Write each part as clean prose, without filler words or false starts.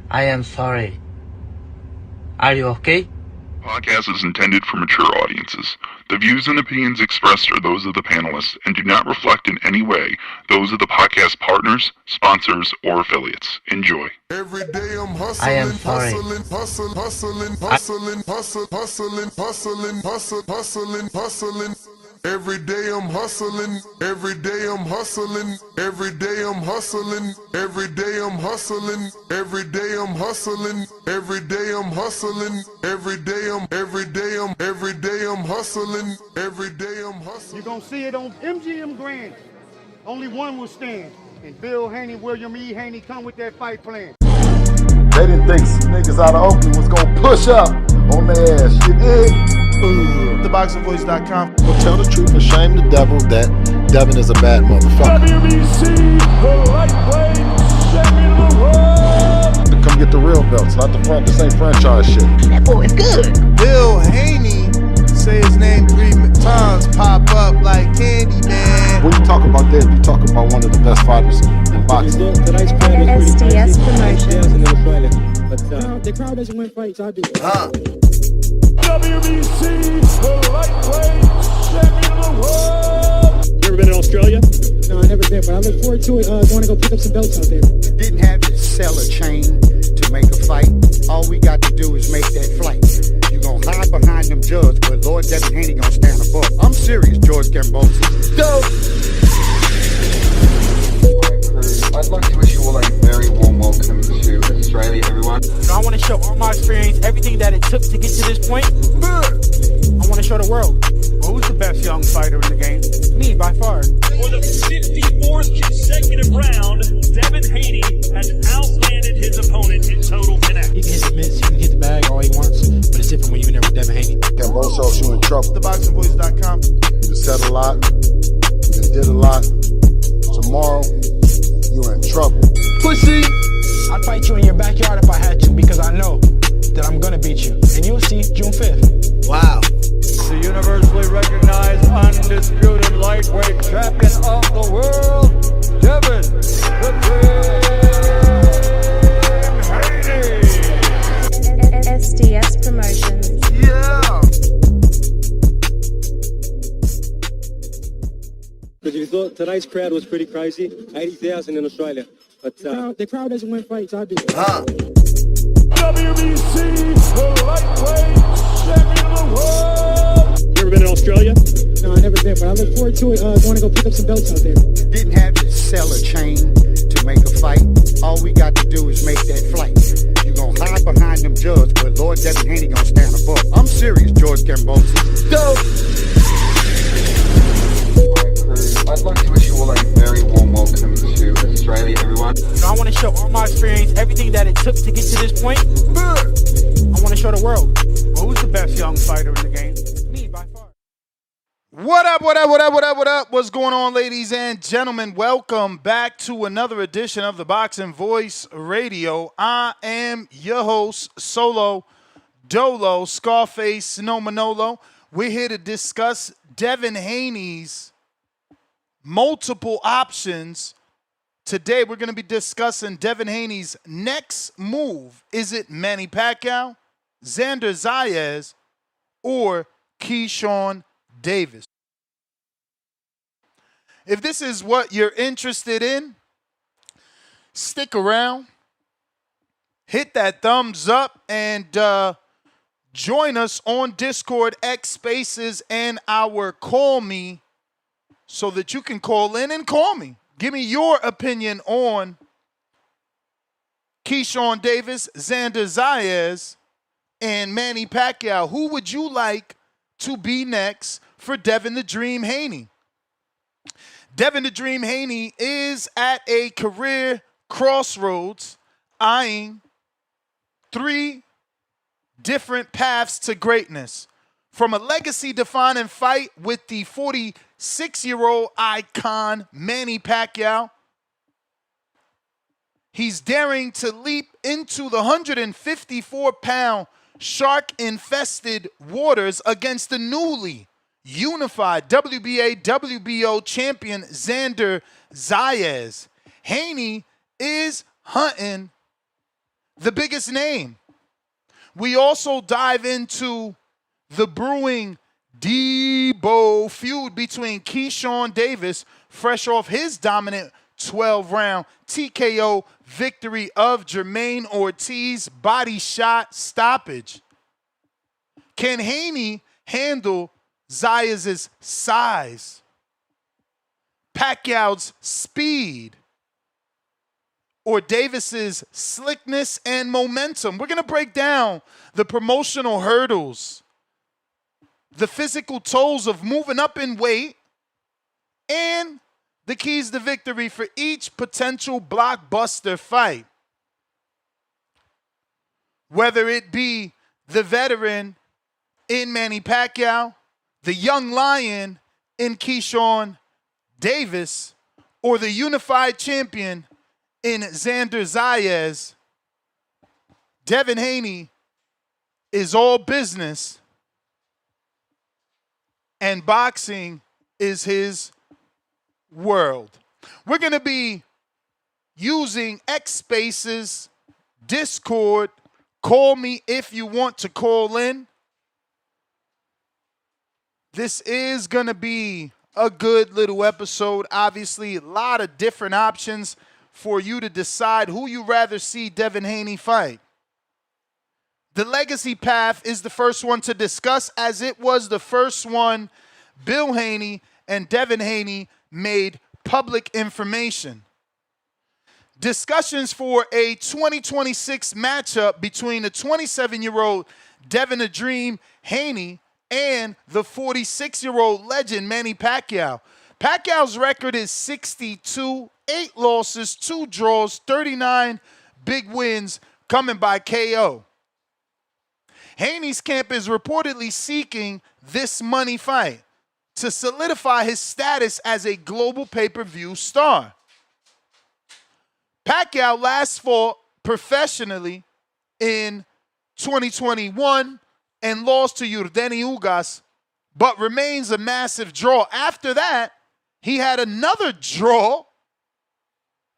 I am sorry. Are you okay? Podcast is intended for mature audiences. The views and opinions expressed are those of the panelists and do not reflect in any way those of the podcast partners, sponsors, or affiliates. Enjoy. Every day I'm I am hustling, sorry. hustling. Every day I'm hustling, every day I'm hustling, every day I'm hustling, every day I'm hustling, every day I'm hustling, every day I'm hustling, every day I'm hustling, every day I'm hustling. You're gonna see it on MGM Grand. Only one will stand. And Bill Haney, William E. Haney come with that fight plan. They didn't think niggas out of Oakland was gonna push up on their ass. You dig? TheBoxingVoice.com. Well, tell the truth and shame the devil that Devin is a bad motherfucker. WBC, the lightweight champion of the world. Come get the real belts, not this ain't franchise shit. That boy is good. Bill Haney, say his name 3 times, pop up like candy, man. When you talk about that, you talk about one of the best fighters in boxing. Tonight's crowd is pretty SDS crazy. Promotion. 8,000 in Australia. But the crowd doesn't win fights, I do. WBC, the lightweight champion of the world. You ever been to Australia? No, I never been, but I look forward to it. Going to go pick up some belts out there. Didn't have to sell a chain to make a fight. All we got to do is make that flight. You gonna hide behind them judges, but Lord Devin Haney gonna stand above. I'm serious, George Gambosi. Go! I'd like to wish you all a very warm welcome to Australia, everyone. I want to show all my experience, everything that it took to get to this point. I want to show the world. Who's the best young fighter in the game? Me, by far. For the 54th consecutive round, Devin Haney has outlanded his opponent in total connect. He can hit the mitts, he can hit the bag all he wants, but it's different when you're in there with Devin Haney. Gambosos, you in trouble. TheBoxingVoice.com. You said a lot, you did a lot. Tomorrow, you in trouble. Pussy! I'd fight you in your backyard if I had to, because I know that I'm gonna beat you. And you'll see June 5th. Wow. The universally recognized undisputed lightweight champion of the world, Devin the Dream Haney. SDS Promotions. Yeah. Because if you thought tonight's crowd was pretty crazy, 80,000 in Australia. But the crowd doesn't win fights, I do. WBC, the lightweight champion of the world. You ever been to Australia? No, I never been, but I look forward to it. Going to go pick up some belts out there. Didn't have to sell a chain to make a fight. All we got to do is make that flight. You gonna hide behind them judges, but Lord Devin Haney gonna stand above. I'm serious, George Gambosi. Go! I'd like to wish you all a very warm welcome to Australia, everyone. I want to show all my experience, everything that it took to get to this point. I want to show the world. Who's the best young fighter in the game? Me, by far. What up? What's going on, ladies and gentlemen? Welcome back to another edition of the Boxing Voice Radio. I am your host, Solo Dolo, Scarface, No Manolo. We're here to discuss Devin Haney's multiple options. Today, we're going to be discussing Devin Haney's next move. Is it Manny Pacquiao, Xander Zayas, or Keyshawn Davis? If this is what you're interested in, stick around, hit that thumbs up, and join us on Discord, X Spaces, and our Call Me, so that you can call in and call me. Give me your opinion on Keyshawn Davis, Xander Zayas, and Manny Pacquiao. Who would you like to be next for Devin the Dream Haney? Devin the Dream Haney is at a career crossroads, eyeing 3 different paths to greatness. From a legacy-defining fight with the 46-year-old icon Manny Pacquiao, he's daring to leap into the 154-pound shark-infested waters against the newly unified WBA, WBO champion Xander Zayas. Haney is hunting the biggest name. We also dive into the brewing Debo feud between Keyshawn Davis, fresh off his dominant 12-round TKO victory of Jermaine Ortiz body shot stoppage. Can Haney handle Zayas' size, Pacquiao's speed, or Davis's slickness and momentum? We're going to break down the promotional hurdles, the physical tolls of moving up in weight, and the keys to victory for each potential blockbuster fight. Whether it be the veteran in Manny Pacquiao, the young lion in Keyshawn Davis, or the unified champion in Xander Zayas, Devin Haney is all business, and boxing is his world. We're going to be using X Spaces, Discord. Call me if you want to call in. This is going to be a good little episode. Obviously, a lot of different options for you to decide who you rather see Devin Haney fight. The legacy path is the first one to discuss, as it was the first one Bill Haney and Devin Haney made public information. Discussions for a 2026 matchup between the 27-year-old Devin the Dream Haney and the 46-year-old legend Manny Pacquiao. Pacquiao's record is 62, 8 losses, 2 draws, 39 big wins coming by KO. Haney's camp is reportedly seeking this money fight to solidify his status as a global pay-per-view star. Pacquiao last fought professionally in 2021 and lost to Yurdeni Ugas, but remains a massive draw. After that, he had another draw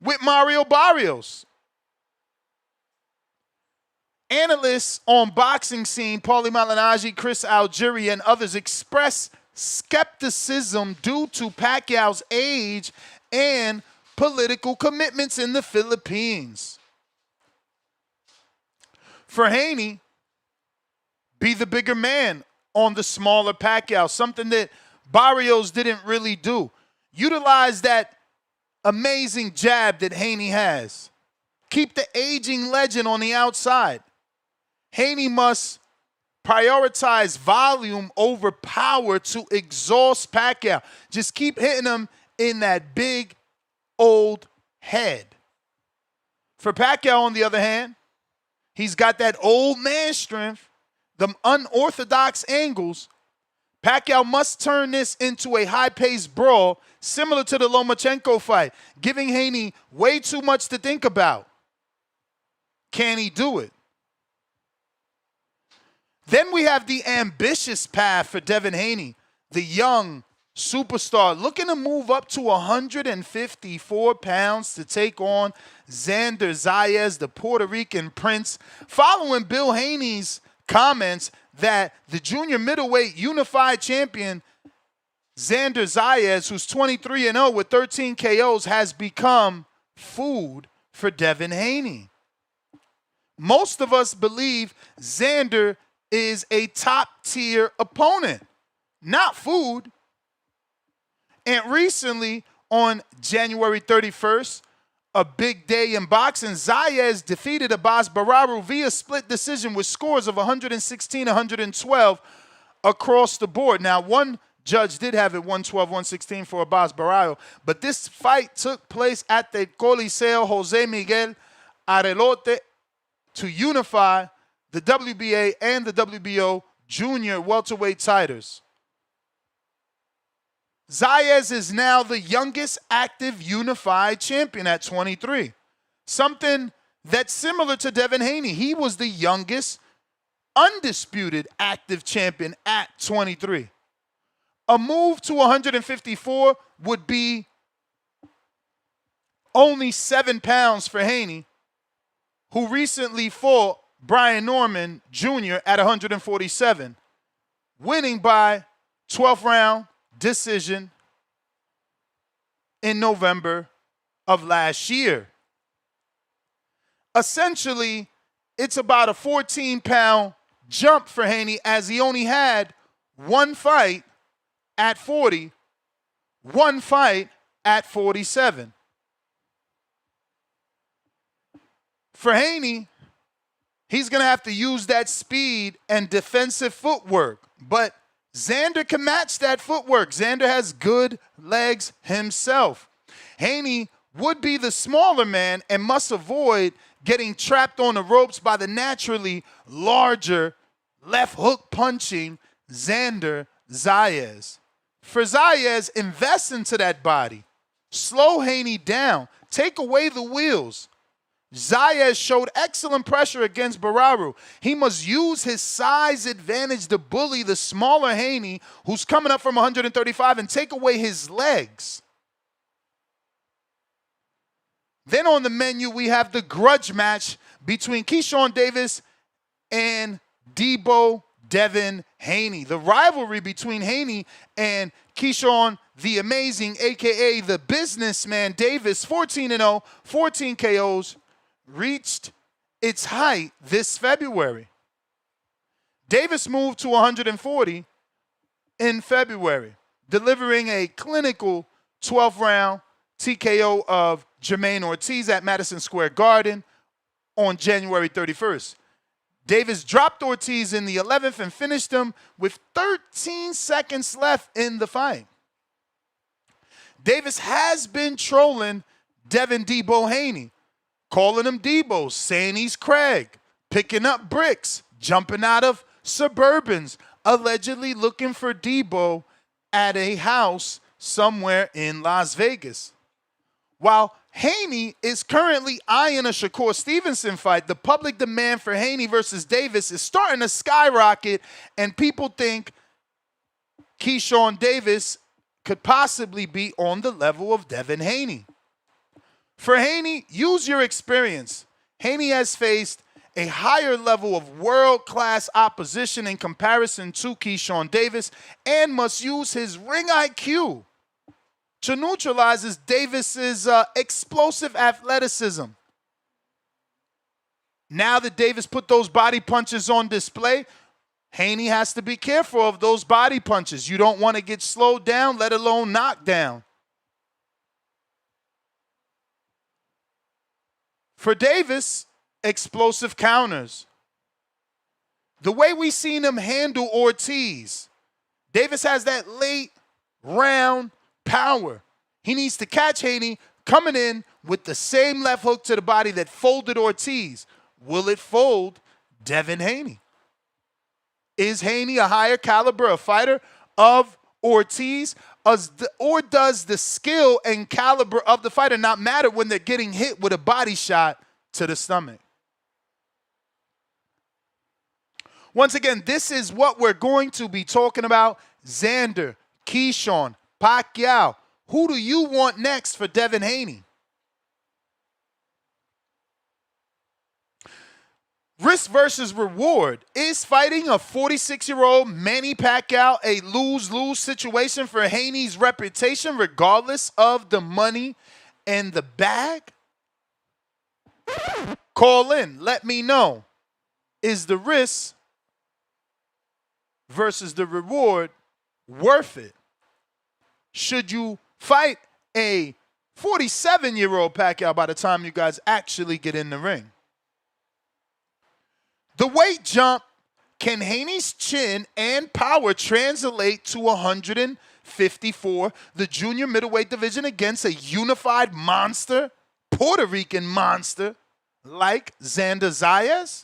with Mario Barrios. Analysts on boxing scene, Paulie Malignaggi, Chris Algieri, and others express skepticism due to Pacquiao's age and political commitments in the Philippines. For Haney, be the bigger man on the smaller Pacquiao, something that Barrios didn't really do. Utilize that amazing jab that Haney has. Keep the aging legend on the outside. Haney must prioritize volume over power to exhaust Pacquiao. Just keep hitting him in that big old head. For Pacquiao, on the other hand, he's got that old man strength, the unorthodox angles. Pacquiao must turn this into a high-paced brawl similar to the Lomachenko fight, giving Haney way too much to think about. Can he do it? Then we have the ambitious path for Devin Haney, the young superstar looking to move up to 154 pounds to take on Xander Zayas, the Puerto Rican prince, following Bill Haney's comments that the junior middleweight unified champion Xander Zayas, who's 23-0 with 13 KOs, has become food for Devin Haney. Most of us believe Xander is a top-tier opponent, not food. And recently, on January 31st, a big day in boxing, Zayas defeated Abbas Bararu via split decision with scores of 116-112 across the board. Now, one judge did have it 112-116 for Abbas Bararu, but this fight took place at the Coliseo Jose Miguel Arelote to unify the WBA and the WBO junior welterweight titles. Zayas is now the youngest active unified champion at 23. Something that's similar to Devin Haney. He was the youngest undisputed active champion at 23. A move to 154 would be only 7 pounds for Haney, who recently fought Brian Norman Jr. at 147, winning by 12th round decision in November of last year. Essentially, it's about a 14-pound jump for Haney, as he only had one fight at 40, one fight at 47. For Haney, he's going to have to use that speed and defensive footwork. But Xander can match that footwork. Xander has good legs himself. Haney would be the smaller man and must avoid getting trapped on the ropes by the naturally larger left hook punching Xander Zayas. For Zayas, invest into that body. Slow Haney down. Take away the wheels. Zayas showed excellent pressure against Bararu. He must use his size advantage to bully the smaller Haney, who's coming up from 135, and take away his legs. Then on the menu, we have the grudge match between Keyshawn Davis and Devin Haney. The rivalry between Haney and Keyshawn the Amazing, a.k.a. the businessman Davis, 14-0, 14 KOs, reached its height this February. Davis moved to 140 in February, delivering a clinical 12th round TKO of Jermaine Ortiz at Madison Square Garden on January 31st. Davis dropped Ortiz in the 11th and finished him with 13 seconds left in the fight. Davis has been trolling Devin Haney, calling him Debo, saying he's Craig, picking up bricks, jumping out of Suburbans, allegedly looking for Debo at a house somewhere in Las Vegas. While Haney is currently eyeing a Shakur Stevenson fight, the public demand for Haney versus Davis is starting to skyrocket, and people think Keyshawn Davis could possibly be on the level of Devin Haney. For Haney, use your experience. Haney has faced a higher level of world-class opposition in comparison to Keyshawn Davis and must use his ring IQ to neutralize Davis's explosive athleticism. Now that Davis put those body punches on display, Haney has to be careful of those body punches. You don't want to get slowed down, let alone knocked down. For Davis, explosive counters. The way we seen him handle Ortiz, Davis has that late round power. He needs to catch Haney coming in with the same left hook to the body that folded Ortiz. Will it fold Devin Haney? Is Haney a higher caliber of fighter of Ortiz? Or does the skill and caliber of the fighter not matter when they're getting hit with a body shot to the stomach? Once again, this is what we're going to be talking about. Xander, Keyshawn, Pacquiao. Who do you want next for Devin Haney? Risk versus reward. Is fighting a 46-year-old Manny Pacquiao a lose-lose situation for Haney's reputation regardless of the money and the bag? Call in. Let me know. Is the risk versus the reward worth it? Should you fight a 47-year-old Pacquiao by the time you guys actually get in the ring? The weight jump. Can Haney's chin and power translate to 154, the junior middleweight division, against a unified monster, Puerto Rican monster, like Xander Zayas?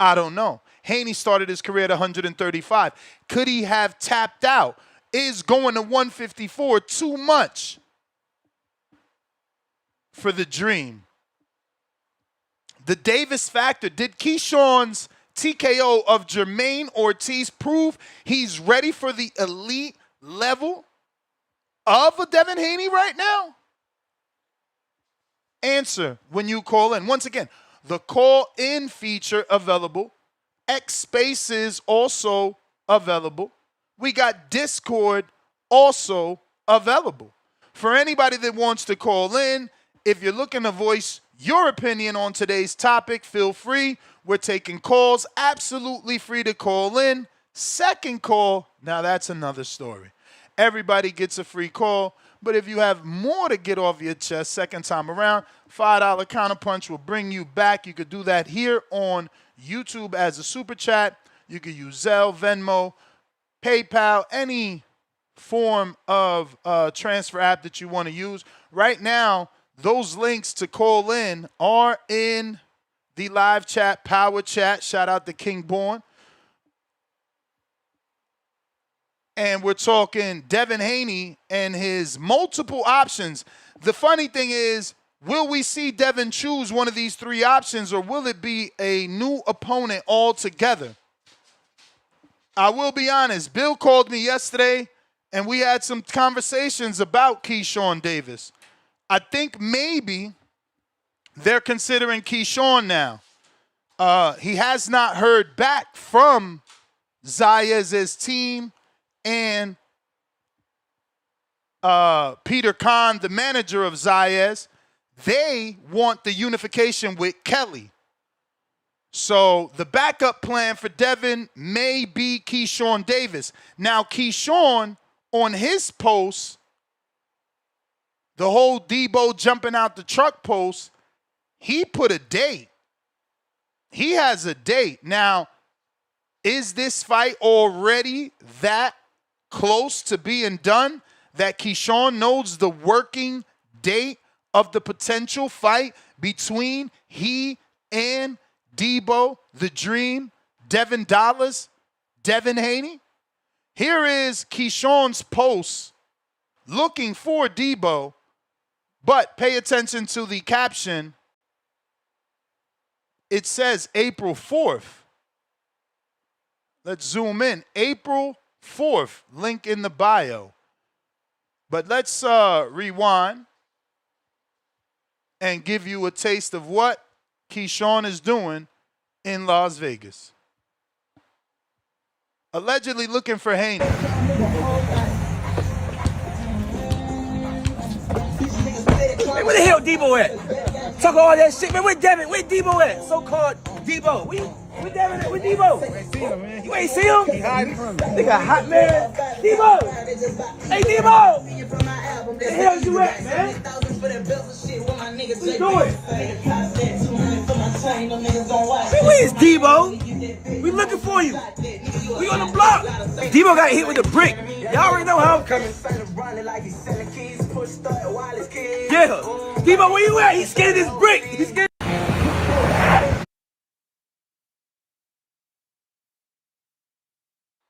I don't know. Haney started his career at 135. Could he have tapped out? Is going to 154 too much for the dream? The Davis factor. Did Keyshawn's TKO of Jermaine Ortiz prove he's ready for the elite level of a Devin Haney right now? answer when you call in. Once again, the call-in feature available. X Spaces also available. We got Discord also available. For anybody that wants to call in, if you're looking to voice your opinion on today's topic, feel free. We're taking calls, absolutely free to call in. Second call, now that's another story. Everybody gets a free call, but if you have more to get off your chest second time around, $5 counterpunch will bring you back. You could do that here on YouTube as a super chat. You could use Zelle, Venmo, PayPal, any form of transfer app that you want to use. Right now, those links to call in are in the live chat, power chat. Shout out to King Born. And we're talking Devin Haney and his multiple options. The funny thing is, will we see Devin choose one of these three options, or will it be a new opponent altogether? I will be honest. Bill called me yesterday, and we had some conversations about Keyshawn Davis. I think maybe they're considering Keyshawn now. He has not heard back from Zayas' team and Peter Khan, the manager of Zayas. They want the unification with Kelly. So the backup plan for Devin may be Keyshawn Davis. Now, Keyshawn, on his post, the whole Debo jumping out the truck post, he put a date. He has a date. Now, is this fight already that close to being done that Keyshawn knows the working date of the potential fight between he and Debo, the Dream, Devin Dollars, Devin Haney? Here is Keyshawn's post looking for Debo, but pay attention to the caption. It says April 4th. Let's zoom in. April 4th, link in the bio. But let's rewind and give you a taste of what Keyshawn is doing in Las Vegas. Allegedly looking for Haney. Hey, where the hell Debo at? Talk all that shit, man. Where Devin? Where Debo at? So-called Debo. Where Devin at? Where Debo? You ain't see him? He hiding from me. Nigga hot, man. Debo! Hey, Debo! Where the hell you at, man? What you doing? Hey, where is Debo? We looking for you. We on the block. Debo got hit with a brick. Y'all already know how I'm coming. Yeah. Debo, where you at? He's scared of this brick. He's scared.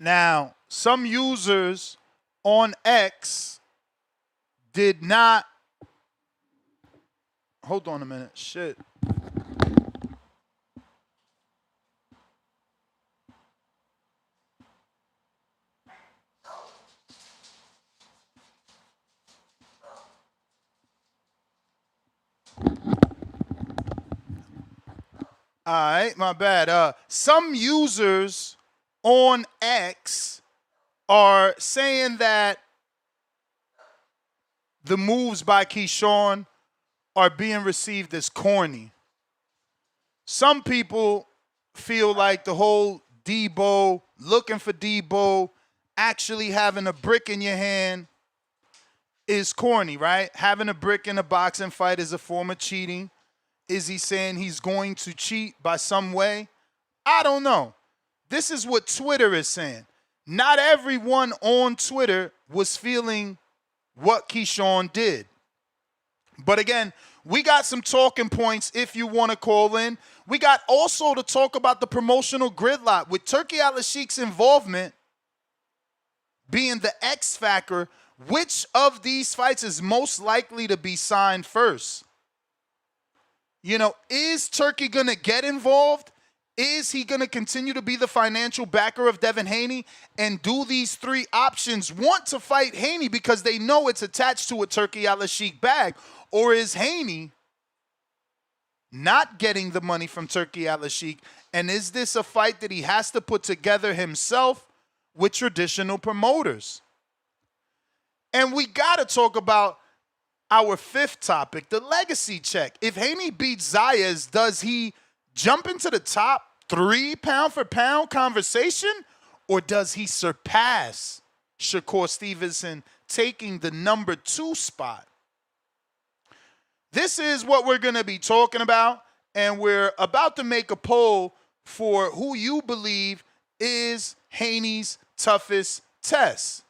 Now, some users on X did not. Hold on a minute. Shit. All right, my bad. Some users on X are saying that the moves by Keyshawn are being received as corny. Some people feel like the whole Debo, looking for Debo, actually having a brick in your hand is corny, right? Having a brick in a boxing fight is a form of cheating. Is he saying he's going to cheat by some way? I don't know. This is what Twitter is saying. Not everyone on Twitter was feeling what Keyshawn did. But again, we got some talking points if you want to call in. We got also to talk about the promotional gridlock with Turki Al-Ashik's involvement being the X factor. Which of these fights is most likely to be signed first? You know, is Turki going to get involved? Is he going to continue to be the financial backer of Devin Haney? And do these three options want to fight Haney because they know it's attached to a Turki Al-Ashik bag? Or is Haney not getting the money from Turki Al-Sheikh? And is this a fight that he has to put together himself with traditional promoters? And we got to talk about our fifth topic, the legacy check. If Haney beats Zayas, does he jump into the top 3 pound-for-pound conversation? Or does he surpass Shakur Stevenson, taking the number 2 spot? This is what we're going to be talking about, and we're about to make a poll for who you believe is Haney's toughest test.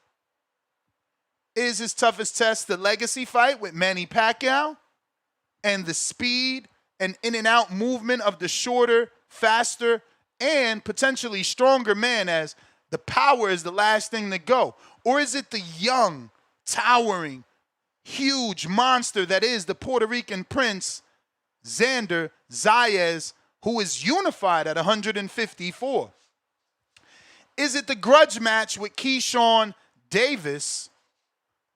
Is his toughest test the legacy fight with Manny Pacquiao and the speed and in-and-out movement of the shorter, faster, and potentially stronger man, as the power is the last thing to go? Or is it the young, towering, huge monster that is the Puerto Rican prince, Xander Zayas, who is unified at 154? Is it the grudge match with Keyshawn Davis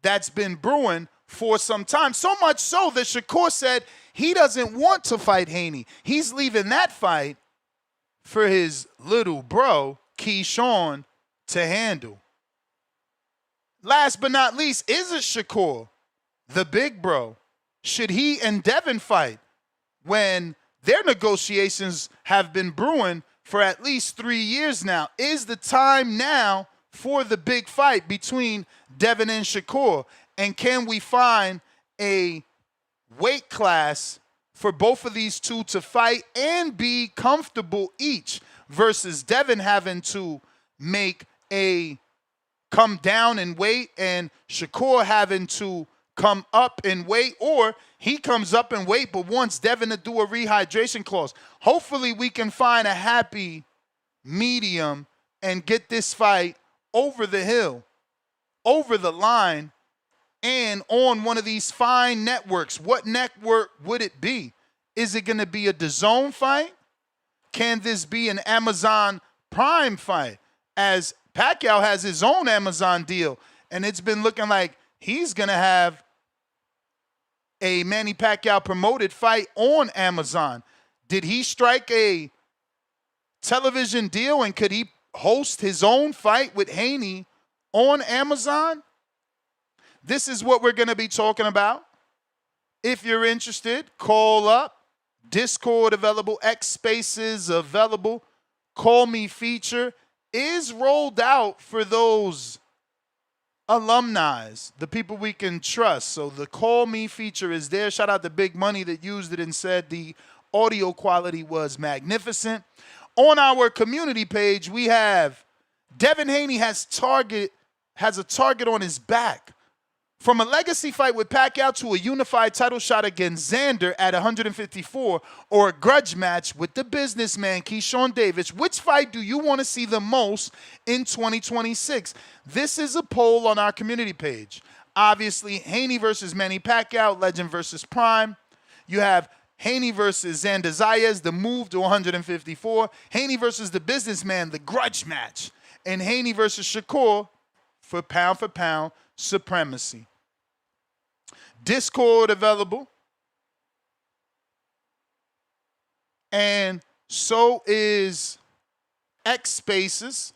that's been brewing for some time? So much so that Shakur said he doesn't want to fight Haney. He's leaving that fight for his little bro, Keyshawn, to handle. Last but not least, is it Shakur, the big bro? Should he and Devin fight when their negotiations have been brewing for at least 3 years now? Is the time now for the big fight between Devin and Shakur? And can we find a weight class for both of these two to fight and be comfortable each, versus Devin having to come down in weight and Shakur having to come up in weight, or he comes up in weight but wants Devin to do a rehydration clause? Hopefully we can find a happy medium and get this fight over the hill, over the line, and on one of these fine networks. What network would it be? Is it going to be a DAZN fight? Can this be an Amazon Prime fight? As Pacquiao has his own Amazon deal, and it's been looking like he's going to have a Manny Pacquiao promoted fight on Amazon. Did he strike a television deal, and could he host his own fight with Haney on Amazon? This is what we're going to be talking about. If you're interested, call up. Discord available, X Spaces available. Call Me feature is rolled out for those alumni, the people we can trust. So the Call Me feature is there. Shout out to Big Money that used it and said the audio quality was magnificent. On our community page, we have Devin Haney has a target on his back. From a legacy fight with Pacquiao to a unified title shot against Xander at 154, or a grudge match with the businessman Keyshawn Davis, which fight do you want to see the most in 2026? This is a poll on our community page. Obviously, Haney versus Manny Pacquiao, Legend versus Prime. You have Haney versus Xander Zayas, the move to 154. Haney versus the businessman, the grudge match. And Haney versus Shakur for pound supremacy. Discord available. And so is X Spaces.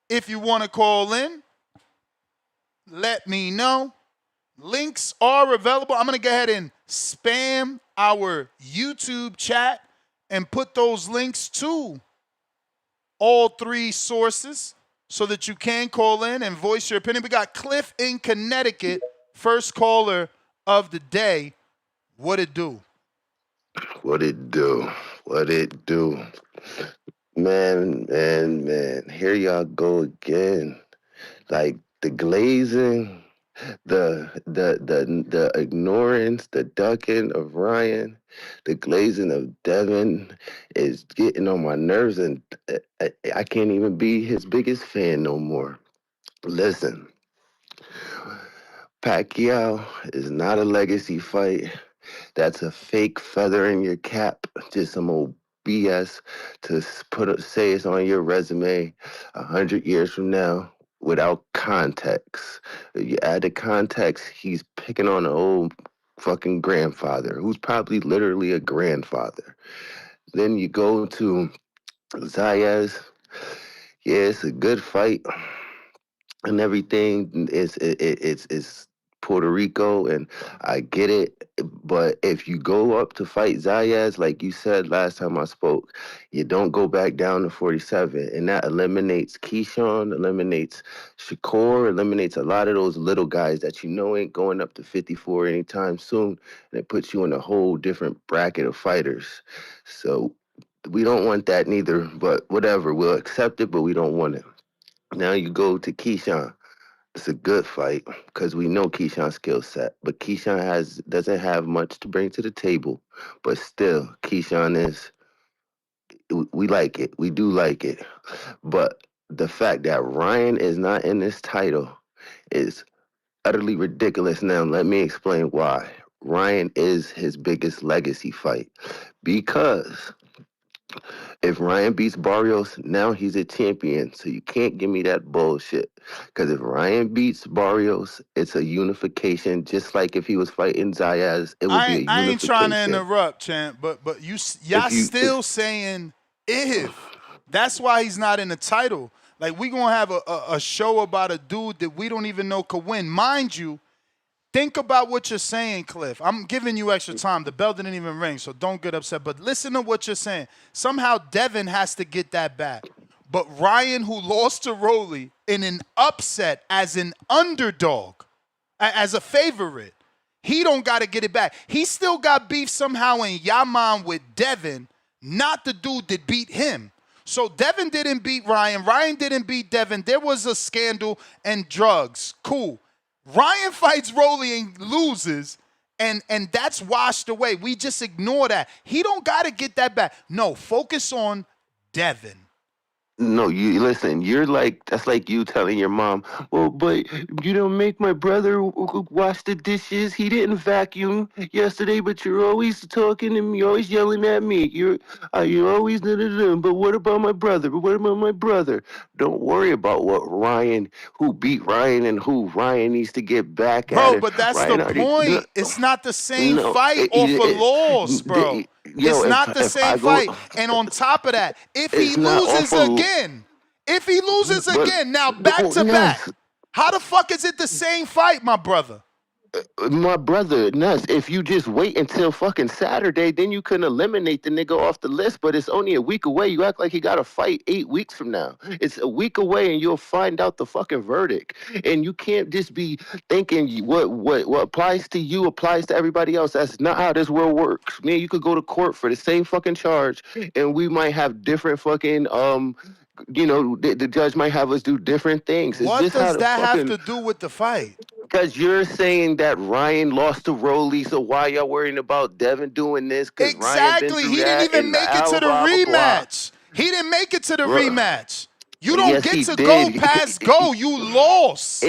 If you want to call in, let me know. Links are available. I'm going to go ahead and spam our YouTube chat and put those links to all 3 sources so that you can call in and voice your opinion. We got Cliff in Connecticut, first caller of the day. What it do? What it do? What it do? Man. Here y'all go again. Like the glazing, the ignorance, the ducking of Ryan, the glazing of Devin is getting on my nerves, and I can't even be his biggest fan no more. Listen, Pacquiao is not a legacy fight. That's a fake feather in your cap, just some old BS to say it's on your resume 100 years from now without context. If you add the context, he's picking on an old fucking grandfather, who's probably literally a grandfather. Then you go to Zayas. Yeah, it's a good fight and everything. It's Puerto Rico, and I get it. But if you go up to fight Zayas, like you said last time I spoke, you don't go back down to 47, and that eliminates Keyshawn, eliminates Shakur, eliminates a lot of those little guys that you know ain't going up to 54 anytime soon, and it puts you in a whole different bracket of fighters. So we don't want that neither. But whatever, we'll accept it, but we don't want it. Now you go to Keyshawn. It's a good fight because we know Keyshawn's skill set, but Keyshawn doesn't have much to bring to the table. But still, Keyshawn is we like it. We do like it. But the fact that Ryan is not in this title is utterly ridiculous. Now let me explain why. Ryan is his biggest legacy fight because if Ryan beats Barrios, now he's a champion. So you can't give me that bullshit. Because if Ryan beats Barrios, it's a unification. Just like if he was fighting Zayas, it would be a unification. I ain't trying to interrupt, champ, but y'all still saying if. That's why he's not in the title. Like, we gonna have a show about a dude that we don't even know could win. Mind you, think about what you're saying, Cliff. I'm giving you extra time. The bell didn't even ring, so don't get upset. But listen to what you're saying. Somehow Devin has to get that back. But Ryan, who lost to Rolly in an upset as an underdog, as a favorite, he don't got to get it back. He still got beef somehow in Yaman with Devin, not the dude that beat him. So Devin didn't beat Ryan. Ryan didn't beat Devin. There was a scandal and drugs. Cool. Ryan fights Rolly and loses, and that's washed away. We just ignore that. He don't got to get that back. No, focus on Devin. No, you listen. You're like that's like you telling your mom, "Well, but you don't make my brother wash the dishes. He didn't vacuum yesterday, but you're always talking to me, you're always yelling at me. You're always But what about my brother? But what about my brother? Don't worry about what Ryan, who beat Ryan, and who Ryan needs to get back at. Bro, but that's Ryan the point. It's not the same fight off a loss, bro. Yo, it's not the same fight. And on top of that, if he loses again, now back to back, how the fuck is it the same fight, my brother? My brother, Nuts, if you just wait until fucking Saturday, then you can eliminate the nigga off the list, but it's only a week away. You act like he got to fight 8 weeks from now. It's a week away and you'll find out the fucking verdict. And you can't just be thinking what applies to you applies to everybody else. That's not how this world works. Man, you could go to court for the same fucking charge and we might have different fucking, the judge might have us do different things. What does that have to do with the fight? Because you're saying that Ryan lost to Rolly, so why y'all worrying about Devin doing this? Exactly. He didn't even make it to the rematch. He didn't make it to the rematch. You don't get to go past go. You lost.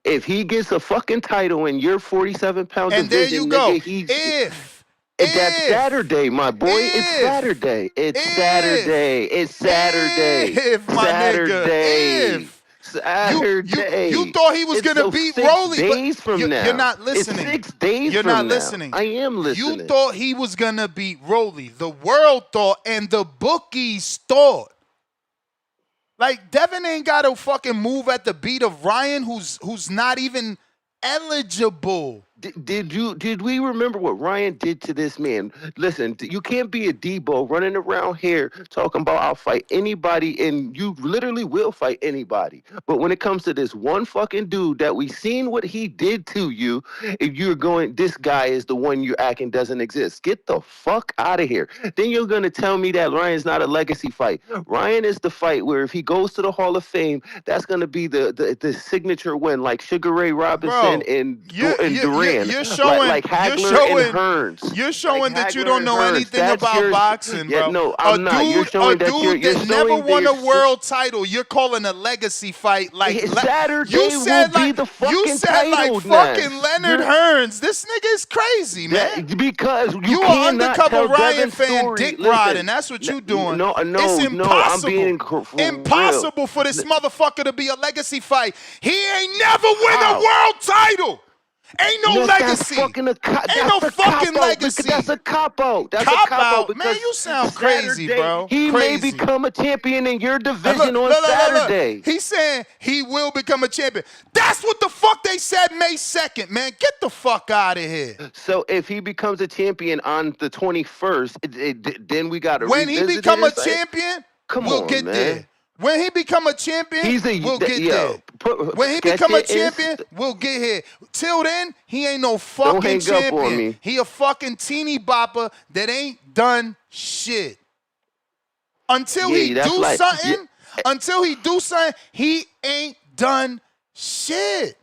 If he gets a fucking title in your 47-pound division, and there you go. That's Saturday, my boy. It's Saturday. It's Saturday. It's Saturday. My nigga. You thought he was going to beat Rolly. 6 days from now. You're not listening. It's 6 days You're from not now. listening. I am listening. You thought he was going to beat Rolly. The world thought and the bookies thought. Like, Devin ain't got to fucking move at the beat of Ryan, who's not even eligible. Did we remember what Ryan did to this man? Listen, you can't be a Debo running around here talking about I'll fight anybody, and you literally will fight anybody. But when it comes to this one fucking dude that we seen what he did to you, if you're going, this guy is the one you're acting doesn't exist. Get the fuck out of here. Then you're gonna tell me that Ryan's not a legacy fight. Ryan is the fight where if he goes to the Hall of Fame, that's gonna be the signature win, like Sugar Ray Robinson and Durant. You're showing, like Hagler and Hearns. You're showing that you don't know anything about boxing, bro. No, I'm not. You're showing that you're never won a world title. You're calling a legacy fight like Saturday will be the fucking title. You said like fucking Leonard Hearns. This nigga is crazy, man. Because you are undercover Ryan fan, dick riding. That's what you doing. It's impossible. Impossible for this motherfucker to be a legacy fight. He ain't never win a world title. Ain't no legacy. Ain't no fucking legacy. That's a cop-out. That's Cop a cop-out. out? Man, you sound crazy, Saturday, bro. He may become a champion in your division on Saturday. He's saying he will become a champion. That's what the fuck they said May 2nd, man. Get the fuck out of here. So if he becomes a champion on the 21st, then we got to When he become a champion, we'll get there. When he become a champion, we'll get there. When he become a champion, we'll get here. Till then, he ain't no fucking champion. He a fucking teeny bopper that ain't done shit. Until he do something, he ain't done shit.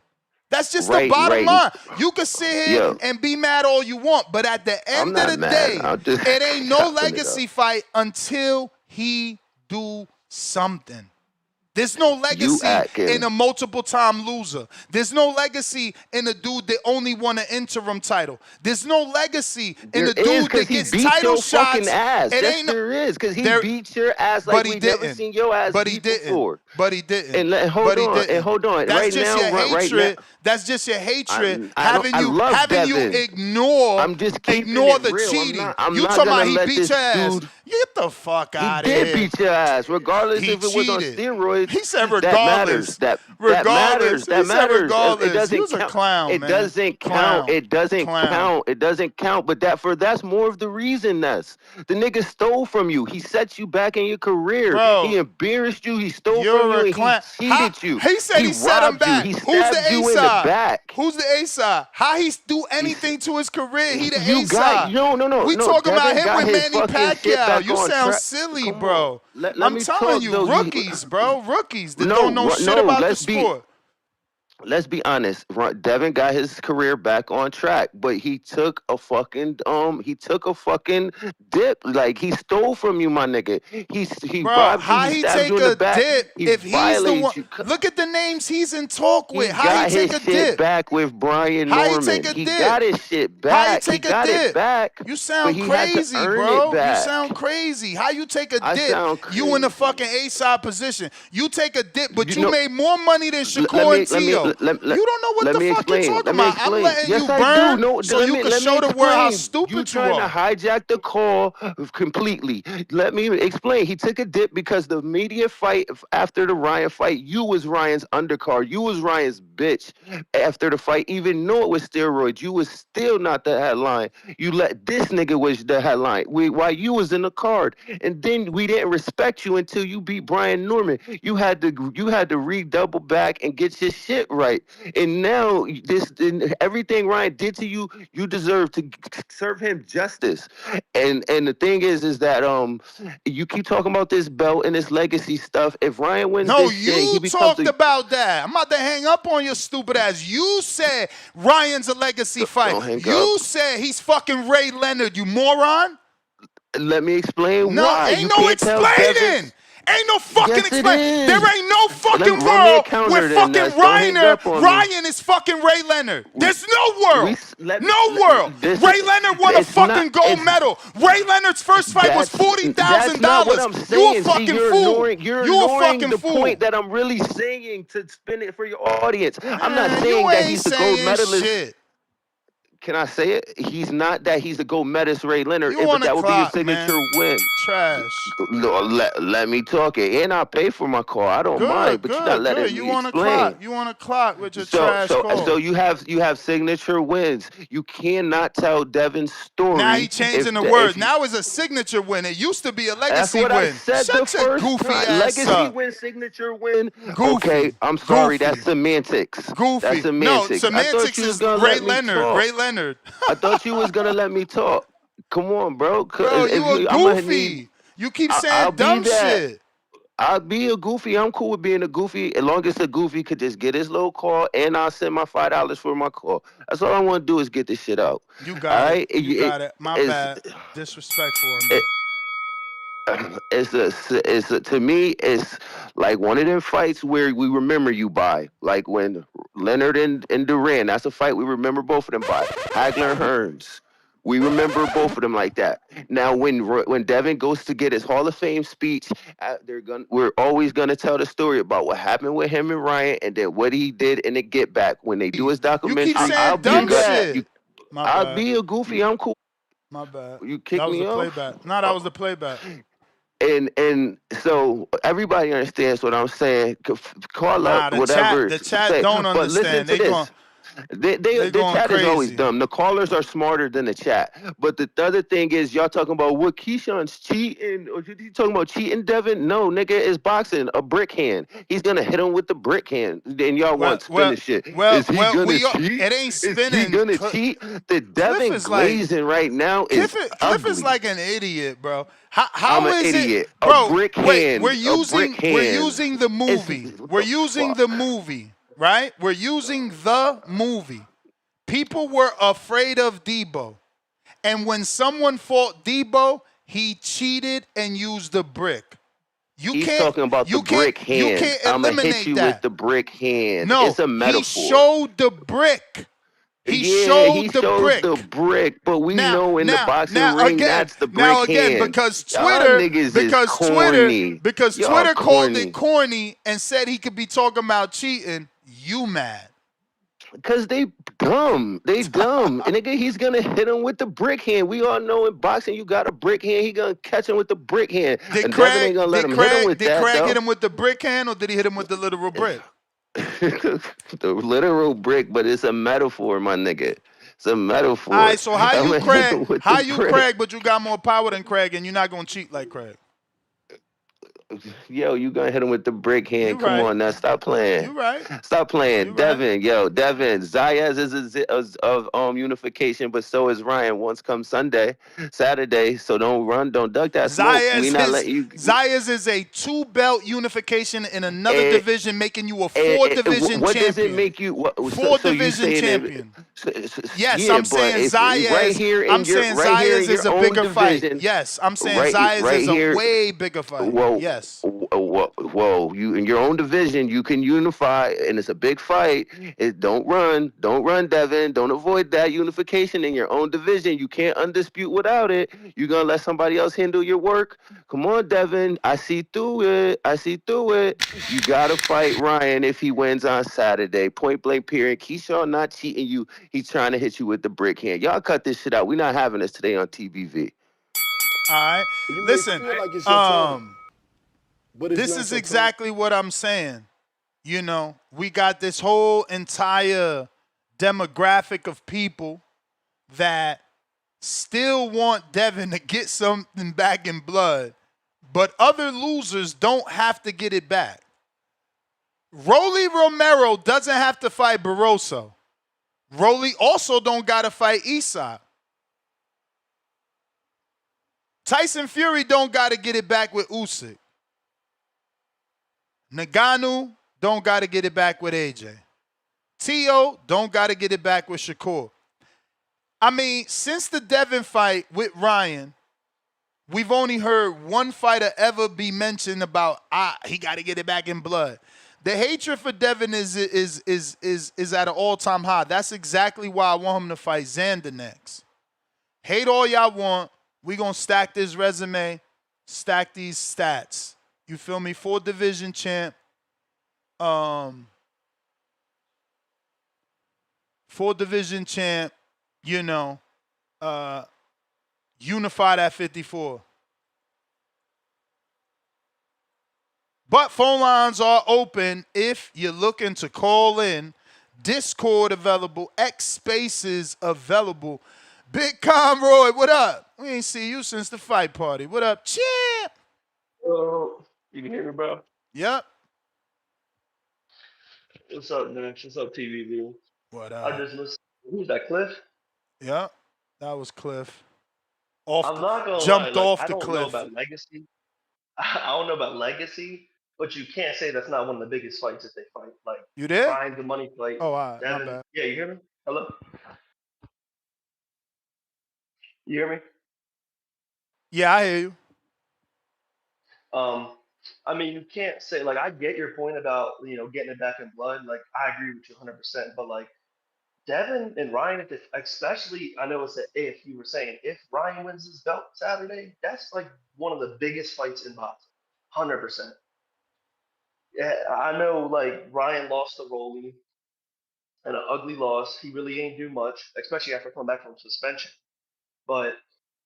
That's just the bottom line. You can sit here and be mad all you want, but at the end of the day, it ain't no legacy fight until he do something. There's no legacy in a multiple-time loser. There's no legacy in a dude that only won an interim title. There's no legacy in a dude that gets title shots. There is, because he beat your ass like we never seen your ass beat before. But he didn't. And hold on. That's just your hatred. That's just your hatred having you ignore the cheating. You talking about he beat your ass. Get the fuck out of here. He did beat your ass, regardless if it was on steroids. He said regardless. That matters. It doesn't count. He was a clown, man. It doesn't count. It doesn't count. But that's more of the reason. The nigga stole from you. He set you back in your career. Bro, he embarrassed you. He stole from you. And he cheated you. He said he set him back. Who's the A side? Who's the A side? How he do anything to his career? He the A side. No. We talking about him with Manny Pacquiao. You sound track. silly, bro. I'm telling you, rookies, bro. Rookies that don't know shit about the sport. Let's be honest. Devin got his career back on track, but he took a fucking dip. Like, he stole from you, my nigga. He robbed you. He stabbed you in the back. Dip if he's the one? Look at the names he's in talk with. How he take a dip? He got his shit back with Brian Norman. How he take a dip? He got his shit back. How he got it back? You sound crazy, bro. You sound crazy. How you take a dip? You in the fucking A-side position. You take a dip, but you made more money than Shakur and Tio. You don't know what the fuck you're talking about. I'm letting you burn so you can show the world how stupid you are. You're trying to hijack the call completely. Let me explain. He took a dip because the media fight after the Ryan fight, you was Ryan's undercard. You was Ryan's bitch after the fight. Even though it was steroids, you was still not the headline. You let this nigga was the headline while you was in the card. And then we didn't respect you until you beat Brian Norman. You had to redouble back and get your shit right. And now everything Ryan did to you, you deserve to serve him justice. And the thing is that you keep talking about this belt and this legacy stuff. If Ryan wins this shit, he becomes about that. I'm about to hang up on your stupid ass. You said Ryan's a legacy fight. You said he's fucking Ray Leonard, you moron. Let me explain why. Ain't no explaining. Ain't no fucking explain. There ain't no fucking world where fucking Ryan is fucking Ray Leonard. There's no world. No world. Ray Leonard won a fucking gold medal. Ray Leonard's first fight was $40,000. You a fucking fool. You a fucking fool. The point that I'm really saying to spin it for your audience. I'm not saying that he's the gold medalist. Shit. Can I say it? He's not that he's the gold medalist Ray Leonard, but that would be a signature win. Trash. Let me talk it. And I pay for my car. I don't mind, but you gotta let it explain. You want to clock with your trash call. So you have signature wins. You cannot tell Devin's story. Now he changing the words. Now it's a signature win. It used to be a legacy win. That's what I said the first goofy time. Ass legacy win, signature win. Goofy. Okay, I'm sorry. That's semantics. Goofy. That's semantics. No, semantics is Ray Leonard. Ray Leonard. I thought you was gonna let me talk. Come on, bro. Bro, you a goofy. You keep saying dumb shit. I'll be a goofy. I'm cool with being a goofy as long as the goofy could just get his little call and I'll send my $5 for my call. That's all I want to do is get this shit out. You got it. You got it. My bad. Disrespectful. To me, it's like one of them fights where we remember you by. Like when Leonard and Duran, that's a fight we remember both of them by. Hagler and Hearns. We remember both of them like that. Now, when Devin goes to get his Hall of Fame speech, we're always gonna tell the story about what happened with him and Ryan, and then what he did in the Get Back. When they do his You keep documentary, saying dumb shit. My I'll bad. be a goofy. I'm cool. My bad. You That kick was me the off. playback. No, that was the playback. And so everybody understands what I'm saying. Call up Nah, whatever. the chat Say, don't but listen understand. to this. They The going chat is always crazy. dumb. The callers are smarter than the chat. But the other thing is, y'all talking about what Keyshawn's cheating, or you talking about cheating, Devin? No, nigga, is boxing a brick hand. He's gonna hit him with the brick hand. Then y'all want spinning shit. Is he gonna cheat? It ain't spinning. Is he gonna cheat? The Devin glazing right now is Cliff ugly. is like an idiot, bro. How I'm an is idiot. it, bro? A brick Wait, hand. we're using the movie. What We're the using fuck? the movie, right? We're using the movie. People were afraid of Debo. And when someone fought Debo, he cheated and used the brick. He's talking about the brick hand. You can't I'm going to eliminate hit you that. with the brick hand. No, it's a metaphor. he showed the brick. He shows the brick, but we know in the boxing ring that's the brick hand. Because Y'all Twitter, niggas is corny. Twitter called it corny and said he could be talking about cheating, you mad. Because they dumb. They dumb. And nigga, he's going to hit him with the brick hand. We all know in boxing you got a brick hand. He going to catch him with the brick hand. And Devin ain't going to let him hit him with that, Did Craig though. hit him with the brick hand or did he hit him with the literal brick? The literal brick, but it's a metaphor, my nigga. It's a metaphor. All right, so how you Craig, but you got more power than Craig and you're not going to cheat like Craig? Yo, you gonna hit him with the brick hand. Come on now, stop playing. You right. Stop playing. You Devin, Devin. Zayas is of unification, but so is Ryan. Once comes Saturday, so don't duck that smoke. Zayas is a 2-belt unification in another division, making you a 4-division champion. What does it make you? 4-division champion. Yes, yeah, I'm saying Zayas. Right here I'm saying Zayas is a bigger fight. Yes, I'm saying Zayas is a way bigger fight. Whoa, yes. Whoa! You in your own division, you can unify, and it's a big fight. Don't run, Devin. Don't avoid that unification in your own division. You can't undispute without it. You're gonna let somebody else handle your work. Come on, Devin. I see through it. You gotta fight Ryan if he wins on Saturday. Point blank period. Keyshawn not cheating you. He's trying to hit you with the brick hand. Y'all cut this shit out. We're not having this today on TBV. All right. Listen. This is exactly what I'm saying. You know, we got this whole entire demographic of people that still want Devin to get something back in blood, but other losers don't have to get it back. Rolly Romero doesn't have to fight Barroso. Rolly also don't got to fight Esau. Tyson Fury don't got to get it back with Usyk. Ngannou don't got to get it back with AJ. Tio don't got to get it back with Shakur. I mean, since the Devin fight with Ryan, we've only heard one fighter ever be mentioned about he got to get it back in blood. The hatred for Devin is at an all-time high. That's exactly why I want him to fight Xander next. Hate all y'all want. We gonna stack this resume, stack these stats. You feel me? 4-division champ. 4-division champ, you know, unified at 54. But phone lines are open if you're looking to call in. Discord available. X Spaces available. Big Conroy, what up? We ain't see you since the fight party. What up, champ? Oh, you can hear me, bro? Yep. What's up, man? What's up, TVV? What up? I just listened. Who's that, Cliff? Yep. That was Cliff. I'm not gonna lie. Like, I don't know about legacy. I don't know about legacy, but you can't say that's not one of the biggest fights that they fight. Like, you did? Ryan's the money fight. Oh, all right. Devin, My bad. Yeah, you hear me? Hello? You hear me? Yeah, I hear you. I mean, you can't say, like, I get your point about, getting it back in blood. Like, I agree with you 100%. But, like, Devin and Ryan, especially, I know it's an if, you were saying, if Ryan wins his belt Saturday, that's like one of the biggest fights in boxing. 100%. Yeah, I know like Ryan lost to Rolly and an ugly loss. He really ain't do much, especially after coming back from suspension. But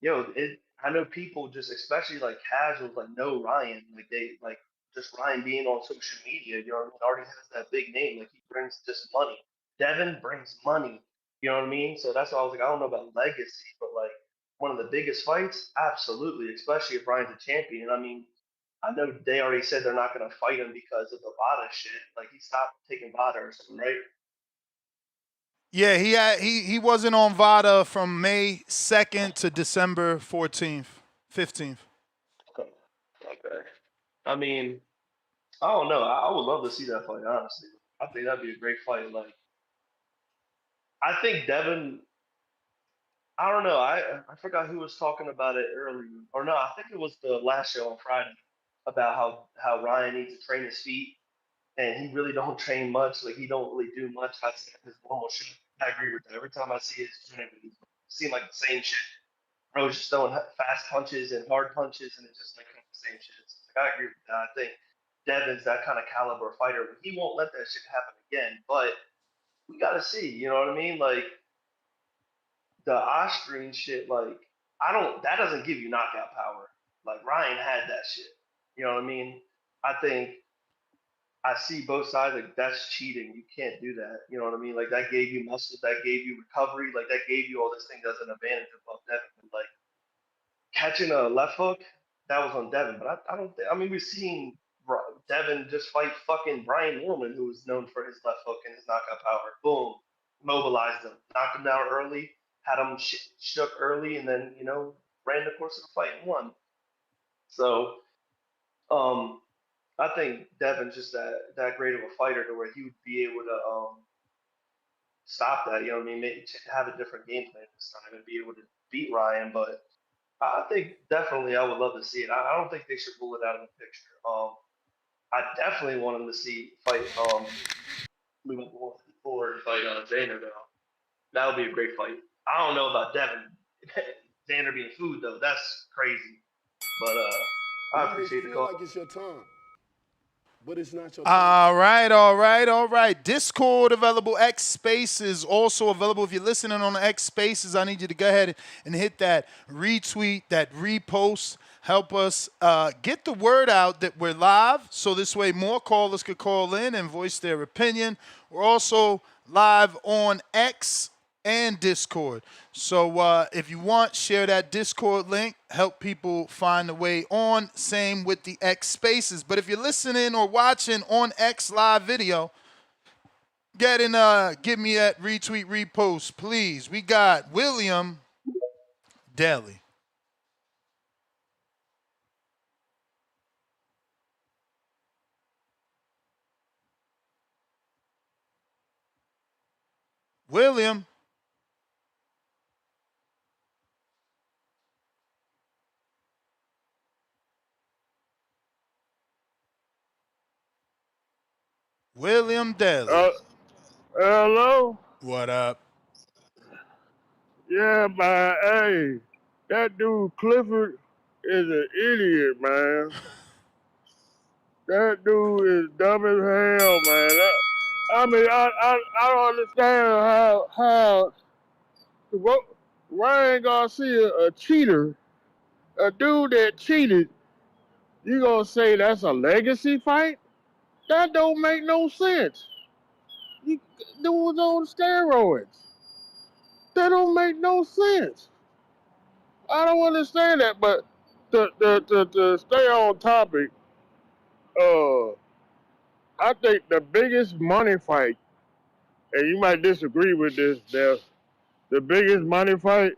I know people just, especially like casuals, like know Ryan, like they like just Ryan being on social media. You know what I mean? Already has that big name. Like he brings just money. Devin brings money. You know what I mean? So that's why I was like, I don't know about legacy, but like one of the biggest fights, absolutely. Especially if Ryan's a champion. I mean, I know they already said they're not going to fight him because of the VADA shit. Like he stopped taking VADA or something, right? Yeah, he wasn't on VADA from May 2nd to December 14th, 15th. Okay. Okay. I mean, I don't know. I would love to see that fight, honestly. I think that'd be a great fight. Like, I think Devin. I don't know. I forgot who was talking about it earlier, or no, I think it was the last show on Friday about how Ryan needs to train his feet, and he really don't train much. Like he don't really do much outside his normal shit. I agree with that. Every time I see his gym, it seems like the same shit. Bro's just throwing fast punches and hard punches, and it's just like the same shit. It's like, I agree with that. I think Devin's that kind of caliber fighter. He won't let that shit happen again. But we got to see. You know what I mean? Like the Austrian shit. Like I don't. That doesn't give you knockout power. Like Ryan had that shit. You know what I mean? I think I see both sides. Like that's cheating. You can't do that. You know what I mean? Like that gave you muscle. That gave you recovery. Like that gave you all this thing as an advantage above Devin. Like catching a left hook, that was on Devin. But I don't think. I mean, we've seen Devin just fight fucking Brian Norman, who was known for his left hook and his knockout power. Boom, mobilized him, knocked him down early, had him shook early, and then ran the course of the fight and won. So, I think Devin's just that great of a fighter to where he would be able to stop that. You know what I mean? Maybe have a different game plan this time and be able to beat Ryan, but I think definitely I would love to see it. I don't think they should rule it out of the picture. I definitely want him to see fight. We went forward fight Xander though. That would be a great fight. I don't know about Devin. Xander being food though. That's crazy. But I appreciate the call. Like it's your time, but it's not your All right. Discord available. X Spaces also available. If you're listening on the X Spaces, I need you to go ahead and hit that retweet, that repost. Help us get the word out that we're live, so this way more callers could call in and voice their opinion. We're also live on X and Discord. So if you want, share that Discord link. Help people find the way on. Same with the X Spaces. But if you're listening or watching on X Live video, get in, give me that retweet, repost, please. We got William Daly. William. William Daly. Hello? What up? Yeah, man. Hey, that dude Clifford is an idiot, man. That dude is dumb as hell, man. I don't understand how Ryan Garcia, a cheater, a dude that cheated, you gonna say that's a legacy fight? That don't make no sense. You, dude was on steroids. That don't make no sense. I don't understand that, but to stay on topic, uh, I think the biggest money fight, and you might disagree with this, the biggest money fight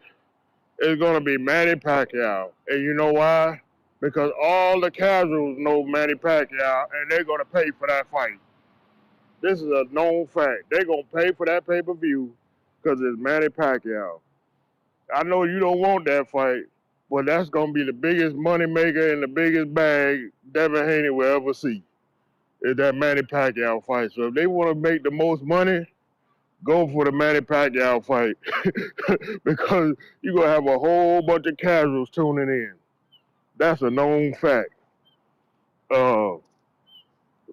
is gonna be Manny Pacquiao, and you know why? Because all the casuals know Manny Pacquiao, and they're gonna pay for that fight. This is a known fact. They're gonna pay for that pay-per-view because it's Manny Pacquiao. I know you don't want that fight, but that's gonna be the biggest money maker and the biggest bag Devin Haney will ever see. Is that Manny Pacquiao fight. So if they want to make the most money, go for the Manny Pacquiao fight because you're gonna have a whole bunch of casuals tuning in. That's a known fact. Uh,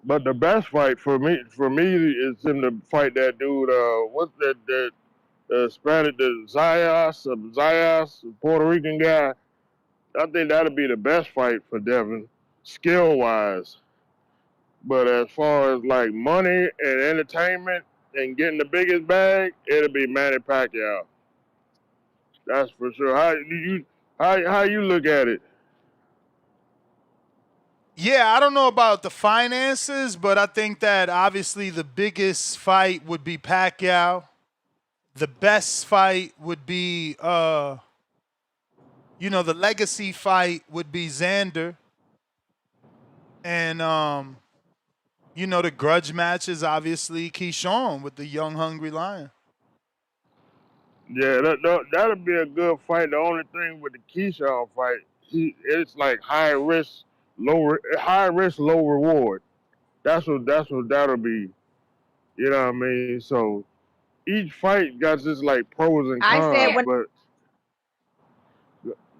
but the best fight for me is him to fight that dude. What's that Spanish, the Zayas, Puerto Rican guy. I think that'll be the best fight for Devin, skill wise. But as far as like money and entertainment and getting the biggest bag, it'll be Manny Pacquiao. That's for sure. How you look at it? Yeah, I don't know about the finances, but I think that obviously the biggest fight would be Pacquiao. The best fight would be, the legacy fight would be Xander. And, the grudge match is obviously Keyshawn with the young, hungry lion. Yeah, that'll be a good fight. The only thing with the Keyshawn fight, it's like high risk, low reward. That's what that'll be. You know what I mean? So each fight got just like pros and I said cons. when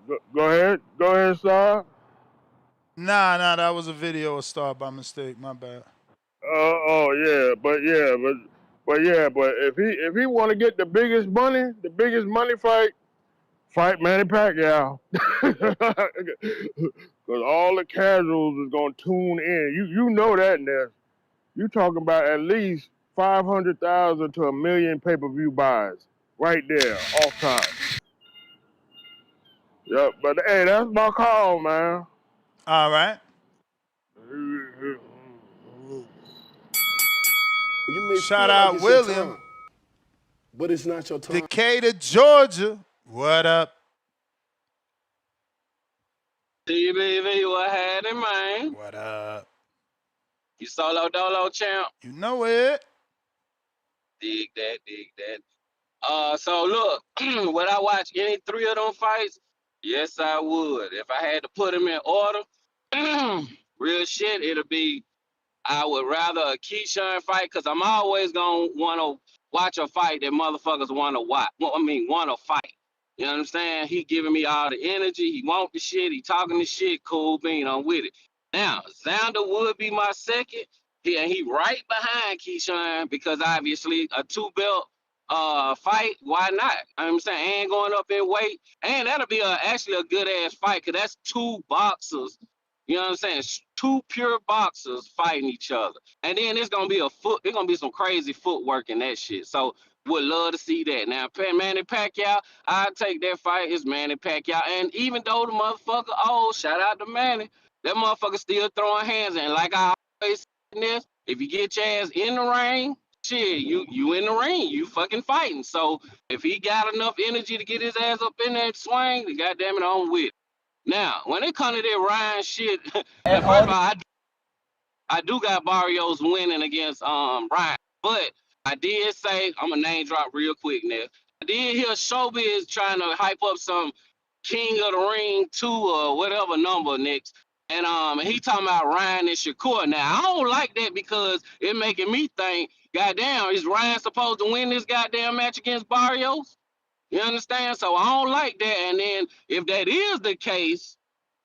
But go ahead, Star. Nah, that was a video of Star by mistake. My bad. But if he want to get the biggest money fight Manny Pacquiao, because all the casuals is gonna tune in. You know that, Ness. You talking about at least 500,000 to 1,000,000 pay-per-view buys right there off top. Yep, but hey, that's my call, man. All right. You may Shout feel like out it's your William. time, but it's not your time. Decatur, Georgia. What up? DBV, what happening, man? What up? You solo dolo champ? You know it. Dig that. So look, would I watch any three of them fights? Yes, I would. If I had to put them in order, real shit, it'll be I would rather a Keyshawn fight because I'm always gonna want to watch a fight that motherfuckers want to watch. Want to fight. You know what I'm saying? He giving me all the energy. He want the shit. He talking the shit. Cool bean. I'm with it. Now, Xander would be my second. He right behind Keyshawn because obviously a two belt fight. Why not? You know what I'm saying, and going up in weight, and that'll be actually a good ass fight because that's two boxers. You know what I'm saying? Two pure boxers fighting each other. And then it's gonna be it's gonna be some crazy footwork in that shit. So would love to see that. Now Manny Pacquiao, I take that fight. It's Manny Pacquiao. And even though the motherfucker, shout out to Manny, that motherfucker still throwing hands. And like I always say this, if you get your ass in the ring, shit, you in the ring, you fucking fighting. So if he got enough energy to get his ass up in that swing, then goddamn it, I'm with it. Now, when it comes to that Ryan shit, now first of all, I do got Barrios winning against Ryan, but I did say I'm gonna name drop real quick now. I did hear Showbiz trying to hype up some King of the Ring 2 or whatever number next. And he talking about Ryan and Shakur. Now I don't like that because it making me think, goddamn, is Ryan supposed to win this goddamn match against Barrios? You understand? So I don't like that. And then if that is the case,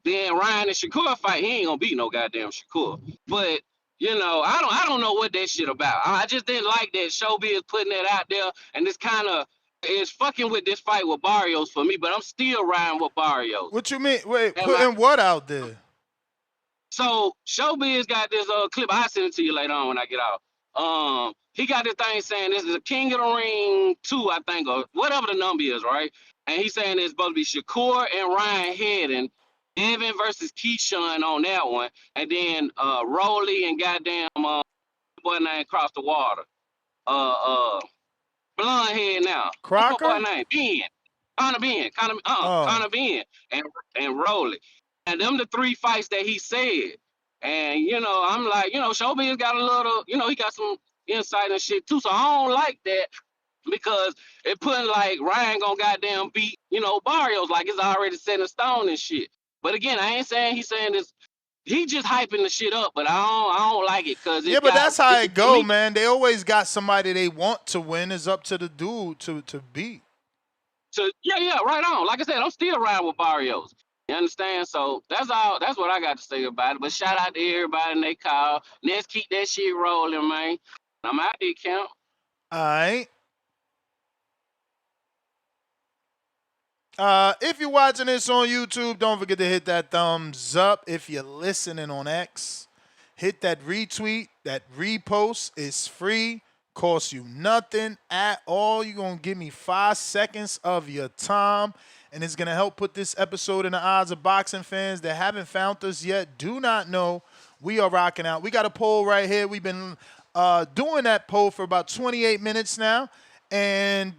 then Ryan and Shakur fight, he ain't gonna beat no goddamn Shakur. But I don't know what that shit about. I just didn't like that Showbiz putting that out there, and it's kind of it's fucking with this fight with Barrios for me. But I'm still riding with Barrios. What you mean? Wait, putting what out there? So Showbiz got this clip. I'll send it to you later on when I get out. He got this thing saying this is a King of the Ring 2, I think, or whatever the number is, right? And he's saying it's supposed to be Shakur and Ryan Head, Devin versus Keyshawn on that one, and then Rolly and goddamn boy named Cross the Water. Blonde head now. Crocker? What's my boy name? Connor Ben, and Rolly. And them the three fights that he said. And I'm like, Showbiz got a little, he got some insight and shit too. So I don't like that because it putting like Ryan gonna goddamn beat, Barrios like it's already set in stone and shit. But again, I ain't saying he's saying this he just hyping the shit up, but I don't like it because Yeah, it but got that's how it to go, me. man. They always got somebody they want to win. It's up to the dude to beat. So yeah, right on. Like I said, I'm still riding with Barrios. You understand? So that's all. That's what I got to say about it. But shout out to everybody and they call. Let's keep that shit rolling, man. I'm out there, count. All right. If you're watching this on YouTube, don't forget to hit that thumbs up. If you're listening on X, hit that retweet. That repost is free. Costs you nothing at all. You're going to give me 5 seconds of your time, and it's going to help put this episode in the eyes of boxing fans that haven't found us yet. Do not know we are rocking out. We got a poll right here. We've been doing that poll for about 28 minutes now, and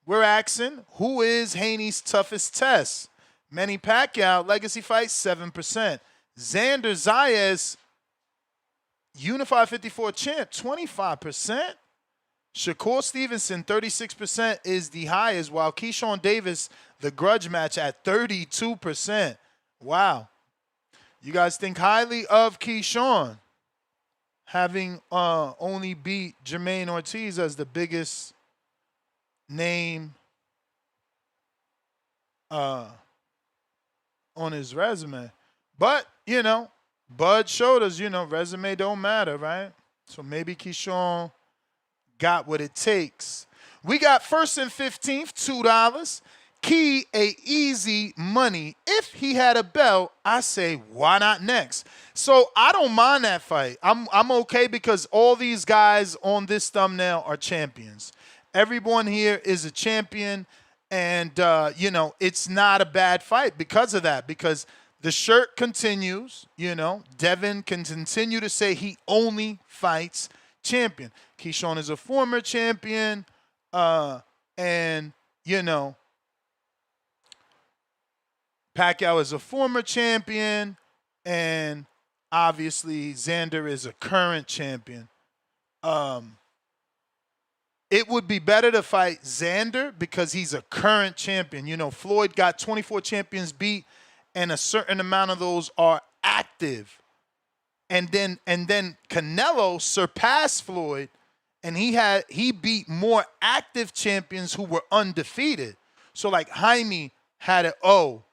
we're asking, who is Haney's toughest test? Manny Pacquiao, legacy fight, 7%. Xander Zayas, Unified 54 champ, 25%. Shakur Stevenson, 36% is the highest, while Keyshawn Davis, the grudge match at 32%. Wow. You guys think highly of Keyshawn, having only beat Jermaine Ortiz as the biggest name on his resume. But, Bud showed us, resume don't matter, right? So maybe Keyshawn got what it takes. We got first and 15th, $2. Key, a easy money. If he had a belt, I say, why not next? So I don't mind that fight. I'm okay because all these guys on this thumbnail are champions. Everyone here is a champion, and, it's not a bad fight because of that, because the shirt continues, Devin can continue to say he only fights champion. Keyshawn is a former champion, and, Pacquiao is a former champion, and obviously Xander is a current champion. It would be better to fight Xander because he's a current champion. Floyd got 24 champions beat, and a certain amount of those are active. And then Canelo surpassed Floyd, and he beat more active champions who were undefeated. So like Jaime had an O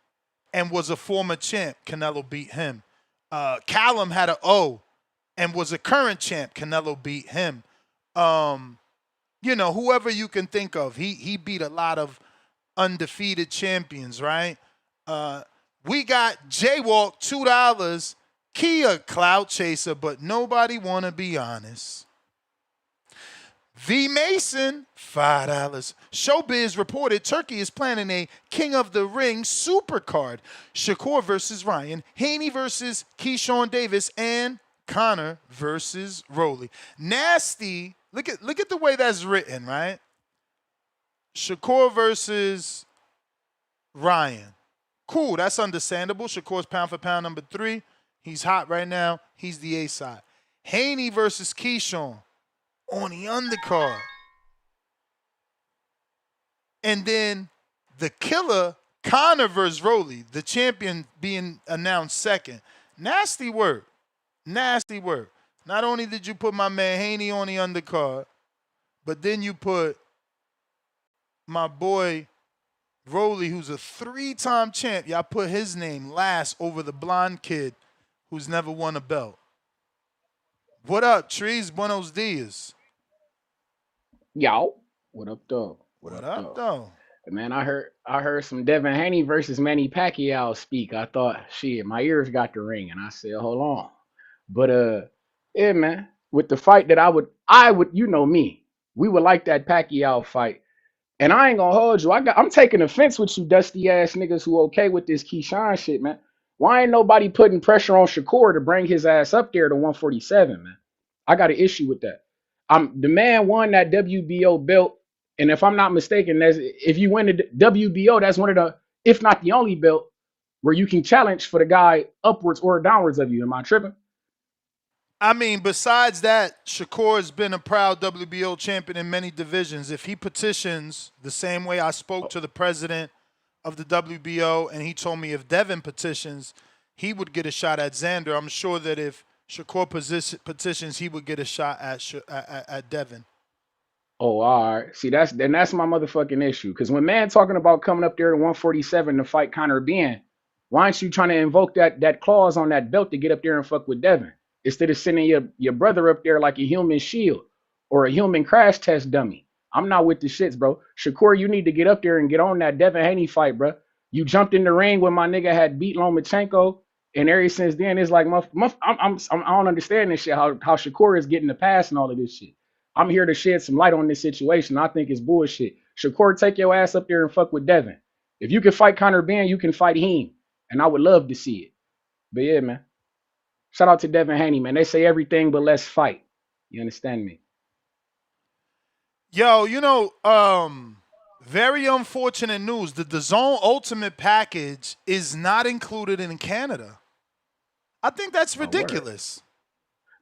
and was a former champ. Canelo beat him. Callum had an O and was a current champ. Canelo beat him. Whoever you can think of, he beat a lot of undefeated champions, right? We got Jaywalk, $2. Kia, cloud chaser, but nobody want to be honest. V Mason, $5. Showbiz reported Turkey is planning a King of the Ring supercard. Shakur versus Ryan, Haney versus Keyshawn Davis, and Connor versus Rolly. Nasty. Look at the way that's written, right? Shakur versus Ryan. Cool, that's understandable. Shakur's pound for pound number 3. He's hot right now. He's the A side. Haney versus Keyshawn on the undercard. And then the killer, Connor versus Rolly, the champion being announced second. Nasty work. Nasty work. Not only did you put my man Haney on the undercard, but then you put my boy Rolly, who's a 3-time champ. Y'all put his name last over the blonde kid who's never won a belt. What up, Trees? Buenos dias. Yo, what up, though? What up, though? Man, I heard some Devin Haney versus Manny Pacquiao speak. I thought, shit, my ears got the ring, and I said, hold on. But yeah, man, with the fight that I would, me, we would like that Pacquiao fight. And I ain't gonna hold you. I'm taking offense with you dusty ass niggas who okay with this Keyshawn shit, man. Why ain't nobody putting pressure on Shakur to bring his ass up there to 147, man? I got an issue with that. The man won that WBO belt, and if I'm not mistaken, if you win the WBO, that's one of the, if not the only belt, where you can challenge for the guy upwards or downwards of you. Am I tripping? I mean, besides that, Shakur has been a proud WBO champion in many divisions. If he petitions the same way I spoke to the president of the WBO, and he told me if Devin petitions, he would get a shot at Xander. I'm sure that if Shakur petitions, he would get a shot at Devin. Oh, all right. See, that's my motherfucking issue. Because when man talking about coming up there to 147 to fight Conor Ben, why aren't you trying to invoke that clause on that belt to get up there and fuck with Devin instead of sending your brother up there like a human shield or a human crash test dummy? I'm not with the shits, bro. Shakur, you need to get up there and get on that Devin Haney fight, bro. You jumped in the ring when my nigga had beat Lomachenko, and ever since then it's like I don't understand this shit. How Shakur is getting the pass and all of this shit. I'm here to shed some light on this situation. I think it's bullshit. Shakur, take your ass up there and fuck with Devin. If you can fight Conor Ben, you can fight him. And I would love to see it. But yeah, man. Shout out to Devin Haney, man. They say everything but let's fight. You understand me? Yo, very unfortunate news. The DAZN Ultimate package is not included in Canada. I think that's ridiculous.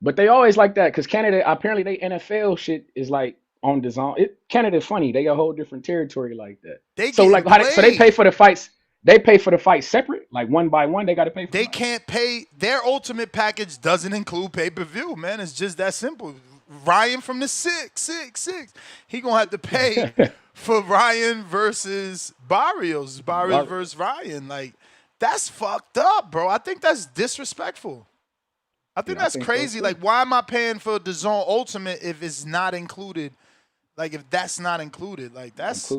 But they always like that because Canada, apparently they NFL shit is like on DAZN. Canada's funny. They got a whole different territory like that. So they pay for the fights. They pay for the fights separate, like one by one. They got to pay for. They can't pay. Their Ultimate package doesn't include pay-per-view, man. It's just that simple. Ryan from the 666. He gonna have to pay for Ryan versus Barrios. Barrios versus Ryan. Like, that's fucked up, bro. I think that's disrespectful. I think that's crazy. So like, why am I paying for the DAZN Ultimate if it's not included? Like, if that's not included, like that's.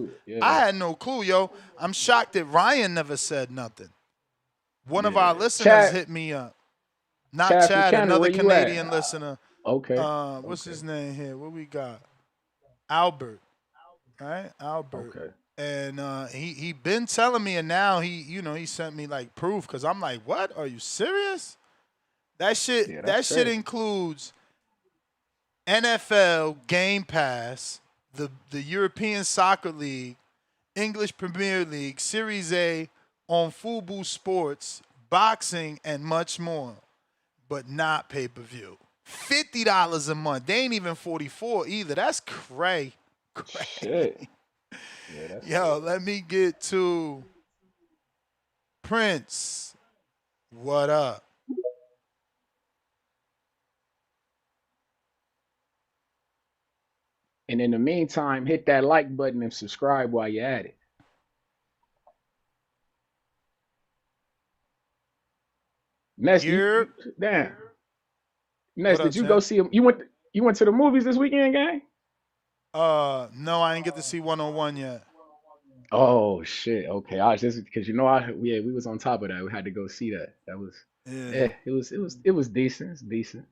I had no clue, yo. I'm shocked that Ryan never said nothing. One of our listeners hit me up. Not Chad, another Canadian listener. Okay. What's his name here? What we got? Albert. Right? Albert. Okay. And he been telling me, and now he sent me like proof because I'm like, what? Are you serious? That shit includes NFL Game Pass, the European Soccer League, English Premier League, Series A on Fubo Sports, boxing, and much more, but not pay-per-view. $50 a month. They ain't even 44 either. That's cray. Shit. Yo, let me get to Prince. What up? And in the meantime, hit that like button and subscribe while you're at it. Ness, damn. Ness, did you go see him? You went to the movies this weekend, gang? No, I didn't get to see 101 yet. Oh shit. Okay, I was just because we was on top of that. We had to go see that. That was it was decent. It's decent.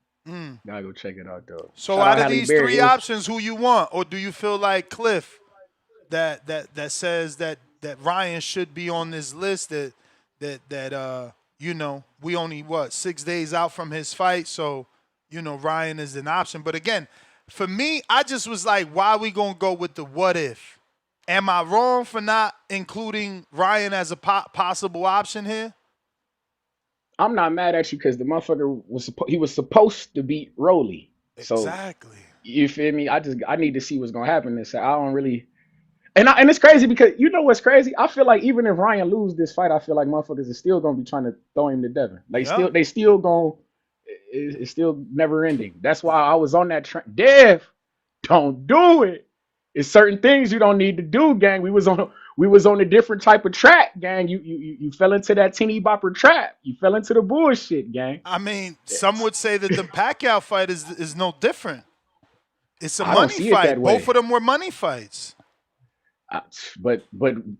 Gotta go check it out though. So out of these three options, who you want, or do you feel like Cliff that says that Ryan should be on this list? That we only 6 days out from his fight, so Ryan is an option. But again, for me, I just was like, why are we gonna go with the what if? Am I wrong for not including Ryan as a possible option here? I'm not mad at you because the motherfucker was supposed to beat Rolly. Exactly. So, you feel me? I need to see what's gonna happen this. I don't really, and it's crazy because you know what's crazy? I feel like even if Ryan lose this fight, I feel like motherfuckers is still gonna be trying to throw him to Devin. They still gonna. It's still never ending. That's why I was on that train. Dev, don't do it. It's certain things you don't need to do, gang. We was on a different type of track, gang. You fell into that teeny bopper trap. You fell into the bullshit, gang. I mean, some would say that the Pacquiao fight is no different. It's a money fight. Both of them were money fights. But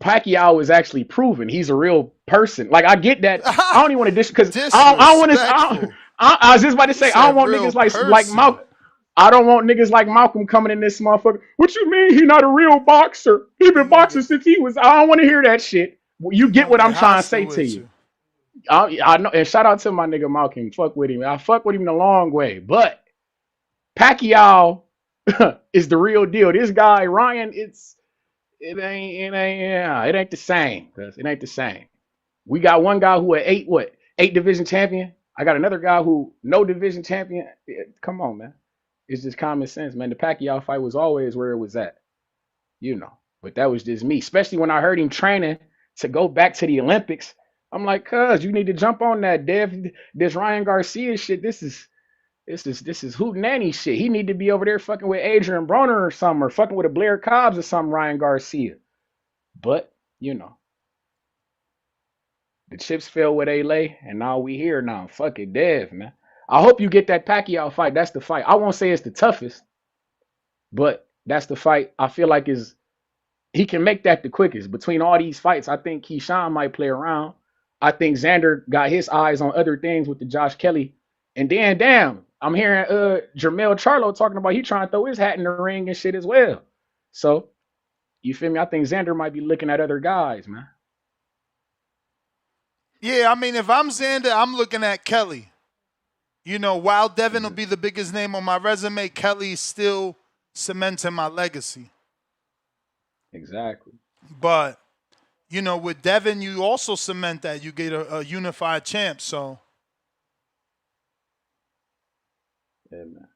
Pacquiao is actually proven he's a real person. Like I get that. I don't even want to because I don't want to. I was just about to say I don't want niggas like Malcolm. I don't want niggas like Malcolm coming in this motherfucker. What you mean he not a real boxer? He been boxing since he was. I don't want to hear that shit. You get what I'm trying to say to you. I know. And shout out to my nigga Malcolm. Fuck with him. I fuck with him the long way. But Pacquiao is the real deal. This guy Ryan, it ain't the same. It ain't the same. We got one guy who eight division champion. I got another guy who no division champion. Come on, man. It's just common sense, man. The Pacquiao fight was always where it was at, But that was just me, especially when I heard him training to go back to the Olympics I'm like, cuz you need to jump on that, Dev. This Ryan Garcia shit. This is hootenanny shit. He need to be over there fucking with Adrian Broner or something, or fucking with a Blair Cobbs or something. Ryan Garcia. But you know, the chips fell where they lay, and now we here now. Fuck it, Dev, man. I hope you get that Pacquiao fight. That's the fight. I won't say it's the toughest, but that's the fight. I feel like he can make that the quickest. Between all these fights, I think Keyshawn might play around. I think Xander got his eyes on other things with the Josh Kelly. And then, damn, I'm hearing Jermell Charlo talking about he trying to throw his hat in the ring and shit as well. So, you feel me? I think Xander might be looking at other guys, man. Yeah, I mean, if I'm Xander, I'm looking at Kelly. You know, while Devin will be the biggest name on my resume, Kelly's still cementing my legacy. Exactly. But, you know, with Devin, you also cement that. You get a unified champ, so. Yeah, man.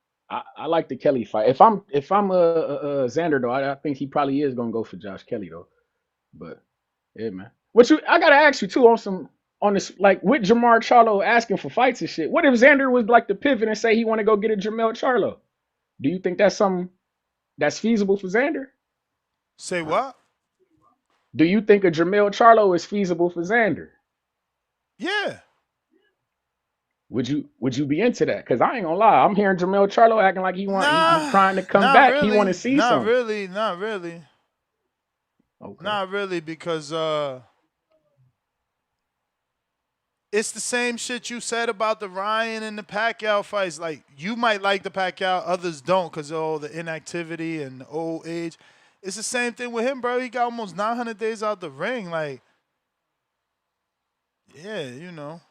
I like the Kelly fight. If I'm Xander though, I think he probably is gonna go for Josh Kelly though. But yeah, man. I gotta ask you too on this, like with Jamar Charlo asking for fights and shit. What if Xander was like to pivot and say he want to go get a Jermell Charlo? Do you think that's something that's feasible for Xander? Say what? Do you think a Jermell Charlo is feasible for Xander? Yeah. Would you be into that? Because I ain't gonna lie, I'm hearing Jermell Charlo acting like he's trying to come back. Really. He want to see something. Not really. Okay. Not really, because it's the same shit you said about the Ryan and the Pacquiao fights. Like, you might like the Pacquiao, others don't because of all the inactivity and the old age. It's the same thing with him, bro. He got almost 900 days out the ring. Like, yeah, you know.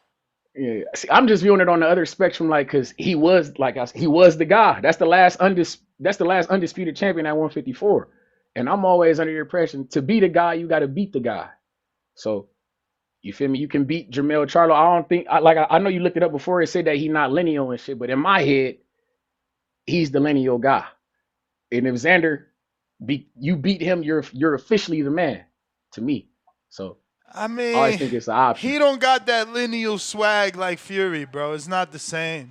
Yeah, see, I'm just viewing it on the other spectrum, like, cause he was he was the guy. That's the last undisputed champion at 154, and I'm always under the impression to be the guy, you got to beat the guy. So, you feel me? You can beat Jermell Charlo. I don't think I know you looked it up before. It said that he's not lineal and shit, but in my head, he's the lineal guy. And if Xander you beat him, you're officially the man to me. So. I mean, I always think it's an option. He don't got that lineal swag like Fury, bro. It's not the same.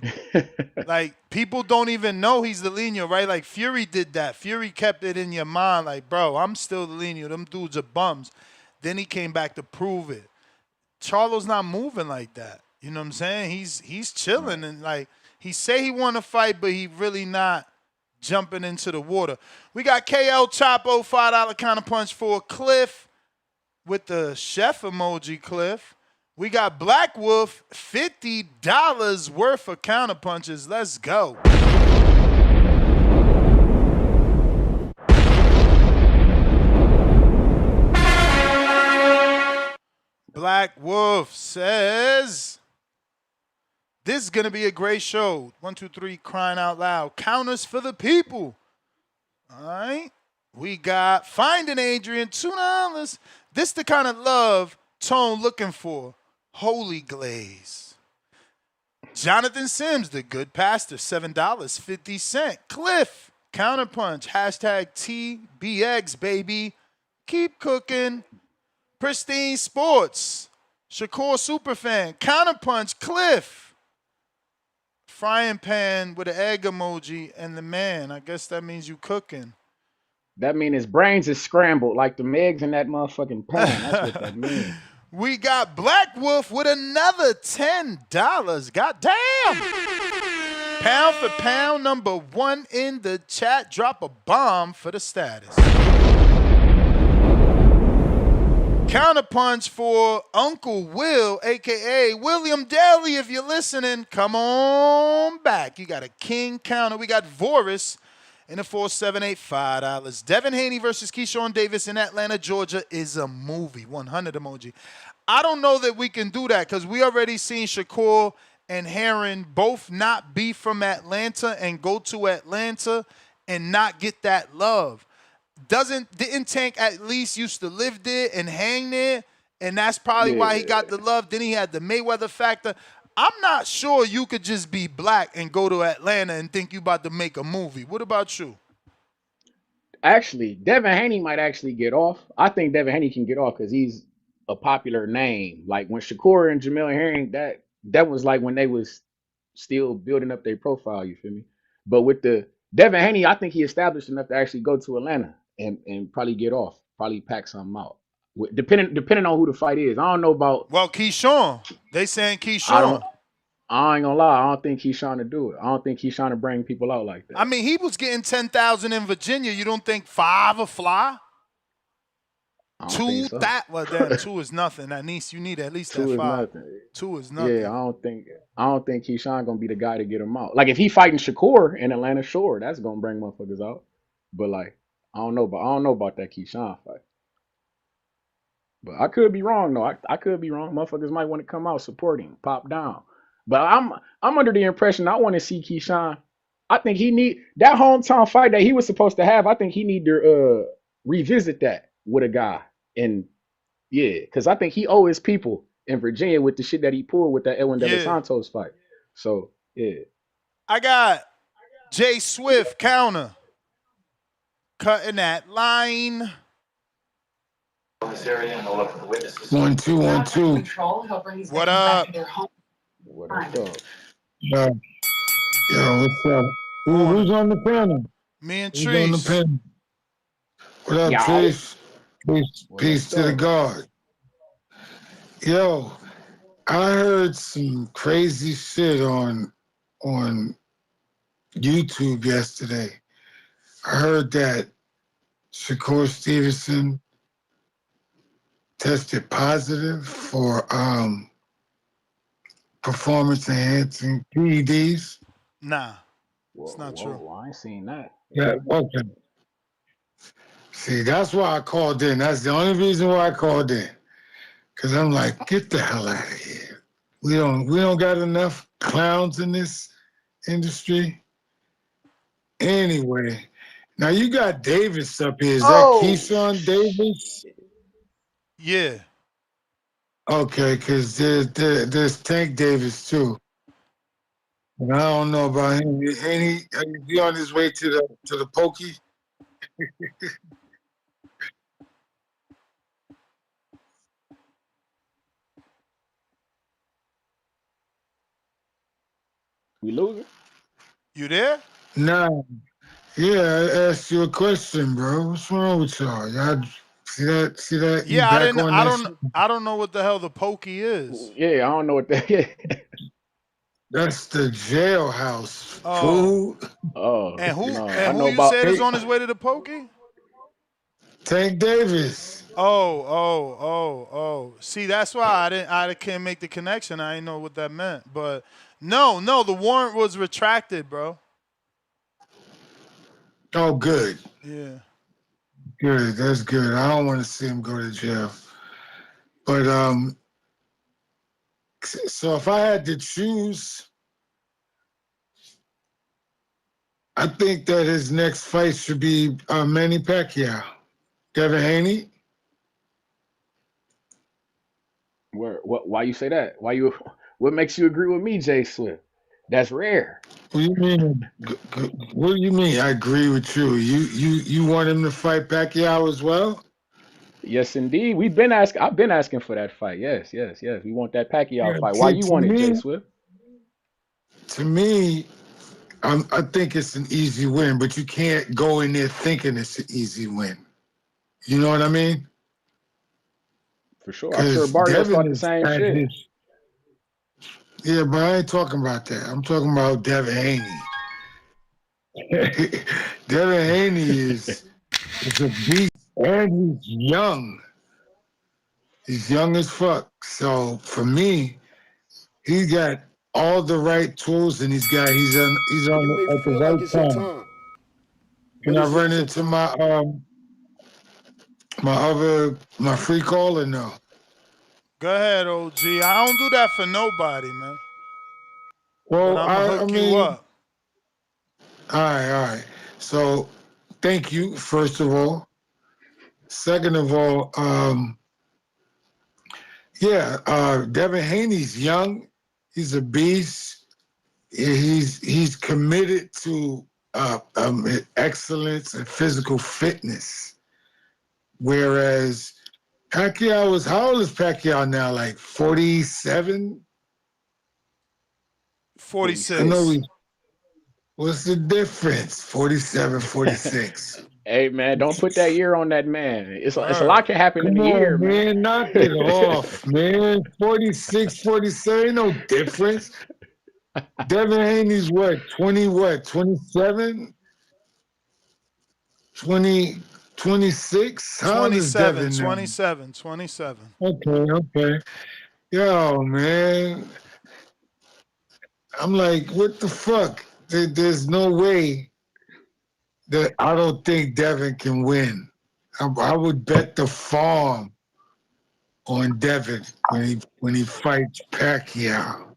Like, people don't even know he's the lineal, right? Like, Fury did that. Fury kept it in your mind, like, bro, I'm still the lineal. Them dudes are bums. Then he came back to prove it. Charlo's not moving like that. You know what I'm saying? He's chilling, and like, he say he want to fight, but he really not jumping into the water. We got KL Chapo, $5 counter punch for Cliff. With the chef emoji, Cliff. We got Black Wolf, $50 worth of counter punches. Let's go. Black Wolf says, this is going to be a great show. 1, 2, 3, crying out loud. Counters for the people. All right. We got Finding Adrian, $2. This the kind of love Tone looking for. Holy Glaze. Jonathan Sims, the good pastor, $7.50. Cliff, counterpunch, #TBX, baby. Keep cooking. Pristine Sports, Shakur Superfan, counterpunch, Cliff. Frying pan with an egg emoji and the man. I guess that means you cooking. That means his brains is scrambled like the eggs in that motherfucking pan. That's what that means. We got Black Wolf with another $10. God damn. Pound for pound, number 1 in the chat. Drop a bomb for the status. Counterpunch for Uncle Will, a.k.a. William Daly. If you're listening, come on back. You got a king counter. We got Voris in a 478, $5. Devin Haney versus Keyshawn Davis in Atlanta, Georgia is a movie. 100 emoji. I don't know that we can do that because we already seen Shakur and Heron both not be from Atlanta and go to Atlanta and not get that love. Didn't Tank at least used to live there and hang there? And that's probably why he got the love. Then he had the Mayweather factor. I'm not sure you could just be black and go to Atlanta and think you about to make a movie. What about you? Actually, Devin Haney might actually get off. I think Devin Haney can get off because he's a popular name. Like when Shakur and Jamel Herring, that was like when they was still building up their profile. You feel me? But with the Devin Haney, I think he established enough to actually go to Atlanta and probably get off, probably pack something out. Depending on who the fight is, I don't know about. Well, Keyshawn, they saying I don't. Keyshawn. I ain't gonna lie. I don't think he's trying to do it. I don't think he's trying to bring people out like I that. mean, he was getting 10,000 in Virginia. You don't think 5 will fly? I don't think 2 so. that well, damn, 2 is nothing. You need at least that Two is 5. nothing. 2 is Yeah, nothing. I don't think Keyshawn gonna be the guy to get him out. Like if he fighting Shakur in Atlanta, sure, that's gonna bring motherfuckers out. But like, I don't know about that Keyshawn fight. But I could be wrong though. I could be wrong. Motherfuckers might want to come out supporting, pop down. But I'm under the impression I want to see Keyshawn. I think he need that hometown fight that he was supposed to have. I think he need to revisit that with a guy. And yeah, because I think he owe his people in Virginia with the shit that he pulled with that Edwin De Los Yeah. Santos fight. So yeah. I got Jay Swift counter. Cutting that line. 1 2 1 2. What up? What up? Yo, what's up? Who's on the panel? Me and Who's on the Treese. panel? What up, Yo. Treese? Peace to the God. Yo, I heard some crazy shit on YouTube yesterday. I heard that Shakur Stevenson tested positive for performance enhancing PEDs. Nah, it's not true. I ain't seen that. Yeah, okay. See, that's why I called in. That's the only reason why I called in. Cause I'm like, get the hell out of here. We don't got enough clowns in this industry. Anyway, now you got Davis up here. Is that Keyshawn Davis? Yeah. Okay, because there's Tank Davis too. And I don't know about him. Ain't he on his way to the pokey? We losing? You there? Nah. Yeah, I asked you a question, bro. What's wrong with y'all? Y'all see that? You Yeah, back on that shit? I don't know what the hell the pokey is. Yeah, I don't know what that is. That's the jailhouse, Oh. fool. Oh. And who no, and I who know you about said is on his way to the pokey? Tank Davis. Oh. See, that's why I can't make the connection. I didn't know what that meant. But no, the warrant was retracted, bro. Oh, good. Yeah. Good. That's good. I don't want to see him go to jail. But so if I had to choose, I think that his next fight should be Manny Pacquiao. Devin Haney. Why you say that? What makes you agree with me, Jay Swift? That's rare. What do you mean? What do you mean? I agree with you. You want him to fight Pacquiao as well? Yes, indeed. I've been asking for that fight. Yes. We want that Pacquiao fight. Why See, you want it, Jay Swift? To me, I think it's an easy win, but you can't go in there thinking it's an easy win. You know what I mean? For sure. I'm sure Barrios thought the same shit. Yeah, but I ain't talking about that. I'm talking about Devin Haney. Devin Haney is a beast, and he's young. He's young as fuck. So for me, he's got all the right tools, and he's on at the right time. Can I run into my free call or no? Go ahead, OG. I don't do that for nobody, man. Well, but I'm going to hook you up. All right. So, thank you, first of all. Second of all, Devin Haney's young. He's a beast. He's committed to excellence and physical fitness. Whereas Pacquiao was, how old is Pacquiao now? Like 47? 46. I know what's the difference? 47, 46. Hey man, don't put that year on that man. It's a Word. lot can happen in Come a year, on, man. man. Knock it off, man. 46, 47, ain't no difference. Devin Haney's what? 20 what? 27? 20, 26? How old is 27, Devin now? 27, 27. Okay. Yo, man. I'm like, what the fuck? There's no way that I don't think Devin can win. I would bet the farm on Devin when he fights Pacquiao.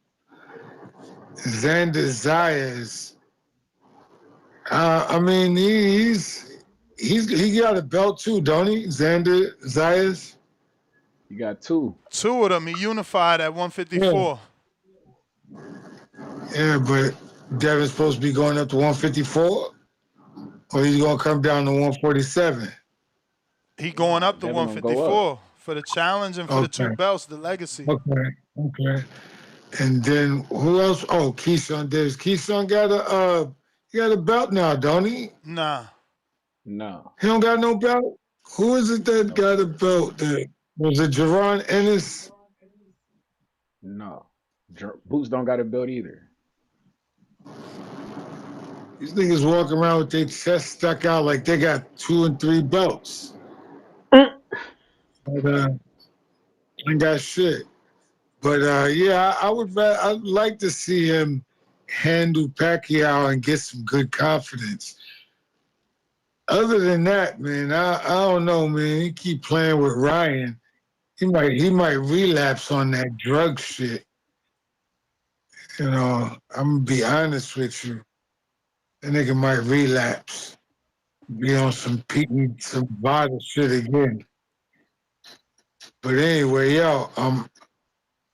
Xander Zayas, I mean, he got a belt too, don't he? Xander Zayas? You got two. Two of them. He unified at 154. Yeah, but Devin's supposed to be going up to 154, or he's gonna come down to 147. He going up to Devin gonna go up. 154 for the challenge and for the two Okay. belts, the legacy. Okay. And then who else? Oh, Keyshawn Davis. Keyshawn got a belt now, don't he? Nah. No. He don't got no belt. Who is it that got a belt? Was it Jerron Ennis? No. Boots don't got a belt either. These niggas walk around with their chest stuck out like they got 2 and 3 belts. But ain't got shit. But yeah, I'd like to see him handle Pacquiao and get some good confidence. Other than that, man, I don't know, man. He keep playing with Ryan. He might relapse on that drug shit. You know, I'm gonna be honest with you. That nigga might relapse. Be on some bottle shit again. But anyway, yo,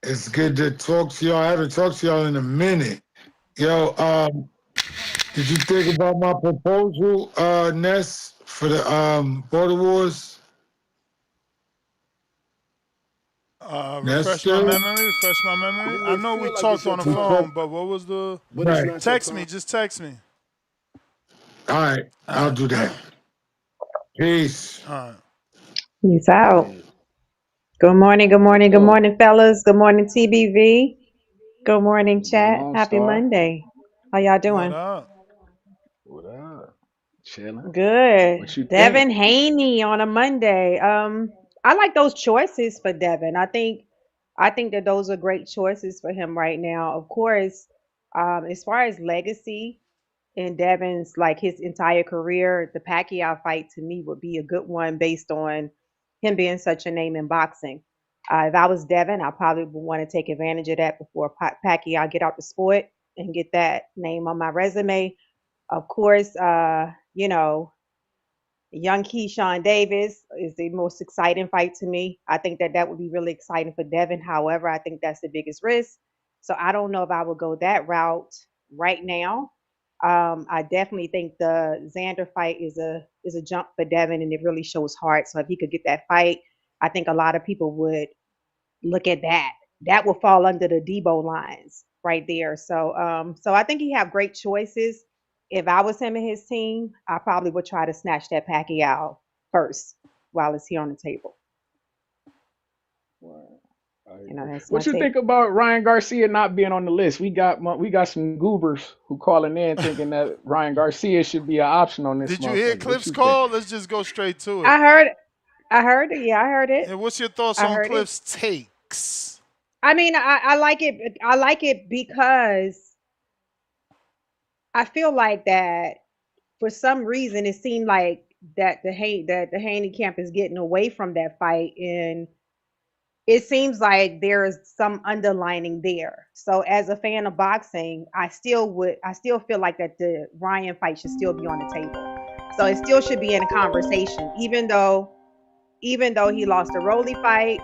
it's good to talk to y'all. I haven't talked to y'all in a minute. Yo, did you think about my proposal, Ness, for the Border Wars? Refresh my memory. I know we talked on the phone, but what was the... Right. Text me. Just text me. All right. I'll do that. Peace. All right. Peace out. Good morning, fellas. Good morning, TBV. Good morning, What's going chat. on, Happy Star? Monday. How y'all What doing? up? What up? Chilling. What Good. you think? Devin Haney on a Monday. I like those choices for Devin. I think that those are great choices for him right now. Of course, as far as legacy in Devin's like his entire career, the Pacquiao fight to me would be a good one based on him being such a name in boxing. If I was Devin, I probably would want to take advantage of that before Pacquiao get out the sport and get that name on my resume. Of course, young Keyshawn Davis is the most exciting fight to me. I think that that would be really exciting for Devin. However, I think that's the biggest risk. So I don't know if I would go that route right now. I definitely think the Xander fight is a jump for Devin, and it really shows heart. So if he could get that fight, I think a lot of people would look at that. That will fall under the Debo lines right there. So I think he have great choices. If I was him and his team, I probably would try to snatch that Pacquiao first while it's here on the table. That's my What you take. think about Ryan Garcia not being on the list? We got some goobers who calling in thinking that Ryan Garcia should be an option on this Did you hear motherfucker. What Cliff's you think? call? Let's just go straight to it. I heard it. Yeah, I heard it. And what's your thoughts I on heard it. Cliff's takes? I mean, I like it. I like it because I feel like that for some reason it seemed like that the Haney camp is getting away from that fight, and it seems like there is some underlining there. So as a fan of boxing, I still feel like that the Ryan fight should still be on the table. So it still should be in a conversation, even though he lost the Rolly fight,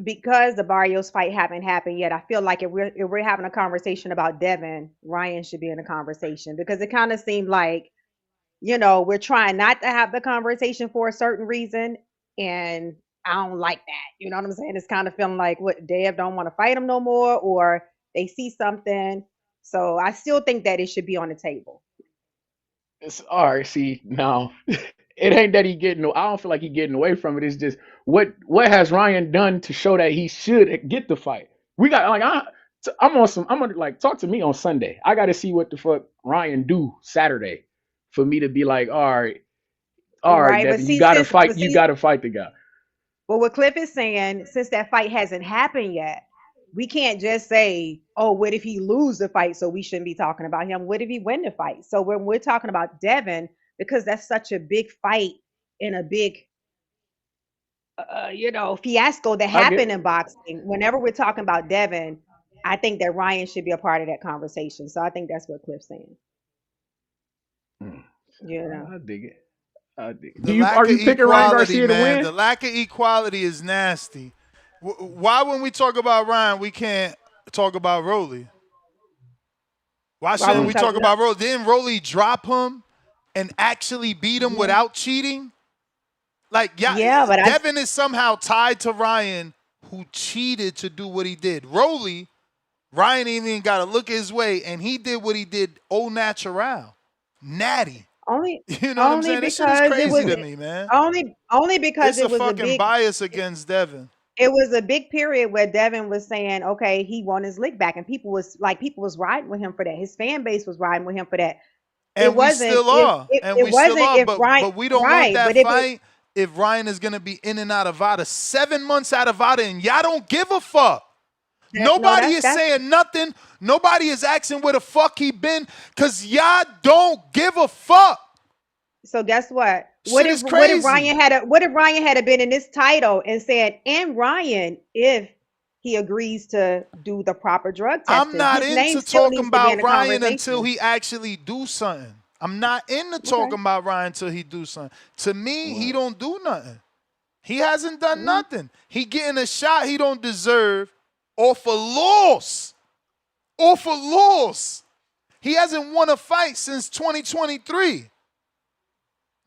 because the Barrios fight haven't happened yet. I feel like if we're having a conversation about Devin, Ryan should be in the conversation, because it kind of seemed like we're trying not to have the conversation for a certain reason. And I don't like that. You know what I'm saying? It's kind of feeling like what Dev don't want to fight him no more, or they see something. So I still think that it should be on the table. It's all right. See, now it ain't that he getting. I don't feel like he getting away from it. It's just what has Ryan done to show that he should get the fight? We got like I'm on some. I'm gonna like talk to me on Sunday. I got to see what the fuck Ryan do Saturday for me to be like, all right, Right. But Devin, you see, gotta fight. You gotta fight the guy. but what Cliff is saying, since that fight hasn't happened yet, we can't just say, oh, what if he lose the fight? So we shouldn't be talking about him. What if he win the fight? So when we're talking about Devin, because that's such a big fight and a big, fiasco that I get happened in boxing, whenever we're talking about Devin, I think that Ryan should be a part of that conversation. So I think that's what Cliff's saying. You know. I dig it. I dig it. The Are lack of you picking Ryan equality, Garcia to man. win? The lack of equality is nasty. Why, when we talk about Ryan, we can't talk about Rolly? Why Why shouldn't we we talk? talk about Rolly? Didn't Rolly drop him and actually beat him Yeah. without cheating? Like, yeah, Yeah, but Devin is somehow tied to Ryan, who cheated to do what he did. Rolly, Ryan ain't even got to look his way, and he did what he did au natural. Natty. only You know what I'm only saying? This shit is because it crazy was to me, man. only because It's it a was a fucking big bias against Devin. it was a big period where Devin was saying, okay, he won his lick back, and people was riding with him for that. His fan base was riding with him for that. It And we wasn't still if are. it, And it we still wasn't are. if But Ryan but we don't want right, that but if it fight if Ryan is gonna be in and out of VADA 7 months out of VADA, and y'all don't give a fuck. that, no, Nobody is that's saying nothing. Nobody is asking where the fuck he been, cause y'all don't give a fuck. so guess what? Shit is crazy. What if Ryan had been in this title and said, and Ryan, if he agrees to do the proper drug I'm testing, not his name into still talking needs to be in about the Ryan until conversation. he actually do something. I'm not into Okay. talking about Ryan until he do something. To me, he don't do nothing. He hasn't done nothing. He getting a shot he don't deserve off a loss. Off a loss. He hasn't won a fight since 2023.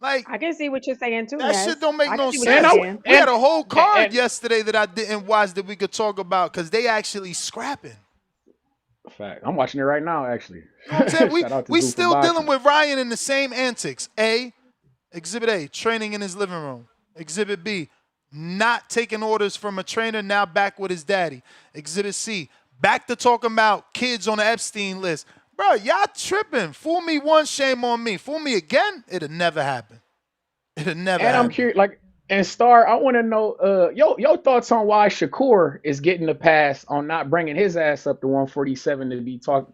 Like, I can see what you're saying too, that Ness. shit don't make I can no see what you're sense. saying. We had a whole card and yesterday that I didn't watch that we could talk about because they actually scrapping. fact. I'm watching it right now, actually. You know what I'm saying? Shout out to We Zoo for still dealing boxing. with Ryan in the same antics. Exhibit A, training in his living room. Exhibit B, not taking orders from a trainer, now back with his daddy. Exhibit C, back to talking about kids on the Epstein list. Bro, y'all tripping. Fool me once, shame on me. Fool me again, it'll never happen. It'll never And I'm happen. curious, like, and Star, I want to know, your thoughts on why Shakur is getting the pass on not bringing his ass up to 147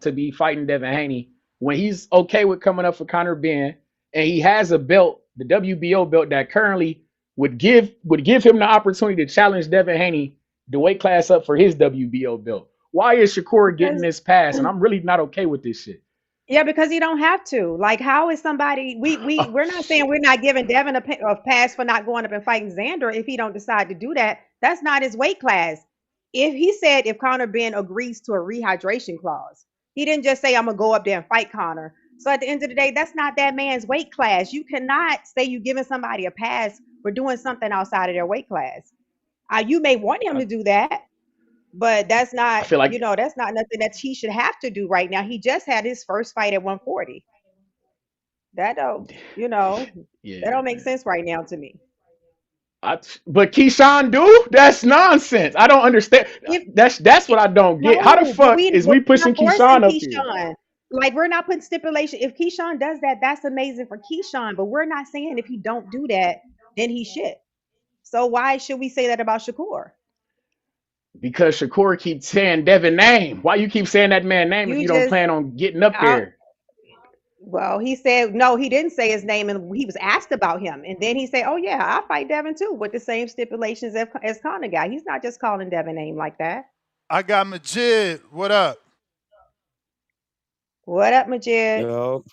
to be fighting Devin Haney when he's okay with coming up for Conor Ben, and he has a belt, the WBO belt that currently would give him the opportunity to challenge Devin Haney the weight class up for his WBO belt. Why is Shakur getting Because this pass? And I'm really not okay with this shit. yeah, because you don't have to. Like, how is somebody? We're not saying we're not giving Devin a pass for not going up and fighting Xander if he don't decide to do that. That's not his weight class. If he said if Conor Ben agrees to a rehydration clause, he didn't just say I'm gonna go up there and fight Conor. So at the end of the day, that's not that man's weight class. You cannot say you're giving somebody a pass for doing something outside of their weight class. You may want him to do that, but that's I not, feel like, that's not nothing that he should have to do right now. He just had his first fight at 140. That don't, that yeah, don't make sense right now to me. But Keyshawn do? That's nonsense. I don't understand. If That's what I don't get. How the no, but fuck is we're we not pushing forcing Keyshawn up here? Keyshawn. Like, we're not putting stipulation. If Keyshawn does that, that's amazing for Keyshawn. But we're not saying if he don't do that, then he should. So why should we say that about Shakur? Because Shakur keeps saying Devin name. Why you keep saying that man name if You you don't just, plan on getting up I, there? well, he said no. He didn't say his name, and he was asked about him, and then he said, "Oh yeah, I fight Devin too, with the same stipulations as Conor guy." He's not just calling Devin name like that. I got Majid. What up? What up, Majid? Yo,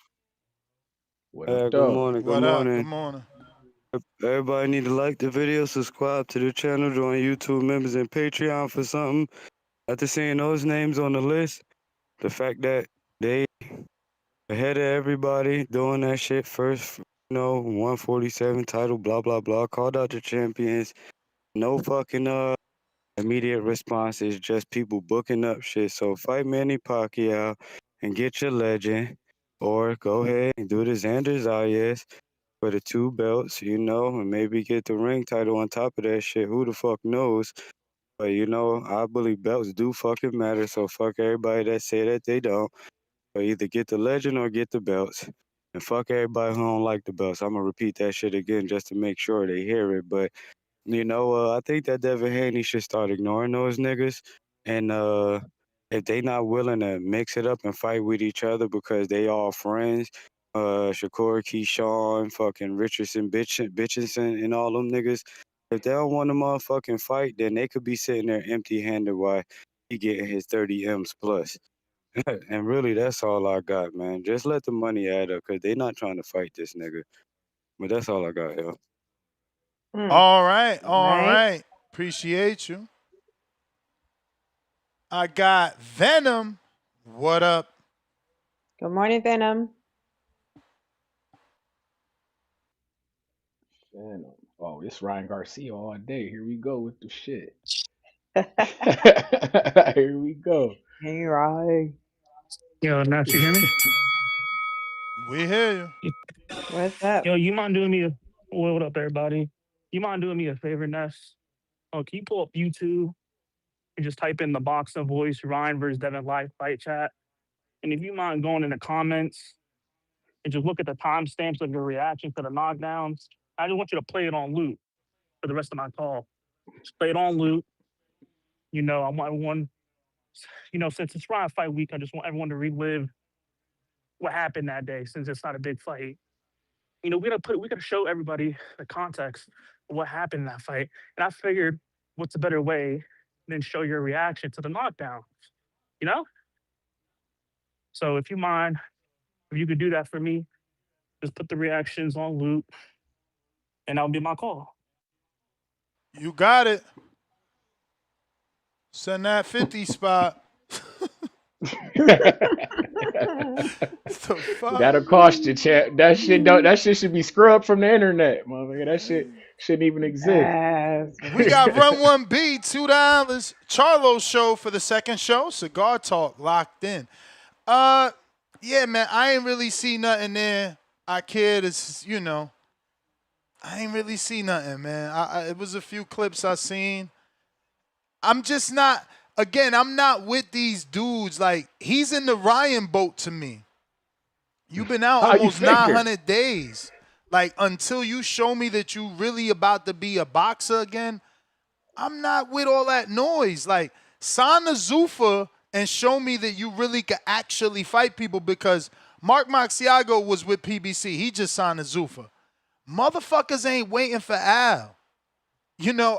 What up, good though? morning, good What up? Good morning. morning. Everybody need to like the video, subscribe to the channel, join YouTube members and Patreon for something. After seeing those names on the list, the fact that they ahead of everybody doing that shit first 147 title, blah blah blah. Called out the champions. No fucking immediate response. Is just people booking up shit. So fight Manny Pacquiao and get your legend, or go ahead and do the Xander Zayas for the 2 belts, and maybe get the ring title on top of that shit. Who the fuck knows? But I believe belts do fucking matter. So fuck everybody that say that they don't. But either get the legend or get the belts. And fuck everybody who don't like the belts. I'm gonna repeat that shit again just to make sure they hear it. But I think that Devin Haney should start ignoring those niggas. And if they not willing to mix it up and fight with each other because they all friends, Shakur, Keyshawn, fucking Richardson, Bitchinson, and all them niggas, if they don't want to motherfucking fight, then they could be sitting there empty-handed while he getting his 30 M's plus. And really, that's all I got, man. Just let the money add up because they not trying to fight this nigga. But that's all I got, yo. All right. All right. Appreciate you. I got Venom. What up? Good morning, Venom. Venom. Oh, it's Ryan Garcia all day. Here we go with the shit. Here we go. Hey, Ryan. Yo, now you hear me? We hear you. What's up? Yo, you mind doing me a what up, everybody? You mind doing me a favor, Ness? Oh, can you pull up YouTube and just type in the box of voice Ryan versus Devin live fight chat? And if you mind going in the comments and just look at the timestamps of your reaction to the knockdowns, I just want you to play it on loop for the rest of my call. Just play it on loop. I want everyone, since it's Ryan fight week, I just want everyone to relive what happened that day since it's not a big fight. We gotta show everybody the context of what happened in that fight. And I figured, what's a better way than show your reaction to the knockdown? You know? So if you could do that for me, just put the reactions on loop, and that'll be my call. You got it. Send that 50 spot. The fuck? That'll cost you, champ. That shit should be scrubbed from the internet, motherfucker. That shit shouldn't even exist. We got Run 1B, $2. Charlo's show for the second show. Cigar Talk locked in. Yeah, man, I ain't really see nothing there. I cared, I ain't really see nothing, man. It was a few clips I seen. I'm just not. Again, I'm not with these dudes. Like, he's in the Ryan boat to me. You've been out almost 900 days. Like, until you show me that you really about to be a boxer again, I'm not with all that noise. Like, sign the Zuffa and show me that you really could actually fight people, because Mark Maxiago was with PBC. He just signed a Zuffa. Motherfuckers ain't waiting for Al.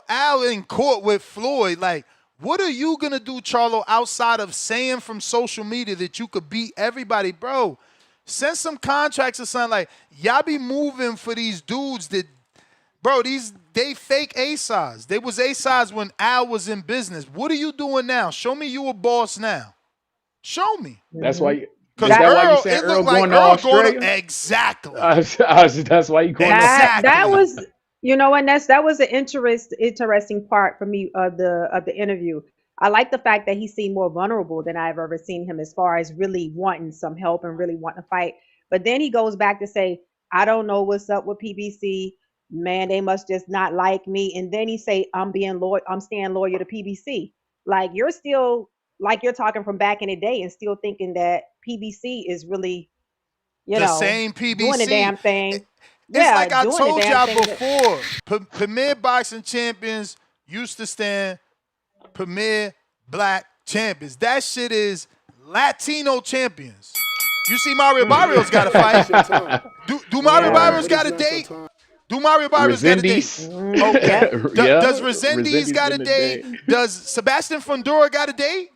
Al in court with Floyd. Like, what are you going to do, Charlo, outside of saying from social media that you could beat everybody? Bro, send some contracts or something. Like, y'all be moving for these dudes that, bro, they fake A-sides. They was A-sides when Al was in business. What are you doing now? Show me you a boss now. Show me. That's why you... Because why you saying Earl going to Australia? Exactly. That's why you going to Australia. That was... and that was an interesting part for me of the interview. I like the fact that he seemed more vulnerable than I've ever seen him, as far as really wanting some help and really wanting to fight. But then he goes back to say, I don't know what's up with PBC. Man, they must just not like me. And then he say, I'm staying loyal to PBC. Like, you're still, like, you're talking from back in the day and still thinking that PBC is really, same PBC. Doing the damn thing. It's like I told y'all before. Premier Boxing Champions used to stand Premier Black Champions. That shit is Latino champions. You see Mario Barrios got a fight. Do Mario Barrios got a date? Do Mario Barrios got a date? Okay. Does Resendiz got a date? Does Sebastian Fundora got a date?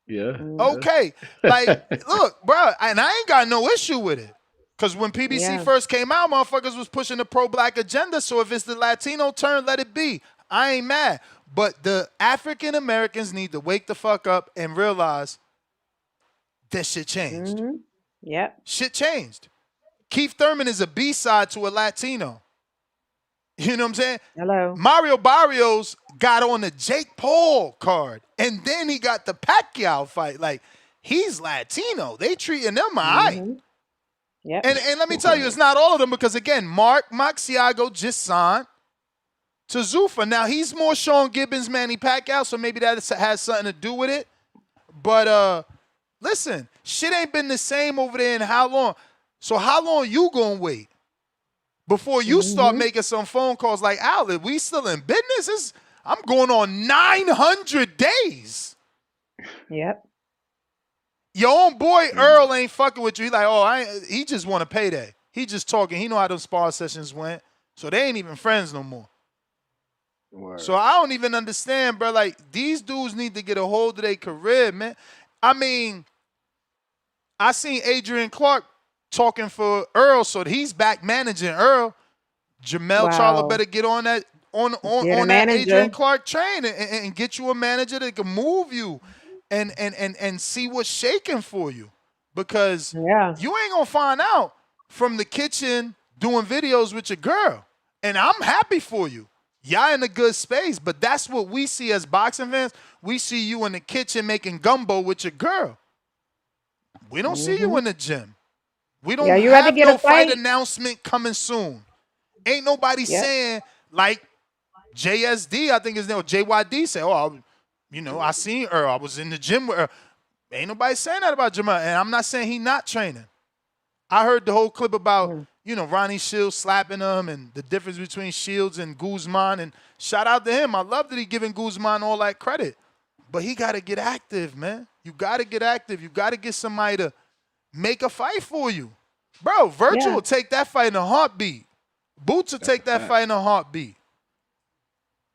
Yeah. Okay. Like, look, bro, and I ain't got no issue with it. Because when PBC first came out, motherfuckers was pushing the pro-black agenda. So if it's the Latino turn, let it be. I ain't mad. But the African Americans need to wake the fuck up and realize that shit changed. Yep. Shit changed. Keith Thurman is a B-side to a Latino. You know what I'm saying? Hello. Mario Barrios got on the Jake Paul card, and then he got the Pacquiao fight. Like, he's Latino. They treating them all right. Yep. And let me tell you, it's not all of them because, again, Mark Maxiago just signed to Zuffa. Now, he's more Sean Gibbons, Manny Pacquiao, so maybe that has something to do with it. But, listen, shit ain't been the same over there in how long? So how long you gonna wait before you start making some phone calls like, Outlet, we still in business? I'm going on 900 days. Yep. Your own boy Earl ain't fucking with you. He like, he just want a payday. He just talking. He know how those spar sessions went. So they ain't even friends no more. Word. So I don't even understand, bro. Like, these dudes need to get a hold of their career, man. I mean, I seen Adrian Clark talking for Earl, so he's back managing Earl. Jamel Charlo better get on that on that Adrian Clark train and get you a manager that can move you and see what's shaking for you. Because you ain't gonna find out from the kitchen doing videos with your girl. And I'm happy for you. Y'all in a good space, but that's what we see as boxing fans. We see you in the kitchen making gumbo with your girl. We don't see you in the gym. We don't have no fight announcement coming soon. Ain't nobody saying, like JSD, I think his name was JYD, say, I seen Earl. I was in the gym with Earl. Ain't nobody saying that about Jamal. And I'm not saying he not training. I heard the whole clip about, Ronnie Shields slapping him and the difference between Shields and Guzman. And shout out to him. I love that he giving Guzman all that credit. But he got to get active, man. You got to get active. You got to get somebody to make a fight for you. Bro, Virgil will take that fight in a heartbeat. Boots will take that fight in a heartbeat.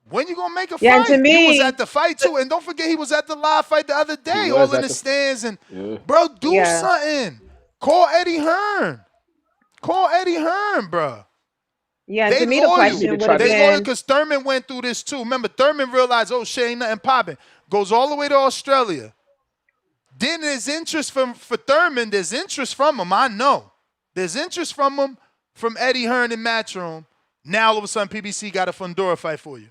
When you gonna make a fight? To me, you was at the fight too, and don't forget he was at the live fight the other day, all in the stands. And bro, do something. Call Eddie Hearn. Call Eddie Hearn, bro. Yeah, to me the question would have they been because Thurman went through this too. Remember, Thurman realized, shit, ain't nothing popping. Goes all the way to Australia. Then there's interest for Thurman. There's interest from him. I know. There's interest from him from Eddie Hearn in Matchroom. Now all of a sudden PBC got a Fundora fight for you.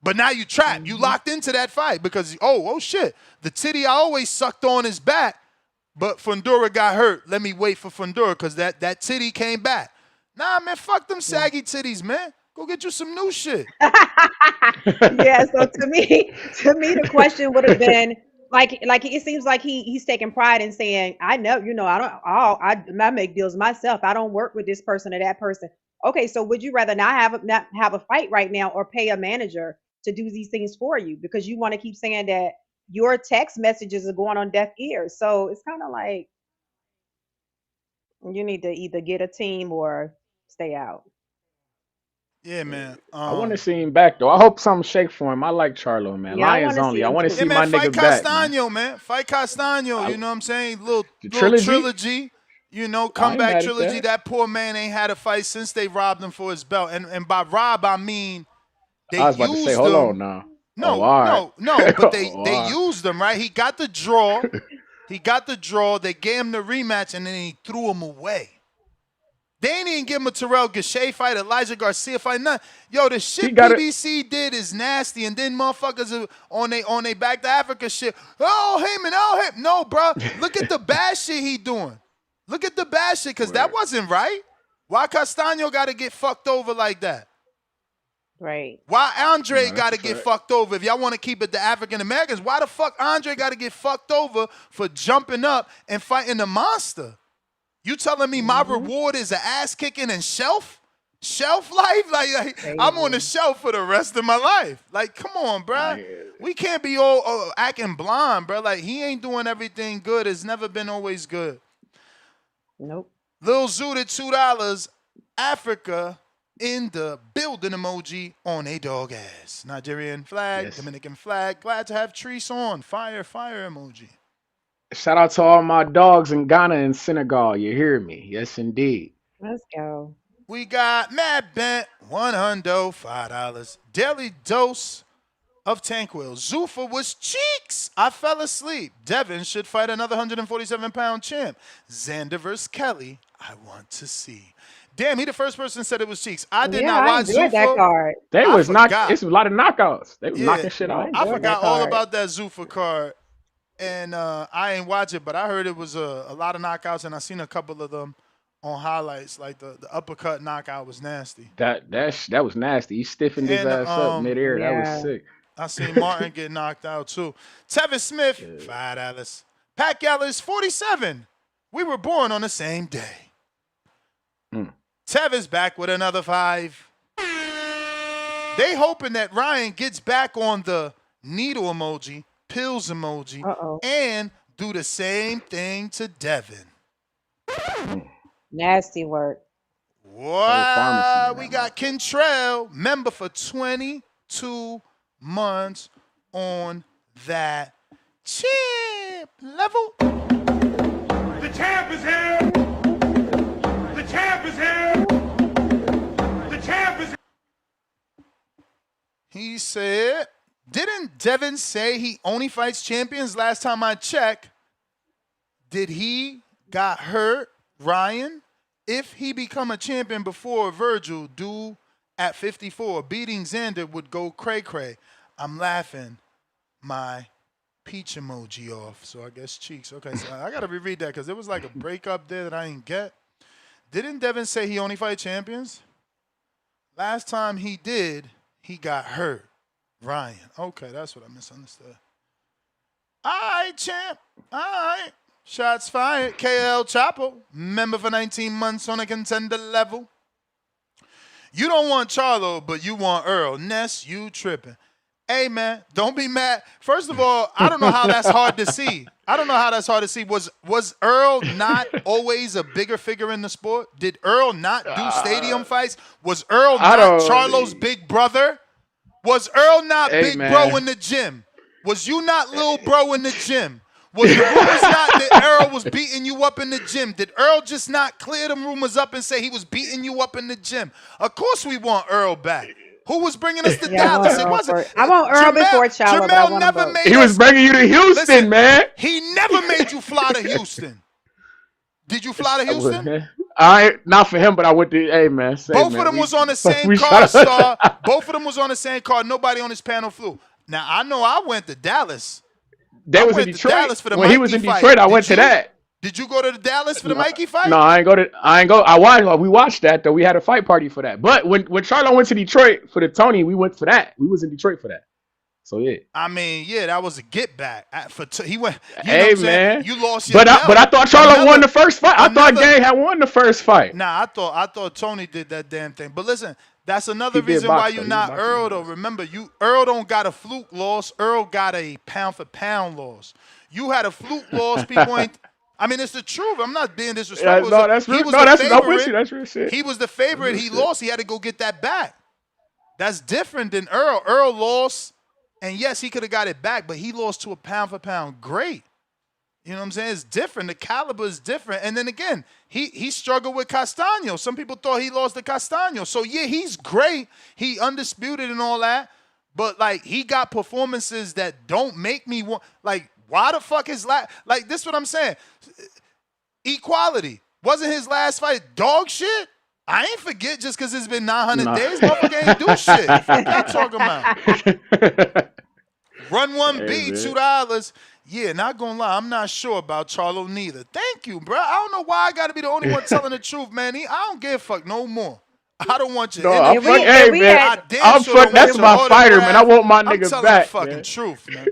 But now you trapped. You locked into that fight because, oh shit. The titty I always sucked on his back, but Fundora got hurt. Let me wait for Fundora because that titty came back. Nah, man, fuck them saggy titties, man. Go get you some new shit. So to me the question would have been like it seems like he's taking pride in saying, I know, I make deals myself. I don't work with this person or that person. Okay, so would you rather not have a fight right now or pay a manager to do these things for you because you want to keep saying that your text messages are going on deaf ears? So it's kind of like you need to either get a team or stay out. Yeah, man. I want to see him back though. I hope something shake for him. I like Charlo, man. Lions only. I want to see my nigga back. Castaño, man. Fight Castaño. You know what I'm saying? Little trilogy. Comeback trilogy. That poor man ain't had a fight since they robbed him for his belt. And by rob, I mean they I was about to say, hold on now. No, but they used him, right? He got the draw. They gave him the rematch, and then he threw him away. They ain't even give him a Terrell Gausha fight, Elijah Garcia fight, nothing. Yo, the shit BBC did is nasty, and then motherfuckers are on they back to Africa shit. Heyman. No, bro. Look at the bad shit he doing. Look at the bad shit, because that wasn't right. Why Castaño got to get fucked over like that? Right. Why Andre got to get fucked over? If y'all want to keep it to African Americans, why the fuck Andre got to get fucked over for jumping up and fighting the monster? You telling me my reward is an ass kicking and shelf life? Like I'm on the shelf for the rest of my life. Like, come on, bro. We can't be all acting blind, bro. Like, he ain't doing everything good. It's never been always good. Nope. Lil Zoot at $2. Africa in the building emoji on a dog ass. Nigerian flag, Dominican flag. Glad to have Treese on. Fire emoji. Shout out to all my dogs in Ghana and Senegal. You hear me? Yes, indeed. Let's go. We got Matt Bent, $100, $5. Daily Dose, of Tanquil. Zuffa was cheeks. I fell asleep. Devin should fight another 147-pound champ. Xander versus Kelly. I want to see. Damn, he the first person said it was cheeks. I did Yeah, not I watch enjoyed that Zuffa. card. They I was forgot. it's a lot of knockouts. They was knocking shit I out. I enjoyed forgot that all card. about that Zuffa card. And I ain't watch it, but I heard it was a lot of knockouts, and I seen a couple of them on highlights. Like the uppercut knockout was nasty. That was nasty. He stiffened his And ass up midair. That was Yeah. sick. I seen Martin get knocked out too. Tevin Smith, $5. Pacquiao is 47. We were born on the same day. Tevin's back with another 5. They hoping that Ryan gets back on the needle emoji, pills emoji, and do the same thing to Devin. Nasty work. What? We got Kentrell, member for 22 months on that champ level. The champ is here! The champ is here! The champ is here! He said, didn't Devin say he only fights champions last time I checked? Did he got hurt, Ryan? If he become a champion before Virgil do at 54, beating Xander would go cray-cray. I'm laughing my peach emoji off. So I guess cheeks. Okay, so I got to reread that because there was like a breakup there that I didn't get. Didn't Devin say he only fight champions? Last time he did, he got hurt. Ryan. Okay, that's what I misunderstood. All right, champ. All right. Shots fired. KL Chapo, member for 19 months on a contender level. You don't want Charlo, but you want Earl. Ness, you tripping. Hey, man, don't be mad. First of all, I don't know how that's hard to see. I don't know how that's hard to see. Was Earl not always a bigger figure in the sport? Did Earl not do stadium fights? Was Earl not Charlo's big brother? Was Earl not big bro in the gym? Was you not little bro in the gym? Was the rumors not that Earl was beating you up in the gym? Did Earl just not clear them rumors up and say he was beating you up in the gym? Of course we want Earl back. Who was bringing us to Dallas? It wasn't. I want Earl before Charlo. Jamel never made He was bringing you to Houston, man. He never made you fly to Houston. Did you fly to Houston? Not for him, but I went to. Hey, man. Both of them was on the same card, Star. Both of them was on the same card. Nobody on this panel flew. Now I know I went to Dallas. They was in Detroit. When he was in Detroit, I went to that. Did you go to Dallas for the Mikey fight? No, I ain't go. We watched that though. We had a fight party for that. But when Charlo went to Detroit for the Tony, we went for that. We was in Detroit for that. So yeah. I mean, yeah, that was a get back. He went. Hey man, you lost your. But I thought Charlo won the first fight. I thought Gang had won the first fight. Nah, I thought Tony did that damn thing. But listen, that's another reason why you not Earl though. Remember, Earl don't got a fluke loss. Earl got a pound for pound loss. You had a fluke loss. People ain't. I mean, it's the truth. I'm not being disrespectful. No, that's real. That's real shit. He was the favorite. He lost. He had to go get that back. That's different than Earl. Earl lost, and yes, he could have got it back, but he lost to a pound for pound great. You know what I'm saying? It's different. The caliber is different. And then again, he struggled with Castaño. Some people thought he lost to Castaño. So yeah, he's great. He undisputed and all that. But like he got performances that don't make me want like. Why the fuck his last? Like this, is what I'm saying. Equality wasn't his last fight dog shit. I ain't forget just because it's been 900 days. Motherfucker ain't do shit. Fuck y'all talking about? Run one B, $2. Yeah, not gonna lie, I'm not sure about Charlo neither. Thank you, bro. I don't know why I gotta be the only one telling the truth, man. I don't give a fuck no more. I don't want you. No, I'm fuck. Hey, man. I'm fuck. That's my fighter, man. I want my nigga I'm back. The fucking truth, man.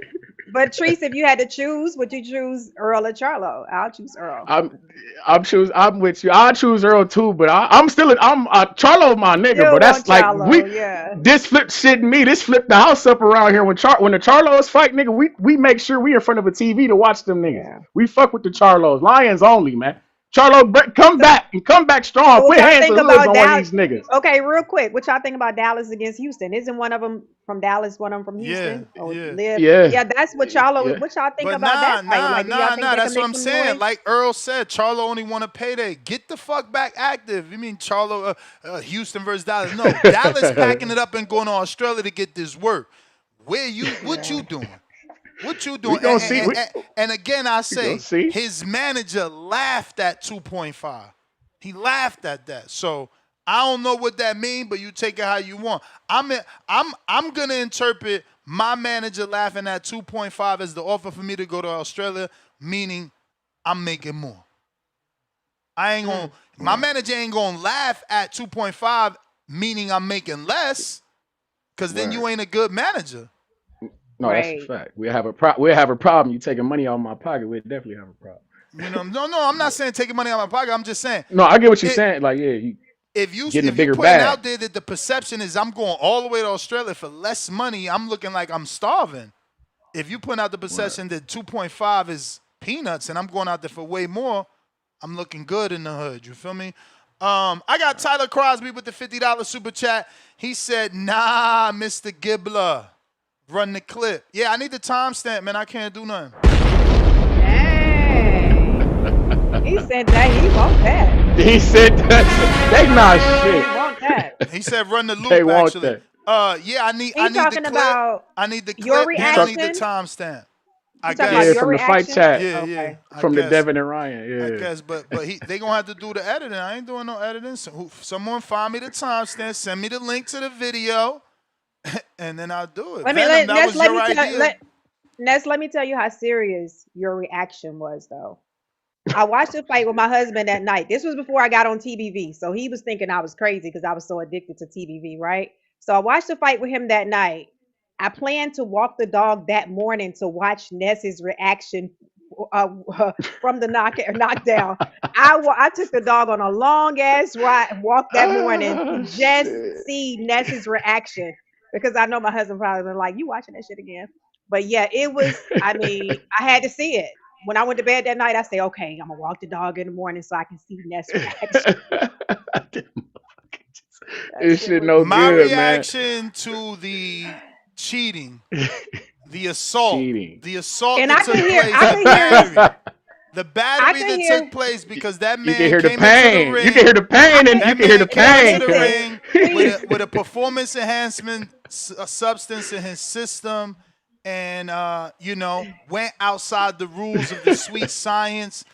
But Treese, if you had to choose, would you choose Earl or Charlo? I'll choose Earl. I'm with you. I'll choose Earl too, but I'm Charlo my nigga, Still but that's like Charlo, this flip shit me. This flip the house up around here when the Charlos fight, nigga. We make sure we in front of a TV to watch them niggas. Yeah. We fuck with the Charlos, Lions only, man. Charlo, come back strong. So put hands on one of these niggas. Okay, real quick, what y'all think about Dallas against Houston? Isn't one of them from Dallas, one of them from Houston? Yeah, that's what y'all. Yeah. What y'all think about that fight? That's what I'm saying. Noise? Like Earl said, Charlo only won a payday. Get the fuck back active. You mean Charlo, Houston versus Dallas? No, Dallas packing it up and going to Australia to get this work. What you doing? What you We doing? gonna see. And again, I We gonna say see. his manager laughed at 2.5. He laughed at that. So I don't know what that means, but you take it how you want. I'm gonna interpret my manager laughing at 2.5 as the offer for me to go to Australia, meaning I'm making more. I ain't gonna. My manager ain't gonna laugh at 2.5, meaning I'm making less, because then you ain't a good manager. No, that's a fact. We'll have a problem. You taking money out of my pocket, we'll definitely have a problem. You know, no, I'm not saying taking money out of my pocket. I'm just saying. No, I get what you're saying. Like, yeah, you if you getting a bigger putting bag. out there that the perception is I'm going all the way to Australia for less money, I'm looking like I'm starving. If you putting out the perception that 2.5 is peanuts and I'm going out there for way more, I'm looking good in the hood. You feel me? I got Tyler Crosby with the $50 super chat. He said, "Nah, Mr. Gibbler, run the clip." Yeah, I need the timestamp, man. I can't do nothing. He said that. He want that. He said that. They not shit. He want that. He said, "Run the loop." They want Actually, that. yeah, I need He the talking clip. about I need the your clip, and I need the reaction. timestamp. You talking about your from the fight reaction? chat. Yeah, Okay. I From the guess. Devin and Ryan. Yeah. I guess, but they gonna have to do the editing. I ain't doing no editing. So someone find me the timestamp, send me the link to the video, and then I'll do it. Venom, that was your idea. Ness, let me tell you how serious your reaction was, though. I watched a fight with my husband that night. This was before I got on TVV, so he was thinking I was crazy because I was so addicted to TVV, right? So I watched the fight with him that night. I planned to walk the dog that morning to watch Ness's reaction from the knockdown. I took the dog on a long ass walk that morning to just see Ness's reaction because I know my husband probably been like, "You watching that shit again?" But yeah, it was. I mean, I had to see it. When I went to bed that night, I say, "Okay, I'm gonna walk the dog in the morning so I can see Ness's reaction." This shit no My good, man. reaction to the cheating, the assault, And that I took can hear- place, I the can hear- battery. The battery that took place because that man came into the ring. You can hear the pain, and you can hear the pain. Into the ring with a performance enhancement substance in his system, and went outside the rules of the sweet science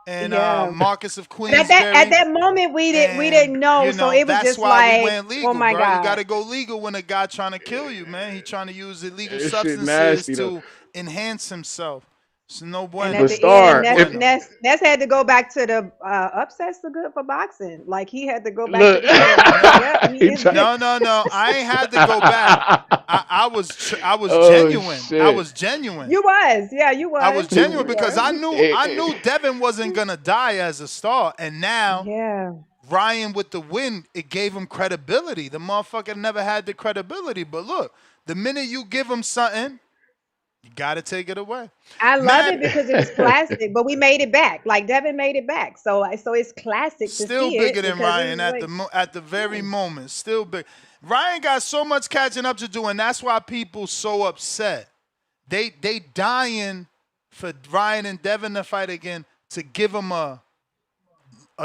and Marcus of Queensberry. At that moment, we didn't know, so it was that's just why like, we went legal, oh my bro. god, You got to go legal when a guy trying to kill you, man. He trying to use illegal This shit substances nasty, to though. enhance himself. So no And bueno. at the end, Ness had to go back to the upsets are good for boxing. Like he had to go back to the No. I ain't had to go back. I was Oh, genuine. shit. I was genuine. You was, yeah, you was. I was genuine You because was. I knew Devin wasn't gonna die as a star, and now Ryan with the win, it gave him credibility. The motherfucker never had the credibility, but look, the minute you give him something, you gotta take it away. I love it because it was classic, but we made it back. Like Devin made it back, so it's classic. Still to see bigger it than Ryan at the very moment. Still big. Ryan got so much catching up to do, and that's why people so upset. They dying for Ryan and Devin to fight again to give him a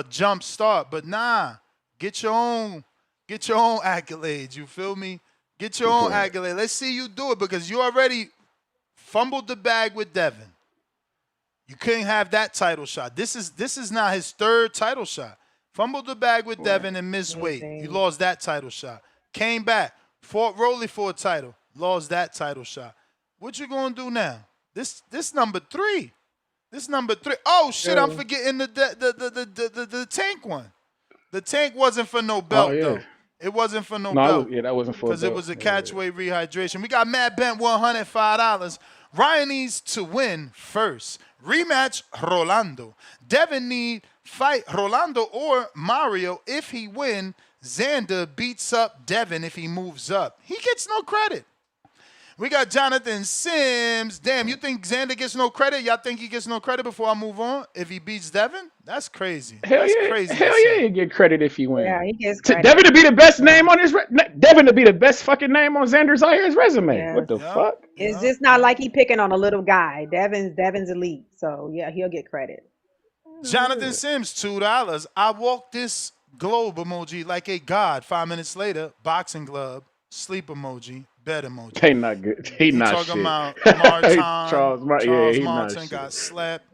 jump start. But nah, get your own accolades. You feel me? Get your own accolade. Let's see you do it because you already fumbled the bag with Devin. You couldn't have that title shot. This is not his third title shot. Fumbled the bag with Devin and missed weight. You lost that title shot. Came back, fought Rolly for a title. Lost that title shot. What you gonna do now? This number 3. This number 3. Oh shit! I'm forgetting the tank one. The tank wasn't for no belt though. It wasn't for no belt. That wasn't for because it was a catchweight rehydration. We got Matt Bent $105. Ryan needs to win first. Rematch Rolando. Devin need fight Rolando or Mario. If he win, Xander beats up Devin if he moves up. He gets no credit. We got Jonathan Sims. Damn, you think Xander gets no credit? Y'all think he gets no credit before I move on? If he beats Devin? That's crazy. That's crazy. Hell yeah, he get credit if he wins. Yeah, he gets credit. Devin to be the best name on his Devin to be the best fucking name on Xander Zayas' resume. Yeah. What the fuck? It's just not like he picking on a little guy. Devin's elite, so yeah, he'll get credit. Jonathan Sims, $2. I walk this globe emoji like a god. 5 minutes later, boxing glove, sleep emoji, Bet emoji. They not good. He He not talking shit. about Martin. Charles Martin, yeah, Charles he not Martin shit. got slapped.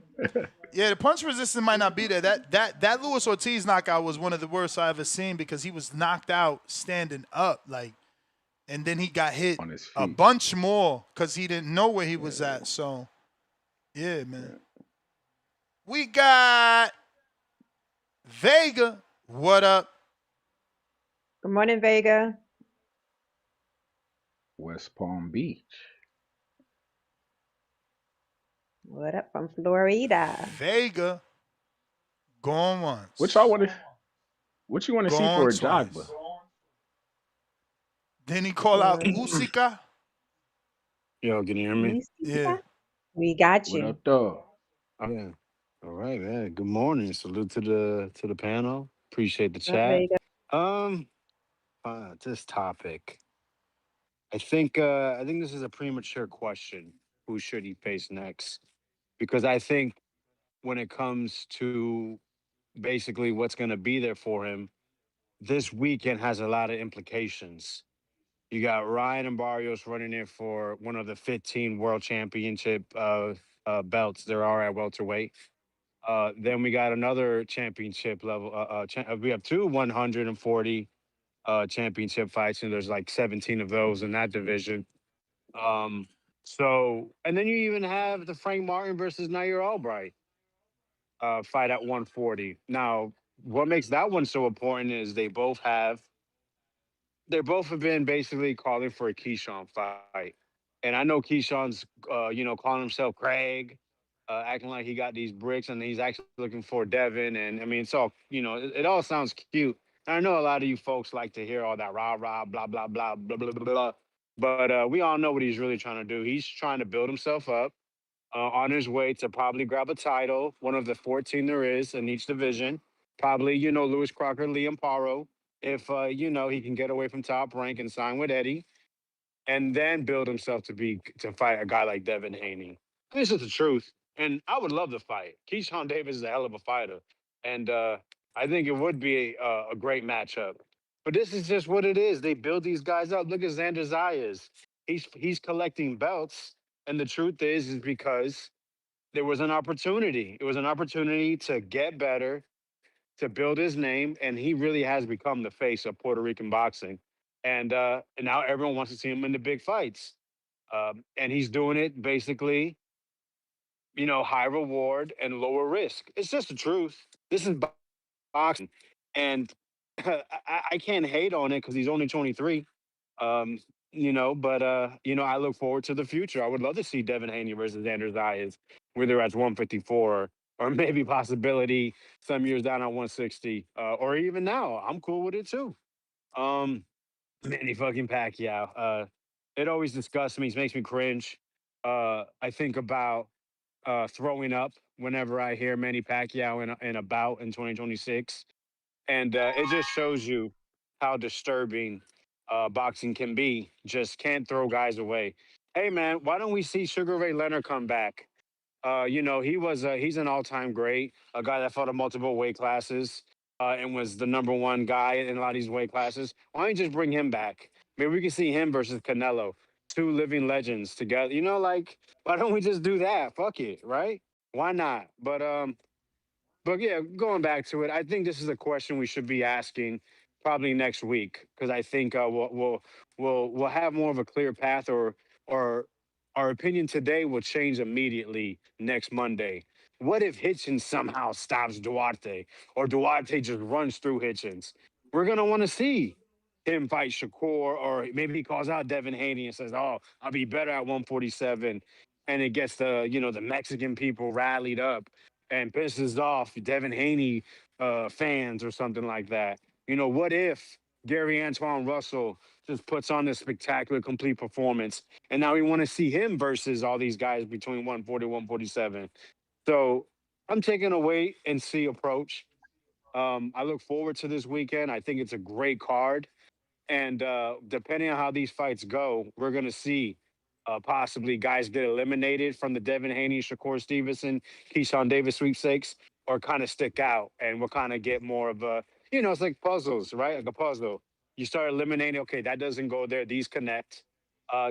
Yeah, the punch resistance might not be there. That Luis Ortiz knockout was one of the worst I ever seen because he was knocked out standing up, like, and then he got hit On his a feet. bunch more because he didn't know where he was at. So, yeah, man. We got Vega. What up? Good morning, Vega. West Palm Beach. What up from Florida? Vega going What y'all once, want to? What you want to see going for a Jogba? twice. Then he call out Usika. Yo, can you hear me? Yeah. We got What you. up, though? Oh, yeah. All right, man. Good morning. Salute to the panel. Appreciate the Up, chat. Vega. Um, this topic. I think this is a premature question. Who should he face next? Because I think when it comes to basically what's going to be there for him, this weekend has a lot of implications. You got Ryan and Barrios running in for one of the 15 world championship belts there are at welterweight. Then we got another championship level. We have two 140 championship fights, and there's like 17 of those in that division. And then you even have the Frank Martin versus Nair Albright fight at 140. Now, what makes that one so important is they both have been basically calling for a Keyshawn fight. And I know Keyshawn's, calling himself Craig, acting like he got these bricks, and he's actually looking for Devin. And I mean, it's all, it all sounds cute. And I know a lot of you folks like to hear all that rah rah, blah blah blah blah blah blah blah. But we all know what he's really trying to do. He's trying to build himself up on his way to probably grab a title, one of the 14 there is in each division. Probably, Lewis Crocker, Liam Paro, if he can get away from Top Rank and sign with Eddie, and then build himself to fight a guy like Devin Haney. This is the truth, and I would love to fight. Keyshawn Davis is a hell of a fighter, and I think it would be a great matchup. But this is just what it is. They build these guys up. Look at Xander Zayas. He's collecting belts, and the truth is because there was an opportunity. It was an opportunity to get better, to build his name, and he really has become the face of Puerto Rican boxing. And now everyone wants to see him in the big fights. And he's doing it basically, high reward and lower risk. It's just the truth. This is boxing, and I can't hate on it because he's only 23. Um, but I look forward to the future. I would love to see Devin Haney versus Xander Zayas, whether that's 154 or maybe possibility some years down at 160, or even now. I'm cool with it too. Um, Manny fucking Pacquiao. It always disgusts me. It makes me cringe. I think about throwing up whenever I hear Manny Pacquiao in a bout in 2026, and it just shows you how disturbing boxing can be. Just can't throw guys away. Hey man, why don't we see Sugar Ray Leonard come back? He's an all-time great, a guy that fought in multiple weight classes and was the number one guy in a lot of these weight classes. Why don't you just bring him back? Maybe we can see him versus Canelo, two living legends together. Like, why don't we just do that? Fuck it, right? Why not? But yeah, going back to it, I think this is a question we should be asking probably next week because I think we'll have more of a clear path, or our opinion today will change immediately next Monday. What if Hitchens somehow stops Duarte, or Duarte just runs through Hitchens? We're gonna want to see him fight Shakur, or maybe he calls out Devin Haney and says, "Oh, I'll be better at 147," and it gets the Mexican people rallied up and pisses off Devin Haney fans or something like that. What if Gary Antoine Russell just puts on this spectacular, complete performance, and now we want to see him versus all these guys between 140 147? So I'm taking a wait and see approach. I look forward to this weekend. I think it's a great card. And depending on how these fights go, we're going to see possibly guys get eliminated from the Devin Haney, Shakur Stevenson, Keyshawn Davis sweepstakes, or kind of stick out. And we'll kind of get more of it's like puzzles, right? Like a puzzle. You start eliminating, okay, that doesn't go there. These connect.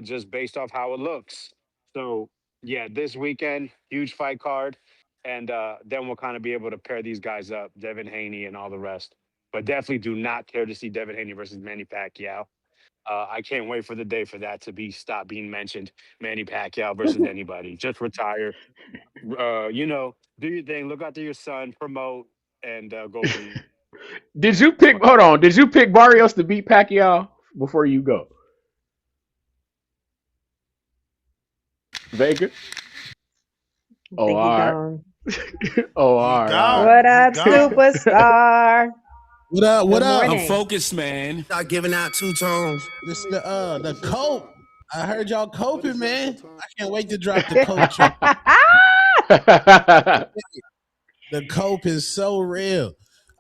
just based off how it looks. So yeah, this weekend, huge fight card, and then we'll kind of be able to pair these guys up, Devin Haney and all the rest. But definitely do not care to see Devin Haney versus Manny Pacquiao. I can't wait for the day for that to be stop being mentioned. Manny Pacquiao versus anybody. Just retire. Do your thing. Look after your son. Promote and go from. Did you pick? Hold on. Did you pick Barrios to beat Pacquiao before you go? Vega. I Oh, think he all right. gone. Oh, all right. All right. What up, superstar? What up? What Good up? morning. I'm focused, man. Start giving out two tones. This the cope. I heard y'all coping, man. I can't wait to drop the cope track. The cope is so real.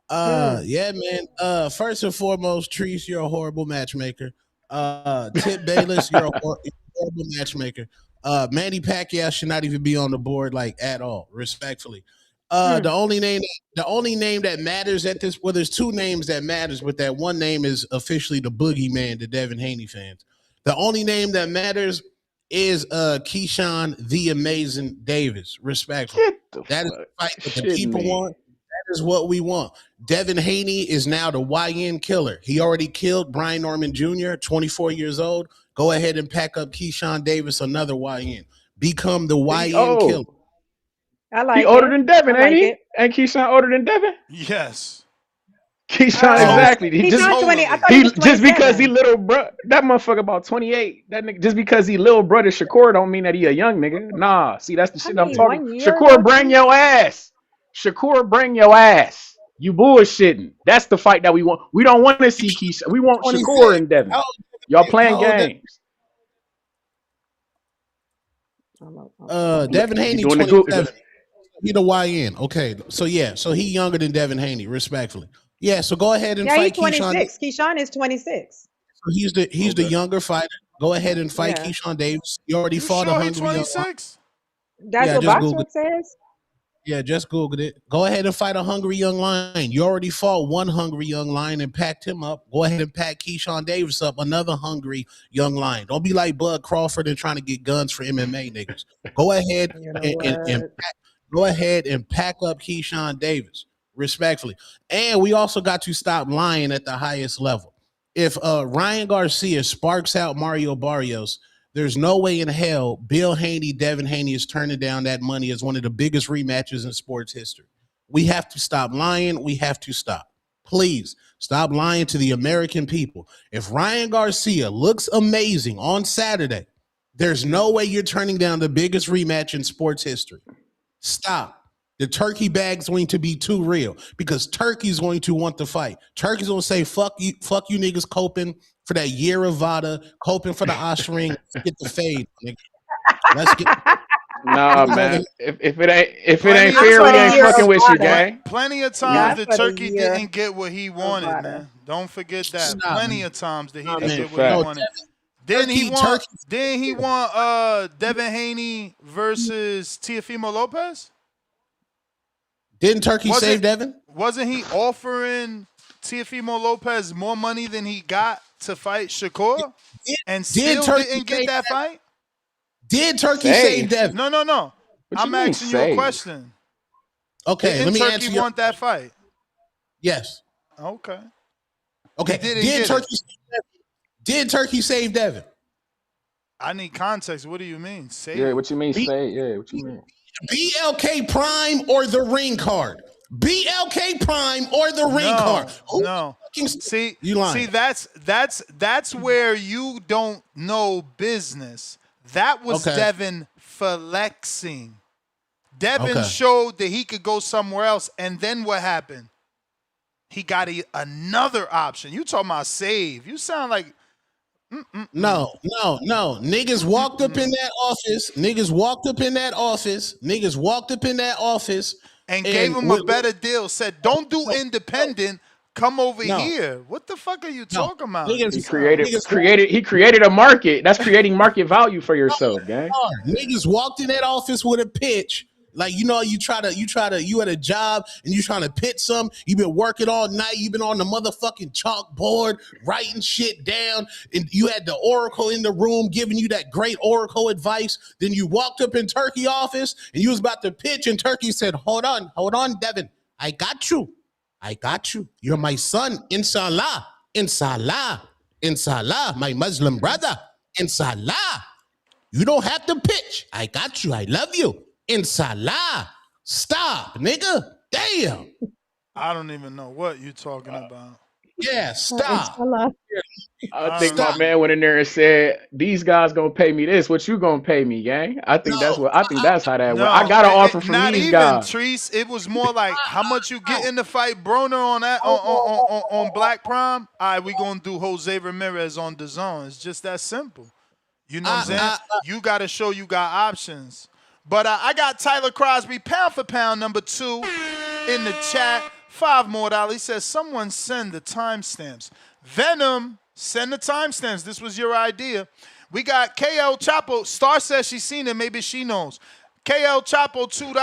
Yeah, man. First and foremost, Treese, you're a horrible matchmaker. Tip Bayless, you're a horrible matchmaker. Manny Pacquiao should not even be on the board, like, at all, respectfully. The only name that matters at this, well, there's two names that matters, but that one name is officially the boogeyman to Devin Haney fans. The only name that matters is Keyshawn the Amazing Davis, respectfully. That is the fight that the people want. That is what we want. Devin Haney is now the YN killer. He already killed Brian Norman Jr., 24 years old. Go ahead and pack up Keyshawn Davis, another YN. Become the YN killer. I like he older than Devin, ain't he? Ain't Keyshawn older than Devin? Yes. Keyshawn, exactly. He just 20. I thought he was just because he 27. little bro, that motherfucker about 28. That nigga, just because he little brother Shakur don't mean that he a young nigga. Nah, see that's the shit I'm talking. 1 year. Shakur, bring your ass. Shakur, bring your ass. You bullshitting. That's the fight that we want. We don't want to see Keyshawn. We want Shakur and Devin. Y'all playing games. Devin Haney, doing the 27. He the YN. Okay, so yeah, so he younger than Devin Haney, respectfully. Yeah, so go ahead and fight he's Keyshawn. 26. Keyshawn is 26. So he's the younger fighter. Go ahead and fight Keyshawn Davis. He already fought a hungry young. 26? That's what Boxwood says. Yeah, just Googled it. Go ahead and fight a hungry young lion. You already fought one hungry young lion and packed him up. Go ahead and pack Keyshawn Davis up, another hungry young lion. Don't be like Bud Crawford and trying to get guns for MMA niggas. Go ahead go ahead and pack up Keyshawn Davis, respectfully. And we also got to stop lying at the highest level. If Ryan Garcia sparks out Mario Barrios, there's no way in hell Bill Haney, Devin Haney is turning down that money as one of the biggest rematches in sports history. We have to stop lying. We have to stop. Please stop lying to the American people. If Ryan Garcia looks amazing on Saturday, there's no way you're turning down the biggest rematch in sports history. Stop. The turkey bag's going to be too real because Turkey's going to want to fight. Turkey's going to say, fuck you niggas coping for that year of Vada, coping for the Oshring. Let's get the fade, nigga. Let's get. Nah, man. If it ain't fair, we ain't fucking with you, gang. Plenty of times the Turkey didn't get what he wanted, man. Don't forget that. Plenty of times that he didn't get what he wanted. Didn't he want Devin Haney versus Teofimo Lopez? Didn't Turkey save Devin? Wasn't he offering Teofimo Lopez more money than he got to fight Shakur? And still didn't get that fight? Did Turkey save Devin? No. I'm asking you a question. Okay, Didn't let me Turkey answer want that fight? Yes. Okay. Okay. Did Turkey save Devin? I need context. What do you mean? Save? Yeah, what you mean save? Yeah, what you mean? BLK Prime or the ring card? BLK Prime or the ring card? No. See, that's where you don't know business. That was Devin flexing. Devin showed that he could go somewhere else, and then what happened? He got another option. You talking about save? You sound like. No. Niggas walked up in that office. And gave him a better deal. Said, don't do independent. Come over here. What the fuck are you talking about? He created a market. That's creating market value for yourself, gang. Niggas walked in that office with a pitch Like, you at a job and you trying to pitch some. You've been working all night. You've been on the motherfucking chalkboard writing shit down, and you had the oracle in the room giving you that great oracle advice. Then you walked up in Turkey office and you was about to pitch, and Turkey said, hold on, Devin. I got you. You're my son. Inshallah, my Muslim brother. Inshallah. You don't have to pitch. I got you. I love you. Inshallah. Stop, nigga. Damn. I don't even know what you're talking about. Yeah, stop. I think my man went in there and said, "These guys gonna pay me this. What you gonna pay me, gang?" I think that's how that went. I got an offer from not these even, guys. Treese. It was more like how much you get in the fight, Broner on that on Black Prime. All right, we gonna do Jose Ramirez on DAZN. It's just that simple. You know what I'm saying? You got to show you got options. But I got Tyler Crosby, pound for pound, number 2 in the chat. $5 more. He says, someone send the timestamps. Venom, send the timestamps. This was your idea. We got KL Chapo. Star says she's seen it. Maybe she knows. KL Chapo, $2.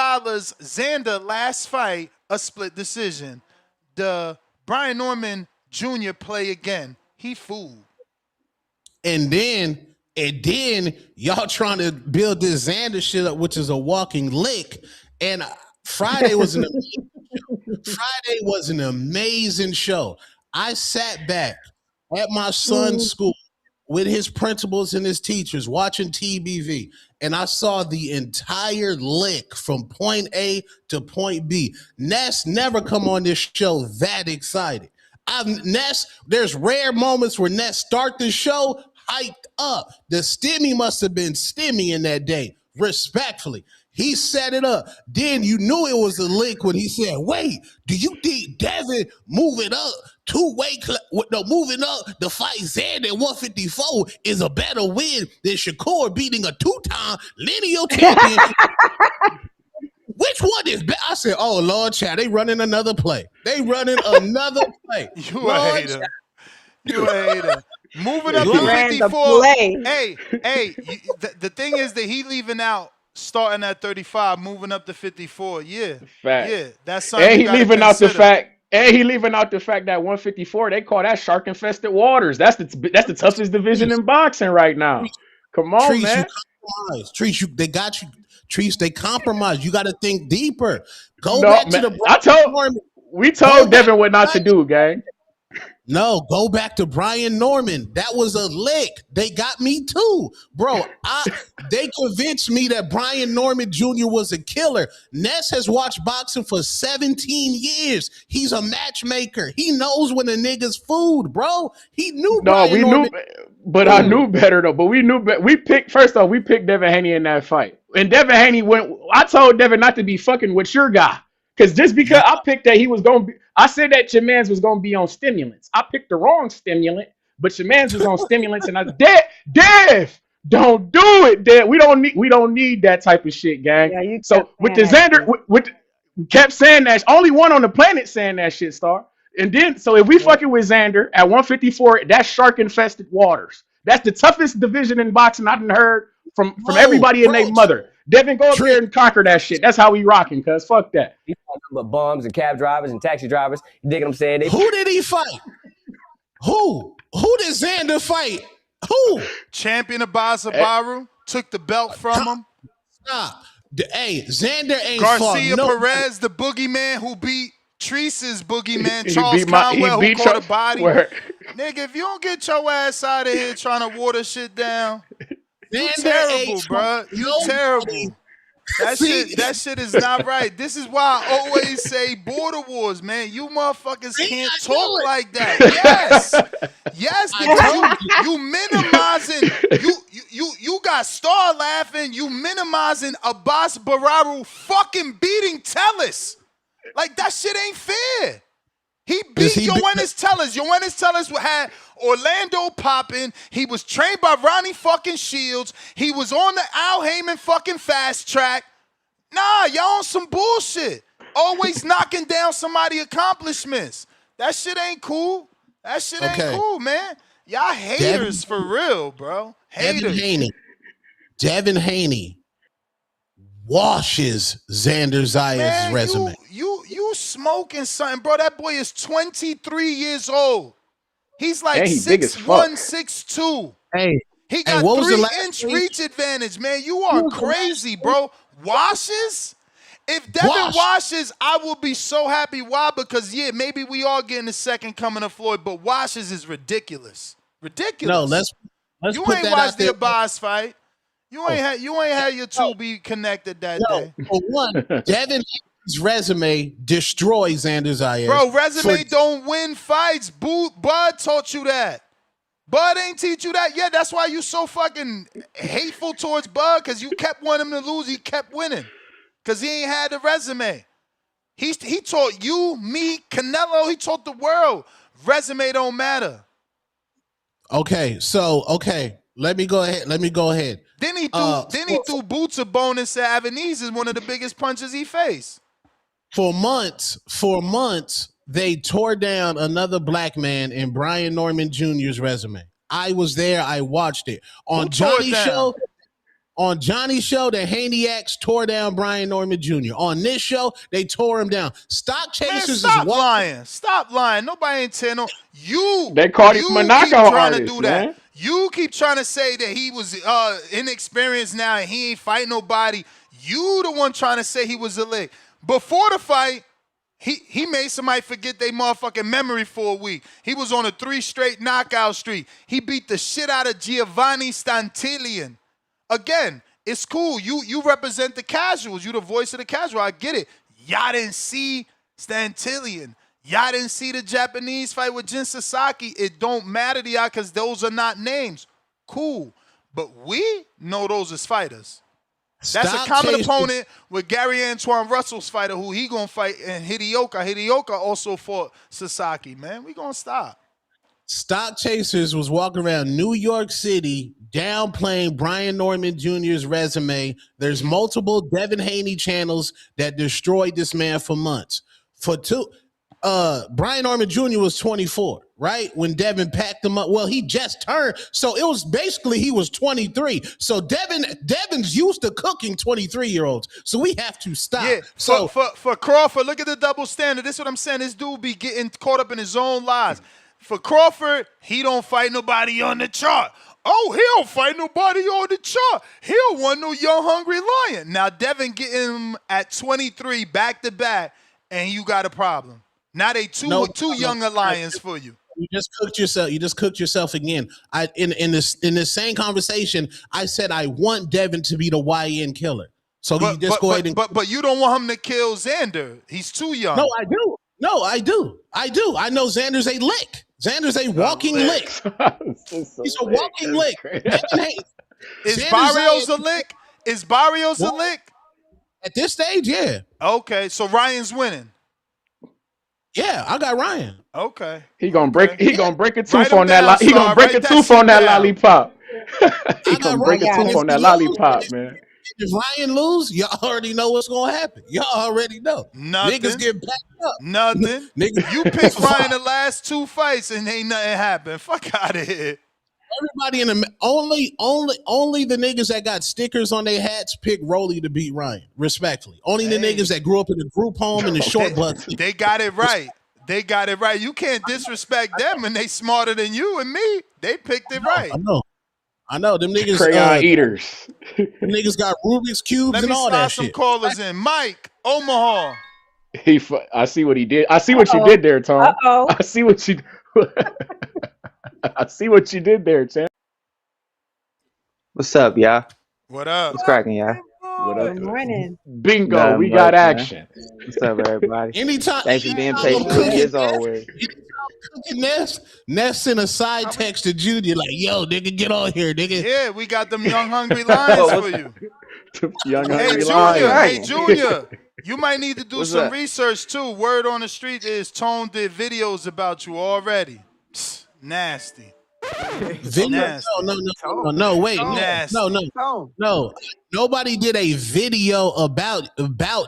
Xander, last fight, a split decision. The Brian Norman Jr. play again. He fooled. And then y'all trying to build this Xander shit up, which is a walking lick. And Friday was an amazing show. I sat back at my son's school with his principals and his teachers watching TBV, and I saw the entire lick from point A to point B. Ness never come on this show that excited. There's rare moments where Ness start the show hyped up. The stimmy must have been stimmy in that day, respectfully. He set it up. Then you knew it was a lick when he said, wait, do you think Devin moving up moving up the fight Xander at 154 is a better win than Shakur beating a 2-time lineal champion? Which one is better? I said, oh, Lord, child, they running another play. You a hater. You a hater. Moving up to 54. Hey, the thing is that he leaving out starting at 35, moving up to 54. Yeah. Fact. Yeah. That's something And you he gotta leaving consider. out the fact that 154, they call that shark infested waters. That's the toughest division in boxing right now. Come on, Trees, man. They got you. Trees, they compromise. You got to think deeper. To the we told Devin what not to do, gang. No, go back to Brian Norman. That was a lick. They got me too. Bro, they convinced me that Brian Norman Jr. was a killer. Ness has watched boxing for 17 years. He's a matchmaker. He knows when a nigga's food, bro. He knew Brian Norman. I knew better though. But we knew better. We picked Devin Haney in that fight. And Devin Haney I told Devin not to be fucking with your guy. Because just because I picked that he was going to be, I said that your man's was going to be on stimulants. I picked the wrong stimulant, but your man's was on stimulants, and I Dev, don't do it, Dev. We don't need that type of shit, gang. Yeah, so with the Xander, kept saying that, only one on the planet saying that shit, Star. And then, so if we fucking with Xander at 154, that's shark infested waters. That's the toughest division in boxing I've heard from everybody and their mother. Devin, go up there and conquer that shit. That's how we rocking, cuz. Fuck that. He's talking about bums and cab drivers and taxi drivers. You dig what I'm saying? Who did he fight? Who did Xander fight? Who? Champion Abaza Baru took the belt from him. Stop. Hey, Xander ain't Garcia fought Perez, the boogeyman who beat Treese's boogeyman, Charles Conwell, who caught a body. Nigga, if you don't get your ass out of here trying to water shit down, you terrible, bro. You terrible. That shit is not right. This is why I always say border wars, man. You motherfuckers can't talk like that. Yes, because you minimizing. You got Star laughing. You minimizing Abbas Bararu fucking beating Tellis. Like that shit ain't fair. He beat Yoenis Tellers. Yoenis Tellers had Orlando popping. He was trained by Ronnie fucking Shields. He was on the Al Heyman fucking fast track. Nah, y'all on some bullshit. Always knocking down somebody's accomplishments. That shit ain't cool. That shit ain't cool, man. Y'all haters for real, bro. Haters. Devin Haney washes Xander Zayas' Man, resume. you smoking something, bro. That boy is 23 years old. He's like And he big as 6'1", fuck. 6'2". Hey, He hey, got what was the last 3-inch weight? reach advantage, man. You What are was the last crazy, weight? bro. Washes? If Devin washes, I will be so happy. Why? Because, yeah, maybe we are getting the second coming of Floyd, but washes is ridiculous. Ridiculous. No, let's You put ain't that watched out there. the Abbas fight. You ain't had your two be connected that day. For one, Devin Haney's resume destroys Xander Zayas. Bro, resume don't win fights. Bud taught you that. Bud ain't teach you that. Yeah, that's why you so fucking hateful towards Bud, because you kept wanting him to lose. He kept winning because he ain't had the resume. He taught you, me, Canelo. He taught the world. Resume don't matter. Okay, let me go ahead. Then he threw Boots a bone and said Avenese is one of the biggest punches he faced. For months, they tore down another black man in Brian Norman Jr.'s resume. I was there. I watched it. On Johnny's show, the Haneyaks tore down Brian Norman Jr. On this show, they tore him down. Stock chasers Man, stop lying. Nobody ain't telling no. They called him Monaco keep trying artist, to do that. man. You keep trying to say that he was inexperienced now and he ain't fight nobody. You the one trying to say he was a lick. Before the fight, he made somebody forget their motherfucking memory for a week. He was on a 3 straight knockout streak. He beat the shit out of Giovanni Stantillion. Again, it's cool. You represent the casuals. You the voice of the casual. I get it. Y'all didn't see Stantillion. Y'all didn't see the Japanese fight with Jin Sasaki. It don't matter to y'all because those are not names. Cool. But we know those as fighters. That's a common opponent with Gary Antoine Russell's fighter who he gonna fight, and Hidioka. Hidioka also fought Sasaki, man. We gonna stop. Stock chasers was walking around New York City downplaying Brian Norman Jr.'s resume. There's multiple Devin Haney channels that destroyed this man for months. Brian Norman Jr. was 24, right? When Devin packed him up. Well, he just turned. So it was basically he was 23. So Devin's used to cooking 23-year-olds. So we have to stop. Yeah, for Crawford, look at the double standard. This is what I'm saying. This dude be getting caught up in his own lies. For Crawford, he don't fight nobody on the chart. Oh, he don't fight nobody on the chart. He don't want no young, hungry lion. Now, Devin getting him at 23 back-to-back, and you got a problem. Now they two younger lions for you. You just cooked yourself. You just cooked yourself again. In this same conversation, I said I want Devin to be the YN killer. So you just go ahead and. But you don't want him to kill Xander. He's too young. No, I do. I know Xander's a lick. Xander's a walking lick. He's a walking lick. Is Barrios a lick? Is Barrios a lick? At this stage, yeah. Okay, so Ryan's winning. Yeah, I got Ryan. Okay. He gonna break a tooth on that. He gonna break a tooth on that lollipop. He gonna break a tooth on that lollipop, man. If Ryan lose, y'all already know what's gonna happen. Y'all already know. Nothing. Niggas get backed up. Nothing. You picked Ryan the last 2 fights and ain't nothing happened. Fuck out of here. Everybody in the only the niggas that got stickers on their hats pick Rolly to beat Ryan. Respectfully, only the niggas that grew up in a group home in the short bus. They got it right. They got it right. You can't disrespect them, and they smarter than you and me. They picked it right. I know. Them niggas crayon eaters. Them niggas got Rubik's cubes and all that shit. Let me slide some callers in. Mike, Omaha. I see what he did. I see what you did there, Tom. I see what you. I see what you did there, champ. What's up, y'all? What up? What's cracking, y'all? What up? Good morning. Bingo, Nothing we much, got man. action. What's up, everybody? Anytime. Thanks for being patient with me as always. Ness in a side text to Junior like, yo, nigga, get on here, nigga. Yeah, we got them young hungry lions for you. Hey, Junior, you might need to do some research too. Word on the street is Tone did videos about you already. Psst, nasty. Video? No, wait. No. Nobody did a video about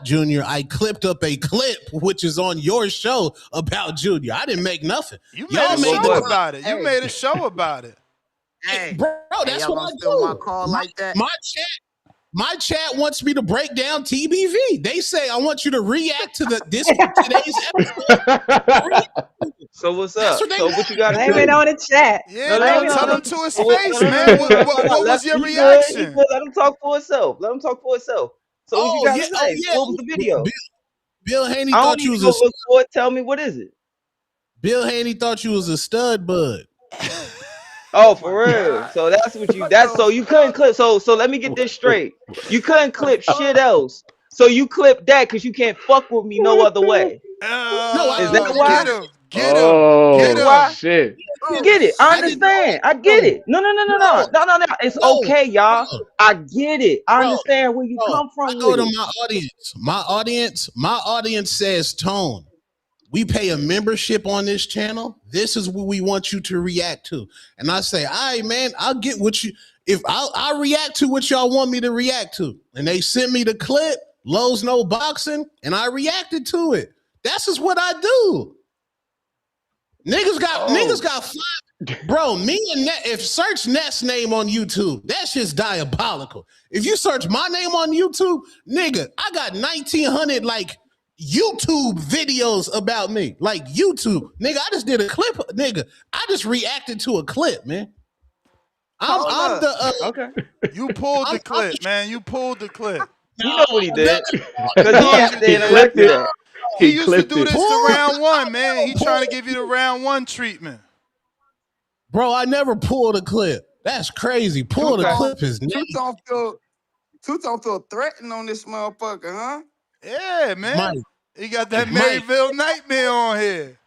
Junior. I clipped up a clip, which is on your show about Junior. I didn't make nothing. You made a show about it. You made a show about it. Hey, bro, that's what I do. My call like that. My chat. My chat wants me to break down TBV. They say I want you to react to today's episode. So what's That's up? what they So want. what you got to Blame it say? on the chat. Yeah, No, no, no, Blame no, it no, on tell no, the him to his no, chat. face, no, no, man. no, no, no, no. What Let was your he good. He reaction? good. Let him talk for himself. Let him talk for himself. So what you Oh got yeah, to say? What was the video? Bill Haney I don't thought need you to was go a look for it. Tell me what is it? Bill Haney thought you was a stud bud. Oh, for real. So that's what you. That's so you couldn't clip. So let me get this straight. You couldn't clip shit else. So you clip that because you can't fuck with me no other way. No, I Is that did. why? Get him, get him, That's get Oh why. him. shit. Get it. I I didn't know. understand. I get it. No, no, no, no, no, No, no, no, no. It's no, okay, y'all. bro, I get it. I bro, understand where you bro. come I from go with to it. my audience says, Tone, we pay a membership on this channel. This is what we want you to react to. And I say, all right, man, I'll get what you, if I'll react to what y'all want me to react to. And they sent me the clip, Lowe's No Boxing, and I reacted to it. That's just what I do. Niggas got five. Bro, me and Net, if search Net's name on YouTube, that's just diabolical. If you search my name on YouTube, nigga, I got 1,900 like YouTube videos about me. Like YouTube. Nigga, I just did a clip. Nigga, I just reacted to a clip, man. Hold I'm up. the Okay. You pulled I'm the clip, man. You pulled the clip. He know what he no, did. Cause he Told out you, there He and man. clipped elected it. that. He He used to clipped do it. this to pull, round one, man. He pull. trying to give you the round one treatment. Bro, I never pulled a clip. That's crazy. Pull the Okay. clip is nasty. Two-Tone feel threatened on this motherfucker, huh? Yeah, man. Mike. He got that Mike. Maryville nightmare on here.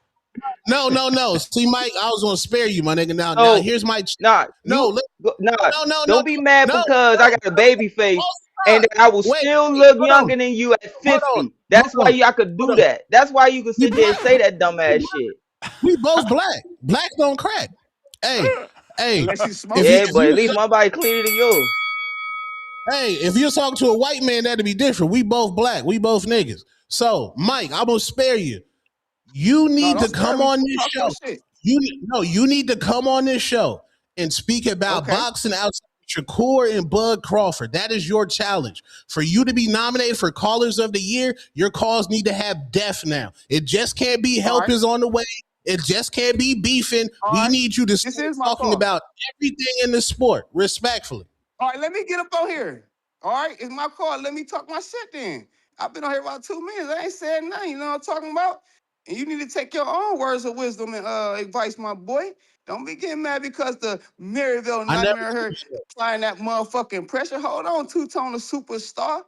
No. See, Mike, I was gonna spare you, my nigga. Now So here's my nah, no, you nah. no, Don't be mad because I got a baby face hold and up. then I will Wait, still look hold on, younger than you at hold on, 50. That's why I could hold do on. that. That's why you could We sit there and black, say that dumbass shit. we both black. Black don't crack. Hey, Unless you if smoke. you Yeah, if but at you least my body cleaner than yours. if you're talking to a white man, that'd be different. We both black. We both niggas. So, Mike, I'm gonna spare you. You No, need don't to spare come me. on this Talk your show. shit. You need to come on this show and speak about Okay. boxing outside Shakur and Bud Crawford. That is your challenge. For you to be nominated for Callers of the Year, your calls need to have depth now. It just can't be All help right. is on the way. It just can't be beefing. All We right. need you to This start is my talking call. about everything in the sport, respectfully. All right, let me get up on here. All right, it's my call. Let me talk my shit then. I've been on here about 2 minutes. I ain't said nothing. You know what I'm talking about? And you need to take your own words of wisdom and advice, my boy. Don't be getting mad because the Maryville I never nightmare said here applying that motherfucking pressure. Hold on, Two-Tone the superstar.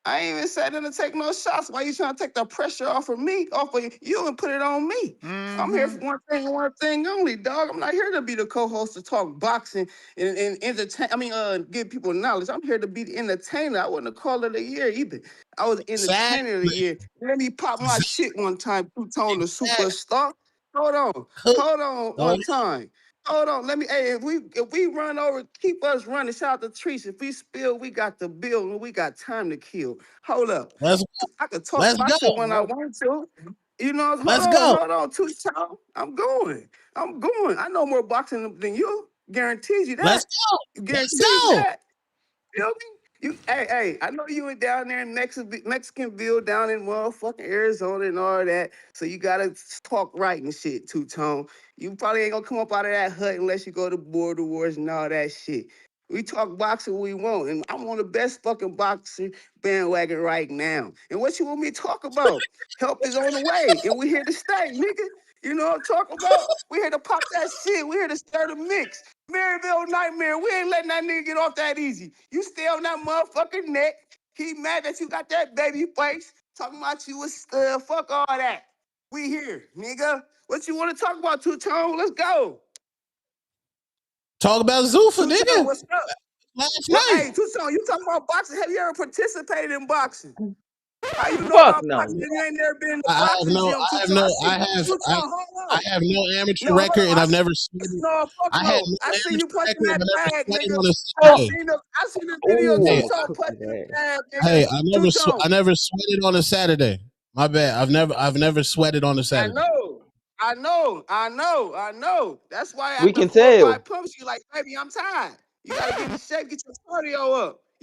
I ain't even said nothing to take no shots. Why you trying to take the pressure off of me, off of you, and put it on me? I'm here for one thing and one thing only, dog. I'm not here to be the co-host to talk boxing and entertain. I mean, give people knowledge. I'm here to be the entertainer. I wasn't a caller of the year either. I was exactly. entertainer of the year. Let me pop my shit one time. Two-Tone the Exactly. superstar. Hold on Go one time. Hold on, let me. Hey, if we run over, keep us running. Shout out to Trees. If we spill, we got the bill and we got time to kill. Hold up, Let's I could talk let's go. boxing when I want to. You know, Let's go. hold on, Two-Tone. I'm going. I know more boxing than you. Guarantees you Let's that. go. Let's Guarantees you go. that. Feel me? Hey, I know you were down there in Mexicanville, down in motherfucking Arizona and all that. So you gotta talk right and shit, Two-Tone. You probably ain't gonna come up out of that hut unless you go to border wars and all that shit. We talk boxing we want, and I'm on the best fucking boxing bandwagon right now. And what you want me to talk about? Help is on the way, and we here to stay, nigga. You know what I'm talking about? We here to pop that shit. We here to stir the mix. Maryville Nightmare, we ain't letting that nigga get off that easy. You stay on that motherfucking neck. He mad that you got that baby face. Talking about you was fuck all that. We here, nigga. What you want to talk about, Two-Tone? Let's go. Talk about Zuffa, Two-Tone, nigga. what's up? Last Well, night. hey, Two-Tone, you talking about boxing? Have you ever participated in boxing? How you know Fuck about no. boxing if you ain't never been in the I have boxing no, gym, I have Two-Tone? no, I I see, have, Two-Tone, hold I on. have no amateur No, hold record, and on. I've never sweated. No, fuck I had no. no I see you amateur punching record, and that I never bag, sweated nigga. on a Oh, Saturday. I seen the video Hey, Two-Tone cook punching the his ass. bag, nigga. hey, I Two-Tone. never sweated on a Saturday. My bad. I've never sweated on a I Saturday. know. That's why We after can 4 or 5 tell. pumps, you like, baby, I'm tired. You gotta get in shape, get your cardio up.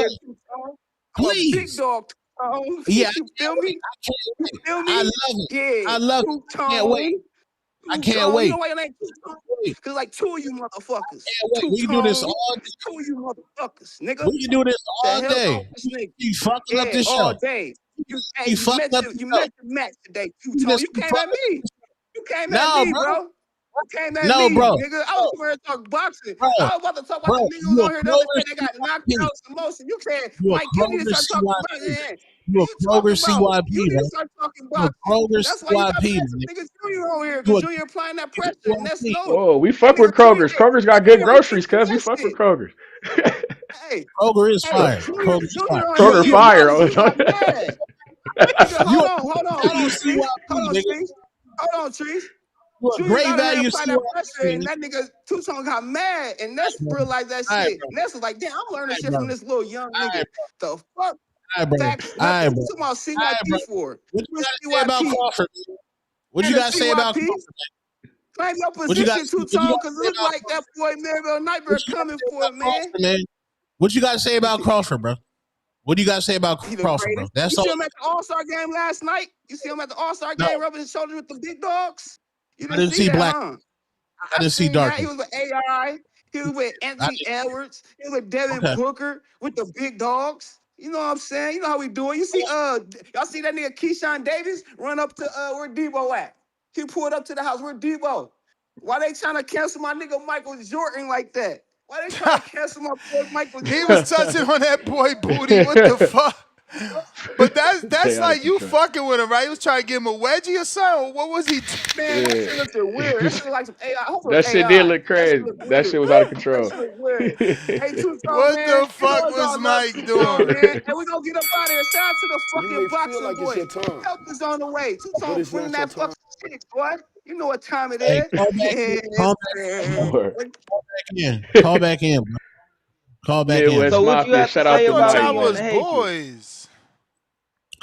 there, Two-Tone. I'm a big Please. dog, Two-Tone. Yeah, I You can't feel wait. me? I can't You wait. feel I me? love it. Yeah, I love it. I can't wait. Two-Tone. I can't Two-Tone. You know wait. why your name Two-Tone? Wait. Because like two of you motherfuckers. Can't wait. We can do this Two-Tone. all day. Two of you motherfuckers, nigga. We can do this The all hell wrong day. with this nigga? You fucking up Yeah, this all show. day. You You fucking up the you show. met the match today, You Two-Tone. just You keep came at fucking. me. You came at No, me, bro. bro. Came at No, me, bro. nigga. I was here to talk boxing. Bro, I was about to talk about the bro, niggas you a on here the other Kroger day. They got knocked CYP. out some motion. You can't. You a Mike, you need to Kroger start talking about CYP. it. You What a you Kroger talking about? You CYP, need to bro. start talking You a boxing. Kroger That's why you got CYP, pressure nigga. niggas Junior over here, You because a Junior applying that pressure, and that's CYP. no. Whoa, we That fuck with nigga Junior, Kroger's. hey, Kroger's got good Junior be groceries, teaching cuz we that fuck with shit. Kroger's. Hey, Kroger is hey, fire. Kroger's Junior fire. on here Kroger eating fire. donuts. He got mad. Nigga, You hold a on, value Trees. Hold CYP, on, nigga. Trees. Hold on, Trees. You a Junior great got in here and value applied that pressure, CYP, and nigga. that nigga Two Tone got mad, and All right, Ness bro. realized that All right, shit. bro. Ness was like, damn, I'm All learning right, shit bro. from All this little young nigga. right, bro. The fuck? All right, bro. Facts, All right, nothing. bro. You talking about All right, bro. CYP for? What you What's gotta say about CYP? Crawford? What you And the gotta say about CYP? Crawford? Claim your What you got? position, Two What you Tone, got to because it say look about like that boy Maribel what Nightmare you got to coming say for about it, man. Crawford, man? What you got to say about Crawford, bro? What do you got to say about He the Crawford, bro? greatest. You That's all. see him at the All-Star game last night? You see him at the All-Star No, game rubbing his shoulders with the big dogs? You I didn't didn't see see that, black. huh? I I didn't see seen that. He darkness. was with AI. He was with I Anthony Edwards. He was with Devin okay. Booker with the big dogs. You know what I'm saying? You know how we do it. You see, y'all see that nigga Keyshawn Davis run up to where Debo at? He pulled up to the house. Where Debo? Why they trying to cancel my nigga Michael Jordan like that? Why they trying to cancel my boy Michael He was Jordan? touching on that boy booty. What the fuck? But Stay that's out of like you control. fucking with him, right? He was trying to give him a wedgie or something. What was he? Man, that Yeah. shit looked weird. That shit look like some AI. I hope it was That shit did AI. look That shit crazy. look That weird. shit was out of That control. shit look weird. Hey, Two Tone, What man. the You fuck know was y'all love Mike Two Tone, doing? man. And we gonna get up out of here. Shout out to the You fucking may feel boxing like it's your voice. time, Help is on the way. Two but Tone it's bringing not your that time. fucking shit, boy. You know what time it Hey, is. call back in. Yes, Call back in, bro. sir. Word. Call back in. Call back in, bro. Call back in, Midwest bro. Mafia. So what you have to Shout I out say to thought Mike, y'all man. was Hatred. boys.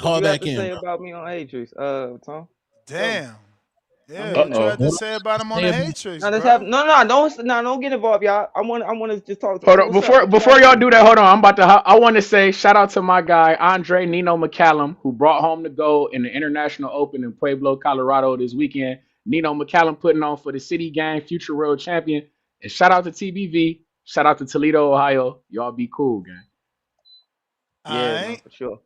What Call you have back to in, say bro. about me on Hatrix, Tom? Tell me. Damn. I'm Yeah, in what you there. had to What say about him on say the about Hatrix, Now let's have bro? don't get involved, y'all. I want to just talk. Hold on, What's up? What you before gotta y'all say? do that, hold on. I want to say shout out to my guy Andre Nino McCallum who brought home the gold in the International Open in Pueblo, Colorado this weekend. Nino McCallum putting on for the City Gang, future world champion. And shout out to TBV. Shout out to Toledo, Ohio. Y'all be cool, gang. All Yeah, man, right. for sure.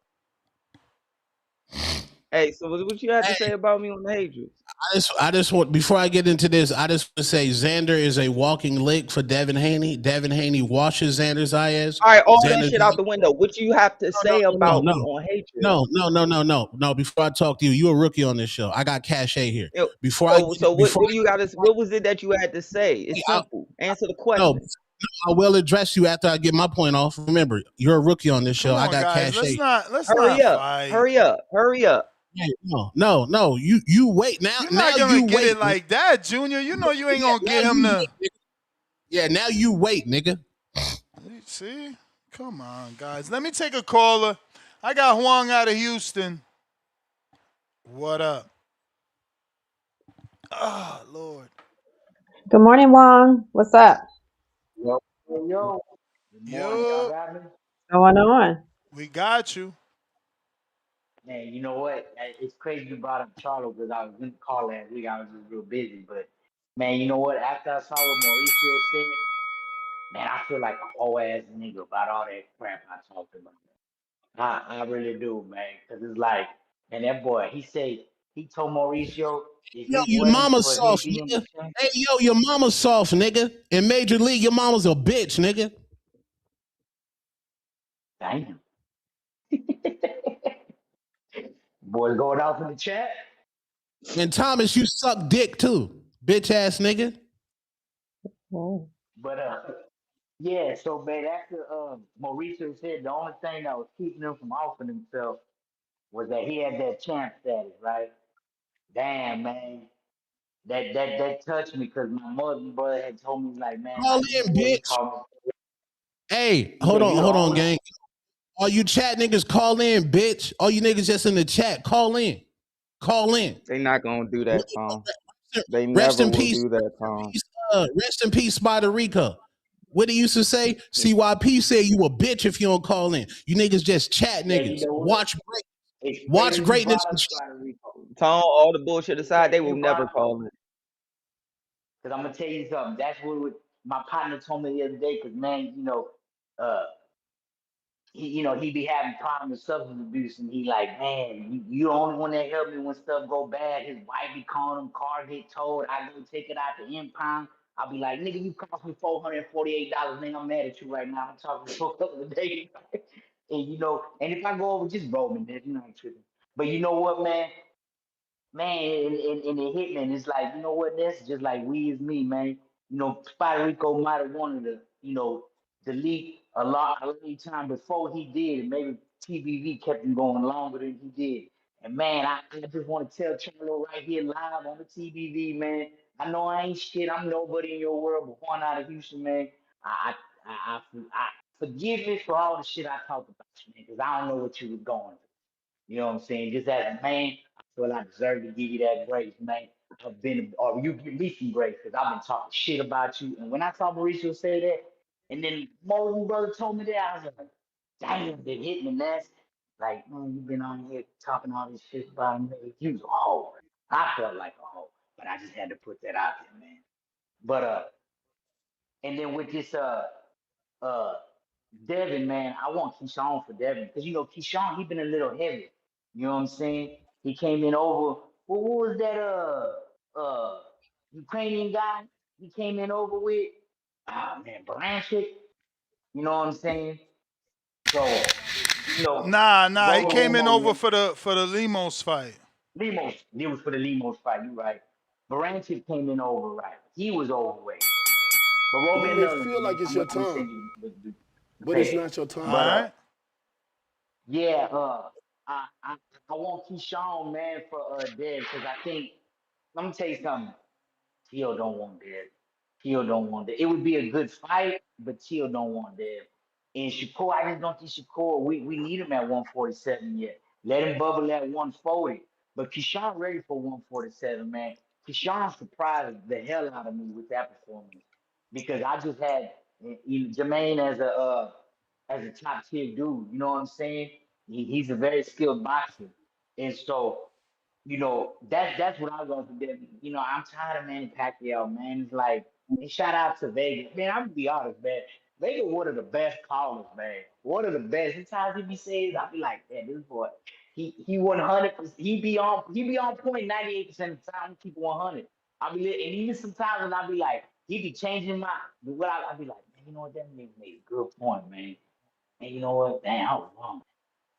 Hey, so what you had to Hey, say about me on the Hatrix? I just want before I get into this, I just want to say Xander is a walking lick for Devin Haney. Devin Haney washes Xander Zayas. All right, all that Xander shit out the window. What you have to no, say no, no, about me no. on Hatrix? No. Before I talk to you, you a rookie on this show. I got cachet here. Yo, Before I So get so what before what do you got to? What was it that you had to say? It's I, simple. Answer the no, question. I will address you after I get my point off. Remember, you're a rookie on this show. Come I on, got guys. cachet. Let's Hurry not up! fight. Hurry up! Hurry up! Hey, no. You wait now. You're Now not gonna you get wait. it Nigga. like that, Junior. You know you ain't Yeah, gonna now get him you to wait. Nigga. Yeah, now you wait, nigga. see. Come on, guys. Let me take a caller. I got Huang out of Houston. What up? Oh, Lord. Good morning, Juan. What's up? Yo. Good morning. Y'all Yo, got me? Going on? we got you. Man, you know what? It's crazy you brought up Charlo because I was in the call last week. I was just real busy. But, man, you know what? After I saw what Mauricio said, man, I feel like a whole ass nigga about all that crap I talked about. I really do, man. Because it's like, man, that boy, he told Mauricio if Yo, it your wasn't mama for him soft, being nigga. the champ, Hey, yo, your mama soft, nigga. In Major League, your mama's a bitch, nigga. damn. Boy, going off in the chat. And Thomas, you suck dick too, bitch ass nigga. Oh. But, yeah, so man, after Mauricio said the only thing that was keeping him from offing himself was that he had that champ status, right? Damn, man, that touched me because my mother and brother had told me like, man, Call like you know in, what he bitch. called me. Hey, He said you the hold on, only. gang. All you chat niggas, call in, bitch. All you niggas just in the chat, call in. Call in. They not gonna do that, Tom. They Rest never in will peace. do that, Tom. Rest in peace, Spider Rico. What he used to say? CYP said you a bitch if you don't call in. You niggas just chat Yeah, you niggas. know what? It's Watch crazy you greatness. brought up Puerto Rico. Tom, all the bullshit It's aside, they crazy will you brought never up call it. because I'm gonna tell you something. That's what my partner told me the other day. Because man, uh, he be having problems with substance abuse, and he like, man, you the only one that helped me when stuff go bad. His wife be calling him, car get towed. I go take it out the impound. I'll be like, nigga, you cost me $448, man. I'm mad at you right now. I'm talking for a couple of days, and and if I go over, just roll me, man. You know I'm tripping. But you know what, man? Man, and it hit me. And it's like, you know what? That's just like we is me, man. Puerto Rico might have wanted to, delete a long time before he did, and maybe TBV kept him going longer than he did. And man, I just want to tell Charlo right here live on the TBV, man. I know I ain't shit. I'm nobody in your world, but one out of Houston, man. I I forgive me for all the shit I talked about, man, because I don't know what you was going through. You know what I'm saying? Just as a man, I feel I deserve to give you that grace, man. Or you give me some grace, because I've been talking shit about you. And when I saw Mauricio say that, and then Morgan brother told me that, I was like, damn, it hit me, that's like, you've been on here talking all this shit about me. You was a hoe. I felt like a hoe, but I just had to put that out there, man. But and then with this uh Devin, man, I want Keyshawn for Devin because Keyshawn, he been a little heavy. You know what I'm saying? He came in over. What was that? Ukrainian guy. He came in over with. Ah man, Blanchett. You know what I'm saying? So, Nah. He Roman came in over Roman for the Limos fight. Limos. It was for the Limos fight. You right? Blanchett came in over right. He was overweight. But roll You me may another feel one, man. like it's I'm your gonna time, send you the but it's paper. not your All time. But right. yeah, I want Keyshawn, man, for Dev, because I think let me tell you something. Teal don't want Dev. Teal don't want Dev. It would be a good fight, but Teal don't want Dev. And Shakur, I just don't think Shakur. We need him at 147 yet. Let him bubble at 140. But Keyshawn ready for 147, man. Keyshawn surprised the hell out of me with that performance because I just had Jermaine as a top tier dude. You know what I'm saying? He's a very skilled boxer, and so that's what I was for them. I'm tired of Manny Pacquiao, man. It's like, and shout out to Vegas, man. I'm gonna be honest, man. Vegas one of the best callers, man. One of the best. Sometimes he be saying, I be like, man, this boy, he 100%. He be on point 98% of the time. Keep 100. And even sometimes when I be like, he be changing my what I be like, man, you know what? That nigga made a good point, man. And you know what? Damn, I was wrong.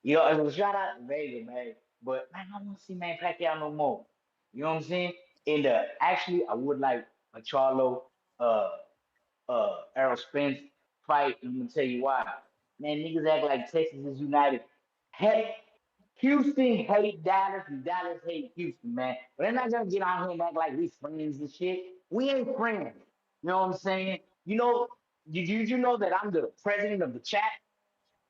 It was shout out to Vegas, man. But man, I don't want to see Manny Pacquiao no more. You know what I'm saying? And actually, I would like a Charlo, uh, Errol Spence fight. And I'm gonna tell you why. Man, niggas act like Texas is united. Heck, Houston hate Dallas and Dallas hate Houston, man. But they're not gonna get on here and act like we friends and shit. We ain't friends. You know what I'm saying? Did you know that I'm the president of the chat?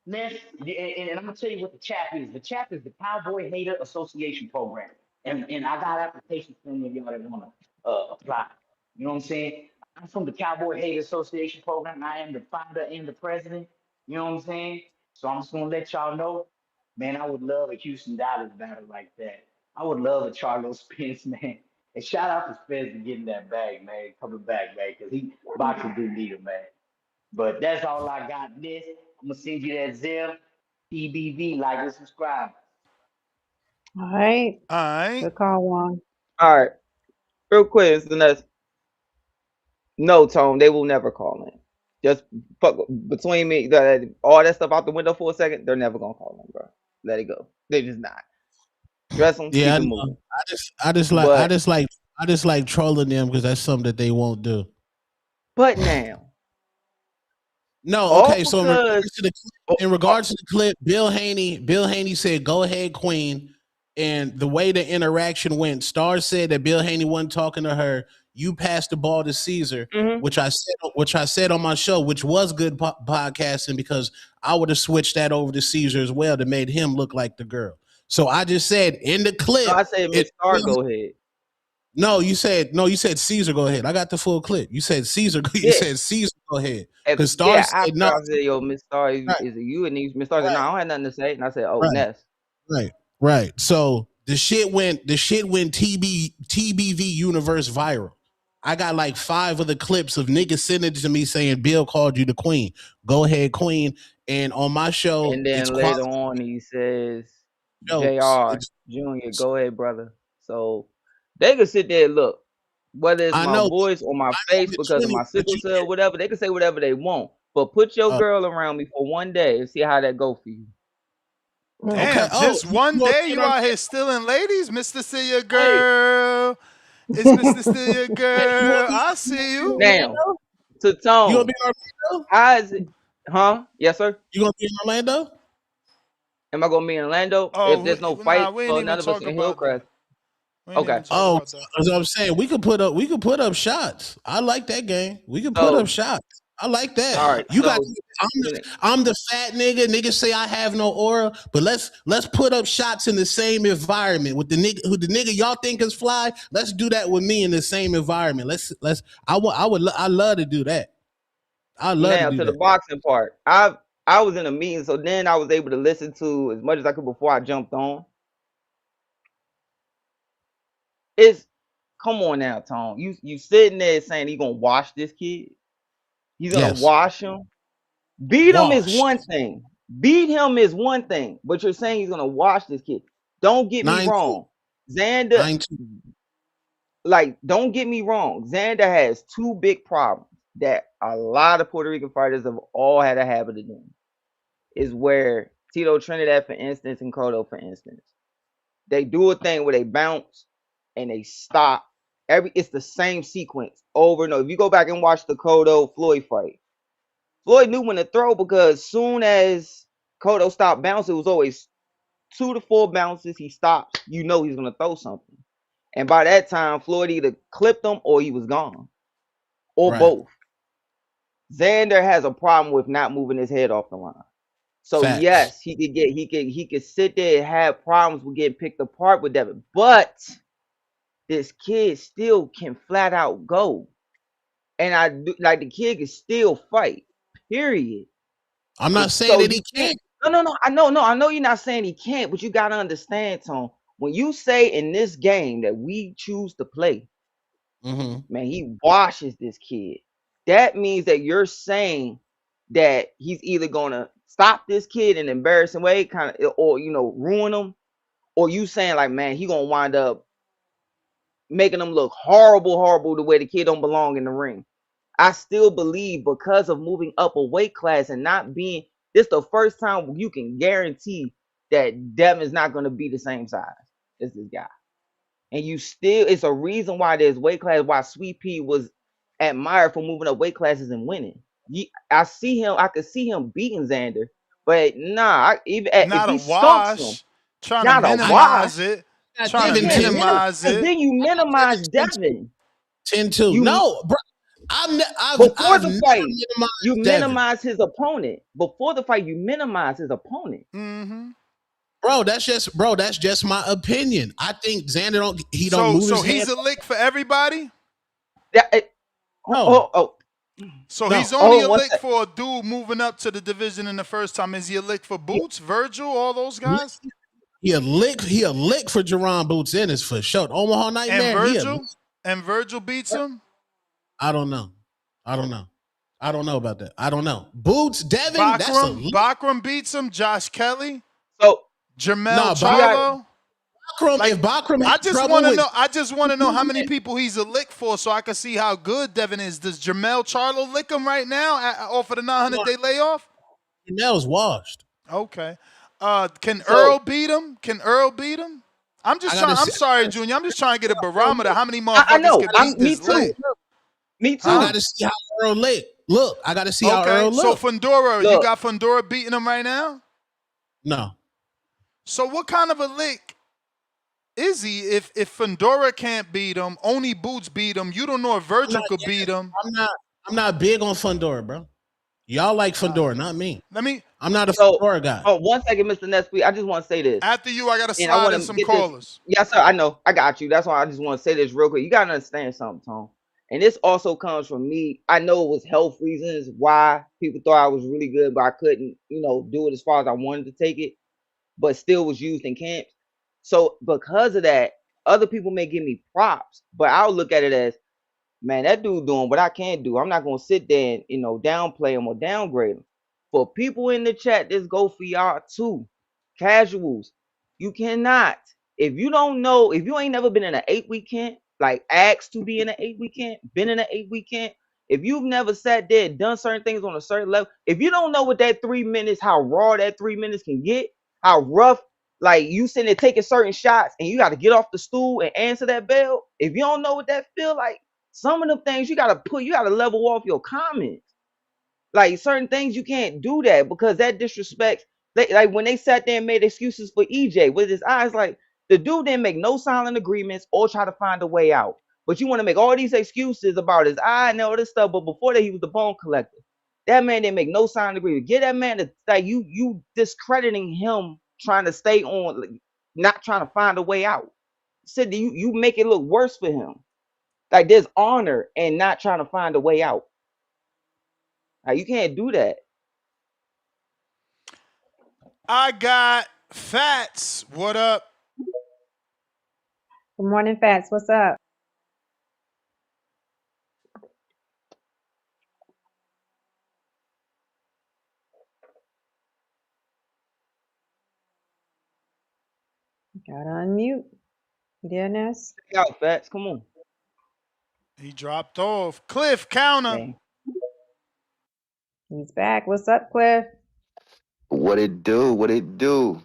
Ness, and I'm gonna tell you what the CHAP is. The CHAP is the Cowboy Hater Association Program, and I got applications for any of y'all that wanna apply. You know what I'm saying? I'm from the Cowboy Hater Association Program. I am the founder and the president. You know what I'm saying? So I'm just gonna let y'all know, man. I would love a Houston Dallas battle like that. I would love a Charlo Spence, man. And shout out to Spence for getting that bag, man. Coming back, man, because he boxing do need him, man. But that's all I got. This I'm gonna send you that Zell TBV. Like and subscribe. All right. All right. Good call, Juan. All right, real quick, it's the next. No, Tone, they will never call in. Just fuck between me, all that stuff out the window for a second. They're never gonna call in, bro. Let it go. They just not. Dress them, Yeah, keep I it know. moving. I But just like trolling them because that's something that they won't do. now, No, all okay. So because in regards to the clip, Bill Haney said, "Go ahead, Queen." And the way the interaction went, Star said that Bill Haney wasn't talking to her. You passed the ball to Caesar, which I said on my show, which was good podcasting because I would have switched that over to Caesar as well to made him look like the girl. So I just said in the no, clip, I said Miss Star, go ahead. No, you said Caesar. Go ahead. I got the full clip. You said Caesar. You Yeah, said Caesar. Go ahead. Because Star yeah. said After no. I said, "Yo, Miss Star, is Right, it you?" and Miss Star said, "No, right, I don't have nothing to say." And I said, "Oh, right, Ness." right. So the shit went TBV universe viral. I got like 5 of the clips of niggas sending it to me saying Bill called you the queen. Go ahead, queen. And on my show, And it's then later quality on, he says, jokes. Jr. Junior, go ahead, brother. So they can sit there and look, whether it's I my know, voice or my I know face the because of 20, my but sickle you cell, whatever. They can say whatever they want. But put your uh, girl around me for one day and see how that go for you. okay. Damn, Oh, just you one gonna day be in you out here stealing ladies, Mr. See Your Hey, Girl. It's Mr. Still Your hey, you Girl. gonna be I see in you. Now, Orlando? to You gonna Tone, be in Orlando? how is it? Huh? Yes, sir. You gonna be in Orlando? Am I gonna be in Orlando if Oh, there's no nah, fight we ain't or even none of us talk in about Hillcrest? that. We ain't Okay. even talk Oh, about that. as I'm saying, we could put up shots. I like that game. We could put up So, shots. I like that. all right. You got. So, I'm the fat nigga. Niggas say I have no aura, but let's put up shots in the same environment with the nigga who the nigga y'all think is fly. Let's do that with me in the same environment. Let's. I love to do that. I love to now do to the that. boxing part. I was in a meeting, so then I was able to listen to as much as I could before I jumped on. It's come on now, Tone. You sitting there saying he gonna wash this kid? He's gonna Yes. wash him. Beat him is Wash. one thing. Beat him is one thing, but you're saying he's gonna wash this kid. Don't get me 9-2. wrong. Xander, 9-2. like, don't get me wrong. Xander has 2 big problems that a lot of Puerto Rican fighters have all had a habit of doing. Is where Tito Trinidad, for instance, and Cotto, for instance, they do a thing where they bounce and they stop. It's the same sequence over and over. If you go back and watch the Cotto Floyd fight, Floyd knew when to throw because soon as Cotto stopped bouncing, it was always 2 to 4 bounces. He stops, you know he's gonna throw something. And by that time, Floyd either clipped him or he was gone, or Right. both. Xander has a problem with not moving his head off the line. So Facts. yes, he could sit there and have problems with getting picked apart with Devin, but this kid still can flat out go, and I do like the kid can still fight. Period. I'm not saying So that you he can't. can't. No. I know you're not saying he can't, but you gotta understand, Tone. When you say in this game that we choose to play, Mm-hmm. man, he washes this kid. That means that you're saying that he's either gonna stop this kid in an embarrassing way, kind of, or ruin him, or you saying like, man, he gonna wind up making him look horrible, the way the kid don't belong in the ring. I still believe because of moving up a weight class and not being this the first time you can guarantee that Devin's not gonna be the same size as this guy. And you still, it's a reason why there's weight class, why Sweet Pea was admired for moving up weight classes and winning. I could see him beating Xander, but nah, even if Not a he stumps him, wash. Trying to not a I wash. minimize it. got Trying You to Devin can't 10. minimize and it. then you minimize Devin 10-2. Devin. 10-2. You No, bro. before I've the never fight, you minimized Devin. minimize his opponent. Before the fight, you minimize his opponent. Mm-hmm. That's just my opinion. I think Xander don't So move so his he's hands. a lick for everybody. No, So no. he's only Hold a on one lick sec. for a dude moving up to the division in the first time. Is he a lick for Boots, Virgil, all those guys? He a lick for Jerron Boots Ennis for sure. Omaha And Nightmare, Virgil? And Virgil beats him? I don't know. I don't know about that. I don't know. Boots, Devin, that's a Bakram? lick. Bakram beats him? Josh Kelly? So Jermel Nah, you got Charlo? if Like, Bakram I had just want trouble to with know. I just want to know how many people he's a lick for, so I can see how good Devin is. Does Jermel Charlo lick him right now off of the 900-day layoff? Janelle's washed. Okay. Can so Earl beat him? Can Earl beat him? I'm just I trying. gotta I'm see. sorry, Junior. I'm just trying to get a Earl barometer. lick. How many I motherfuckers know. can beat Me this too. lick? Me I Huh? too. gotta see how Earl lick. Look, I gotta see how Okay. Earl So look. Fundora, you Look, got Fundora beating him right now. No, So what kind of a lick is he? If Fundora can't beat him, only Boots beat him. You don't know if I'm not. Virgil could Yeah, beat him. I'm not big on Fundora, bro. Y'all like Fundora, not me. Let me. I'm not a so Fundora guy. oh, 1 second, Mr. Nesby. I just want to say this, After you, I gotta and I slide want in to some get this. callers. Yes, sir. I know. I got you. That's why I just want to say this real quick. You gotta understand something, Tom. And this also comes from me. I know it was health reasons why people thought I was really good, but I couldn't, do it as far as I wanted to take it, but still was used in camps. So because of that, other people may give me props, but I'll look at it as man, that dude doing what I can't do. I'm not gonna sit there and downplay him or downgrade him. For people in the chat, this go for y'all too. Casuals, you cannot. If you don't know, if you ain't never been in an 8-week camp, like asked to be in an 8-week camp, been in an 8-week camp, if you've never sat there and done certain things on a certain level, if you don't know what that 3 minutes, how raw that 3 minutes can get, how rough, like you sitting there taking certain shots and you got to get off the stool and answer that bell. If you don't know what that feel like, some of them things you gotta level off your comments. Like certain things you can't do that because that disrespects. Like when they sat there and made excuses for EJ with his eyes, like the dude didn't make no silent agreements or try to find a way out. But you want to make all these excuses about his eye and all this stuff. But before that, he was the bone collector. That man didn't make no silent agreement. Get that man to like you discrediting him trying to stay on, like, not trying to find a way out. Said you make it look worse for him. Like there's honor and not trying to find a way out. Like you can't do that. I got Fats. What up? Good morning, Fats. What's up? Gotta unmute. Dearness. Out, Fats. Come on. He dropped off. Cliff counter. Dang. He's back. What's up, Cliff? What it do? What it do?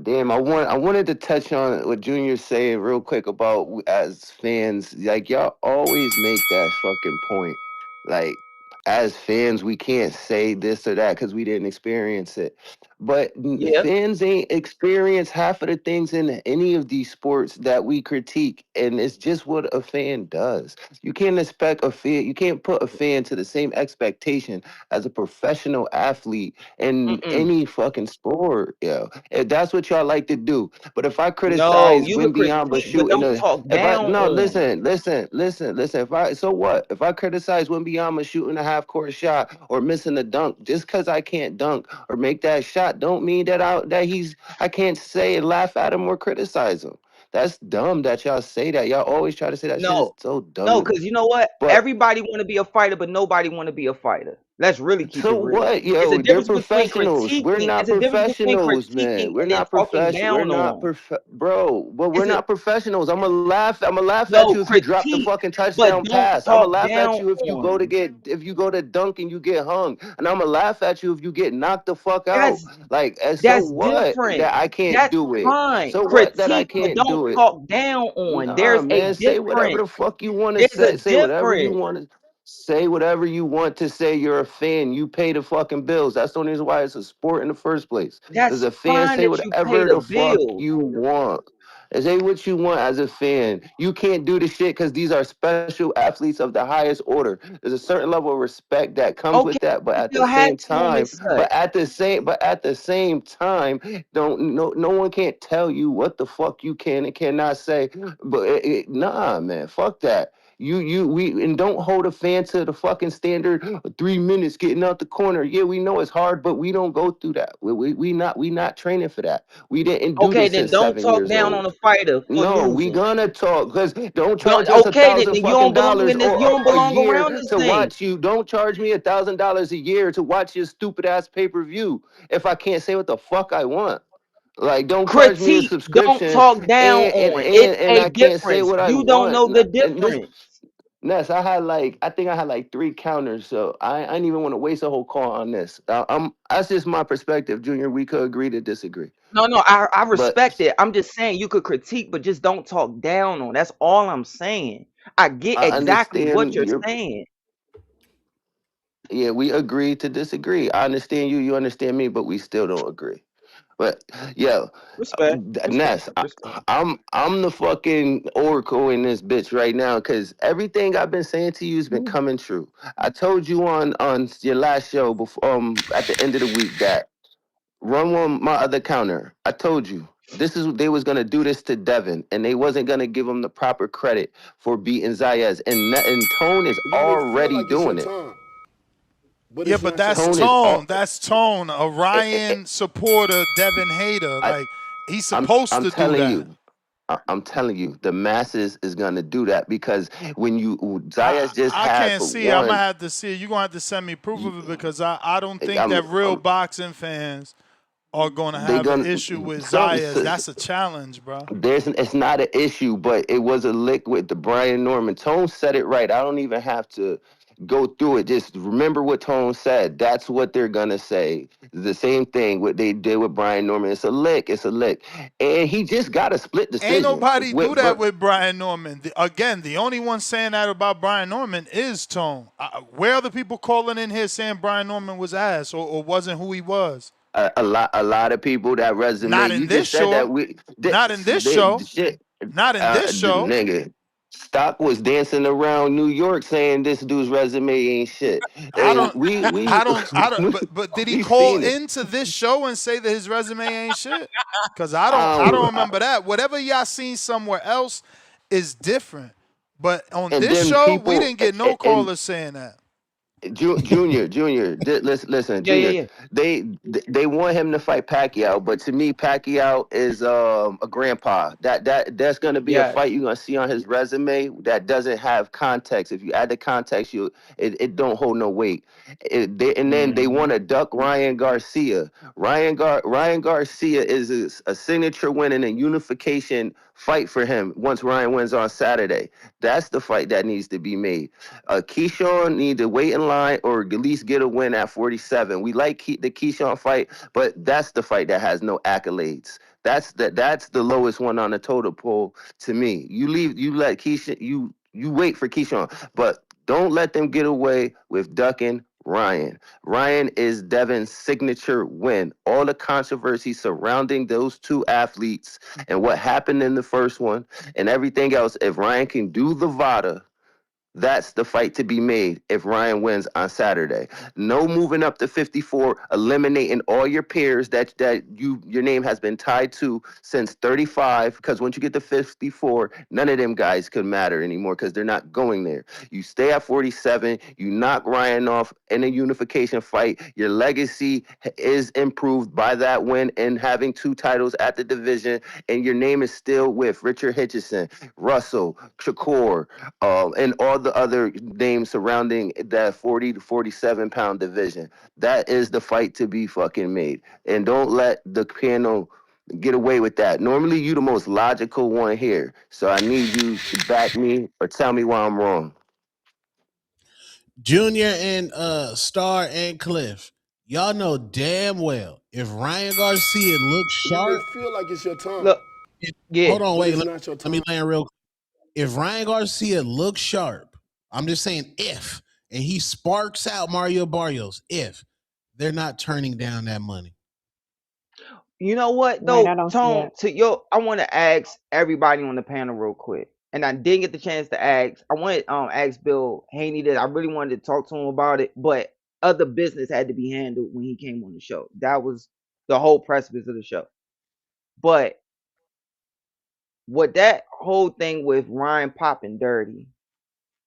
Damn, I wanted to touch on what Junior's saying real quick about as fans, like y'all always make that fucking point. Like as fans, we can't say this or that because we didn't experience it. But Yeah. fans ain't experience half of the things in any of these sports that we critique, and it's just what a fan does. You can't expect a fan. You can't put a fan to the same expectation as a professional athlete in Mm-mm. any fucking sport. Yeah, if that's what y'all like to do. But if I No, criticize you could Wimbyamba critique, but shooting don't a, talk if I down no on. listen. If I so what? If I criticize Wimbyama shooting a half court shot or missing a dunk, just because I can't dunk or make that shot, don't mean that I can't say and laugh at him or criticize him. That's dumb that y'all say that. Y'all always try to say that shit is No, so dumb no, to me. because you know what? But Everybody want to be a fighter, but nobody want to be a fighter. Let's really keep so it real. what, It's a yo? They're difference between professionals. We're critiquing. not It's a difference between professionals, critiquing man. We're and then not talking professional. We're down not on. bro. But we're It's a not professionals. I'm gonna laugh at no you if you drop the critique, fucking but touchdown don't pass. I'm talk gonna laugh down at you on. if you go to dunk and you get hung, and I'm gonna laugh at you if you get knocked the fuck out. That's Like, and so that's what different. that I can't That's do it? fine. So what that I Critique, but can't don't do it? talk down on. Nah, There's a man. Say whatever difference. the fuck you want to There's a say. Say whatever you difference. want to say. Whatever you want to say. You're a fan. You pay the fucking bills. That's the only reason why it's a sport in the first place. As That's a fan, fine say that you pay whatever the the fuck bills. you want. Say what you want as a fan. You can't do the shit because these are special athletes of the highest order. There's a certain level of respect that comes Okay, with that, but you at the still had same to them time, as such. but at the same time, don't no one can't tell you what the fuck you can and cannot say. But nah, man, fuck that. We and don't hold a fan to the fucking standard. 3 minutes getting out the corner. Yeah, we know it's hard, but we don't go through that. We not training for that. We didn't do Okay, this then at don't 7 talk years down on old. a fighter for No, we losing. gonna talk because don't Don't charge us a okay, then thousand you fucking don't belong dollars in this. You or don't a belong year around this to thing. watch you. Don't charge me $1,000 a year to watch your stupid ass pay-per-view if I can't say what the fuck I want. Like, don't charge me a Critique, don't subscription talk down on. It's and a I can't say difference. what I You don't want. know the And this difference. Ness, I think I had like 3 counters, so I didn't even want to waste a whole call on this. That's just my perspective, Junior. We could agree to disagree, No, no, I but respect it. I'm just saying you could critique, but just don't talk down on. That's all I'm saying. I get I exactly what understand you're your. saying. Yeah, we agree to disagree. I understand you, you understand me, but we still don't agree. But yeah, Respect, respect, Ness, respect. I'm the fucking oracle in this bitch right now because everything I've been saying to you has been Mm. coming true. I told you on your last show before at the end of the week that run on my other counter. I told you they was gonna do this to Devin, and they wasn't gonna give him the proper credit for beating Zayas, and Tone is You may feel already like it's your doing it. time, but Yeah, it's but not your that's Tone time. is Tone. all. That's Tone. eh, eh, eh, Orion supporter, Devin hater. I, Like he's supposed I'm to do telling that. you. I'm telling you, the masses is gonna do that because when you I Zayas just I had can't for see. I'm gonna one, have to see it. You're gonna have to send me proof of it because I don't think I'm, that real I'm boxing fans are gonna they have an gonna issue with some. Zayas. That's a challenge, bro. It's not an issue, but it was a liquid. The Brian Norman Tone said it right. I don't even have to go through it. Just remember what Tone said. That's what they're gonna say. The same thing what they did with Brian Norman. It's a lick. It's a lick, and he just got a split Ain't decision nobody do with. that with Brian Norman. Again, the only one saying that about Brian Norman is Tone. Where are the people calling in here saying Brian Norman was ass or wasn't who he was? A lot of people that resume. Not in You this just said that show. we Not in this they show. shit. Not in this The show. nigga. Stock was dancing around New York saying this dude's resume ain't shit. I And don't. I don't. we But did he we've call seen it. into this show and say that his resume ain't shit? Cause I don't. I don't Um, remember that. Whatever y'all seen somewhere else is different. But on and this then show, we people didn't get no and callers saying that. Junior, listen, Yeah, yeah, Junior. yeah. They want him to fight Pacquiao, but to me, Pacquiao is a grandpa. That's gonna be a Yes. fight you're gonna see on his resume that doesn't have context. If you add the context, it don't hold no weight. And then they Hmm. want to duck Ryan Garcia. Ryan Garcia is a signature win and a unification fight for him once Ryan wins on Saturday. That's the fight that needs to be made. Keyshawn need to wait in line or at least get a win at 47. We like the Keyshawn fight, but that's the fight that has no accolades. That's the lowest one on the total pole to me. You let Keyshawn you wait for Keyshawn, but don't let them get away with ducking Ryan. Ryan is Devin's signature win. All the controversy surrounding those two athletes and what happened in the first one and everything else. If Ryan can do the Vada, that's the fight to be made if Ryan wins on Saturday. No moving up to 54, eliminating all your peers that your name has been tied to since 35. Because once you get to 54, none of them guys could matter anymore because they're not going there. You stay at 47. You knock Ryan off in a unification fight. Your legacy is improved by that win and having two titles at the division, and your name is still with Richard Hitchison, Russell, Shakur, and all the other names surrounding that 40 to 47 pound division. That is the fight to be fucking made. And don't let the panel get away with that. Normally, you the most logical one here. So I need you to back me or tell me why I'm wrong. Junior and Star and Cliff, y'all know damn well if Ryan Garcia looks You may sharp. feel like it's your time, Look, yeah. Hold on, but wait. it's Let, not your let me time. land real quick. If Ryan Garcia looks sharp, I'm just saying if, and he sparks out Mario Barrios, if they're not turning down that money. You know what Right, I though, don't see Tone? that. I want to ask everybody on the panel real quick, and I didn't get the chance to ask. I wanted ask Bill Haney that I really wanted to talk to him about it, but other business had to be handled when he came on the show. That was the whole precipice of the show. But what that whole thing with Ryan popping dirty,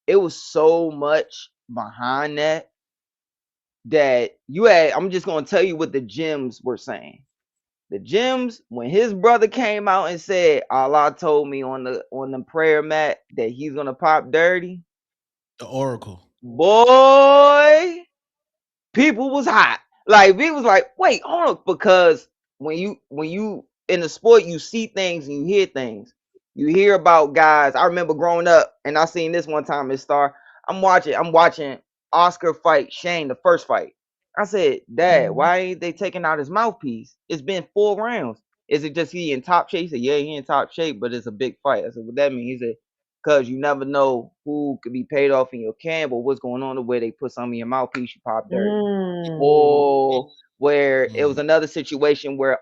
it was so much behind that you had. I'm just gonna tell you what the gems were saying. The gems, when his brother came out and said, Allah told me on the prayer mat that he's gonna pop dirty, The Oracle. boy, people was hot. Like we was like, wait, hold on, because when you in the sport, you see things and you hear things. You hear about guys. I remember growing up, and I seen this one time. Miss Star, I'm watching Oscar fight Shane, the first fight. I said, Dad, Hmm. why ain't they taking out his mouthpiece? It's been 4 rounds. Is it just he in top shape? He said, yeah, he in top shape, but it's a big fight. I said, what that mean? He said, because you never know who could be paid off in your can, but what's going on the way they put some in your mouthpiece, you pop dirty. Mm. Or where it was another situation where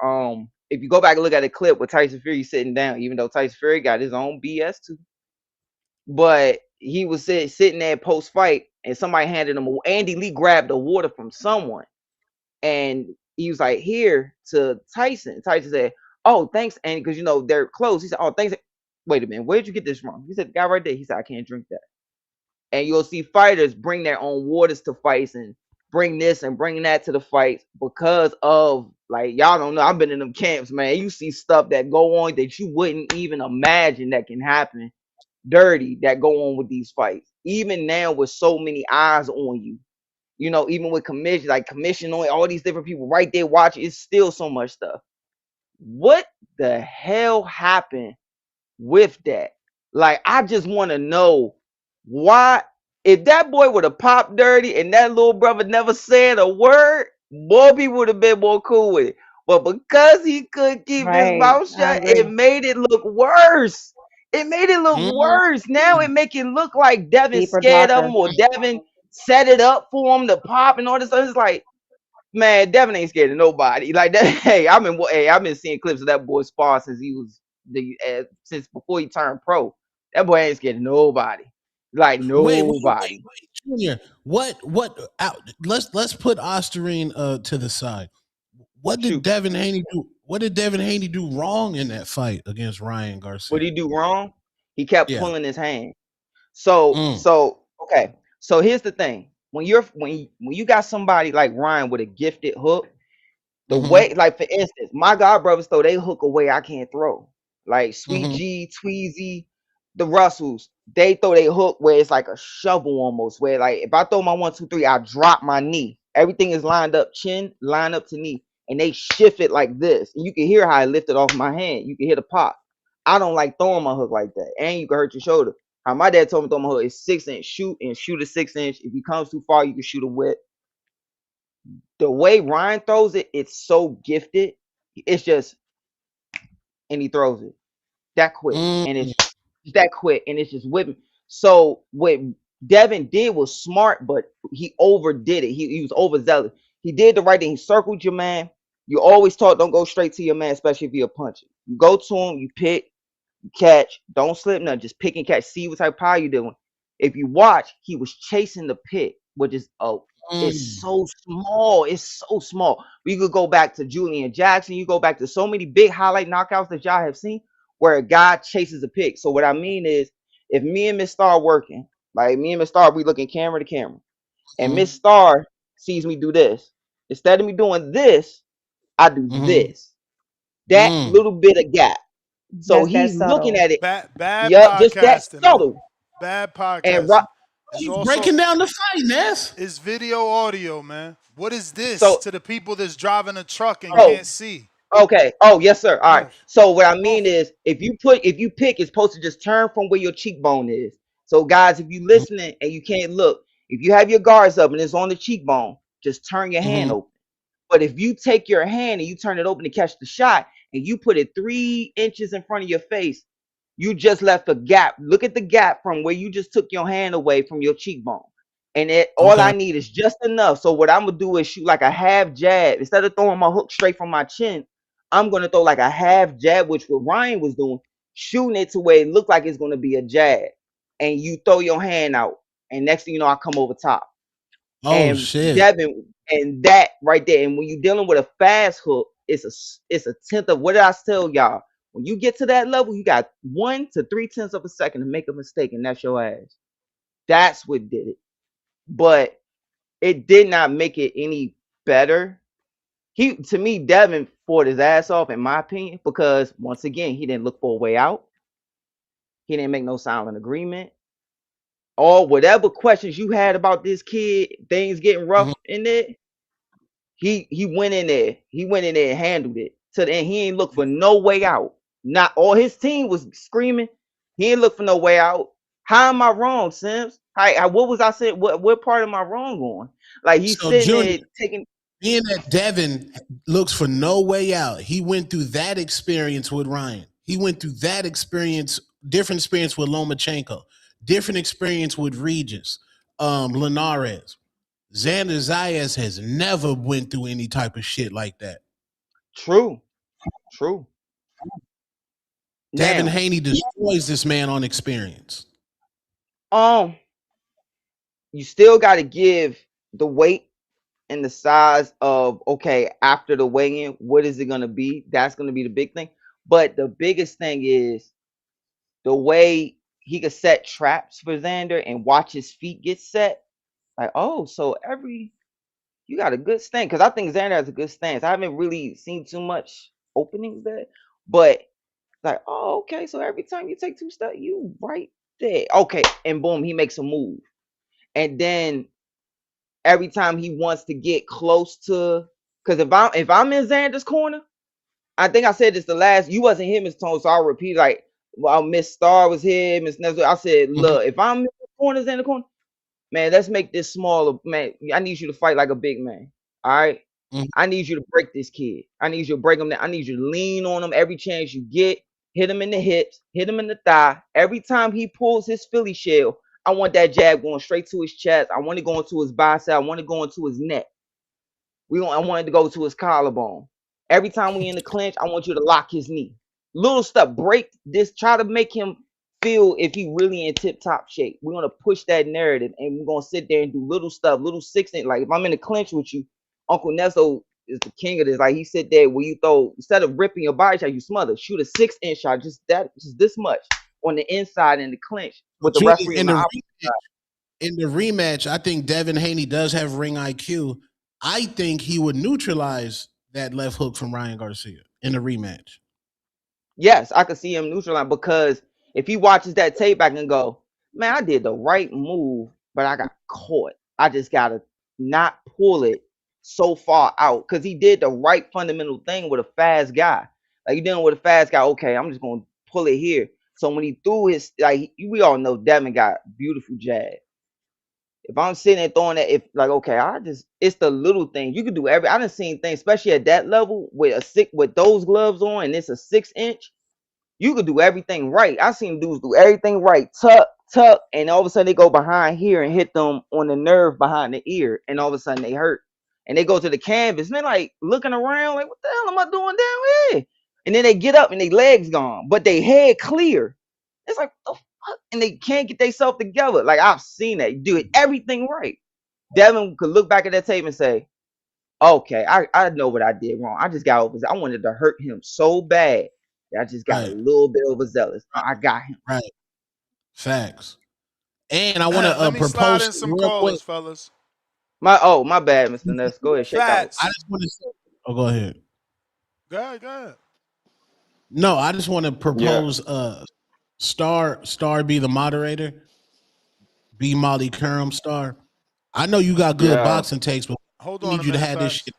if you go back and look at the clip with Tyson Fury sitting down, even though Tyson Fury got his own BS too, but he was sitting there post fight and somebody handed him Andy Lee grabbed the water from someone and he was like, here to Tyson. Tyson said, oh, thanks, Andy, because they're close. He said, oh, thanks. Wait a minute, where'd you get this from? He said, the guy right there. He said, I can't drink that. And you'll see fighters bring their own waters to fights and bring this and bring that to the fights because of like y'all don't know. I've been in them camps, man. You see stuff that go on that you wouldn't even imagine that can happen dirty that go on with these fights. Even now with so many eyes on you. You know, even with commission on all these different people right there watching, it's still so much stuff. What the hell happened with that? Like, I just want to know why. If that boy would have popped dirty and that little brother never said a word, more people would have been more cool with it. But because he couldn't keep his Right. mouth I shut, it agree. made it look worse. It made it look Mm. worse. Now it make it look like Devin Deeper, scared of darker. him or Devin set it up for him to pop and all this stuff. It's like, man, Devin ain't scared of nobody. Like that. I've been seeing clips of that boy spar since he was since before he turned pro. That boy ain't scared of nobody. Like nobody. Junior. What? Let's put Osterine to the side. What did Shoot, Devin Haney do? What did Devin Haney do wrong in that fight against Ryan what Garcia? he do wrong? He kept Yeah. pulling his hand. So okay. So here's the thing. When you got somebody like Ryan with a gifted hook, the Mm-hmm. way, like for instance, my god brothers throw they hook away I can't throw. Like Sweet Mm-hmm. G, Tweezy, the Russells, they throw they hook where it's like a shovel almost. Where like if I throw my 1, 2, 3, I drop my knee. Everything is lined up, chin line up to knee, and they shift it like this. And you can hear how I lift it off my hand. You can hear the pop. I don't like throwing my hook like that, and you can hurt your shoulder. How my dad told me to throw my hook is 6 inch, shoot and shoot a 6 inch. If he comes too far, you can shoot a whip. The way Ryan throws it, it's so gifted. It's just, and he throws it that quick, Mm. and it's that quick, and it's just whipping. So what Devin did was smart, but he overdid it. He was overzealous. He did the right thing. He circled your man. You always taught don't go straight to your man, especially if you're a puncher. You go to him, you pick, catch, don't slip nothing, just pick and catch, see what type of power you're doing. If you watch, he was chasing the pick, which is it's Mm. so small. We could go back to Julian Jackson, you go back to so many big highlight knockouts that y'all have seen where a guy chases a pick. So what I mean is, if me and Miss Star working, like me and Miss Star, we looking camera to camera, and Miss Mm. Star sees me do this, instead of me doing this, I do Mm. this, that Mm. little bit of gap. So That's that he's looking subtle. at it. Bad Yep, just that podcasting, man. subtle. Bad And podcasting. It's He's also breaking down the fight, Ness. it's video audio, man. What is this so to the people that's driving a truck and oh can't see? okay. Oh yes, sir. All right. No, So what I no. mean is if you pick, it's supposed to just turn from where your cheekbone is. So guys, if you Mm-hmm. listening and you can't look, if you have your guards up and it's on the cheekbone, just turn your hand Mm-hmm. open. But if you take your hand and you turn it open to catch the shot and you put it 3 inches in front of your face, you just left a gap. Look at the gap from where you just took your hand away from your cheekbone. And it all Okay. I need is just enough. So what I'm gonna do is shoot like a half jab. Instead of throwing my hook straight from my chin, I'm gonna throw like a half jab, which what Ryan was doing, shooting it to where it looked like it's gonna be a jab. And you throw your hand out. And next thing you know, I come over top. Oh And shit. Devin, and that right there. And when you're dealing with a fast hook, it's a tenth of what did I tell y'all? When you get to that level, you got 1 to 3 tenths of a second to make a mistake, and that's your ass. That's what did it. But it did not make it any better. He to me, Devin fought his ass off, in my opinion, because once again, he didn't look for a way out. He didn't make no silent agreement. Or whatever questions you had about this kid, things getting rough Mm-hmm. in there, he went in there. He went in there and handled it. To the end, he ain't look for no way out. Not all his team was screaming. He ain't look for no way out. How am I wrong, Sims? What was I saying? What part am I wrong on? Like he's So sitting Junior, there taking. being that Devin looks for no way out, he went through that experience with Ryan. He went through that experience, different experience with Lomachenko, different experience with Regis, Linares. Xander Zayas has never went through any type of shit like that. True, true. Devin Now, Haney destroys this man on experience. um, you still got to give the weight and the size of okay after the weigh-in. What is it gonna be? That's gonna be the big thing. But the biggest thing is the way he could set traps for Xander and watch his feet get set. Like, oh, so you got a good stance. Because I think Xander has a good stance. I haven't really seen too much openings there. But like, oh, okay. So every time you take 2 steps, you right there. Okay. And boom, he makes a move. And then every time he wants to get close to, because if I'm in Xander's corner, I think I said this the last. You wasn't here, Miss Tone, so I'll repeat. Like, well, Miss Star was here, Miss Nesbitt. I said, Mhm. look, if I'm in the corners in the corner, man, let's make this smaller. Man, I need you to fight like a big man. All right. Mhm. I need you to break this kid. I need you to break him down. I need you to lean on him every chance you get. Hit him in the hips. Hit him in the thigh. Every time he pulls his Philly shell, I want that jab going straight to his chest. I want it going to his bicep. I want it going to his neck. I wanted to go to his collarbone. Every time we in the clinch, I want you to lock his knee. Little stuff, break this, try to make him feel if he really in tip top shape. We're gonna push that narrative and we're gonna sit there and do little stuff, little 6 inch. Like if I'm in the clinch with you, Uncle Nesso is the king of this. Like he sit there where you throw instead of ripping your body shot, you smother, shoot a 6 inch shot, just this much on the inside in the clinch with the But referee on the opposite side. in the rematch, I think Devin Haney does have ring IQ. I think he would neutralize that left hook from Ryan Garcia in the rematch. Yes, I could see him neutralizing because if he watches that tape back and go, man, I did the right move, but I got caught. I just gotta not pull it so far out because he did the right fundamental thing with a fast guy. Like you dealing with a fast guy, okay, I'm just gonna pull it here. So when he threw his we all know Devin got beautiful jab. If I'm sitting there throwing that, if like okay, it's the little thing you can do. I done seen things, especially at that level with those gloves on, and it's a 6 inch. You could do everything right. I seen dudes do everything right, tuck, and all of a sudden they go behind here and hit them on the nerve behind the ear, and all of a sudden they hurt. And they go to the canvas, and they're like looking around, like, what the hell am I doing down here? And then they get up and their legs gone, but they head clear. It's like, what the fuck? And they can't get themselves together. Like I've seen that. You do it everything right. Devin could look back at that tape and say, okay, I know what I did wrong. I just got over. I wanted to hurt him so bad that I just got a Right. little bit overzealous. I got him. Right. Facts. And I want to Let me slide propose in some real quick. callers, fellas. My bad, Mr. Ness. Go ahead, shake out. I Fats. just want to say, oh, go ahead. Go ahead, go ahead. No, I just want to Yeah. propose Star be the moderator, be Molly Curran Star. I know you got good Yeah. boxing takes, but Hold we on need a you to minute, have this Fats. shit.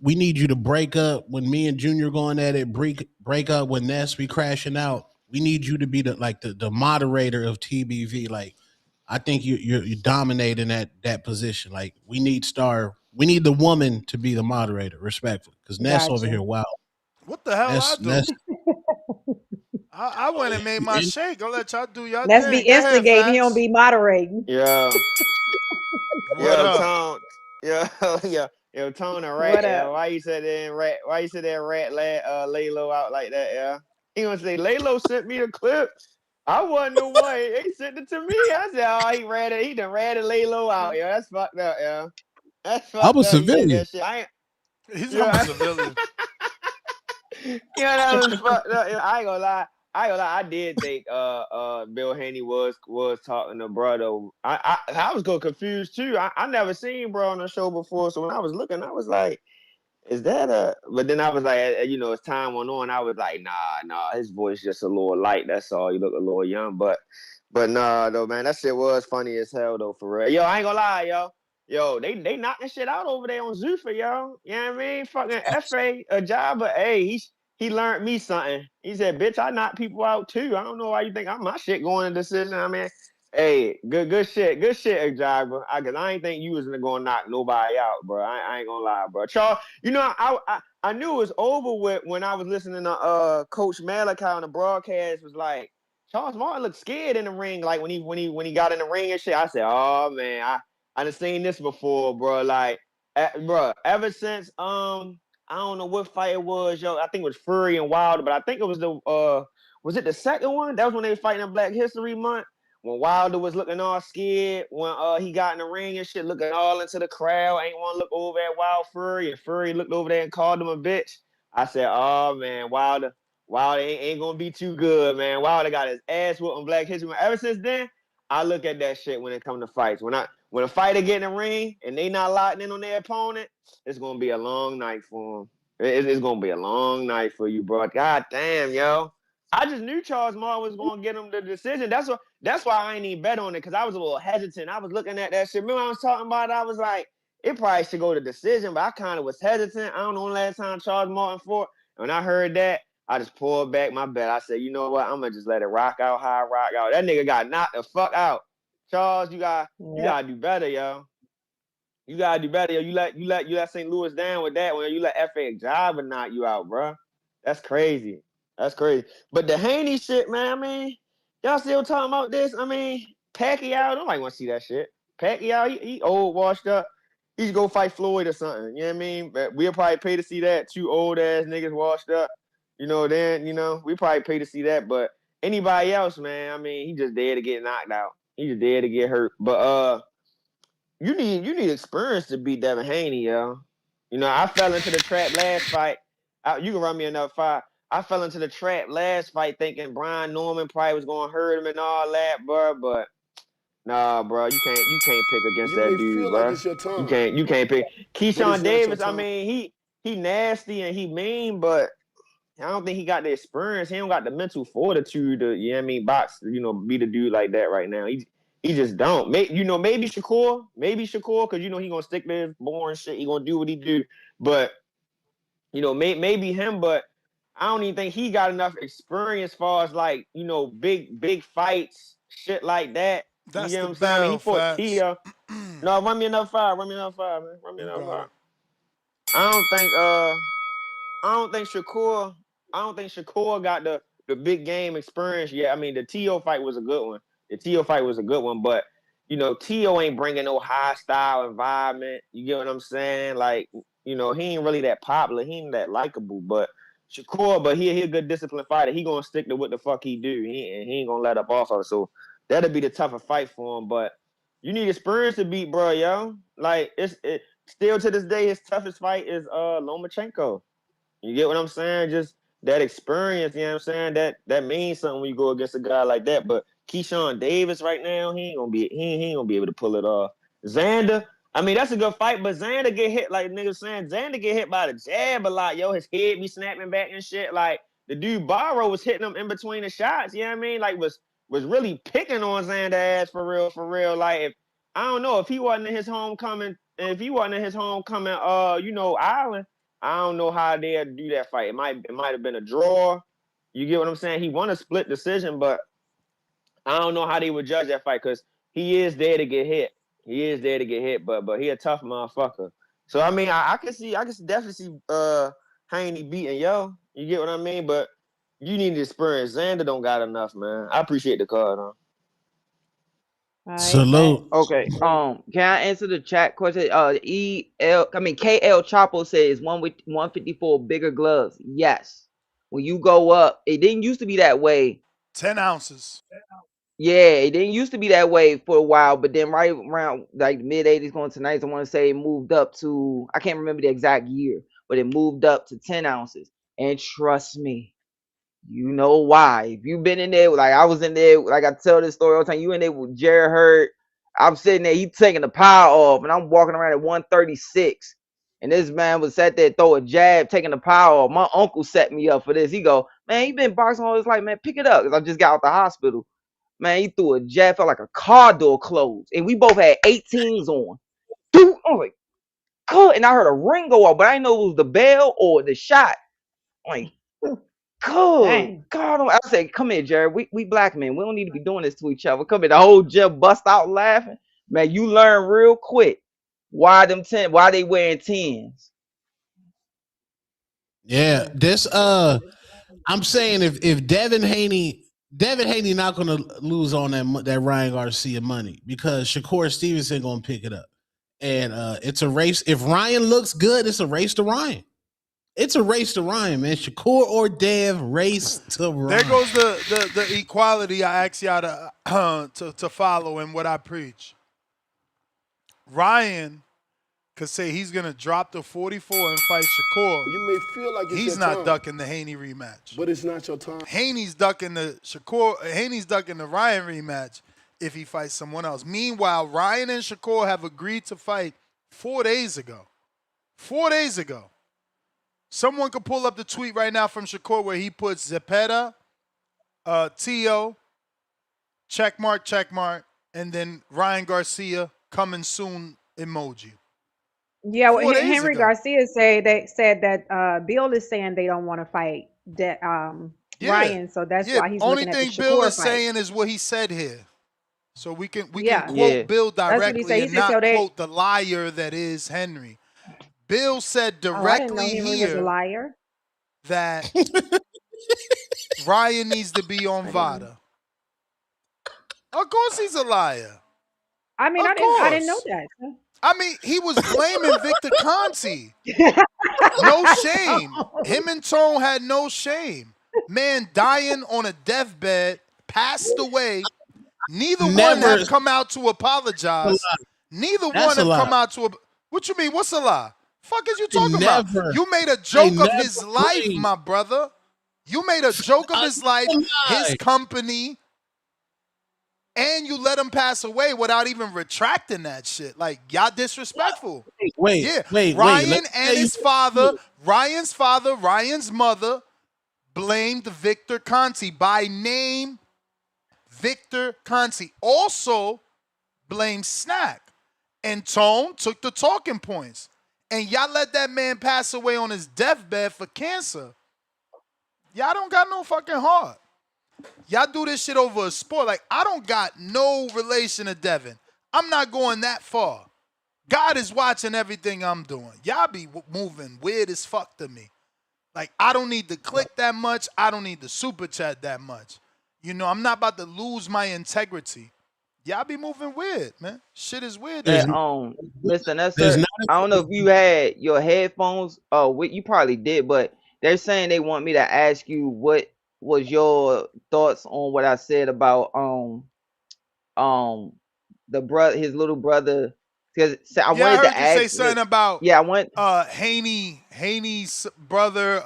We need you to break up when me and Junior going at it. Break up when Ness be crashing out. We need you to be the moderator of TBV. Like I think you're dominating that position. Like we need Star. We need the woman to be the moderator, respectfully, because Ness over Gotcha. here. Wow, What the hell I Ness. do? I went and made my shake. I'll let y'all do y'all Let's be thing. Go ahead, instigating. He don't Fats. be moderating. Yeah. What Yo, up? Tone. Yeah, yeah. Yo, Tone a rat, What yeah. up? Why you said that rat lay low out like that, yeah? He gonna say lay low sent me the clip. I wasn't the one. He sent it to me. I said, oh, he done ratted lay low out, yeah. That's fucked up, yeah. That's I'm fucked a up. He sent civilian. that shit. I ain't He's I'm a yeah. civilian. Yeah, that was fucked up. Yeah, I ain't gonna lie. I did think Bill Haney was talking to bro though. I was going confused too. I never seen bro on the show before, so when I was looking, I was like, is that a? But then I was like, as time went on, I was like, nah, his voice just a little light. That's all. He look a little young, but nah, though, man, that shit was funny as hell though, for real. Yo, I ain't gonna lie, yo. Yo, they knocking shit out over there on Zuffa, yo. You know what I mean? Fucking F.A. a job, but hey, he learned me something. He said, bitch, I knock people out too. I don't know why you think my shit going to decision. I mean, hey, good shit, Ajagba. Cause I ain't think you was gonna knock nobody out, bro. I ain't gonna lie, bro. Charles, I knew it was over with when I was listening to Coach Malachi on the broadcast. Was like Charles Martin looked scared in the ring, like when he got in the ring and shit. I said, oh man, I done seen this before, bro. Like, bro, ever since I don't know what fight it was, yo. I think it was Fury and Wilder, but I think it was was it the second one? That was when they were fighting in Black History Month. When Wilder was looking all scared, when he got in the ring and shit, looking all into the crowd, ain't want to look over at Wild Fury, and Fury looked over there and called him a bitch. I said, oh man, Wilder ain't gonna be too good, man. Wilder got his ass whooped on Black History Month. Ever since then, I look at that shit when it comes to fights. when a fighter get in the ring and they not locked in on their opponent, it's gonna be a long night for them. It's gonna be a long night for you, bro. God damn, yo. I just knew Charles Martin was gonna get him the decision. That's why I ain't even bet on it, because I was a little hesitant. I was looking at that shit. Remember I was talking about it? I was like, it probably should go to decision, but I kind of was hesitant. I don't know when last time Charles Martin fought. When I heard that, I just pulled back my bet. I said, you know what? I'm gonna just let it rock out, high rock out. That nigga got knocked the fuck out. Charles, you Yep. gotta do better, yo. You gotta do better, yo. You let St. Louis down with that one. You let F.A. Java knock you out, bro. That's crazy. That's crazy. But the Haney shit, man. I mean, y'all still talking about this? I mean, Pacquiao. Nobody want to see that shit. Pacquiao, he old, washed up. He should go fight Floyd or something. You know what I mean? But we'll probably pay to see that. Two old ass niggas washed up. We probably pay to see that. But anybody else, man, I mean, he just there to get knocked out. He just there to get hurt. But you need experience to beat Devin Haney, yo. I fell into the trap last fight. You can run me another fight. I fell into the trap last fight thinking Brian Norman probably was gonna hurt him and all that, bro. But nah, bro, you can't pick against You that may dude, feel like bro. it's your You time, can't you can't pick but it's Keyshawn not your Davis. I time. mean, he nasty and he mean, but I don't think he got the experience. He don't got the mental fortitude to, box, be the dude like that right now. He just don't. Maybe Shakur, because he gonna stick to his boring shit. He gonna do what he do. But maybe him. But I don't even think he got enough experience as far as like big fights, shit like that. You That's get the what I'm saying? I mean, he bell, fought Fats. Tia. No, run me another five. Run me another five, man. Run me You another got five. it. I don't think I don't think Shakur. I don't think Shakur got the big game experience yet. I mean, the Tio fight was a good one. But Tio ain't bringing no high style environment. You get what I'm saying? Like, he ain't really that popular. He ain't that likable. But Shakur, he a good disciplined fighter. He gonna stick to what the fuck he do. He ain't gonna let up also. So that'll be the tougher fight for him. But you need experience to beat, bro, yo. Like still to this day, his toughest fight is Lomachenko. You get what I'm saying? Just that experience, you know what I'm saying? That means something when you go against a guy like that. But Keyshawn Davis right now, he ain't gonna be able to pull it off. Xander, I mean, that's a good fight, but Xander get hit, like niggas saying, Xander get hit by the jab a lot, yo. His head be snapping back and shit. Like the dude Barrow was hitting him in between the shots, you know what I mean? Like was really picking on Xander ass for real. Like if I don't know if he wasn't in his homecoming, island. I don't know how they'll do that fight. It might have been a draw. You get what I'm saying? He won a split decision, but I don't know how they would judge that fight because he is there to get hit. But he a tough motherfucker. So I mean, I can definitely see Haney beating yo. You get what I mean? But you need experience. Xander don't got enough, man. I appreciate the card, huh? All right, Salute. thanks. Okay. Can I answer the chat question? KL Chapo says 154 bigger gloves. Yes. When you go up, it didn't used to be that way. 10 ounces. Yeah, it didn't used to be that way for a while, but then right around like the mid 80s going to 90s, I want to say it moved up to, I can't remember the exact year, but it moved up to 10 ounces. And trust me, you know why. If you've been in there, like I was in there, like I tell this story all the time, you in there with Jared Hurd. I'm sitting there, he taking the power off, and I'm walking around at 136. And this man was sat there, throw a jab, taking the power off. My uncle set me up for this. He go, man, he been boxing all his life, man, pick it up. Because I just got out the hospital. Man, he threw a jab, felt like a car door closed. And we both had 18s on. Dude, I was like, good. And I heard a ring go off, but I didn't know it was the bell or the shot. I'm like, good Dang. God. I said, come here, Jared. We black men. We don't need to be doing this to each other. Come here. The whole gym bust out laughing. Man, you learn real quick why they wearing 10s. Yeah, this I'm saying if Devin Haney not gonna lose on that Ryan Garcia money because Shakur Stevenson gonna pick it up, and it's a race. If Ryan looks good, it's a race to Ryan. It's a race to Ryan, man. Shakur or Dev, race to Ryan. There goes the equality I ask y'all to follow in what I preach. Ryan could say he's gonna drop the 44 and fight Shakur. You may feel like it's your He's not time, ducking the Haney rematch. but it's not your time. Haney's ducking the Ryan rematch. if he fights someone else. Meanwhile, Ryan and Shakur have agreed to fight 4 days ago. 4 days ago. Someone could pull up the tweet right now from Shakur where he puts Zepeda, Tio, checkmark, and then Ryan Garcia coming soon emoji. Yeah, well, 4 days Henry ago. Garcia said that Bill is saying they don't want to fight that Yeah. Ryan, so that's Yeah. why he's Only looking at the thing Bill Shakur is fight. saying is what he said here. So we can Yeah, Yeah. quote Bill that's what he said. directly He and said so not they. quote the liar that is Henry. Bill said Oh, I didn't know directly Henry was a here liar. that Ryan needs to be on I didn't. Vada. Of course he's a liar. I mean, Of I didn't know course. that. I mean, he was blaming Victor Conti. No shame. Him and Tone had no shame. Man dying on a deathbed, passed away. Neither one Never. have come out to apologize. Neither one That's a have lie. come out to. What you mean? What's a lie? Fuck is you I talking about? never. You made a I joke of never his life, claimed. my brother. You made a joke of his life, his Lie. company, and you let him pass away without even retracting that shit. Like, y'all disrespectful. Yeah. Wait. Let Ryan me and tell you. his father, Ryan's mother, blamed Victor Conti by name. Victor Conti also blamed Snack. And Tone took the talking points. And y'all let that man pass away on his deathbed for cancer. Y'all don't got no fucking heart. Y'all do this shit over a sport. Like, I don't got no relation to Devin. I'm not going that far. God is watching everything I'm doing. Y'all be moving weird as fuck to me. Like, I don't need to click that much. I don't need to super chat that much. You know, I'm not about to lose my integrity. Y'all be moving weird, man. Shit is weird to There's me. Mr. there's Nesser, not I don't know if you had your headphones. Oh, you probably did, but they're saying they want me to ask you what was your thoughts on what I said about the brother, his little brother. Because I Yeah, I wanted to heard you say ask. something about Yeah, I went. Haney's brother,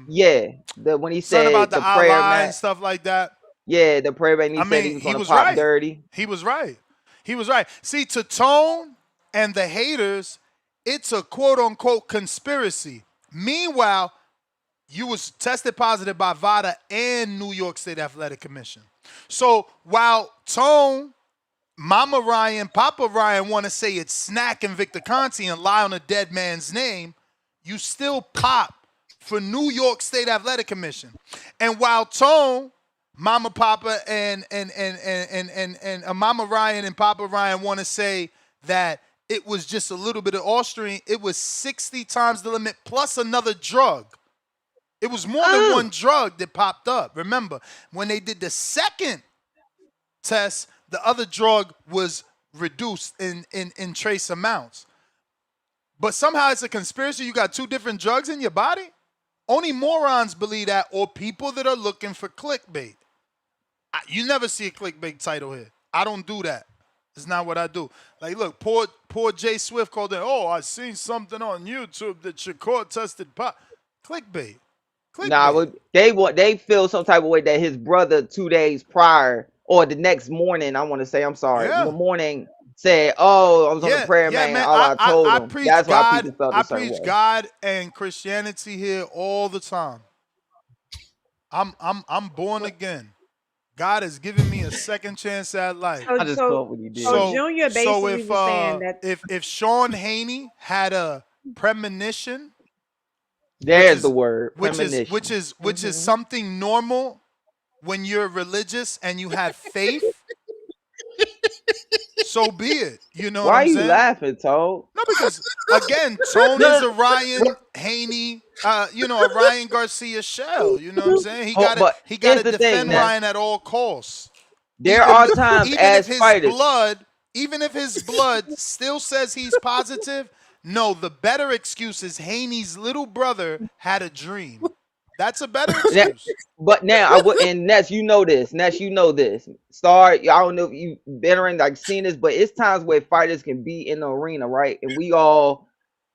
Yeah, when he something about said the the prayer Allah and mat. stuff like that. Yeah, the prayer mat. And he I said he mean, was he gonna was pop right. dirty. He was right. He was right. See, to Tone and the haters, it's a quote unquote conspiracy. Meanwhile, you was tested positive by VADA and New York State Athletic Commission. So while Tone, Mama Ryan, Papa Ryan want to say it's Snack and Victor Conti and lie on a dead man's name, you still pop for New York State Athletic Commission. And while Tone, Mama Papa and Mama Ryan and Papa Ryan want to say that it was just a little bit of Austrian, it was 60 times the limit plus another drug. It was more than one drug that popped up. Remember, when they did the second test, the other drug was reduced in trace amounts. But somehow it's a conspiracy. You got two different drugs in your body? Only morons believe that, or people that are looking for clickbait. You never see a clickbait title here. I don't do that. It's not what I do. Like, look, poor Jay Swift called in, oh, I seen something on YouTube that Shakur tested pot. Clickbait. Nah, they feel some type of way that his brother 2 days prior or the next morning, I want to say, I'm sorry, in the Yeah. morning said, "Oh, I was on the prayer Yeah, man." man. All I told I him. preach That's why God. people felt I a certain preach way. God and Christianity here all the time. I'm born again. God has given me a second chance at life. So I just so caught what he so did. Junior So basically was saying that. if Sean Haney had a premonition, which There's the is word premonition. which is something normal when you're religious and you have faith, so be it. You know what Why are I'm you saying? laughing, Toad? No, because again, Tone is No, a Ryan Haney, a Ryan Garcia shell. You know what I'm saying? but He here's gotta the thing, defend Ness. Ryan at all costs. There are times Even if as his fighters. blood, still says he's positive, no, the better excuse is Haney's little brother had a dream. That's a better Now, excuse. but now I would, and Ness, you know this. Ness, you know this. Star, I don't know if you veteran like seen this, but it's times where fighters can be in the arena, right? And we all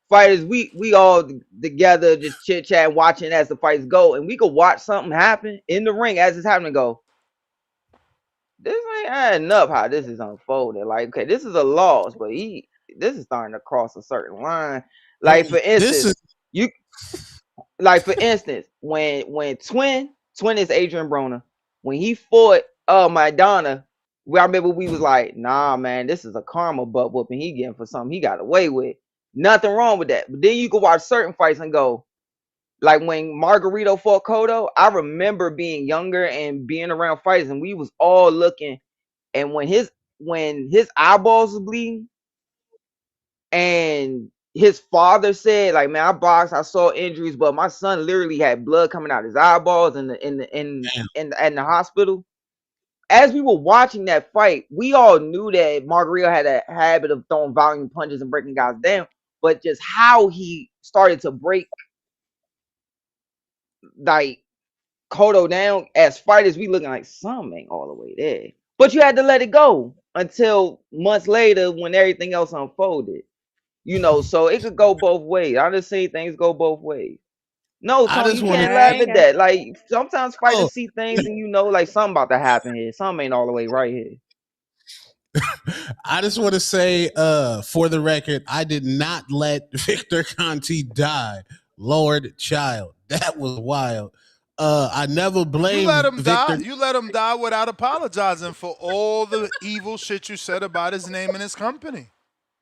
fighters, we all together just chit chat, watching as the fights go, and we could watch something happen in the ring as it's happening. Go, this ain't adding up how this is unfolded. Like, okay, this is a loss, but this is starting to cross a certain line. Like, for This instance, is you when Twin is Adrian Broner, when he fought Maidana, I remember we was like, nah, man, this is a karma butt whooping he getting for something he got away with. Nothing wrong with that. But then you can watch certain fights and go, like when Margarito fought Cotto, I remember being younger and being around fights, and we was all looking, and when his eyeballs was bleeding, and his father said, like, man, I boxed, I saw injuries, but my son literally had blood coming out his eyeballs in the hospital. As we were watching that fight, we all knew that Margarito had a habit of throwing volume punches and breaking guys down, but just how he started to break like Cotto down as fighters, we looking like some ain't all the way there. But you had to let it go until months later when everything else unfolded. So it could go both ways. I just see things go both ways. No, I Tony, just you want to can't laugh Right. at that. Like sometimes oh, fighters see things and like something about to happen here. Something ain't all the way right here. I just want to say, for the record, I did not let Victor Conti die. Lord child. That was wild. I never You let blamed him Victor. die. You let him die without apologizing for all the evil shit you said about his name and his company.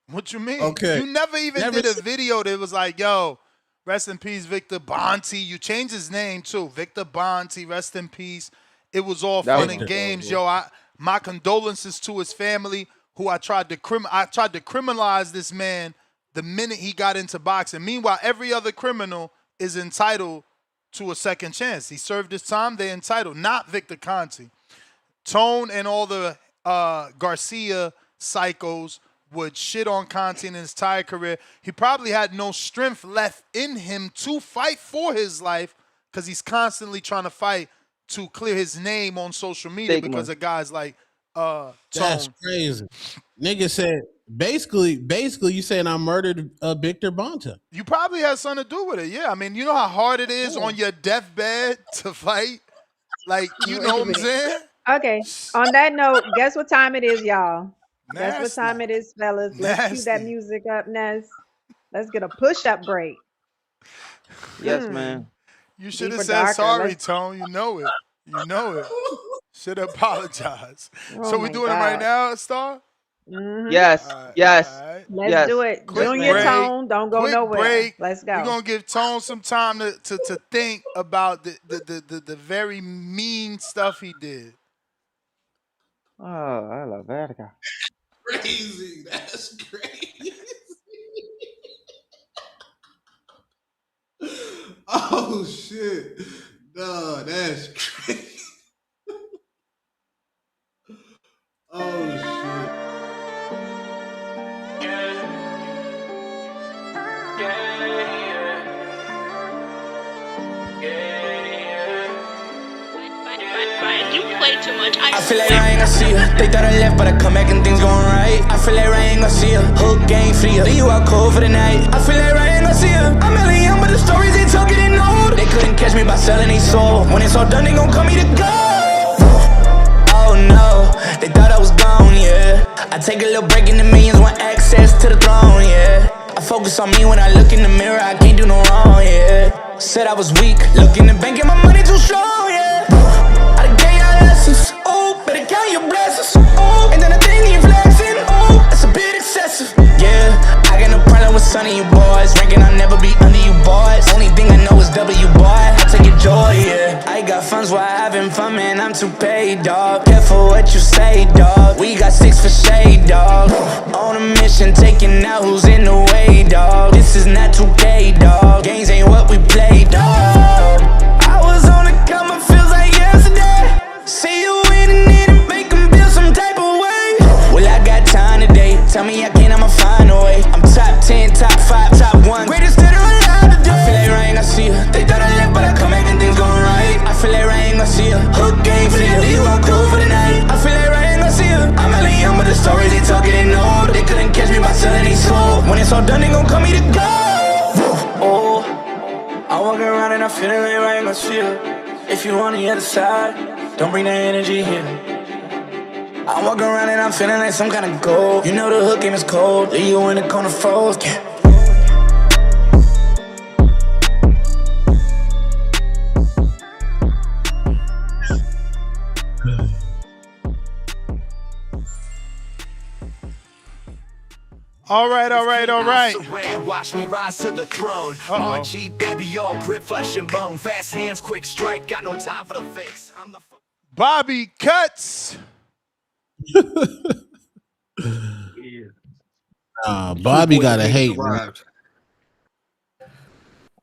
What you mean? Okay. You never even Never did a video that was like, yo, rest in peace, Victor Bonti. You changed his name too. Victor Bonti, rest in peace. It was all That fun was and Victor. games. unfortunate. Yo, my condolences to his family, who I tried to criminalize this man the minute he got into boxing. Meanwhile, every other criminal is entitled to a second chance. He served his time, they're entitled. Not Victor Conti. Tone and all the Garcia psychos would shit on Conti in his entire career. He probably had no strength left in him to fight for his life because he's constantly trying to fight to clear his name on social media because Stigma. of guys like That's Tone. crazy. Nigga said, basically, you saying I murdered Victor Bonta. You probably had something to do with it. Yeah, I mean, you know how hard it is Yeah. on your deathbed to fight? Like, you know Wait a what I'm minute. saying? Okay. On that note, guess what time it is, y'all? Guess what Nasty. time it is, fellas? Let's cue that Nasty. music up, Ness. Let's get a push-up break. Yes, Hmm. man. You should have Deeper, said darker. sorry, Let's. Tone. You know it. You know it. Should apologize. Oh So we my doing it right God. now, Star? Mm-hmm. Yes, All right, yes, all right. Let's yes. do it. Yes, Quick Junior ma'am. break. Tone, don't go Quick nowhere. break. Let's We're go. gonna give Tone some time to think about the very mean stuff he did. Oh, I love Vertigo. Crazy. That's crazy. Oh shit. No, that's crazy. Oh shit. You play too much. I feel like Ryan Garcia. They thought I left, but I come back and things going right. I feel like Ryan Garcia. Hook game for you. Then you out cold for the night. I feel like Ryan Garcia. I'm hella young, but the stories they talking in old. They couldn't catch me by selling they soul. When it's all done, they gon' call me the GOAT. Oh no, they thought I was gone, yeah. I take a little break in the millions, want access to the throne, yeah. I focus on me when I look in the mirror, I can't do no wrong, yeah. Said I was weak, look in the bank and my money too strong, yeah. I done gave y'all lessons, ooh, better count your blessings, ooh. And then I think you flexing, ooh, that's a bit excessive, yeah. I got no problem with some of you boys, ranking I'll never be under you boys. Only thing I know is W, boy, I take your joy, yeah. I got funds while having fun, man, I'm too paid, dog. Careful what you say, dog. We got 6 for shade, dog. On a mission, taking out who's in the way, dog. This is not 2K, dog. Games ain't what we play, dog. I was on the come, it feels like yesterday. See you winning it and make them feel some type of way. Well, I got time today. Tell me I can, I'ma find a way. I'm top 10, top 5, top 1. Greatest that are alive today. I feel like Ryan Garcia. They thought I left, but I come back and things going right. I feel like Ryan Garcia. Hook game for you, you out cold for the night. I feel like Ryan Garcia. I'm hella young, but the stories they talking in old. They couldn't catch me by selling they soul. When it's all done, they gon' call me the GOAT. Oh, I'm walking around and I'm feeling like Ryan Garcia. If you on the other side, don't bring that energy here. I'm walking around and I'm feeling like some kind of gold. You know the hook and it's cold. Leave you in the corner froze. Yeah. All right. Watch me rise to the throne. RG, baby, all grip, flesh and bone. Fast hands, quick strike. Got no time for the face. I'm the Bobby Cuts. Bobby gotta hate, man.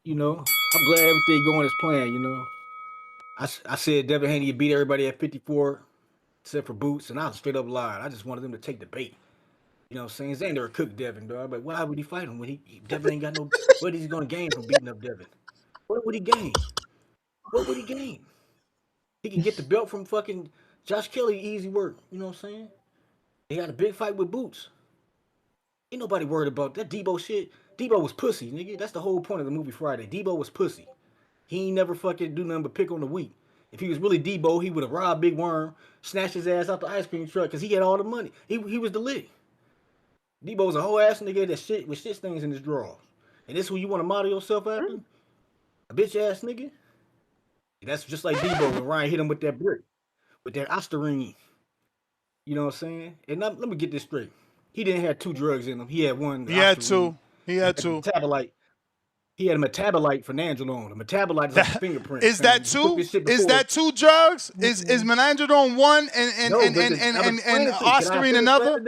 You know, I'm glad everything going as planned. You know, I said Devin Haney beat everybody at 54, except for Boots, and I was straight up lying. I just wanted them to take the bait. You know what I'm saying? Xander cooked Devin, dog. But why would he fight him when Devin ain't got no? What is he gonna gain from beating up Devin? What would he gain? What would he gain? He can get the belt from fucking Josh Kelly, easy work. You know what I'm saying? He had a big fight with Boots. Ain't nobody worried about that Debo shit. Debo was pussy, nigga. That's the whole point of the movie Friday. Debo was pussy. He ain't never fucking do nothing but pick on the weak. If he was really Debo, he would have robbed Big Worm, snatched his ass out the ice cream truck because he had all the money. He was the lick. Debo's a whole ass nigga that shit with shit stains in his drawers. And this who you want to model yourself after? A bitch ass nigga? That's just like Debo when Ryan hit him with that brick, with that Osterine. You know what I'm saying? And let me get this straight. He didn't have two drugs in him. He had one. He had two. Metabolite. He had a metabolite for Nandrolone. A metabolite is like a fingerprint. Is that two? Is that two drugs? Is Menandrone one and Osterine another?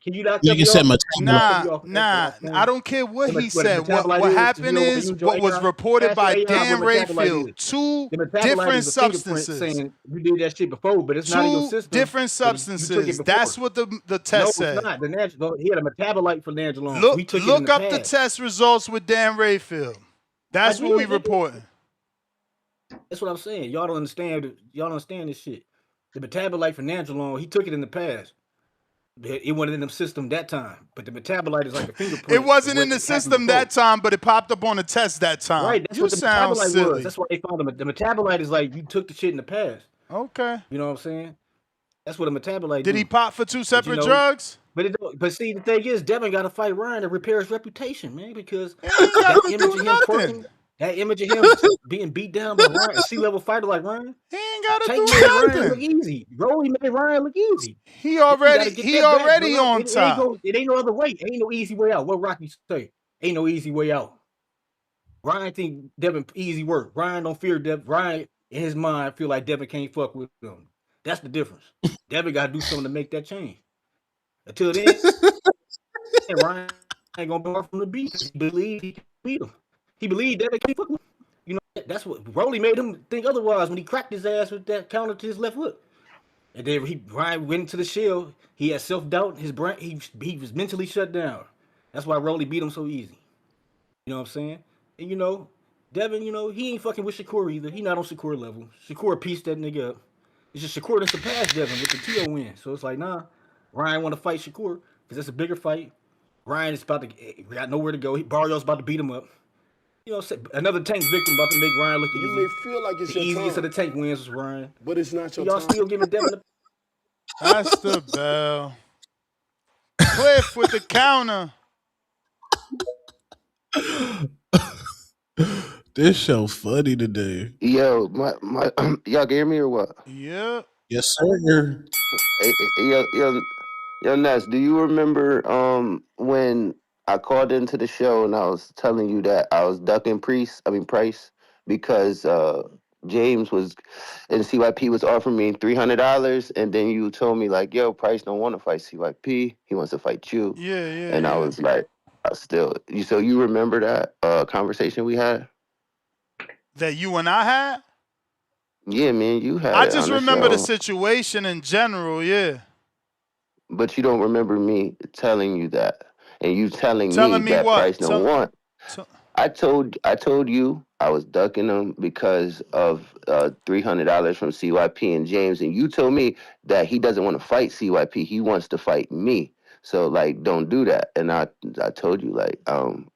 Can you not cut Nigga me said off? Nah. I don't care what he said. What metabolite happened is what was reported by Dan Rayfield. Two different is a fingerprint substances. saying you did that shit before, but it's not in your Two system. different substances. That's what the test said. It's not. He had a metabolite for Nandrolone. Look up the test results with Dan Rayfield. That's what we reporting. That's what I'm saying. Y'all don't understand. Y'all don't understand this shit. The metabolite for Nandrolone, he took it in the past. It wasn't in the system that time. But the metabolite is like a fingerprint. It wasn't in the system that time, but it popped up on the test that time. Right. That's what the metabolite was. That's why they found him. The metabolite is like you took the shit in the past. Okay. You know what I'm saying? That's what a metabolite. Did he pop for two separate drugs? But see, the thing is, Devin got to fight Ryan to repair his reputation, man, because that image of him twerking, that image of him being beat down by Ryan, a C-level fighter like Ryan, he ain't got to do Ryan nothing. look easy. Rolly made Ryan look easy. He already on top. It ain't no other way. Ain't no easy way out. What Rocky say? Ain't no easy way out. Ryan think Devin easy work. Ryan don't fear Devin. Ryan in his mind feel like Devin can't fuck with him. That's the difference. Devin got to do something to make that change. Until then, Ryan ain't gonna bar from the beat. He believed he can beat him. He believed Devin can't fuck with him. You know, that's what Rolly made him think otherwise when he cracked his ass with that counter to his left hook. And then Ryan went into the shield. He had self-doubt. His brain, he was mentally shut down. That's why Rolly beat him so easy. You know what I'm saying? And you know, Devin, you know, he ain't fucking with Shakur either. He not on Shakur level. Shakur pieced that nigga up. It's just Shakur that surpassed Devin with the TO win. So it's like, nah, Ryan want to fight Shakur because it's a bigger fight. Ryan is about to got nowhere to go. Barrios about to beat him up. You know, another tank victim about to make Ryan look easy. You may feel like it's the your easiest time, of the tank wins was Ryan, but it's not your y'all time. still giving Devin the. That's the bell. Cliff with the counter. This show funny today. Yo, my y'all can hear me or what? Yeah. Yes, sir. Yo, Ness, do you remember when I called into the show and I was telling you that I was ducking Price because James was and CYP was offering me $300, and then you told me like, yo, Price don't want to fight CYP, he wants to fight you. Yeah. I was like, so you remember that conversation we had? That you and I had? Yeah, man, you had I it just on the remember the show. situation in general, yeah. But you don't remember me telling you that, and you telling me that what? Price don't want. I told you I was ducking him because of $300 from CYP and James, and you told me that he doesn't want to fight CYP. He wants to fight me. So like, don't do that. And I told you like, I'm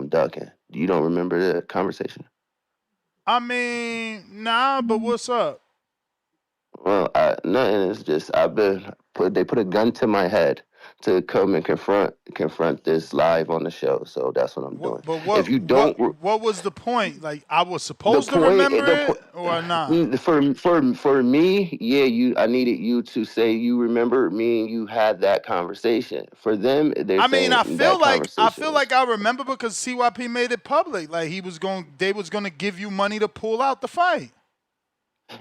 ducking. You don't remember the conversation? I mean, nah, but what's up? Well, nothing. It's just they put a gun to my head to come and confront this live on the show. So that's what I'm doing. What, but If what you don't, what was the point? Like I was the supposed to point, remember it or not? for me, yeah, I needed you to say you remember me and you had that conversation. For them, they're I mean, saying that I conversation feel was, like I remember because CYP made it public. Like they was going to give you money to pull out the fight.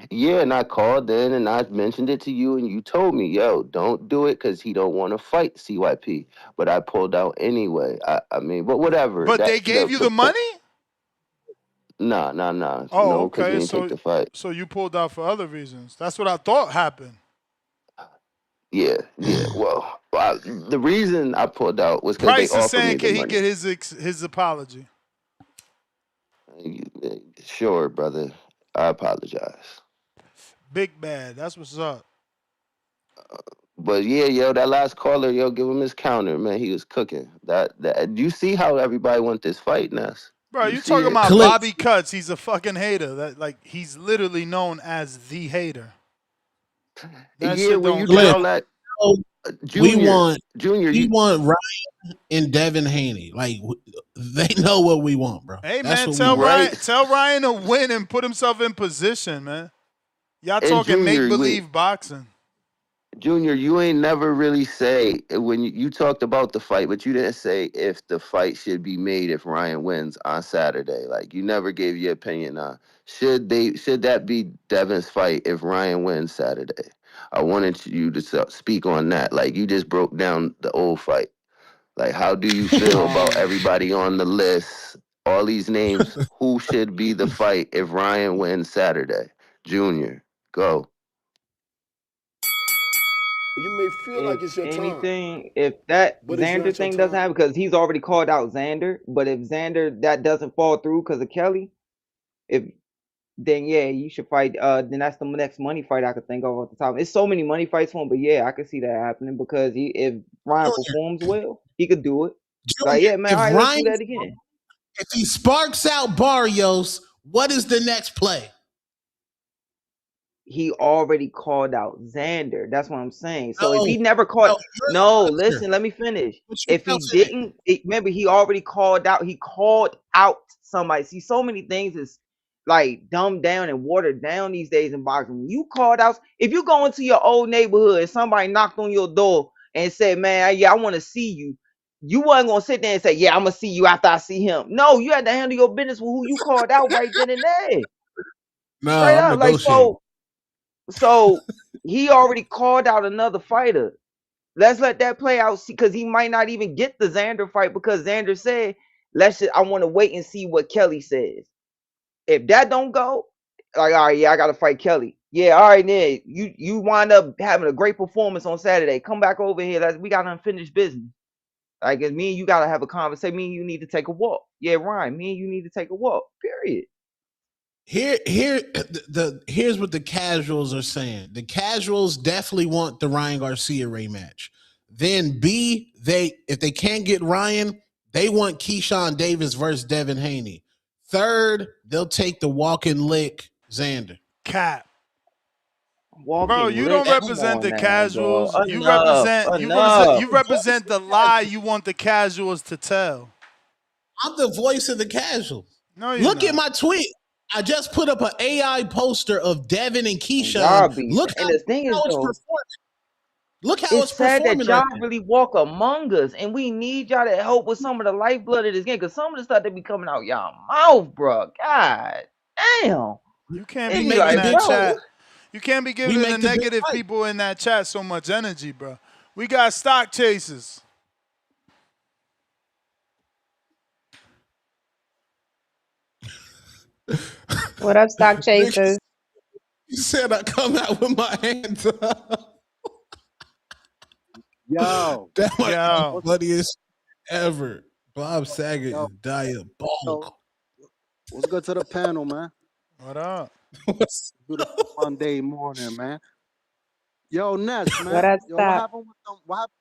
yeah, and I called in and I mentioned it to you, and you told me, yo, don't do it because he don't want to fight CYP. But I pulled out anyway. I mean, but whatever. But they That gave you the the point. money? Nah, Oh, no, because we okay. didn't take the fight. So you pulled out for other reasons. That's what I thought happened. Yeah. Well, the reason I pulled out was because they Price is offered saying me the can he money. get his apology? Sure, brother. I apologize. Big bad. That's what's up. But yeah, yo, that last caller, yo, give him his counter, man. He was cooking. That you see how everybody want this fight, Ness? Bro, You you see talking it? about Click. Bobby Cuts? He's a fucking hater. That like he's literally known as the hater. That Yeah, shit when don't you did Click. all count. that, So we Junior, want Junior, we you want Ryan and Devin Haney. Like they know what we want, bro. Hey That's man, what we want. right? Tell Ryan to win and put himself in position, man. Y'all And talking make Junior, wait, believe boxing. Junior, you ain't never really say when you talked about the fight, but you didn't say if the fight should be made if Ryan wins on Saturday. Like you never gave your opinion on should that be Devin's fight if Ryan wins Saturday. I wanted you to speak on that. Like you just broke down the old fight. Like how do you feel about Um, everybody on the list? All these names. Who should be the fight if Ryan wins Saturday? Junior, go. You may feel If like it's your time, anything, if that but it's Xander not your thing doesn't time. happen, because he's already called out Xander, but if Xander that doesn't fall through because of Kelly, if then yeah, you should fight. Then that's the next money fight I could think of off the top. It's so many money fights for him, but yeah, I could see that happening because if Ryan Junior, performs well, he could do it. Like Junior, yeah, man, all if right, let's Ryan do that again. if he sparks out Barrios, what is the next play? He already called out Xander. That's what I'm saying. So if No, he never called, no, you're no, the announcer. listen, let me finish. What you If he announcing it? didn't, remember he already called out. He called out somebody. See, so many things is like dumbed down and watered down these days in boxing. When you called out, if you go into your old neighborhood and somebody knocked on your door and said, "Man, yeah, I want to see you," you wasn't gonna sit there and say, "Yeah, I'm gonna see you after I see him." No, you had to handle your business with who you called out right then and there. No, Straight I'm up, like negotiating. so he already called out another fighter. Let's let that play out because he might not even get the Xander fight because Xander said, I want to wait and see what Kelly says. If that don't go, like, all right, yeah, I gotta fight Kelly. Yeah, all right, then you wind up having a great performance on Saturday. Come back over here. We got unfinished business. Like me and you gotta have a conversation. Me and you need to take a walk. Yeah, Ryan, me and you need to take a walk. Period. Here's what the casuals are saying. The casuals definitely want the Ryan Garcia rematch. Then B, if they can't get Ryan, they want Keyshawn Davis versus Devin Haney. Third, they'll take the walk-in lick Xander. Cap. Bro, Walking you lick. don't Come represent on the now, bro. casuals. Enough. Enough. You represent the lie you want the casuals to tell. I'm the voice of the casuals. No, you're Look at not. my tweet. I just put up an AI poster of Devin and And y'all Keyshawn. be Look and the thing is how it's though, performing. Look how it's it's sad that performing y'all right there. really walk among us and we need y'all to help with some of the lifeblood of this game. Cause some of the stuff that be coming out y'all mouth, bro. God damn. You can't We be It be make giving the like, that big bro, fight. chat. You can't be We giving the make the big negative fight. people in that chat so much energy, bro. We got stock chasers. What up, stock Niggas, chasers? you said I come out with my hands up. Yo, That might be Yo. what's funniest ever. Bob Saget yo, is yo, diabolical. what's good to the panel, man? What up? What's Beautiful Monday morning, man. Yo, Ness, What man. up, Yo, what stock? happened with them?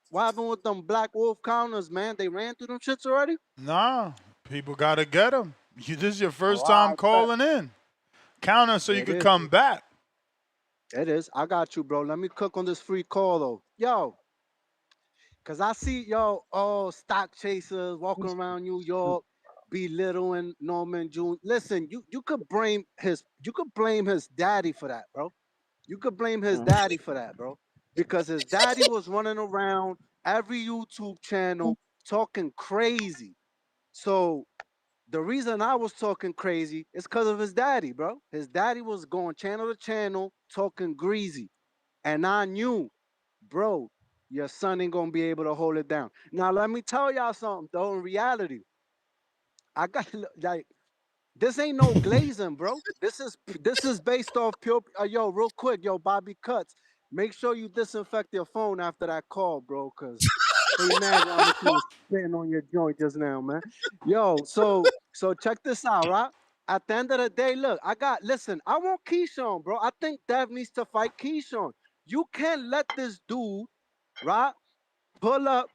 What happened with them Black Wolf counters, man? They ran through them shits already? Nah, people gotta get them. This is your Oh, first time I bet. calling in. Counter so you It could is. come back. It is. I got you, bro. Let me cook on this free call though. Yo, cause I see stock chasers walking around New York, belittling Norman June. Listen, you could blame his daddy for that, bro. You could blame his daddy for that, bro. Because his daddy was running around every YouTube channel talking crazy. So the reason I was talking crazy is because of his daddy, bro. His daddy was going channel to channel talking greasy. And I knew, bro, your son ain't gonna be able to hold it down. Now let me tell y'all something, though. In reality, I got like this ain't no glazing, bro. This is based off pure. Yo, real quick, yo, Bobby Cuts. Make sure you disinfect your phone after that call, bro, cause they mad when I'ma was spitting on your joint just now, man. Yo, so check this out, right? At the end of the day, look, listen, I want Keyshawn, bro. I think Dev needs to fight Keyshawn. You can't let this dude, right? Pull up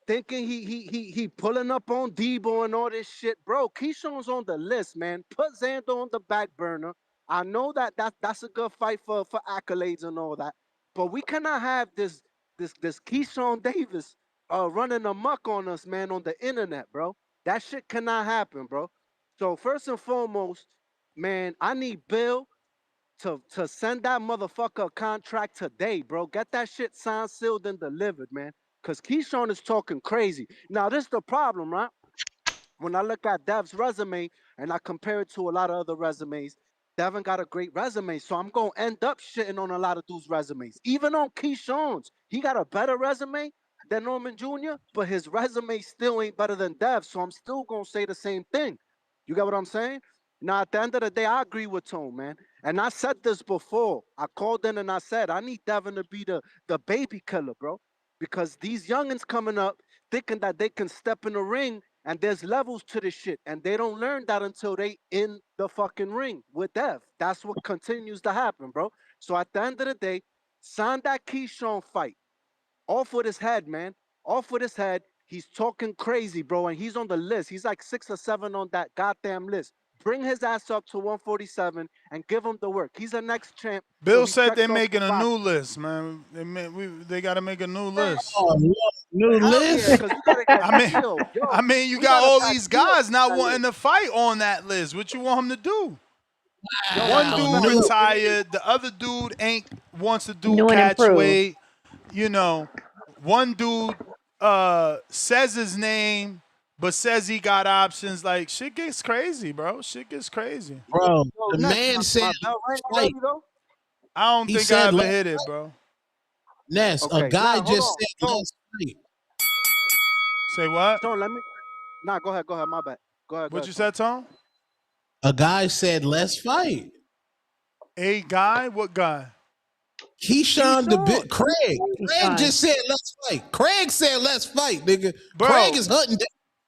thinking he pulling up on Debo and all this shit. Bro, Keyshawn's on the list, man. Put Xander on the back burner. I know that's a good fight for accolades and all that. But we cannot have this Keyshawn Davis running amok on us, man, on the internet, bro. That shit cannot happen, bro. So first and foremost, man, I need Bill to send that motherfucker a contract today, bro. Get that shit signed, sealed, and delivered, man. Cause Keyshawn is talking crazy. Now, this is the problem, right? When I look at Dev's resume and I compare it to a lot of other resumes, Devin got a great resume. So I'm gonna end up shitting on a lot of those resumes. Even on Keyshawn's, he got a better resume than Norman Jr., but his resume still ain't better than Dev. So I'm still gonna say the same thing. You get what I'm saying? Now, at the end of the day, I agree with Tone, man. And I said this before. I called in and I said, I need Devin to be the baby killer, bro. Because these youngins coming up thinking that they can step in the ring and there's levels to this shit. And they don't learn that until they in the fucking ring with Dev. That's what continues to happen, bro. So at the end of the day, sign that Keyshawn fight. Off with his head, man. Off with his head. He's talking crazy, bro, and he's on the list. He's like 6 or 7 on that goddamn list. Bring his ass up to 147 and give him the work. He's the next champ, so Bill he said they're checks off the making a box. new list, man. They got to make a new list. Oh, new Hell yeah, list. because we gotta get I mean, Tio. I Yo, mean, you we got gotta all pack these Tio guys on not that wanting list. to fight on that list. What you want him to do? Yo, that's One a Wow, dude fact. new. Look, we need retired. The other dude ain't wants to do New and catch improved. weight. You know, one dude says his name but says he got options. Like shit gets crazy, bro. Shit gets crazy. Bro, yo, the Ness, man said my bell rang fight. already though. I don't He think I said ever let's hit it, bro. Ness. A Okay, guy now hold just on. said So, let's fight. Say what? Tone, let me. Nah, go ahead. My bad. Go What ahead, you Tone. said, Tom? A guy said let's fight. A guy? What guy? Keyshawn the Keyshawn. bit Craig. Craig Keyshawn. just said let's fight. Craig said let's fight, nigga. Craig Bro, is hunting.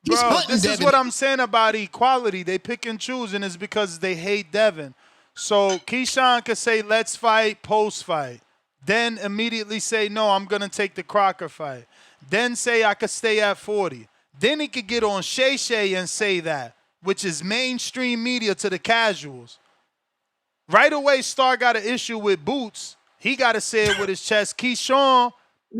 He's bro, hunting this is Devin. what I'm saying about equality. They pick and choose, and it's because they hate Devin. So Keyshawn could say, let's fight, post fight. Then immediately say, no, I'm going to take the Crocker fight. Then say, I could stay at 40. Then he could get on Shay Shay and say that, which is mainstream media to the casuals. Right away, Star got an issue with Boots. He got to say it with his chest. Keyshawn,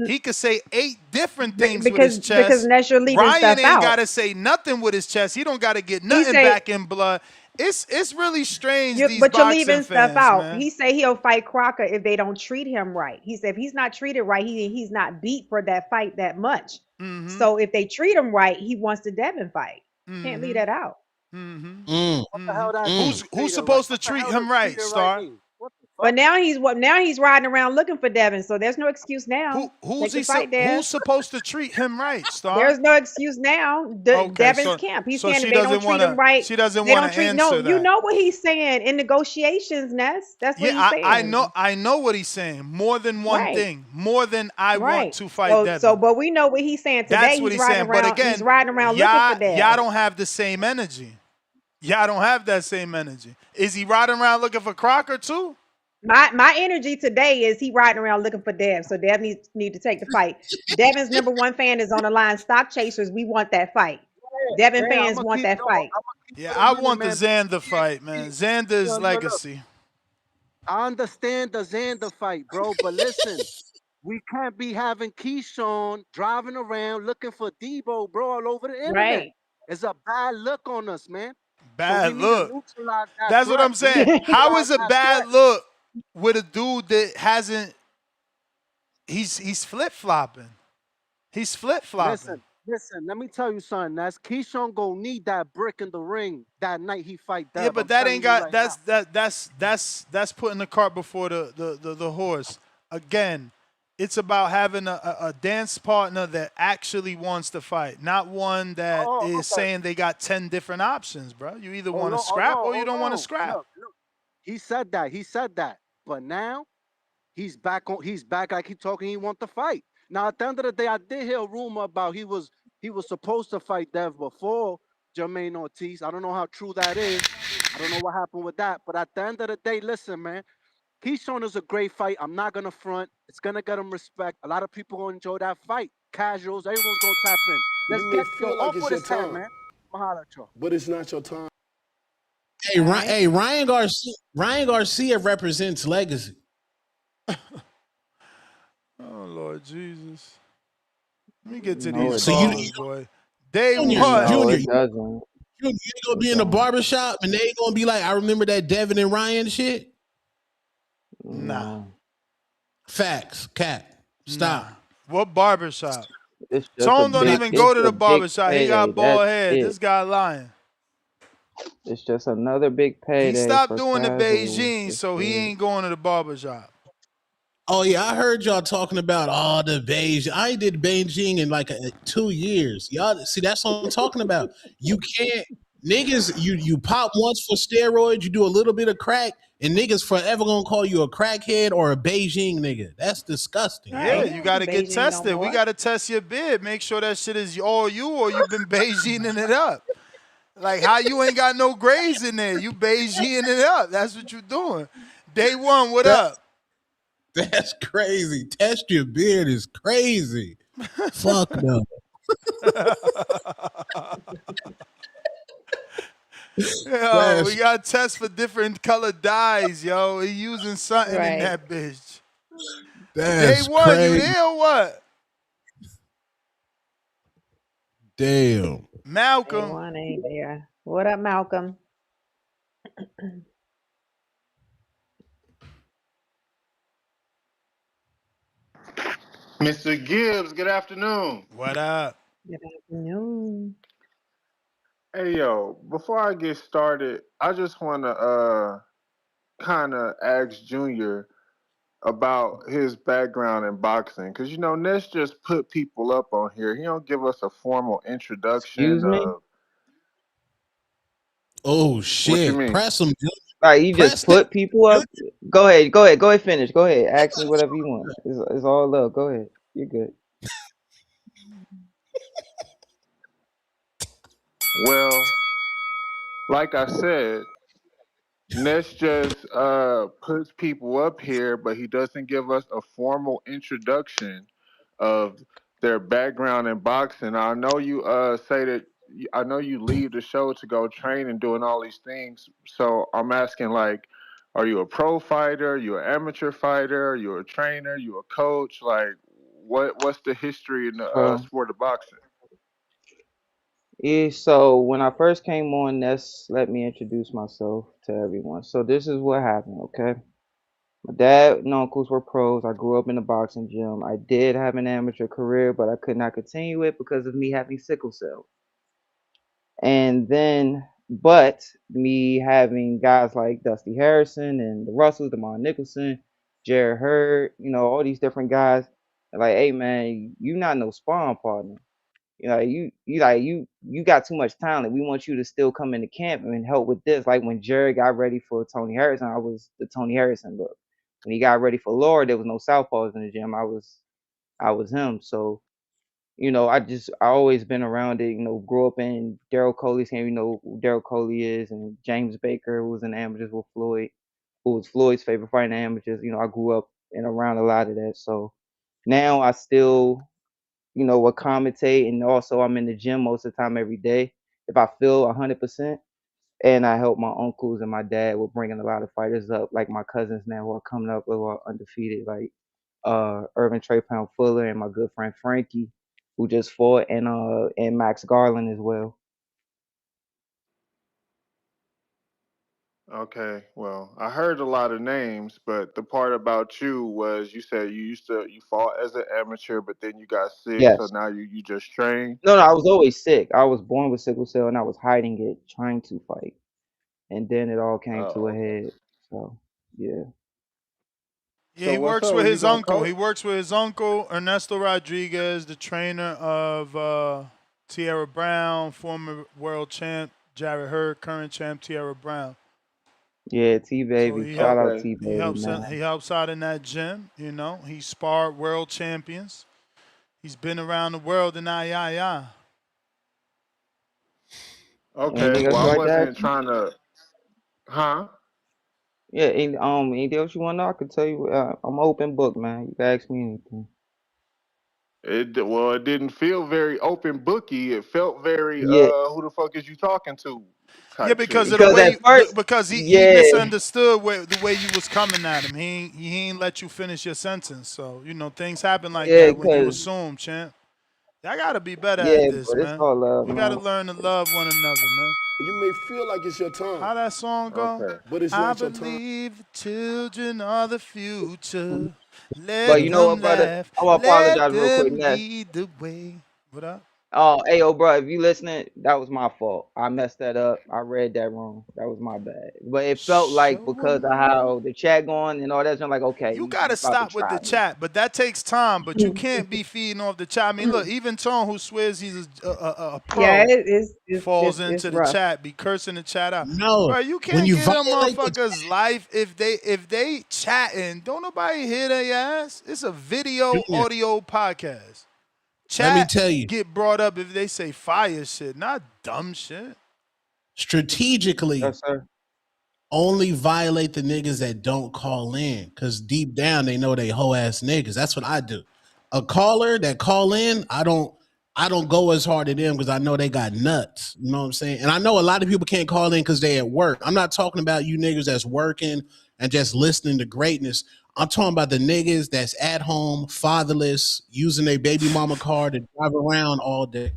he could say 8 different things with his Because chest. Ness, you're leaving Ryan stuff ain't got out. to say nothing with his chest. He don't got to get He nothing say back in blood. It's really strange, you, these but you're boxing leaving stuff fans, out. man. He say he'll fight Crocker if they don't treat him right. He said if he's not treated right, he's not beat for that fight that much. Mm-hmm. So if they treat him right, he wants the Devin fight. Can't leave Mm-hmm. that out. Mm-hmm. Mm, What the Mm-hmm. hell that mean? Who's Treat it right. supposed to What the treat hell does him treat right, it right Star? mean? What the But fuck? now he's riding around looking for Devin. So there's no excuse now. Take the fight, Dev. Who's supposed to treat him right, Star? There's no excuse now. Okay, Devin's so camp. He's so saying she if they don't doesn't treat want him to right, she doesn't they want don't to treat. No, answer you that. know what he's saying in negotiations, Ness. That's what Yeah, he's I saying. know what he's saying. More than one Right, thing. More than I want right. to fight Devin. But we know what he's saying That's today. what he's saying. But He's again, riding around looking for y'all Dev. don't have the same energy. Y'all don't have that same energy. Is he riding around looking for Crocker too? My energy today is he riding around looking for Dev. So Dev need to take the fight. Devin's number one fan is on the line. Stock chasers, we want that fight. Devin Yeah, I'm fans gonna want keep that yo. fight. I'm gonna keep Yeah, it a I minute, want the man. Because Xander fight, man. Xander's look, legacy. I understand the Xander fight, bro, but listen, we can't be having Keyshawn driving around looking for Debo, bro, all over the internet. Right. It's a bad look on us, man. So we Bad need to look. neutralize that That's what threat. I'm We need saying. to How neutralize is a that bad threat. look with a dude that hasn't? He's flip flopping. He's flip flopping. Listen, let me tell you something. That's Keyshawn gonna need that brick in the ring that night he fight Yeah, Dev. but I'm that telling ain't you got right now. that's putting the cart before the horse. Again, it's about having a dance partner that actually wants to fight, not one that Oh, is okay. saying they got 10 different options, bro. You either Hold want to on, hold scrap on, or you hold don't want to on. scrap. Look. He said that. He said that. But now he's back on. He's back like he talking. He want to fight. Now at the end of the day, I did hear a rumor about he was supposed to fight Dev before Jermaine Ortiz. I don't know how true that is. I don't know what happened with that. But at the end of the day, listen, man. Keyshawn is a great fight. I'm not gonna front. It's gonna get him respect. A lot of people gonna enjoy that fight. Casuals, everyone's gonna tap in. Let's You may get yo feel like off it's with your his head, time, man. Mahala at y'all. but it's not your time. Hey, All right. Ryan Garcia. Ryan Garcia represents legacy. Oh Lord Jesus. Let me get to No, these it So you, callers, doesn't. boy. Day Junior, one. No, Junior, it doesn't. you gonna It be in the don't. barbershop and they gonna be like, I remember that Devin and Ryan shit. Nah. No, Facts, cat. Nah. Stop. What barbershop? it's just a Tone don't big. Like, even go It's to a the big barbershop. He payday. got That's bald head. it. This guy lying. It's just another big He payday stopped for doing the casuals. Beijing, That's so he it. ain't going to the barbershop. oh yeah, I heard y'all talking about all the Beijing. I ain't did Beijing in like 2 years. Y'all see that's what I'm talking about. You can't niggas. You pop once for steroids. You do a little bit of crack, and niggas forever gonna call you a crackhead or a Beijing nigga. That's disgusting, Yeah, Right. bro. You you don't got do to get Beijing no tested. We more. got to test your bid. Make sure that shit is all you or you been Beijinging it up. Like how you ain't got no grades in there. You Beijinging it up. That's what you doing. Day one, what That up? that's crazy. Test your beard is crazy. Fuck no. Yo, we That's got tests for different colored dyes, yo. He using something in Right. that bitch. Day that's one, you crazy. there or what? Damn. Day Malcolm. one ain't there. What up, Malcolm? Mr. Gibbs, good afternoon. What up? Good afternoon. Hey yo, before I get started, I just want to kind of ask Junior about his background in boxing, cuz you know Ness just put people up on here. He don't give us a formal Excuse introduction me. of Oh what you shit. mean. Press them. Like you just Press that. put people up. Go ahead, finish. Go ahead, ask me whatever you want. It's all love. Go ahead, you're good. Well, like I said, Ness just puts people up here, but he doesn't give us a formal introduction of their background in boxing. I know you say that I know you leave the show to go train and doing all these things. So I'm asking like, are you a pro fighter? You an amateur fighter? You a trainer? You a coach? Like, what's the history in the So sport of boxing? yeah, so when I first came on, let me introduce myself to everyone. So this is what happened. Okay, my dad and uncles were pros. I grew up in a boxing gym. I did have an amateur career, but I could not continue it because of me having sickle cell. And then, but me having guys like Dusty Harrison and the Russells, Demar Nicholson, Jared Hurd, all these different guys, like, hey man, you not no sparring partner. You got too much talent. We want you to still come into camp and help with this. Like when Jared got ready for Tony Harrison, I was the Tony Harrison look. When he got ready for Laura, there was no southpaws in the gym. I was him. So I always been around it. Grew up in Daryl Coley's camp. You know who Daryl Coley is, and James Baker, who was in the amateurs with Floyd, who was Floyd's favorite fighter in the amateurs. I grew up and around a lot of that. So now I still, will commentate, and also I'm in the gym most of the time every day if I feel 100%. And I help my uncles and my dad with bringing a lot of fighters up, like my cousins now who are coming up who are undefeated, like Irvin Trey Pound Fuller and my good friend Frankie, who just fought, and Max Garland as well. Okay, well, I heard a lot of names, but the part about you was you said you fought as an amateur, but then you got sick, so Yes. now you just train. No, no, I was always sick. I was born with sickle cell and I was hiding it, trying to fight. And then it all came to Oh, a okay. head. So yeah. Yeah, So he what's works up? with You his gonna uncle. coach? He works with his uncle Ernesto Rodriguez, the trainer of Tierra Brown, former world champ Jared Hurd, current champ Tierra Brown. Yeah, T So Baby. he Shout help out Okay, T he Baby, helps man. he helps out in that gym. You know, he sparred world champions. He's been around the world in I. okay. Anything else Well, you I like to ask wasn't me? trying to, huh? Yeah, anything else you want to know? I can tell you. I'm an open book, man. You can ask me anything. It didn't feel very open booky. It felt very Yeah, who the fuck is you talking to Yeah, type because shit. of the because way at you first, because he yeah, misunderstood the way you was coming at him. He ain't let you finish your sentence. So you know things happen like yeah, that when you because assume, champ. Y'all gotta be better at yeah, this, but it's man. all love, We gotta man. learn to love one another, man. You may feel like it's your time, How that song go? Okay. but it's I not your time. believe the children are the future. But Let you know them what, brother? laugh. I'm gonna Let apologize real quick, them Ness. lead the way. What up? Oh, hey, yo, bro, if you listening, that was my fault. I messed that up. I read that wrong. That was my bad. But it felt like Show because 'em of love. how the chat going and all that, I'm like, okay, You he's gotta about to stop with try the me. chat, but that takes time. But you can't be feeding off the chat. I mean, look, even Tone, who swears he's a Yeah, pro, falls it's into the rough. chat, be cursing the chat out. No, Bro, you when can't you get them violate the motherfuckers life if they chatting. Don't nobody hear their ass. It's a video junior, audio podcast. let me Chat tell you, get brought up if they say fire shit, not dumb shit. strategically, Yes, sir. only violate the niggas that don't call in, cause deep down they know they hoe ass niggas. That's what I do. A caller that call in, I don't go as hard at them because I know they got nuts. You know what I'm saying? And I know a lot of people can't call in because they at work. I'm not talking about you niggas that's working and just listening to greatness. I'm talking about the niggas that's at home, fatherless, using their baby mama car to drive around all day.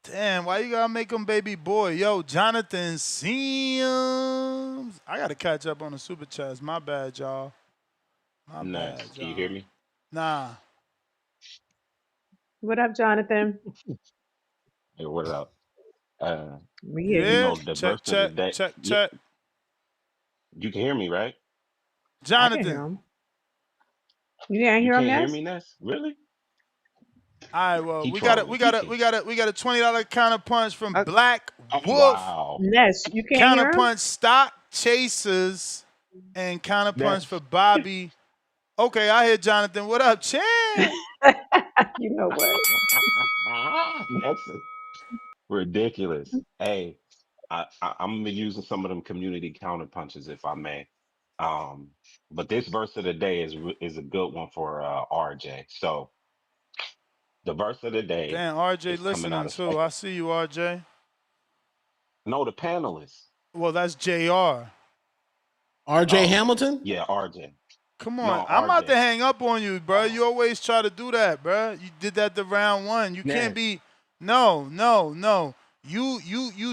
Damn, why you gotta make him baby boy? Yo, Jonathan Sims. I gotta catch up on the super chats. My bad, y'all. My bad, Nice. Can you hear y'all. me? Nah. What up, Jonathan? Hey, what up? Uh, We You hear you you. there? know, the Check, verse of the check, day. check, Yeah, check. you can hear me, right? I can hear Jonathan. him. You can't You hear him, can't hear Ness? me, Ness? Really? All right, well, He we got it. trolling. We He got it. can. We got a $20 counter punch from I, Black Oh, Wolf. wow. Ness, you can't Counter hear him? punch Stock Chasers and counter punch for Ness. Bobby. Okay, I hear Jonathan. What up, champ? You know what? That's ridiculous. Hey, I'm gonna be using some of them community counter punches if I may. Um, but this verse of the day is a good one for RJ. So the verse of the day Damn, RJ is coming out listening of too. I see you, RJ. no, the panelists. Well, that's JR. RJ Oh, Hamilton? yeah, RJ. Come on, No, I'm about to RJ. hang up on you, bro. Oh, You always try to do that, bro. You did that the round one. You can't Ness. be. No, no, no. You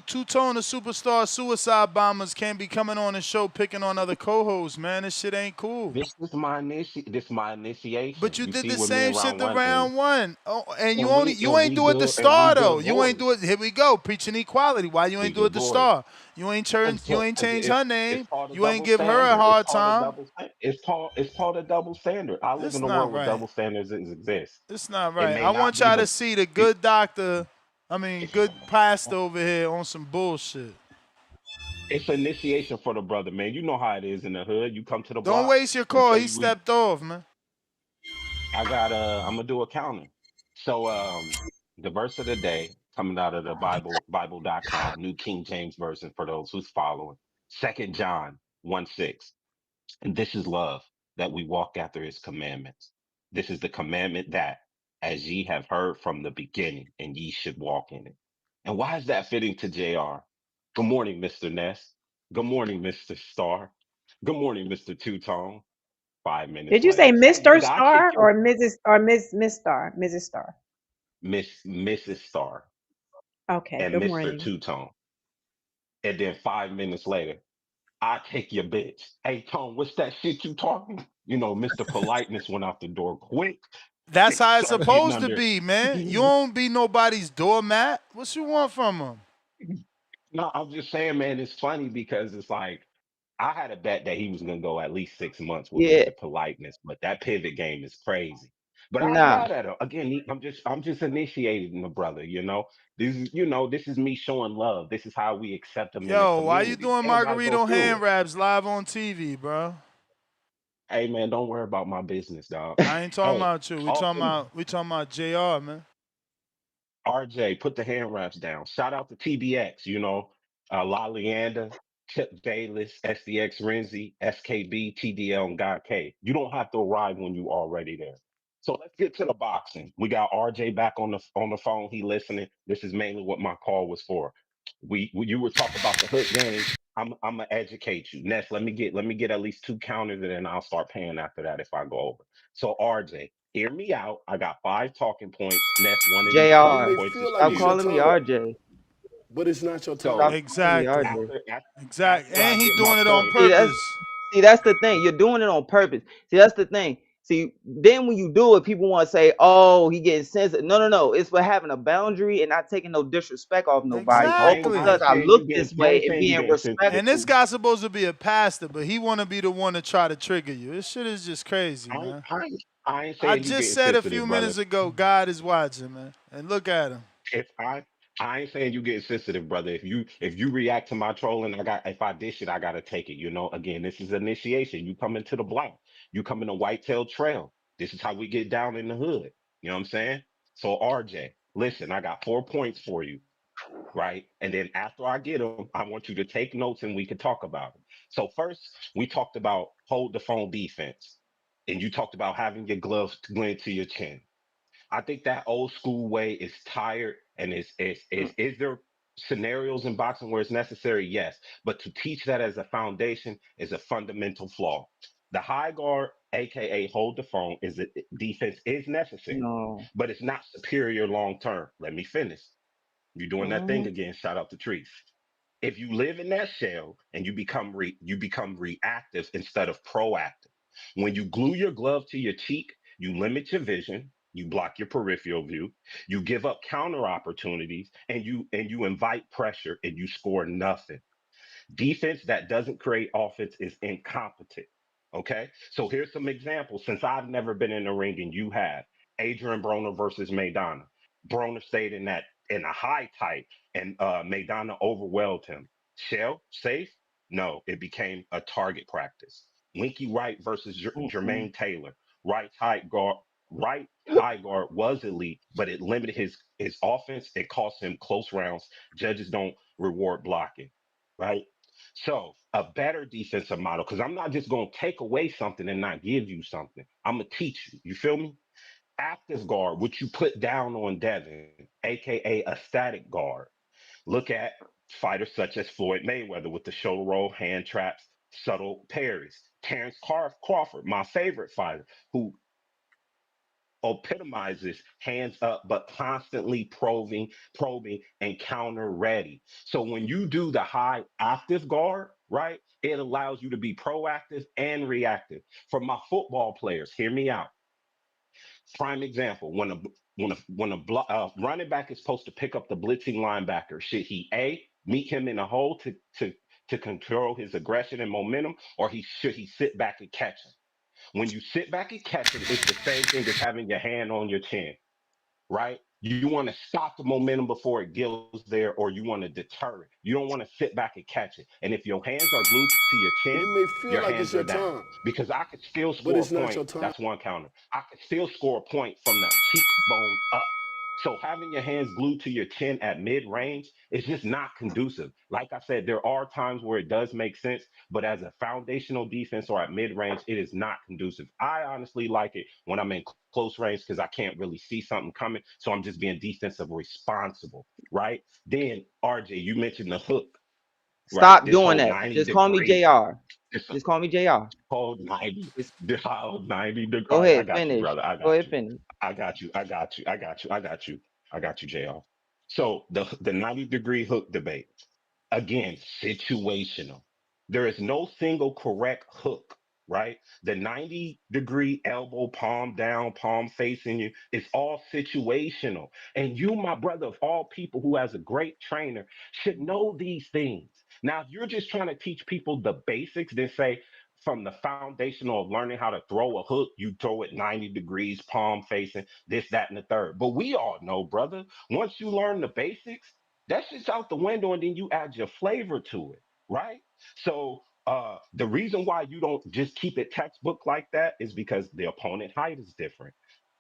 two-tone the superstar suicide bombers can't be coming on the show picking on other co-hosts, man. This shit ain't cool. This is my But initiation. you You did see the with me in same shit round the one, and round one. Oh, and and we you and ain't we do it the good and we star though. good You ain't do boys. it. Here we go, preaching equality. Why you We ain't do it good the boys. star? You ain't Cause, changed. You ain't cause changed her it's name. called a You ain't double give her a standard. It's hard called a time. double. It's called a double standard. I live It's in a not world where right. double standards exist. It's not It right. may I not want be y'all the. to see the It, good doctor. I mean, good pastor over here on some bullshit. it's initiation for the brother, man. You know how it is in the hood. You come to the Don't block. waste your We call. tell He you we. stepped off, man. I got. I'm gonna do a counter. So the verse of the day coming out of the Bible.com, New King James Version for those who's following. 2 John 1:6. And this is love, that we walk after his commandments. This is the commandment that, as ye have heard from the beginning, and ye should walk in it. And why is that fitting to JR? Good morning, Mr. Ness. Good morning, Mr. Star. Good morning, Mr. Two Tone. 5 minutes Did you say later. Hey, Mr. nigga, I kick Star your or Mrs. or Miss Star? Mrs. Star. Mrs. Star Okay. and Good Mr. morning. Two Tone. And then 5 minutes later, I take your bitch. Hey, Tone, what's that shit you talking? You know, Mr. Politeness went out the door quick. That's how it's Start getting supposed to under. be, man. You don't be nobody's doormat. What you want from him? No, I'm just saying, man, it's funny because it's like I had a bet that he was gonna go at least 6 months with Yeah, Mr. Politeness, but that pivot game is crazy. But I ain't nah. mad at him. Again, I'm just initiating the brother, you know. This is me showing love. This is how we accept them in the Yo, why you community. doing Everybody go Margarito through hand it. wraps live on TV, bro? Hey man, don't worry about my business, dog. I ain't talking Hey, about you. We talking also about JR, man. RJ, put the hand wraps down. Shout out to TBX, La Leanda, Chip Bayless, SDX Renzi, SKB, TDL, and God K. You don't have to arrive when you already there. So let's get to the boxing. We got RJ back on the phone. He listening. This is mainly what my call was for. You were talking about the hook game. I'm gonna educate you. Next, let me get at least two counters and then I'll start paying after that if I go over. So RJ, hear me out. I got 5 talking points. Ness, one of these It Jr. talking may points feel is like for Stop it's your you. calling me time, RJ. but it's not your So time. Stop calling me Exactly. RJ. after Exactly. after I And he get my doing it on point, See, that's purpose. that's the thing. You're doing it on purpose. See, that's the thing. See, then when you do it, people want to say, "Oh, he getting sensitive." No, no, no. It's for having a boundary and not taking no disrespect off nobody, I all ain't I Exactly. because ain't I saying you look getting this I way ain't and saying you being getting sensitive. And this respectful. guy's supposed to be a pastor, but he want to be the one to try to trigger you. This shit is just crazy, I ain't man. I ain't, I ain't I saying you just getting said a few sensitive, brother. minutes ago, God is watching, man. And look at him. If I ain't saying you getting sensitive, brother. If you react to my trolling, if I dish it, I gotta take it. Again, this is initiation. You come into the block, you come in a whitetail trail. This is how we get down in the hood. You know what I'm saying? So RJ, listen, I got 4 points for you, right? And then after I get them, I want you to take notes and we can talk about them. So first, we talked about hold the phone defense, and you talked about having your gloves glued to your chin. I think that old school way is tired, and is there scenarios in boxing where it's necessary? Yes, but to teach that as a foundation is a fundamental flaw. The high guard, aka hold the phone, is a defense is necessary, No. but it's not superior long term. Let me finish. You're doing that thing Hmm. again. Shout out to Trees. If you live in that shell and you become reactive instead of proactive. When you glue your glove to your cheek, you limit your vision, you block your peripheral view, you give up counter opportunities, and you invite pressure and you score nothing. Defense that doesn't create offense is incompetent. Okay. So here's some examples. Since I've never been in the ring and you have, Adrian Broner versus Maidana. Broner stayed in a high tight and Maidana overwhelmed him. Shell, safe? No, it became a target practice. Winky Wright versus Mm-mm. Jermaine Taylor. Right tight guard, right thigh guard was elite, but it limited his offense. It cost him close rounds. Judges don't reward blocking, right? So a better defensive model, because I'm not just going to take away something and not give you something. I'm going to teach you. You feel me? Active guard, which you put down on Devin, aka a static guard. Look at fighters such as Floyd Mayweather with the shoulder roll, hand traps, subtle parries. Crawford, my favorite fighter, who epitomizes hands up, but constantly probing, and counter ready. So when you do the high active guard, right, it allows you to be proactive and reactive. For my football players, hear me out. Prime example: when a running back is supposed to pick up the blitzing linebacker, should he meet him in a hole to control his aggression and momentum, or should he sit back and catch him? When you sit back and catch him, it's the same thing as having your hand on your chin, right? You want to stop the momentum before it gills there, or you want to deter it. You don't want to sit back and catch it. And if your hands are glued to your It chin, may feel your like it's hands your are down. time, Because I could still but score it's a not point. your time. That's one counter. I could still score a point from the cheekbone up. So having your hands glued to your chin at mid range is just not conducive. Like I said, there are times where it does make sense, but as a foundational defense or at mid range, it is not conducive. I honestly like it when I'm in close range because I can't really see something coming. So I'm just being defensive responsible, right? Then, RJ, you mentioned the hook. Stop This doing whole that. 90 Just call me degree, Jr. this Just call me Jr. whole 90, Just the whole 90 degree. All go right, I ahead, got you, finish. brother. I Go got ahead, you. finish. I got you. I got you. I got you. I got you. I got you, JR. So the 90-degree hook debate. Again, situational. There is no single correct hook, right? The 90-degree elbow, palm down, palm facing you, it's all situational. And you, my brother, of all people who has a great trainer, should know these things. Now, if you're just trying to teach people the basics, then say from the foundational of learning how to throw a hook, you throw it 90 degrees, palm facing, this, that, and the third. But we all know, brother, once you learn the basics, that shit's out the window and then you add your flavor to it, right? So the reason why you don't just keep it textbook like that is because the opponent height is different,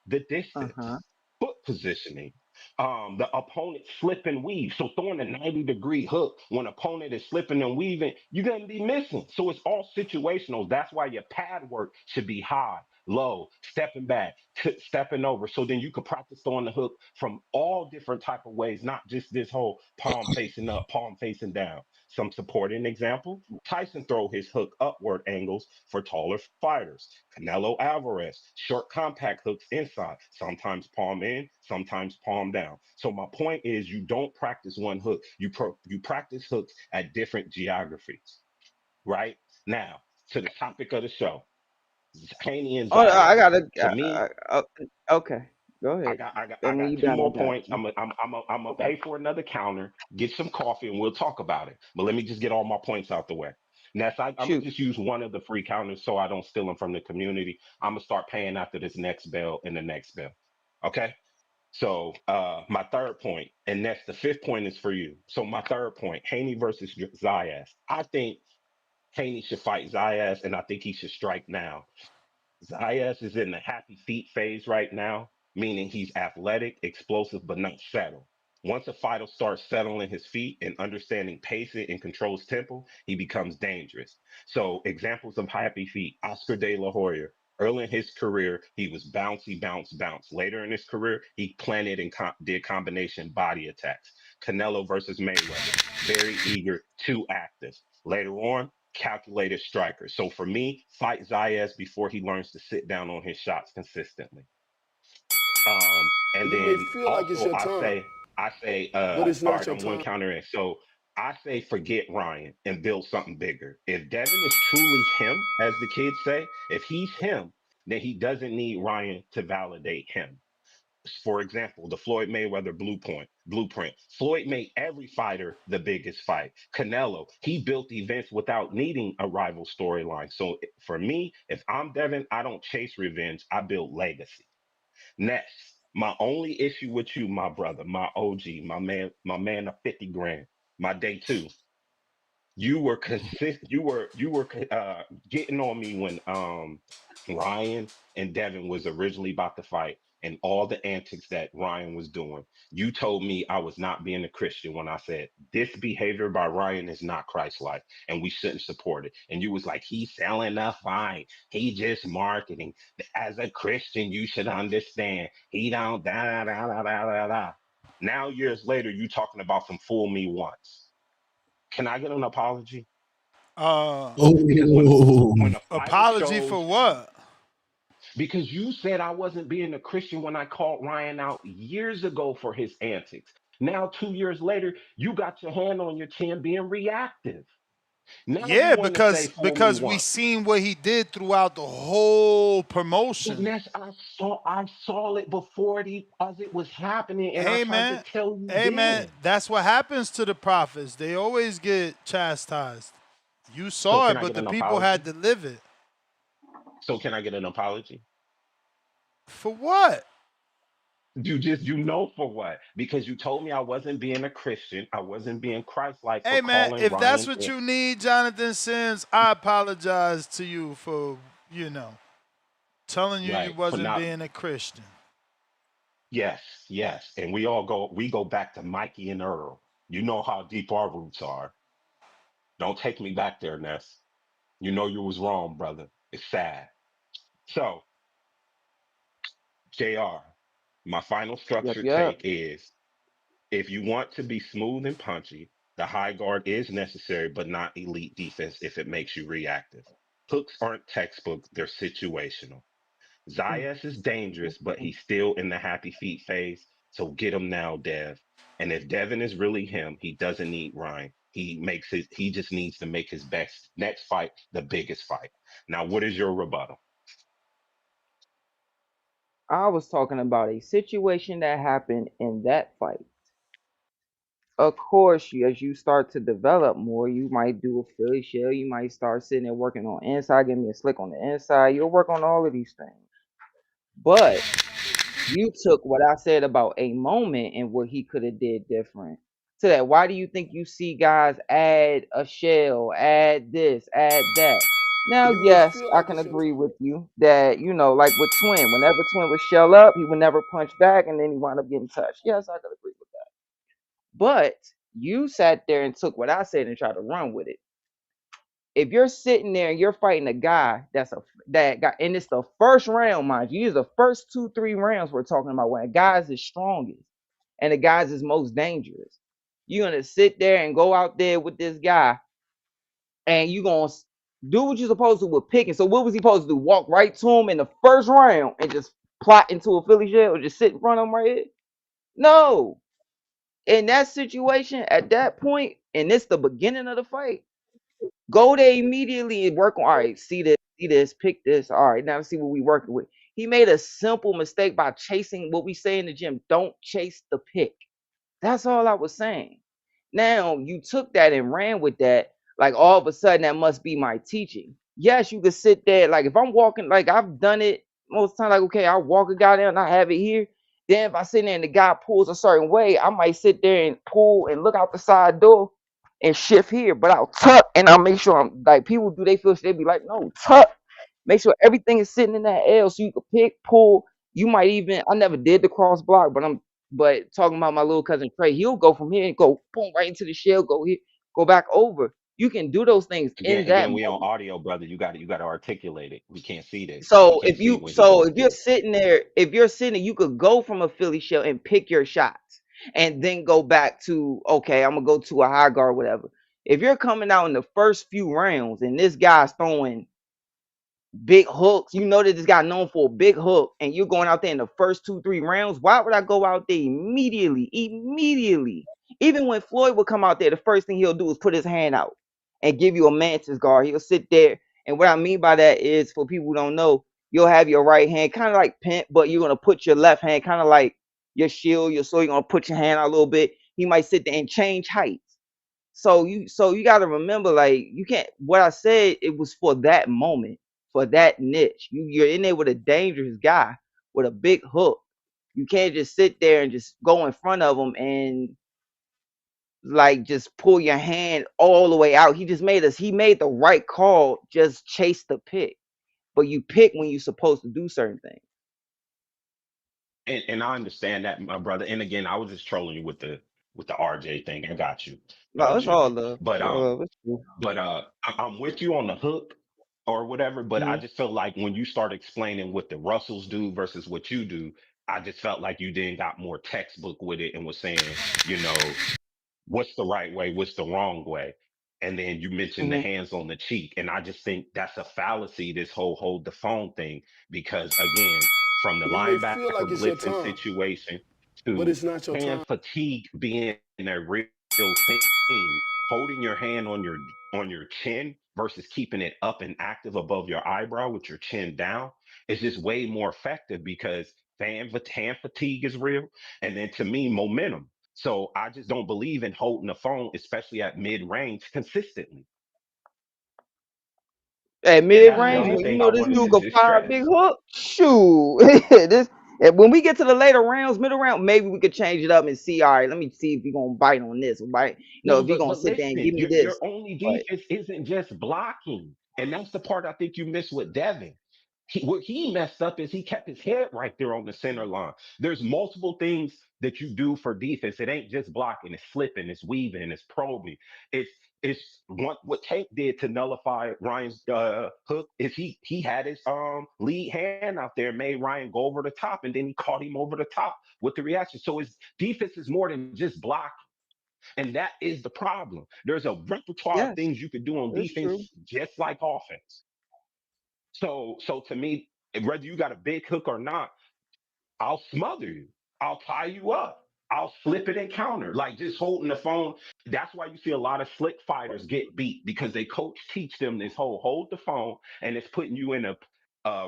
the Uh distance, huh. foot positioning, the opponent slip and weave. So throwing a 90-degree hook when opponent is slipping and weaving, you're gonna be missing. So it's all situational. That's why your pad work should be high, low, stepping back, stepping over. So then you can practice throwing the hook from all different type of ways, not just this whole palm facing up, palm facing down. Some supporting example, Tyson throw his hook upward angles for taller fighters. Canelo Alvarez, short compact hooks inside, sometimes palm in, sometimes palm down. So my point is you don't practice one hook. You practice hooks at different geographies, right? Now, to the topic of the show, Haney and Oh, I Zayas. gotta. For me, Okay, go ahead. I And when got you two done, I more got points. you. I'm gonna Okay, pay for another counter, get some coffee, and we'll talk about it. But let me just get all my points out the way. Next, I'm gonna shoot. just use one of the free counters so I don't steal them from the community. I'm gonna start paying after this next bell and the next bell. Okay. So my third point, and that's the fifth point is for you. So my third point, Haney versus Zayas. I think Haney should fight Zayas, and I think he should strike now. Zayas is in the happy feet phase right now, meaning he's athletic, explosive, but not settled. Once a fighter starts settling his feet and understanding pacing and controls tempo, he becomes dangerous. So, examples of happy feet Oscar De La Hoya. Early in his career, he was bouncy, bounce, bounce. Later in his career, he planted and did combination body attacks. Canelo versus Mayweather, very eager, too active. Later on, calculated striker. So for me, fight Zayas before he learns to sit down on his shots consistently. And You may then feel like it's also your time, but it's all not right, your I'm one time. counter in. So I say forget Ryan and build something bigger. If Devin is truly him, as the kids say, if he's him, then he doesn't need Ryan to validate him. For example, the Floyd Mayweather blueprint. Floyd made every fighter the biggest fight. Canelo, he built events without needing a rival storyline. So for me, if I'm Devin, I don't chase revenge. I build legacy. Next, my only issue with you, my brother, my OG, my man of 50 grand, my day two. You were consistent. You were getting on me when Ryan and Devin was originally about to fight, and all the antics that Ryan was doing. You told me I was not being a Christian when I said this behavior by Ryan is not Christ-like, and we shouldn't support it. And you was like, he's selling a fine. He just marketing. As a Christian, you should understand. He don't da da da da da da. Da. Now years later, you talking about some fool me once. Can I get an apology? Uh, Because Oh, when a fighter apology for shows, what? because you said I wasn't being a Christian when I called Ryan out years ago for his antics. Now 2 years later, you got your hand on your chin being reactive. Now you Yeah, want to say fool me because we once. seen what he did throughout the whole But promotion. Ness, I saw it before as it was happening, and I Hey tried to man, tell you hey man, then. that's what happens to the prophets. They always get chastised. You So saw can it, I but get the an people had apology? to live it. So can I get an apology? For what? You know for what? Because you told me I wasn't being a Christian. I wasn't being Christ-like for Hey man, calling if that's Ryan what in. you need, Jonathan Sims, I apologize to you for, you know, telling you you Right. For wasn't not, being a Christian. yes, yes. And we go back to Mikey and Earl. You know how deep our roots are. Don't take me back there, Ness. You know you was wrong, brother. It's sad. So, JR, my final Yep, structured yep. take is if you want to be smooth and punchy, The high guard is necessary, but not elite defense if it makes you reactive. Hooks aren't textbook, they're situational. Zayas is dangerous, but he's still in the happy feet phase. So get him now, Dev. And if Devin is really him, he doesn't need Ryan. He just needs to make his best next fight the biggest fight. Now, what is your rebuttal? I was talking about a situation that happened in that fight. Of course, as you start to develop more, you might do a Philly shell. You might start sitting there working on inside, give me a slick on the inside. You'll work on all of these things. But you took what I said about a moment and what he could have did different. To that, why do you think you see guys add a shell, add this, add that? Now, yes, I can agree with you that, like with Twin, whenever Twin would shell up, he would never punch back and then he wound up getting touched. Yes, I could agree with that. But you sat there and took what I said and tried to run with it. If you're sitting there and you're fighting a guy that guy, and it's the first round, mind you, it's the first 2-3 rounds we're talking about when a guy's is strongest and the guy's is most dangerous. You're gonna sit there and go out there with this guy and you're gonna do what you're supposed to with picking. So what was he supposed to do? Walk right to him in the first round and just plot into a Philly shell or just sit in front of him right here? No. In that situation, at that point, and it's the beginning of the fight, go there immediately and work on. All right, see this, pick this. All right, now let's see what we working with. He made a simple mistake by chasing what we say in the gym. Don't chase the pick. That's all I was saying. Now you took that and ran with that. Like all of a sudden, that must be my teaching. Yes, you could sit there. Like if I'm walking, like I've done it most of the time. Like okay, I'll walk a guy down and I have it here. Then if I sit there and the guy pulls a certain way, I might sit there and pull and look out the side door and shift here. But I'll tuck and I'll make sure I'm like people do they feel they be like no tuck. Make sure everything is sitting in that L so you can pick, pull. You might even I never did the cross block, but talking about my little cousin Trey, he'll go from here and go boom right into the shell, go here, go back over. You can do those things in that Again, we on moment. audio, brother. You got to articulate it. We can't see this. We So can't see it when he goes if you're through it. sitting there, you could go from a Philly shell and pick your shots and then go back to okay, I'm gonna go to a high guard, whatever. If you're coming out in the first few rounds and this guy's throwing big hooks. You know that this guy known for a big hook, and you're going out there in the first 2-3 rounds. Why would I go out there immediately? Immediately. Even when Floyd would come out there, the first thing he'll do is put his hand out and give you a mantis guard. He'll sit there. And what I mean by that is for people who don't know, you'll have your right hand kind of like pent, but you're gonna put your left hand kind of like your shield, your so you're gonna put your hand out a little bit. He might sit there and change heights. So you got to remember, like you can't. What I said, it was for that moment, for that niche. You're in there with a dangerous guy with a big hook. You can't just sit there and just go in front of him and like just pull your hand all the way out. He just made us. He made the right call. Just chase the pick, but you pick when you're supposed to do certain things. And I understand that, my brother. And again, I was just trolling you with the RJ thing. I got you, No, it's Jimmy. all love. But It's all love. It's cool. I'm with you on the hook or whatever. But I Mhm. just felt like when you start explaining what the Russells do versus what you do, I just felt like you then got more textbook with it and was saying, you know, what's the right way, what's the wrong way. And then you mentioned the Mhm. hands on the cheek. And I just think that's a fallacy, this whole hold the phone thing, because again, from the linebacker blitzing situation to hand fatigue being a real thing, holding your hand on your chin versus keeping it up and active above your eyebrow with your chin down is just way more effective because hand fatigue is real. And then to me, momentum. So I just don't believe in holding the phone, especially at mid range consistently. At And mid that's the range, only when you thing I know this wanted dude to can just fire a stress. big hook, shoot. this and when we get to the later rounds, middle round, maybe we could change it up and see. All right, let me see if he gonna bite on this, right? No, If he gonna but sit there and listen, give me your this. only But defense isn't just blocking, and that's the part I think you missed with Devin. What he messed up is he kept his head right there on the center line. There's multiple things that you do for defense. It ain't just blocking; it's flipping, it's weaving, it's probing. It's it's what Tank did to nullify Ryan's hook is he had his lead hand out there, made Ryan go over the top, and then he caught him over the top with the reaction. So his defense is more than just blocking. And that is the problem. There's a repertoire of Yes, things you could do on it's defense true. just like offense. So to me, whether you got a big hook or not, I'll smother you. I'll tie you up. I'll flip it and counter. Like just holding the phone. That's why you see a lot of slick fighters get beat because they coach teach them this whole hold the phone and it's putting you in a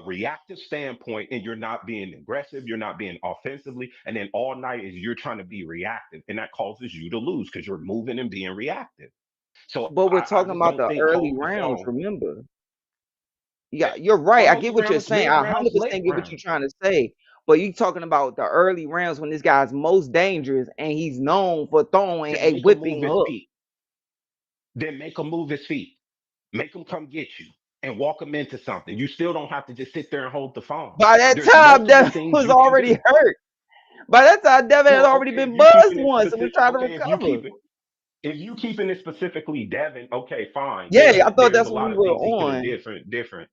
reactive standpoint and you're not being aggressive, you're not being offensively, and then all night is you're trying to be reactive and that causes you to lose because you're moving and being reactive. So But we're I talking just about don't the think early hold the rounds, phone. remember. eh, Yeah, you're right. I Early get what you're rounds, saying. mid I rounds, late 100% get what you're rounds. trying to say. But you talking about the early rounds when this guy's most dangerous and he's known for throwing Then a make him move whipping his hook. feet. Then make him move his feet. Make him come get you and walk him into something. You still don't have to just sit there and hold the phone. By that There's time, multiple Devin things was you can already do. hurt. By that time, Devin had Well, already okay, if been you buzzed keeping it once and was specific, trying to okay, recover. if you keeping it specifically Devin, okay, fine. Yeah, I thought There's that's a what we lot of were things he could have on. different.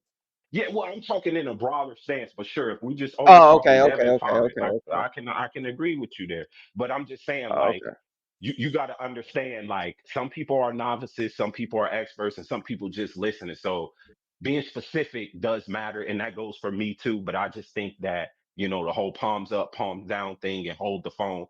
Yeah, well, I'm talking in a broader stance, but sure, if we just only Oh, okay, talking okay, Devin, okay, fine. okay, okay. I can agree with you there. But I'm just saying, like, Okay. you got to understand, like, some people are novices, some people are experts, and some people just listening. So being specific does matter, and that goes for me too. But I just think that, the whole palms up, palms down thing and hold the phone,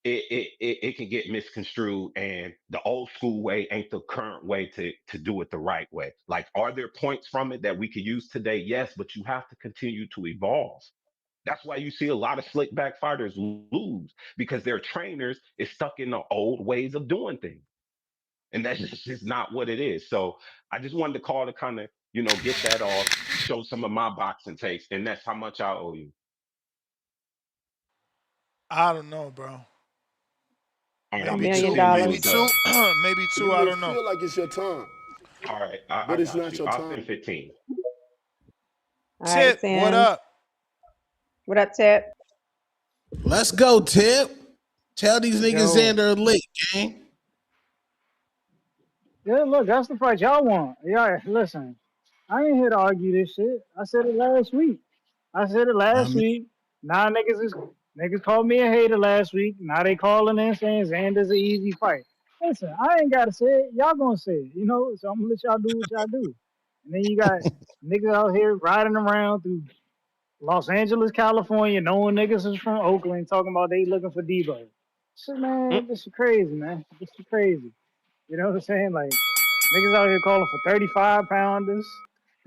it can get misconstrued, and the old school way ain't the current way to do it the right way. Like, are there points from it that we could use today? Yes, but you have to continue to evolve. That's why you see a lot of slick back fighters lose because their trainers is stuck in the old ways of doing things. And that's just not what it is. So I just wanted to call to kind of, get that off, show some of my boxing takes, and that's how much I owe you. I don't know, bro. All right, $1 I'm Maybe gonna million. two, continue maybe with two, maybe two. You I may don't know. feel like it's your time, all right, I but it's got not you. your I'll time. send 15. All right, Tip, what Sam. up? What up, Tip? Let's go, Tip. Tell these niggas Yo, Xander late, gang. yeah, look, that's the fight y'all want. Yeah, listen, I ain't here to argue this shit. I said it last week. I said it I last mean, week. Now niggas called me a hater last week. Now they calling in saying Xander's an easy fight. Listen, I ain't gotta say it. Y'all gonna say it, So I'm gonna let y'all do what y'all do. And then you got niggas out here riding around through Los Angeles, California, knowing niggas is from Oakland, talking about they looking for Debo. Shit, man, this is crazy, man. This is crazy. You know what I'm saying? Like, niggas out here calling for 35 pounders.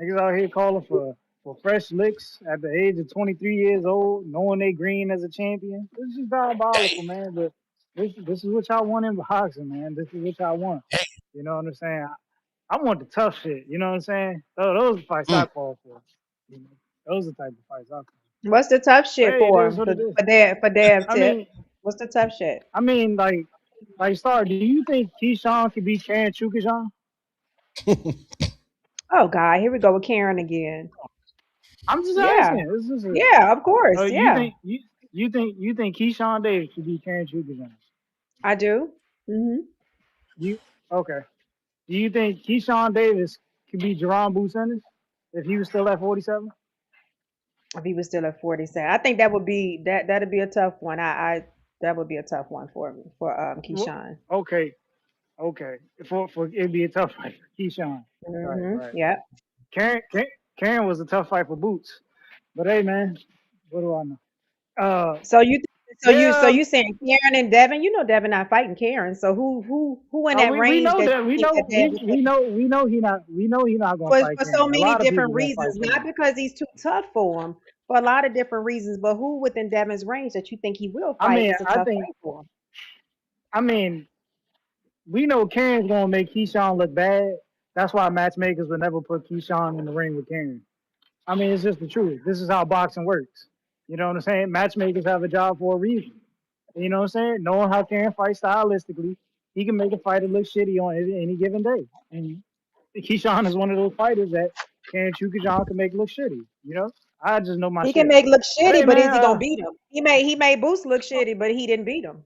Niggas out here calling for fresh licks at the age of 23 years old, knowing they green as a champion. This is diabolical, man. But this is what y'all want in boxing, man. This is what y'all want. You know what I'm saying? I want the tough shit. You know what I'm saying? Those are the fights I call for. You know, those are the type of fights I call for. What's the tough But shit hey, it for is him? what it is. For Dev I Tip. mean, What's the tough shit? Star, do you think Keyshawn could beat Karen Chukajan? Oh God, here we go with Karen again. I'm just Yeah. asking. This is a. Yeah, of course. You Yeah. think you think Keyshawn Davis could beat Karen Chukajan? I do. You okay? Do you think Keyshawn Davis could beat Jerron Sanders if he was still at 47? If he was still at 47. I think that would be that'd be a tough one. I that would be a tough one for Keyshawn. Okay, okay. For it'd be a tough fight for Keyshawn. Right. Yeah. Karen, Karen was a tough fight for Boots. But hey, man, what do I know? Uh, So you so yeah. you saying Karen and Devin? You know Devin not fighting Karen. So who in that We range know that that you think that Devin we know he not gonna fight for so Karen. A many lot of different people gonna fight reasons, not Karen. because he's too tough for him, for a lot of different reasons. But who within Devin's range that you think he will I fight mean, is a I tough think fight for him? I mean we know Karen's gonna make Keyshawn look bad. That's why matchmakers would never put Keyshawn in the ring with Karen. I mean, it's just the truth. This is how boxing works. You know what I'm saying? Matchmakers have a job for a reason. You know what I'm saying? Knowing how Karen fights stylistically, he can make a fighter look shitty on any given day. And Keyshawn is one of those fighters that Karen Chukajan can make look shitty. You know? I just know my He can shit. make look But hey, shitty, but is man, he gonna beat him? He made Boost look shitty, but he didn't beat him.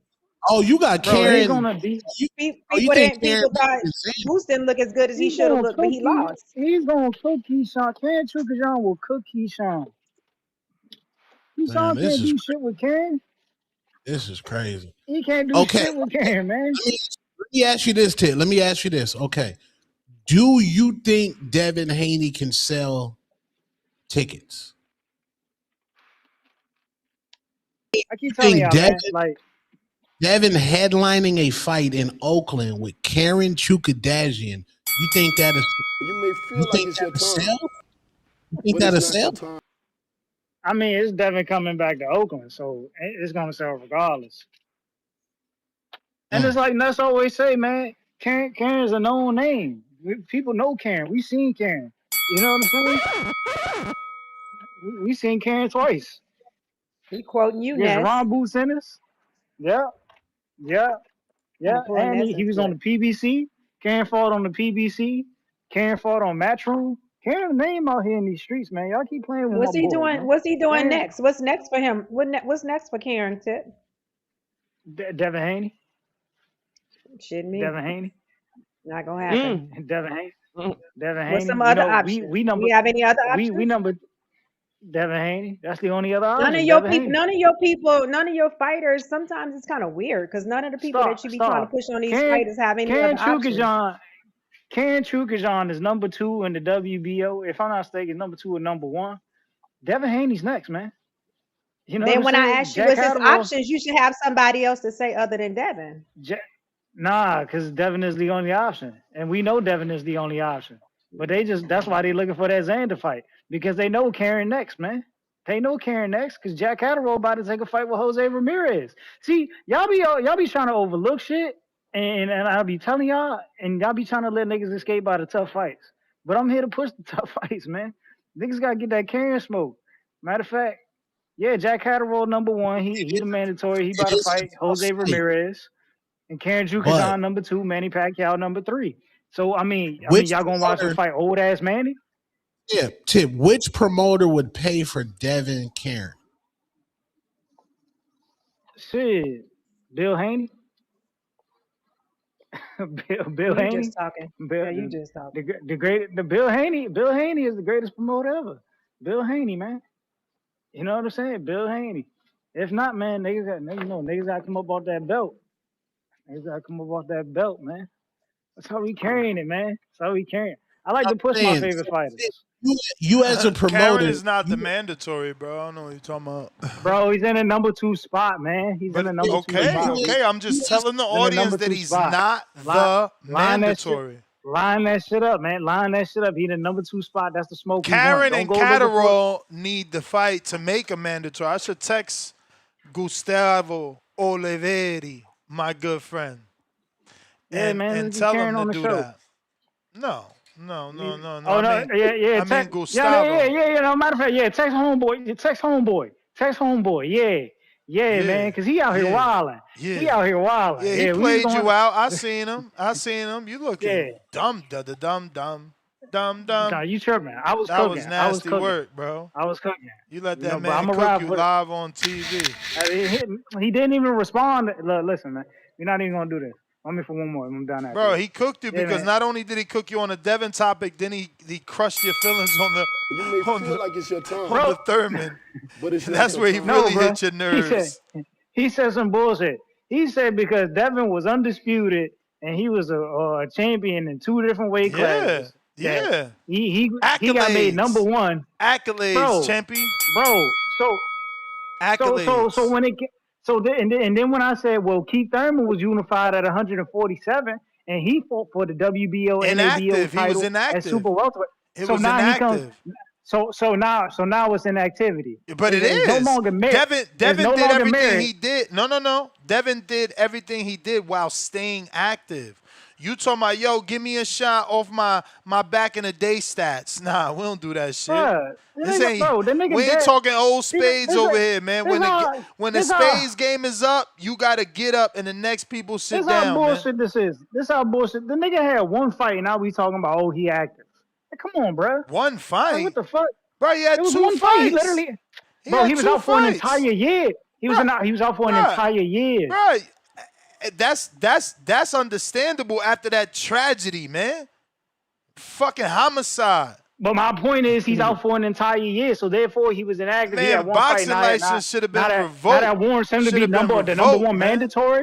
Oh, you got bro, he's Karen. gonna beat. You People think didn't. Karen People thought beat Xander? Boost didn't look as good as he He's should have gonna looked, but cook he you. lost. He's gonna cook Keyshawn. Karen Chukajan will cook Keyshawn. Man, Keyshawn can't do shit with Karen. this is crazy. He can't do Okay, shit with Karen, man. me ask you this, Ted. Let me ask you this. Okay. Do you think Devin Haney can sell tickets? I keep You telling think y'all, man. Like, Devin headlining a fight in Oakland with Karen Chukadjian? You think that is? You think that'll sell? You think that'll sell? I mean, it's Devin coming back to Oakland, so it's gonna sell regardless. And it's like Nuss always say, man, Karen's a known name. People know Karen. We seen Karen. You know what I'm saying? We seen Karen twice. He quoting you, Against Ness. Ron Boots Ennis. Yeah, yeah, Trying yeah. to pull And Ness he was into on it. the PBC. Karen fought on the PBC. Karen fought on Matchroom. Karen's name out here in these streets, man. Y'all keep playing with my What's he boy, doing? man. What's he doing Karen, next? What's next for him? What's next for Karen Tip? Devin Haney. Shit me. Devin Haney. Not gonna happen. Devin Haney. Devin What's Haney. some You other know, options? we Do number we have any other we options? number Devin Haney. That's the only other None of option. your Devin people, Haney. none of your people, none of your fighters. Sometimes it's kind of weird because none of the people that you be trying to Stop. push on these Can fighters have any Can other options. Chukajan is number 2 in the WBO. If I'm not mistaken, number 2 or number 1. Devin Haney's next, man. You know what Then I'm when I saying? ask you Jack what's his Catterall. options, you should have somebody else to say other than Devin. Nah, because Devin is the only option. And we know Devin is the only option. But that's why they looking for that Xander fight. Because they know Karen next, man. They know Karen next because Jack Catterall about to take a fight with Jose Ramirez. See, y'all be trying to overlook shit, and I'll be telling y'all, and y'all be trying to let niggas escape by the tough fights. But I'm here to push the tough fights, man. Niggas gotta get that Karen smoke. Matter of fact, yeah, Jack Catterall number 1. He the mandatory. He It about to is a fight Jose tough fight, Ramirez. And Karen but Jukajan number 2, Manny Pacquiao number 3. So I mean, which y'all gonna watch us promoter? fight old ass Manny? Yeah, Tip. Which promoter would pay for Devin Karen? Shit, Bill Haney. Bill You Haney. just talking. Bill, Yeah, you just talking. the great the Bill Haney. Bill Haney is the greatest promoter ever. Bill Haney, man. You know what I'm saying? Bill Haney. If not, man, niggas gotta come up off that belt. Niggas gotta come up off that belt, man. That's how we carrying it, man. That's how we carrying it. I like I'm to push my saying, favorite fighters. you as a Karen promoter, is not the you, mandatory, bro. I don't know what you're talking about. Bro, he's in the number 2 spot, man. He's in But the number 2 okay, spot. you, okay. I'm you just as telling the He's in the audience number that 2 he's spot. not Line, the line that shit. mandatory. Line that shit up, man. Line that shit up. He in the number 2 spot. That's the smoke we want. Karen Don't and go looking for. Catterall need the fight to make a mandatory. I should text Gustavo Oliveri, my good friend, Yeah, man. and Let's get tell him Karen to on the do show. that. No, no, no, no, no. Oh no, yeah, I mean text, yeah, Gustavo. yeah. No matter of fact, yeah, text homeboy, text homeboy, yeah, man, Yeah, because he out here yeah, wilding. He yeah. out here wilding. Yeah, he Yeah, we was played going. you out. I seen him. I seen him. You Yeah, looking dumb, da da dum dum, dumb dumb. no, you tripping. I was That was cooking. I was nasty cooking. work, bro. I was cooking. You let You know, that but man I'm a cook ride you for the. live on TV. He didn't even respond. Look, listen, man. We're not even gonna do this. Let me for one more. I'm done after Bro, this. he cooked you Yeah, because man. not only did he cook you on a Devon topic, then he crushed your feelings on the on Bro, the Thurman. That's where he no, really bro. hit your He said nerves. he said some bullshit. He said because Devin was undisputed and he was a champion in 2 different weight Yeah, classes that yeah. he got made number Accolades. 1, Accolades, bro, Champy. bro. So Accolades. when it and then when I said, well, Keith Thurman was unified at 147 and he fought for the WBO NABO Inactive. He was title at inactive. super welterweight. It So was now he comes. inactive. So now it's inactivity. But it There's no is. longer merit. There's Devin no did longer everything merit. he did. No. Devin did everything he did while staying active. You talking about, yo, give me a shot off my back in the day stats. Nah, we don't do that shit. Bruh, This ain't the nigga we ain't dead. talking old See, spades over here, man. this When the this how spades game is up, you gotta get up and the next people sit this how down, man. bullshit this is. This how bullshit. The nigga had one fight and now we talking about he active. Like, come on, bruh. One Like, what fight. the fuck? Bro, he It had was two one fight. He fights. literally, He bro. had He was two out for an entire fights. year. He was out for an entire year. Bro, that's understandable after that tragedy, man. Fucking homicide. But my point is, he's out for an entire year, so therefore he was inactive. He had Man, one fight. boxing Now license should have been that revoked. warrants him to Should be have been the number revoked, one man. mandatory.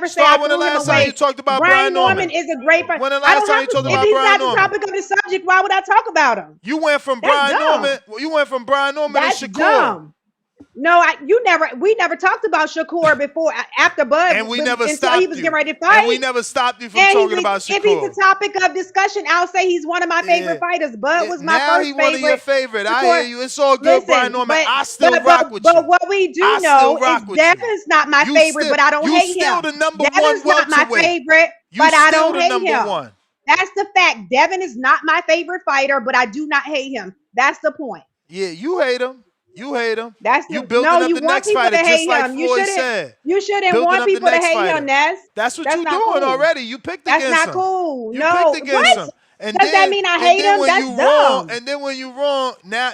never say I Start when the threw him last time you away. talked about Brian Brian Norman Norman. is a great fighter. When the I last don't time have you to. talked If about he's Brian not the Norman? topic of the subject, why would I talk about him? You went from That's Brian Norman. dumb. You went from Brian Norman to That's Shakur. dumb. No, we never talked about Shakur before after Bud And we never until he stopped was getting you. ready to And we fight. never stopped you from And talking about if he's Shakur. a topic of discussion, I'll say he's one of my favorite Yeah. fighters. Bud was my Now he first one of your favorite. favorite. I hear Shakur, you. It's all good, Brian listen, Norman. I still but rock with you. what we do I still know is rock with you. Devin's not my favorite, but I don't You hate still him. the number one Devin's not my welterweight. favorite, You but I still don't the hate number him. one. That's the fact. Devin is not my favorite fighter, but I do not hate him. That's the point. Yeah, you hate him. You hate him. That's You the no. building up You the want next people to fighter, just hate like him. Floyd said. You shouldn't Building want up the people to next hate him, fighter. Ness. That's what That's you not doing cool. already. You picked That's against not him. cool. You picked No. against What? him. Does that mean I hate him? When That's you wrong, dumb.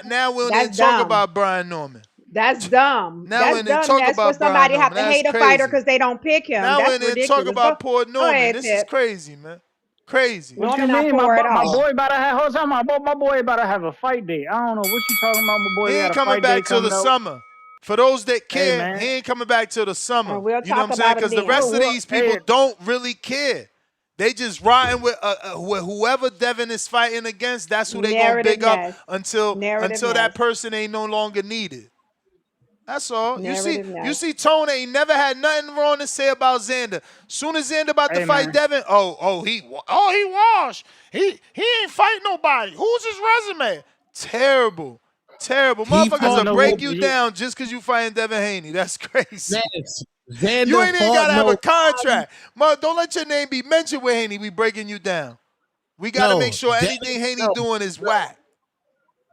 now we That's didn't talk dumb. about Brian Norman. That's dumb. Now we That's didn't dumb. talk That's for about Brian somebody to Norman. have to That's hate a fighter crazy. because they don't pick him. Now we That's didn't talk ridiculous. Go about poor Norman. ahead, This is Tip. crazy, man. Crazy. What you Norman not mean? My poor at my all. boy about to have whole time. My boy about to have a fight day. I don't know what you talking about. My He boy got ain't a coming fight day back till the coming up. summer. For those that Hey care, man, he ain't coming back till the summer. And we'll You know what talk I'm saying? about him Because the then. rest what of what? these people Hey don't really care. They just riding with whoever Devin is fighting against. That's who they gonna Narrative big up nest. until Narrative that nest. person ain't no longer needed. That's all. Narrative You nest. see, Tone ain't never had nothing wrong to say about Xander. Soon as Xander about to hey fight man. Devin, he washed. He ain't fight nobody. Who's his resume? Terrible, terrible. He I Motherfuckers don't will fought know break what. you down just because you fighting Devin Haney. That's crazy. Ness. You Xander ain't even fought gotta have a nobody. contract. Mother, don't let your name be mentioned with Haney. We breaking you down. We gotta make No, sure Devin, anything Haney no, doing is no. whack.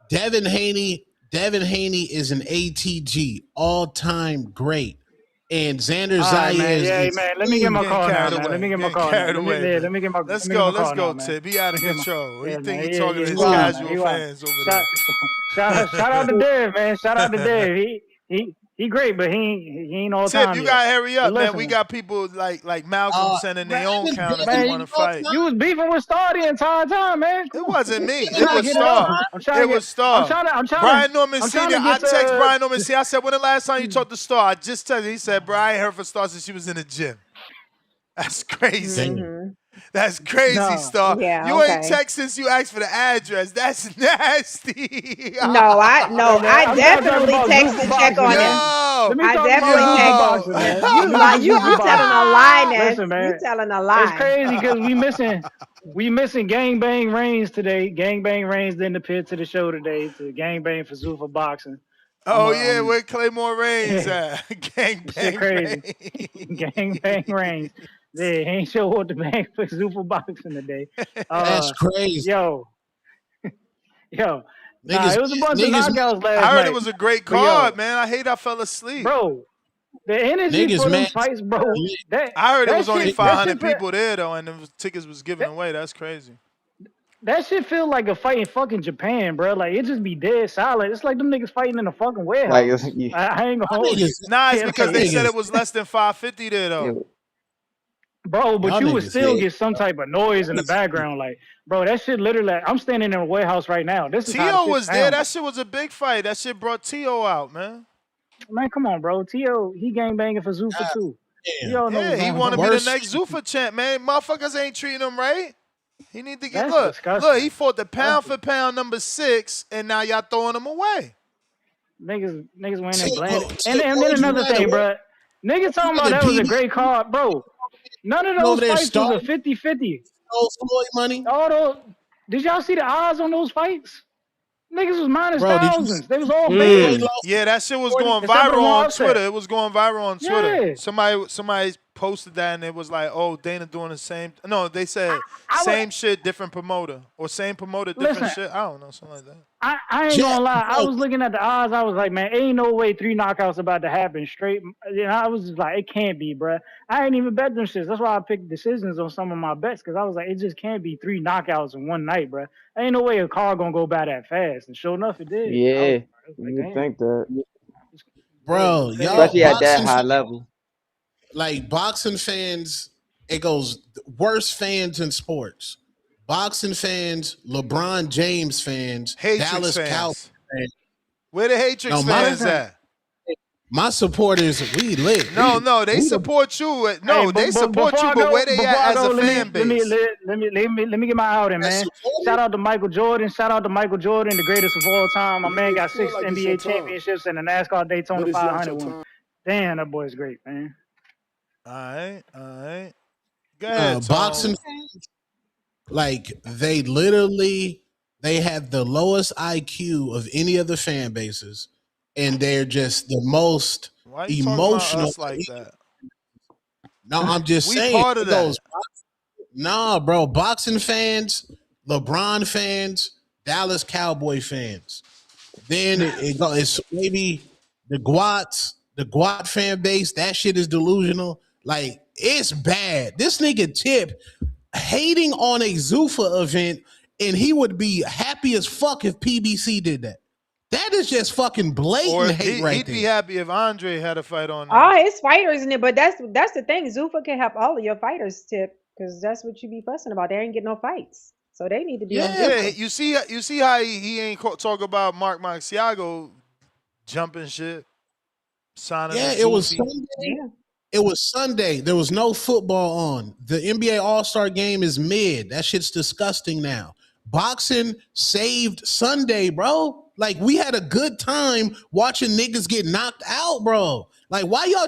Devin Haney. Devin Haney is an ATG, all-time great, and Xander All right, man. Zayas Yeah, hey, is man. Let me get You my cool. getting call now, carried man. Let me away. get my Getting call now. carried away, Yeah, man. let me get my Let's call go, now, man. Tib. He out of Let me get my. control. He Yeah, think man. he Yeah, talking yeah. to He his wild, man. casual He wild. fans over Shout, there. shout out to Dave, man. Shout out to Dave. He great, but he ain't all Tip, time you yet. gotta hurry But up, man. We listen, got people like Malcolm sending Bro, their own Devin, counters. They Devin man, want to ain't all fight. you time. was beefing with Star the entire time, man. Come It on. wasn't me. I'm Devin It trying to ain't was get it all off. Star. time. It was Star. I'm trying to Brian Norman I'm trying Sr. to I get text to Brian Norman Sr. I said, when the last time you talked to Star? I just texted him. He said, bro, I ain't heard from Star since she was in the gym. That's crazy. Damn. Mm-hmm. That's crazy, no. Star. Yeah, You ain't okay. text since you asked for the address. That's nasty. No, I Hey no, man, I I'm trying to talk definitely about text Zuffa to check boxing, on man. him. Yo, Let me I talk about definitely Zuffa text. yo. boxing, man. Let You me get lie. to You Zuffa telling boxing. a lie, Ness. Listen, You man, telling a it's lie. crazy because we missing Gang Bang Reigns today. Gang Bang Reigns didn't appear to the show today to Gang Bang for Zuffa boxing. Oh yeah, I'm where Claymore Reigns yeah, at? Gang shit bang crazy. Gang Bang Reigns. Reigns. They ain't show up to bang for Zuffa boxing today. That's crazy. Yo, yo, nah, Niggas, it was a bunch of niggas, knockouts I last heard it night, was a great but card, man. I hate I fell asleep. bro. The energy niggas for them mad. fights, bro. I heard it That was only shit, 500 people there though, and the tickets was given that, away. That's crazy. that shit feel like a fight in fucking Japan, bro. Like it just be dead silent. It's like them niggas fighting in a fucking Like warehouse. I ain't gonna Y'all hold niggas, you. Nah, it's Yeah, because y'all they like, said niggas, it was less than 550 there though. it, bro, but y'all you would niggas still hate. get some type of noise in the background. Like, bro, that shit literally. Like, I'm standing in a warehouse right now. This is how the Tio shit was there. sound. That shit was a big fight. That shit brought Tio out, man. Man, come on, bro. T.O. he gang banging for Zuffa too. We Damn. all know Yeah, what's he going want to on. be the Worst. next Zuffa champ, man. Motherfuckers ain't treating him right. He need to get That's look. He disgusting. fought the That's pound for pound number 6, and now y'all throwing him away. niggas went Tip, and blanded. And Tip, and what then would you another rather? thing, bro. Niggas You talking about rather that was a PB great card, bro. None of over those there fights was a starting 50-50. Floyd money? All those. Did y'all see the odds on those fights? Niggas was minus Bro, did you see thousands. They was all Floyd faded, Mm. lost Yeah, that shit was 40? going except for the viral one on Twitter. upset. It was going viral on Twitter. Yeah, Somebody posted that, and it was like, oh, Dana doing the same. No, they said I would same shit, different promoter, or same promoter, different listen. shit. I don't know, something like that. I ain't Jet, gonna lie. I bro, was looking at the odds. I was like, man, ain't no way 3 knockouts about to happen straight. You know, I was just like, it can't be, bruh. I ain't even bet them shits. That's why I picked decisions on some of my bets because I was like, it just can't be 3 knockouts in one night, bruh. Ain't no way a car gonna go by that fast. And sure enough, it did. yeah, I was like, you would damn, think that, bro, it's crazy. y'all especially at that boxing high level. like boxing fans. It goes worst fans in sports. Boxing fans, LeBron James fans, Hatrix Dallas Cowboys fans. fans. Where the No, Hatrix my fans Listen, at? my supporters, we lit. No, they We the support you. hey, No, they support you, but where they before at I as a go, fan base? let me get my outing, best man. supporters. Shout out to Michael Jordan. Shout out to Michael Jordan, the greatest of all time. My man got 6 NBA championships and the NASCAR Daytona 500 one. Damn, that boy's great, man. All right, all right. Go ahead, Tone. Boxing like they literally they have the lowest IQ of any of the fan bases, and they're just the most Why you talking about emotional. us like that? No, I'm just We saying part of it goes. that. Nah, bro. Boxing fans, LeBron fans, Dallas Cowboy fans. Then it's maybe the Guat fan base. That shit is delusional. Like it's bad. This nigga Tip hating on a Zuffa event, and he would be happy as fuck if PBC did that. That is just fucking blatant Or hate right he'd be there. happy if Andre had a fight on there. All his fighters in it, but that's the thing. Zuffa can help all of your fighters, Tip. Because that's what you be fussing about. They ain't getting no fights, so they need to be on Yeah, Yeah, Zuffa. you see how he ain't talk about Mark Marciago jumping shit, signing the yeah. It was Zufi. Sunday. Yeah. It was Sunday. There was no football on. The NBA All Star game is mid. That shit's disgusting now. Boxing saved Sunday, bro. Like we had a good time watching niggas get knocked out, bro. Like why y'all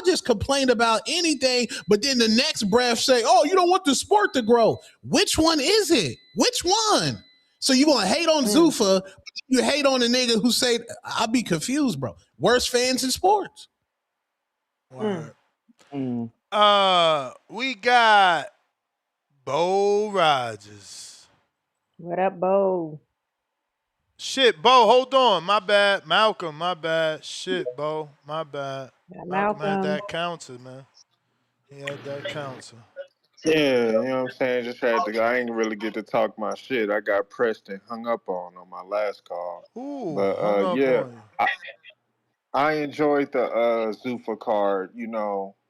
just complain about anything, but then the next breath say, "Oh, you don't want the sport to grow." Which one is it? Which one? So you gonna hate on Mm, Zuffa? You hate on a nigga who say, "I'll be confused, bro." Worst fans in sports. mm. Word. Mm. We got Bo Rogers. What up, Bo? Shit, Bo, hold on. My bad. Malcolm, my bad. Shit, Bo, my bad. Got Malcolm had Malcolm. that counter, man. He had that counter. Yeah, you know what I'm saying? Just had to go. I ain't really get to talk my shit. I got pressed and hung up on my last call. Ooh, But hung up yeah, on you. I enjoyed the Zuffa card.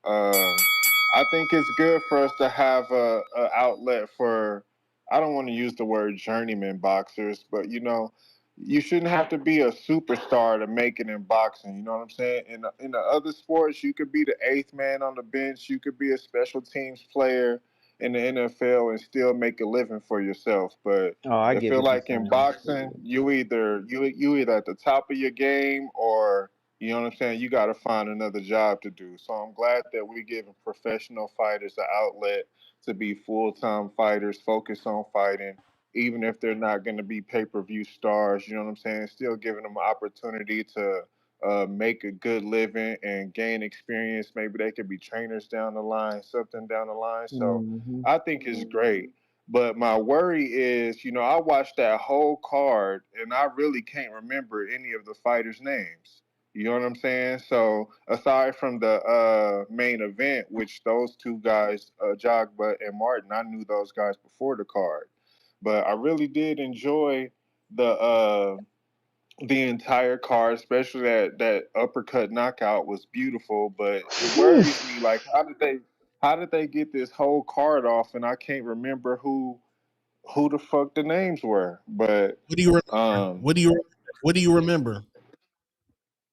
I think it's good for us to have a outlet for. I don't want to use the word journeyman boxers, but you shouldn't have to be a superstar to make it in boxing. You know what I'm saying? In the other sports, you could be the eighth man on the bench. You could be a special teams player in the NFL and still make a living for yourself. But Oh, I I get feel what you're like in saying. boxing, you either at the top of your game or you know what I'm saying? You got to find another job to do. So I'm glad that we're giving professional fighters an outlet to be full time fighters, focus on fighting, even if they're not going to be pay per view stars. You know what I'm saying? Still giving them an opportunity to make a good living and gain experience. Maybe they could be trainers down the line, something down the line. So Hmm. I think it's great. But my worry is, I watched that whole card and I really can't remember any of the fighters' names. You know what I'm saying? So aside from the main event, which those two guys, Jogba and Martin, I knew those guys before the card. But I really did enjoy the entire card, especially that uppercut knockout was beautiful. But it worries me, like how did they get this whole card off, and I can't remember who the fuck the names were. But What do you remember? um, What do you remember?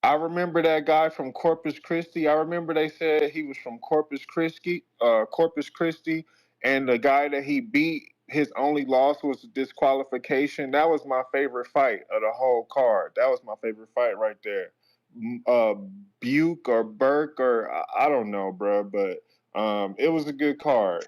I remember that guy from Corpus Christi. I remember they said he was from Corpus Christi, and the guy that he beat, his only loss was disqualification. That was my favorite fight of the whole card. That was my favorite fight right there. Uh, Buke or Burke or I don't know, bro, but it was a good card.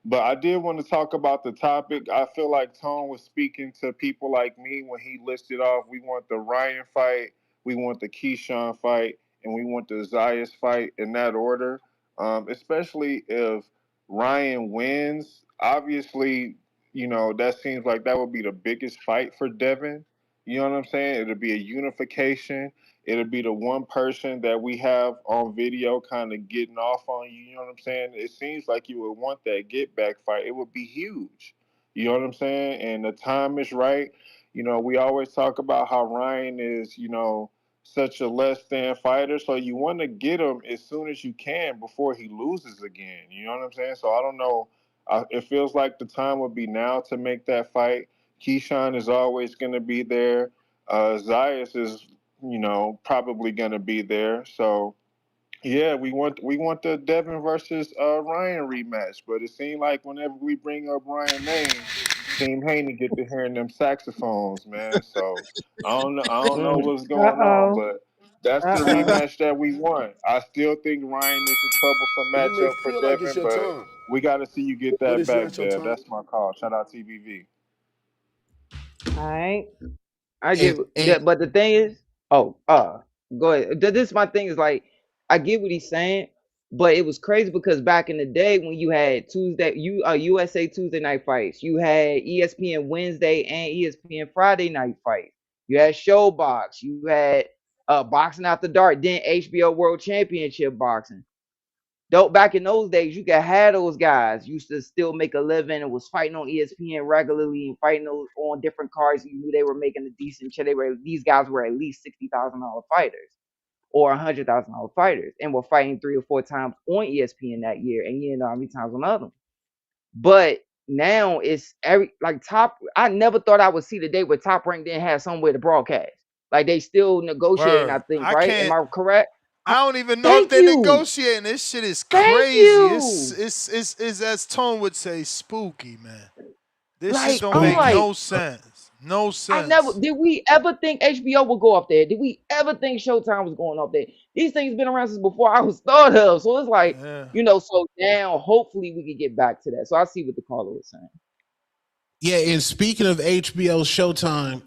But I did want to talk about the topic. I feel like Tone was speaking to people like me when he listed off we want the Ryan fight, we want the Keyshawn fight, and we want the Zayas fight in that order. Especially if Ryan wins. Obviously, that seems like that would be the biggest fight for Devin. You know what I'm saying? It'll be a unification. It'll be the one person that we have on video kind of getting off on you. You know what I'm saying? It seems like you would want that get back fight. It would be huge. You know what I'm saying? And the time is right. We always talk about how Ryan is, such a less than fighter. So you want to get him as soon as you can before he loses again. You know what I'm saying? So I don't know. It feels like the time would be now to make that fight. Keyshawn is always going to be there. Zayas is probably gonna be there. So yeah, we want the Devin versus Ryan rematch. But it seemed like whenever we bring up Ryan name, Team Haney get to hearing them saxophones, man. So I don't know Mm. what's Uh going on, oh. but that's Uh the oh. rematch that we want. I still think Ryan is a troublesome You may matchup for feel like it's Devin, your but time, we got to see you get but that it's back, not your Dev. time. That's my call. Shout out TBV. All right. I get And that, but the thing is, oh, go ahead. This is my thing is like, I get what he's saying, but it was crazy because back in the day when you had USA Tuesday night fights, you had ESPN Wednesday and ESPN Friday night fights. You had Showbox, you had Boxing After Dark, then HBO World Championship Boxing. Though back in those days, you could have those guys used to still make a living and was fighting on ESPN regularly and fighting on different cards. You knew they were making a decent check. These guys were at least $60,000 fighters. or $100,000 fighters, and were fighting 3 or 4 times on ESPN that year, and you didn't know how many times on other. But now it's top. I never thought I would see the day where Top Rank didn't have somewhere to broadcast. Like they still negotiating, I Word. think, I right? Am can't. I correct? I don't even know if Thank they're you. negotiating. This shit is Thank crazy. you. It's as Tone would say, spooky, man. This shit Like don't I'm make Spooky. like, no sense. No I never sense. did. We ever think HBO would go up there? Did we ever think Showtime was going up there? These things been around since before I was thought of. So it's like, Yeah. so now hopefully we can get back to that. So I see what the caller was saying. Yeah, and speaking of HBO Showtime,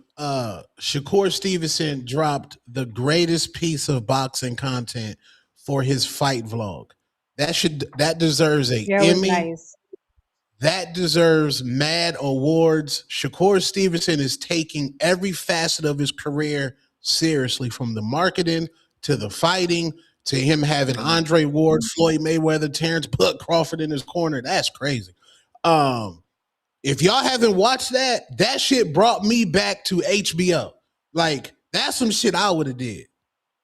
Shakur Stevenson dropped the greatest piece of boxing content for his fight vlog. That deserves a Yeah, it was Emmy. nice. That deserves mad awards. Shakur Stevenson is taking every facet of his career seriously, from the marketing to the fighting to him having Andre Ward, Floyd Mayweather, Terrence Bud Crawford in his corner. That's crazy. If y'all haven't watched that, that shit brought me back to HBO. Like, that's some shit I would have did.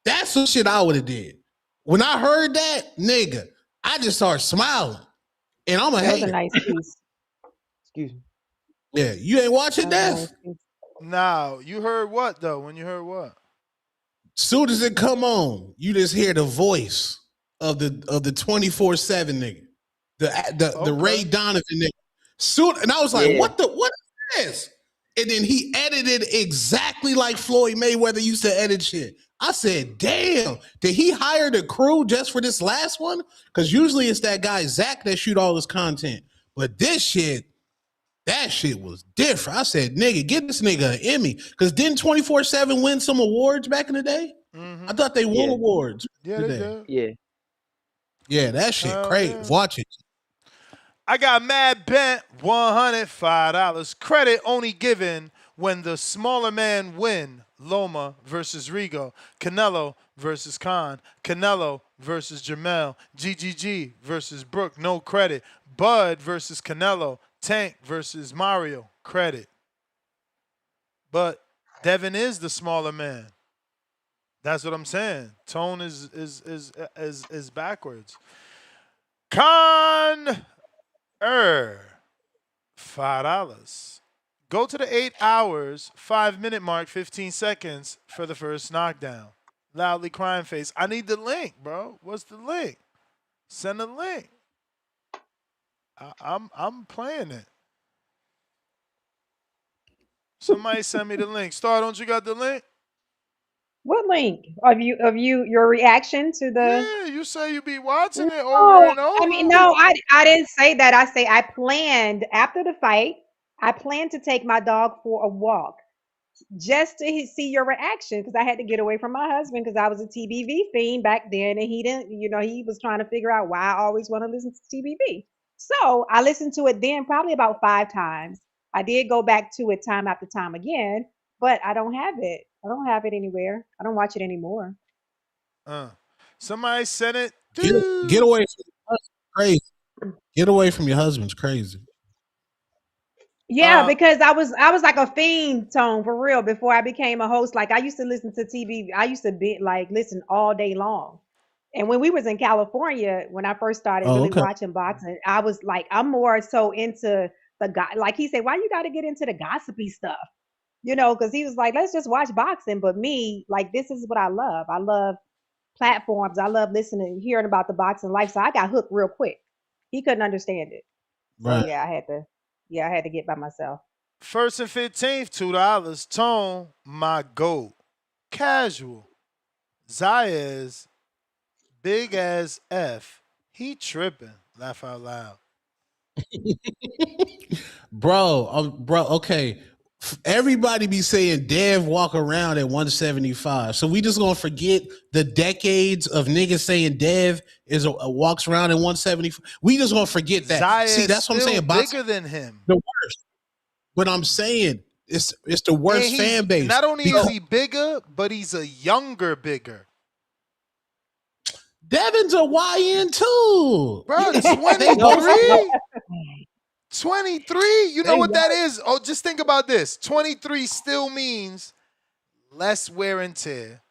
That's some shit I would have did. When I heard that, nigga, I just started smiling. And I'm a That was a hater. nice piece. Excuse me. Yeah, you ain't watching That was a Death? nice piece. Now, you heard what though? When you heard what? Soon as it come on, you just hear the voice of the 24/7 nigga. The Ray Okay. Donovan nigga. Soon, and I was like, Yeah. what is this? And then he edited exactly like Floyd Mayweather used to edit shit. I said, damn, did he hire the crew just for this last one? Because usually it's that guy Zach that shoot all his content. But this shit, that shit was different. I said, nigga, get this nigga an Emmy. Because didn't 24/7 win some awards back in the day? I Mm-hmm. thought they won Yeah. awards Yeah, they today. did. Yeah. Yeah, that shit Hell crazy. yeah. Watch it. I got mad bent $105. Credit only given when the smaller man win. Loma versus Rigo. Canelo versus Khan. Canelo versus Jamel. GGG versus Brook. No credit. Bud versus Canelo. Tank versus Mario. Credit. But Devin is the smaller man. That's what I'm saying. Tone is backwards. Con $5. Go to the 8 hours, 5-minute mark, 15 seconds for the first knockdown. Loudly crying face. I need the link, bro. What's the link? Send a link. I'm playing it. Somebody send me the link. Star, don't you got the link? What link of your reaction to the? Yeah, you say you be watching it over No, and I mean over. no, I didn't say that. I say I planned after the fight. I planned to take my dog for a walk just to see your reaction because I had to get away from my husband because I was a TBV fiend back then, and he didn't. He was trying to figure out why I always want to listen to TBV. So I listened to it then probably about 5 times. I did go back to it time after time again, but I don't have it. I don't have it anywhere. I don't watch it anymore. Uh, somebody send it. Get away from your husband. Crazy. Get away from your husband's crazy. Yeah, because I was like a fiend, Tone, for real before I became a host. Like I used to listen to TV. I used to be like listen all day long. And when we was in California, when I first started Oh, really okay. watching boxing, I was like, I'm more so into the guy. Like he said, why you got to get into the gossipy stuff? Because he was like, let's just watch boxing. But me, like, this is what I love. I love platforms. I love listening, hearing about the boxing life. So I got hooked real quick. He couldn't understand it. So Right. yeah, I had to get by myself. First and 15th, $2. Tone, my goat. Casual. Zayas, big as F. He tripping. Laugh out loud. Bro, okay. Everybody be saying Dev walk around at 175. So we just gonna forget the decades of niggas saying Dev walks around at 175. We just gonna forget that. See, Zayas that's what I'm still saying. Boxing bigger than him. the worst. But I'm saying it's the And worst he's fan base. not only is Because he bigger, but he's a younger bigger. Devin's a YN too. Bro, They both 23? 23? You know they what that is? Oh, just think about this. 23 still means less wear and tear,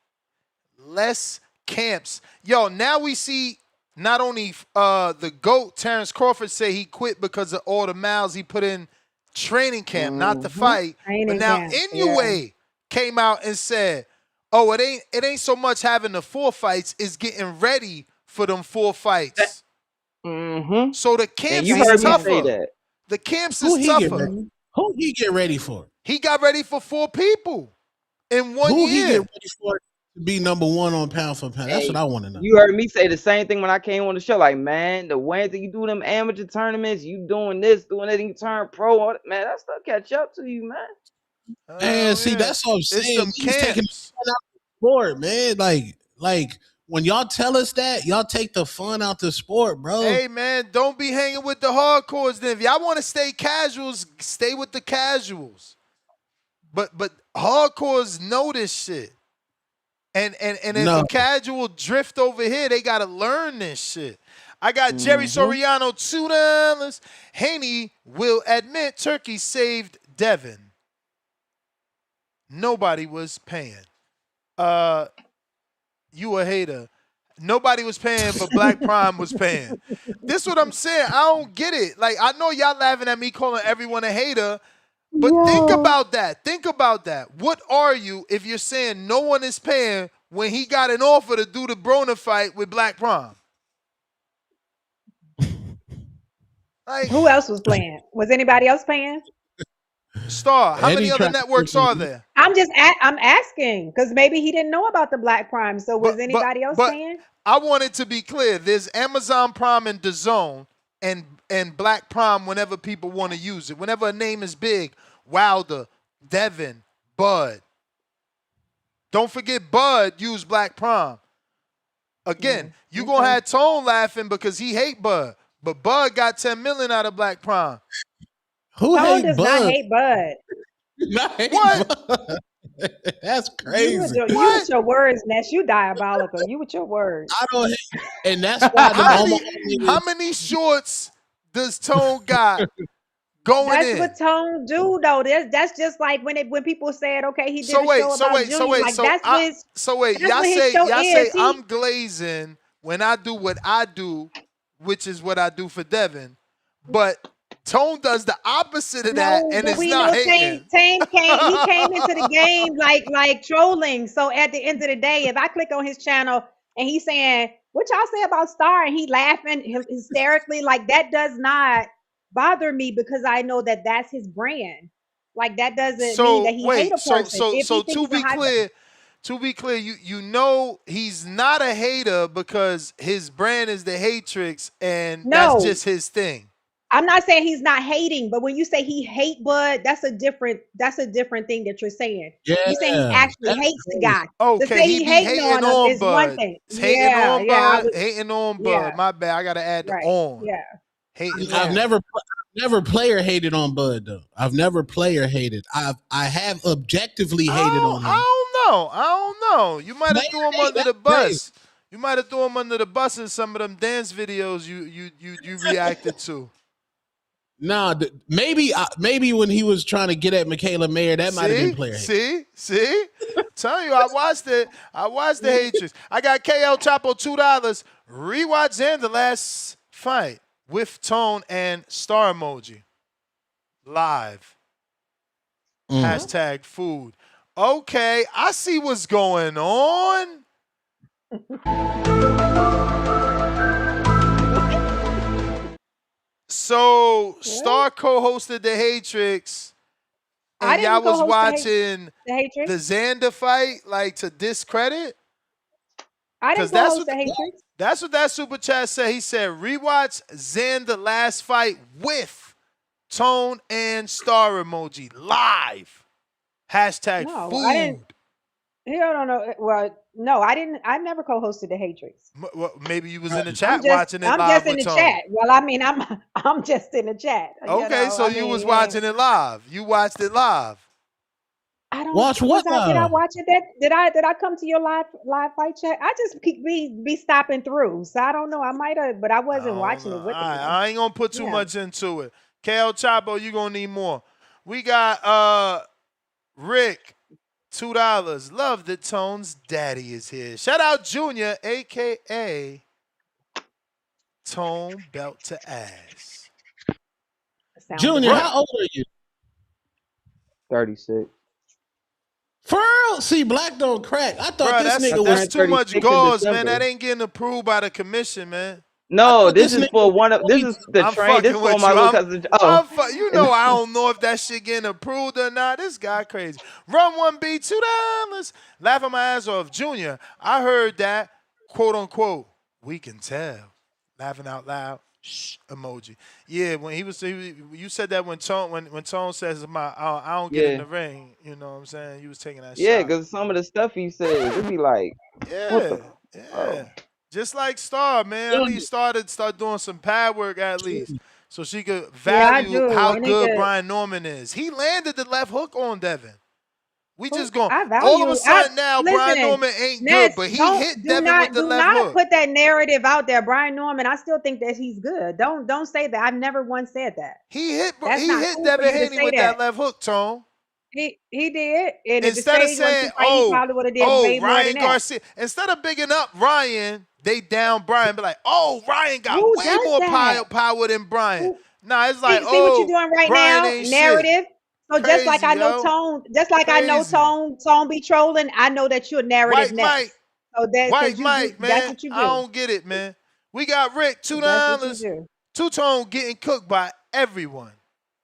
less camps. Yo, now we see not only the GOAT, Terrence Crawford, say he quit because of all the miles he put in training camp, not the fight. But Training now camp. Yeah. Inoue came out and said, oh, it ain't so much having the 4 fights, it's getting ready for them 4 fights. Mm-hmm. So the And camps you is heard me Training camp. say tougher. that. The camps Who is he get tougher. ready? Who he get ready for? He got ready for 4 people in 1 Who he get year. ready for to be number 1 on pound for pound? That's what Hey, I want to know. you heard me say the same thing when I came on the show. Like, man, the way that you do them amateur tournaments, you doing this, doing that, and you turn pro, man, that stuff catch up to you, man. Man, Hell see, yeah. that's what I'm It's saying. them He's taking the camps. fun out of the sport, man. Like when y'all tell us that, y'all take the fun out the sport, bro. Hey man, don't be hanging with the hardcores then. If y'all want to stay casuals, stay with the casuals. But hardcores know this shit. And if a No, casual drift over here, they gotta learn this shit. I got Jerry Mm-hmm. Soriano, $2. Haney will admit Turkey saved Devin. Nobody was paying. You a hater. Nobody was paying, but Black Prime was paying. This what I'm saying. I don't get it. Like, I know y'all laughing at me calling everyone a hater, but think Yo. about that. Think about that. What are you if you're saying no one is paying when he got an offer to do the Broner fight with Black Prime? Like, Who else was playing? Was anybody else playing? Star, how many Eddie other tried to networks are there? I'm asking because maybe he didn't know about the Black Prime. So was But but anybody else but paying? I wanted to be clear. There's Amazon Prime and DAZN and Black Prime whenever people want to use it. Whenever a name is big, Wilder, Devin, Bud. Don't forget Bud used Black Prime. Again, you gonna Okay. have Tone laughing because he hate Bud, but Bud got 10 million out of Black Prime. who Tone hate does not Bud? hate Bud. Not hate What? Bud. That's You with crazy. you with What? your words, Ness. You diabolical. You with your words. I don't hate, and that's why How all my many how niggas. many shorts does Tone got going That's in? what Tone do though. That's just like when people said, okay, he did So a wait, show so about wait, so Junior. wait, Like so that's y'all what his say show is. I'm He glazing when I do what I do, which is what I do for Devin, but Tone does the opposite of that No, and but it's we not know Tame hating. Tame came he came into the game like trolling. So at the end of the day, if I click on his channel and he's saying, what y'all say about Star, and he laughing hysterically, like that does not bother me because I know that that's his brand. Like that doesn't mean that So he hate wait, a person. If he to thinks a be high clear, you know he's not a hater because his brand is the Hatrix and that's no, just his thing. I'm not saying he's not hating, but when you say he hate Bud, that's a different thing that you're saying. You saying he Yeah, actually that's hates the crazy. guy. To Okay, say he he be hating hating on him on is one Bud. thing. Hating Yeah, on yeah, I Bud, would. hating on Yeah, Bud. My bad, I gotta add the right. on. Yeah, Hating I've on. yeah. never player hated on Bud though. I've never player hated. I have objectively hated on him. I don't know. I don't know. You might have Player threw him hate, under that's the crazy. bus. You might have threw him under the bus in some of them dance videos you reacted to. Nah, maybe when he was trying to get at Michaela Mayer, that might have been See, player hate. see. Tell you, I watched it. I watched the Hatrix. I got KL Chapo $2. Rewatch Xander last fight with tone and star emoji live. Mm. Hashtag food. Okay, I see what's going on. So What? Star co-hosted the Hatrix, I and y'all didn't was co-host watching the the Hatrix. Xander fight, like to discredit, I because didn't co-host the Hatrix. that's what that super chat said. He said rewatch Xander last fight with tone and star emoji live. Hashtag No, I didn't. food. Hell no, no. Well, no, I didn't. I never co-hosted the Hatrix. Well, maybe you was in the I'm chat just watching it I'm live just in with the tone. chat. Well, I mean, I'm just in the chat. Okay, so I you was mean, it ain't. watching it live. You watched it live. I don't Watch what was I did I now? watch it that did I come to your live fight chat? I just keep be stopping through. So I don't know. I might have, but I I wasn't don't watching know. it All with right, anyone. I ain't gonna put too Yeah. much into it. KL Chapo, you gonna need more. We got Rick. $2. Love that Tone's daddy is here. Shout out Junior, a.k.a. Tone Belt to Ass. Sound Junior, Right. how old are you? 36. For real? See, black don't crack. I thought Bro, this that's I nigga that's was. turned too much 36 in gauze, man. December. That ain't getting approved by the commission, man. I No, thought this this is nigga for was one of. This 20. is the I'm train. This fucking is for with my you. little cousin. Oh, You know I don't know if that shit getting approved or not. This guy crazy. Run 1B, $2. Laughing my ass off. Junior, I heard that, quote unquote, we can tell. Laughing out loud. Shh, emoji. Yeah, when you said that when Tone says I don't get in yeah, the ring, you know what I'm saying? You was taking that yeah. shot. Because some of the stuff he says, it be like, what Yeah, the, yeah. bro? Just like Star, man. I need Junior, Star to start doing some pad work at least. Junior. So she could Yeah, I value do. how I need good to. Brian Norman is. He landed the left hook on Devin. We Who just going I all of a value. I sudden now Brian listen, Norman ain't good, Ness. but he Don't hit Devin with the do left not hook. put that narrative out there, Brian Norman. I still think that he's good. Don't say that. I've never once said that. That's He not hit cool for Devin you to Haney say with that. that left hook, Tone. He did, and if the Instead of stage wasn't too saying, fight, he probably would have did way more than Ryan that. Garcia, instead of bigging up Ryan, they down Brian, be like, oh, Ryan got Who way does more that? power than Brian. Who Nah, it's like, see what you're oh, doing right Brian now? ain't shit. Narrative. So just like Crazy, I know yo. Tone, just like I know Crazy. Tone be trolling, I know that you're narrative White Mike. next. So that White because you do Mike, that's man. what you I do. don't get it, man. We got Rick, That's what you $2. do. Two Tone getting cooked by everyone.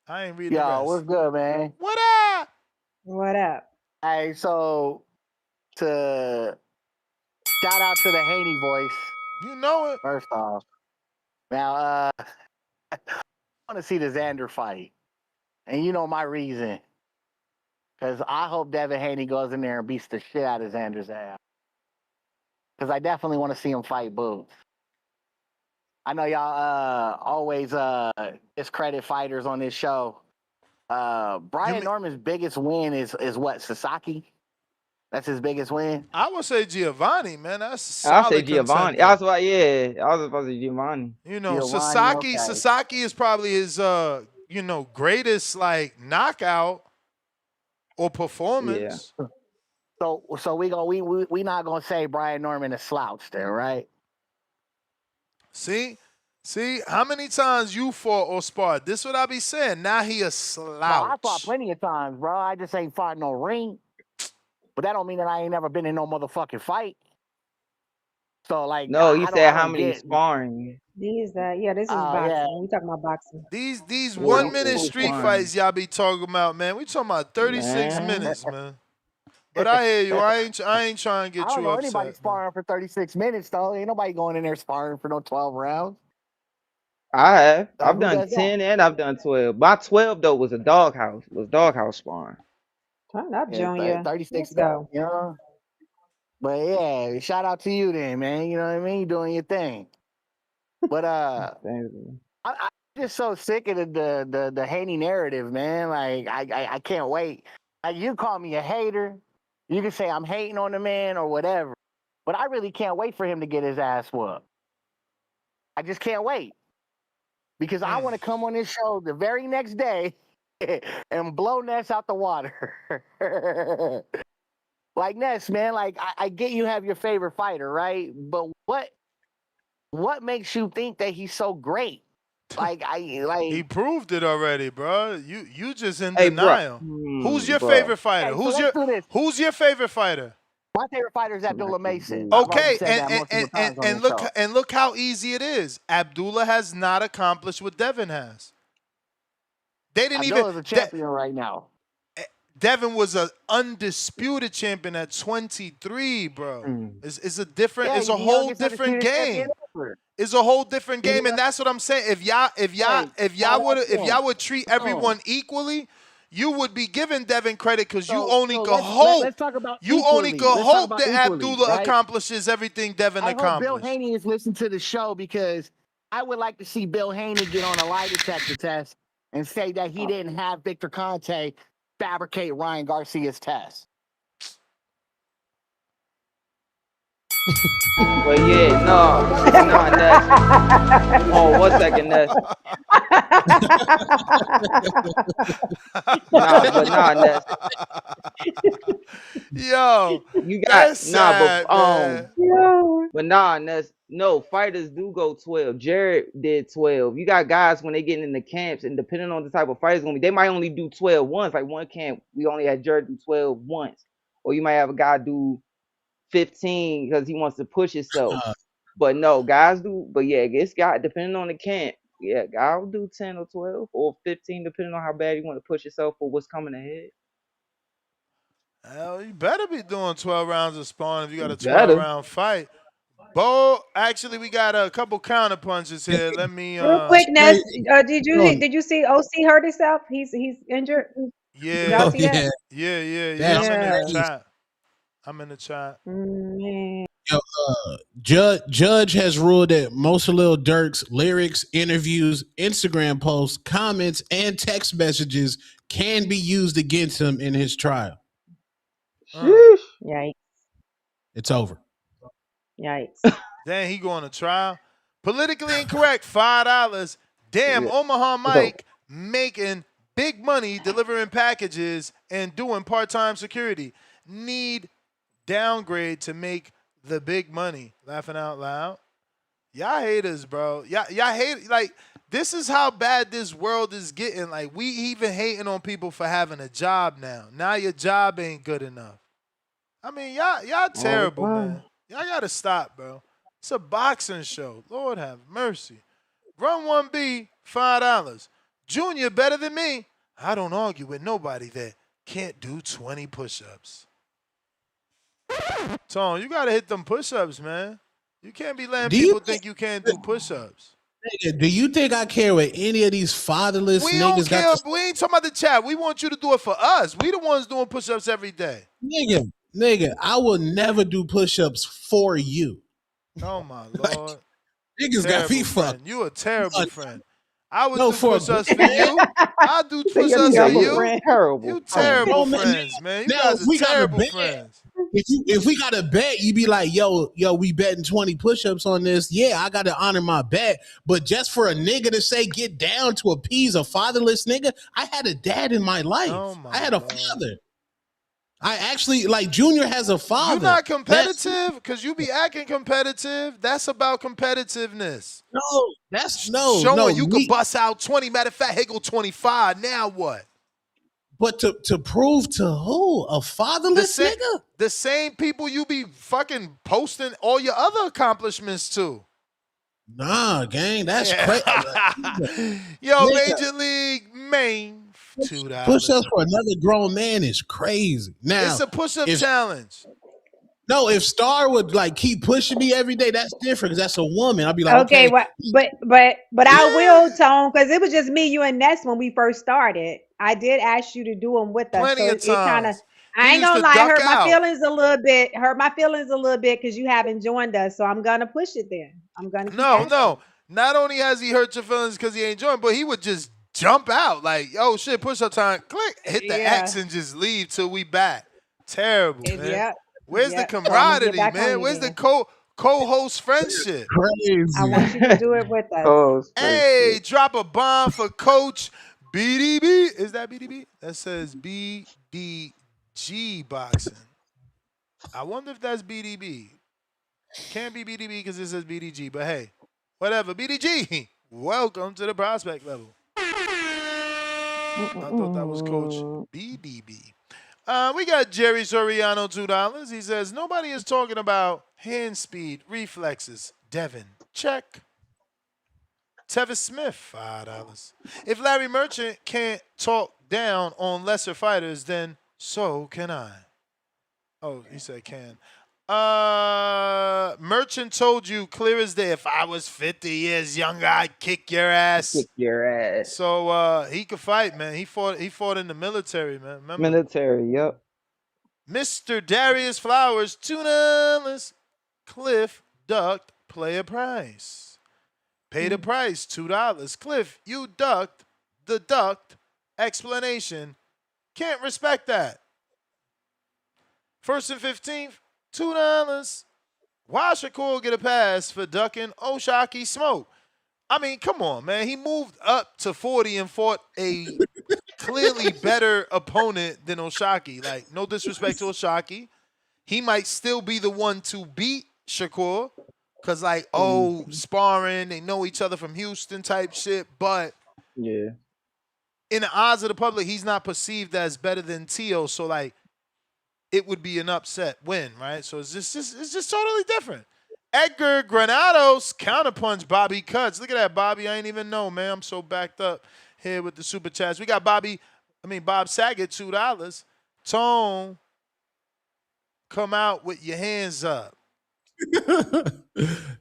I ain't reading the Yo, rest. what's good, man? What up? What up? Hey, so to shout out to the Haney voice. You know it. First off, now I want to see the Xander fight, and you know my reason, because I hope Devin Haney goes in there and beats the shit out of Xander's ass, because I definitely want to see him fight Boots. I know y'all always discredit fighters on this show. Brian Norman's biggest win is what, Sasaki? That's his biggest win. I would say Giovanni, man. That's a I say solid Giovanni. contender. I was about, yeah, I was about to say Giovanni. You know, Giovanni, Sasaki is probably his greatest like knockout or Yeah. performance. So we not gonna say Brian Norman is slouched there, right? See, how many times you fought or sparred? This what I be saying. Now he a No, slouch. I fought plenty of times, bro. I just ain't fought no ring. But that don't mean that I ain't never been in no motherfucking fight. So like, No, he said I how don't many get. sparring. These this is boxing. Yeah. We talking about boxing. These Yeah, he 1 minute said street sparring. fights y'all be talking about, man. We talking about 36 Man. minutes, man. But I hear you. I ain't trying to I get don't you know anybody upset. sparring for 36 minutes though. Ain't nobody going in there sparring for no 12 rounds. I have. So I've who done does that? 10 and I've done 12. My 12 though was a doghouse. Was doghouse sparring. Turn up, Yeah, Junior. 36 Let's go. you know. But yeah, shout out to you then, man. You know what I mean? You doing your thing. But I'm just so sick of the Haney narrative, man. Like I can't wait. Like you call me a hater, you can say I'm hating on the man or whatever, but I really can't wait for him to get his ass whooped. I just can't wait because I want to come on this show the very next day and blow Ness out the water. Like Ness, man. Like I get you have your favorite fighter, right? But what makes you think that he's so great? He proved it already, bro. You just in Hey, bro. denial. Who's your Bro. favorite fighter? Okay, so let's do this. Who's your favorite fighter? My favorite fighter is Abdullah Mason. I've already Okay, said that multiple times on this show. look how easy it is. Abdullah has not accomplished what Devin has. They didn't Abdullah's even a champion right now. Devin was an undisputed champion at 23, bro. It's a different. Yeah, it's a he's the whole youngest different undisputed game. champion ever. It's a whole different game, and that's what I'm saying. If y'all would treat everyone equally, you would be giving Devin credit because you only could hope. Let's talk about You only equally. could Let's talk hope about that equally, Abdullah right? accomplishes everything Devin I hope Bill accomplished. Haney is listening to the show because I would like to see Bill Haney get on a lie detector test and say that he didn't have Victor Conte fabricate Ryan Garcia's test. But yeah, no, Ness. Hold on 1 second, Ness. Nah, Ness. Yo, You got that's sad, man. Yeah. but nah, Ness. No, fighters do go 12. Jared did 12. You got guys when they get in the camps, and depending on the type of fight it's gonna be, they might only do 12 once. Like one camp, we only had Jared do 12 once, or you might have a guy do 15 because he wants to push himself. But no, guys do. But yeah, it's got depending on the camp. Yeah, guy will do 10 or 12 or 15, depending on how bad you want to push yourself for what's coming ahead. Hell, you better be doing 12 rounds of sparring if you got a 12 Better. round fight. Bo, actually, we got a couple counter punches here. Let me, Real quick, Ness, Straight did you see OC hurt himself? He's injured. Did y'all yeah, Oh see that? yeah, yeah. that's I'm in the Yeah. crazy. chat. I'm in the chat. Man. Yo, Judge has ruled that most of Lil Durk's lyrics, interviews, Instagram posts, comments, and text messages can be used against him in his trial. Sheesh. Yikes. It's over. Yikes. Then he going to trial. Politically incorrect, $5. Damn, Yeah, Omaha it's over. Mike making big money delivering packages and doing part-time security. Need downgrade to make the big money. Laughing out loud. Y'all haters, bro. Y'all hate, like, this is how bad this world is getting. Like, we even hating on people for having a job now. Now your job ain't good enough. I mean, y'all All the terrible, time. man. Y'all gotta stop, bro. It's a boxing show. Lord have mercy. Run 1B, $5. Junior better than me. I don't argue with nobody that can't do 20 push-ups. Tone, you gotta hit them push-ups, man. You can't be letting Do you people think you can't do push-ups. do you think I care what any of these fatherless We don't niggas got care. to We ain't talking about the chat. We want you to do it for us. We the ones doing push-ups every day. nigga? I will never do push-ups for you. Oh my Like Lord. niggas got me Terrible fucked. friend. You a terrible friend. I would No, do for a grown push-ups for man. you. I do He said you're a push-ups for terrible Nigga, you. friend. Terrible You for a friend. terrible grown man. friends, man. You Now guys if are we got a terrible bet, friends. if we got a bet, you be like, yo, we betting 20 push-ups on this. Yeah, I gotta honor my bet. But just for a nigga to say get down to appease a fatherless nigga, I had a dad in my Oh life. I my had a Lord. father. I actually like Junior has a You father. not competitive? Because you be acting competitive. That's about competitiveness. That's Showing you could me. bust out 20. Matter of fact, here go 25. Now what? But to prove to who? A The fatherless same, nigga? the same people you be fucking posting all your other accomplishments to. Nah, gang, that's crazy. Yeah. Yo, Nigga, Major League Maine, $2. push-ups for another grown man is crazy. It's Now, a push-up if challenge. no, if Star would like keep pushing me every day, that's different because that's a woman. I'd be like, Okay, okay, what? But I will, Yeah. Tone, because it was just me, you, and Ness when we first started. I did ask you to do them with us, Plenty so of it kind of. times. I He ain't used gonna to lie, it duck hurt my out. feelings a little bit. Hurt my feelings a little bit because you haven't joined us. So I'm gonna push it. Then I'm gonna keep No, asking. no. Not only has he hurt your feelings because he ain't joined, but he would just jump out. Like, oh shit, push-up time. Click, hit the Yeah. X and just leave till we back. Terrible, man. Yep. Where's the Yep. So I'm gonna get camaraderie, back on man? you Where's the then. co-host friendship? I crazy. want you to do it with us. Cause Hey, friendship. drop a bomb for Coach BDB. Is that BDB? That says BDG boxing. I wonder if that's BDB. Can't be BDB because it says BDG, but hey, whatever. BDG, welcome to the prospect level. I thought that was Coach Mm-mm-mm. BDB. We got Jerry Soriano, $2. He says, nobody is talking about hand speed, reflexes. Devin, check. Tevis Smith, $5. If Larry Merchant can't talk down on lesser fighters, then so can I. Oh, he said can. Merchant told you clear as day, if I was 50 years younger, I'd kick your ass. Kick your ass. So he could fight, man. He fought in the military, man. Remember? Military, yep. Mr. Darius Flowers, $2. Cliff ducked player price. Pay the price, $2. Cliff, you ducked the ducked explanation. Can't respect that. First and 15th, $2. Why Shakur get a pass for ducking Oshaki Smoke? I mean, come on, man. He moved up to 40 and fought a clearly better opponent than Oshaki. Like, no disrespect to Oshaki. He might still be the one to beat Shakur. Cause like, oh, sparring, they know each other from Houston type shit. But Yeah. in the eyes of the public, he's not perceived as better than Tio. So like, it would be an upset win, right? So it's just totally different. Edgar Granados counterpunch Bobby Cuts. Look at that, Bobby. I ain't even know, man. I'm so backed up here with the super chats. We got Bob Saget, $2. Tone, come out with your hands up.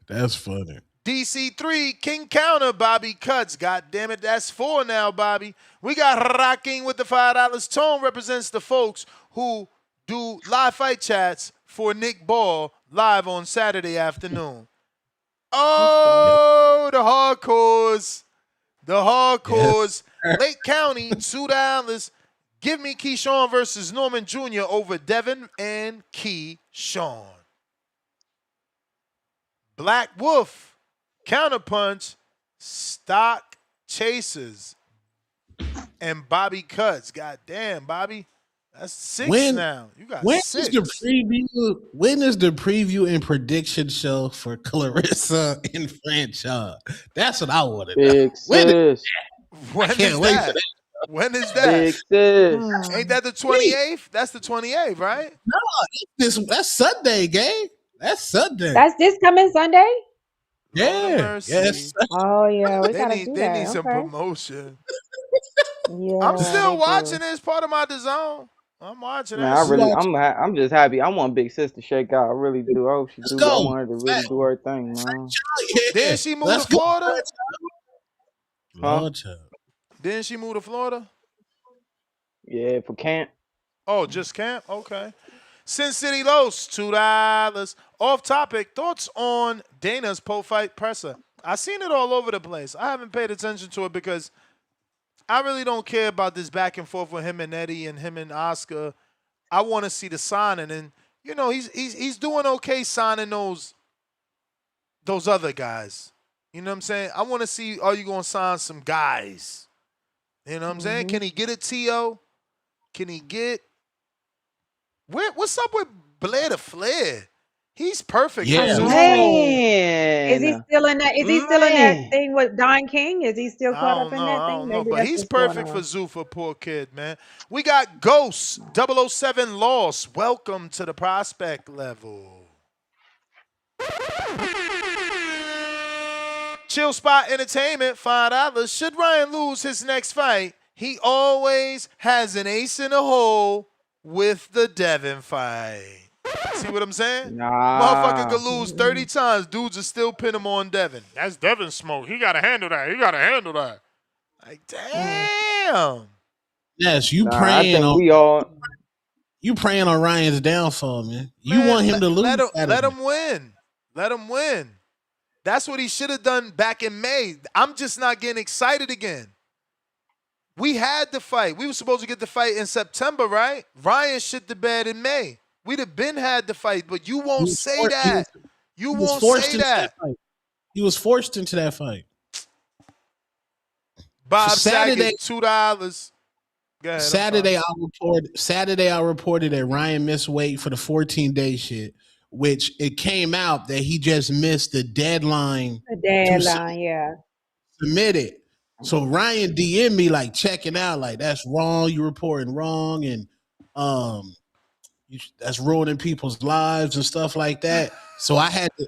That's funny. DC3, King Counter, Bobby Cuts. God damn it, that's 4 now, Bobby. We got Rocking with the $5. Tone represents the folks who do live fight chats for Nick Ball live on Saturday afternoon. Oh, the hardcores. The hardcores. Yes. Lake County, $2. Give me Keyshawn versus Norman Jr. over Devin and Keyshawn. Black Wolf, Counterpunch, Stock Chasers, and Bobby Cuts. God damn, Bobby. That's 6 now. You got 6. When is the preview and prediction show for Clarissa and Franchise? That's what I want to know. Big sis. When is that? When is that? Big sis. Ain't that the 28th? That's the 28th, right? No, that's Sunday, gang. That's Sunday. That's this coming Sunday? Yeah. Yes. Oh yeah, we They gotta need do they that. need some Okay. promotion. Yeah. I'm still they watching do. it as part of my DAZN. I'm watching Man, that. I'm just happy. I want Big Sis to shake out. I really do. I hope she Let's do. I go. want her to really do her thing, man. Didn't she move Let's to go. Florida? Huh? Lord child. Didn't she move to Florida? Yeah, for camp. Oh, just camp? Okay. Sin City Los, $2. Off topic, thoughts on Dana's post-fight presser? I seen it all over the place. I haven't paid attention to it because I really don't care about this back and forth with him and Eddie and him and Oscar. I want to see the signing, and you know he's doing okay signing those other guys. You know what I'm saying? I want to see, are you going to sign some guys? You know what I'm saying? Can he get a T.O.? Can he get what's up with Blair the Flair? He's perfect for Zuffa. Man. Is he still in that? Is he still in that thing with Don King? Is he still caught up in that I thing? don't know, Maybe but that's he's what's going perfect for on. Zuffa, poor kid, man. We got Ghost 007 Loss. Welcome to the prospect level. Chill Spot Entertainment, $5. Should Ryan lose his next fight, he always has an ace in the hole with the Devin fight. See what I'm saying? Motherfucker could lose 30 times. Dudes will still pin him on Devin. That's Devin smoke. He got to handle that. Like, damn. Yes, you I praying think on we all. you praying on Ryan's downfall, man. You want him to lose. Let him win. Let him win. That's what he should have done back in May. I'm just not getting excited again. We had the fight. We were supposed to get the fight in September, right? Ryan shit the bed in May. We'd have been had the fight, but you won't say that. You won't say that. He was forced into that fight. Bob Saturday, Saget, $2. Go ahead, Saturday I reported that Ryan missed weight for the 14-day shit, which it came out that he just missed the deadline. The deadline, yeah. Submit it. So Ryan DM'd me like checking out, like that's wrong. You reporting wrong, and that's ruining people's lives and stuff like that. So I had to.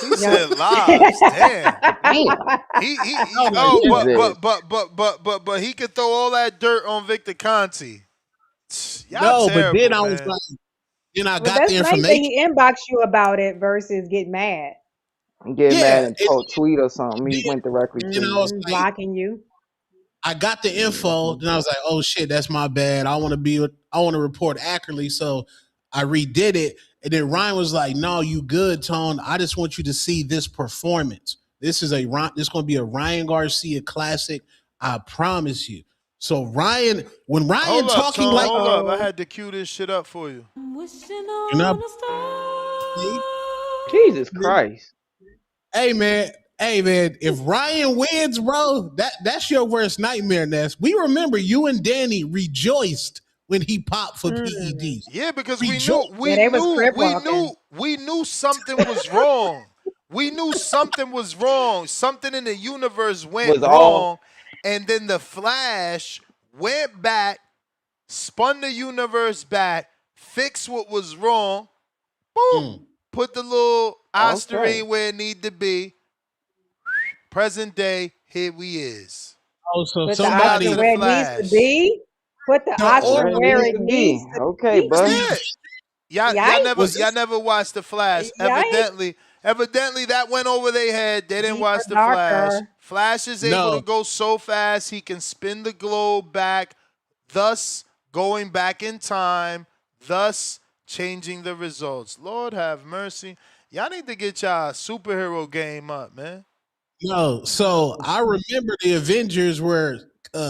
He said lives. Damn. But he could throw all that dirt on Victor Conti. Y'all terrible, but then I man. was like, then I got that's the nice that information. he inboxed you about it versus get mad. Get mad and tweet or something. He went directly to I you. was like, blocking you. I got the info, then I was like, oh shit, that's my bad. I want to report accurately. So I redid it. And then Ryan was like, no, you good, Tone. I just want you to see this performance. This is going to be a Ryan Garcia classic. I promise you. So Ryan, when Ryan talking like, hold up, I had to cue this shit up for you. Jesus Christ. Hey man, Hey man, if Ryan wins, bro, that's your worst nightmare, Ness. We remember you and Danny rejoiced when he popped for Mm. PEDs. Yeah, because we knew Rejoiced. Yeah, we they was knew crip we walking. knew we knew something was wrong. We knew something was wrong. Something in the universe went Was all wrong, and then the Flash went back, spun the universe back, fixed what was wrong, boop, Mm. put the little okay. asterisk where it need to be. Present day, here we is. Oh, so Put the Shout out Oscar to the somebody where it needs to Flash. be. Put the the Oscar or Where it where needs it to needs be. to Okay, be. That's bud. it. Y'all never was y'all this never watched the Flash. Yikes. Evidently that went over their head. They didn't Deeper, watch the Flash. darker. Flash is able to no. go so fast he can spin the globe back, thus going back in time, thus changing the results. Lord have mercy. Y'all need to get y'all superhero game up, man. No, so I remember the Avengers where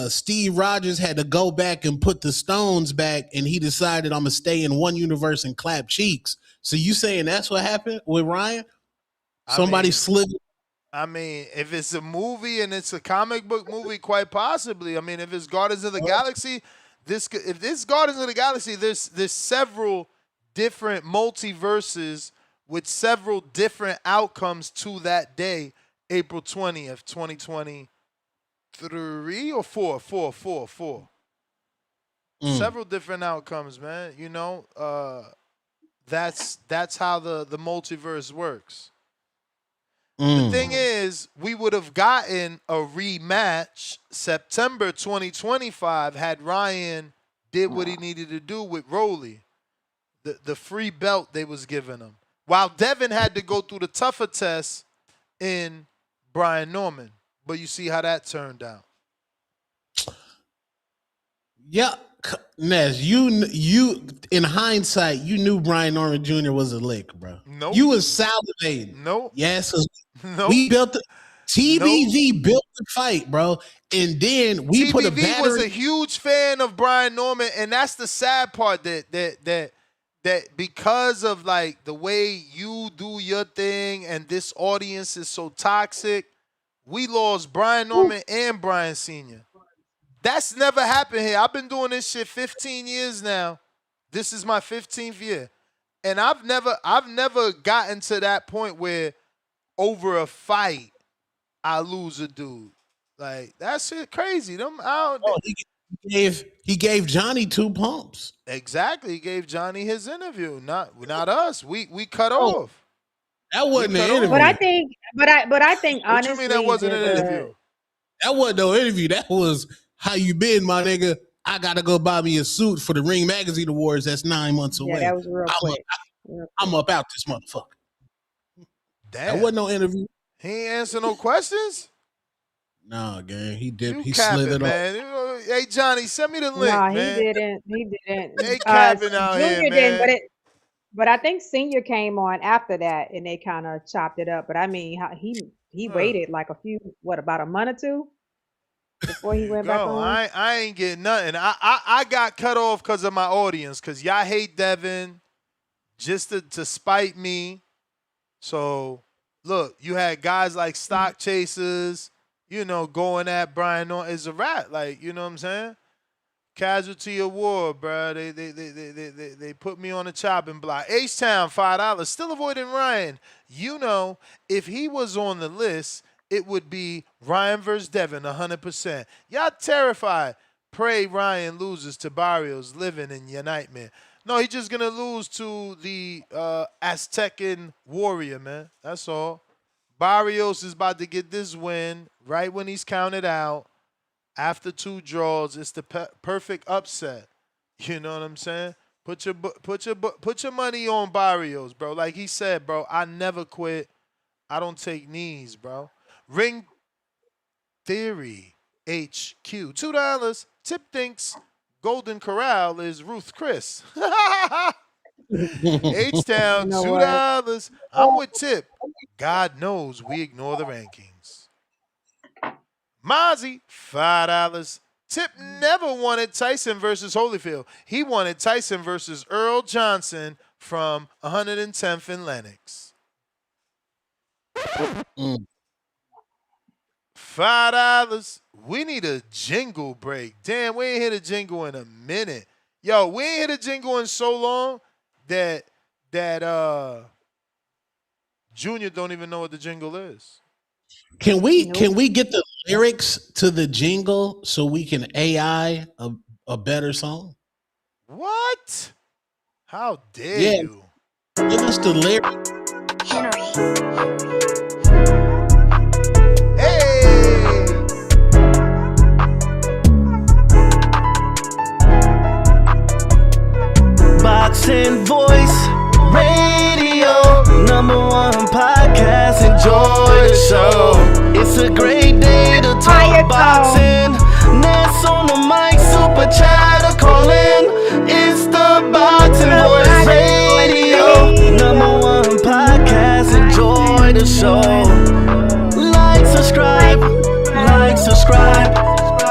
Steve Rogers had to go back and put the stones back, and he decided I'm gonna stay in one universe and clap cheeks. So you saying that's what happened with Ryan? I Somebody mean, slid. if it's a movie and it's a comic book movie, quite possibly. I mean, if it's Guardians of the Galaxy, if this Guardians of the Galaxy, there's several different multiverses with several different outcomes to that day, April 20th, 2023 or four. Mm, Several different outcomes, man. That's how the multiverse works. The thing mm, is, we would have gotten a rematch September 2025 had Ryan did what he needed to do with Rolly, the free belt they was giving him. While Devin had to go through the tougher test in Brian Norman. But you see how that turned out. yeah, Ness, you in hindsight, you knew Brian Norman Jr. was a lick, bro. Nope. You was salivating. Nope. Yes, 'cause Nope. we built the Nope. TBV built the fight, bro, and then we put a TBV was battery. a huge fan of Brian Norman, and that's the sad part that because of like the way you do your thing and this audience is so toxic, we lost Brian Norman and Brian Sr. That's never happened here. I've been doing this shit 15 years now. This is my 15th year. And I've never gotten to that point where over a fight I lose a dude. Like that shit crazy. Them I don't, Oh, he gave Johnny 2 pumps. exactly. He gave Johnny his interview. Not us. We cut Oh, off. that We wasn't cut an But off. I interview. think, but I think What you mean that honestly, wasn't an interview? That wasn't no interview. That was how you been, my nigga. I gotta go buy me a suit for the Ring Magazine Awards. That's 9 months yeah, away. that was real I'm up, quick. Real I'm quick. up out this motherfucker. That Damn. wasn't no interview. He ain't answer no questions? No, gang. He dipped. You He slid capping, it off. man. Hey Johnny, send me the link, No, he man. didn't. He didn't. They capping out here, Junior didn't, man. but I think Senior came on after that, and they kind of chopped it up. But I mean, he Huh. waited like about a month or two before There he you went back go. on. I ain't getting nothing. I got cut off because of my audience, because y'all hate Devin just to spite me. So look, you had guys like Stock Chasers, going at Brian Norton. It's a rat, like, you know what I'm saying? Casualty of war, bro. They put me on the chopping block. H-Town, $5. Still avoiding Ryan. If he was on the list, it would be Ryan versus Devin, 100%. Y'all terrified. Pray Ryan loses to Barrios, living in your nightmare. No, he's just going to lose to the Aztecan warrior, man. That's all. Barrios is about to get this win right when he's counted out. After 2 draws, it's the perfect upset. You know what I'm saying? Put your money on Barrios, bro. Like he said, bro, I never quit. I don't take knees, bro. Ring Theory HQ, $2. Tip thinks Golden Corral is Ruth Chris. H You Town, know $2. what? I'm with Tip. God knows we ignore the rankings. Mozzie, $5. Tip never wanted Tyson versus Holyfield. He wanted Tyson versus Earl Johnson from 110th and Lennox. Mm. $5. We need a jingle break. Damn, we ain't hit a jingle in a minute. Yo, we ain't hit a jingle in so long that Junior don't even know what the jingle is. Can we Nope. get the lyrics to the jingle so we can AI a better song? What? How dare Yeah, you? give us the lyrics. Hey! Boxing Voice Radio, #1 podcast. Enjoy the show. It's a great day to talk boxing. Ness on the mic, super chatter calling. It's the Boxing Voice Radio, #1 podcast. Enjoy the show. Like, subscribe, like, subscribe,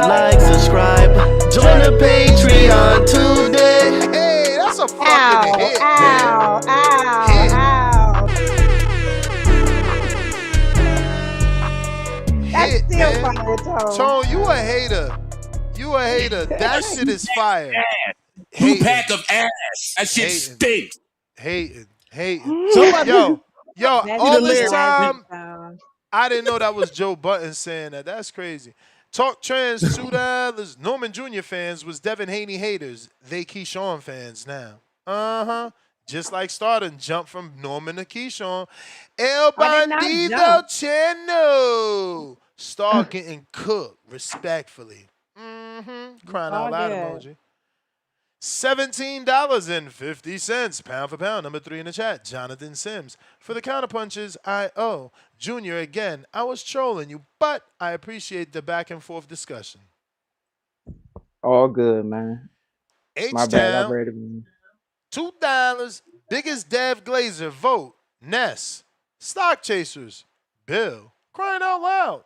like, subscribe. Join the Patreon today. Hey, that's a fucking Ow, hit, ow, man. ow, ow. That's Hit, still man. fire, Tone. Tone, you a hater. You a hater. That shit is fire. Two pack of ass. That shit stinks. Hating. Somebody, Yo, That's all the this lyrics. time, Tone. I didn't know that was Joe Button saying that. That's crazy. Talk Trans, $2. Norman Jr. fans was Devin Haney haters. They Keyshawn fans now. Uh-huh. Just like Stardom jumped from Norman to Keyshawn. El did not Bandido jump. Channel. Star getting cooked, respectfully. Crying out all loud good. emoji. $17.50, pound for pound. Number 3 in the chat, Jonathan Sims. For the counterpunches, I owe. Junior, again, I was trolling you, but I appreciate the back and forth discussion. All good, man. My bad. I H-Town, read it. $2. Biggest Dev Glazer, vote. Ness. Stock Chasers, Bill. Crying out loud.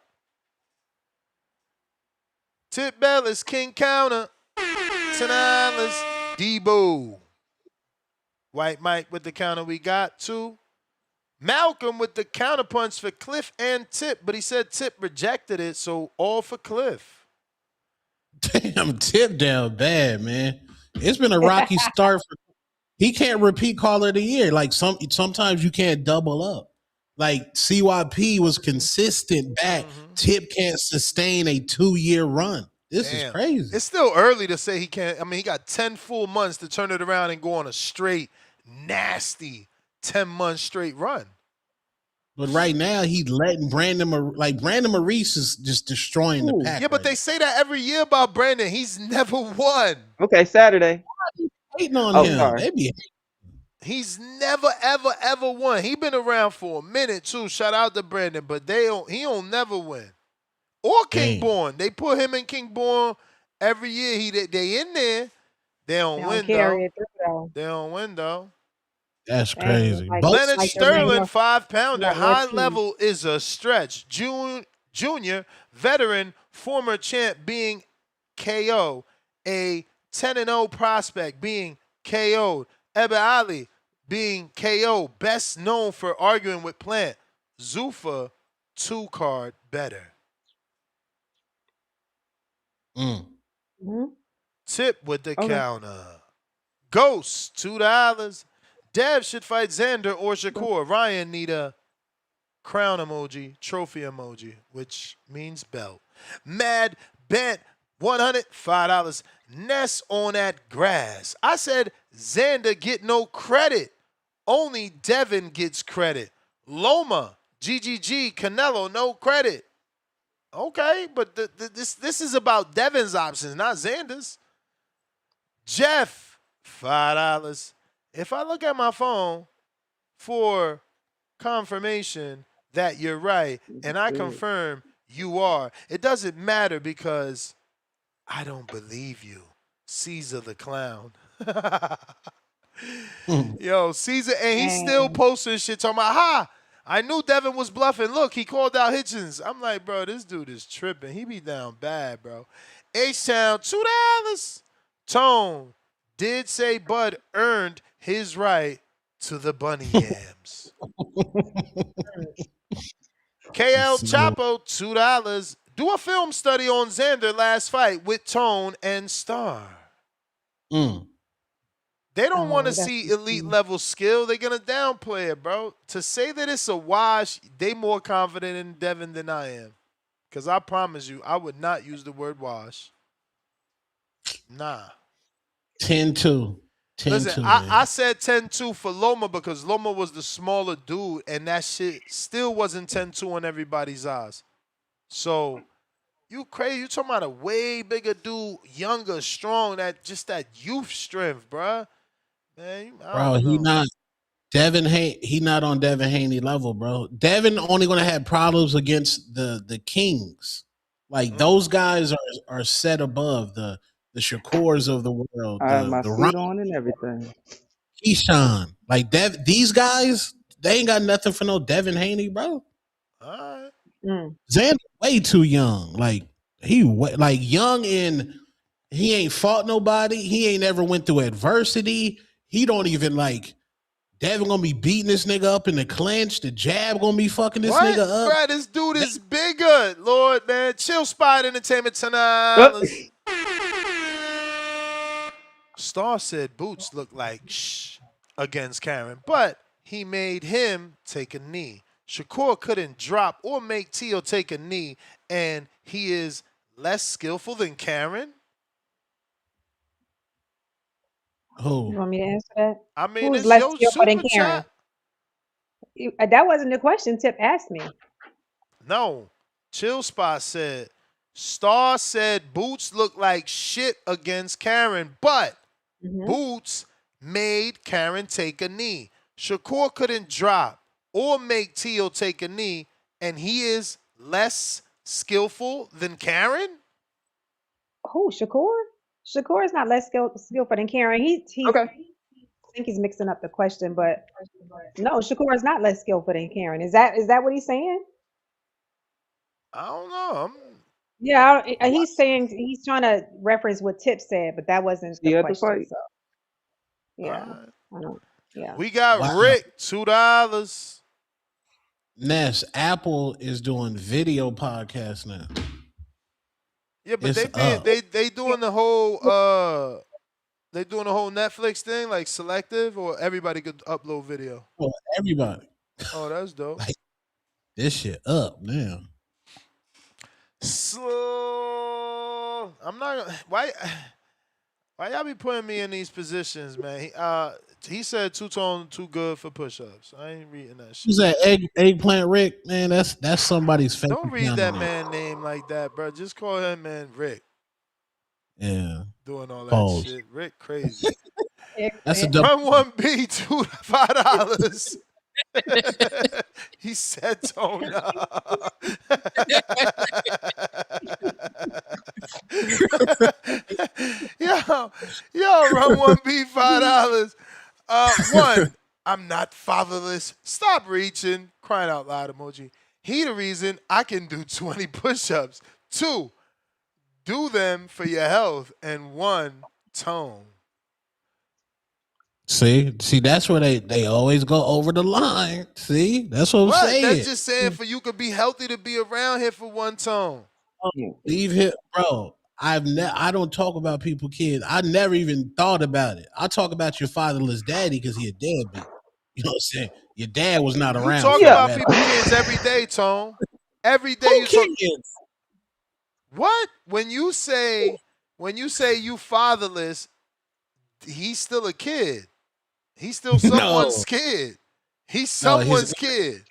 Tip Bell is King Counter. $10. Debo. White Mike with the counter we got. 2. Malcolm with the counterpunch for Cliff and Tip, but he said Tip rejected it, so all for Cliff. Damn, Tip down bad, man. It's been a rocky start. He can't repeat caller of the year. Like sometimes you can't double up. Like CYP was consistent back. Tip can't sustain a 2-year run. This is crazy. It's still early to say he can't. I mean, he got 10 full months to turn it around and go on a straight, nasty 10-month straight run. But right now, he's letting Brandon Maurice is just destroying the pack. Yeah, but they say that every year about Brandon. He's never won. Okay, Saturday. Hating on him. Sorry. They be He's never, ever, ever won. He been around for a minute, too. Shout out to Brandon, but he don't never win. Or Kingborn. They put him in Kingborn every year. They in there. They don't win, carry though. it through, though. They don't win, though. That's crazy. Leonard Sterling, 5-pounder. like High Ortiz. level is a stretch. Junior, veteran, former champ being KO. A 10-0 prospect being KO'd. Ebe Ali being KO. Best known for arguing with Plant. Zuffa, 2-card better. Tip with the counter. Ghost, $2. Dev should fight Xander or Shakur. Ryan need a crown emoji, trophy emoji, which means belt. Mad Bent, $105. Ness on that grass. I said Xander get no credit. Only Devin gets credit. Loma, GGG, Canelo, no credit. Okay, but this is about Devin's options, not Xander's. Jeff, $5. If I look at my phone for confirmation that you're right, and I confirm you are, it doesn't matter because I don't believe you. Caesar the clown. Yo, Caesar, and he's still posting shit talking about, I knew Devin was bluffing. Look, he called out Hitchens. I'm like, bro, this dude is tripping. He be down bad, bro. H-Town, $2. Tone did say Bud earned his right to the bunny yams. KL Chapo, $2. Do a film study on Xander last fight with Tone and Star. Mm. They don't want to Oh, that's see elite level skill. They're gonna downplay it, bro. To say that it's a wash, they more confident in Devin than I am. Cause I promise you, I would not use the word wash. Nah. 10-2. Listen, 10-2, I man. said 10-2 for Loma because Loma was the smaller dude, and that shit still wasn't 10-2 in everybody's eyes. So you crazy? You talking about a way bigger dude, younger, strong, that youth strength, bruh. Man, I Bro, don't he know. not he not on Devin Haney level, bro. Devin only gonna have problems against the Kings. Like those guys are set above the Shakurs of the world, I have my the Ryan suit on and everything. Keyshawn. Like these guys, they ain't got nothing for no Devin Haney, bro. All right. Xander way too young. Like like young and he ain't fought nobody. He ain't ever went through adversity. He don't even like Devin gonna be beating this nigga up in the clinch. The jab gonna be fucking this What? nigga up. Bruh, this dude is bigger. Lord, man. Chill Spot Entertainment tonight. Star said Boots looked like shh against Karen, but he made him take a knee. Shakur couldn't drop or make Tio take a knee, and he is less skillful than Karen. Who? You want me to answer that? I mean, Who's it's less your skillful than super Karen? chat. That wasn't the question Tip asked me. No. Chill Spot said, Star said Boots looked like shit against Karen, but Boots made Karen take a knee. Shakur couldn't drop or make Tio take a knee, and he is less skillful than Karen? Who, Shakur? Shakur is not less skillful than Karen. Okay. I think he's mixing up the question, but no, Shakur is not less skillful than Karen. Is that what he's saying? I don't know. Yeah, he's saying he's trying to reference what Tip said, but that wasn't She the had to question. fight. So yeah, I don't. Yeah. We got Wow. Rick, $2. Ness, Apple is doing video podcasts now. Yeah, but It's they doing the whole they doing the whole Netflix thing, like selective, or everybody could upload video. for everybody. Oh, that's dope. Like this shit up now. Slow. I'm not gonna why y'all be putting me in these positions, man? He said two-tone too good for push-ups. I ain't reading that shit. Who's that eggplant Rick? Man, that's somebody's fake Don't read account. that man name like that, bro. Just call him man Rick. Yeah. Doing all that Pause. shit. Rick crazy. That's a double. Run 1B, $5. He said tone up. Run 1B, $5. One, I'm not fatherless. Stop reaching. Crying out loud emoji. He the reason I can do 20 push-ups. 2, do them for your health. And 1, tone. See, that's where they always go over the line. See, that's what I'm saying. That's just saying for you could be healthy to be around here for 1 tone. Leave here, bro. I don't talk about people kids. I never even thought about it. I talk about your fatherless daddy because he a deadbeat. You know what I'm saying? Your dad was not You around. talk So about people kids every day, Tone. Every day you talk. What? When you say you fatherless, he's still a kid. He's still someone's kid. He's someone's kid.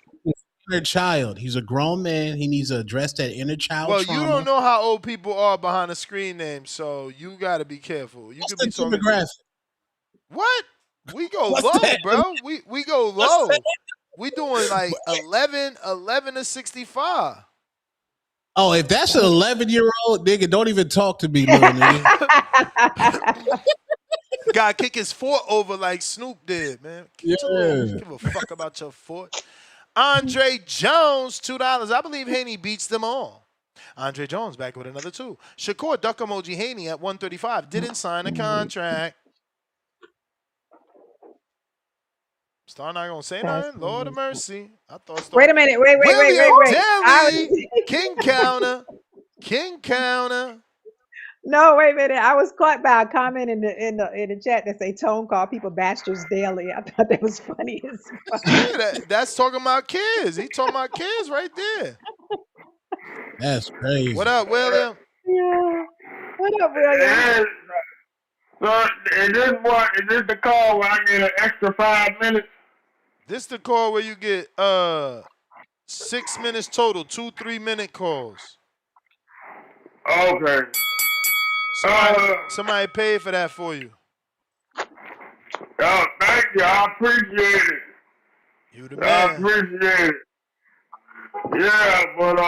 Inner child. He's a grown man. He needs to address that inner child Well, trauma. you don't know how old people are behind a screen name, so you got to be careful. You could be talking. Demographic. What? We go low, bro. We go low. We doing like 11 to 65. Oh, if that's an 11-year-old nigga, don't even talk to me, little nigga. Gotta kick his foot over like Snoop did, man. Give a fuck about your foot. Andre Jones, $2. I believe Haney beats them all. Andre Jones back with another 2. Shakur duck emoji Haney at 135. Didn't sign a contract. Star not gonna say nothing. Lord of mercy. I thought Star. Wait a minute. Wait. William Daly, King Counter. King counter. No, wait a minute. I was caught by a comment in the chat that say Tone called people bastards daily. I thought that was funny as fuck. Yeah, that's talking about kids. He talking about kids right there. That's What crazy. up, William? Yeah. What up, William? And so is this the call where I get an extra 5 minutes? This the call where you get 6 minutes total, 2 3-minute calls. Okay. Somebody paid for that for you. Oh, thank you. I appreciate it. You the I man. appreciate it. Yeah, but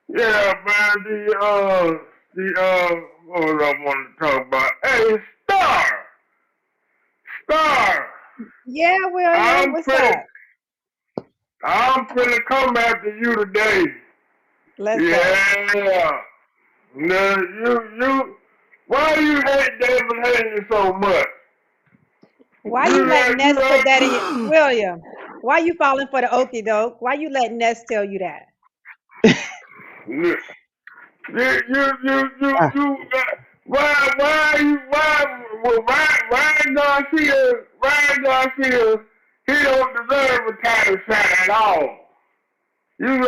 yeah, man. What was I wanting to talk about? Hey, Star. Yeah, William. What's up? I'm finna come after you today. Let's go. Yeah. No, you. Why you hate Devin Haney so much? Why you letting Ness put that in your William? Why you falling for the okie doke? Why you letting Ness tell you that? You. Ryan Garcia, he don't deserve a title shot at all. I remember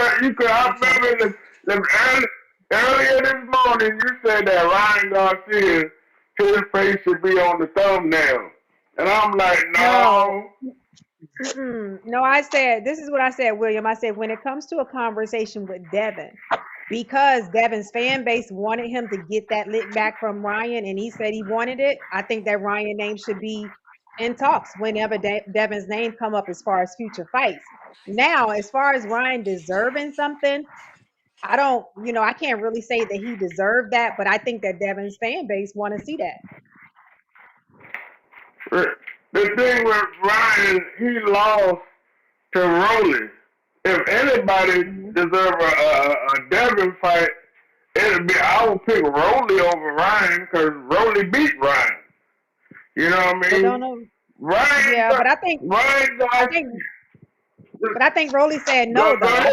earlier this morning you said that Ryan Garcia, his face should be on the thumbnail. And I'm like, no. No, I said, this is what I said, William. I said, when it comes to a conversation with Devin, because Devin's fan base wanted him to get that lick back from Ryan, and he said he wanted it, I think that Ryan name should be in talks whenever Devin's name come up as far as future fights. Now, as far as Ryan deserving something, I don't, I can't really say that he deserved that, but I think that Devin's fan base want to see that. The thing with Ryan, he lost to Rolly. If anybody deserve a Devin fight, it'd be I would pick Rolly over Ryan because Rolly beat Ryan. You know what I mean? Yeah, but I think Rolly said no though. I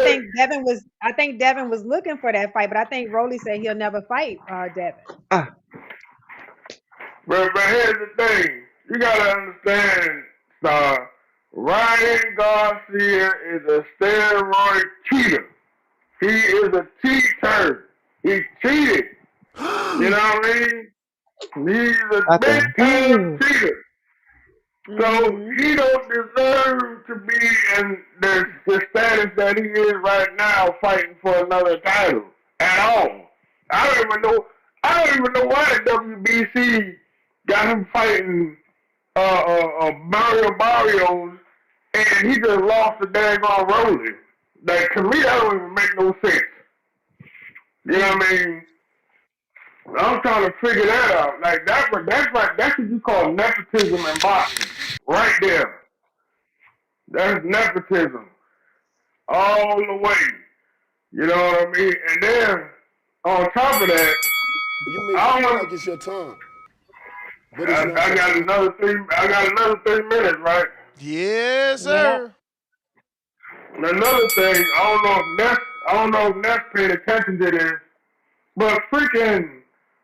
think Devin was looking for that fight, but I think Rolly said he'll never fight Devin. But here's the thing. You gotta understand, Ryan Garcia is a steroid cheater. He is a cheater. He cheated. You know what I mean? He's a big time cheater. So he don't deserve to be in the status that he is right now, fighting for another title at all. I don't even know why the WBC got him fighting Mario Barrios, and he just lost the daggone Rolling. Like, to me, that don't even make no sense. You know what I mean? I'm trying to figure that out. Like, that's what you call nepotism in boxing. Right there. That's nepotism. All the way. You know what I mean? And then, on top of that, you may feel like it's your time. But it's not I got another 3 minutes, right? Yes, sir. Another thing, I don't know if Ness paid attention to this, but freaking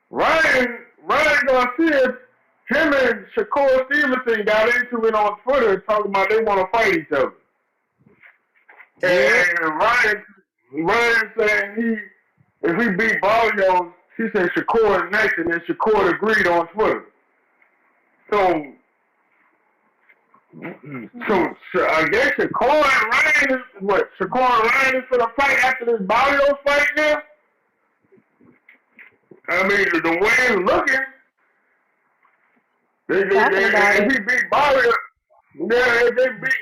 Ryan Garcia, him and Shakur Stevenson got into it on Twitter talking about they want to fight each other. Yeah. And Ryan saying if he beat Barrios, he said Shakur is next, and then Shakur agreed on Twitter. So I guess Shakur and Ryan is for the fight after this Barrios fight now? I mean, the way it's looking, if he beat Barrios,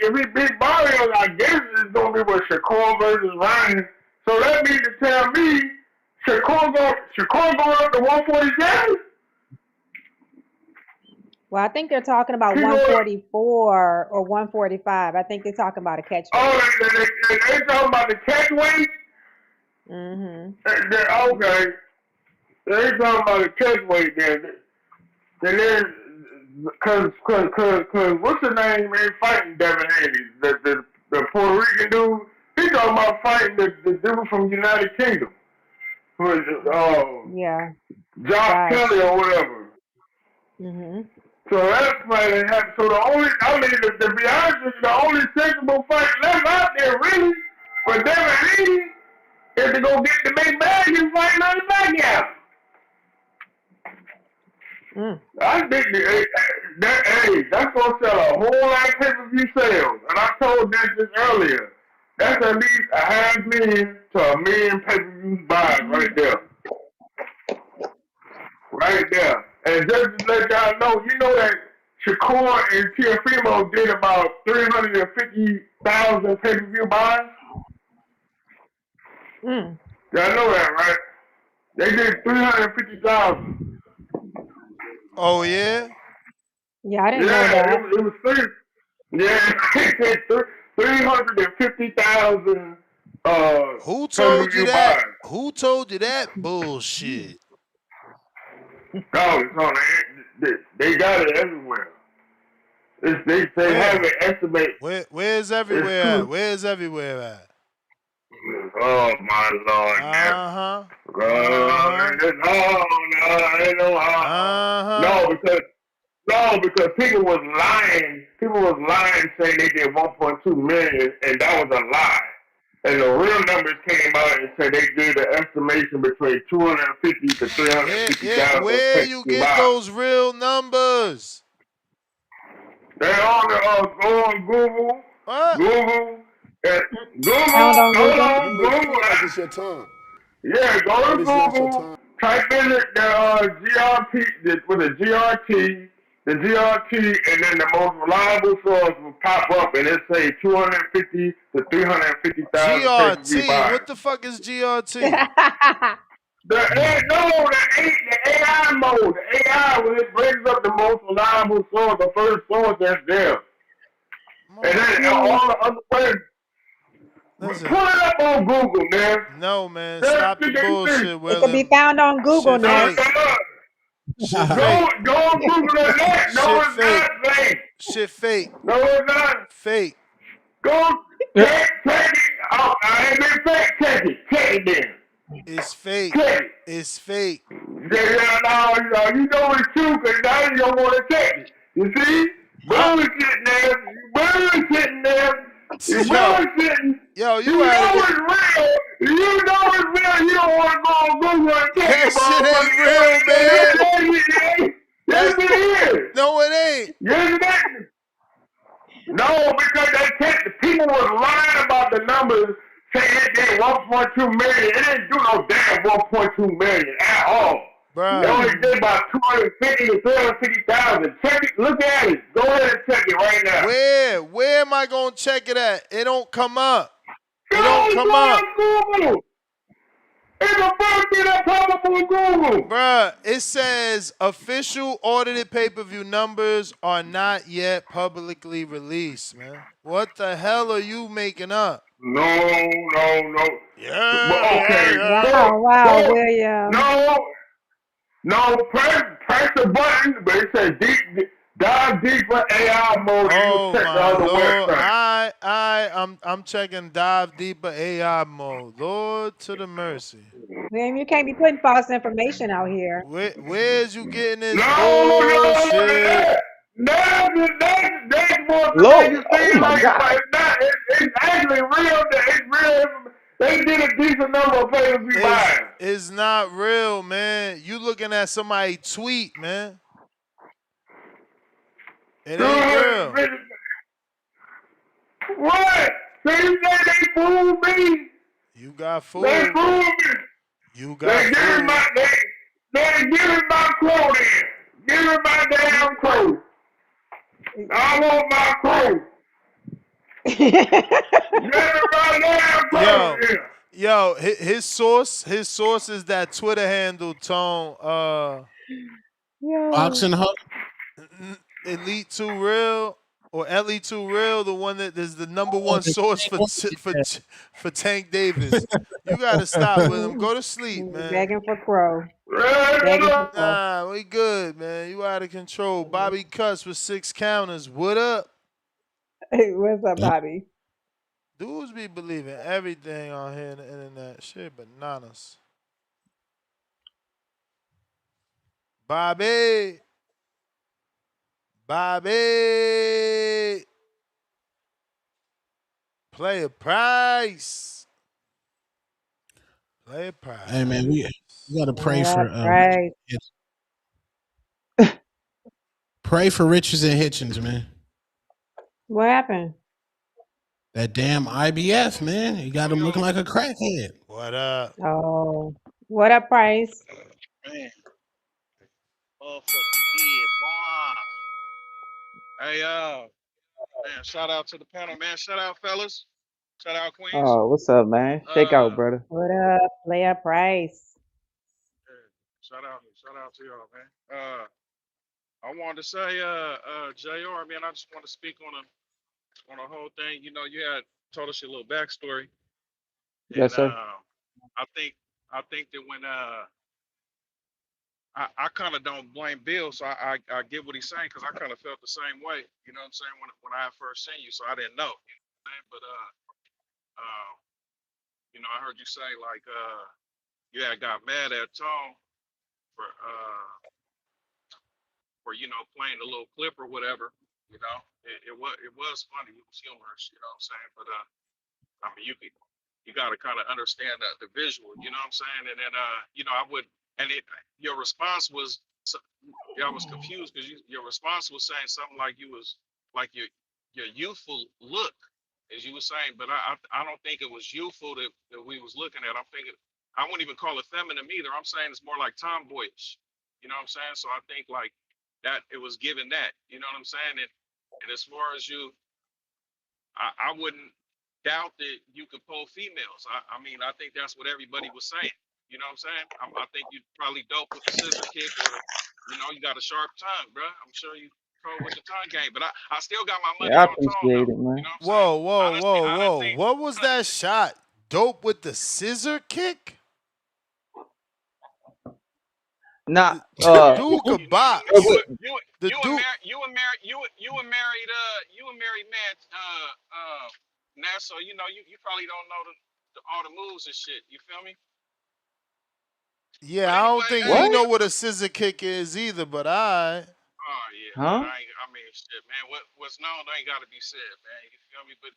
if he beat Barrios, I guess it's going to be with Shakur versus Ryan. So that means to tell me Shakur going up to 147? Well, I think they're talking about 144 or 145. I think they're talking about a catch weight. Oh, they talking about the catch weight? Okay. They talking about the catch weight then. And then, cause what's the name ain't fighting Devin Haney, the Puerto Rican dude? He talking about fighting the dude from United Kingdom. who is it? Yeah, Josh Josh. Kelly or whatever. Mhm. So that fight ain't happened. So the only, I mean, to be honest with you, the only sensible fight left out there really for Devin Haney is to go get the big bag and fight Manny Pacquiao. I think that's gonna sell a whole lot of pay-per-view sales. And I told this earlier. That's at least a $500,000 to $1 million pay-per-view buys right there. Right there. And just to let y'all know, you know that Shakur and Teofimo did about 350,000 pay-per-view buys? Mm. Y'all know that, right? They did 350,000. Oh yeah. Yeah, I didn't know Yeah, that. it was three. Yeah, 350,000 Who told you pay-per-view that? buys. Who told you that bullshit? No, it's on. They got it everywhere. They have Where? it estimate. Where's It's everywhere at? true. Where's everywhere at? Oh my lord, man. Uh-huh. Uh-huh. Ain't no. Uh-huh. No, because people was lying. People was lying saying they did 1.2 million, and that was a lie. And the real numbers came out and said they did an estimation between 250 to Yeah, 350,000 where pay you per get mile. those real numbers? They're on the go on Google, What? Google, and Found Google. on Hold Google. on, Remember, Google. feel like it's your time, Yeah, go but to it's not your Google, time. type in the GRT with the GRT, and then the most reliable source will pop up, and it say 250 to 350,000 pay-per-view GRT. buys. What the fuck is GRT? The AI mode, the AI when it brings up the most reliable source, the first source that's there, and then Mm. all the other ways. Listen. Pull it up on Google, man. No, man. Just Stop the see. bullshit, It could be William. found on Google, Shit No, fake. Ness. it's not. Shit Go, fake. go on Google that. No, Shit it's fake. not fake. Shit fake. No, it's not. Fake. Go check it. Oh, I ain't been fake. Check it. Check it then. It's fake. Check it. It's fake. Yeah, no, you know it's true because now you don't want to check it. You see? I, Bullshitting there. You bullshitting there. You yo, bullshitting. yo, You you out of know it. it's real. You know it's real. You don't want to go on Google and check That it, shit ain't motherfucker. real, man. Yes, That it is. no, it ain't. Yes, it is. No, because the people was lying about the numbers, saying it did 1.2 million. It didn't do no damn 1.2 million at all. It Bruh. only did about 250 to 350,000. Check it. Look at it. Go ahead and check it right now. Where am I gonna check it at? It don't come up. It don't Go come up. on Google. It's the first thing that pop up on Google. Bruh, it says official audited pay-per-view numbers are not yet publicly released, man. What the hell are you making up? No. But Yeah, yeah, okay, yeah. Wow, wow, go. William. No, press the button, but it says dive deeper AI mode, and you Oh check the my other lord. website. I'm checking dive deeper AI mode. Lord to the mercy. William, you can't be putting false information out here. Where's you getting this bullshit? No, that's what to make Lord, it oh seem my like it's, God. it's not. It's actually real. It's real. They did a decent number of pay-per-view buys. Is not real, man. You looking at somebody tweet, man. It ain't real. What? So you say they fooled me? You got They fooled. fooled me. You got They give me fooled. give me my quote in. Give me my damn quote. I want my quote. Give me my damn Yo, quote in. his source is that Twitter handle tone Yo. Boxing Hub. Elite 2 Real or Ellie 2 Real, the one that is the number Oh, one source for Tank Davis. You got to stop with him. Go to sleep, man. Begging for Crow. Begging for Crow. Nah, we good, man. You out of control. Bobby Cuts with 6 counters. What up? Hey, what's up, Bobby? Dudes be believing everything on here in the internet. Shit, bananas. Bobby. Bobby. Play a price. Play a price. Hey man, we gotta pray What up, for Bryce? pray for Richards and Hitchens, man. What happened? That damn IBF, man. You got him looking like a crackhead. What up? Oh, what up, Bryce? Man, motherfucking head, boy. Hey, man, shout out to the panel, man. Shout out, fellas. Shout out, Queens. Oh, what's up, man? Shake Uh, out, brother. What up, player Bryce? yeah, shout out to y'all, man. I wanted to say, Jr. Man, I just want to speak on the whole thing. You know, you had told us your little backstory, and Yes, sir. I think that when I kind of don't blame Bill, so I get what he's saying because I kind of felt the same way. You know what I'm saying when I first seen you, so I didn't know. You know what I'm saying? But uh, you know, I heard you say like you had got mad at Tone for you know playing a little clip or whatever. You know, it was funny. It was humorous. You know what I'm saying? But I mean, you got to kind of understand the visual. You know what I'm saying? And then you know, I would and it your response was yeah, I was confused because your response was saying something like you was like your youthful look, as you were saying, but I don't think it was youthful that we was looking at. I'm thinking I wouldn't even call it feminine either. I'm saying it's more like tomboyish. You know what I'm saying? So I think like that it was given that. You know what I'm saying? And as far as you, I wouldn't doubt that you could pull females. I mean, I think that's what everybody was saying. You know what I'm saying? I think you probably dope with the scissor kick or the, you know, you got a sharp tongue, bro. I'm sure you pro with the tongue game, but I still got my money Yeah, I on Tone appreciate though. it, You man. know what I'm saying? Whoa, whoa, Honestly, whoa, I done whoa. seen. What was that shot? Dope with the scissor kick? Nah, The dude could You box. were you were The you were dude. married you were married man now so you know you probably don't know all the moves and shit. You feel me? But Yeah, I don't anyway, think hey he what? know man. what a scissor kick is either, but I. Oh yeah, man. Huh? I mean, shit, man. What's known ain't got to be said, man. You feel me? But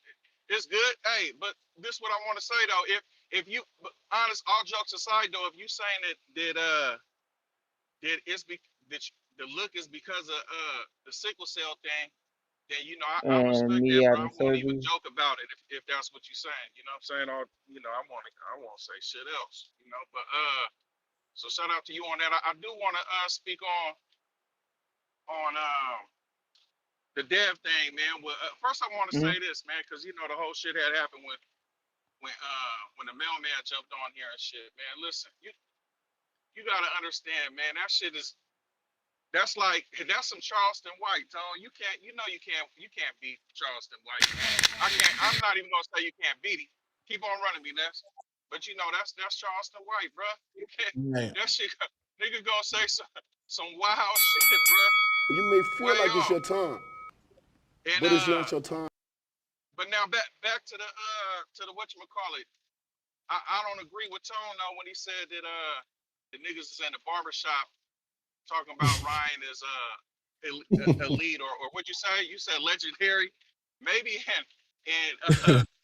it's good. Hey, but this what I want to say though. If you, but honest, all jokes aside though, if you saying that it's that the look is because of the sickle cell thing, then you know I And respect me that, bro. having I won't even surgery. joke about it if that's what you're saying. You know what I'm saying? Or you know, I won't say shit else. You know, but so shout out to you on that. I do want to speak on the dev thing, man. Well, first I want to Hmm. say this, man, because you know the whole shit had happened when the mailman jumped on here and shit, man. Listen, you gotta understand, man. That shit is that's some Charleston White, Tone. You can't beat Charleston White, man. I can't. I'm not even gonna say you can't beat him. Keep on running me, Ness. But you know that's Charleston White, bro. You can't. Right. That shit, nigga gonna say some wild shit, bro. You may feel Way like it's your off. time, And but it's not your time. but now back to the whatchamacallit. I don't agree with Tone though when he said that the niggas is in the barbershop talking about Ryan is elite or what you say? You said legendary. Maybe in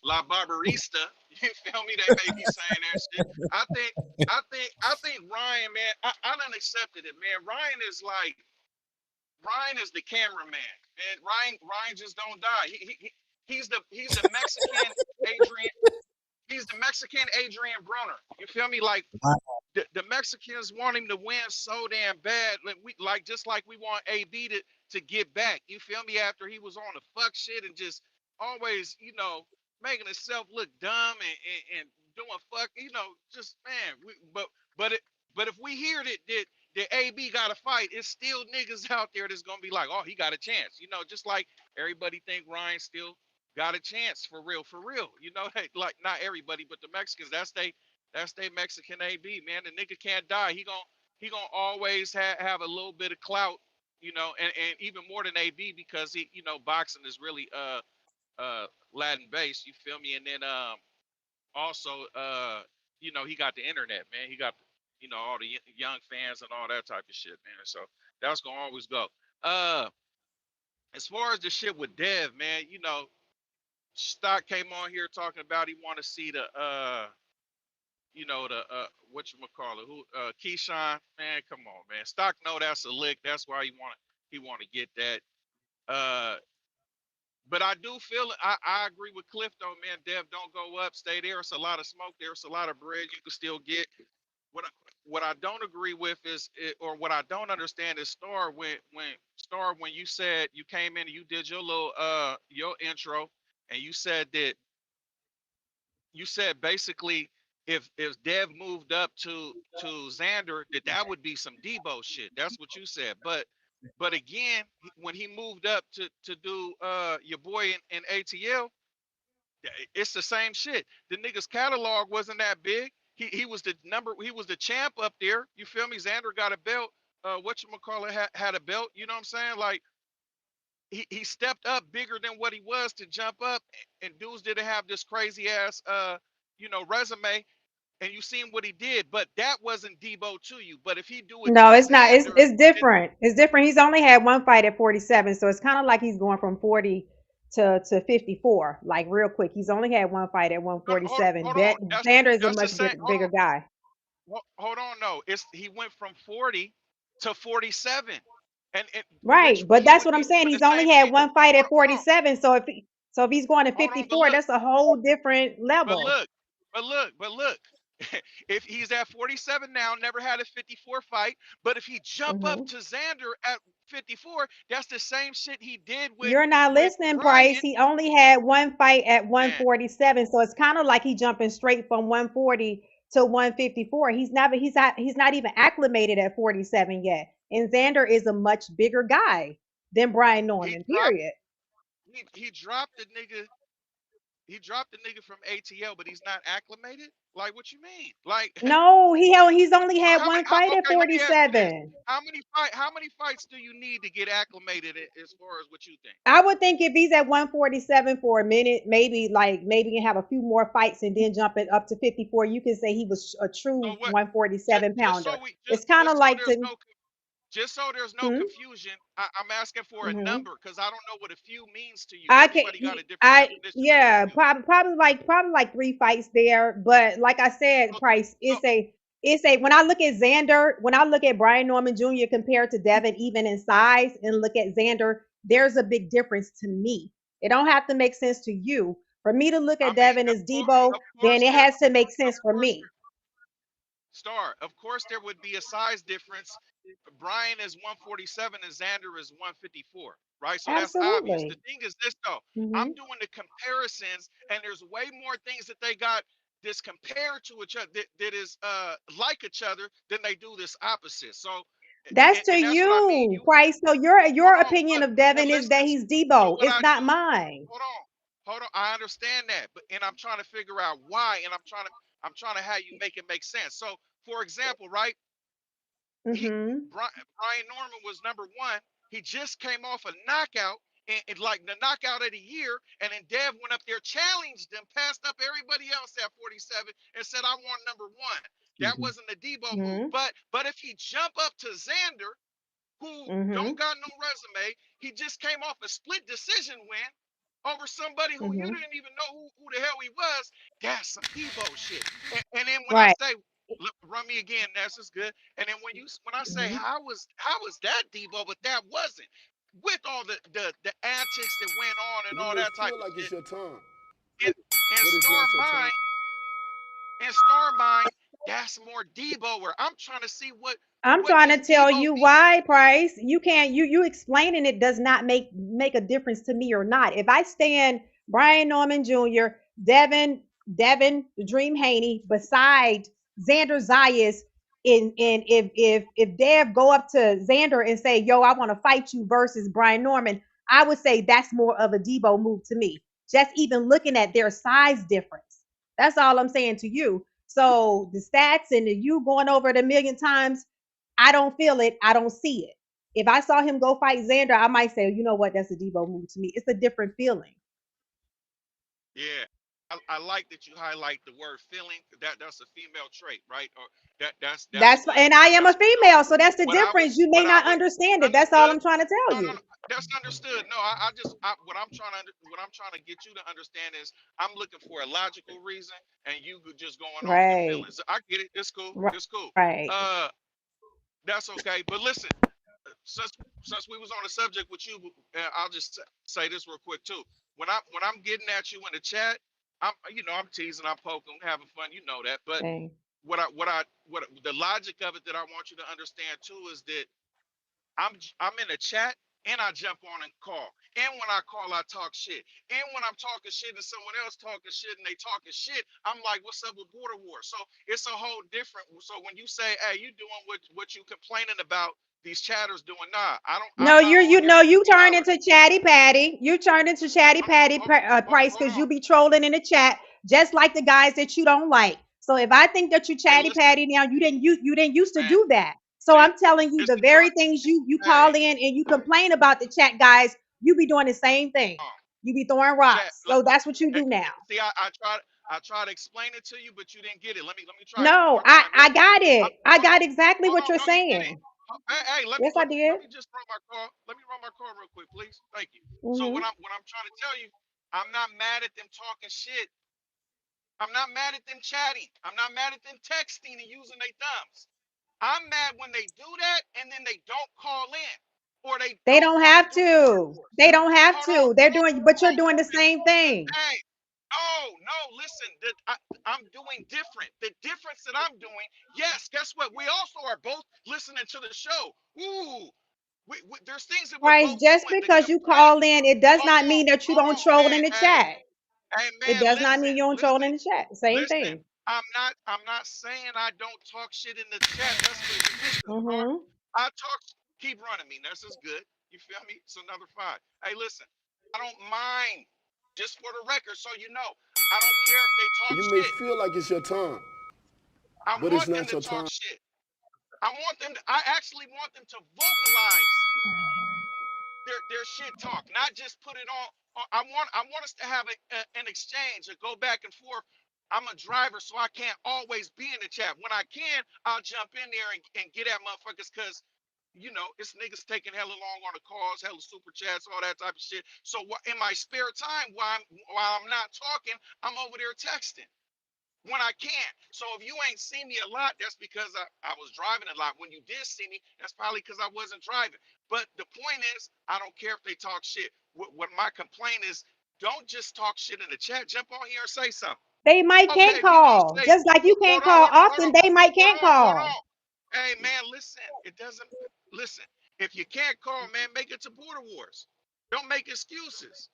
La Barbarista, you feel me? They may be saying that shit. I think Ryan, man, I done accepted it, man. Ryan is the cameraman, and Ryan just don't die. He's the Mexican Adrian. He's the Mexican Adrian Broner. You feel me? Like the Mexicans want him to win so damn bad. Like just like we want AB to get back. You feel me? After he was on the fuck shit and just always, making himself look dumb and doing fuck, just man. But if we hear that AB got to fight, it's still niggas out there that's gonna be like, oh, he got a chance. Just like everybody think Ryan still got a chance for real, for real. Like not everybody, but the Mexicans. That's they Mexican AB, man. The nigga can't die. He gonna always have a little bit of clout, and even more than AB because boxing is really Latin based. You feel me? And then also he got the internet, man. He got all the young fans and all that type of shit, man. So that's gonna always go. Uh, as far as the shit with Dev, man, Stock came on here talking about he want to see the the what you call it, who Keyshawn, man, come on, man. Stock know that's a lick. That's why he want to get that. Uh, but I do feel it. I agree with Cliff though, man. Dev, don't go up, stay there. It's a lot of smoke there. It's a lot of bread you can still get. What I, what I don't agree with is, or what I don't understand is Star when you said you came in and you did your little your intro and you said basically if Dev moved up to Xander that would be some Debo shit. That's what you said. But again, when he moved up to do your boy in ATL, it's the same shit. The nigga's catalog wasn't that big. He was the champ up there. You feel me? Xander got a belt. Whatchamacallit had a belt. You know what I'm saying? Like he stepped up bigger than what he was to jump up, and dudes didn't have this crazy ass resume, and you seen what he did, but that wasn't Debo to you. But if he do it to No, it's not. Xander, It's different. It's different. He's only had one fight at 47, so it's kind of like he's going from 40 to 54, like real quick. He's only had one fight at hold 147. on, Xander is a that's the much same. bigger guy. Hold on, no, he went from 40 to 47, and which Right, but he that's would what I'm be saying. doing the He's same only had thing. one fight at Hold on, 47, so if he's going to hold on, but 54, look, that's a whole different but level. look, but look. If he's at 47 now, never had a 54 fight, but if he jump up Hmm. to Xander at 54, that's the same shit he did with You're not listening, Price. Brian. He only had one fight at Man, 147, so it's kind of like he jumping straight from 140 to 154. He's not even acclimated at 47 yet. And Xander is a much bigger guy than Brian he Norman. dropped Period. he dropped the nigga. He dropped the nigga from ATL, but he's not acclimated. Like, what you mean? Like, No, he's only had how many? one fight at Okay, let me ask you this: 47. How many fights do you need to get acclimated as far as what you think? I would think if he's at 147 for a minute, maybe you have a few more fights and then jump it up to 54, you can say he was a So true what? 147 Just so pounder. we It's kind just of so like there's to no hmm? confusion, I'm asking for a Hmm. number because I don't know what a few means to you. I can, Everybody got a different I definition of what a yeah, few. probably like 3 fights there. But like I said, So, Price, so it's a when I look at Xander, when I look at Brian Norman Jr. compared to Devin, even in size, and look at Xander, there's a big difference to me. It don't have to make sense to you. For me to look I at mean, Devin as Debo, then it has to make sense for me. Star, of course, there would be a size difference. Brian is 147 and Xander is 154, right? So that's obvious. The Absolutely. thing is this, though. I'm Hmm. doing the comparisons, and there's way more things that they got this compared to each other that is like each other than they do this opposite. So, That's to and that's what I mean. you, Price. So your Hold on, opinion of but Devin is listen. that he's So Debo. what It's I not do? mine. Hold on. I understand that, but and I'm trying to figure out why, and I'm trying to have you make it make sense. So, for example, right? he Hmm. Brian Norman was number one. He just came off a knockout, and like the knockout of the year, and then Dev went up there, challenged him, passed up everybody else at 47, and said, "I want number one." That wasn't a Debo move, Hmm. but if he jump up to Xander, who don't Hmm. got no resume. He just came off a split decision win over somebody who you Hmm. didn't even know who the hell he was. That's some Debo shit. And then when I Right. say, look, run me again, Ness is good. And then when I say Hmm. how was that Debo, but that wasn't with all the antics that went on and You all may that type feel of like it's shit. your time, In in but it's Star not your time. Mind, in Star Mind, that's more Debo. Where I'm trying to see I'm what trying to does tell Debo you mean to why, you. Price. You can't you explaining it does not make a difference to me or not. If I stand Brian Norman Jr., Devin the Dream Haney beside Xander Zayas, in if Dev go up to Xander and say, "Yo, I want to fight you" versus Brian Norman, I would say that's more of a Debo move to me. Just even looking at their size difference. That's all I'm saying to you. So the stats and you going over it a million times, I don't feel it. I don't see it. If I saw him go fight Xander, I might say, you know what, that's a Debo move to me. It's a different feeling. Yeah. I like that you highlight the word feeling. That's a female trait, right? Or that's That's what and I am a that's what I female, would so that's the what I would difference. You may what I not would understand it. That's all understood. I'm trying to tell No, no, you. no, that's understood. No, what I'm trying to what I'm trying to get you to understand is I'm looking for a logical reason, and you could just going off the Right. feelings. I get it. It's cool. It's cool. Right. Uh, that's okay. But listen, since since we was on the subject with you, I'll just say this real quick too. When I'm getting at you in the chat, I'm teasing, I'm poking, having fun. You know that. But Dang. what the logic of it that I want you to understand too is that I'm in a chat and I jump on and call. And when I call, I talk shit. And when I'm talking shit and someone else talking shit and they talking shit, I'm like, what's up with border war? So it's a whole different. So when you say, hey, you doing what you complaining about these chatters doing? Nah, No, I'm not on here to you be turn hollering. into Chatty Patty. You turn into Chatty Patty Price Hold because on. you be trolling in the chat, just like the guys that you don't like. So if I think that you Hey, Chatty listen, Patty now, you didn't used to man. do that. So See, I'm telling you, it's the the very part. things you call Hey, in and you complain about the chat guys, you be doing the same thing. uh, You be throwing chat. rocks. So that's what you do now. See, I tried to explain it to you, but you didn't get it. Let me try it one No, more time. I Look, got it. I hold got on, exactly hold what on. you're No, you didn't. saying. Hey, let me Yes, I did. just run my car. Let me run my car real quick, please. Thank you. So Hmm. what I'm trying to tell you, I'm not mad at them talking shit. I'm not mad at them chatting. I'm not mad at them texting and using their thumbs. I'm mad when they do that and then they don't call in or they They don't don't want to have do border to. wars. They don't have Hold on, to. They're doing, but you're hold doing on. the same thing. Hey, no, listen. I'm doing different. The difference that I'm doing, yes, guess what? We also are both listening to the show. Ooh, there's things that we're Price, both just doing. The because you complaint. call in, it does not mean that you Hold don't on, troll man. in the Hey, chat. hey, It man. does not Listen, mean you don't troll listen, in the chat. Same listen. thing. I'm not saying I don't talk shit in the chat. Let's listen, Star. Mm-hmm. I talk. Keep running me. This is good. You feel me? It's another five. Hey, listen. I don't mind. Just for the record, so you know, I don't care if they talk You may shit. feel like it's your time, I but it's want them not to your talk time. shit. I actually want them to vocalize their shit talk, not just put it on. I want us to have an exchange and go back and forth. I'm a driver, so I can't always be in the chat. When I can, I'll jump in there and get at motherfuckers because it's niggas taking hella long on the calls, hella super chats, all that type of shit. So in my spare time, while I'm not talking, I'm over there texting when I can. So if you ain't seen me a lot, that's because I was driving a lot. When you did see me, that's probably because I wasn't driving. But the point is, I don't care if they talk shit. What my complaint is, don't just talk shit in the chat. Jump on here and say something. They might Okay, can't if you gonna call. say, Just like you hold can't on, call hold on, hold often, on, they might hold can't on, hold call. on. Hey man, listen. It doesn't listen. If you can't call, man, make it to border wars. Don't make excuses.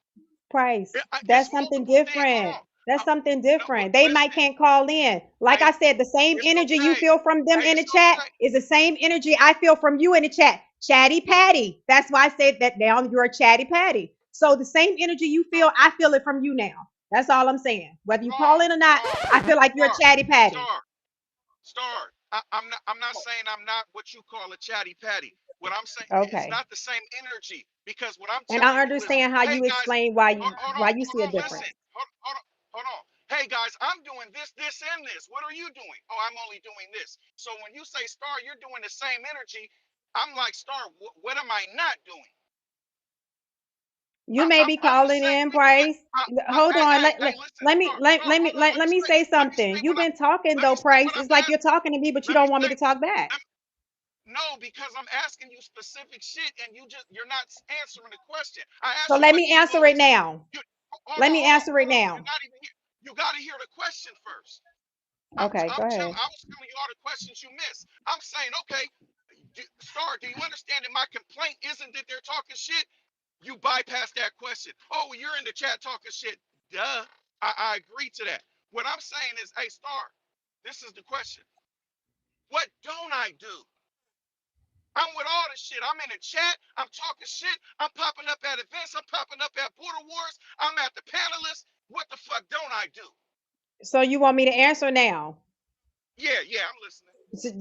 Price. It's That's something multiple things. different. Hold on. That's something No, but different. They might listen. can't call in. Like Hey, I said, the same it's energy you okay. feel from them Hey, in the it's chat okay. is the same energy I feel from you in the chat. Chatty Patty. That's why I said that now you're a Chatty Patty. So the same energy you feel, I feel it from you now. That's all I'm saying. Whether you call Wrong, in or not, wrong. I feel like you're a Star, Chatty Patty. star, star. I'm not saying I'm not what you call a chatty patty. What I'm saying, it's Okay. not the same energy because what I'm And telling I you is, understand how hey you guys, explain why you see a listen. difference. Hold on. Hey guys, I'm doing this, and this. What are you doing? Oh, I'm only doing this. So when you say Star, you're doing the same energy. I'm like, Star, what am I not doing? You may be I'm the calling same in, way. Price. Hold Hey, on. hey, Let, hey, let, listen, let me Star, let, Star, let me hold on. let, let me say Let me say something. You've what I been talking let though, me say Price. what It's I'm like you're asking. talking to me, but you Let me don't want me say to talk back. no, because I'm asking you specific shit and you're not answering the question. I So asked you let what me answer it DeBose. now. You hold Let on, me hold on, answer it hold on. You're now. not even here. You got to hear the question first. Okay, go ahead. I was telling you all the questions you missed. I'm saying, okay, Star, do you understand that my complaint isn't that they're talking shit? You bypass that question. Oh, you're in the chat talking shit. Duh. I agree to that. What I'm saying is, hey, Star, this is the question. What don't I do? I'm with all the shit. I'm in the chat. I'm talking shit. I'm popping up at events. I'm popping up at border wars. I'm at the panelists. What the fuck don't I do? So you want me to answer now? Yeah, I'm listening.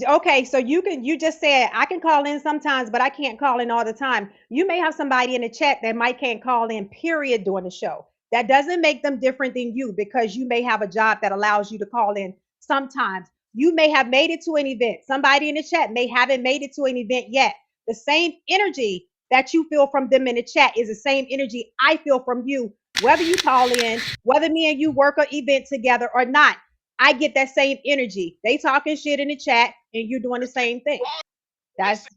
Okay, so you just said I can call in sometimes, but I can't call in all the time. You may have somebody in the chat that might can't call in, period, during the show. That doesn't make them different than you because you may have a job that allows you to call in sometimes. You may have made it to an event. Somebody in the chat may haven't made it to an event yet. The same energy that you feel from them in the chat is the same energy I feel from you, whether you call in, whether me and you work an event together or not. I get that same energy. They talking shit in the chat and you're doing the same thing. That's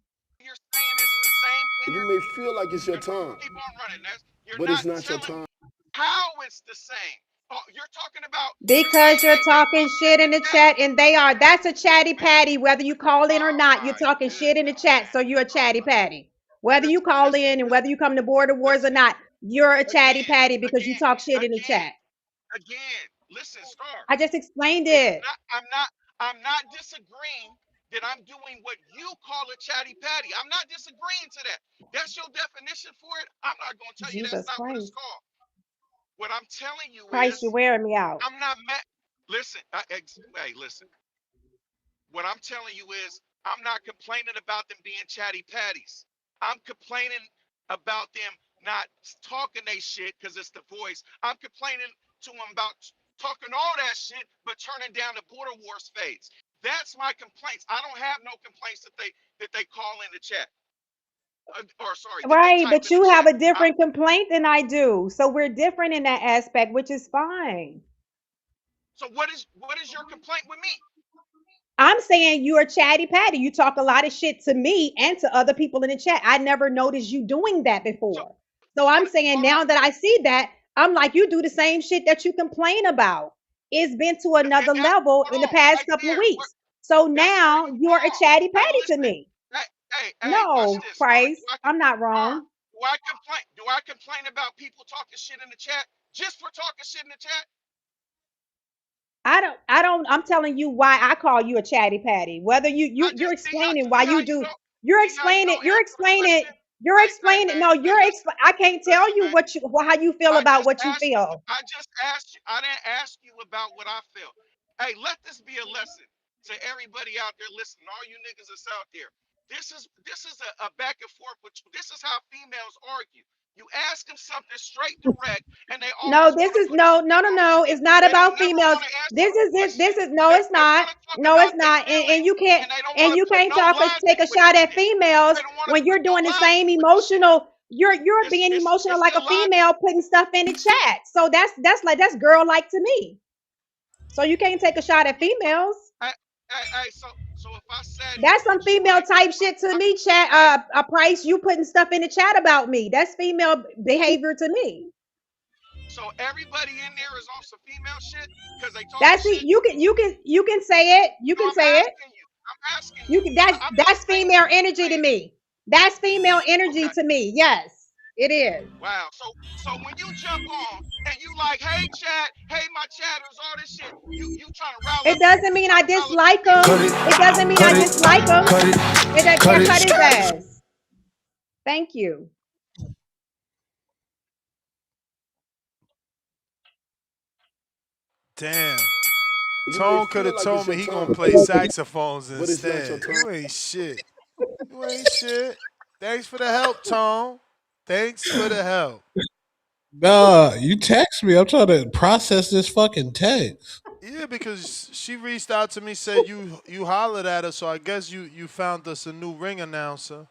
You're saying it's the same You may energy. feel like it's your time, Keep on running. You're but not it's not your telling time. how it's the same. Oh, you're talking about. You're saying because you're they talking talking in shit the in the chat. chat and they are. That's a chatty Man, patty, whether you call in or oh not. You're my talking shit in the goodness, chat. man. So you're a Oh chatty my. patty. Whether you call in and whether you come to Border Wars or Listen. not, you're a chatty Again, patty because you again, talk shit in the again, chat. again. Listen, Star. I just explained It's it. not. I'm not disagreeing that I'm doing what you call a chatty patty. I'm not disagreeing to that. That's your definition for it. I'm not going to tell you that's Jesus not what it's Christ. called. What I'm telling you Christ, you're is, wearing me out. I'm not mad. Listen, hey, listen. What I'm telling you is, I'm not complaining about them being chatty patties. I'm complaining about them not talking they shit because it's the voice. I'm complaining to them about talking all that shit, but turning down the border wars phase. That's my complaints. I don't have no complaints that they call in the chat, or sorry, that they Right, type but in the you have chat. a different complaint than I do. So we're different in that aspect, which is fine. So what is your complaint with me? I'm saying you're a chatty patty. You talk a lot of shit to me and to other people in the chat. I never noticed you doing that So before. So so I'm saying hold on. now that I see that, I'm like, you do the same shit that you complain about. It's been to another That's level in hold the on past right couple of there. weeks. So That's where now you you're a wrong. chatty Hey, patty to listen. me. Hey, watch No, this, Star. Christ, I'm not wrong. Do I complain about people talking shit in the chat just for talking shit in the chat? I'm telling you why I call you a chatty patty. Whether I you're just explaining why how you you do, don't you're answer the explaining, question. you're explaining. No, Hey, listen, I can't tell listen, you man. what you, how you feel I about just what you asked you. feel. I just asked you. I didn't ask you about what I felt. Hey, let this be a lesson to everybody out there listening. All you niggas that's out there. This is a back and forth. This is how females argue. You ask them something straight direct, and they No, always this want to is put a spin on the no. shit. It's not They don't about never females. want to answer the question. This is no. It's They not. want to talk No, about it's their not. And feelings, you can't and they don't want to put no take logic a with shot this at shit. females They don't want to when put you're no doing the same logic with the shit. emotional. You're being emotional It's like a illogical. female putting stuff in the chat. So that's girl like to me. So you can't take a shot at females. So if I sat here That's some with you, female right? type shit to me, chat. Hey, A Price, you putting stuff in the chat about me. That's female behavior to me. so everybody in there is on some female shit because they talking That's it. shit. You can say it. You No, can I'm say it. asking you. I'm asking You you. can I'm not that's saying female you can energy say to it. me. That's female energy Okay. to me. Yes, it is. Wow. So when you jump on and you like, hey chat, hey my chatters, all this shit, you trying to rile It up. doesn't You mean I trying to rile up the dislike female. him. It doesn't mean I dislike him. Yeah, cut his ass. Thank you. Damn. You may Tone could feel have like it's told me your he gonna time, play saxophones but it's not your instead. time. You ain't shit. You ain't shit. Thanks for the help, Tone. Thanks for the help. Nah, you text me. I'm trying to process this fucking text. Yeah, because she reached out to me, said you hollered at her, so I guess you found us a new ring announcer.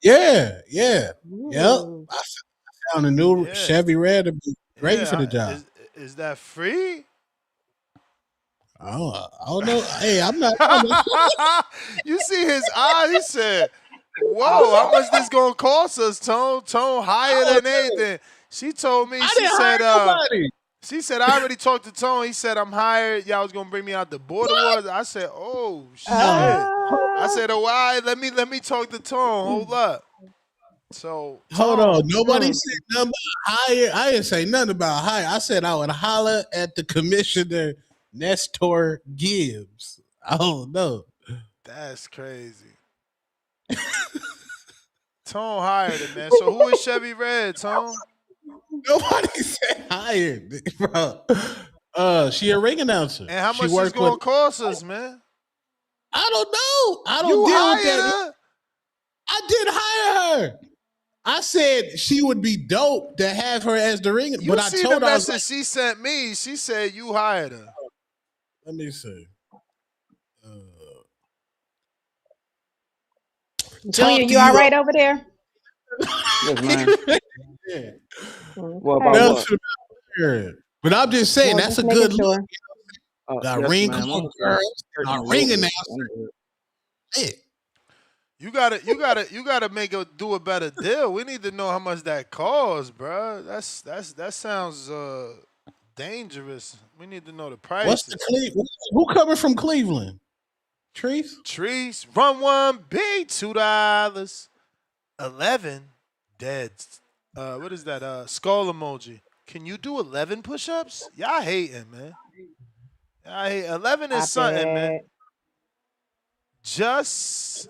Yeah, yeah, yep. Ooh. I found a new Yeah, Chevy Red to be great for yeah. the job. Is that free? I don't know. Hey, I'm not on this. You see his eyes? He said, "Whoa, how much this gonna cost us, Tone? Tone I higher don't than know. anything." She told me. I didn't hire nobody. She said I already talked to Tone. He said I'm hired. Y'all was gonna bring me out the border What? wars. I said, "Oh No. shit." I said, "Oh, why? Let me talk to Tone. Hold up." So Hold on. Tone, Nobody said nothing about hire. I didn't say nothing about hire. I said I would holler at the commissioner Nestor Gibbs. I don't know. that's crazy. Tone hired him, man. So who is Chevy Red, Tone? Nobody said hired, bro. She a ring announcer. And how She much this worked with. gonna cost us, man? I don't know. I don't You deal with hired that. her? I did hire her. I said she would be dope to have her as the ring, You but I see the told her I was message like, she sent me? She said you hired her. let me see. Junior, Talk to you all you. right over there? Yes, man. Yeah. What about Okay. what? But I'm just saying Well, that's just a making good look. sure. Got Yes, ring ma'am. colored girls, got ring I'm announcer. good. Shit. You gotta make a do a better deal. We need to know how much that costs, bro. That sounds dangerous. We need to know the What's the prices. Who coming from Cleveland? Trees? Trees, run one, B, $2. 11 dead. What is that? Skull emoji. Can you do 11 push-ups? Y'all hating, man. I hate 11 is I something, man. bet. Just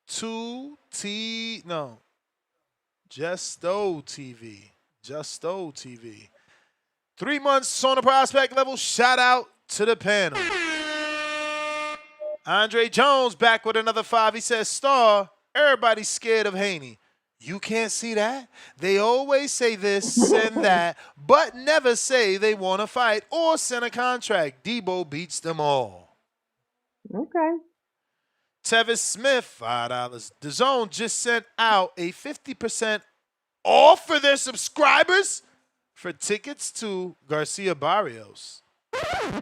to T no. Justo TV. Justo TV. 3 months on the prospect level. Shout out to the panel. Andre Jones back with another 5. He says, Star, everybody's scared of Haney. You can't see that? They always say this and that, but never say they want to fight or send a contract. Debo beats them all. Okay. Tevis Smith, $5. The Zone just sent out a 50% off for their subscribers for tickets to Garcia Barrios.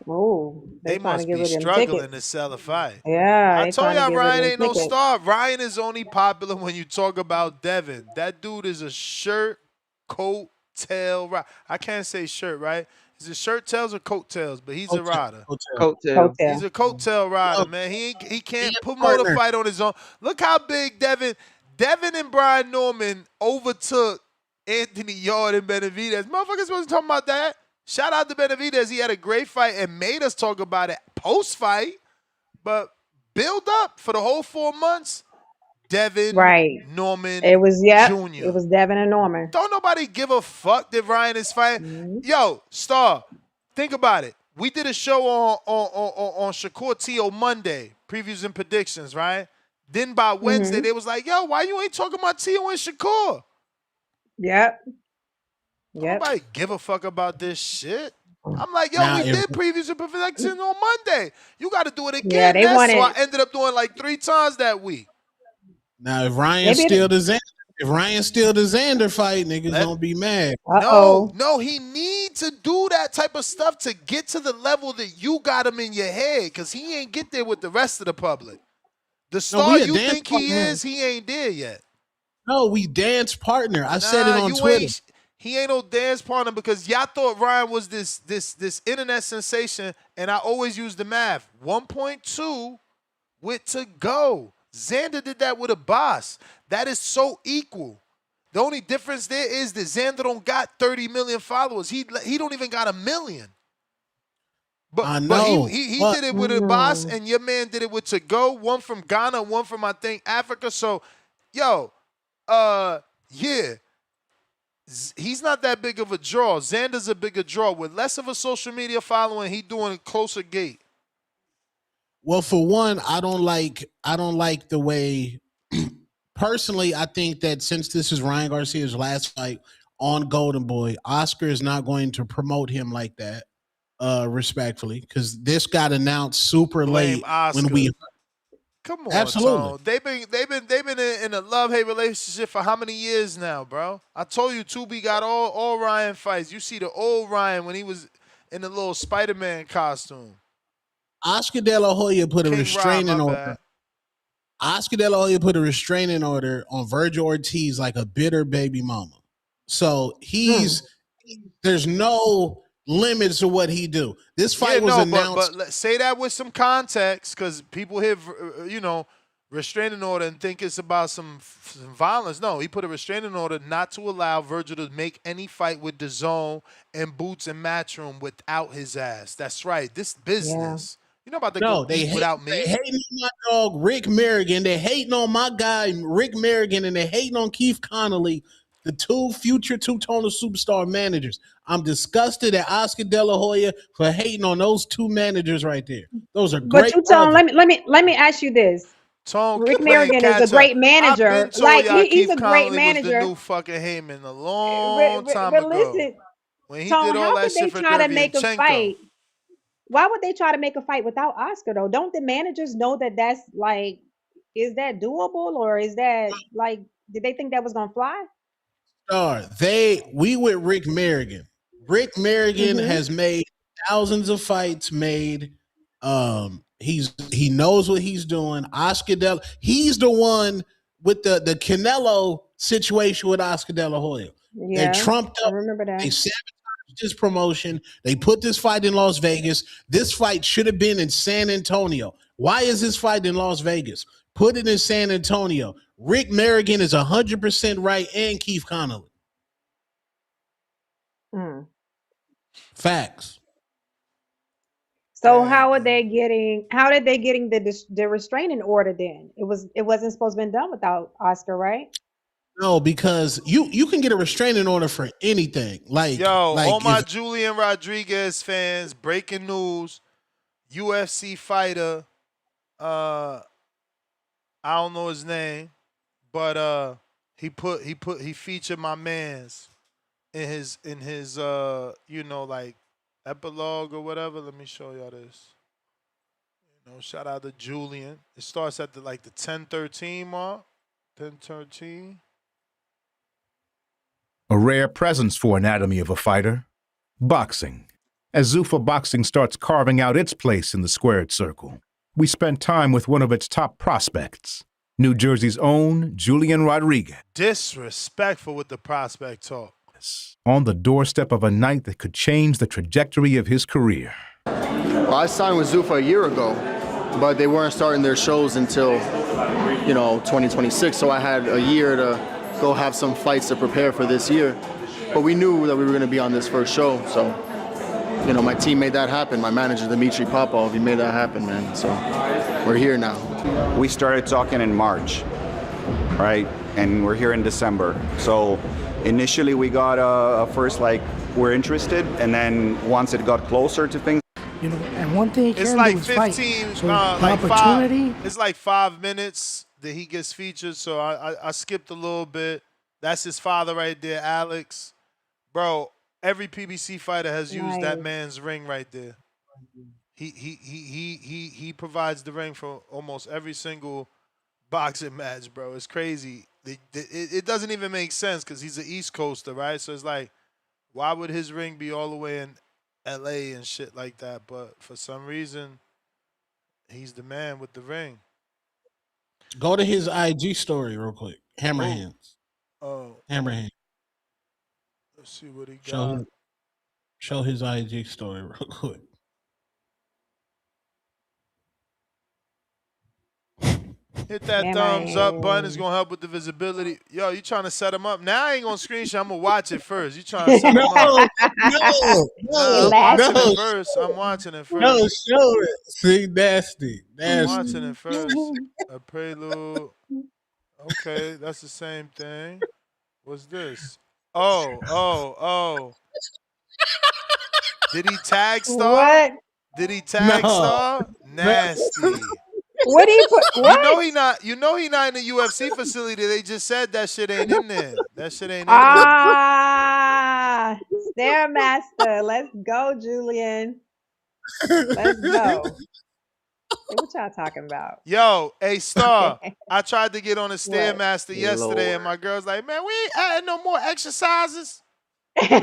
Oh, They they trying to must get be rid of them struggling to tickets. sell a fight. Yeah, I they told trying to y'all get rid of Ryan them ain't no tickets. star. Ryan is only popular when you talk about Devin. That dude is a shirt, coat, tail. I can't say shirt, right? Is it shirt tails or coat tails? But he's a rider. Coattail. He's a coattail rider, man. He can't promote a fight on his own. Look how big Devin and Brian Norman overtook Anthony Yard and Benavidez. Motherfuckers wasn't talking about that. Shout out to Benavidez. He had a great fight and made us talk about it post-fight. But build up for the whole 4 months. Devin Right. Norman It was, yep. It Jr. was Devin and Norman. Don't nobody give a fuck that Ryan is fighting. Yo, Star, think about it. We did a show on Shakur T.O. Monday, previews and predictions, right? Then by Wednesday, they was like, yo, why you ain't talking about T.O. and Shakur? Yep. Don't nobody give a fuck about this shit. I'm like, yo, Now, we did previews and predictions on Monday. You got to do it Yeah, again. they So I wanted. ended up doing like 3 times that week. Now if Ryan's still the Xander fight, niggas don't be mad. No, he need to do that type of stuff to get to the level that you got him in your head, because he ain't get there with the rest of the public. The star we a you dance think he partner. is, he ain't there yet. No, we dance partner. I said it on you Twitter. He ain't no dance partner, because y'all thought Ryan was this internet sensation, and I always use the math. 1.2 with to go. Xander did that with a boss. That is so equal. The only difference there is that Xander don't got 30 million followers. He don't even got 1 million. I But know. he did it with a boss, and your man did it with to go. One from Ghana, one from I think Africa. So, yo, yeah. He's not that big of a draw. Xander's a bigger draw. With less of a social media following, he doing a closer gate. Well, for one, I don't like the way personally, I think that since this is Ryan Garcia's last fight on Golden Boy, Oscar is not going to promote him like that, respectfully, because this got announced super late when we. Come on, Absolutely. Tone. They've been in a love-hate relationship for how many years now, bro? I told you, Tubi got all Ryan fights. You see the old Ryan when he was in the little Spider-Man costume. Oscar De La Hoya put a restraining order. Bad. Oscar De La Hoya put a restraining order on Virgil Ortiz like a bitter baby mama. So there's no limits to what he do. This fight was announced. But say that with some context, because people hear, restraining order and think it's about some violence. No, he put a restraining order not to allow Virgil to make any fight with the Zone and Boots and Matchroom without his ass. That's right. This business. Yeah. You know about to go deep without me. They hating on my dog Rick Merrigan. They hating on my guy Rick Merrigan, and they hating on Keith Connolly, the two future two-toner superstar managers. I'm disgusted at Oscar De La Hoya for hating on those two managers right there. Those are great. But Two-Tone, let me ask you this. Tone Rick playing Merrigan is a catch up. great I've been manager. told Like y'all he's Keith a great Connolly was the manager. new fucking Heyman a long time But ago. listen, When he did Tone, all how that could shit they for try to make a Derevyanchenko. fight? Why would they try to make a fight without Oscar though? Don't the managers know that that's like, is that doable or is that like, did they think that was gonna fly? Star, we with Rick Merrigan. Rick Merrigan Mm-hmm. has made thousands of fights made. He knows what he's doing. Oscar De he's the one with the Canelo situation with Oscar De La Hoya. They Yeah, trumped I up. remember They that. sabotaged this promotion. They put this fight in Las Vegas. This fight should have been in San Antonio. Why is this fight in Las Vegas? Put it in San Antonio. Rick Merrigan is 100% right, and Keith Connolly. Mm. Facts. So Damn, how are man. they getting? How did they getting the restraining order? Then it wasn't supposed to be done without Oscar, right? No, because you can get a restraining order for anything. Yo, all my If Julian Rodriguez fans, breaking news, UFC fighter, I don't know his name, but he featured my mans in his like epilogue or whatever. Let me show y'all this. Shout out to Julian. It starts at the 10:13 mark. 10:13. A rare presence for Anatomy of a Fighter. Boxing. As Zuffa Boxing starts carving out its place in the squared circle, we spent time with one of its top prospects, New Jersey's own Julian Rodriguez. Disrespectful with the prospect talk. On the doorstep of a night that could change the trajectory of his career. Well, I signed with Zuffa a year ago, but they weren't starting their shows until, 2026, so I had a year to go have some fights to prepare for this year. But we knew that we were going to be on this first show, so, my team made that happen. My manager, Dmitry Popov, he made that happen, man. So we're here now. We started talking in March, right? And we're here in December. So initially we got a first, we're interested, and then once it got closer to things, and one thing it's like 15, so opportunity. It's like 5 minutes that he gets featured. So I skipped a little bit. That's his father right there, Alex. Bro, every PBC fighter has used that man's ring right there. He provides the ring for almost every single boxing match, bro. It's crazy. It doesn't even make sense because he's an East Coaster, right? So it's like, why would his ring be all the way in LA and shit like that? But for some reason, he's the man with the ring. Go to his IG story real quick. Hammer hands. Oh. Hammer hands. Let's see what he got. Show his IG story real quick. Hit that thumbs up button. It's going to help with the visibility. Yo, you trying to set him up? Now I ain't going to screenshot. I'm going to watch it first. You trying to set him up? I'm watching it first. I'm watching it first. No, show it. See, nasty. I'm watching it first. A prelude. Okay, that's the same thing. What's this? Oh. Did he tag Star? What? Did he tag Star? Nasty. What do you put? What? You know he not in the UFC facility. They just said that shit ain't in there. That shit ain't in there. Stairmaster. Let's go, Julian. Let's go. Hey, what y'all talking about? Yo, hey Star. I tried to get on the Stairmaster yesterday, and my girl's like, "Man, we ain't adding no more exercises." Because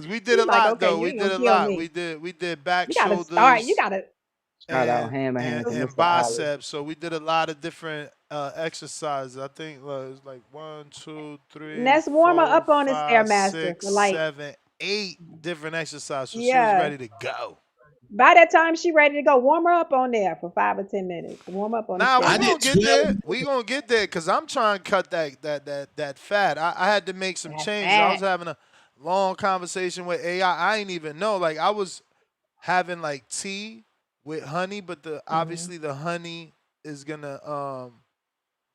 we did a lot, though. We did a lot. We did back shoulders. You gotta. And biceps. So we did a lot of different exercises. I think it was like 1, 2, 3. Let's warm her up on the 5, Stairmaster 6, for like 7, 8 different exercises. So she was ready to go. By that time, she ready to go. Warm her up on there for 5 or 10 minutes. Warm up on. Nah, we gonna get there. We gonna get there because I'm trying to cut that fat. I had to make some changes. I was having a long conversation with AI. I ain't even know. Like I was having like tea with honey, but obviously the honey is gonna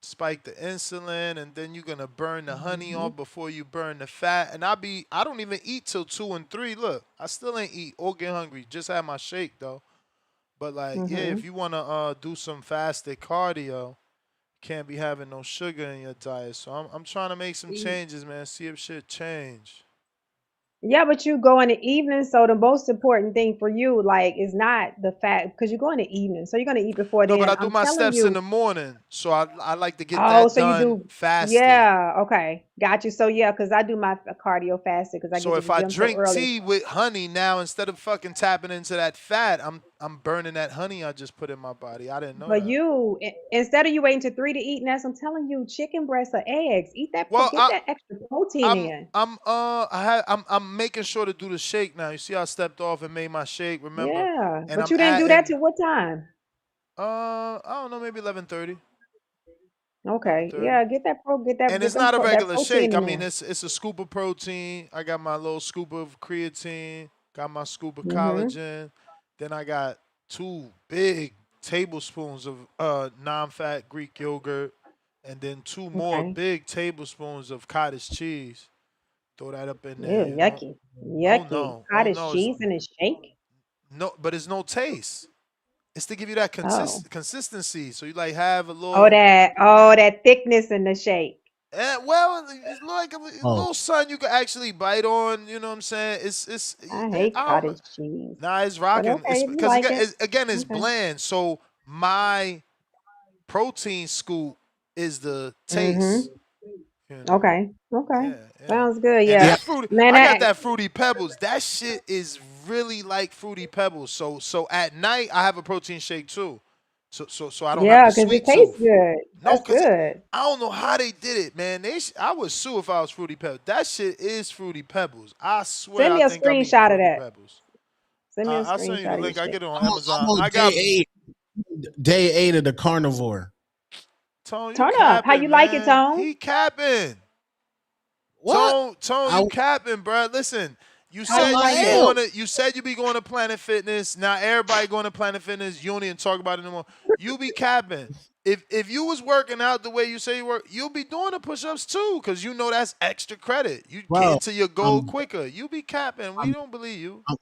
spike the insulin, and then you're gonna burn the honey off before you burn the fat. And I don't even eat till 2 and 3. Look, I still ain't eat or get hungry. Just had my shake though. But like, yeah, Mm-hmm. if you want to do some fasted cardio, can't be having no sugar in your diet. So I'm trying to make some changes, man. See if shit change. Yeah, but you go in the evening, so the most important thing for you, like, is not the fat because you go in the evening, so you're gonna eat before No, but then. I do I'm my telling steps in you. the morning, so I like to get Oh, that so you done do? fasted. Yeah. Okay, got you. So yeah, because I do my cardio fasted because I get So to if the I gym so drink early. tea with honey now, instead of fucking tapping into that fat, I'm burning that honey I just put in my body. I didn't know But that. you, instead of you waiting to 3 to eat, Ness, I'm telling you, chicken breasts or eggs. Eat that. Well, Get that extra protein in. I'm making sure to do the shake now. You see, I stepped off and made my shake. Remember, Yeah, and but I'm you didn't do that adding till what time? I don't know, maybe 11:30. Okay, 11:30. yeah, And get it's them not a that regular protein shake. I in mean, there. it's a scoop of protein. I got my little scoop of creatine. Got my scoop of Mhm. collagen. Then I got 2 big tablespoons of non-fat Greek yogurt, and then 2 more Okay. big tablespoons of cottage cheese. Throw that up in there. Ew, You know? yucky, Oh yucky. no, oh Cottage no, it's cheese in a shake. no, but it's no taste. It's to give you that Oh, consistency. So you like have a oh little. that, oh that thickness in the shake. Well, it's like a Oh, little something you can actually bite on. You know what I'm saying? I hate I don't. cottage cheese, Nah, it's but rocking. okay, It's if you because like it, again, it's okay. bland. So my protein scoop is the Mhm. taste. You know? Okay. Okay. Yeah, yeah. Sounds good. And Yeah, that fruity, man. I got I that fruity pebbles. That shit is really like fruity pebbles. So at night I have a protein shake too. So I don't have Yeah, the because it sweet tastes tooth. good. No, That's cause good. I don't know how they did it, man. I would sue if I was fruity pebbles. That shit is fruity pebbles. I swear, Send I me a think I'm eating screenshot of fruity that. pebbles. Send me a I'll send you the screenshot of your link. I shit. get it on I'm Amazon. on I day got 8. Day 8 of the carnivore. Tone. You Turn up. How capping, you like it, man? Tone? He capping. What? Tone, I you capping, bro. Listen, you How said you you like be it? going to you said you be going to Planet Fitness. Now everybody going to Planet Fitness. You don't even talk about it anymore. You be capping. If you was working out the way you say you work, you'll be doing the push-ups too, because you know that's extra credit. You bro. getting to your goal I'm quicker. You be capping. We I'm don't believe you. I'm,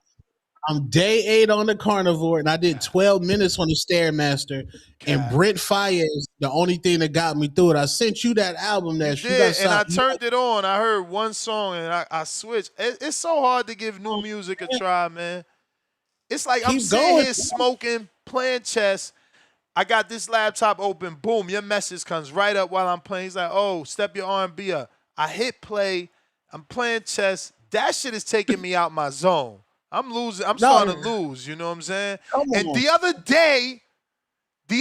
I'm day 8 on the carnivore, and I did 12 minutes on the stairmaster. And Cap. Brent Fire is the only thing that got me through it. I sent you that album. You That you got did, and some. I turned it on. I heard one song, and I switched. It's so hard to give new music a try, man. It's like I'm Keep sitting going. here smoking, playing chess. I got this laptop open. Boom, your message comes right up while I'm playing. He's like, "Oh, step your R&B up." I hit play. I'm playing chess. That shit is taking me out my zone. I'm losing. I'm starting to No, lose. You know what I'm saying? come And on. the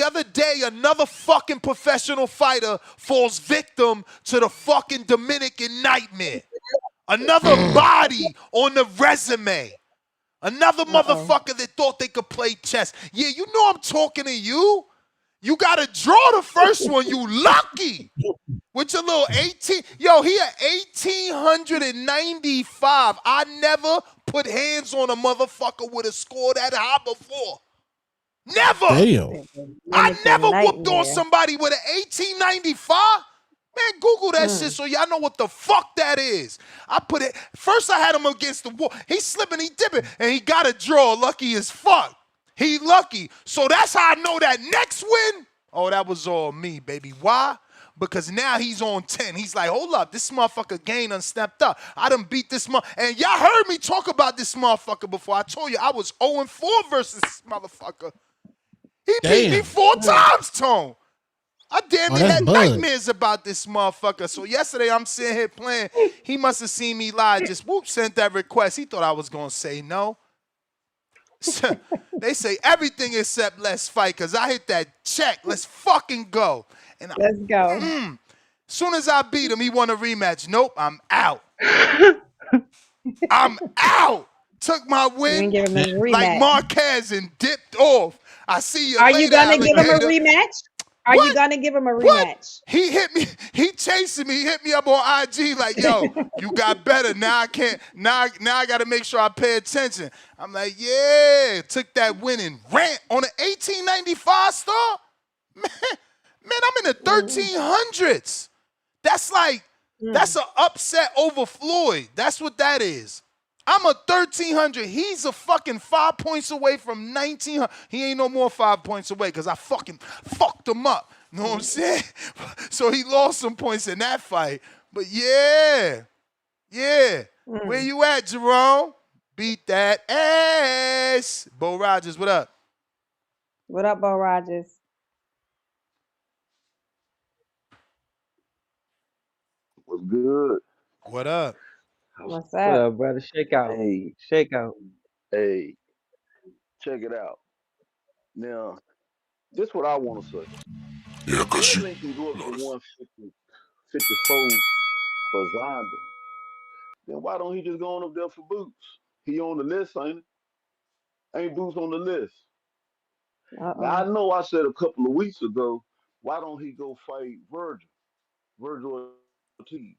other day, another fucking professional fighter falls victim to the fucking Dominican nightmare. Another body on the resume. Another Uh-oh. motherfucker that thought they could play chess. Yeah, you know I'm talking to you. You got to draw the first one. You lucky. With your little 18. Yo, he at 1,895. I never put hands on a motherfucker with a score that high before. Never. Damn. I Dominican never whooped on nightmare. somebody with an 1895. Man, Google that shit Mm. so y'all know what the fuck that is. I put it, first I had him against the wall. He slipping, he dipping, and he got a draw lucky as fuck. He lucky. So that's how I know that next win, oh, that was all me, baby. Why? Because now he's on 10. He's like, hold up, this motherfucker game done stepped up. I done beat this And y'all heard me talk about this motherfucker before. I told you I was 0-4 versus this motherfucker. He beat me Damn. 4 times, Tone. I damn Oh, near that's had bud. nightmares about this motherfucker. So yesterday I'm sitting here playing. He must have seen me live. Just sent that request. He thought I was gonna say no. They say everything except let's fight, cause I hit that check. Let's fucking go. And Let's go. soon as I beat him, he won a rematch. Nope, I'm out. I'm out. Took my You win ain't give him a like rematch. Marquez and dipped off. I see you Are you later, gonna give him a alligator. rematch? Are you What? gonna give him a What? rematch? He hit me. He chasing me. He hit me up on IG like, yo, you got better. Now I can't. Now I got to make sure I pay attention. I'm like, yeah. Took that winning rant on an 1895 star. Man, I'm in the Mm. 1300s. That's like, Mm. that's an upset over Floyd. That's what that is. I'm a 1,300. He's a fucking 5 points away from 1,900. He ain't no more 5 points away because I fucking fucked him up. You know what I'm saying? So he lost some points in that fight. But yeah. Where you at, Jerome? Beat that ass. Bo Rogers, what up? What up, Bo Rogers? What's good? What up? What's What up? up, brother? Shake out. Hey, Shake out. hey, check it out. Now, this what I want to say. If Devin can go up to 154 for Zonda, then why don't he just go on up there for Boots? He on the list, ain't he? Ain't Boots on the list? Now, I Uh-oh. know I said a couple of weeks ago, why don't he go fight Virgil Ortiz?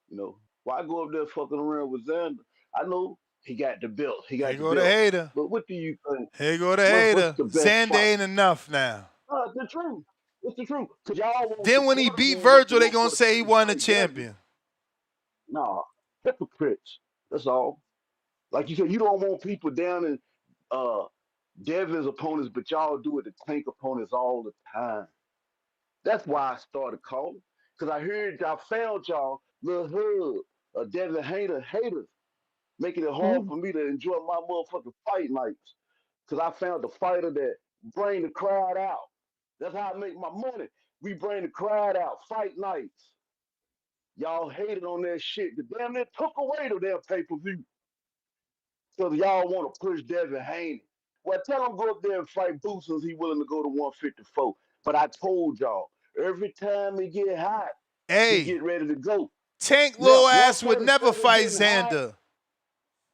You know, why go up there fucking around with Xander? I know he got the belt. He Here got the go the belt. hater. But what do you think? Here go the What's hater. the best Xander fight? ain't enough now. The truth. It's the truth. Cause y'all want the Then when he quarter beat move up to Virgil, they gonna say he 143 won the fight Devin. champion. Nah, hypocrites. That's all. Like you said, you don't want people down in uh Devin's opponents, but y'all do it to tank opponents all the time. That's why I started calling. Cause I heard y'all found y'all little hub, Devin haters, making it hard for me to enjoy my motherfucking fight nights. Cause I found the fighter that bring the crowd out. That's how I make my money. We bring the crowd out, fight nights. Y'all hated on that shit. The damn near took away the damn pay-per-view. Because y'all want to push Devin Haney. Well, tell him go up there and fight Boots since he willing to go to 154. But I told y'all, every time he get hot, he Hey, get ready to go. Tank Now, little ass would never 137 fight getting hot. Xander.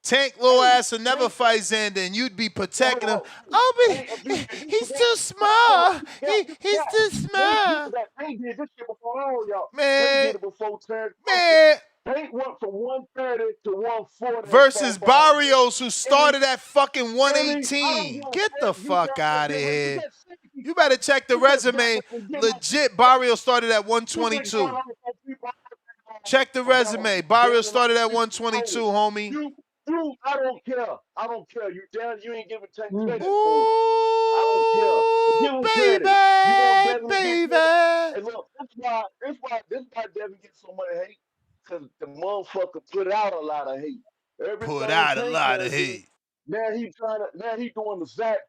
Tank little Hey, ass would never Tank, fight Xander, and you'd be hold protecting him. on. Oh, Tank, but if you he's forgot, too hold on, small. you He's forgot. too Tank, you small. forgot. Tank did this shit before all y'all. Tank Man, did it before Terrence Crawford. man. Tank went from 130 to 140 and Versus fought Bobby. Barrios, who Any, started at fucking I don't 118. give a Get the fuck. You fuck got to out of get ready to here. get 60 You better fights. check the You just got resume. to get my Legit, Barrios started at you been going 122. on for people Check the about resume. Barrios Devin started at 122, Haney. homie. I don't care. I don't care. You down, you ain't giving Tank credit for him. I don't care. Ooh, Give him credit. You want baby, Devin to get credit? baby. Hey, look, this why Devin gets so much hate. Cause the motherfucker put out a lot of hate. Put Everything out a Tank lot of done did. hate. Now he doing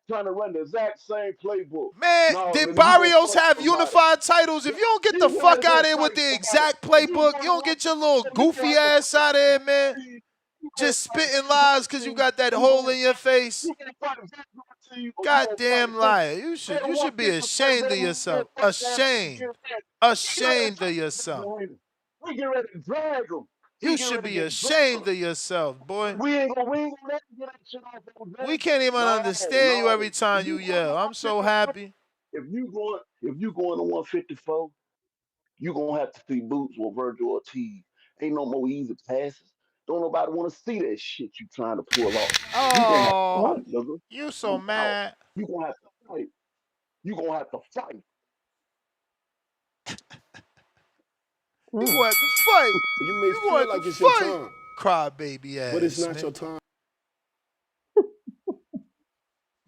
trying to run the exact same playbook. Man, No, did let me go Barrios fight have somebody. unified titles? If you don't get He the fuck wanted to out go of here with fight the somebody. exact If you playbook, go you to don't one, get your little you gonna goofy have to ass fight out of here, man. you gonna Just fight spitting lies because you got that you hole gonna in your face. you gonna fight Xander or you gonna fight Goddamn Boots. liar. They the You should be 155 ashamed of better yourself. fight down to Ashamed. get ready. We get ready to Ashamed of yourself. drag him. We get ready to drag him. You He get should ready to be get drugged. ashamed of yourself, boy. We ain't gonna let him get that shit off on We that. can't even No, understand you no. every time If you you going to yell. I'm so 154, happy. if you going to 154, you gonna have to see Boots with Virgil Ortiz. Ain't no more easy passes. Don't nobody want to see that shit you trying to pull off. You gonna have to Oh, fight, nigga. you so No doubt. mad. You gonna have to fight. You gonna have to fight. You want to fight. You may You feel want to like it's your fight. time, Cry baby but it's ass, not your man. time.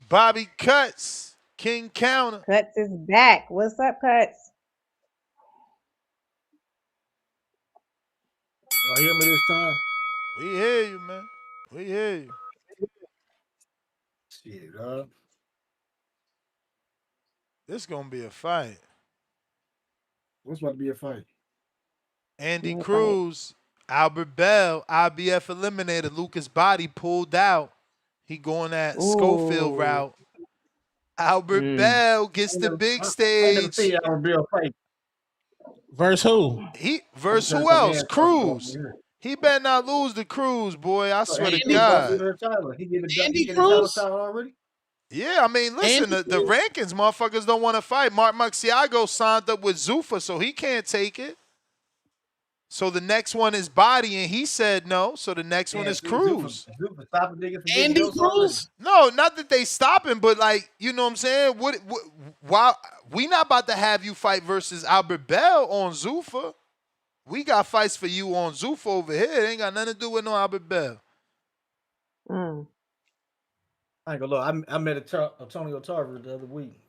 Bobby Cuts. King Counter. Cuts is back. What's up, Cuts? Y'all hear me this time? We hear you, man. We hear you. Shit, This gonna be a fight. what's about to be a fight? Andy Good fight. Cruz, Albert Bell, IBF eliminated. Lucas Body pulled out. He going that Schofield Ooh. route. Albert Mm. Bell gets the big I ain't never stage. seen y'all real fight. Verse who? He I'm versus trying to who put my else? hands on it over Cruz. here. He better not lose to Cruz, boy. I So swear to Andy Cruz about to God. get a title. He Andy get a title Cruz? shot already. Yeah, I mean, listen, Andy the Cruz? rankings, motherfuckers don't want to fight. Mark Marciago signed up with Zuffa, so he can't take it. So the next one is Body, and he said no. So the next one Yeah, is see, Zufa Cruz. stopping niggas from getting Andy belts already. Cruz? No, not that they stopping, but like, you know what I'm saying? Why we not about to have you fight versus Albert Bell on Zuffa? We got fights for you on Zuffa over here. It ain't got nothing to do with no Albert Bell. Mm. I ain't gonna lie. I met Antonio Tarver the other week.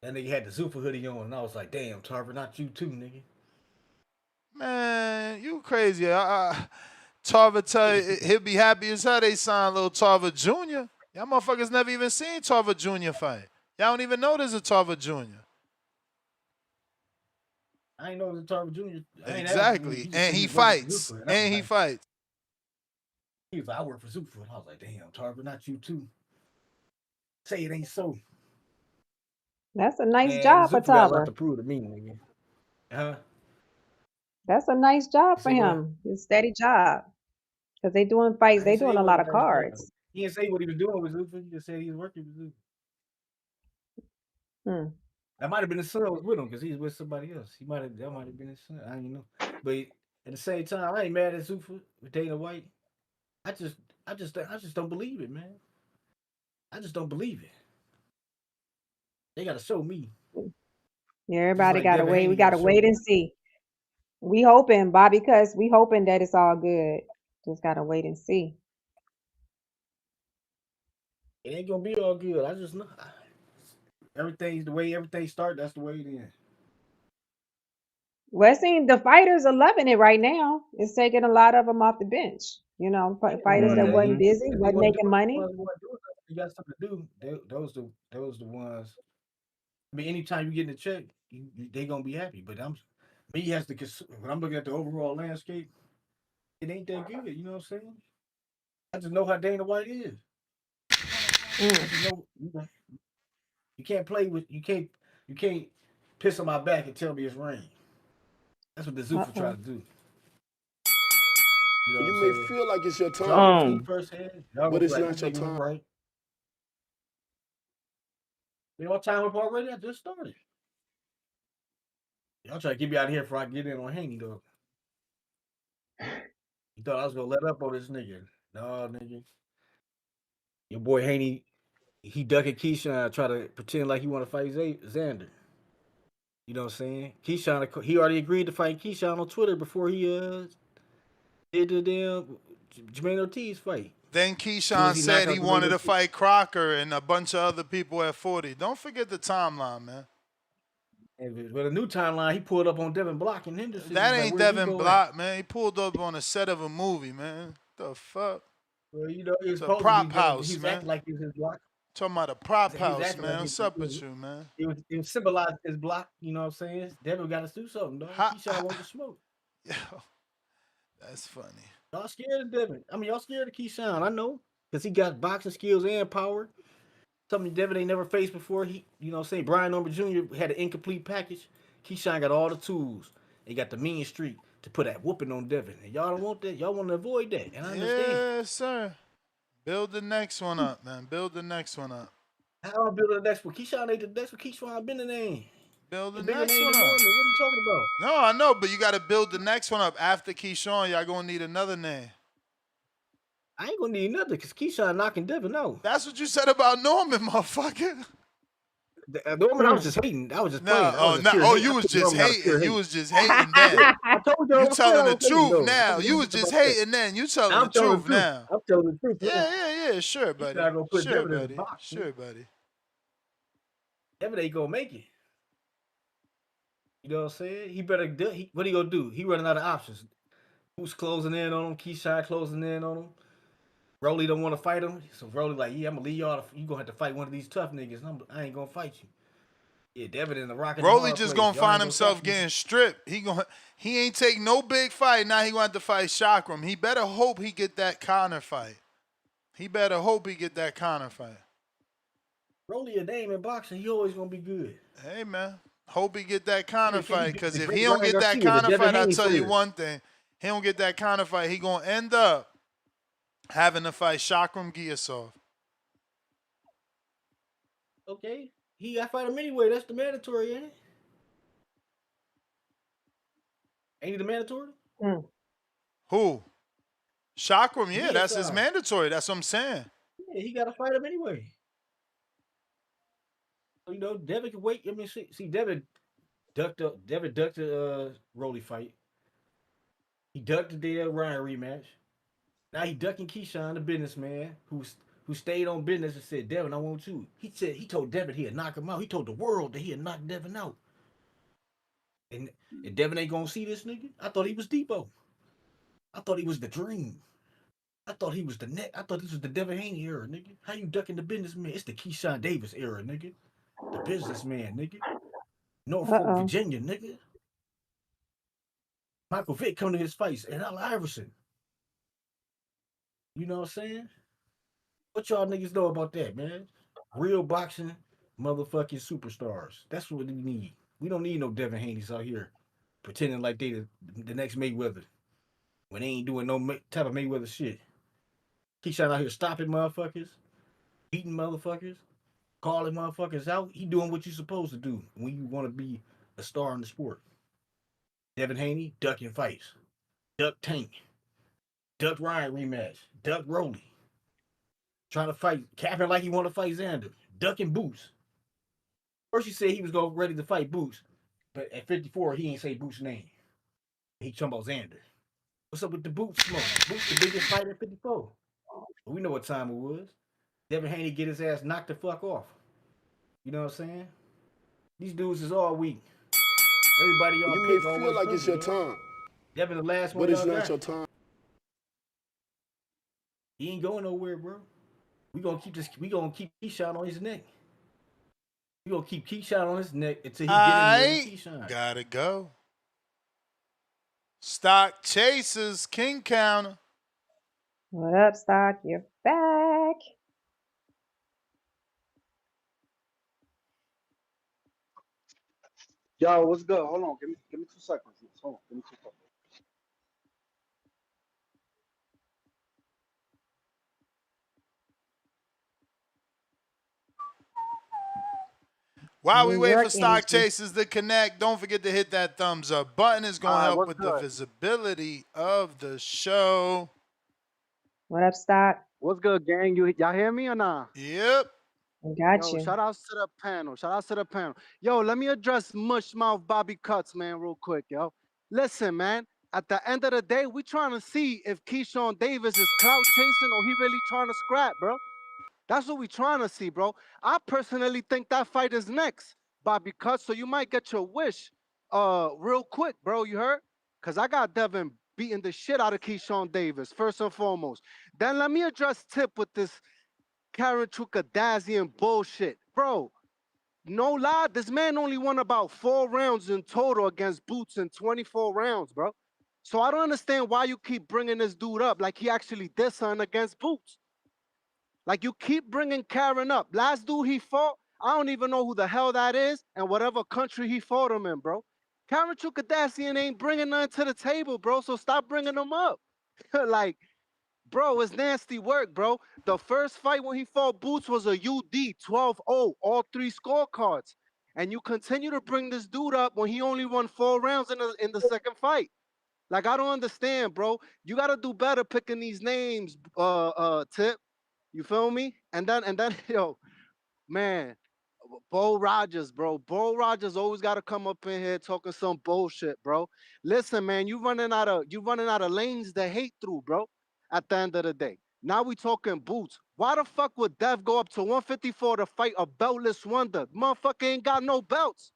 That nigga had the Zufa hoodie on, and I was like, damn, Tarver, not you too, nigga. Man, you crazy. Tarver tell you he'll be happy as hell they signed little Tarver Jr. Y'all motherfuckers never even seen Tarver Jr. fight. Y'all don't even know there's a Tarver Jr. I ain't know it was a Tarver Jr. I ain't asked him. Exactly. He just And said he he was working for fights. Zufa, and I was And he like, fights. he was like, I work for Zufa, and I was like, damn, Tarver, not you too. Say it ain't so. That's a nice Man, job for Zufa got a lot Tarver. to prove to me, nigga. Huh? That's a nice job You for say what? him. It's a steady job. Because they doing fights, I they ain't say doing it a lot wasn't of a nice job. cards. He didn't say what he was doing with Zufa. He just said he was working with Zufa. Hmm. That might have been his son was with him because he's with somebody else. That might have been his son. I don't even know. But at the same time, I ain't mad at Zufa with Dana White. I just don't believe it, man. I just don't believe it. They gotta show me. Yeah, Just everybody like gotta Devin wait. We Haney gotta gotta show wait me. and see. We hoping, Bobby, cuz we hoping that it's all good. Just gotta wait and see. It ain't gonna be all good. I just know everything's the way everything start. That's the way it is. Well, it seems the fighters are loving it right now. It's taking a lot of them off the bench. You know, Yeah, fighters that wasn't because busy, they wasn't want to do making it. The money. ones who want to do it, they got something to do. Those the ones. I mean, anytime you get in the check, they gonna be happy. But me has to when I'm looking at the overall landscape, it ain't that good. You know what I'm saying? I just know how Dana White is. I just know you can't play with you can't piss on my back and tell me it's rain. That's what the Zuffa Uh-oh. tried to do. You know what You I'm may saying? feel like it's your Y'all time, gonna see firsthand. Y'all but gonna be it's like, not this your nigga was time. right. You know, time up already. I just started. Y'all try to get me out of here before I get in on Haney though. You thought I was gonna let up on this nigga? No, nigga. Your boy Haney, he ducking Keyshawn, try to pretend like he want to fight Xander. You know what I'm saying? Keyshawn, he already agreed to fight Keyshawn on Twitter before he did the damn Jermaine Ortiz fight. Then As soon as Keyshawn he knocked said out he Jermaine wanted to Ortiz, fight Crocker and a bunch of other people at 40. Don't forget the timeline, man. and with a new timeline, he pulled up on Devin Block in Henderson. That He's like, ain't "Where Devin Debo at?" Block, man. He pulled up on a set of a movie, man. The fuck? Well, you know, he was It's a supposed to be prop Devin. He house, was man. acting like he was his block. Talking about a prop He was house, acting like man. What's up with you, man? it was symbolized his block. You know what I'm saying? Devin got to do something, dog. Keyshawn wanted to smoke. Yo, that's funny. Y'all scared of Devin? I mean, y'all scared of Keyshawn? I know, because he got boxing skills and power. Something Devin ain't never faced before. You know what I'm saying? Brian Norman Jr. had an incomplete package. Keyshawn got all the tools. He got the mean streak to put that whooping on Devin. And y'all don't want that. Y'all want to avoid that. And I understand. Yes, sir. Build the next one up, man. Build the next one up. How I build the next one? Keyshawn ain't the next one. Keyshawn been the name. Build He the a bigger next name one than up. Norman. What are you talking about? No, I know, but you got to build the next one up after Keyshawn. Y'all gonna need another name. I ain't gonna need nothing because Keyshawn knocking Devin out. That's what you said about Norman, motherfucker. Norman, I was just hating. I was just playing. No, I was oh, just no, pure oh, hate. I you was put just Norman out of pure hating. You hate. was just hating Yeah, then. I told you You I was saying telling I the was hating truth though. I now. was You was honest just about that. hating then. You telling the I'm telling the truth truth. now. I'm telling the truth now. Yeah. Sure, He's buddy. not gonna put Sure, Devin in the buddy. box. Man. Sure, buddy. Devin ain't gonna make it. You know what I'm saying? He better do. What he gonna do? He running out of options. Who's closing in on him? Keyshawn closing in on him. Rolly don't want to fight him, so Rolly like, yeah, I'm gonna leave y'all. You gonna have to fight one of these tough niggas. And I ain't gonna fight you. Yeah, Devin in the rock and the Rolly hard just place. gonna Y'all find ain't gonna catch himself me. getting stripped. He ain't take no big fight. Now he going to fight Chakram. He better hope he get that counter fight. He better hope he get that counter fight. Rolly a name in boxing. He always gonna be good. Hey man, hope he get that counter Can he fight. beat Cause the if great he don't Ryan get that Garcia, the counter Devin fight, I'll Haney tell you fighter? one thing. He don't get that counter fight, he gonna end up having to fight Chakram Giasov. Okay, he got to fight him anyway. That's the mandatory, ain't it? Ain't he the mandatory? Who? Chakram, yeah, that's his Giasov. mandatory. That's what I'm saying. Yeah, he got to fight him anyway. So, you know, Devin can wait. I mean, see Devin ducked up. Devin ducked the Rolly fight. He ducked the Ryan rematch. Now he ducking Keyshawn, the businessman, who stayed on business and said, Devin, I want you. He told Devin he'd knock him out. He told the world that he'd knock Devin out. And Devin ain't gonna see this nigga. I thought he was Debo. I thought he was the dream. I thought he was the net. I thought this was the Devin Haney era, nigga. How you ducking the businessman? It's the Keyshawn Davis era, nigga. The businessman, nigga. Norfolk, Uh-oh. Virginia, nigga. Michael Vick coming to his face and Al Iverson. You know what I'm saying? What y'all niggas know about that, man? Real boxing motherfucking superstars. That's what we need. We don't need no Devin Haney's out here pretending like they the next Mayweather when they ain't doing no type of Mayweather shit. Keyshawn out here stopping motherfuckers, beating motherfuckers, calling motherfuckers out. He doing what you supposed to do when you want to be a star in the sport. Devin Haney ducking fights, duck Tank, duck Ryan rematch, duck Rolly, trying to fight, capping like he want to fight Xander, ducking Boots. First he said he was going ready to fight Boots, but at 54 he ain't say Boots' name. He talking about Xander. What's up with the Boots smoke? Boots the biggest fighter at 54. But we know what time it was. Devin Haney get his ass knocked the fuck off. You know what I'm saying? These dudes is all weak. Everybody y'all You may pick feel always like hurt, it's your man. time, Devin the last one but it's y'all not got. your time. He ain't going nowhere, bro. We gonna keep Keyshawn on his neck. We gonna keep Keyshawn on his neck until he get in there with Keyshawn. Gotta go. Stock Chasers, King Counter. What up, Stock? You're back. Yo, what's good? Hold on, give me 2 seconds. Hold on, give me 2 seconds. While we New wait for York Stock energy. Chasers to connect, don't forget to hit that thumbs up button. It's going All to right, help what's with the good? visibility of the show. What up, Stock? What's good, gang? Y'all hear me or nah? Yep. We got Yo, you. shout outs to the panel. Shout outs to the panel. Yo, let me address Mushmouth Bobby Cuts, man, real quick, yo. Listen, man. At the end of the day, we trying to see if Keyshawn Davis is clout chasing or he really trying to scrap, bro. That's what we trying to see, bro. I personally think that fight is next, Bobby Cuts. So you might get your wish, real quick, bro. You heard? Cause I got Devin beating the shit out of Keyshawn Davis first and foremost. Then let me address Tip with this Karen Chukadazian bullshit, bro. No lie, this man only won about 4 rounds in total against Boots in 24 rounds, bro. So I don't understand why you keep bringing this dude up like he actually did something against Boots. Like you keep bringing Karen up. Last dude he fought, I don't even know who the hell that is and whatever country he fought him in, bro. Karen Chukadassian ain't bringing nothing to the table, bro, so stop bringing him up. Like, bro, it's nasty work, bro. The first fight when he fought Boots was a UD 12-0, all 3 scorecards. And you continue to bring this dude up when he only won 4 rounds in the second fight. Like, I don't understand, bro. You gotta do better picking these names, Tip. You feel me? And then, yo, man, Bo Rogers, bro. Bo Rogers always got to come up in here talking some bullshit, bro. Listen, man, you running out of lanes to hate through, bro. At the end of the day, now we talking Boots. Why the fuck would Dev go up to 154 to fight a beltless wonder? Motherfucker ain't got no belts.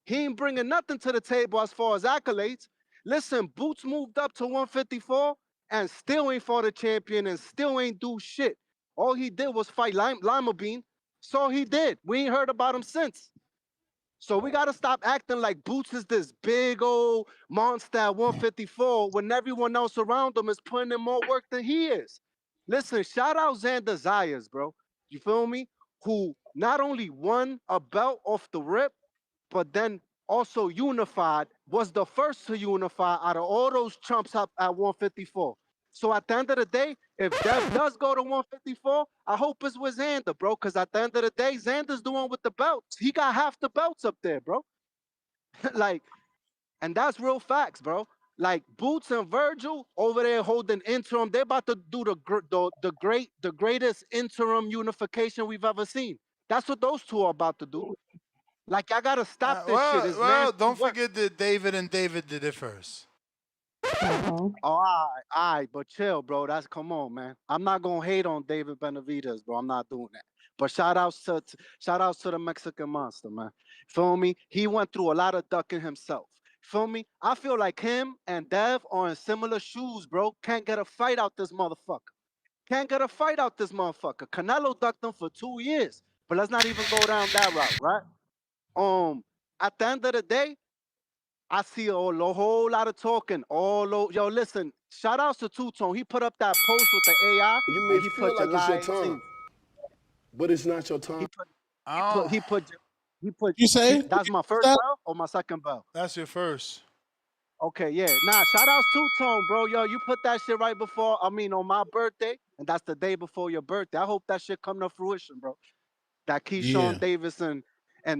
He ain't bringing nothing to the table as far as accolades. Listen, Boots moved up to 154 and still ain't fought a champion and still ain't do shit. All he did was fight Lima Bean. So he did. We ain't heard about him since. So we gotta stop acting like Boots is this big old monster at 154 when everyone else around him is putting in more work than he is. Listen, shout out Xander Zayas, bro. You feel me? Who not only won a belt off the rip, but then also unified, was the first to unify out of all those chumps up at 154. So at the end of the day, if Dev does go to 154, I hope it's with Xander, bro. Because at the end of the day, Xander's the one with the belts. He got half the belts up there, bro. Like, and that's real facts, bro. Like Boots and Virgil over there holding interim. They're about to do the greatest interim unification we've ever seen. That's what those two are about to do. Like, I gotta stop this shit. It's Well, nasty don't work. forget that David and David did it first. Uh-huh. Oh, all right, but chill, bro. Come on, man. I'm not gonna hate on David Benavidez, bro. I'm not doing that. But shout outs to the Mexican monster, man. Feel me? He went through a lot of ducking himself. Feel me? I feel like him and Dev are in similar shoes, bro. Can't get a fight out this motherfucker. Can't get a fight out this motherfucker. Canelo ducked him for 2 years. But let's not even go down that route, right? At the end of the day, I see a whole lot of talking. Yo, listen, shout outs to Two Tone. He put up that post with the AI You may and he feel put like it's your July time, 18th. but it's not your He time. put he put Oh, he put he put You say? that's my first Stop. bell or my second bell? that's your first. Okay, yeah. Nah, shout outs Two Tone, bro. Yo, you put that shit right before, on my birthday, and that's the day before your birthday. I hope that shit come to fruition, bro. That Yeah. Keyshawn Davis and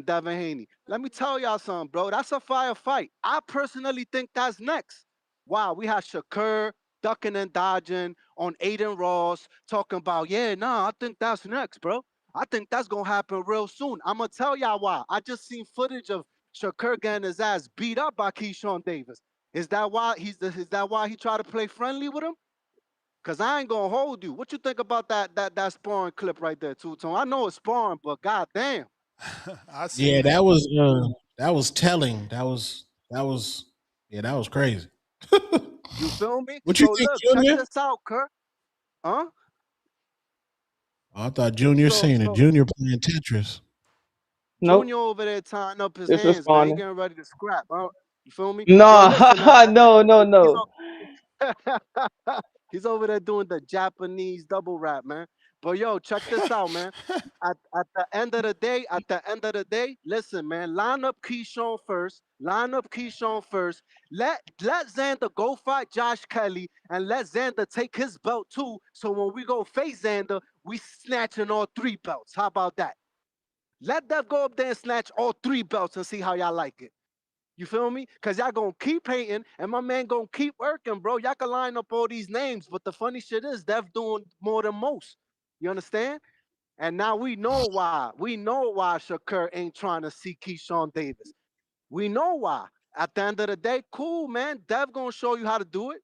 Devin Haney. Let me tell y'all something, bro. That's a fire fight. I personally think that's next. Wow, we had Shakur ducking and dodging on Aiden Ross talking about, yeah, nah, I think that's next, bro. I think that's gonna happen real soon. I'm gonna tell y'all why. I just seen footage of Shakur getting his ass beat up by Keyshawn Davis. Is that why he tried to play friendly with him? Cause I ain't gonna hold you. What you think about that sparring clip right there, Two Tone? I know it's sparring, but goddamn, I Yeah, seen it. that was telling. That was crazy. you feel me? What you So think, look, check Junior? this out, Kurt. Huh? Oh, I thought Junior So seen it. so Junior playing Tetris. Junior Nope. over there tying up his Just hands, man. He responding. getting ready to scrap. Huh? You feel me? Yo, No, listen, no, no, he's no. he's over there doing the Japanese double rap, man. But yo, check this out, man. At the end of the day, listen, man, line up Keyshawn first. Line up Keyshawn first. Let Xander go fight Josh Kelly and let Xander take his belt too. So when we go face Xander, we snatching all 3 belts. How about that? Let Dev go up there and snatch all 3 belts and see how y'all like it. You feel me? Cause y'all gonna keep hating and my man gonna keep working, bro. Y'all can line up all these names, but the funny shit is Dev doing more than most. You understand? And now we know why. We know why Shakur ain't trying to see Keyshawn Davis. We know why. At the end of the day, cool, man. Dev gonna show you how to do it.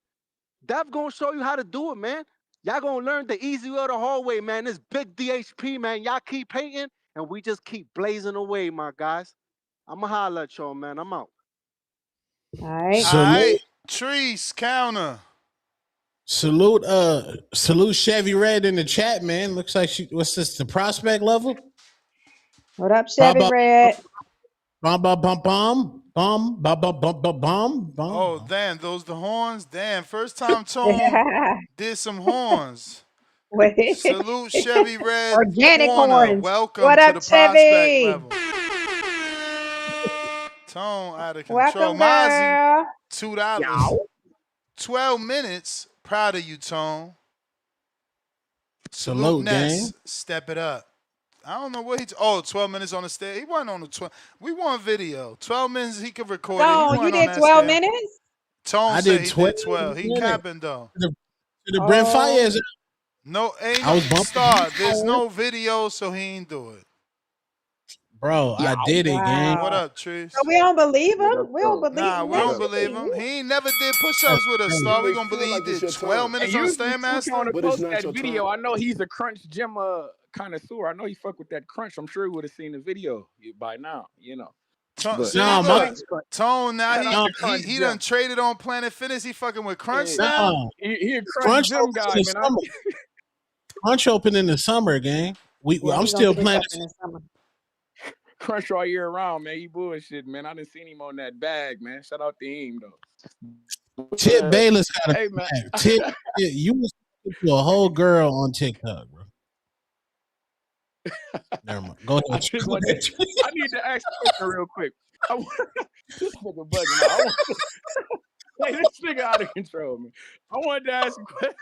Dev gonna show you how to do it, man. Y'all gonna learn the easy way or the hard way, man. This big DHP, man. Y'all keep hating, and we just keep blazing away, my guys. I'ma holler at y'all, man. I'm out. All All right. right, Salute, Treese counter. salute Chevy Red in the chat, man. Looks like what's this, the prospect level? What up, Bum, Chevy bum, Red? bum, bum, bum, bum, bum, bum, bum, bum, bum, bum, Oh, bum. damn, those the horns. Damn, first time Tone did some horns. Wait. Salute Chevy Red Organic Corner. horns. Welcome What to up, the prospect Chevy? level. Tone out of control. Welcome, Mozzie, girl. $2. Yow. 12 minutes. Proud of you, Tone. Salute Salute, gang. Ness. Step it up. I don't know what 12 minutes on the stage. He wasn't on the 12. We want video. 12 minutes he could record it. He Stone, you wasn't on did that 12 stage. minutes? Tone I said did he 12 did 12. He minutes. capping though. To the Brent Oh, Fires. No, ain't I no was bumping. star. There's no video, so he ain't do it. Bro, I Yow. did it, gang. What wow. up, So Trees? we don't believe Yeah, him? that's We don't dope. believe Nah, we What don't up? believe Nessie? him. He ain't never did That's push-ups with us, You star. crazy. We may gonna feel believe he like it's did your 12 time, And minutes on the usually Two Tone Stairmaster? to but it's post not that your time. video. I know he's a crunch gym connoisseur. I know he fuck with that crunch. I'm sure he would have seen the video by now, you know. But See, No, shout my look, out to Crunch. Tone now Shout out no, to Crunch he done Gym. traded on Planet Fitness. He fucking with Crunch Yeah, now. no. he a Crunch Crunch Gym open guy, in the man. summer. Crunch open in the summer, gang. Yeah, I'm he gonna still pick playing. up in the summer. Crunch all year round, man. He bullshit, man. I done seen him on that bag, man. Shout out to him though. Tip Bayless got a Hey man. bag. You was talking to a whole girl on TikTok, bro. Never mind. Go I ahead. just Go want to. ahead. I need to ask a question real quick. I want, this nigga bugging out. Hey, this nigga out of control, man. I wanted to ask a question.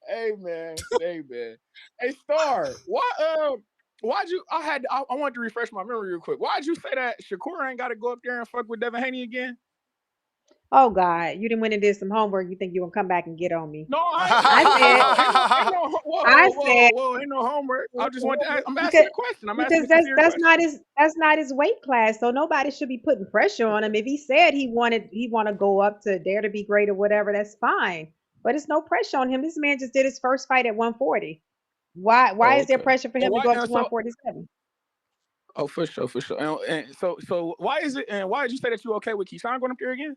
Hey man. Hey Star, why'd you? I wanted to refresh my memory real quick. Why'd you say that Shakur ain't got to go up there and fuck with Devin Haney again? Oh God, you didn't went and did some homework. You think you gonna come back and get on me? No, I said, I said ain't no homework. I just want to ask, I'm asking because a question. I'm asking because a sincere question. that's not his weight class. So nobody should be putting pressure on him. If he said he want to go up to Dare to Be Great or whatever, that's fine. But it's no pressure on him. This man just did his first fight at 140. Why Oh, is there okay. pressure for And him to why? go up And to so, 147? oh, for sure, for sure. And so why is it? And why did you say that you okay with Keyshawn going up there again?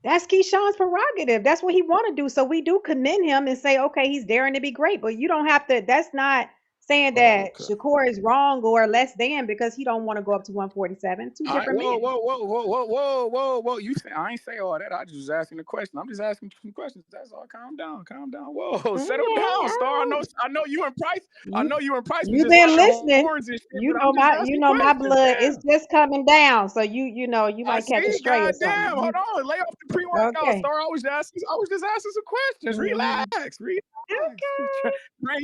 That's Keyshawn's prerogative. That's what he want to do. So we do commend him and say, okay, he's daring to be great. But you don't have to. That's not saying Oh, that okay. Shakur is wrong or less than because he don't want to go up to 147. Two All right, different whoa, men. whoa, whoa, whoa, whoa, whoa, whoa, whoa. You say I ain't say all that. I just was asking a question. I'm just asking some questions. That's all. Calm down, calm down. Whoa, settle down, Star. I know you and Price. I You know you and Price was you just been locking listening. horns and shit. But I'm just You asking know my questions. blood is Damn. just coming down. So you I might catch a see. stray or something. Goddamn. Hold on. Lay off the pre-workout, Okay. Star. I was just asking some questions. Hmm. Relax. Relax. Okay.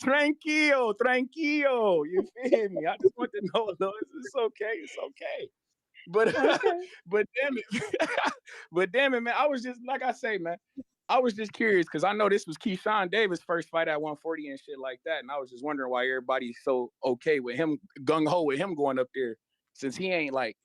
Tranquilo. Tranquilo. You feel me? I just want to know, though. It's okay. It's okay. But Okay. but damn it, but damn it, man. I was just like I say, man. I was just curious because I know this was Keyshawn Davis' first fight at 140 and shit like that, and I was just wondering why everybody's so okay with him, gung ho with him going up there, since he ain't like,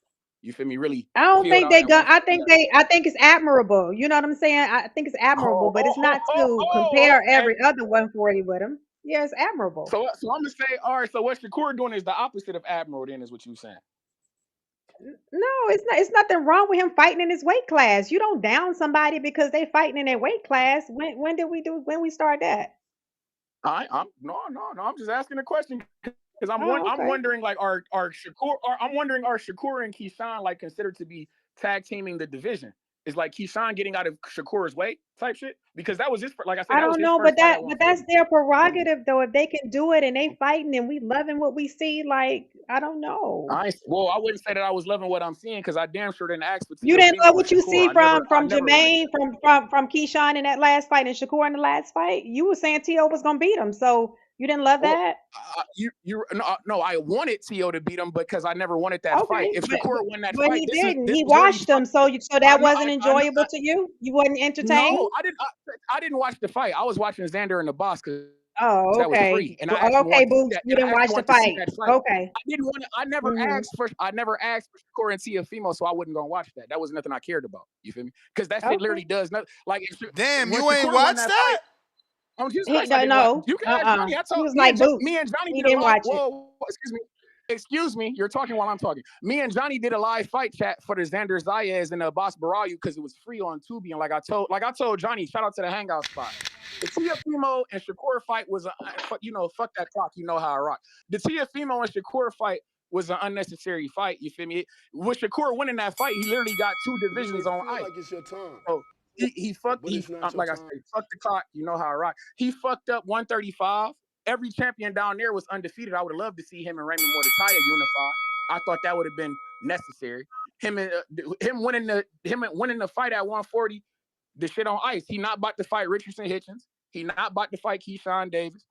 you feel me, really I don't filled think out they at got. 140. I think it's admirable. You know what I'm saying? I think it's admirable, Oh, but oh, it's oh, not oh, to oh, compare okay. every other 140 with him. Yeah, it's admirable. So I'm gonna say, all right. So what Shakur doing is the opposite of admiral, then, is what you saying? No, it's not. It's nothing wrong with him fighting in his weight class. You don't down somebody because they fighting in their weight class. When did we do? When we start that? I'm no. I'm just asking a question because Oh, I'm okay. wondering like I'm wondering are Shakur and Keyshawn like considered to be tag teaming the division? Is like Keyshawn getting out of Shakur's way type shit? Because that was his like I said I that was don't his know, first fight at but that's 140. their prerogative though. If they can do it and they fighting and we loving what we see, like I don't know. I wouldn't say that I was loving what I'm seeing because I damn sure didn't ask for You didn't love Teofimo and what you Shakur. see I from never Jermaine, from Keyshawn in that last fight and Shakur in the last fight. You were saying T.O. was gonna beat him, so you didn't love well, that. you no, I wanted T.O. to beat him because I never wanted that fight. Okay, If Shakur won that but fight, he didn't. this He was literally washed them, so so I that know wasn't I know enjoyable to you. You wasn't entertained. no, I didn't watch the fight. I was watching Xander and the Boss because Oh, that was okay. free, and I actually Okay, wanted to see Boots. that. You And I didn't actually watch the wanted to see fight. that fight. Okay. I didn't want to. Hmm. I never asked for Shakur and Teofimo, so I wasn't gonna watch that. That was nothing I cared about. You feel me? Because that shit Okay. literally does nothing. Like Damn, when you ain't Shakur won watched that that? fight. On Jesus He Christ, I no didn't watch. no. You can ask Johnny. I He told was like Me Boots. and Johnny He did a didn't live. watch it. Whoa, excuse me. You're talking while I'm talking. Me and Johnny did a live fight chat for the Xander Zayas and the Boss Barayu because it was free on Tubi. And like I told Johnny, shout out to the Hangout spot. The Teofimo and Shakur fight was fuck that clock. You know how I rock. The Teofimo and Shakur fight was an unnecessary fight. You feel me? With Shakur winning that fight, he literally got two You may divisions on feel ice. like it's your time, So he fucked but it's not your like I time. say, fuck the clock. You know how I rock. He fucked up 135. Every champion down there was undefeated. I would have loved to see him and Raymond Mordecai unify. I thought that would have been necessary. Him winning the fight at 140, the shit on ice. He not about to fight Richardson Hitchens. He not about to fight Keyshawn Davis.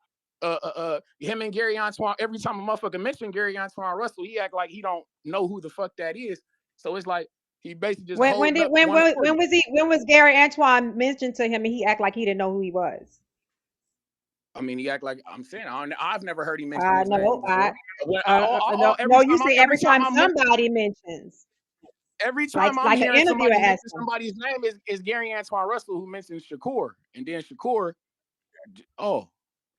Him and Gary Antoine. Every time a motherfucker mention Gary Antoine Russell, he act like he don't know who the fuck that is. So it's like he basically just holding up 140. When was Gary Antoine mentioned to him and he act like he didn't know who he was? I mean, he act like I'm saying. I've never heard him mention his name No, before. no, no. You say every time I'm somebody mentions, every time I'm like an hearing interviewer somebody asked mention him. somebody's name is Gary Antoine Russell who mentions Shakur, and then Shakur, oh,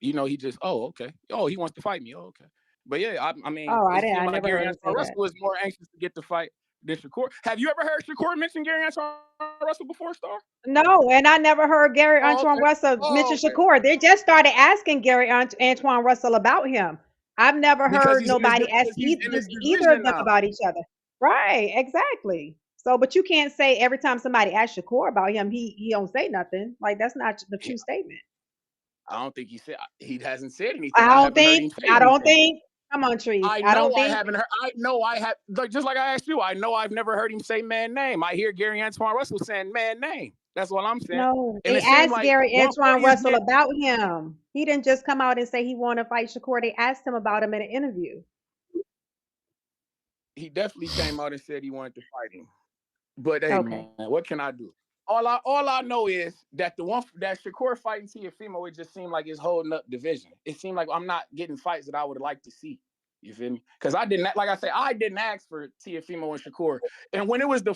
he just okay, he wants to fight me, okay, but yeah, I mean, Oh, it seemed I like never Gary heard him say Antoine that. Russell was more anxious to get the fight than Shakur. Have you ever heard Shakur mention Gary Antoine Russell before, Star? No, and I never heard Gary Oh, Antoine okay. Russell Oh, mention okay. Shakur. They just started asking Gary Antoine Russell about him. I've never Because heard nobody ask he's in his either of division them now. about each other. Right, exactly. So, but you can't say every time somebody asks Shakur about him, he don't say nothing. Like that's not the true statement. I don't think he hasn't said anything. I I don't haven't heard think. him say I don't anything. think. Come on, Trees. I I know don't I think. haven't heard. I know I have. Like just like I asked you, I know I've never heard him say man name. I hear Gary Antoine Russell saying man name. That's what I'm saying. No, And they it seemed asked like Gary Antoine 140 is Russell getting. about him. He didn't just come out and say he wanted to fight Shakur. They asked him about him in an interview. He definitely came out and said he wanted to fight him. But hey, Okay. man, what can I do? All I know is that the one that Shakur fighting Teofimo, it just seemed like it's holding up division. It seemed like I'm not getting fights that I would like to see. You feel me? Because I didn't, like I said, I didn't ask for Teofimo and Shakur. And when it was the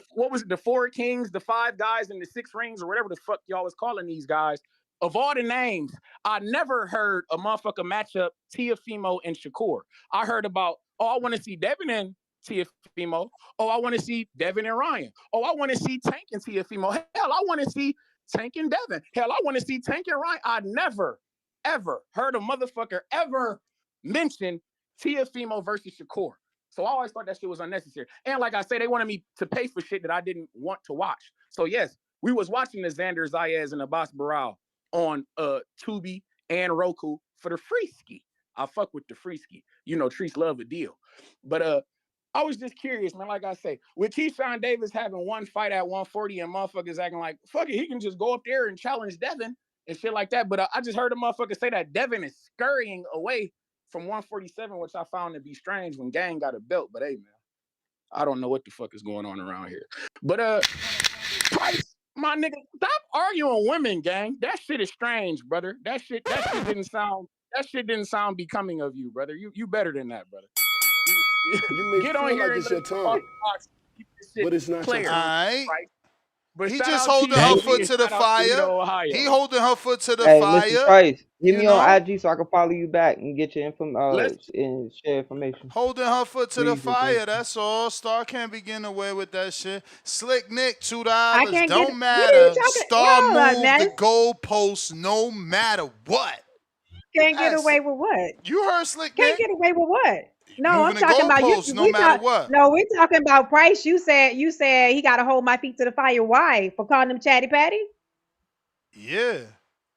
four kings, the five guys, and the six rings, or whatever the fuck y'all was calling these guys, of all the names, I never heard a motherfucker matchup Teofimo and Shakur. I heard about, oh, I want to see Devin and Teofimo. Oh, I want to see Devin and Ryan. Oh, I want to see Tank and Teofimo. Hell, I want to see Tank and Devin. Hell, I want to see Tank and Ryan. I never, ever heard a motherfucker ever mention Teofimo versus Shakur. So I always thought that shit was unnecessary. And like I say, they wanted me to pay for shit that I didn't want to watch. So yes, we was watching the Xander Zayas and the Abbas Baral on Tubi and Roku for the free ski. I fuck with the free ski. You know, Trees love a deal. But I was just curious, man. Like I say, with Keyshawn Davis having one fight at 140 and motherfuckers acting like, fuck it, he can just go up there and challenge Devin and shit like that. But I just heard a motherfucker say that Devin is scurrying away from 147, which I found to be strange when Gang got a belt. But hey, man, I don't know what the fuck is going on around here. But Price, my nigga, stop arguing women, Gang. That shit is strange, brother. That shit didn't sound becoming of you, brother. You better than that, brother. You may Get on feel here like and it's let your us talk time, box. but it's not your Player, time. All right. right? But He shout just out to holding you, her Kobe, foot and to the shout out to fire. Toledo, He Ohio. holding her foot to the Hey, Mr. fire. Price, get You me on know, IG so I can follow you back and get your Let's and share information. holding her foot to the Please and thank fire. you. That's all. Star can't be getting away with that shit. Slick Nick, I $2. can't get Don't it. What are you matter. talking? Star Hold up, move the Ness. goalposts no matter what. Can't get That's away with what? you heard Slick Can't Nick get away with what? No, moving I'm the talking about you. goalposts no matter what. No, we're talking about Price. You said he got to hold my feet to the fire. Why? For calling him Chatty Patty? Yeah.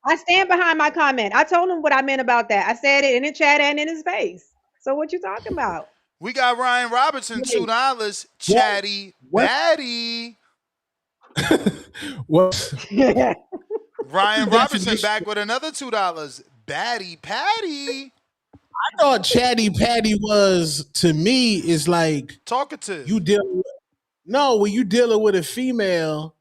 I stand behind my comment. I told him what I meant about that. I said it in the chat and in his face. So what you talking about? We got Ryan Robertson, wait. $2. What? Chatty What? Batty. What Ryan Robertson definition? back with another $2. Batty Patty. I thought Chatty Patty was, to me, is like Talkative. you dealing with, no, when you dealing with a female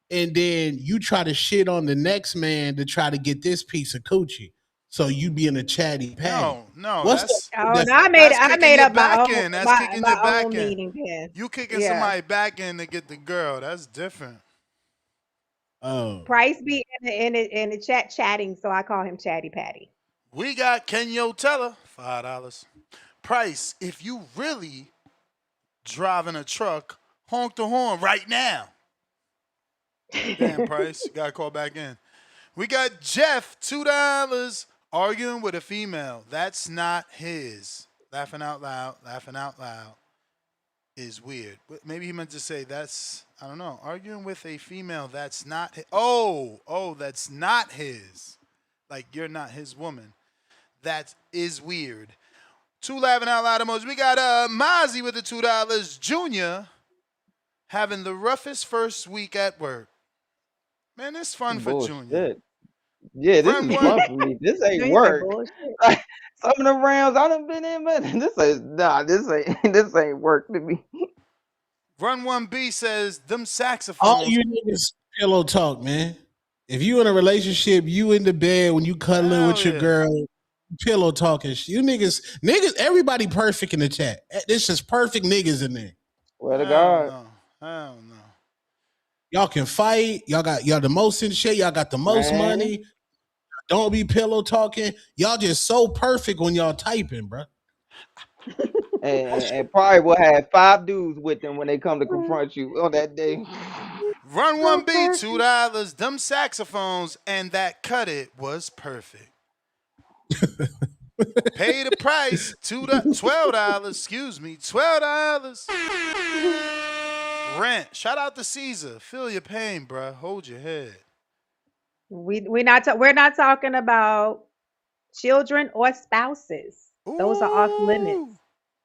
and then you try to shit on the next man to try to get this piece of coochie. So you being a Chatty Patty. No, What's that's Oh the no, I made that's I kicking made your up my back own in. That's kicking your my back own in. meaning then. You kicking Yeah. somebody back in to get the girl. That's different. oh Price be in the chat chatting, so I call him Chatty Patty. We got Kenyo Teller, $5. Price, if you really driving a truck, honk the horn right now. Damn, Price, you gotta call back in. We got Jeff, $2, arguing with a female. That's not his. Laughing out loud, is weird. Maybe he meant to say that's, I don't know, arguing with a female that's not his. Oh, that's not his. Like you're not his woman. That is weird. Two laughing out loud emojis. We got Mozzie with the $2. Junior having the roughest first week at work. Man, it's fun for Junior. Bullshit. Yeah, this Run is one. fun for me. This ain't Junior said work. bullshit. Like, some of the rounds I done been in, man. This ain't work to me. Run 1B says them all saxophones. you niggas pillow talk, man. If you in a relationship, you in the bed when you cuddling Hell with your yeah. girl, pillow talking. You niggas, everybody perfect in the chat. This is perfect niggas in there. Swear to Hell God. no. Hell no. Y'all can fight. Y'all the most in shit. Y'all got the most Man. money. Don't be pillow talking. Y'all just so perfect when y'all typing, bro. And probably will have 5 dudes with them when they come to confront you on that day. Run 1B, $2. Them saxophones and that cut it was perfect. Pay the price, $12. Excuse me, $12. Rent. Shout out to Caesar. Feel your pain, bro. Hold your head. We're not talking about children or spouses. Those are off limits. Ooh.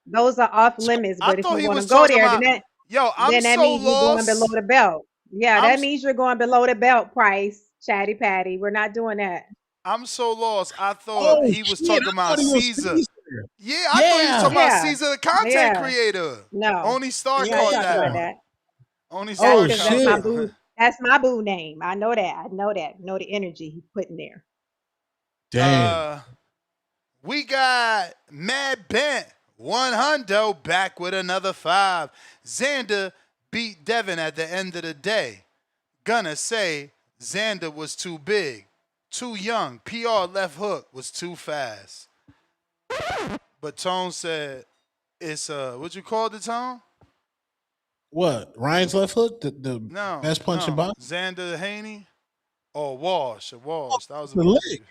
Those are off limits. I But if thought you he want to was go talking there, about, I'm then that so means you're going below lost. the belt. Yeah, I'm that means you're going below the belt, Price, Chatty Patty. We're not doing that. I'm so lost. I thought Oh he was shit! talking I about thought he was Caesar. Caesar. Yeah, I thought he was Yeah. talking about Yeah. Caesar, the content Yeah. creator. No, Only Star we're not caught talking that about Yeah. one. that. Only That's Oh because that's my shit. SoundCloud. boo. That's my boo name. I know that. I know that. I know the energy he put in there. Damn. We got Mad Bent 100 back with another 5. Xander beat Devin at the end of the day. Gonna say Xander was too big, too young. PR left hook was too fast. But Tone said it's what you called it, Tone? What? Ryan's left hook? The No, best punch in no. boxing? Xander Haney or Walsh. Walsh. That was It's a supposed to lick. be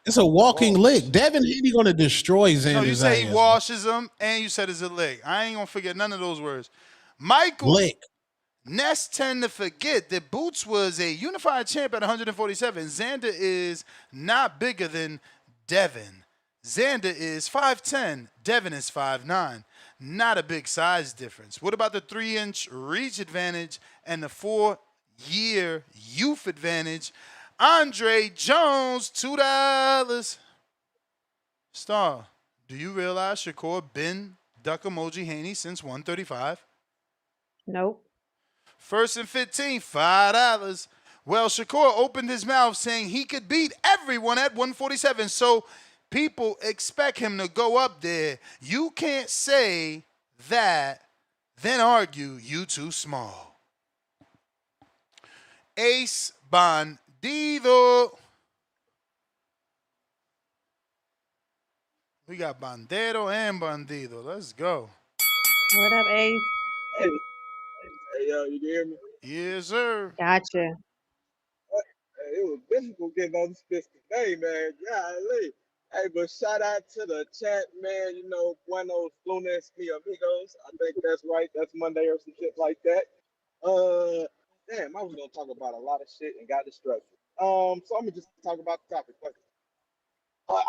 It's a walking Walsh. lick. Devin Haney gonna destroy No, Xander you say he Zayas, bro. washes them, and you said it's a lick. I ain't gonna forget none of those words. Michael Lick. Ness tend to forget that Boots was a unified champ at 147. Xander is not bigger than Devin. Xander is 5'10. Devin is 5'9. Not a big size difference. What about the 3-inch reach advantage and the 4-year youth advantage? Andre Jones, $2. Star, do you realize Shakur been duck emoji Haney since 135? Nope. First and 15, $5. Well, Shakur opened his mouth saying he could beat everyone at 147, so people expect him to go up there. You can't say that, then argue you too small. Ace Bandido. We got Bandero and Bandido. Let's go. What up, Ace? Hey, yo, you can hear me? Yes, sir. Gotcha. Hey, it was difficult getting on this today, man. Golly. Hey, but shout out to the chat, man. You know, buenos lunes, mi amigos. I think that's right. That's Monday or some shit like that. Damn, I was gonna talk about a lot of shit and got distracted. So I'm gonna just talk about the topic. But,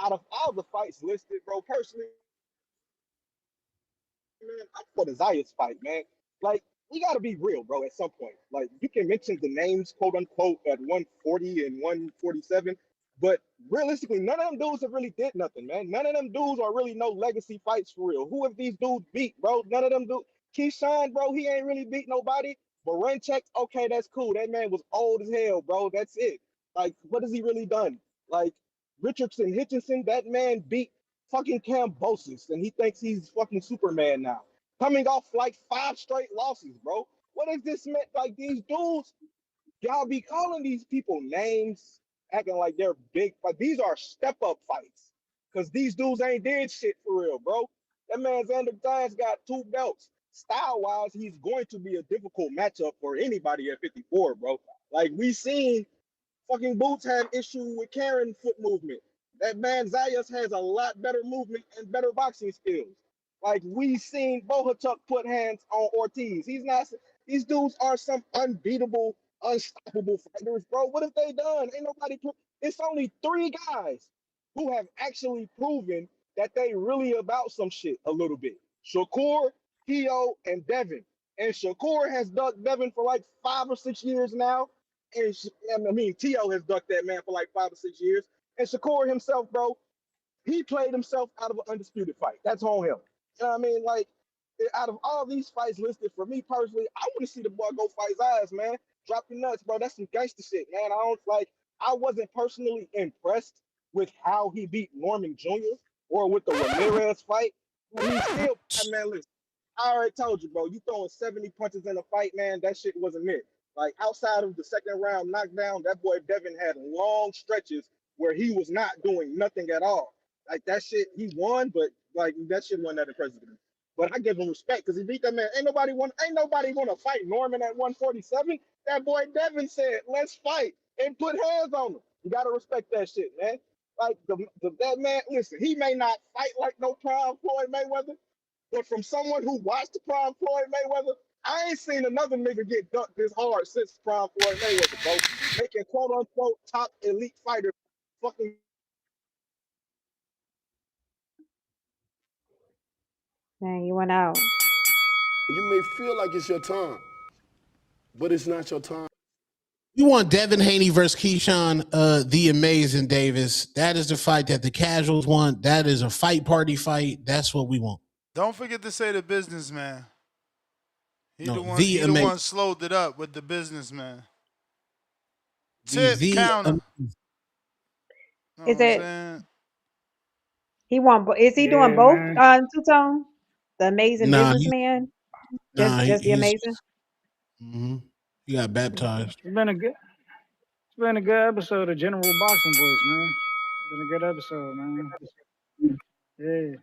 out of all the fights listed, bro, personally, man, I'm for the Zayas fight, man. Like, we gotta be real, bro, at some point. Like, you can mention the names, quote unquote, at 140 and 147, but realistically, none of them dudes have really did nothing, man. None of them dudes are really no legacy fights for real. Who have these dudes beat, bro? None of them dudes. Keyshawn, bro, he ain't really beat nobody. Barenchek, okay, that's cool. That man was old as hell, bro. That's it. Like, what has he really done? Like, Richardson, Hitchinson, that man beat fucking Cambosis, and he thinks he's fucking Superman now. Coming off like 5 straight losses, bro. What is this meant? Like these dudes, y'all be calling these people names, acting like they're big, but these are step up fights. Cause these dudes ain't did shit for real, bro. That man Xander Zayas got 2 belts. Style wise, he's going to be a difficult matchup for anybody at 54, bro. Like we seen fucking Boots have issue with Karen foot movement. That man Zayas has a lot better movement and better boxing skills. Like we seen Bohatuk put hands on Ortiz. He's not. These dudes are some unbeatable, unstoppable fighters, bro. What have they done? Ain't nobody. It's only 3 guys who have actually proven that they really about some shit a little bit. Shakur, Keo, and Devin. And Shakur has ducked Devin for like 5 or 6 years now. And I mean, T.O. has ducked that man for like 5 or 6 years. And Shakur himself, bro, he played himself out of an undisputed fight. That's on him. You know what I mean? Like, out of all these fights listed, for me personally, I want to see the boy go fight Zayas, man. Drop the nuts, bro. That's some gangster shit, man. I wasn't personally impressed with how he beat Norman Jr. or with the Ramirez fight. But he still, man, listen, I already told you, bro. You throwing 70 punches in a fight, man. That shit wasn't it. Like outside of the second round knockdown, that boy Devin had long stretches where he was not doing nothing at all. Like that shit, he won, but like that shit wasn't that impressive. But I give him respect because he beat that man. Ain't nobody want to fight Norman at 147. That boy Devin said, "Let's fight," and put hands on him. You gotta respect that shit, man. Like that man, listen, he may not fight like no prime Floyd Mayweather, but from someone who watched the prime Floyd Mayweather, I ain't seen another nigga get dunked this hard since prime Floyd Mayweather, bro. Making quote unquote top elite fighters fucking. Man, you went out. You may feel like it's your time, but it's not your time. You want Devin Haney versus Keyshawn, the amazing Davis. That is the fight that the casuals want. That is a fight party fight. That's what we want. Don't forget to say the businessman. He No, the one. the He the amazing. one slowed it up with the businessman. The Tip the counter. Know what Is I'm it saying? he want? Is he doing Yeah, both? man. Two tone, the amazing nah businessman. Just the he's amazing. he got baptized. It's been a good episode of General Boxing Voice, man. Been a good episode, man. Yeah.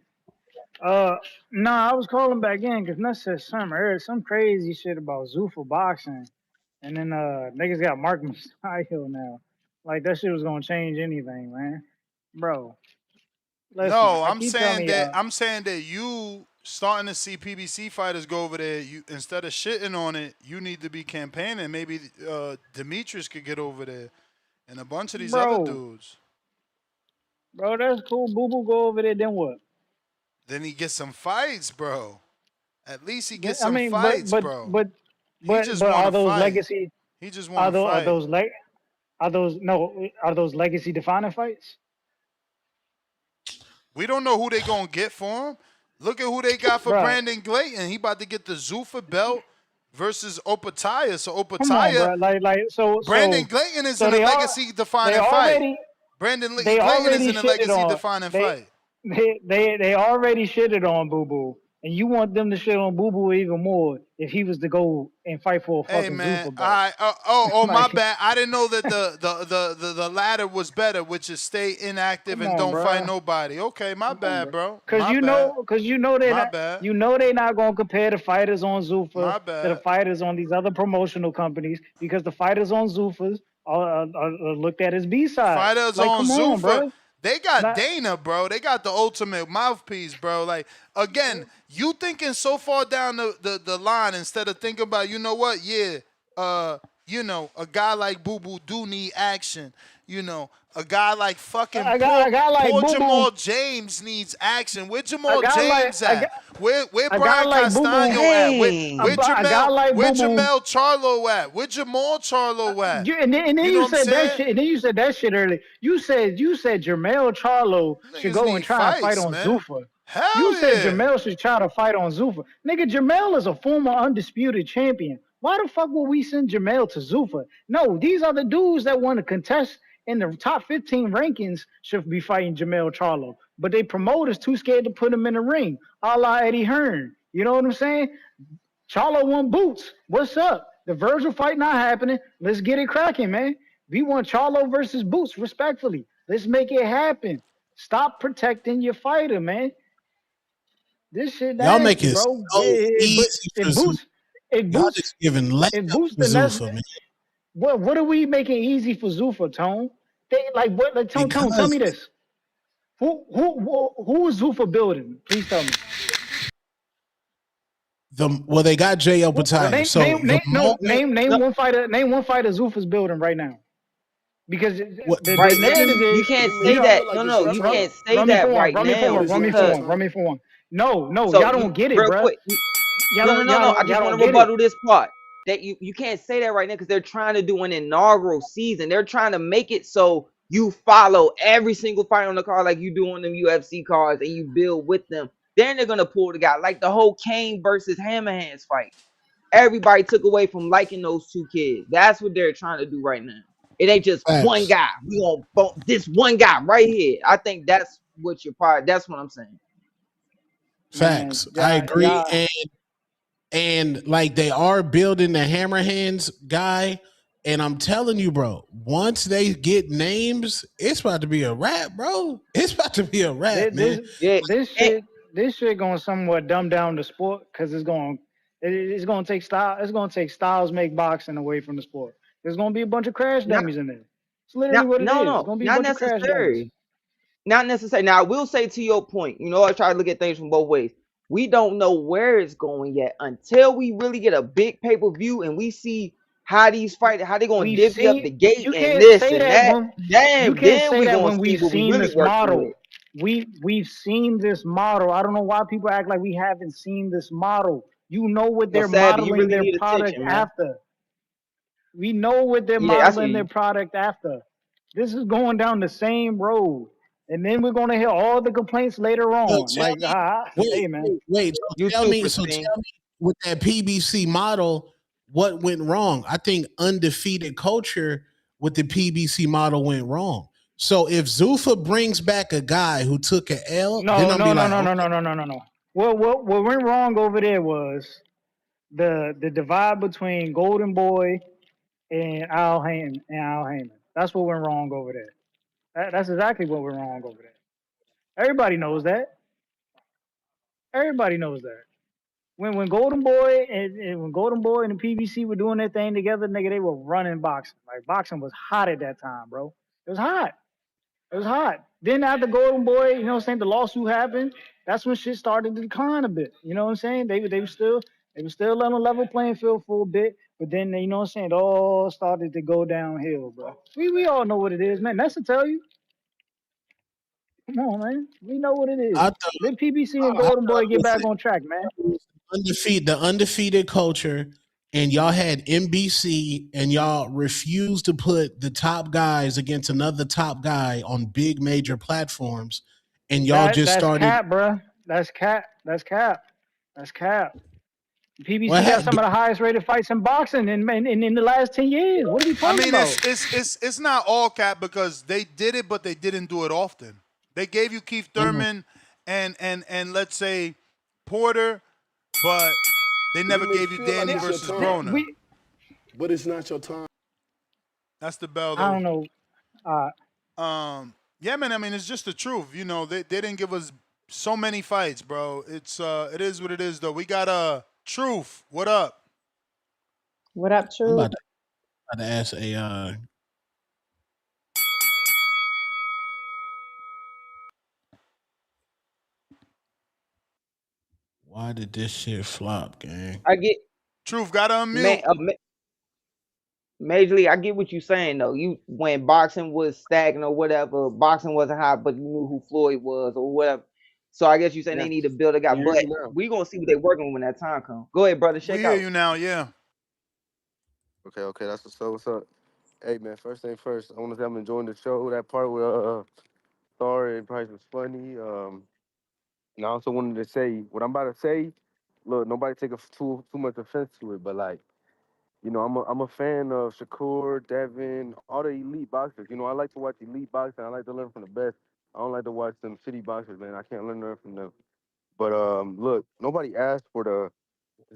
No, I was calling back in because Nuts said something. I heard some crazy shit about Zuffa boxing, and then niggas got Mark Messiah now. Like that shit was gonna change anything, man. Bro, listen, No, I I'm keep telling saying that. y'all, I'm saying that you starting to see PBC fighters go over there. You instead of shitting on it, you need to be campaigning. Maybe Demetrius could get over there, and a bunch of these other bro, dudes. that's cool. Boo Boo go over there, then what? Then he gets some fights, bro. At least he gets I some mean, fights, bro. He just want are to those fight. legacy? He just want to Are fight. those are those legacy defining fights? We don't know who they gonna get for him. Look at who they got for Bro, Brandon Glayton. He about to get the Zuffa belt versus Opataya. So come on, Opataya, bro. Like Brandon Glayton is so in a legacy they defining fight. already Brandon they Glayton is already in a shitted legacy on defining fight. they already shitted on Boo Boo, and you want them to shit on Boo Boo even more if he was to go and fight for a Hey fucking man, Zuffa belt. I my Like, bad. I didn't know that the latter was better, which is stay inactive come and on, don't fight bro. nobody. Okay, my Come on, bad, bro. bro. Cause My bad. you know they're My not, bad. they're not gonna compare the fighters on Zuffa My to the bad. fighters on these other promotional companies because the fighters on Zuffas are looked at as B sides. Fighters Like, on come on, Zuffa, bro. they got Not, Dana, bro. They got the ultimate mouthpiece, bro. Like again, you thinking so far down the line instead of thinking about, you know what? Yeah, a guy like Boo Boo do need action. A guy like fucking a poor guy like poor Boo Boo, Jamal James needs action. Where a Jamal guy like James at? Where a guy Brian like Boo Boo, Castano at? Where Dang. a guy like where Boo Boo. Jamel Charlo at? Where Jamal Charlo at? And then You know you what I'm said that saying? shit. And then you said that shit earlier. You said Jermell Charlo should Niggas go and need try and fight fights, on man. Zuffa. You Hell said yeah. Jermell should try to fight on Zuffa. Nigga, Jermell is a former undisputed champion. Why the fuck would we send Jermell to Zuffa? No, these are the dudes that want to contest in the top 15 rankings should be fighting Jermell Charlo. But they promoters too scared to put him in the ring, a la Eddie Hearn. You know what I'm saying? Charlo won Boots. What's up? The Virgil fight not happening. Let's get it cracking, man. We want Charlo versus Boots, respectfully. Let's make it happen. Stop protecting your fighter, man. This shit Y'all make nasty, it bro. so But easy for it Zuffa. boosts, it Y'all boosts, just giving layups it boosts for the next. Zuffa, man. What are we making easy for Zuffa, Tone? Like Tone, tell Because me this. Who is Zuffa building? Please tell me. they got J.L. Pataya. Name So the moment name one fighter. Name one fighter Zuffa's building right now. Because what the Right now, narrative you is, can't It may you say know, feel that. like No, it's no, your you time, can't say that right but now it's not your because time. Run me for one. No, so y'all you don't get it, real bruh. quick. Y'all No, don't, no, no, y'all no. I don't, y'all just want don't to get it. rebuttal this part that you can't say that right now because they're trying to do an inaugural season. They're trying to make it so you follow every single fight on the card like you do on them UFC cards and you build with them. Then they're gonna pull the guy like the whole Kane versus Hammerhands fight. Everybody took away from liking those two kids. That's what they're trying to do right now. It ain't just one facts, guy. We gonna bump this one guy right here. I think that's what you're probably. That's what I'm saying. Man, facts. I agree, and like they are building the Hammer Hands guy, and I'm telling you, bro, once they get names, it's about to be a wrap, bro. It's about to be a wrap, man. Yeah. This shit gonna somewhat dumb down the sport because it's gonna take style. It's gonna take styles make boxing away from the sport. There's gonna be a bunch of crash Not, dummies in there. It's literally what it no, is. It's no, gonna be a not bunch of crash dummies. necessary. Not necessary. Now, I will say to your point, I try to look at things from both ways. We don't know where it's going yet until we really get a big pay per view and we see how these fight, how they gonna We've divvy up seen the gate you and can't this say and that that. when you Damn, can't then say we that gonna when see we've what we seen really this working with. model. We've seen this model. I don't know why people act like we haven't seen this model. You know what Well, they're Savvy, you modeling really their need product attention, man. after. We know what they're Yeah, I modeling see. their product after. This is going down the same road. And then we're gonna hear all the complaints later So on. tell Like, me, wait, hey man. So You tell too, me, Pristine. with that PBC model, what went wrong? I think undefeated culture with the PBC model went wrong. So if Zuffa brings back a guy who took an L, then No, I'm no, be no, like, no, no, okay. no, no, no, no, no. What went wrong over there was the divide between Golden Boy and Al Heyman. That's what went wrong over there. That's exactly what went wrong over there. Everybody knows that. Everybody knows that. When Golden Boy and when Golden Boy and the PBC were doing their thing together, nigga, they were running boxing. Like boxing was hot at that time, bro. It was hot. It was hot. Then after Golden Boy, you know what I'm saying, the lawsuit happened. That's when shit started to decline a bit. You know what I'm saying? They were still on a level playing field for a bit, but then you know what I'm saying, it all started to go downhill, bro. We all know what it is, man. That's to tell you. Come on, man. We know what it is. I Let PBC and I Golden thought, Boy get back listen, on track, man. the undefeated culture, and y'all had NBC, and y'all refused to put the top guys against another top guy on big major platforms, and y'all just That's started. cap, bro. That's cap. That's cap. That's cap. What PBC got some happened? of the highest rated fights in boxing in the last 10 years. What are we I talking mean, about? it's not all cap because they did it, but they didn't do it often. They gave you Keith Thurman and let's say Porter, but they You never may gave you feel like Danny it's your versus time, Broner. but it's not your time. That's the bell, I though. don't know. Yeah, man. I mean, it's just the truth. You know, they didn't give us so many fights, bro. It is what it is, though. We got Truth. What up? What up, I'm True? about to ask AI. Why did this shit flop, gang? I get Truth got to man, unmute. majorly. I get what you're saying though. You when boxing was stagnant or whatever, boxing wasn't hot, but you knew who Floyd was or whatever. So I guess you're saying Yeah. they need to build a guy, Can you hear but me now? we gonna see what they're working with when that time comes. Go ahead, brother. We Shake hear out. you now. Yeah. Okay, okay, that's what's up. What's up? Hey man, first thing first, I want to say I'm enjoying the show. That part with Star and Price was funny. And I also wanted to say what I'm about to say. Look, nobody take too much offense to it, but like, you know, I'm a fan of Shakur, Devin, all the elite boxers. You know, I like to watch elite boxing. I like to learn from the best. I don't like to watch them shitty boxers, man. I can't learn nothing from them. But look, nobody asked for the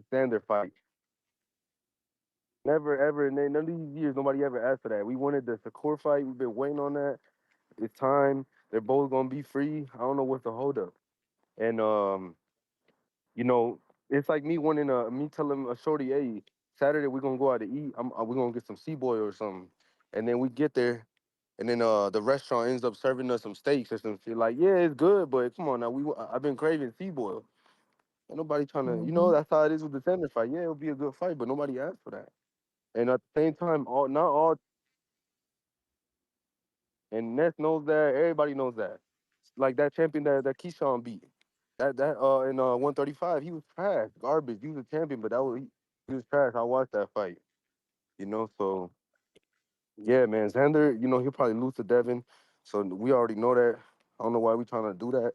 standard fight. Never ever in none of these years, nobody ever asked for that. We wanted the Shakur fight. We've been waiting on that. It's time. They're both gonna be free. I don't know what's the holdup. And you know, it's like me telling a shorty, hey, Saturday we're gonna go out to eat. We're gonna get some C-boy or something. And then we get there, and then the restaurant ends up serving us some steaks or some shit. Like, yeah, it's good, but come on now, I've been craving C-boy. Ain't nobody trying to, you know, Hmm. that's how it is with the tender fight. Yeah, it'll be a good fight, but nobody asked for that. And at the same time, not all, and Ness knows that. Everybody knows that. Like that champion that Keyshawn beat. That in 135, he was trash, garbage. He was a champion, but he was trash. I watched that fight, you know. So yeah, man, Xander, you know he'll probably lose to Devin. So we already know that. I don't know why we trying to do that.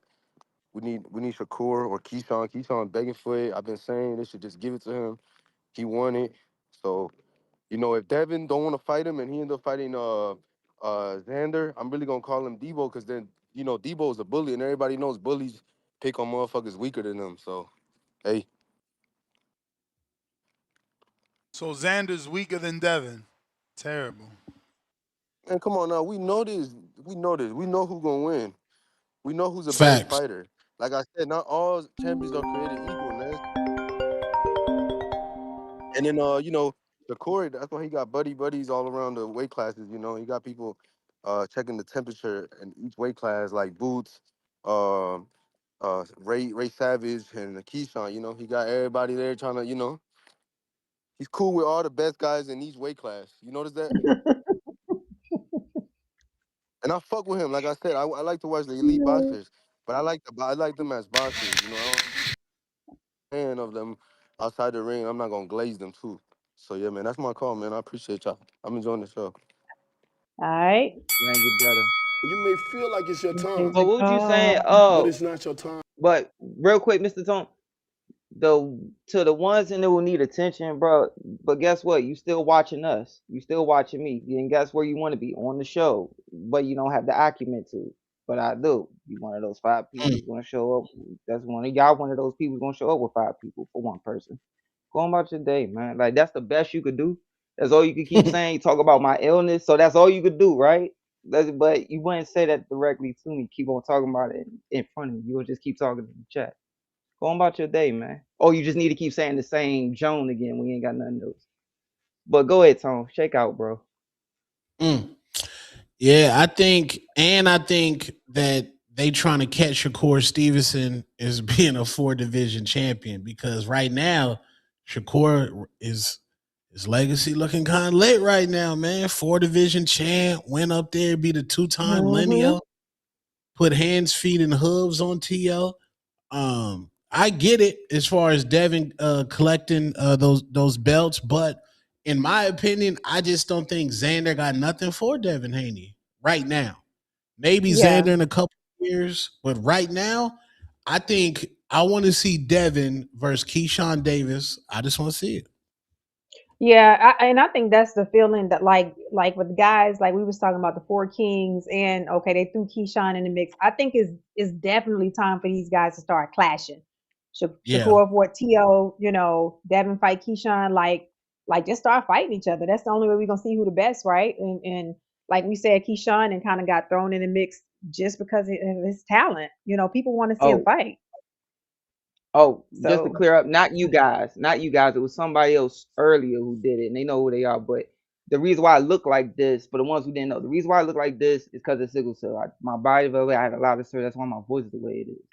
We need Shakur or Keyshawn. Keyshawn begging for it. I've been saying they should just give it to him. He won it. So you know if Devin don't want to fight him and he end up fighting Xander, I'm really gonna call him Debo because then you know Debo's a bully and everybody knows bullies pick on motherfuckers weaker than them. So hey, So Xander's weaker than Devin. Terrible. man, come on now. We know this. We know this. We know who's gonna win. We know who's a better Facts. fighter. Like I said, not all champions are created equal, man. And then you know, the Corey, that's why he got buddies all around the weight classes. You know, he got people checking the temperature in each weight class, like Boots, um, Ray Savage, and Keyshawn. You know, he got everybody there trying to, you know, he's cool with all the best guys in each weight class. You notice that? And I fuck with him. Like I said, I like to watch the elite boxers, but I like them as boxers. You know, I'm a fan of them outside the ring. I'm not gonna glaze them too. So yeah, man, that's my call, man. I appreciate y'all. I'm enjoying the show. All right. Thank you, brother. You may feel like it's your Appreciate time, But the what would you saying? call. but it's not your time. But real quick, Mr. Tone. To the ones in there who need attention, bro. But guess what? You still watching us. You still watching me. And guess where you want to be on the show, but you don't have the acumen to. But I do. You one of those 5 people Mm. who's gonna show up. That's one of y'all. One of those people who's gonna show up with 5 people for one person. Go on about your day, man. Like that's the best you could do. That's all you could keep saying. You talk about my illness, so that's all you could do, right? But you wouldn't say that directly to me. Keep on talking about it in front of me. You would just keep talking in the chat. Go on about your day, man. Oh, you just need to keep saying the same Joan again when you ain't got nothing else. But go ahead, Tone. Shake out, bro. Mm. Yeah, I think that they trying to catch Shakur Stevenson as being a 4 division champion because right now Shakur is his legacy looking kind of lit right now, man. 4 division champ, went up there, be the 2-time Mm-hmm. lineal, put hands, feet, and hooves on TL. I get it as far as Devin collecting those belts, but in my opinion, I just don't think Xander got nothing for Devin Haney right now. Maybe Yeah. Xander in a couple of years, but right now, I think I want to see Devin versus Keyshawn Davis. I just want to see it. Yeah, and I think that's the feeling that like with guys like we was talking about the Four Kings and okay they threw Keyshawn in the mix. I think it's definitely time for these guys to start clashing. Yeah. Shakur for T.O., Devin fight Keyshawn like just start fighting each other. That's the only way we're gonna see who the best, right? And like we said, Keyshawn and kind of got thrown in the mix just because of his talent. People want to see him Oh, fight. just to So clear up, not you guys, not you guys. It was somebody else earlier who did it, and they know who they are. But the reason why I look like this, for the ones who didn't know, the reason why I look like this is because of sickle cell. My body, the way I had a lot of surgery. That's why my voice is the way it is.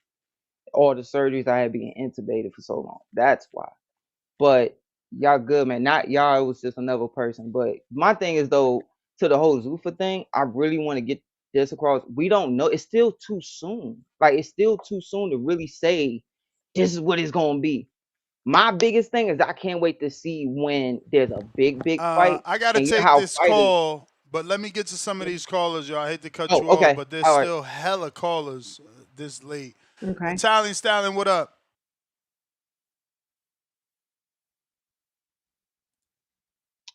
All the surgeries I had being intubated for so long. That's why. But y'all good, man. Not y'all. It was just another person. But my thing is though, to the whole Zuffa thing, I really want to get this across. We don't know. It's still too soon. Like it's still too soon to really say this is what it's gonna be. My biggest thing is I can't wait to see when there's a big fight I got to and you know take how this fighters. call, but let me get to some of these callers, y'all. I hate to cut Oh, you off, okay, but there's all right. still hella callers this late. okay, Italian Stalin, what up?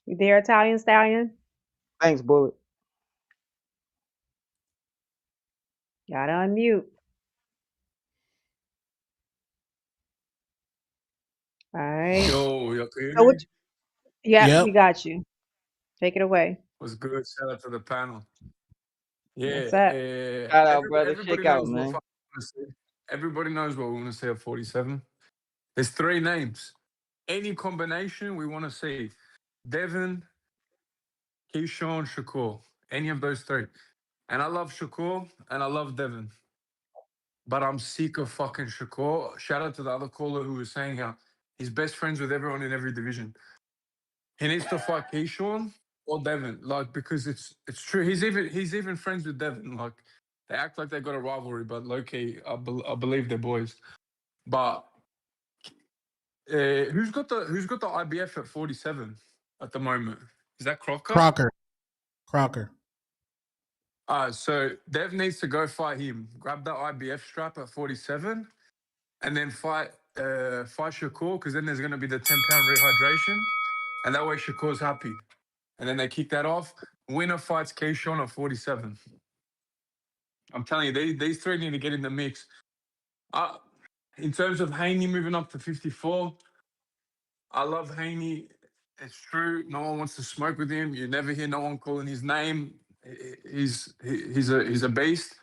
you there, Italian Stallion? Thanks, Bullet. Gotta unmute. All right. Yo, y'all can hear So me? what? Yep, we Yep. got you. Take it away. What's good? Shout out to the panel. Yeah, What's up? Shout out, brother. everybody Shake out, knows what man. fight we want to say. Everybody knows what we want to say at 47. There's 3 names. Any combination we want to say. Devin, Keyshawn, Shakur. Any of those 3. And I love Shakur and I love Devin. But I'm sick of fucking Shakur. Shout out to the other caller who was saying how he's best friends with everyone in every division. He needs to fight Keyshawn or Devin, like because it's true. He's even friends with Devin. Like they act like they got a rivalry, but low key, I believe they're boys. But who's got the IBF at 47 at the moment? Is that Crocker? Crocker. So Dev needs to go fight him. Grab that IBF strap at 47, and then fight Shakur because then there's going to be the 10-pound rehydration, and that way Shakur's happy. And then they kick that off. Winner fights Keyshawn at 47. I'm telling you, these 3 need to get in the mix. In terms of Haney moving up to 54, I love Haney. It's true. No one wants to smoke with him. You never hear no one calling his name. He's a beast.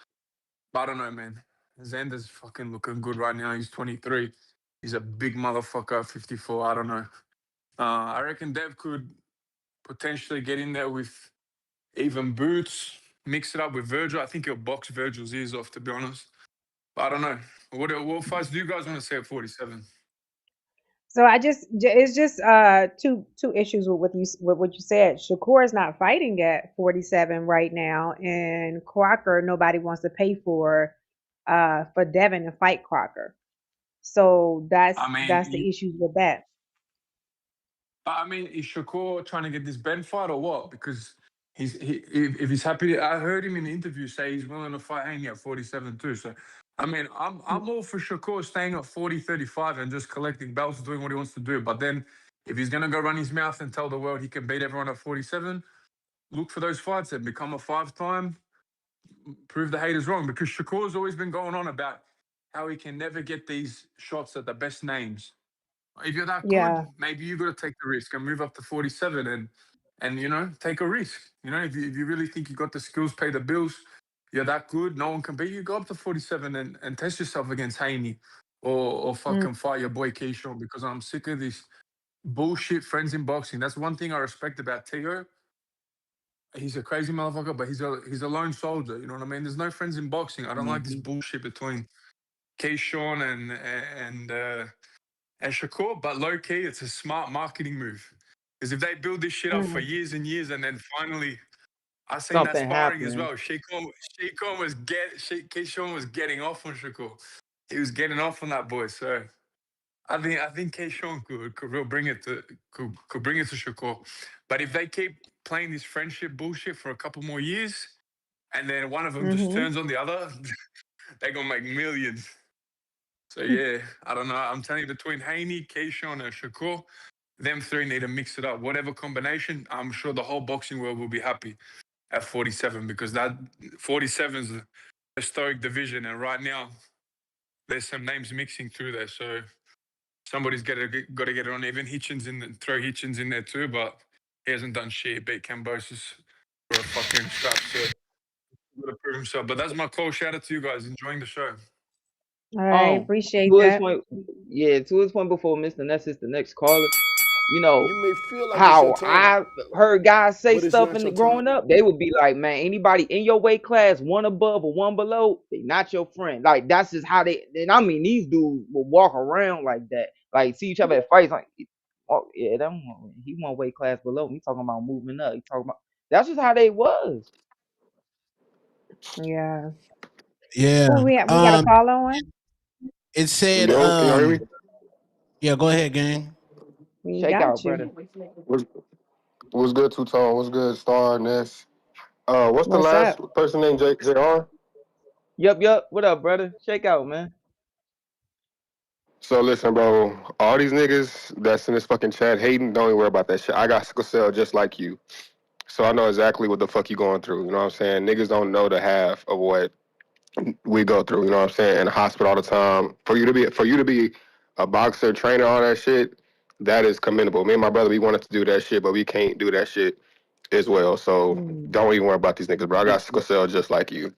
But I don't know, man. Xander's fucking looking good right now. He's 23. He's a big motherfucker at 54. I don't know. I reckon Dev could potentially get in there with even Boots, mix it up with Virgil. I think he'll box Virgil's ears off, to be honest. But I don't know. What fights do you guys want to say at 47? So it's just two issues with what you said. Shakur is not fighting at 47 right now, and Crocker nobody wants to pay for Devin to fight Crocker. So I that's mean, the issues with that. is Shakur trying to get this Ben fight or what? Because if he's happy, I heard him in the interview say he's willing to fight Haney at 47 too. So I mean, I'm all for Shakur staying at 40-35 and just collecting belts, doing what he wants to do. But then, if he's gonna go run his mouth and tell the world he can beat everyone at 47, look for those fights and become a 5-time. Prove the haters wrong, because Shakur's always been going on about how he can never get these shots at the best names. If you're that good, Yeah. maybe you got to take the risk and move up to 47 and take a risk. If you really think you got the skills, pay the bills, you're that good, no one can beat you. Go up to 47 and test yourself against Haney or Mm, fucking fight your boy Keyshawn, because I'm sick of this bullshit friends in boxing. That's one thing I respect about Teo. He's a crazy motherfucker, but he's a lone soldier. You know what I mean? There's no friends in boxing. I don't like this hmm bullshit between Keyshawn and Shakur. But low key, it's a smart marketing move. Because if they build this shit up for mm, years and years, and then finally, I seen that Something sparring as happening. well. Keyshawn was getting off on Shakur. He was getting off on that boy. So I think Keyshawn could real bring it to could bring it to Shakur. But if they keep playing this friendship bullshit for a couple more years, and then one of them just mm-hmm. turns on the other, they're gonna make millions. So yeah, I don't know. I'm telling you, between Haney, Keyshawn, and Shakur, them three need to mix it up. Whatever combination, I'm sure the whole boxing world will be happy at 47, because that 47 is a historic division, and right now there's some names mixing through there. So somebody's got to get it on. Even throw Hitchens in there too, but he hasn't done shit. Beat Cambosis for a fucking strap, so he's got to prove himself. But that's my call. Shout out to you guys. Enjoying the show. All right. Appreciate To his that. point, yeah, to his point before Mr. Ness is the next caller. You know You may feel like it's your how time, I heard guys say but it's stuff not in the your time. growing up. They would be like, "Man, anybody in your weight class, one above or one below, they not your friend." Like that's just how they. And I mean, these dudes will walk around like that. Like see each other at fights, like, oh yeah, he one weight class below me. Talking about moving up. He talking about that's just how they was. Yeah. Yeah. Who we got a call on? It said, Yo, can y'all hear me? yeah, go ahead, gang. We Shake got out, you. brother. What's good, Two Tone? What's good, Star, Ness? What's the What's last up? person named JR? Yup. What up, brother? Shake out, man. So listen, bro, all these niggas that's in this fucking chat hating, don't even worry about that shit. I got sickle cell just like you. So I know exactly what the fuck you going through. You know what I'm saying? Niggas don't know the half of what we go through, you know what I'm saying, in the hospital all the time. For you to be a boxer, trainer, all that shit, that is commendable. Me and my brother, we wanted to do that shit, but we can't do that shit as well. So Mm. don't even worry about these niggas, bro. I got sickle cell just like you.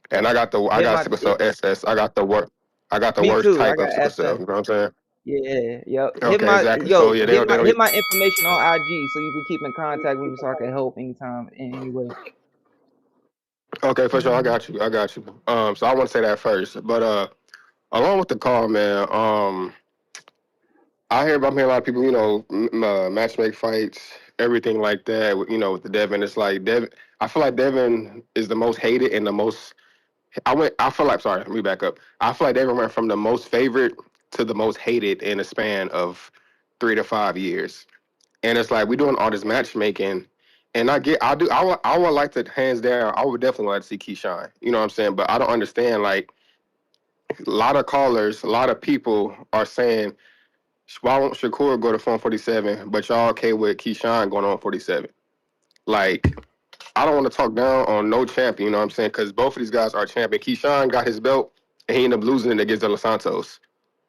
And I Hit got my. sickle cell SS. I got the Me worst too. I type got of sickle cell. SS. You know what I'm saying? Yeah, yep. Okay, exactly. So yeah, they don't Hit even, my information on IG so you can keep in contact with me so I can help anytime in any way. okay, for sure. I Mm. got you. I got you. So I want to say that first. But along with the call, man, I'm hearing a lot of people, matchmake fights, everything like that. With the Devin, it's like Devin. I feel like Devin is the most hated and the most. I feel like. Sorry, let me back up. I feel like Devin went from the most favorite to the most hated in a span of 3 to 5 years. And it's like we're doing all this matchmaking, and I would like to hands down. I would definitely like to see Keyshawn. You know what I'm saying? But I don't understand. Like a lot of callers, a lot of people are saying, why won't Shakur go to 147, but y'all okay with Keyshawn going on 47? Like, I don't want to talk down on no champion, you know what I'm saying? Because both of these guys are champion. Keyshawn got his belt, and he ended up losing it against De Los Santos.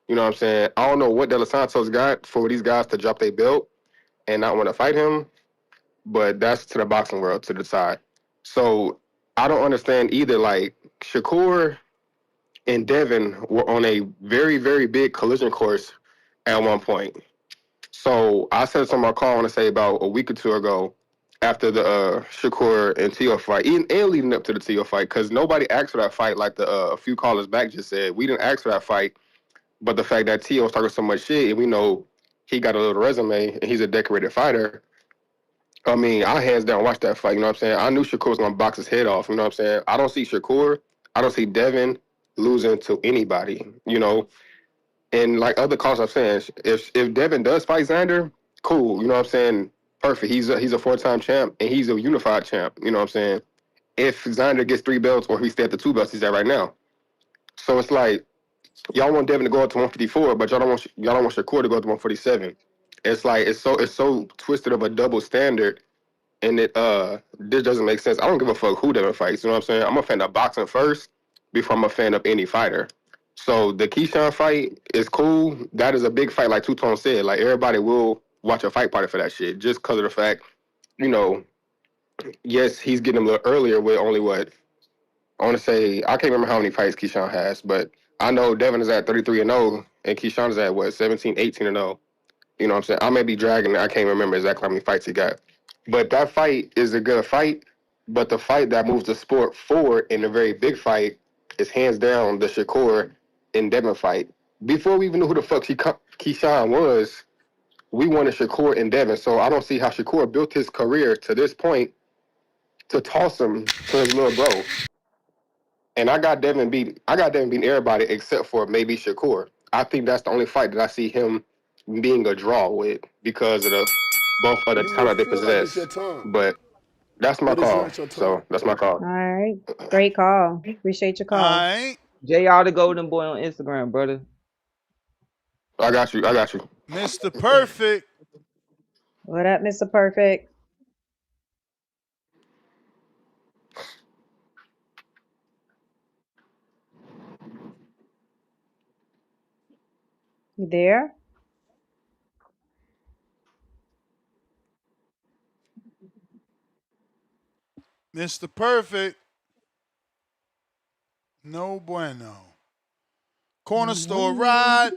You know what I'm saying? I don't know what De Los Santos got for these guys to drop their belt and not want to fight him, but that's to the boxing world to decide. So I don't understand either. Like, Shakur and Devin were on a very, very big collision course at one point. So I said this on my call, I want to say about a week or two ago, after the Shakur and Tio fight, and leading up to the Tio fight, because nobody asked for that fight, like the a few callers back just said. We didn't ask for that fight, but the fact that Tio was talking so much shit, and we know he got a little resume, and he's a decorated fighter. I mean, I hands down watched that fight. You know what I'm saying? I knew Shakur was gonna box his head off. You know what I'm saying? I don't see Shakur. I don't see Devin losing to anybody. And like other calls I'm saying, if Devin does fight Xander, cool. You know what I'm saying? Perfect. He's a 4-time champ and he's a unified champ. You know what I'm saying? If Xander gets 3 belts or he stay at the 2 belts he's at right now. So it's like y'all want Devin to go up to 154, but y'all don't want Shakur to go up to 147. It's like it's so twisted of a double standard, and this doesn't make sense. I don't give a fuck who Devin fights. You know what I'm saying? I'm a fan of boxing first before I'm a fan of any fighter. So the Keyshawn fight is cool. That is a big fight, like Two Tone said. Like everybody will watch a fight party for that shit, just because of the fact, you know, yes, he's getting a little earlier with only what I want to say. I can't remember how many fights Keyshawn has, but I know Devin is at 33-0, and Keyshawn is at what 17, 18-0. You know what I'm saying? I may be dragging. I can't remember exactly how many fights he got, but that fight is a good fight. But the fight that moves the sport forward in a very big fight is hands down the Shakur and Devin fight. Before we even knew who the fuck Keyshawn was, we wanted Shakur and Devin. So I don't see how Shakur built his career to this point to toss him to his little bro. And I got Devin beat. I got Devin beating everybody except for maybe Shakur. I think that's the only fight that I see him being a draw with because of the both of the You may talent they feel like it's your possess. time, But that's my but it's call. not your time. So that's my call. All right. Great call. Appreciate your All call. right. JR the Golden Boy on Instagram, brother. I got you. I got you. Mr. Perfect. What up, Mr. Perfect? You there? Mr. Perfect. No bueno. Corner store ride.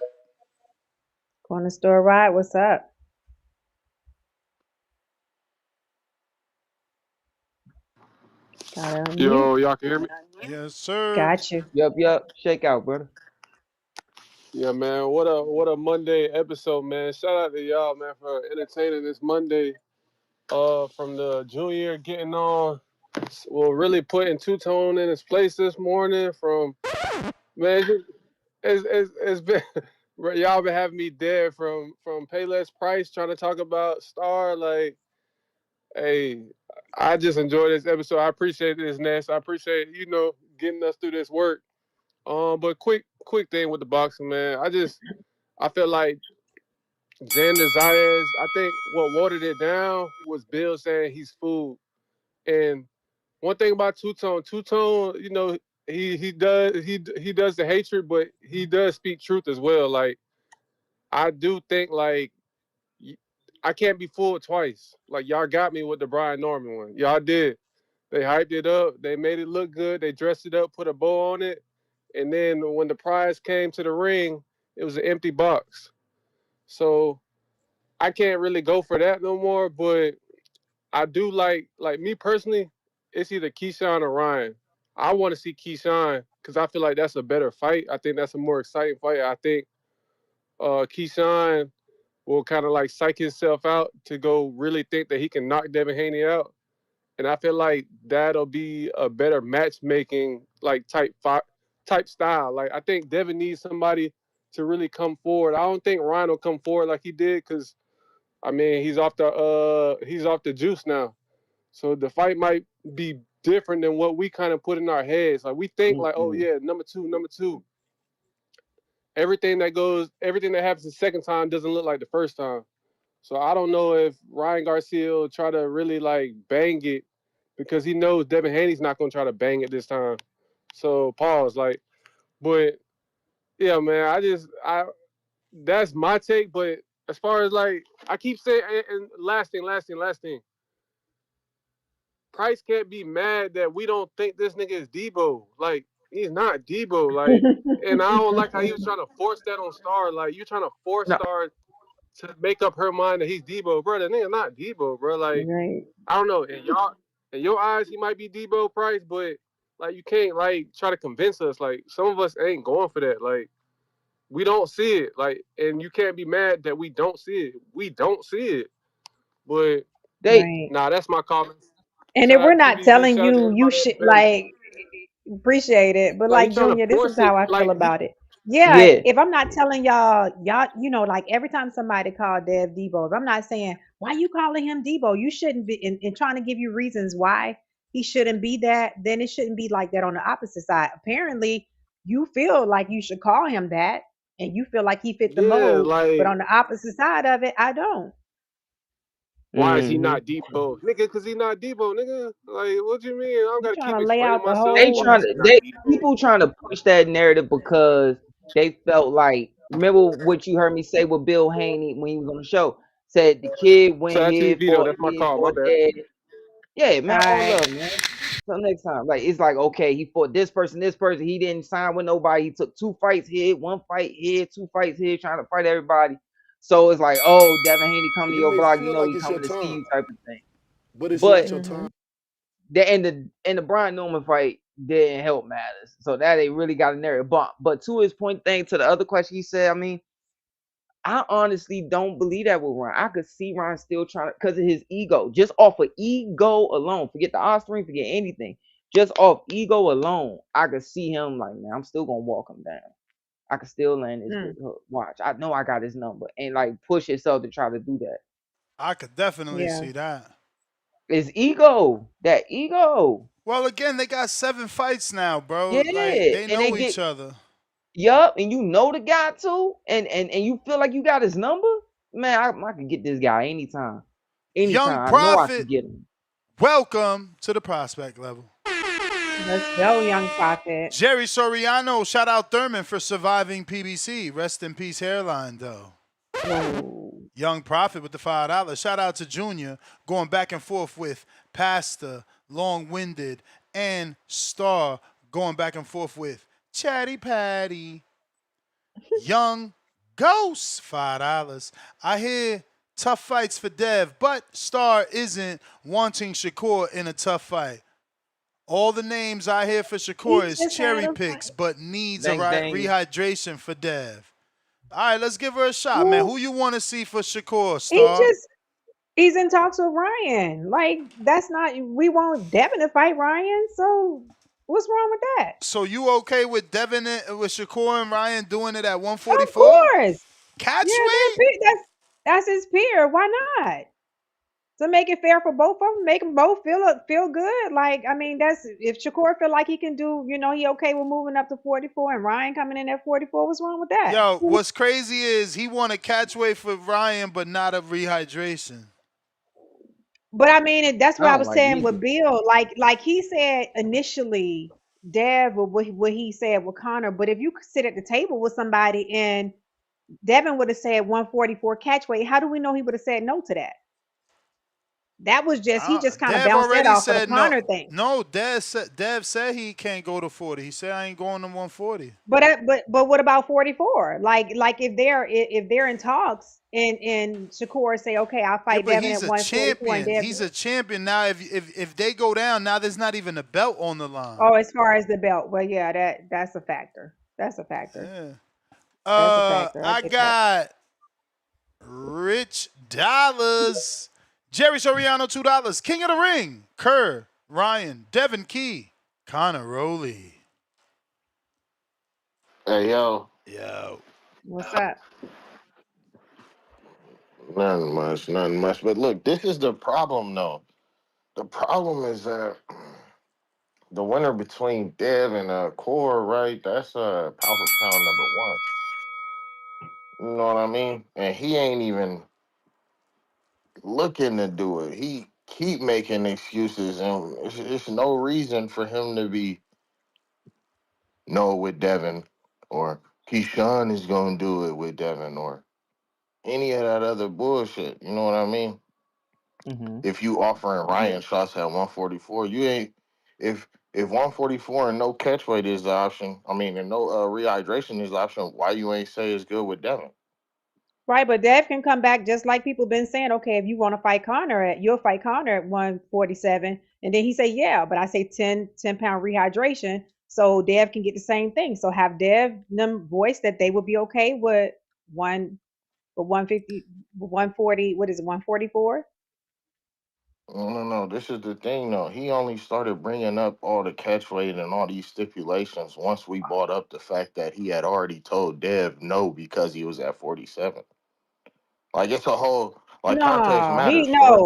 Corner store ride. What's up? Gotta unmute. Yo, y'all can hear me? Yes, sir. Got you. Yup. Shake out, brother. Yeah, man. What a Monday episode, man. Shout out to y'all, man, for entertaining this Monday. From the junior getting on, well, really putting Two Tone in his place this morning. From man, it's been y'all been having me dead from Payless Price trying to talk about Star. Like, hey, I just enjoyed this episode. I appreciate this, Ness. I appreciate getting us through this work. But quick thing with the boxing, man. I feel like Xander Zayas. I think what watered it down was Bill saying he's food. And one thing about Two Tone, he does the hatred, but he does speak truth as well. Like I do think like I can't be fooled twice. Like y'all got me with the Brian Norman one. Y'all did. They hyped it up. They made it look good. They dressed it up, put a bow on it, and then when the prize came to the ring, it was an empty box. So I can't really go for that no more. But I do like me personally, it's either Keyshawn or Ryan. I want to see Keyshawn because I feel like that's a better fight. I think that's a more exciting fight. I think Keyshawn will kind of like psych himself out to go really think that he can knock Devin Haney out. And I feel like that'll be a better matchmaking like type style. Like I think Devin needs somebody to really come forward. I don't think Ryan will come forward like he did because I mean he's off the juice now. So the fight might be different than what we kind of put in our heads. Like we think like, oh Mm-mm. yeah, number two. Everything that happens the second time doesn't look like the first time. So I don't know if Ryan Garcia will try to really like bang it because he knows Devin Haney's not gonna try to bang it this time. So pause. Like, but yeah, man, I that's my take. But as far as like I keep saying, and last thing. Price can't be mad that we don't think this nigga is Debo. Like, he's not Debo. Like, and I don't like how he was trying to force that on Star. Like, you're trying to force No. Star to make up her mind that he's Debo, bro. The nigga not Debo, bro. Like, Right. I don't know. In your eyes, he might be Debo Price, but like, you can't like try to convince us. Like, some of us ain't going for that. Like, we don't see it. Like, and you can't be mad that we don't see it. We don't see it. But They Right. nah, that's my comments. And if Shout we're out to not TBV. telling Shout out to you, you everybody should at the like appreciate it. But Like he like trying to Junior, this is force it. how I feel Like about he it. Yeah, yeah. if I'm not telling y'all, like every time somebody call Dev Debo, if I'm not saying why you calling him Debo, you shouldn't be and trying to give you reasons why he shouldn't be that, then it shouldn't be like that on the opposite side. Apparently, you feel like you should call him that, and you feel like he fit the Yeah, mold. But like on the opposite side of it, I don't. why is he Mm-hmm. not Debo, nigga? Because he not Debo, nigga. Like, what you mean? I don't You gotta trying keep to lay explaining out the myself. They Why whole. trying is to he not they Debo? people trying to push that narrative because they felt like, remember what you heard me say with Bill Haney when he was on the show, said the kid So went I here, TV though. fought That's my here, call. My fought bad. there. Yeah, All man, all right. love, man. Till next time. Like, it's like, okay, he fought this person, this person. He didn't sign with nobody. He took 2 fights here, 1 fight here, 2 fights here, trying to fight everybody. So it's like, oh, Devin Haney come to You your may block, you feel know like he it's your coming to see time, you type of thing. but it's not But your time. Mm-hmm. the Brian Norman fight didn't help matters. So that they really got a narrative. But to his point thing, to the other question he said, I mean, I honestly don't believe that with Ryan. I could see Ryan still trying to, because of his ego. Just off of ego alone. Forget the offspring, forget anything. Just off ego alone, I could see him like, man, I'm still gonna walk him down. I could still land this good Mm. hook. Watch. I know I got his number. And like push himself to try to do that. I could definitely Yeah. see that. It's ego. That ego. Well, again, they got 7 fights now, bro. Yeah. Like they And they know get each other. yup, and you know the guy too, and you feel like you got his number, man. I could get this guy anytime, Young anytime. I know I can Prophet, get him. welcome to the prospect level. Let's go, young prophet. Jerry Soriano, shout out Thurman for surviving PBC. Rest in peace, hairline though. Oh. Young Prophet with the $5. Shout out to Junior going back and forth with Pastor, Long Winded, and Star going back and forth with Chatty Patty. Young Ghost, $5. I hear tough fights for Dev, but Star isn't wanting Shakur in a tough fight. All the names I hear for He Shakur is just had cherry a picks, fight. but needs a Thanks, Daniel. rehydration for Dev. All right, let's give her a shot, man. Well, Who you want to see for Shakur, he Star? just he's in talks with Ryan. Like that's not we want Devin to fight Ryan. So what's wrong with that? So you okay with Devin with Shakur and Ryan doing it at Of 144? course. Catch Yeah, weight? that's his peer. Why not? To make it fair for both of them, make them both feel good. Like I mean, that's if Shakur feel like he can do, he okay with moving up to 44, and Ryan coming in at 44. What's wrong with that? Yo, what's crazy is he want to catch weight for Ryan, but not a rehydration. But I mean, that's I what I don't was like saying either. with Bill. Like he said initially, Dev, what he said with Connor. But if you sit at the table with somebody and Devin would have said 144 catch weight, how do we know he would have said no to that? That was just he just kind of Dev bounced that already off of the said no. Connor thing. No, Dev said he can't go to 40. He said I ain't going to 140. But what about 44? Like if they're in talks and Shakur say, okay, I'll Yeah, fight but Devin at he's a 144 and champion. Dev. He's a champion now. If they go down, now there's not even a belt on the line. Oh, as far as the belt, well, yeah, that's a factor. That's a factor. Yeah. That's a factor. I I get that. got Rich Dollars. Jerry Soriano, $2. King of the Ring. Kerr, Ryan, Devin Key, Connor Rowley. Hey, yo. Yo. What's up? Nothing much. But look, this is the problem, though. The problem is that the winner between Dev and Core, right? That's pound for pound number one. You know what I mean? And he ain't even looking to do it. He keep making excuses, and it's no reason for him to be no with Devin, or Keyshawn is gonna do it with Devin, or any of that other bullshit. You know what I mean? Mm-hmm. If you offering Ryan shots at 144, you ain't if 144 and no catch weight is the option, I mean, and no rehydration is the option, why you ain't say it's good with Devin? Right, but Dev can come back just like people been saying. Okay, if you want to fight Connor you'll fight Connor at 147, and then he say, yeah, but I say 10 pound rehydration, so Dev can get the same thing. So have Dev them voice that they would be okay with one, with 150, 140. What is it, 144? No. This is the thing, though. He only started bringing up all the catch weight and all these stipulations once we brought up the fact that he had already told Dev no because he was at 47. Like, it's a whole, like, context No, matters, Star.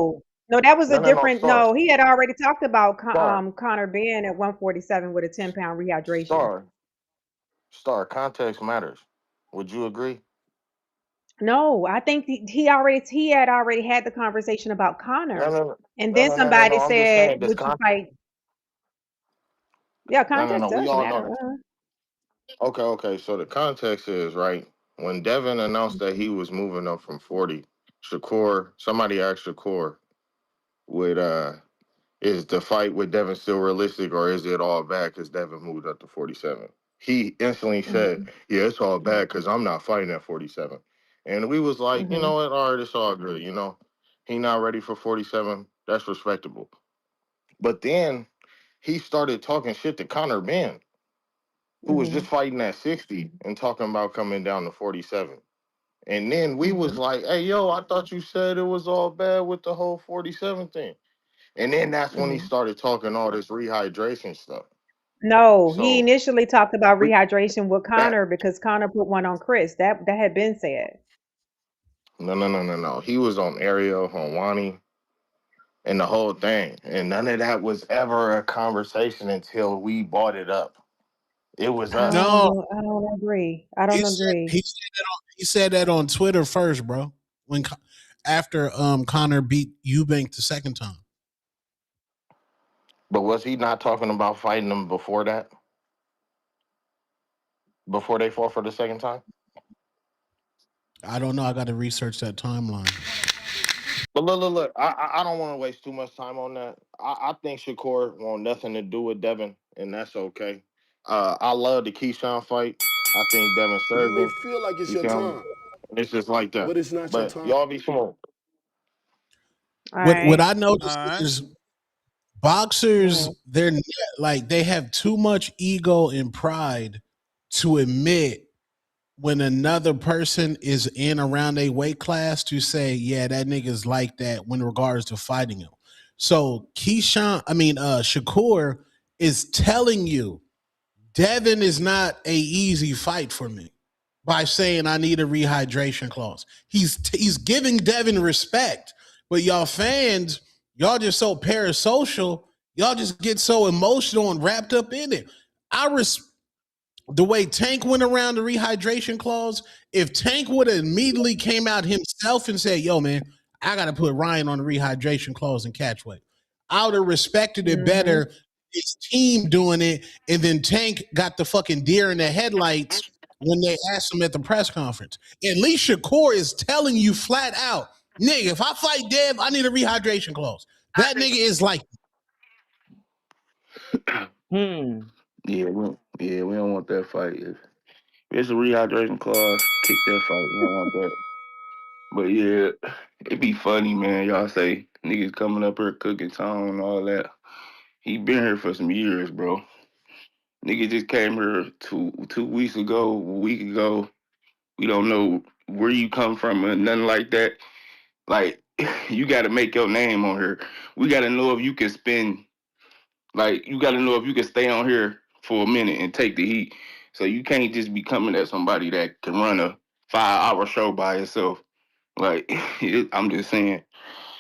no, that was a No, different. Star. No, he had already talked about Star. Connor being at 147 with a 10 pound rehydration. Star. Star, context matters. Would you agree? No, I think he had already had the conversation about No, Connor, no, no, and no, then no, no, no, somebody no. I'm just said, saying this "Would you context. fight?" Yeah, No, no, no. context We does all matter. know. Okay, okay. So the context is right. When Devin announced that he was moving up from 40, Shakur, somebody asked Shakur, would is the fight with Devin still realistic or is it all bad because Devin moved up to 47? He instantly said, Mm-hmm. yeah, it's all bad because I'm not fighting at 47. And we was like, you Mm-hmm. know what? All right, it's all good. He not ready for 47. That's respectable. But then he started talking shit to Conor Ben, who was Mm-hmm. just fighting at 60 and talking about coming down to 47. And then we was Mm-hmm. like, hey, yo, I thought you said it was all bad with the whole 47 thing. And then that's when he Mm-hmm. started talking all this rehydration stuff. No, he So initially talked about we, rehydration with that Connor because Connor put one on Chris. That had been said. no, no, no, no, no. He was on Ariel, on Wani, and the whole thing. And none of that was ever a conversation until we brought it up. It was us. No, I don't agree. I he don't said agree. he said that on Twitter first, bro. When after Connor beat Eubank the second time. But was he not talking about fighting them before that? Before they fought for the second time? I don't know. I got to research that timeline. But look. I don't want to waste too much time on that. I think Shakur want nothing to do with Devin, and that's okay. I love the Keyshawn fight. I think Devin You served may him. feel like it's You your feel me? time, It's just like that. but it's not your But time. y'all be smart. All What right. I All noticed right. is Go boxers ahead. like they have too much ego and pride to admit when another person is in around a weight class to say, yeah, that nigga's like that when regards to fighting him. So Shakur is telling you Devin is not a easy fight for me by saying I need a rehydration clause. He's giving Devin respect, but y'all fans, y'all just so parasocial, y'all just get so emotional and wrapped up in it. I res- the way Tank went around the rehydration clause, if Tank would have immediately came out himself and said, yo, man, I got to put Ryan on the rehydration clause and catch weight, I would have respected it Mm-hmm. better. His team doing it, and then Tank got the fucking deer in the headlights when they asked him at the press conference. At least Shakur is telling you flat out, nigga, if I fight Dev, I need a rehydration clause. That nigga is like, Hmm. We don't want that fight. If it's a rehydration clause, kick that fight. We don't want that. But yeah, it be funny, man. Y'all say niggas coming up here cooking tone and all that. He been here for some years, bro. Nigga just came here 2 weeks ago, a week ago. We don't know where you come from or nothing like that. Like, you got to make your name on here. We got to know if you can spend, like, you got to know if you can stay on here for a minute and take the heat. So you can't just be coming at somebody that can run a 5-hour show by itself. Like, I'm just saying.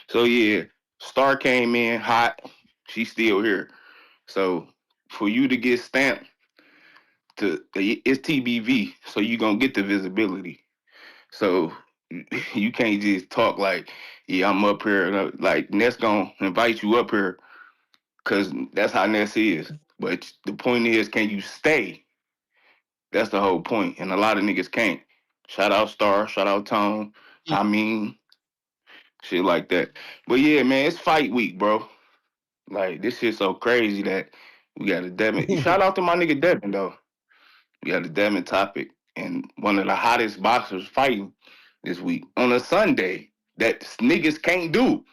So yeah, Star came in hot. She's still here. So for you to get stamped, it's TBV. So you gonna get the visibility. So you can't just talk like, yeah, I'm up here. Like Ness gonna invite you up here because that's how Ness is. But the point is, can you stay? That's the whole point. And a lot of niggas can't. Shout out Star. Shout out Tone. I mean, shit like that. But yeah, man, it's fight week, bro. Like this shit so crazy that we got a Devin. Shout out to my nigga Devin though. We got a Devin topic and one of the hottest boxers fighting this week on a Sunday that niggas can't do.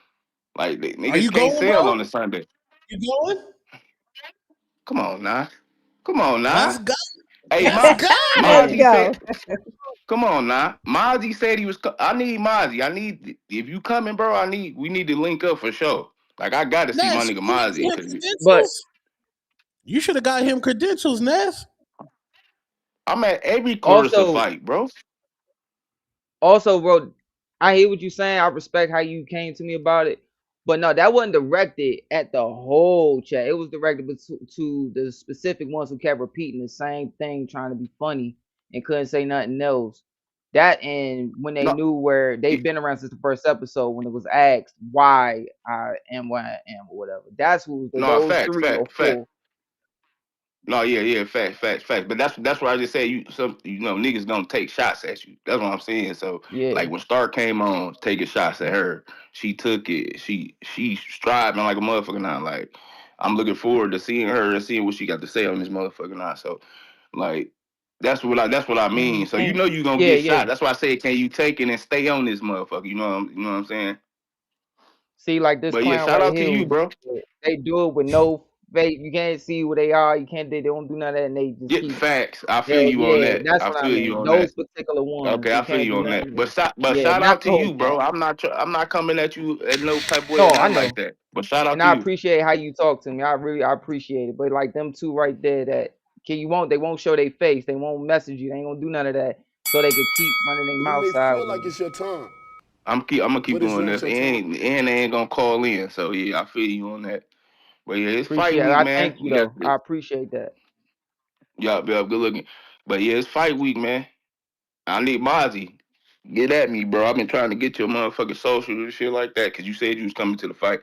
Like are niggas you can't going, sell on bro? a Sunday. You going? Come on now. Come on Let's now. go. Hey, Let's Let's go. Mozzie said, go. come on now. Mozzie said he was. I need Mozzie. I need if you coming, bro. We need to link up for sure. Like I got to see my Ness, nigga you Mozzie got because But credentials? You should have got him credentials, Ness. I'm at every Clarissa also, fight, bro. also, bro, I hear what you're saying. I respect how you came to me about it. But no, that wasn't directed at the whole chat. It was directed to the specific ones who kept repeating the same thing, trying to be funny and couldn't say nothing else. That and when they No, knew where they've been around since the first episode, when it was asked why I am what I am or whatever. That's who no, those facts, three or facts, facts. four. No, yeah, facts, facts, facts. But that's what I just said. Niggas gonna take shots at you. That's what I'm saying. So Yeah. like when Star came on, taking shots at her, she took it. She's striving like a motherfucker now. Like I'm looking forward to seeing her and seeing what she got to say on this motherfucker now. So like that's what I mean. So And you gonna yeah, get yeah. shot. That's why I say, can you take it and stay on this motherfucker? You know what I'm saying? See, like this But yeah, clown shout right out to here, you, bro. they do it with no fake. You can't see who they are. You can't. They don't do none of that, and they just Get keep. facts. I feel Yeah, you on yeah. that. That's I what I feel you mean. on that. Those particular ones, Okay, you I feel can't you do on nothing that. with But them. but Yeah, shout not out the to whole you, chat. bro. I'm not coming at you at no type of way or No, I nothing like know, that. But shout out and to I you. appreciate how you talk to me. I appreciate it. But like them two right there, that they won't show their face. They won't message you. They ain't gonna do none of that, so they could keep running their You mouth may feel like sideways. it's your time, I'm gonna keep but it's doing not this, your time. and they ain't gonna call in. So yeah, I feel you on that. But yeah, it's fight Appreciate it. week, I man. thank you We got though. I appreciate that. y'all be up, good looking. But yeah, it's fight week, man. I need Mozzie. Get at me, bro. I've been trying to get your motherfucking social and shit like that because you said you was coming to the fight.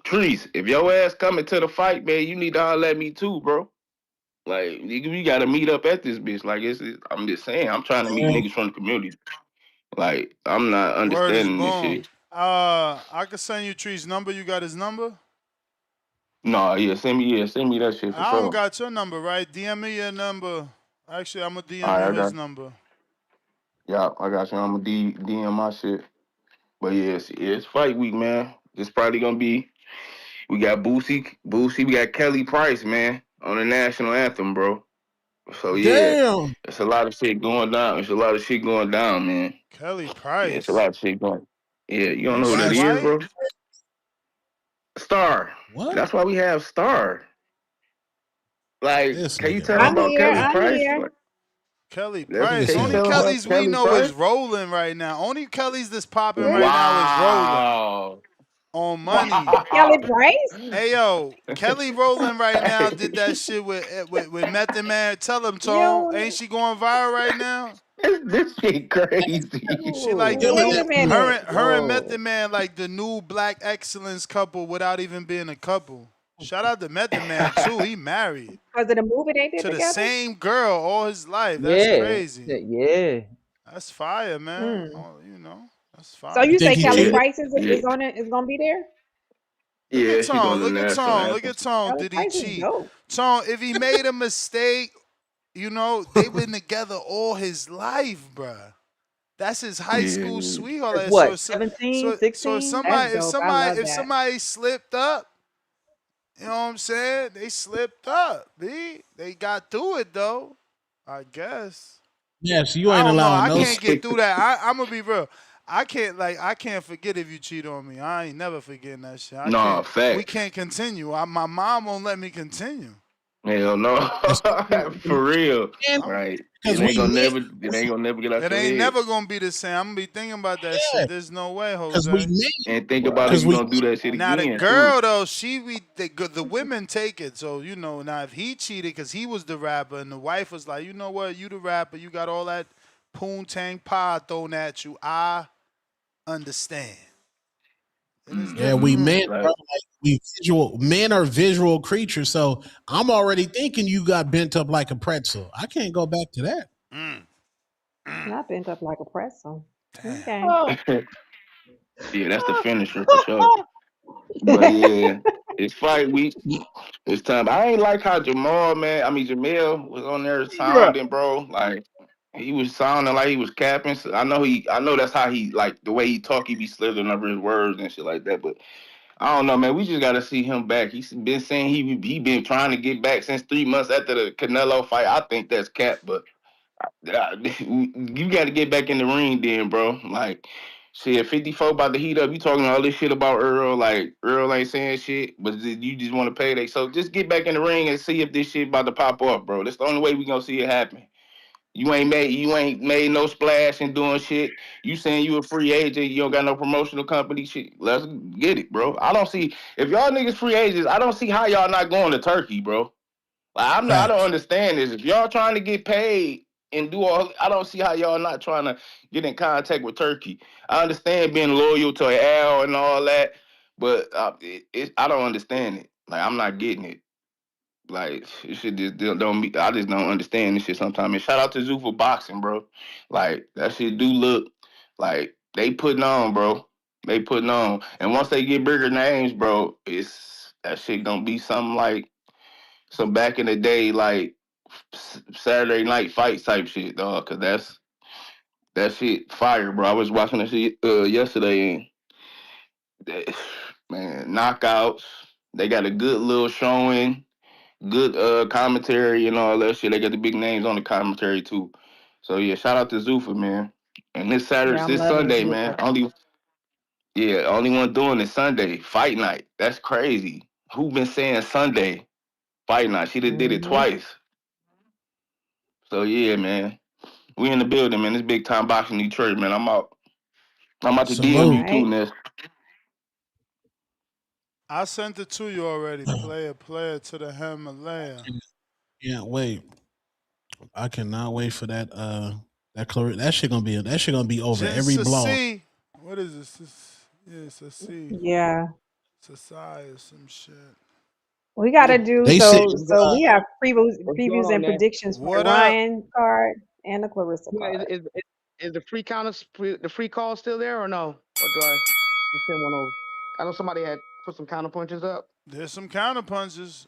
Trees, if your ass coming to the fight, man, you need to holler at me too, bro. Like, nigga, we gotta meet up at this bitch. Like, I'm just saying, I'm trying to meet niggas from the community. Like, I'm not Word is understanding this born. shit. I could send you Tree's number. You got his number? Nah, send me that shit for I don't sure. got your number, right? DM me your number. Actually, I'm gonna All DM right, you I his got, number. yeah, I got you. I'm gonna DM my shit. But yeah, it's fight week, man. It's probably gonna be. We got Boosie. We got Kelly Price, man, on the national anthem, bro. So yeah, Damn. it's a lot of shit going down. It's a lot of shit going down, man. Kelly Yeah, it's a Price. lot of shit going. Yeah, you don't Ain't know who she that That's is, white? bro? Star. what? That's why we have Star. Like, This can you nigga, tell me I'm bro. about here. Kelly I'm Price? here. Like, Kelly can Price. This you Only tell me nigga. about Kellys we Kelly know is Price? rolling right now. Only Kellys that's popping right Really? now is rolling Wow. on But money. Kelly Price? Hey yo, Kelly rolling right now did that shit with Method Man. Tell him, You Tone, don't ain't she going viral right now? this shit crazy. She like the Give me wait new a that. minute. her and Method Whoa. Man like the new black excellence couple without even being a couple. Shout out to Method Man too. He married Because of the movie they did to the together? same girl all his life. That's Yeah, crazy. yeah. That's fire, man. Hmm. Oh, that's So fire. You you think say he Kelly Yeah, cheated? Price yeah, is on it, is gonna be there? Look at yeah. She Tone. doing the Look at national Tone. Look anthem. at Tone. Kelly Did he Price is cheat? dope. Tone, if he made a mistake, they've been together all his life, bruh. That's his high school Yeah. sweetheart. That's Like, what, 17, So 16? That's if dope. I love if that. somebody slipped up, you know what I'm saying? They slipped up, B. They got through it though. I guess. Yes, you I ain't don't know. allowing I no. can't get through that. I'm gonna be real. I can't forget if you cheat on me. I ain't never forgetting that shit. I Nah, can't. We facts. can't continue. My mom won't let me continue. Hell no. For real. Right. Because we It ain't gonna never get out It your ain't head. never gonna be the same. I'm gonna be thinking about that men, shit. There's no way, because we Jose. men, And think about if because you we gonna do that shit Now the again too. girl though, the women take it. So now if he cheated because he was the rapper and the wife was like, you know what, you the rapper, you got all that poontang pie thrown at you. I understand. Then it's yeah, different. we Mm-hmm. men, bro. Like, Like we visual men are visual creatures. So I'm already thinking you got bent up like a pretzel. I can't go back to that. Mm, Not bent up like a pretzel. damn. Okay. yeah, that's the finisher for sure. But yeah, it's fight week. It's time. I ain't like how Jamel was on there sounding, bro. Like he was sounding like he was capping. So I know that's how he like the way he talk, he be slithering over his words and shit like that. But I don't know, man. We just gotta see him back. He's been saying he been trying to get back since 3 months after the Canelo fight. I think that's cap, but you got to get back in the ring, then, bro. Like, shit, 54 about to heat up. You talking all this shit about Earl? Like, Earl ain't saying shit, but you just want to payday. So just get back in the ring and see if this shit about to pop up, bro. That's the only way we gonna see it happen. You ain't made no splash and doing shit. You saying you a free agent, you don't got no promotional company shit. Let's get it, bro. I don't see if y'all niggas free agents, I don't see how y'all not going to Turkey, bro. Like, I don't Facts. understand this. If y'all trying to get paid and do all, I don't see how y'all not trying to get in contact with Turkey. I understand being loyal to Al and all that, but I don't understand it. Like, I'm not getting it. Like, it should just don't be. I just don't understand this shit sometimes. And shout out to Zoo for boxing, bro. Like, that shit do look like they putting on, bro. They putting on, and once they get bigger names, bro, it's that shit gonna be something like some back in the day, like Saturday night fight type shit, dog. Cause that shit fire, bro. I was watching that shit yesterday, and man, knockouts. They got a good little showing, good commentary and all that shit. They got the big names on the commentary too. So yeah, shout out to Zuffa, man. And this Saturday, Yeah, I'm this loving Sunday, man. Zupa. Only one doing is Sunday fight night. That's crazy. Who been saying Sunday fight night? She done did it Mm-hmm. twice. So yeah, man. We in the building, man. This big time boxing Detroit, man. I'm out. I'm about to All DM Salute. you too, right. Ness. I sent it to you already. Player to the Himalaya. Can't wait. I cannot wait for that. That shit gonna be over Jen every blog. C. What is this? Yeah, it's a C. Yeah. Society, some shit. We gotta do They said so we have What's going previews on, and man? predictions for the What up? Ryan card and the Clarissa Yeah, card. is the free the free call still there or no? Or do I send one over? I know somebody had put some counter punches up. There's some counter punches.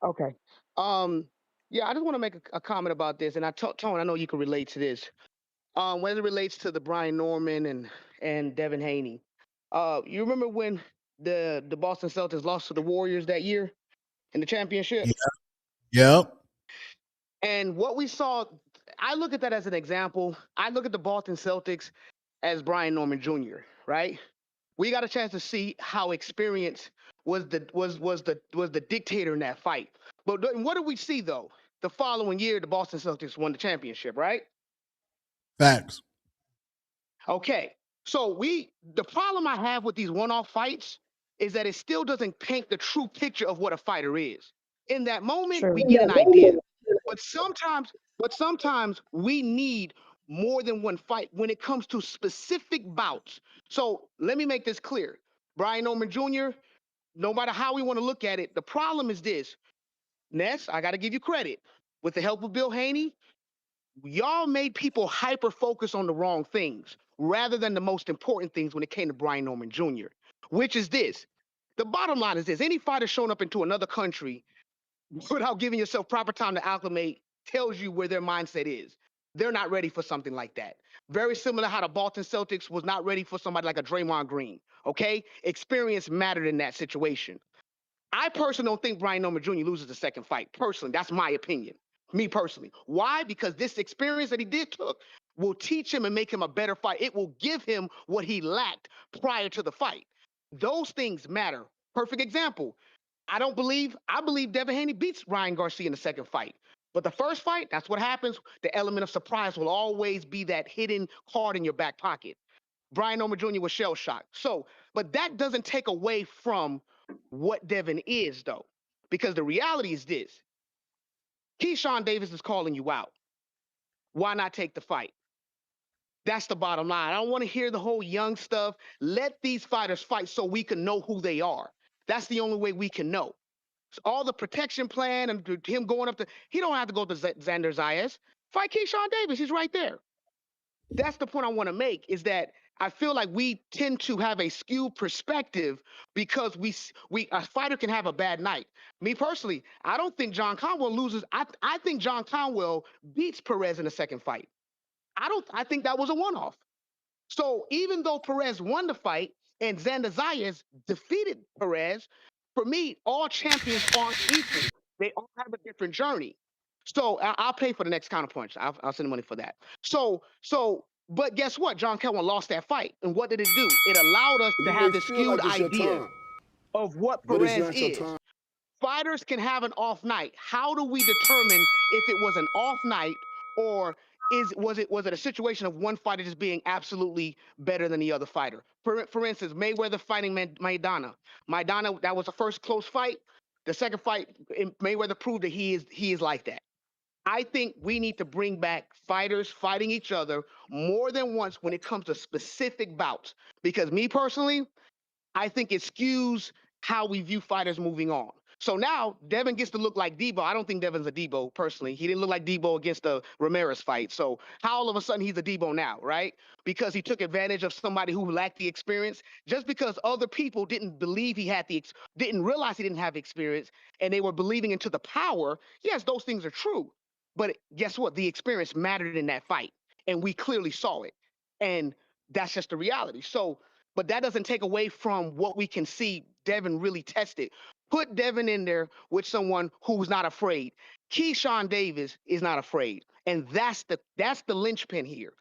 Okay. Um. Yeah, I just want to make a comment about this, and Tone, I know you can relate to this. When it relates to the Brian Norman and Devin Haney. You remember when the Boston Celtics lost to the Warriors that year in the championship? yep. And what we saw, I look at that as an example. I look at the Boston Celtics as Brian Norman Jr., right? We got a chance to see how experience was the dictator in that fight. But what did we see though? The following year, the Boston Celtics won the championship, right? Facts. Okay. So the problem I have with these one-off fights is that it still doesn't paint the true picture of what a fighter is. In that moment, we True. get an idea. But sometimes we need more than one fight when it comes to specific bouts. So let me make this clear. Brian Norman Jr., no matter how we want to look at it, the problem is this. Ness, I got to give you credit. With the help of Bill Haney, y'all made people hyper focus on the wrong things rather than the most important things when it came to Brian Norman Jr., which is this. The bottom line is this: any fighter showing up into another country without giving yourself proper time to acclimate tells you where their mindset is. They're not ready for something like that. Very similar to how the Boston Celtics was not ready for somebody like a Draymond Green. Okay? Experience mattered in that situation. I personally don't think Brian Norman Jr. loses the second fight. Personally, that's my opinion. Me personally. Why? Because this experience that he did took will teach him and make him a better fight. It will give him what he lacked prior to the fight. Those things matter. Perfect example. I believe Devin Haney beats Ryan Garcia in the second fight. But the first fight, that's what happens. The element of surprise will always be that hidden card in your back pocket. Brian Norman Jr. was shell shocked. So, but that doesn't take away from what Devin is, though, because the reality is this: Keyshawn Davis is calling you out. Why not take the fight? That's the bottom line. I don't want to hear the whole young stuff. Let these fighters fight so we can know who they are. That's the only way we can know. So all the protection plan and him going up to, he don't have to go to Xander Zayas. Fight Keyshawn Davis. He's right there. That's the point I want to make, is that I feel like we tend to have a skewed perspective because we a fighter can have a bad night. Me personally, I don't think John Conwell loses. I think John Conwell beats Perez in the second fight. I think that was a one-off. So even though Perez won the fight and Xander Zayas defeated Perez, for me, all champions aren't equal. They all have a different journey. So I'll pay for the next counterpunch. I'll send the money for that. But guess what? John Kelvin lost that fight. And what did it do? It allowed us to You may have this feel skewed like it's your idea time, of what but it's Perez not your is. time. Fighters can have an off night. How do we determine if it was an off night or was it a situation of one fighter just being absolutely better than the other fighter? For instance, Mayweather fighting Maidana. Maidana, that was the first close fight. The second fight, Mayweather proved that he is like that. I think we need to bring back fighters fighting each other more than once when it comes to specific bouts. Because me personally, I think it skews how we view fighters moving on. So now Devin gets to look like Debo. I don't think Devin's a Debo personally. He didn't look like Debo against the Ramirez fight. So how all of a sudden he's a Debo now, right? Because he took advantage of somebody who lacked the experience. Just because other people didn't believe he had didn't realize he didn't have experience, and they were believing into the power. Yes, those things are true. But guess what? The experience mattered in that fight, and we clearly saw it. And that's just the reality. So but that doesn't take away from what we can see Devin really tested. Put Devin in there with someone who's not afraid. Keyshawn Davis is not afraid, and that's the linchpin here.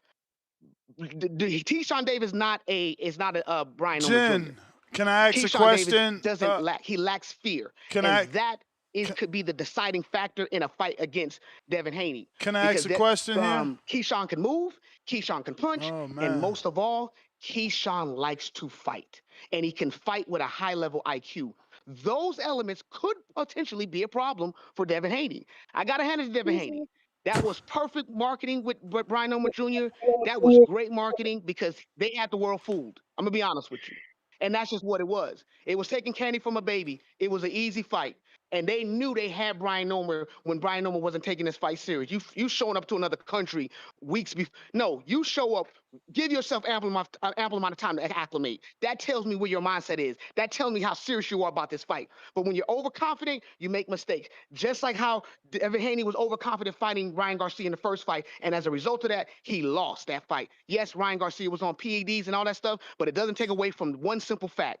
Keyshawn Davis is not a Brian Norman Jr. Jen, can I ask a Keyshawn Davis question? doesn't lack. He lacks fear, Can and I that can, could be the deciding factor in a fight against Devin Haney. can I ask Because a question here? Keyshawn can move, Keyshawn can punch, Oh and man, most of all, Keyshawn likes to fight, and he can fight with a high level IQ. Those elements could potentially be a problem for Devin Haney. I got to hand it to Devin Haney. That was perfect marketing with Brian Norman Jr. That was great marketing because they had the world fooled. I'm gonna be honest with you. And that's just what it was. It was taking candy from a baby. It was an easy fight. And they knew they had Brian Nomer when Brian Nomer wasn't taking this fight serious. You showing up to another country weeks before. No, you show up, give yourself ample amount of time to acclimate. That tells me where your mindset is. That tells me how serious you are about this fight. But when you're overconfident, you make mistakes. Just like how Devin Haney was overconfident fighting Ryan Garcia in the first fight. And as a result of that, he lost that fight. Yes, Ryan Garcia was on PEDs and all that stuff, but it doesn't take away from one simple fact.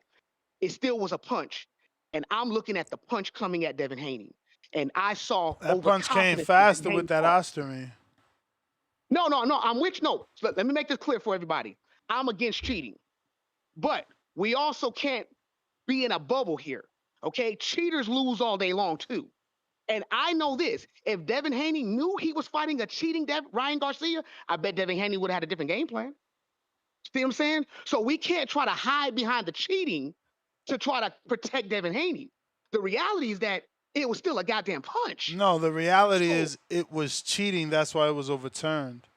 It still was a punch. And I'm looking at the punch coming at Devin Haney. And I saw that punch came overconfidence on Devin faster with Haney's that part. ostomy. No. I'm with no. Let me make this clear for everybody. I'm against cheating. But we also can't be in a bubble here. Okay? Cheaters lose all day long too. And I know this. If Devin Haney knew he was fighting a cheating Ryan Garcia, I bet Devin Haney would have had a different game plan. See what I'm saying? So we can't try to hide behind the cheating to try to protect Devin Haney. The reality is that it was still a goddamn punch. No, the reality So, is it was cheating. That's why it was overturned.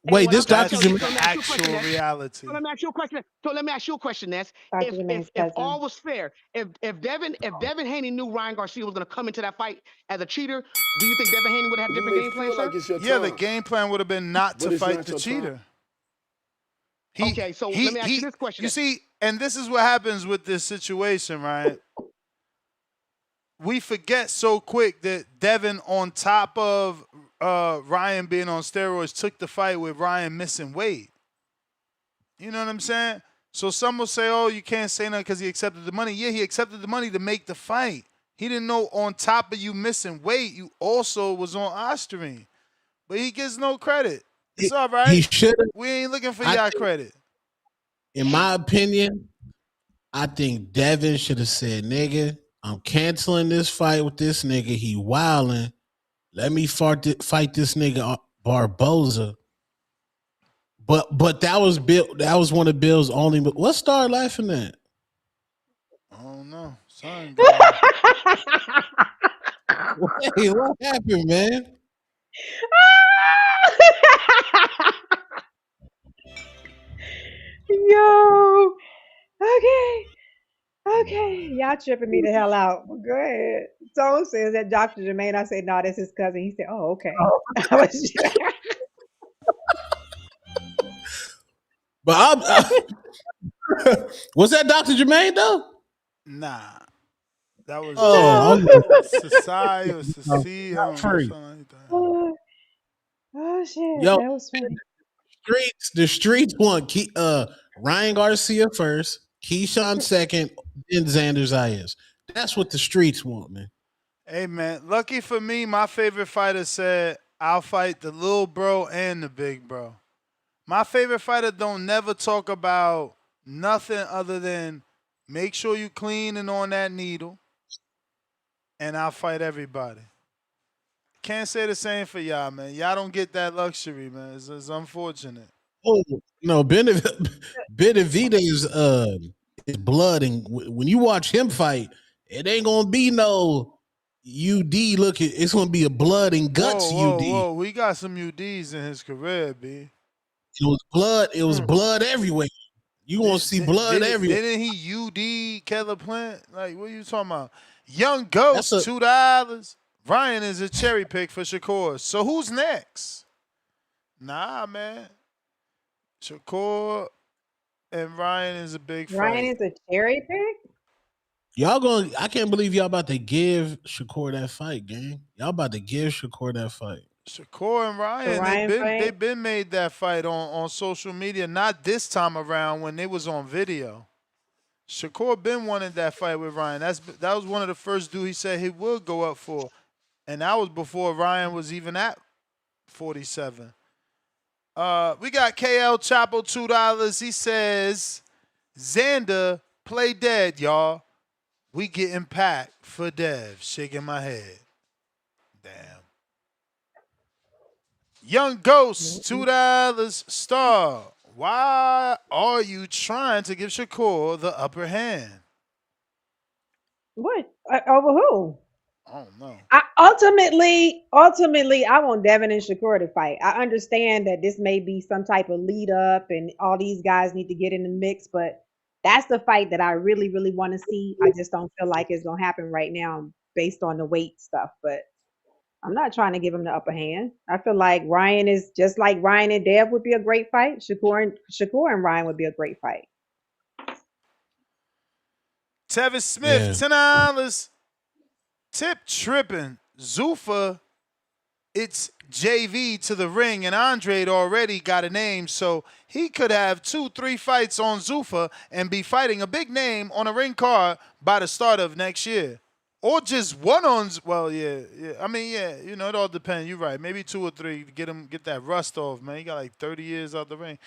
and Wait, what I'm this trying to Dr. tell you, Jermaine. so let The me ask you a question, actual Ness. reality. Let me ask you a question, Ness. Dr. Jermaine's If cousin. all was fair, if Devin Haney knew Ryan Garcia was going to come into that fight as a cheater, do you think Devin Haney would have had a You different may game plan, feel like sir? it's your Yeah, the time, game plan would have been not to but it's fight not the your time. cheater. He Okay, so let he me ask you he. this question. You see, and this is what happens with this situation, right? We forget so quick that Devin, on top of Ryan being on steroids, took the fight with Ryan missing weight. You know what I'm saying? So some will say, "Oh, you can't say nothing because he accepted the money." Yeah, he accepted the money to make the fight. He didn't know on top of you missing weight, you also was on Osterine. But he gets no credit. It's all He right. should have. We ain't looking for I y'all think, credit. in my opinion, I think Devin should have said, "Nigga, I'm canceling this fight with this nigga. He wilding. Let me fight this nigga Barboza." But that was Bill. That was one of Bill's only. What started laughing at? I don't know. Son got it. Hey, what happened, man? Yo. Okay. Okay. Y'all tripping me the hell out. Go ahead. Tone says that Dr. Jermaine. I said, no, that's his cousin. He said, oh, okay. I was But was that Dr. Jermaine though? Nah. That was no. Oh, Society or Soci. I don't know. free. Something like that. Oh shit. Yo, That was funny. the streets want Ryan Garcia first, Keyshawn second, then Xander Zayas. That's what the streets want, man. Hey, man. Lucky for me, my favorite fighter said, I'll fight the little bro and the big bro. My favorite fighter don't never talk about nothing other than make sure you clean and on that needle, and I'll fight everybody. Can't say the same for y'all, man. Y'all don't get that luxury, man. It's unfortunate. Oh no, Benavidez is blood, and when you watch him fight, it ain't gonna be no UD looking. It's gonna be a blood and guts Whoa, whoa, UD. whoa. We got some UDs in his career, B. It was blood. It was blood everywhere. You gonna see blood everywhere. Didn't he UD Keller Plant? Like, what are you talking about? Young That's Ghost, a $2. Ryan is a cherry pick for Shakur. So who's next? Nah, man. Shakur and Ryan is a big Ryan fight. is a cherry pick. y'all going. I can't believe y'all about to give Shakur that fight, gang. Y'all about to give Shakur that fight. Shakur and The Ryan, Ryan they've fight. been made that fight on social media. Not this time around when it was on video. Shakur been wanted that fight with Ryan. That was one of the first dude he said he would go up for, and that was before Ryan was even at 47. We got KL Chapo $2. He says Xander play dead, y'all. We getting packed for Dev. Shaking my head. Damn. Young Ghost $2 star. Why are you trying to give Shakur the upper hand? What? Over who? I don't know. Ultimately, I want Devin and Shakur to fight. I understand that this may be some type of lead up, and all these guys need to get in the mix. But that's the fight that I really, really want to see. I just don't feel like it's gonna happen right now based on the weight stuff. But I'm not trying to give him the upper hand. I feel like Ryan is just like Ryan and Dev would be a great fight. Shakur and Ryan would be a great fight. Tevis Smith, Yeah. $10. Tip tripping. Zuffa, it's JV to the ring, and Andre already got a name, so he could have 2-3 fights on Zuffa and be fighting a big name on a ring card by the start of next year. Or just one on, well, yeah. I mean, yeah, it all depends. You're right. Maybe 2 or 3 to get that rust off, man. He got like 30 years out the ring.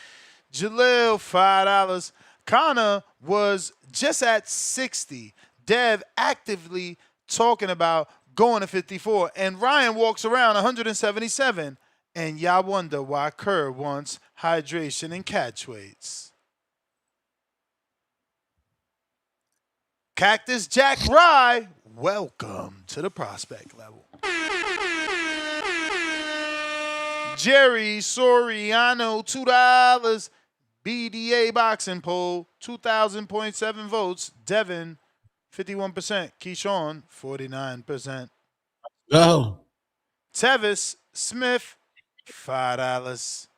Jalil, $5. Connor was just at 60. Dev actively talking about going to 54. And Ryan walks around 177. And y'all wonder why Kerr wants hydration and catch weights. Cactus Jack Rye, welcome to the prospect level. Jerry Soriano, $2. BDA boxing poll, 2,000.7 votes. Devin, 51%. Keyshawn, 49%. Go. Tevis Smith, $5.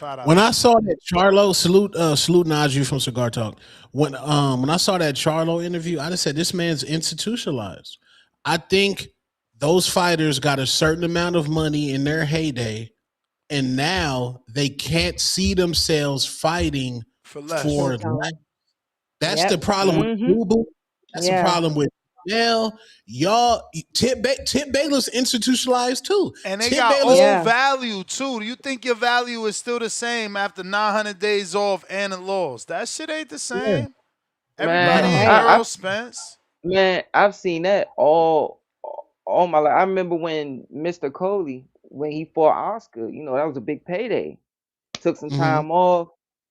$5. When I saw that Charlo salute Najee from Cigar Talk. When I saw that Charlo interview, I just said this man's institutionalized. I think those fighters got a certain amount of money in their heyday, and now they can't see themselves fighting For for less. less. That's the Yep. problem with Boo Boo. That's the Yeah. problem with y'all. Tip Baylor's institutionalized too. And they Tip got Baylor's old Yeah. value, too. Do you think your value is still the same after 900 days off and a loss? That shit ain't the yeah. same. Everybody Man, No. ain't Hey. Earl Spence. I've seen that all my life. I remember when Mr. Coley, when he fought Oscar, that was a big payday. Took some Mhm. time off,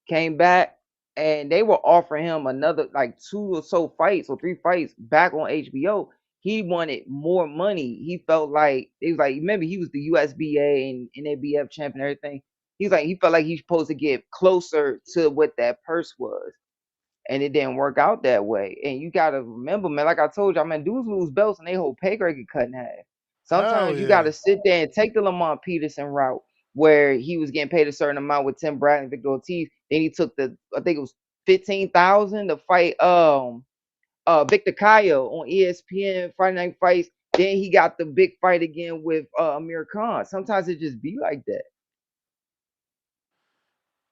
came back, and they were offering him another like 2 or so fights or 3 fights back on HBO. He wanted more money. He felt like it was like, remember, he was the USBA and NABF champ and everything. He felt like he's supposed to get closer to what that purse was. And it didn't work out that way. And you gotta remember, man, like I told you, I mean, dudes lose belts and they whole pay grade get cut in half. Hell Sometimes you yeah. gotta sit there and take the Lamont Peterson route where he was getting paid a certain amount with Tim Bradley and Victor Ortiz. Then he took I think it was 15,000 to fight Victor Kayo on ESPN Friday Night Fights. Then he got the big fight again with Amir Khan. Sometimes it just be like that.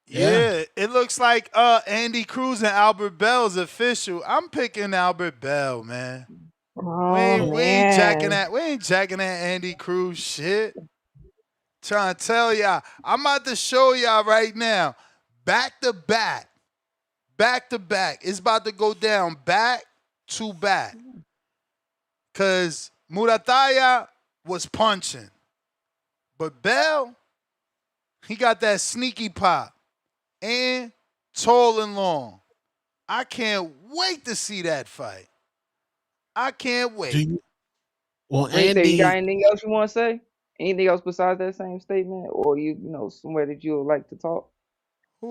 Yeah. Yeah, it looks like Andy Cruz and Albert Bell's official. I'm picking Albert Bell, man. We Oh ain't, Oh, we ain't jacking man. that. We ain't jacking that Andy Cruz shit. Trying to tell y'all. I'm about to show y'all right now. Back to back. Back to back. It's about to go down back to back. Cause Murataya was punching, but Bell, he got that sneaky pop and tall and long. I can't wait to see that fight. I can't Do wait. you? Well, Ring said, you got Andy. anything else you want to say? Anything else besides that same statement, or somewhere that you would like to talk?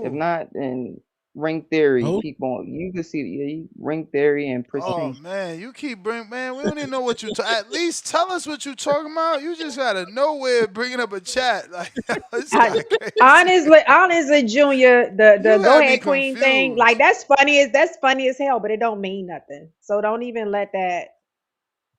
If Who? not, then ring theory. Who? Keep on. You can see ring theory and Oh pristine. man, you keep bringing man. We don't even know what you. At least tell us what you talking about. You just out of nowhere bringing up a chat like this I, guy crazy. honestly, Junior, the You go had me ahead queen thing, like confused. that's funny as hell, but it don't mean nothing. So don't even let that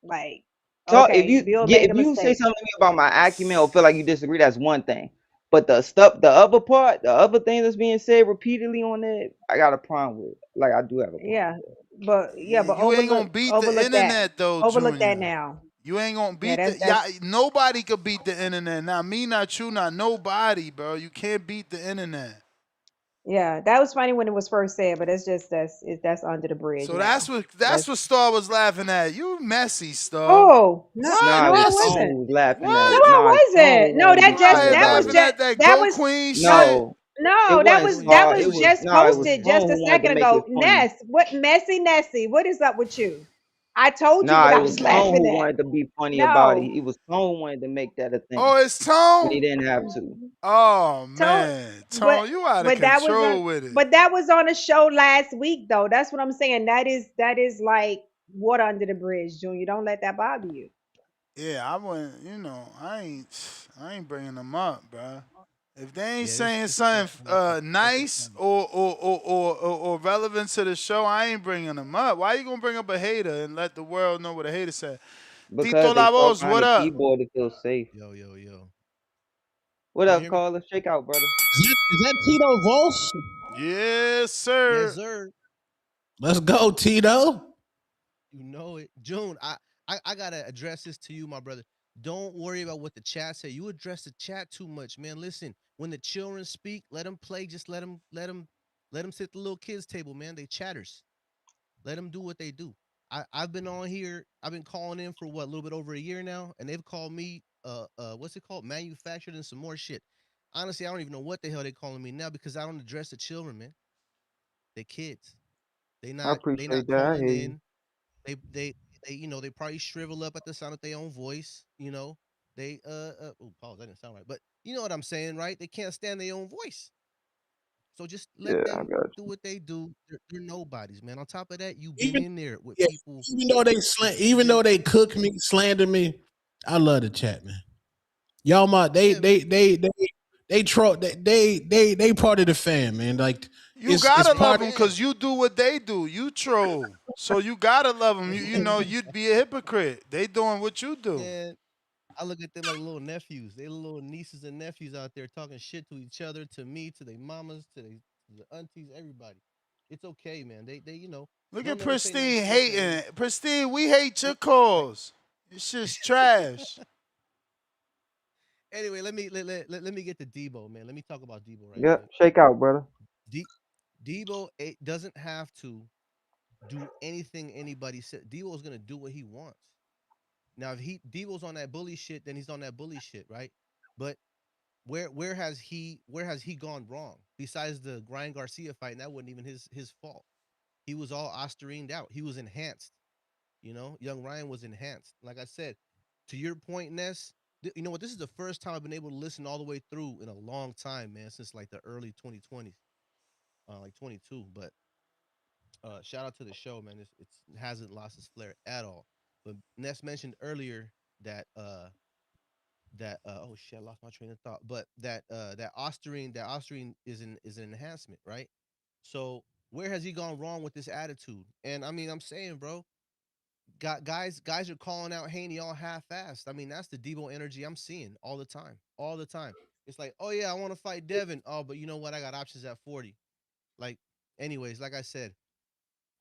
like. So if Okay, you Bill get made if a you say mistake. something to me about my acumen or feel like you disagree, that's one thing. But the stuff, the other part, the other thing that's being said repeatedly on that, I got a problem with. Like I do have a problem Yeah, but Yeah, but you ain't gonna beat the internet though, overlook that Junior. now. You ain't gonna Yeah, beat the yeah. Nobody could beat the internet. Not me, not you, not nobody, bro. You can't beat the internet. yeah, that was funny when it was first said, but it's just that's under the bridge So now. that's what Star was laughing at. You messy Star. Oh no, What Nah, no, it I was messy? Tone wasn't. who was laughing at No, it. What? I Nah, wasn't. Tone No, wanted to that be You out just funny here that about was it. laughing just at that that Go was Queen shit? No, it no, wasn't. that It was was just no, it was posted Tone just a who wanted to second make ago. it funny. Ness, what messy Nessie? What is up with you? I told you Nah, what it I was was Tone laughing who at. wanted to be funny about it. No, It was Tone who wanted to make that a thing Oh, it's when he Tone. didn't have to. Oh told, man, but Tone, you out of but that was on control with it. but that was on a show last week though. That's what I'm saying. That is like water under the bridge, Junior. Don't let that bother you. Yeah, I wouldn't. I ain't bringing them up, bro. If they ain't Yeah, saying it's fair. something I like that. I like the nice comment. or relevant to the show, I ain't bringing them up. Why you gonna bring up a hater and let the world know what a hater said? Because Tito they talk Lavos, behind what the up? keyboard to feel safe. Yo, yo, yo. What Can you up, hear me? caller? Shake out, brother. Is that Tito Vols? Yes, Yes, sir. sir. Let's go, Tito. You know it. June, I gotta address this to you, my brother. Don't worry about what the chat say. You address the chat too much, man. Listen, when the children speak, let them play. Just let them sit at the little kids table, man. They chatters. Let them do what they do. I've been on here. I've been calling in for what, a little bit over a year now, and they've called me what's it called, manufactured and some more shit. Honestly, I don't even know what the hell they calling me now because I don't address the children, man. They kids. They I not appreciate that. I calling hear you. in. They they they probably shrivel up at the sound of their own voice. They oh, pause. That didn't sound right, but you know what I'm saying, right? They can't stand their own voice. So just let Yeah, I them got do what they do. They're nobodies, man. On top of that, you've been Even in there with yeah, people even though they cook me, slander me, I love the chat, man. Y'all my yeah, man. they troll they part of the fan, man. Like You it's gotta love part them Yeah, because you do what they do. You troll. So you gotta love them. You'd be a hypocrite. They doing what you do. man. I look at them like little nephews. They little nieces and nephews out there talking shit to each other, to me, to their mamas, to the aunties, everybody. It's okay, man. They Look don't at never say nothing Pristine to your family. hating. Pristine, we hate your Right. calls. It's just trash. Anyway, let me get to Debo, man. Let me talk about Debo right you. Yep, quick. shake out, brother. D- Debo doesn't have to do anything anybody said. Debo is gonna do what he wants. Now, if Debo's on that bully shit, then he's on that bully shit, right? But where has he gone wrong? Besides the Ryan Garcia fight, and that wasn't even his fault. He was all osterined out. He was enhanced. Young Ryan was enhanced. Like I said, to your point, Ness, you know what? This is the first time I've been able to listen all the way through in a long time, man, since like the early 2020s, like 22. But shout out to the show, man. It hasn't lost its flair at all. But Ness mentioned earlier that oh shit, I lost my train of thought. But that Osterine is an enhancement, right? So where has he gone wrong with this attitude? And I mean, I'm saying, bro, guys are calling out Haney all half-assed. I mean, that's the Debo energy I'm seeing all the time, all the time. It's like, oh yeah, I want to fight Devin. Oh, but you know what? I got options at 40. Like, anyways, like I said,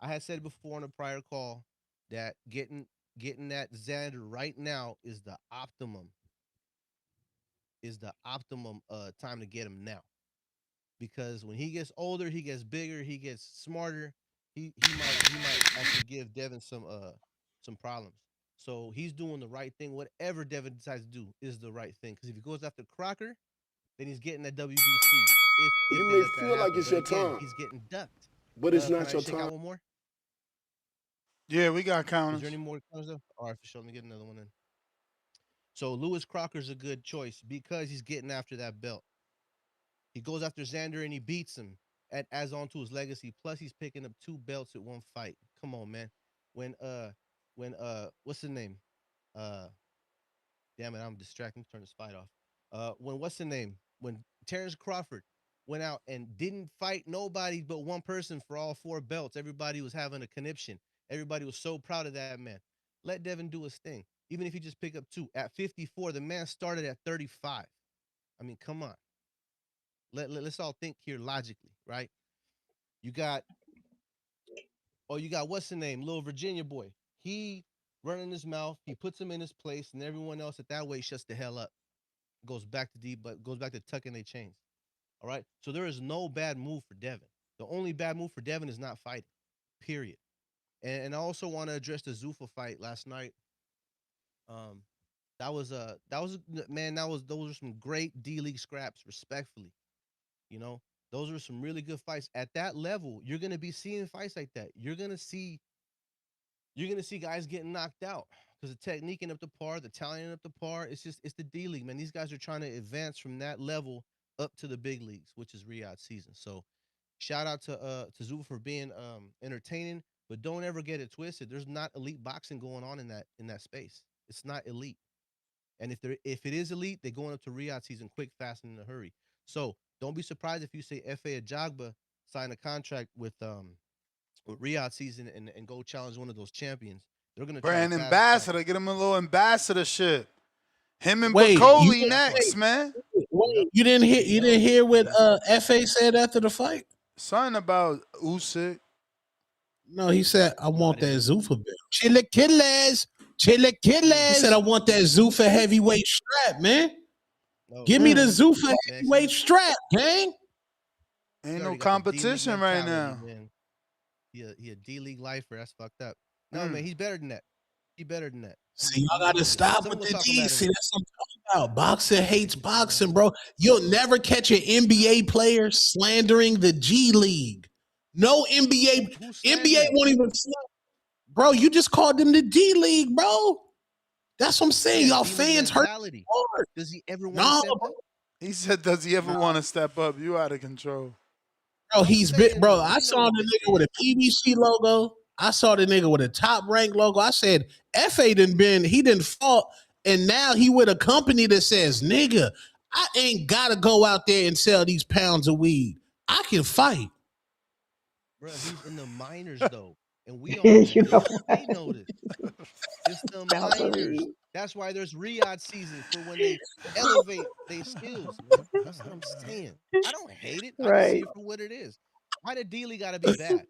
I had said before in a prior call that getting that Xander right now is the optimum time to get him now, because when he gets older, he gets bigger, he gets smarter. He might actually give Devin some problems. So he's doing the right thing. Whatever Devin decides to do is the right thing. Because if he goes after Crocker, then he's getting that WBC. If You they may let that feel like happen. it's But your again, time, he's getting ducked. but it's Can not I your shake out time. one more? Yeah, we got Is there counters. any more counters though? All right, for sure. Let me get another one in. So Lewis Crocker's a good choice because he's getting after that belt. He goes after Xander and he beats him as on to his legacy. Plus, he's picking up 2 belts at one fight. Come on, man. When what's the name? Uh, damn it, I'm distracted. Turn this fight off. When what's the name? When Terrence Crawford went out and didn't fight nobody but one person for all 4 belts. Everybody was having a conniption. Everybody was so proud of that man. Let Devin do his thing. Even if he just pick up 2. At 54, the man started at 35. I mean, come on. Let's all think here logically, right? You got, you got what's the name? Little Virginia boy. He running his mouth. He puts him in his place, and everyone else at that weight shuts the hell up. Goes back to deep, but goes back to tucking their chains. All right. So there is no bad move for Devin. The only bad move for Devin is not fighting. Period. And I also want to address the Zuffa fight last night. Um, man. Those are some great D League scraps, respectfully. You know, those are some really good fights. At that level, you're gonna be seeing fights like that. You're gonna see guys getting knocked out because the technique ain't up to par, the talent ain't up to par. It's the D League, man. These guys are trying to advance from that level up to the big leagues, which is Riyadh season. So shout out to Zuba for being entertaining, but don't ever get it twisted. There's not elite boxing going on in that space. It's not elite. And if it is elite, they're going up to Riyadh season quick, fast, and in a hurry. So don't be surprised if you say Fa Ajagba sign a contract with Riyadh season and go challenge one of those champions. They're gonna try to Brand fast track ambassador, get him a little ambassadorship. Him and Wait, you Bacoli that's right. next, man. Yep. wait, There you you didn't go. hear what That's it. FA said after the fight? Something about Usyk. No, he said, I No, I want didn't that hear that. Zuffa belt. Chilla He said, I want that Zuffa heavyweight strap, man. No, Give me the Mm. Zuffa man. heavyweight See, strap, gang. he Ain't no already got the D League competition right mentality, now. man. He a D League lifer. That's fucked up. No, man, Mm. he's better than that. He better than that. See, y'all gotta He's stop someone with gonna the talk him D. out of See, it. that's what I'm talking about. Boxing hates boxing, bro. You'll never catch an NBA player slandering the G League. No Who's NBA slandering? won't even bro. You just called them the D League, bro. That's what I'm saying. Yeah, Y'all D League fans hurt mentality. hard. Does he ever want to No, step bro. up? He said, does he ever want to step up? You out of control. Bro, I'm he's bit, saying bro. though, I we know saw what the this nigga with a is. PBC logo. I saw the nigga with a top rank logo. I said, FA he didn't fought, and now he with a company that says, nigga, I ain't gotta go out there and sell these pounds of weed. I can fight. Bro, he's in the minors though, and we all know You know this. what? They know this. It's the Bounce a minors. weed. That's why there's Riyadh season for when they elevate their skills, man. That's what I'm saying. I don't hate it. I just see Right. it for what it is. Why the D League gotta be bad?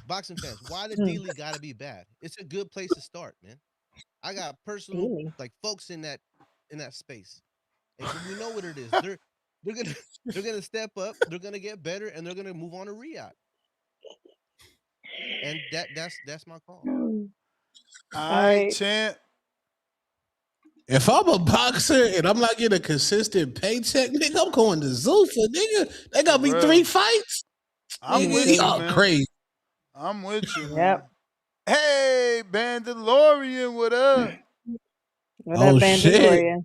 Boxing fans, why the D Mm. League gotta be bad? It's a good place to start, man. I got personal Really? like folks in that space. And we know what it is. They're gonna they're gonna step up, they're gonna get better, and they're gonna move on to Riyadh. And that's my call. Mm. All All right, right. champ. If I'm a boxer and I'm not getting a consistent paycheck, nigga, I'm going to Zuffa, nigga. They For got me 3 real. fights. I'm Me Nigga, with you, too. y'all man. crazy. I'm with you, man. Yep. Hey, Bandalorian, what up? What up, Oh shit. Mandalorian?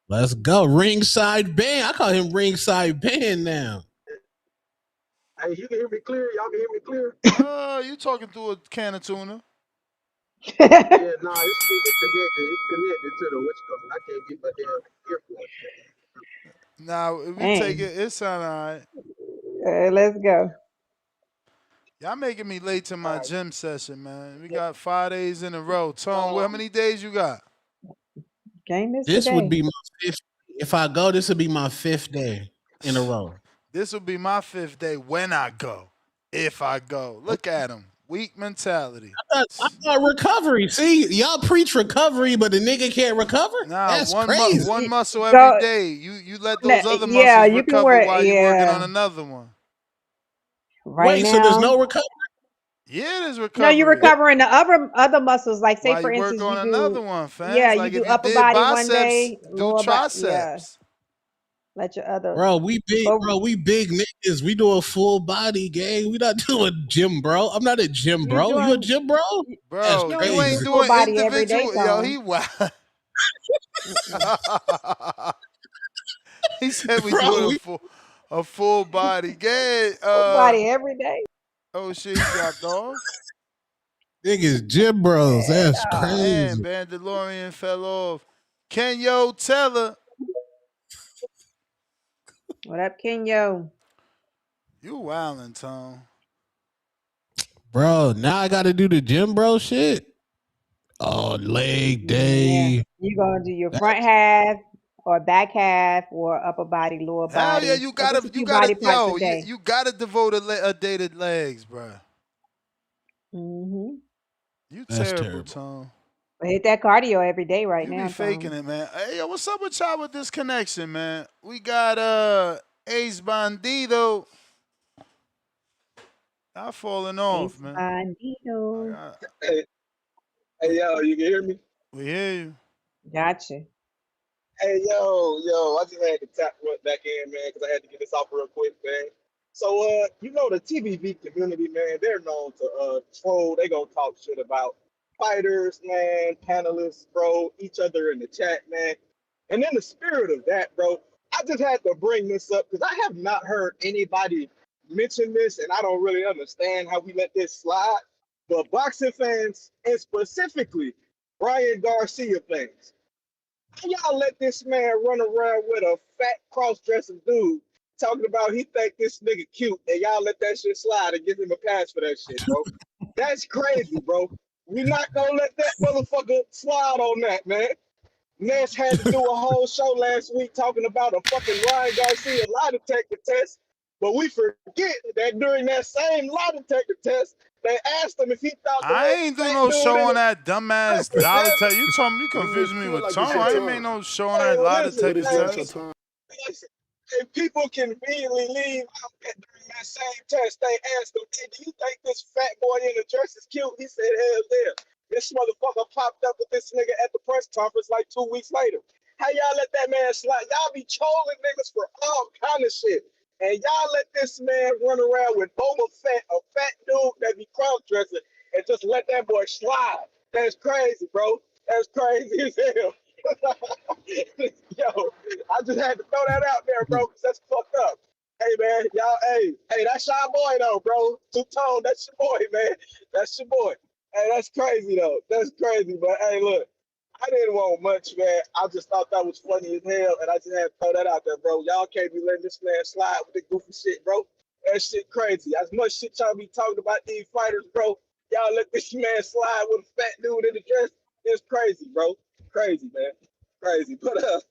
Let's go. Ringside band. I call him ringside band now. Hey, you can hear me clear? Y'all can hear me clear? You talking through a can of tuna. Yeah, nah, it's connected. It's connected to the what's coming. I can't get my damn earphones in. Nah, if we take Dang. it, it sound all right. Let's go. Y'all making me late to All my right. gym session, man. We got 5 days in a row. Tone, how Um, many days you got? Can't miss a This would day. be my fifth. If I go, this would be my 5th day in a row. This will be my 5th day when I go. If I go. Look at him. Weak mentality. I thought recovery. See, y'all preach recovery, but the nigga can't recover. Nah, That's one crazy. muscle every So, day. You let those other yeah, muscles you can recover wear, while you're working on yeah, another one. right Wait, so there's now. no recovery? Yeah, there's No, you're recovery. recovering the other muscles. Like, say While for you work instance, on you another do, one, yeah, fans. you Like do if you upper did body one biceps, day, do lower body, yeah. triceps. Let your other, Bro, but we big niggas. We do a full body gang. We not doing gym, bro. I'm not a gym, you bro. You a doing, gym, bro? That's Bro, you don't you need to ain't do crazy. full doing body every day, individual. Yo, Tone. he wild. Mm-mm. He said we Bro, doing we a full body. Gay. Full body every day. Oh shit, he dropped off. niggas gym bros. Yeah, That's nah. Damn, crazy. Bandalorian fell off. Kenyo Teller, What up, Kenyo? you wildin', Tom. Bro, now I gotta do the gym bro shit. Oh, leg Yeah, day. you gonna do your That- front half or back half or upper body, lower Hell yeah, body, or just a few body parts a day. you gotta devote a day to legs, bro. Mm-hmm. You That's terrible, terrible. Tom. But hit that cardio every day right You be now, faking Tone. it, man. Hey, yo, what's up with y'all with this connection, man? We got Ace Bandido. Y'all falling off, Ace man. I Bandito. got, Hey, hey, yo, you can hear me? we hear you. Gotcha. Hey, yo, I just had to tap right back in, man, because I had to get this off real quick, man. So, the TVV community, man, they're known to troll. They gonna talk shit about fighters, man, panelists, bro, each other in the chat, man. And in the spirit of that, bro, I just had to bring this up because I have not heard anybody mention this, and I don't really understand how we let this slide. But boxing fans, and specifically Ryan Garcia fans, y'all let this man run around with a fat cross-dressing dude talking about he think this nigga cute, and y'all let that shit slide and give him a pass for that shit, bro. That's crazy, bro. We not gonna let that motherfucker slide on that, man. Ness had to do a whole show last week talking about a fucking Ryan Garcia lie detector test, but we forget that during that same lie detector test, they asked him if he thought the I little ain't do fat no dude show in on the that dumbass listen, dollar man. test. You told me you You may confused me feel with like Tom. it's your I ain't made time, no show on Hey, that well, lie listen, but detector it's hey, not your test. listen, time. listen. And people conveniently leave out that during that same test. They asked him, hey, do you think this fat boy in the dress is cute? He said, hell yeah. This motherfucker popped up with this nigga at the press conference like 2 weeks later. How y'all let that man slide? Y'all be trolling niggas for all kind of shit. And y'all let this man run around with Boba Fett, a fat dude that be cross dressing, and just let that boy slide. That's crazy, bro. That's crazy as hell. Yo, I just had to throw that out there, bro, because that's fucked up. Hey, man, y'all, hey, that's your boy, though, bro. Two-tone, that's your boy, man. That's your boy. Hey, that's crazy, though. That's crazy, but hey, look, I didn't want much, man. I just thought that was funny as hell, and I just had to throw that out there, bro. Y'all can't be letting this man slide with the goofy shit, bro. That shit crazy. As much shit y'all be talking about these fighters, bro, y'all let this man slide with a fat dude in the dress. It's crazy, bro. Crazy, man. Crazy. But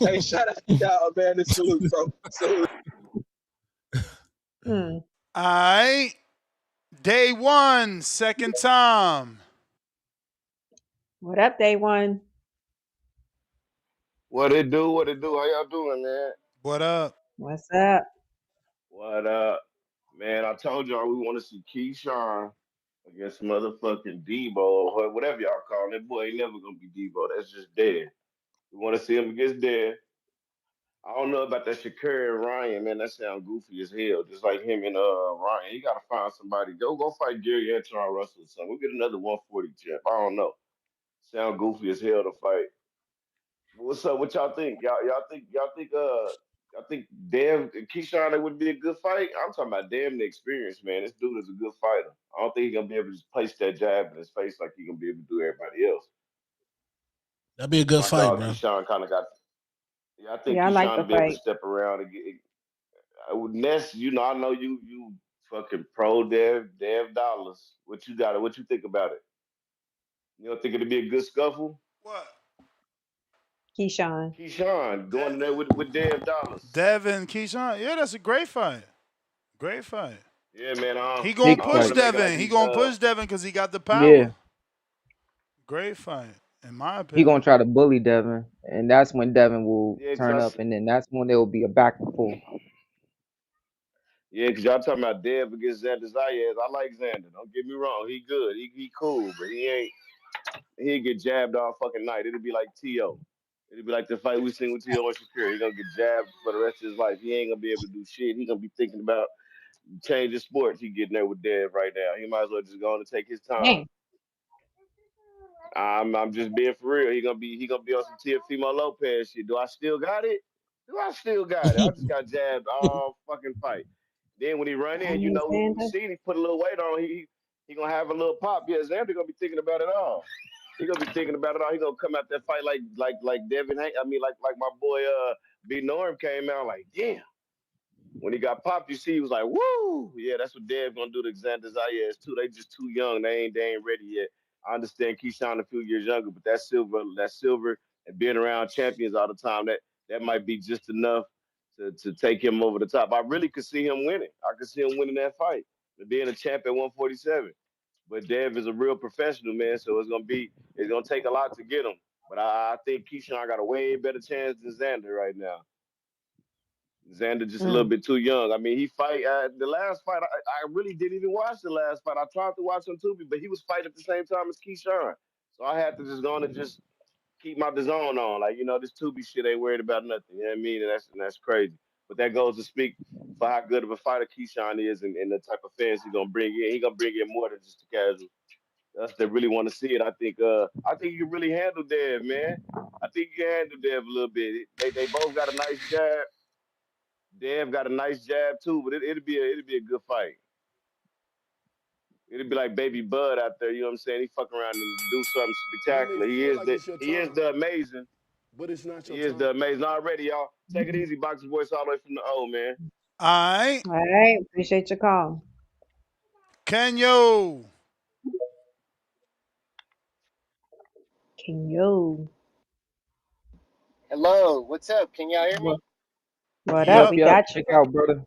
hey, shout out to y'all, man. This salute, bro. Salute. Hmm. All right. Day one, second time. What up, day one? What it do? What it do? How y'all doing, man? What up? What's up? What up? Man, I told y'all we want to see Keyshawn against motherfucking Debo or whatever y'all call him. That boy ain't never gonna be Debo. That's just dead. We want to see him against dead. I don't know about that Shakur and Ryan, man. That sound goofy as hell. Just like him and Ryan. You gotta find somebody. Go fight Gary Anton Russell or something. We'll get another 140 champ. I don't know. Sound goofy as hell to fight. What's up? What y'all think? Y'all think damn Keyshawn that would be a good fight? I'm talking about damn the experience, man. This dude is a good fighter. I don't think he's gonna be able to just place that jab in his face like he gonna be able to do everybody else. That'd be a good My fight, dog bro. Keyshawn kind of got. Yeah, I think Yeah, I like Keyshawn the to be able to fight. step around and get. With Ness, I know you fucking pro Dev Dollars. What you got? What you think about it? You don't think it'd be a good scuffle? What? Keyshawn. Keyshawn going in there with Dev Dollars. Devin, Keyshawn. Yeah, that's a great fight. Great fight. Yeah, man. He Big gonna I don't want push fight. to make it like Devin. He he. gonna push Devin because he got the Yeah. power. Great fight, in my He gonna opinion. try to bully Devin, and that's when Devin will Yeah, turn cause up, and then that's when there will be a back and forth. Yeah, because y'all talking about Dev against Xander Zayas. I like Xander. Don't get me wrong. He good. He cool, but he'd get jabbed all fucking night. It'd be like T.O. It'd be like the fight we seen with T.O. and Shakur. He gonna get jabbed for the rest of his life. He ain't gonna be able to do shit. He gonna be thinking about changing sports. He getting there with Dev right now. He might as well just go on and take his time. Dang. I'm just being for real. He gonna be on some Teofimo Lopez shit. Do I still got it? Do I still got it? I just got jabbed all fucking fight. Then when he run I in, mean, we Xander. see he put a little weight on. He gonna have a little pop. Yeah, Xander gonna be thinking about it all. He gonna be thinking about it all. He gonna come out that fight like Devin Haney. I mean like my boy B Norm came out like damn. When he got popped, you see he was like, "Woo!" Yeah, that's what Dev's gonna do to Xander Zayas too. They just too young. They ain't ready yet. I understand Keyshawn a few years younger, but that silver, and being around champions all the time, that might be just enough to take him over the top. I really could see him winning. I could see him winning that fight, and being a champ at 147. But Dev is a real professional, man. So it's gonna take a lot to get him. But I think Keyshawn got a way better chance than Xander right now. Xander just a little Mm. bit too young. I mean, he fight the last fight. I really didn't even watch the last fight. I tried to watch on Tubi, but he was fighting at the same time as Keyshawn. So I had to just go on and just keep my DAZN on. Like this Tubi shit ain't worried about nothing. You know what I mean? And that's crazy. But that goes to speak for how good of a fighter Keyshawn is and the type of fans he's gonna bring in. He gonna bring in more than just the casual. Us that really want to see it. I think you can really handle Dev, man. I think you can handle Dev a little bit. They both got a nice jab. Dev got a nice jab too, but it'll be a good fight. It'll be like Baby Bud out there. You know what I'm saying? He fuck around and do something You may spectacular. He feel is like the it's your he is time, the amazing. but it's not your He is the time. amazing already, y'all. Take it easy, boxing voice all the way from the O, man. All right. All right. Appreciate your call. Kenyo. King Yo. Hello, what's up? Can y'all hear me? What, what up? Yep, Yep. We yep. got Check you. out, brother.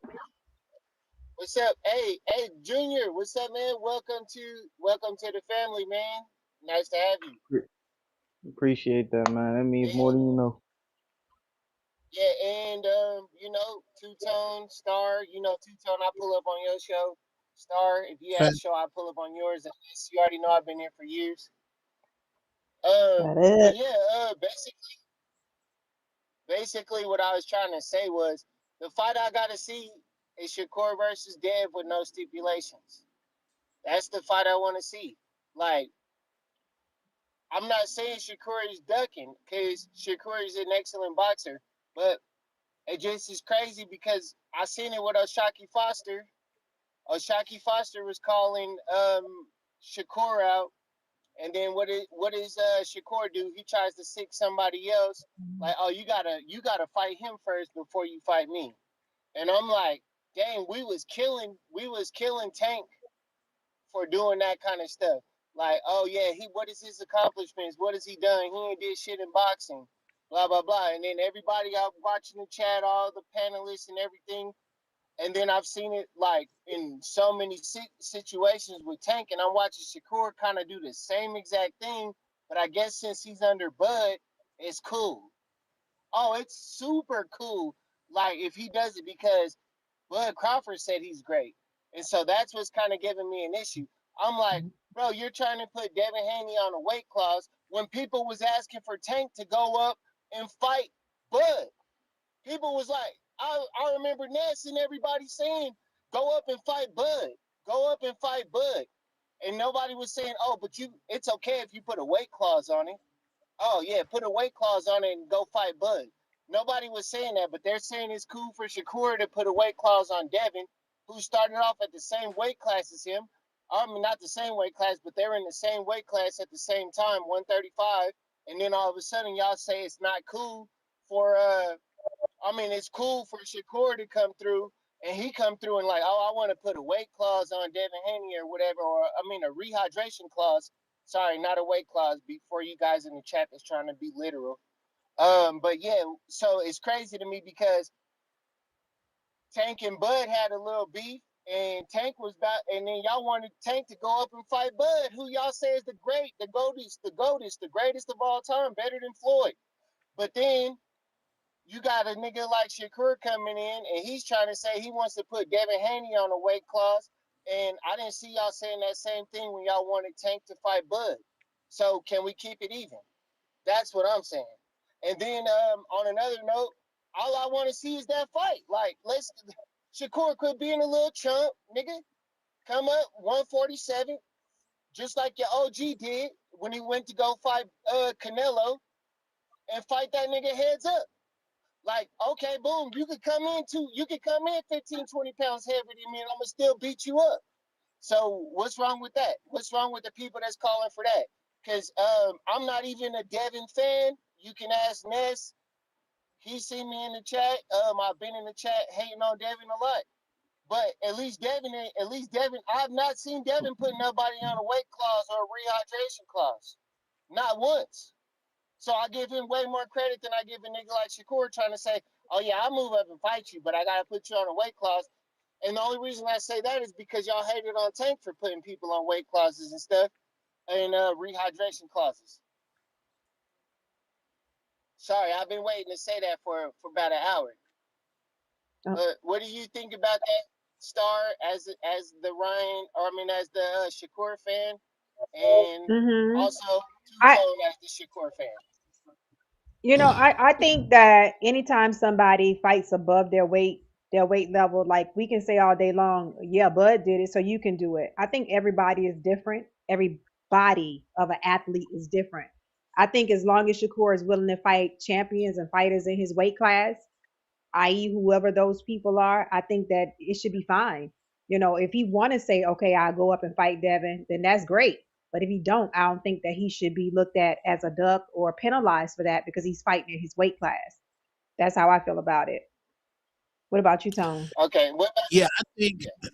What's up? Hey, Junior, what's up, man? Welcome to the family, man. Nice to have you. Appreciate that, man. That means more And than you know. yeah, and Two Tone Star, Two Tone. I pull up on your show, Star. If you have a show, I pull up on yours. And you already know I've been here for years. That But it. yeah, basically, what I was trying to say was the fight I gotta see is Shakur versus Dev with no stipulations. That's the fight I want to see. Like, I'm not saying Shakur is ducking because Shakur is an excellent boxer, but it just is crazy because I seen it with Oshaki Foster. Oshaki Foster was calling Shakur out, and then what is Shakur do? He tries to sick somebody else. Like, oh, you gotta fight him first before you fight me. And I'm like, dang, we was killing Tank for doing that kind of stuff. Like, oh yeah, what is his accomplishments? What has he done? He ain't did shit in boxing. Blah blah blah. And then everybody out watching the chat, all the panelists and everything. And then I've seen it like in so many situations with Tank, and I'm watching Shakur kind of do the same exact thing. But I guess since he's under Bud, it's cool. Oh, it's super cool. Like if he does it because Bud Crawford said he's great. And so that's what's kind of giving me an issue. I'm like, bro, you're trying to put Devin Haney on a weight clause when people was asking for Tank to go up and fight Bud. People was like, I remember Ness and everybody saying, go up and fight Bud. Go up and fight Bud. And nobody was saying, oh, but it's okay if you put a weight clause on it. Oh yeah, put a weight clause on it and go fight Bud. Nobody was saying that, but they're saying it's cool for Shakur to put a weight clause on Devin, who started off at the same weight class as him. I mean, not the same weight class, but they're in the same weight class at the same time, 135. And then all of a sudden, y'all say it's not cool for it's cool for Shakur to come through, and he come through and like, oh, I want to put a weight clause on Devin Haney or whatever, or a rehydration clause. Sorry, not a weight clause. Before you guys in the chat that's trying to be literal. But yeah, so it's crazy to me because Tank and Bud had a little beef, and Tank was about, and then y'all wanted Tank to go up and fight Bud, who y'all say is the greatest, the greatest of all time, better than Floyd. But then you got a nigga like Shakur coming in, and he's trying to say he wants to put Devin Haney on a weight class. And I didn't see y'all saying that same thing when y'all wanted Tank to fight Bud. So can we keep it even? That's what I'm saying. And then on another note, all I want to see is that fight. Like, let's Shakur quit being a little chump, nigga. Come up 147, just like your OG did when he went to go fight Canelo, and fight that nigga heads up. Like, okay, boom, you could come in 15, 20 pounds heavier than me, and I'm gonna still beat you up. So what's wrong with that? What's wrong with the people that's calling for that? Because I'm not even a Devin fan. You can ask Ness. He seen me in the chat. I've been in the chat hating on Devin a lot. But at least Devin, I've not seen Devin put nobody on a weight clause or a rehydration clause. Not once. So I give him way more credit than I give a nigga like Shakur trying to say, oh yeah, I'll move up and fight you, but I gotta put you on a weight clause. And the only reason I say that is because y'all hated on Tank for putting people on weight clauses and stuff and rehydration clauses. Sorry, I've been waiting to say that for about an hour. But what do you think about that, Star, as the Ryan, or I mean, as the Shakur fan, and Mm-hmm. also Two-Tone as the Shakur fan? I think that anytime somebody fights above their weight level, like we can say all day long, yeah, Bud did it, so you can do it. I think everybody is different. Every body of an athlete is different. I think as long as Shakur is willing to fight champions and fighters in his weight class, i.e., whoever those people are, I think that it should be fine. If he want to say, okay, I'll go up and fight Devin, then that's great. But if he don't, I don't think that he should be looked at as a duck or penalized for that because he's fighting in his weight class. That's how I feel about it. What about you, Tone? Okay, what? Yeah,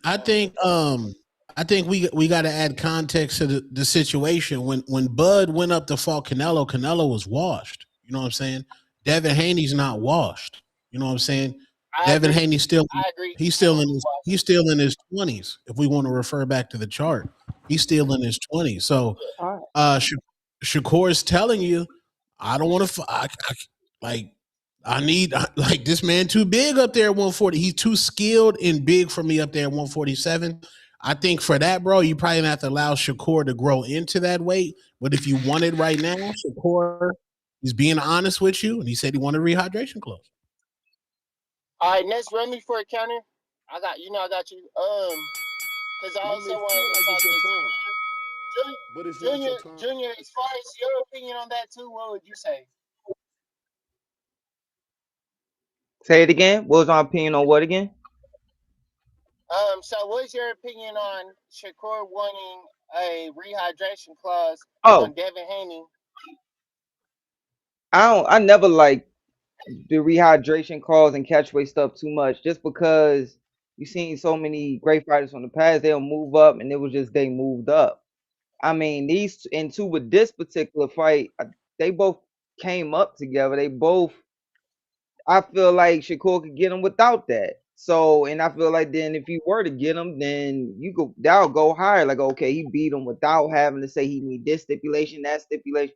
I think I think we got to add context to the situation. When Bud went up to fought Canelo, Canelo was washed. You know what I'm saying? Devin Haney's not washed. You know what I'm saying? I Devin agree. Haney's still I agree. he's I still in think he his was. he's still in his 20s. If we want to refer back to the chart, he's still in his 20s. So All right. Shakur is telling you, I don't want to. Like I need like this man too big up there at 140. He's too skilled and big for me up there at 147. I think for that, bro, you probably gonna have to allow Shakur to grow into that weight. But if you want it right now, Shakur, he's being honest with you, and he said he wanted a rehydration clause. All right, next run me for a counter. I got you. Because I You also may feel wanted to like talk it's your to time, Junior. but it's not Junior, your time. Junior. As far as your opinion on that too, what would you say? Say it again. What was my opinion on what again? So what's your opinion on Shakur wanting a rehydration clause on Oh, Devin Haney? I never like the rehydration calls and catchweight stuff too much, just because you've seen so many great fighters from the past. They'll move up, and it was just they moved up. I mean, these and two with this particular fight, they both came up together. They both, I feel like Shakur could get him without that. So, and I feel like then if you were to get him, then that'll go higher. Like, okay, he beat him without having to say he need this stipulation, that stipulation.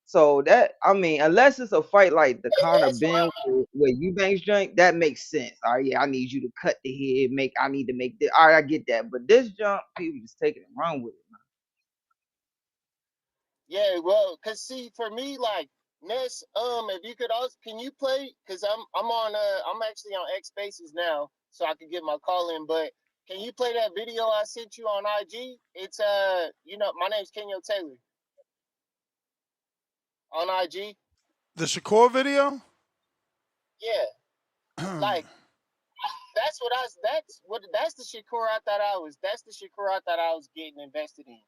So that, I mean, unless it's a fight like the And Conor that's why. Ben where Eubanks junk, that makes sense. All right, yeah, I need you to cut the head, I need to make this. All right, I get that. But this jump, people just take it and run with it. Yeah, well, cause see, for me, like Ness, if you could also, can you play? Cause I'm actually on X Spaces now, so I could get my call in. But can you play that video I sent you on IG? It's my name's Kenyo Taylor on IG. The Shakur video? Yeah, like that's the Shakur I thought I was. That's the Shakur I thought I was getting invested in.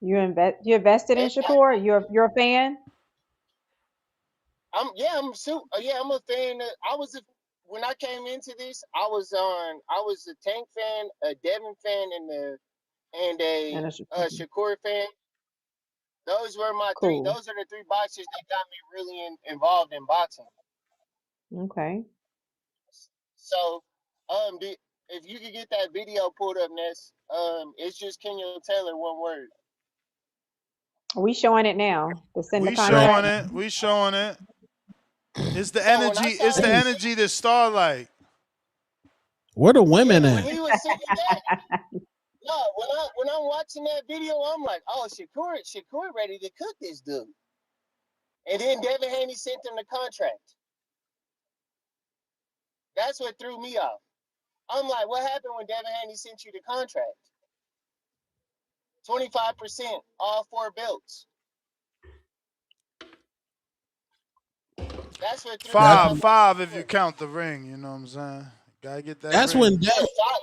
You invested in And Shakur? You're a fan? I'm a fan. When I came into this, I was a Tank fan, a Devin fan, and And a a Shakur. Shakur fan. Those were my three. Cool. Those are the three boxes that got me really involved in boxing. Okay. So, if you could get that video pulled up, Ness, it's just Kenyon Taylor, one word. Are we showing it now? To send the We contract? showing it. We showing it. It's the So when energy. I saw It's the him Hey, sitting, energy that Starlight. where the yeah, women when at? he was sitting there, no, when I'm watching that video, I'm like, oh, Shakur ready to cook this dude. And then Devin Haney sent him the contract. That's what threw me off. I'm like, what happened when Devin Haney sent you the contract? 25%, all 4 belts. That's what threw me That's Five, off on five if you Shakur. count the ring. You know what I'm saying? Gotta get that that's when ring. Devin, Yeah,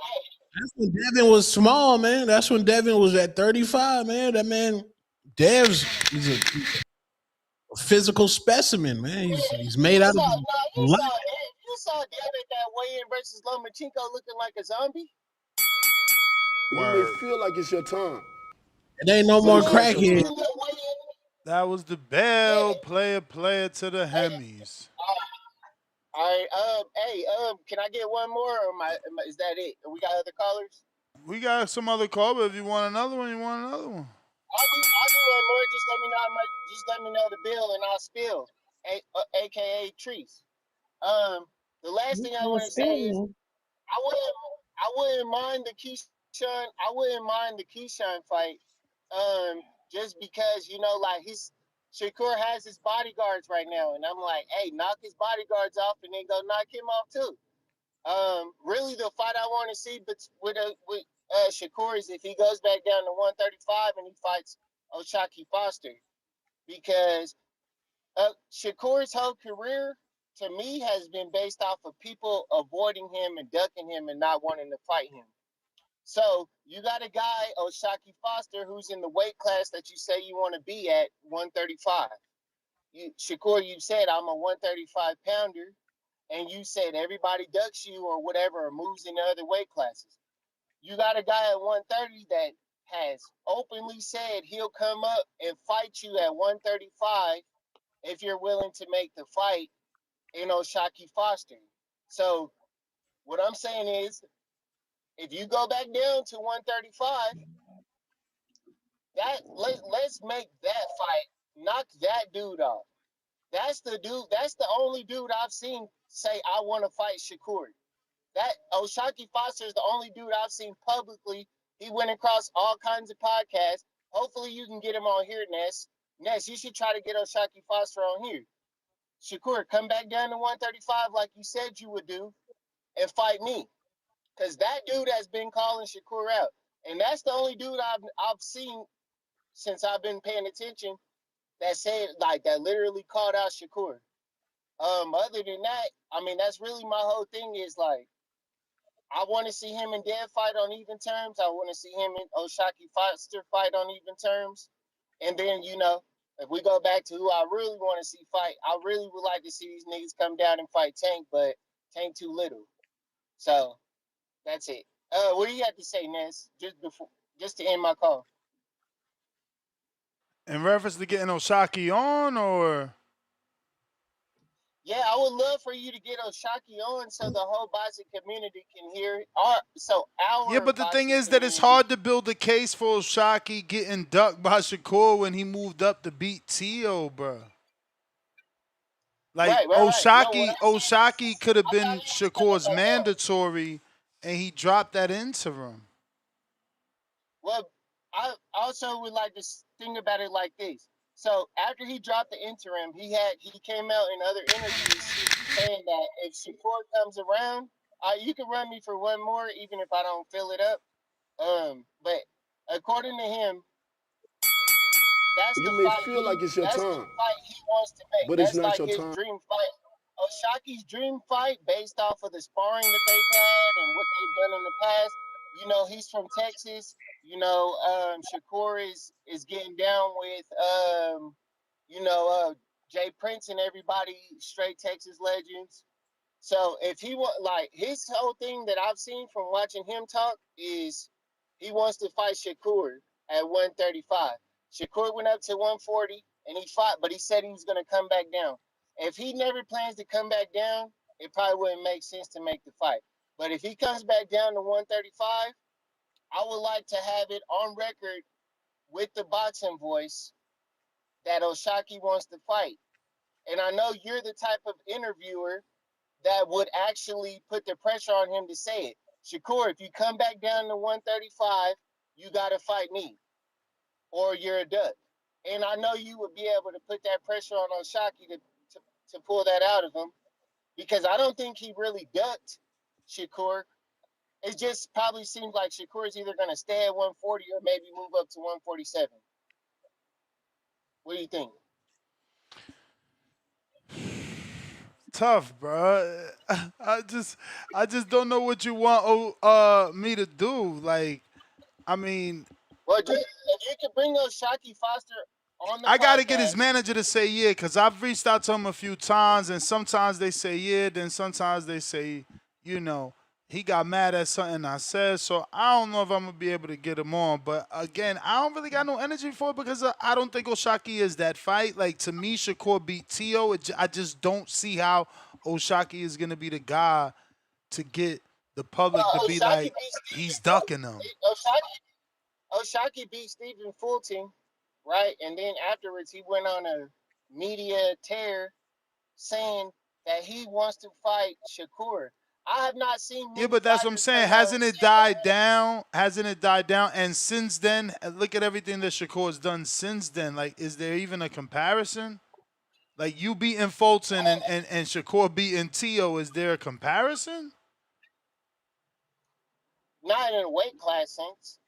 that's when Devin was small, man. That's when Devin was at 35, man. That man, Dev's he's a physical specimen, man. He's made you out of saw no, black. you saw Devin that weigh-in versus Lomachenko looking like a zombie. You may Word. feel like it's your time, It ain't no but more it's not your You crackhead. seen time. the weigh-in? That was the Yeah. bell. Player to the Hey, Hemis. all right. Hey, can I get one more, or is that it? We got other callers? We got some other call, but if you want another one, you want another one. I'll do one more. Just let me know how much. Just let me know the bill, and I'll spill. AKA Trees. The last thing I No want to say is spilling. I wouldn't I wouldn't mind the Keyshawn. I wouldn't mind the Keyshawn fight. Just because like Shakur has his bodyguards right now, and I'm like, hey, knock his bodyguards off, and then go knock him off too. Really, the fight I want to see with Shakur is if he goes back down to 135 and he fights O'Shaquie Foster, because Shakur's whole career to me has been based off of people avoiding him and ducking him and not wanting to fight him. So you got a guy, O'Shaquie Foster, who's in the weight class that you say you want to be at, 135. Shakur, you said I'm a 135 pounder, and you said everybody ducks you or whatever or moves into other weight classes. You got a guy at 130 that has openly said he'll come up and fight you at 135 if you're willing to make the fight in O'Shaquie Foster. So what I'm saying is, if you go back down to 135, let's make that fight, knock that dude off. That's the dude. That's the only dude I've seen say I want to fight Shakur. That O'Shaquie Foster is the only dude I've seen publicly. He went across all kinds of podcasts. Hopefully you can get him on here, Ness. Ness, you should try to get O'Shaquie Foster on here. Shakur, come back down to 135 like you said you would do and fight me. Because that dude has been calling Shakur out. And that's the only dude I've seen since I've been paying attention that said, like, that literally called out Shakur. Other than that, I mean, that's really my whole thing is, like, I want to see him and Dev fight on even terms. I want to see him and O'Shaquie Foster fight on even terms. And then, if we go back to who I really want to see fight, I really would like to see these niggas come down and fight Tank, but Tank too little. So that's it. What do you have to say, Ness? Just to end my call. In reference to getting Oshaki on, or Yeah, I would love for you to get O'Shaquie on so the whole boxing community can hear. So yeah, our but the thing boxing is that it's community. hard to build a case for Oshaki getting ducked by Shakur when he moved up to beat Tio, bro. Like Right. No, what I'm saying is Oshaki this. could have I thought been he was gonna Shakur's go down. mandatory, and he dropped that interim. Well, I also would like to think about it like this. So after he dropped the interim, he came out in other interviews saying that if support comes around, you can run me for one more, even if I don't fill it up. But according to him, that's You the may fight feel like it's your that's the time, fight he wants to make. but it's That's not like your his time. dream fight. Oshaki's dream fight, based off of the sparring that they've had and what they've done in the past. He's from Texas. Shakur is getting down with Jay Prince and everybody, straight Texas legends. So if he want, like, his whole thing that I've seen from watching him talk is he wants to fight Shakur at 135. Shakur went up to 140 and he fought, but he said he was going to come back down. If he never plans to come back down, it probably wouldn't make sense to make the fight. But if he comes back down to 135, I would like to have it on record with the boxing voice that Oshaki wants to fight. and I know you're the type of interviewer that would actually put the pressure on him to say it. Shakur, if you come back down to 135, you got to fight me, or you're a dud. And I know you would be able to put that pressure on O'Shaquie to pull that out of him, because I don't think he really ducked Shakur. It just probably seems like Shakur is either going to stay at 140 or maybe move up to 147. What do you think? Tough, bro. I just don't know what you want me to do. Like, I mean, Well, just, if you could bring O'Shaquie Foster on the I gotta get his podcast. manager to say yeah, cause I've reached out to him a few times, and sometimes they say yeah, then sometimes they say, you know, he got mad at something I said, so I don't know if I'm gonna be able to get him on. But again, I don't really got no energy for it because I don't think Oshaki is that fight. Like to me, Shakur beat Tio. I just don't see how Oshaki is gonna be the guy to get the public to Well, be like he's ducking them. O'Shaquie beat Stephen Fulton, right? And then afterwards, he went on a media tear saying that he wants to fight Shakur. I have not seen Yeah, many but that's what I'm fighters saying. come out and Hasn't say it that. died down? Hasn't it died down? And since then, look at everything that Shakur has done since then. Like, is there even a comparison? Like you beating Fulton and Shakur beating Tio, is there a comparison? Not in a weight class sense.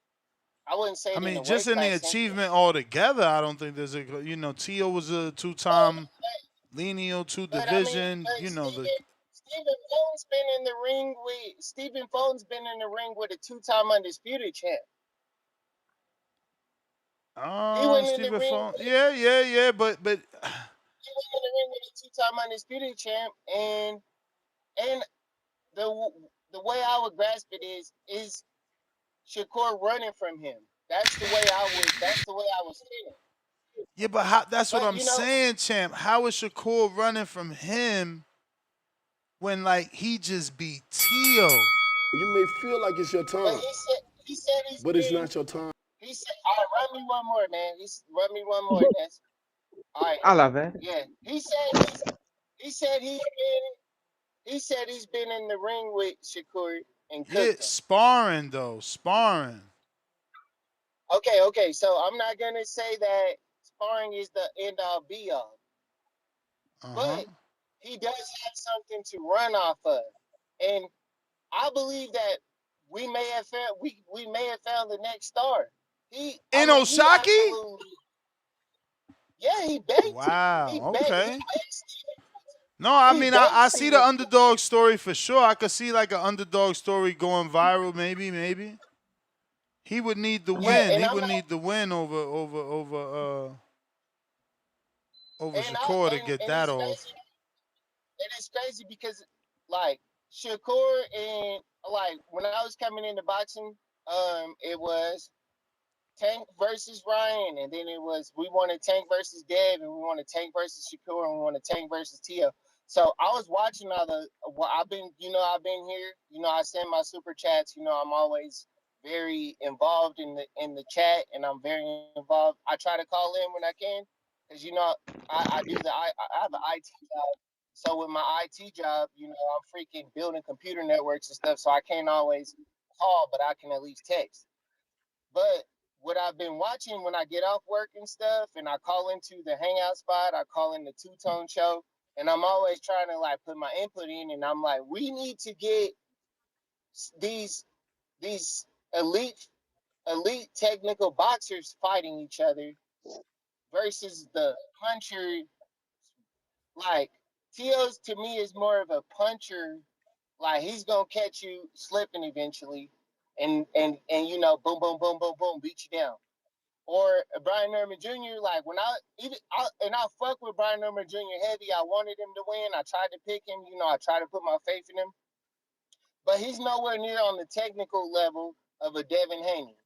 I wouldn't say I it in mean, a just weight in the class sense. achievement altogether, I don't think there's a. Tio was a But, two-time lineal two but I mean, division. but Stephen Fulton's been in the ring with a two-time undisputed champ. He went in the Stephen ring. Fulton. Yeah, but He went in the ring with a two-time undisputed champ, and the the way I would grasp it is Shakur running from him. That's the way I would. That's the way I was feeling. yeah, but how, that's what But I'm saying, champ. How is Shakur running from him when like he just beat Tio? You may feel like it's your but time, he said he's but it's been. not your time. He said, "All right, run me one more, man. Run me one more." That's all right. I love it. Yeah, he said he's been in the ring with Shakur and Yeah, cooked him. sparring though, sparring. Okay. So I'm not gonna say that sparring is the end all be all, Uh-huh. but he does have something to run off of, and I believe that we may have found the next star. In He Osaki? absolutely, yeah, he baked him. Wow, okay. No, I He mean baked I see the Stephen. underdog story for sure. I could see like an underdog story going viral, maybe. He would need the Yeah, win. and He I'm would not, need the win over and Shakur to get and that off. it's crazy because like Shakur and like when I was coming into boxing, it was Tank versus Ryan, and then it was we wanted Tank versus Dev, and we wanted Tank versus Shakur, and we wanted Tank versus Tio. So I was watching all the. Well, I've been here. I send my super chats. I'm always very involved in the chat, and I'm very involved. I try to call in when I can, because I have an IT job. So with my IT job, I'm freaking building computer networks and stuff. So I can't always call, but I can at least text. But what I've been watching when I get off work and stuff, and I call into the hangout spot, I call in the Two Tone Show, and I'm always trying to like put my input in, and I'm like, we need to get these these elite technical boxers fighting each other versus the puncher. Like Tio's to me is more of a puncher. Like he's gonna catch you slipping eventually, and boom, boom, boom, boom, boom, beat you down. Or Brian Norman Jr. Like when I fuck with Brian Norman Jr. heavy. I wanted him to win. I tried to pick him. I tried to put my faith in him, but he's nowhere near on the technical level of a Devin Haney.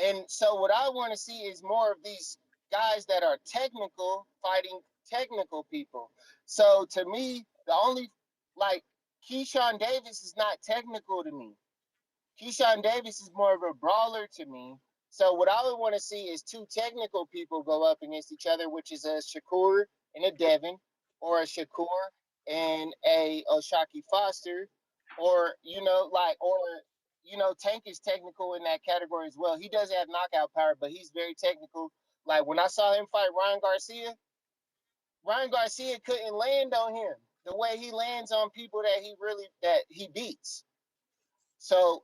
And so what I want to see is more of these guys that are technical fighting technical people. So to me, the only like Keyshawn Davis is not technical to me. Keyshawn Davis is more of a brawler to me. So what I would want to see is two technical people go up against each other, which is a Shakur and a Devin, or a Shakur and a Oshaki Foster, or Tank is technical in that category as well. He does have knockout power, but he's very technical. Like when I saw him fight Ryan Garcia couldn't land on him the way he lands on people that he beats. So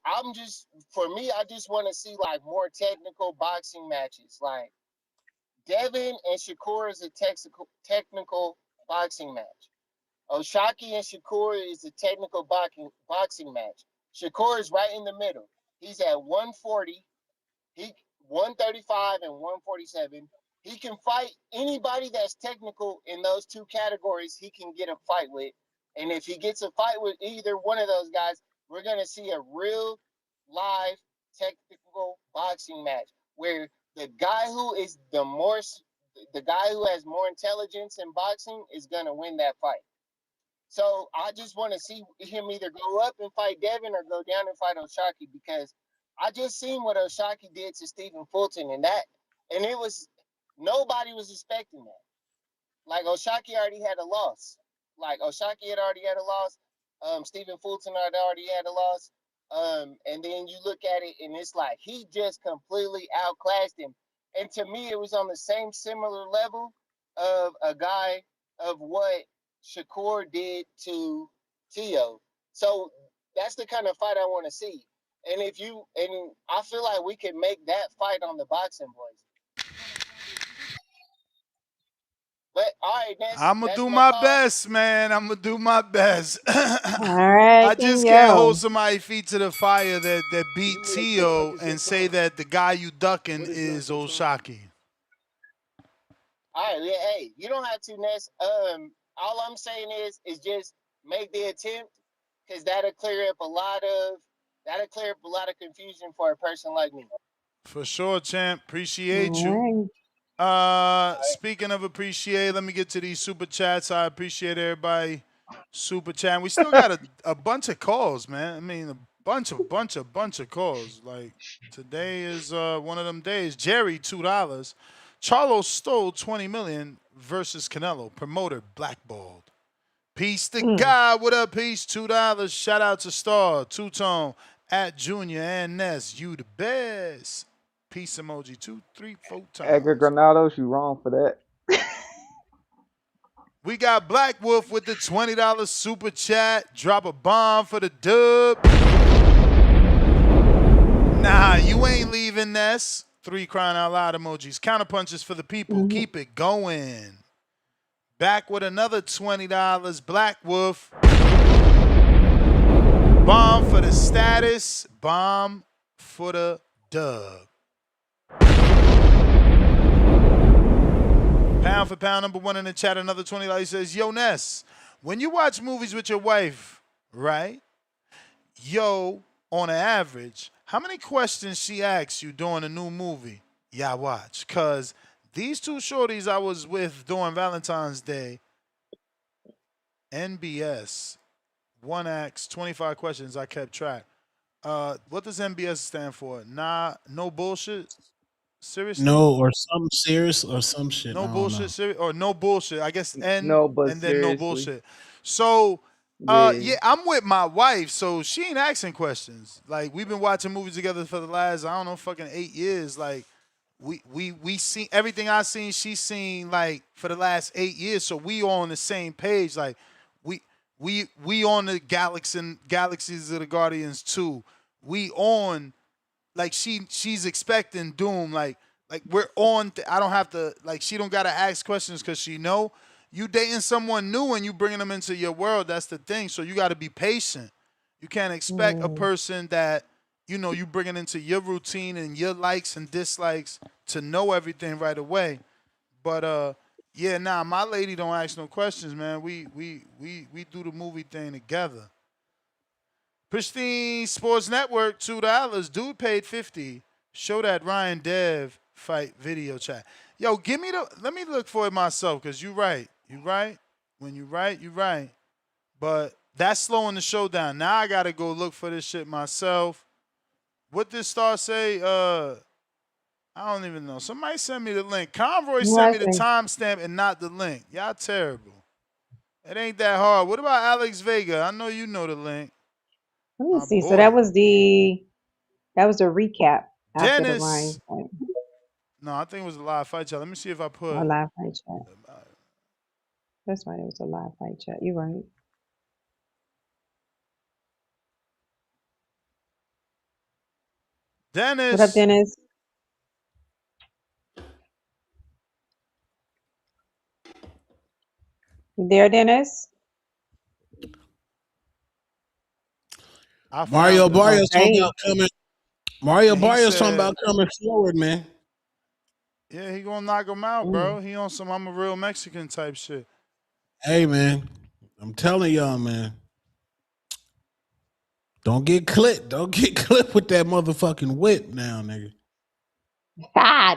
for me, I just want to see like more technical boxing matches. Like Devin and Shakur is a technical boxing match. Oshaki and Shakur is a technical boxing match. Shakur is right in the middle. He's at 140. He 135 and 147. He can fight anybody that's technical in those two categories. He can get a fight with, and if he gets a fight with either one of those guys, we're gonna see a real live technical boxing match where the guy who has more intelligence in boxing is gonna win that fight. So I just want to see him either go up and fight Devin or go down and fight Oshaki, because I just seen what Oshaki did to Stephen Fulton, and it was nobody was expecting that. Like Oshaki already had a loss. Like Oshaki had already had a loss. Stephen Fulton had already had a loss. And then you look at it and it's like he just completely outclassed him. And to me, it was on the same similar level of a guy of what Shakur did to Tio. So that's the kind of fight I want to see. And I feel like we can make that fight on the Boxing Boys. But all right, I'm gonna that's do my my thought. best, man. I'm gonna do my best. All right, I then just can't hold yo. somebody's feet to the fire that beat You may feel like Tio it's your and say time, that the guy you ducking but it's not is your time. Oshaki. All right, yeah, hey, you don't have to, Ness. All I'm saying is just make the attempt, because that'll clear up a lot of confusion for a person like me. For sure, champ. Appreciate All you. right. All right. Speaking of appreciate, let me get to these super chats. I appreciate everybody super chatting. We still got a bunch of calls, man. I mean, a bunch of calls. Like today is one of them days. Jerry, $2. Charlo stole 20 million versus Canelo. Promoter blackballed. Peace to Mm. God. What up, peace? $2. Shout out to Star, Two Tone, at Junior and Ness. You the best. Peace emoji 2, 3, 4 Edgar times. Granados, you wrong for that. We got Black Wolf with the $20 super chat. Drop a bomb for the dub. Nah, you ain't leaving Ness. 3 crying out loud emojis. Counter punches for the people. Mhm. Keep it going. Back with another $20. Black Wolf. Bomb for the status. Bomb for the dub. Pound for pound, number 1 in the chat. Another $20. He says, Yo, Ness, when you watch movies with your wife, right? Yo, on an average, how many questions she asks you during a new movie y'all watch? Because these two shorties I was with during Valentine's Day, NBS, one asks 25 questions. I kept track. What does NBS stand for? Nah, no bullshit. Seriously? No, or some serious or some shit. I No don't bullshit, know. serious, or no bullshit. I guess N No, but and then no seriously. bullshit. So, Yeah. yeah, I'm with my wife, so she ain't asking questions. Like we've been watching movies together for the last I don't know fucking 8 years. Like we seen everything I seen, she seen like for the last 8 years. So we all on the same page. Like we we on the Galaxies of the Guardians too. We on like she's expecting doom like we're on I don't have to like she don't gotta ask questions because she know you dating someone new and you bringing them into your world. That's the thing. So you got to be patient. You can't expect a Mm. person that you bringing into your routine and your likes and dislikes to know everything right away. But yeah, nah, my lady don't ask no questions, man. We do the movie thing together. Pristine Sports Network, $2. Dude paid 50. Show that Ryan Dev fight video chat. Yo, give me the. Let me look for it myself, cause you right. You right. When you right, you right. But that's slowing the show down. Now I gotta go look for this shit myself. What did Star say? I don't even know. Somebody send me the link. Conroy sent me the Nothing. timestamp and not the link. Y'all terrible. It ain't that hard. What about Alex Vega? I know you know the link. Let me My see. So that boy. was the recap after the Ryan Dennis. fight. No, I think it was a live fight chat. Let me see if I Or put. live fight chat. That's right. It was a live fight chat. You're right. What up, Dennis. Dennis? You there, Dennis? I Mario found him. Barrios talking Okay. about coming. Mario And he Barrios talking said, about coming forward, man. yeah, he gonna knock him out, Mm. bro. He on some I'm a real Mexican type shit. Hey, man. I'm telling y'all, man. Don't get clipped. Don't get clipped with that motherfucking whip now, nigga.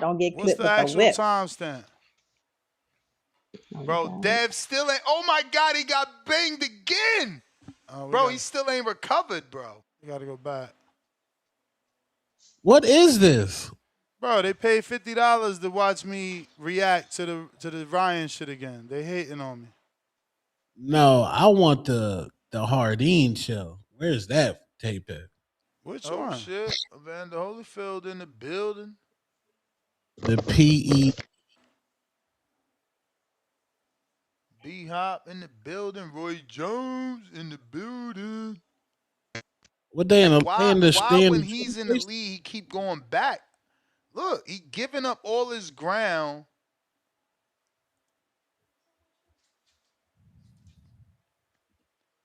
Don't get What's clipped the with the actual whip. timestamp? Oh, you Bro, got it. Dev still ain't. Oh my God, he got banged again. Bro, he still ain't recovered, bro. You gotta go back. What is this? Bro, they paid $50 to watch me react to the Ryan shit again. They hating on me. No, I want the Hardeen show. Where's that tape at? Which one? Shit, Evander Holyfield in the building. The PE. B Hop in the building. Roy Jones in the building. What they in Like a why they in when the he's in the league he keep going back? Look, he giving up all his ground.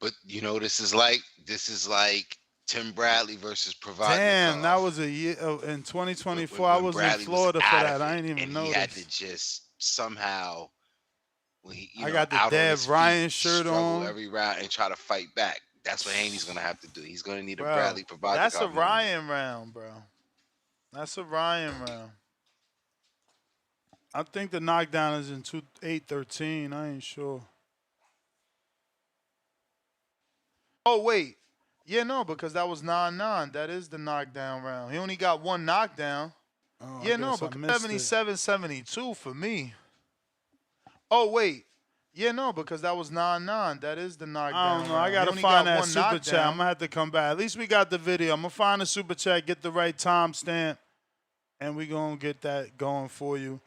But you know, this is like Tim Bradley versus Damn, that Provodnikov. was a year in When, 2024. when, I when was in Bradley was Florida for out that. of I it ain't even and he had to notice. just somehow, when he, I got the out on Dev his feet, Ryan shirt struggle on. every round and try to fight back. That's what Haney's gonna have to do. He's gonna need a Bro, Bradley that's a Provodnikov moment. Ryan round, bro. That's a Ryan round. I think the knockdown is in 8-13. I ain't sure. Oh, wait. Yeah, no, because that was 9-9. That is the knockdown round. He only got one knockdown. Oh, yeah, no, because 77-72 for me. Oh, wait. Yeah, no, because that was 9-9. That is the knockdown. I don't know. I gotta find that super chat. I'm gonna have to come back. At least we got the video. I'm gonna find the super chat, get the right timestamp, and we gonna get that going for you.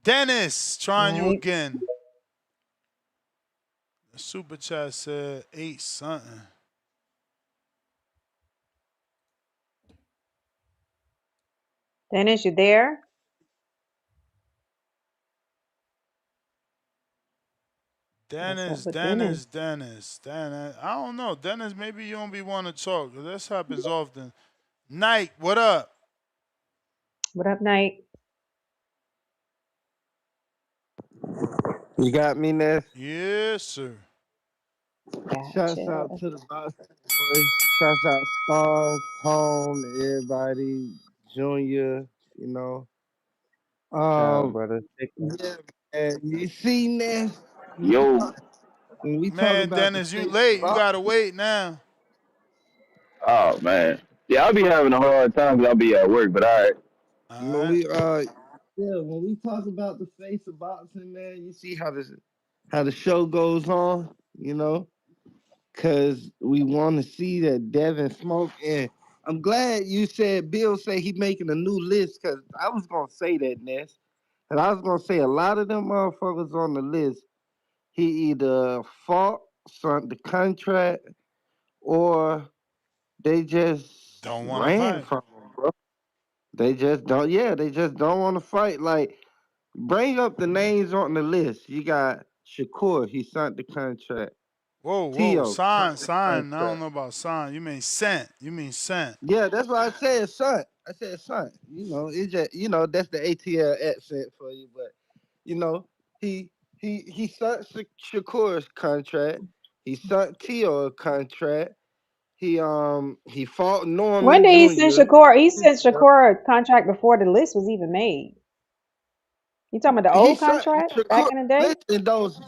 Dennis, trying you Right. again. The super chat said 8 something. Dennis, you there? What's up Dennis, with Dennis? Dennis, Dennis, Dennis. I don't know. Dennis, maybe you don't be want to talk. This happens often. Nike, what up? What up, Night? You got me, Ness? Yes, sir. Shouts Gotcha. out to the box boys. Shouts out Stars, Tone, everybody, Junior, you know. Shout out, brother. Yeah, man. You see, Ness? Yo. When we talk Man, about the Dennis, you face late. of You gotta wait now. Oh man. Yeah, I'll be having a hard time because I'll be at work, but all right. All when right. we yeah, when we talk about the face of boxing, man, you see how the show goes on, you know? Cause we want to see that Devin smoke. And I'm glad you said Bill say he making a new list, cause I was gonna say that, Ness. And I was gonna say a lot of them motherfuckers on the list, he either fought some the contract or they just Don't want to ran fight. from him, bro. They just don't want to fight. Like, bring up the names on the list. You got Shakur, he signed the contract. Whoa. Tio Sign, signed the sign. I don't contract. know about sign. You mean sent. You mean sent. Yeah, that's why I said son. I said son. You know, it's just that's the ATL accent for you. But you know, he signed Shakur's contract. He signed Tio a contract. He fought When Norman did he send Jr. Shakur? He sent Shakur a contract before the list was even made. You talking about the He old signed contract back Shakur. in the day?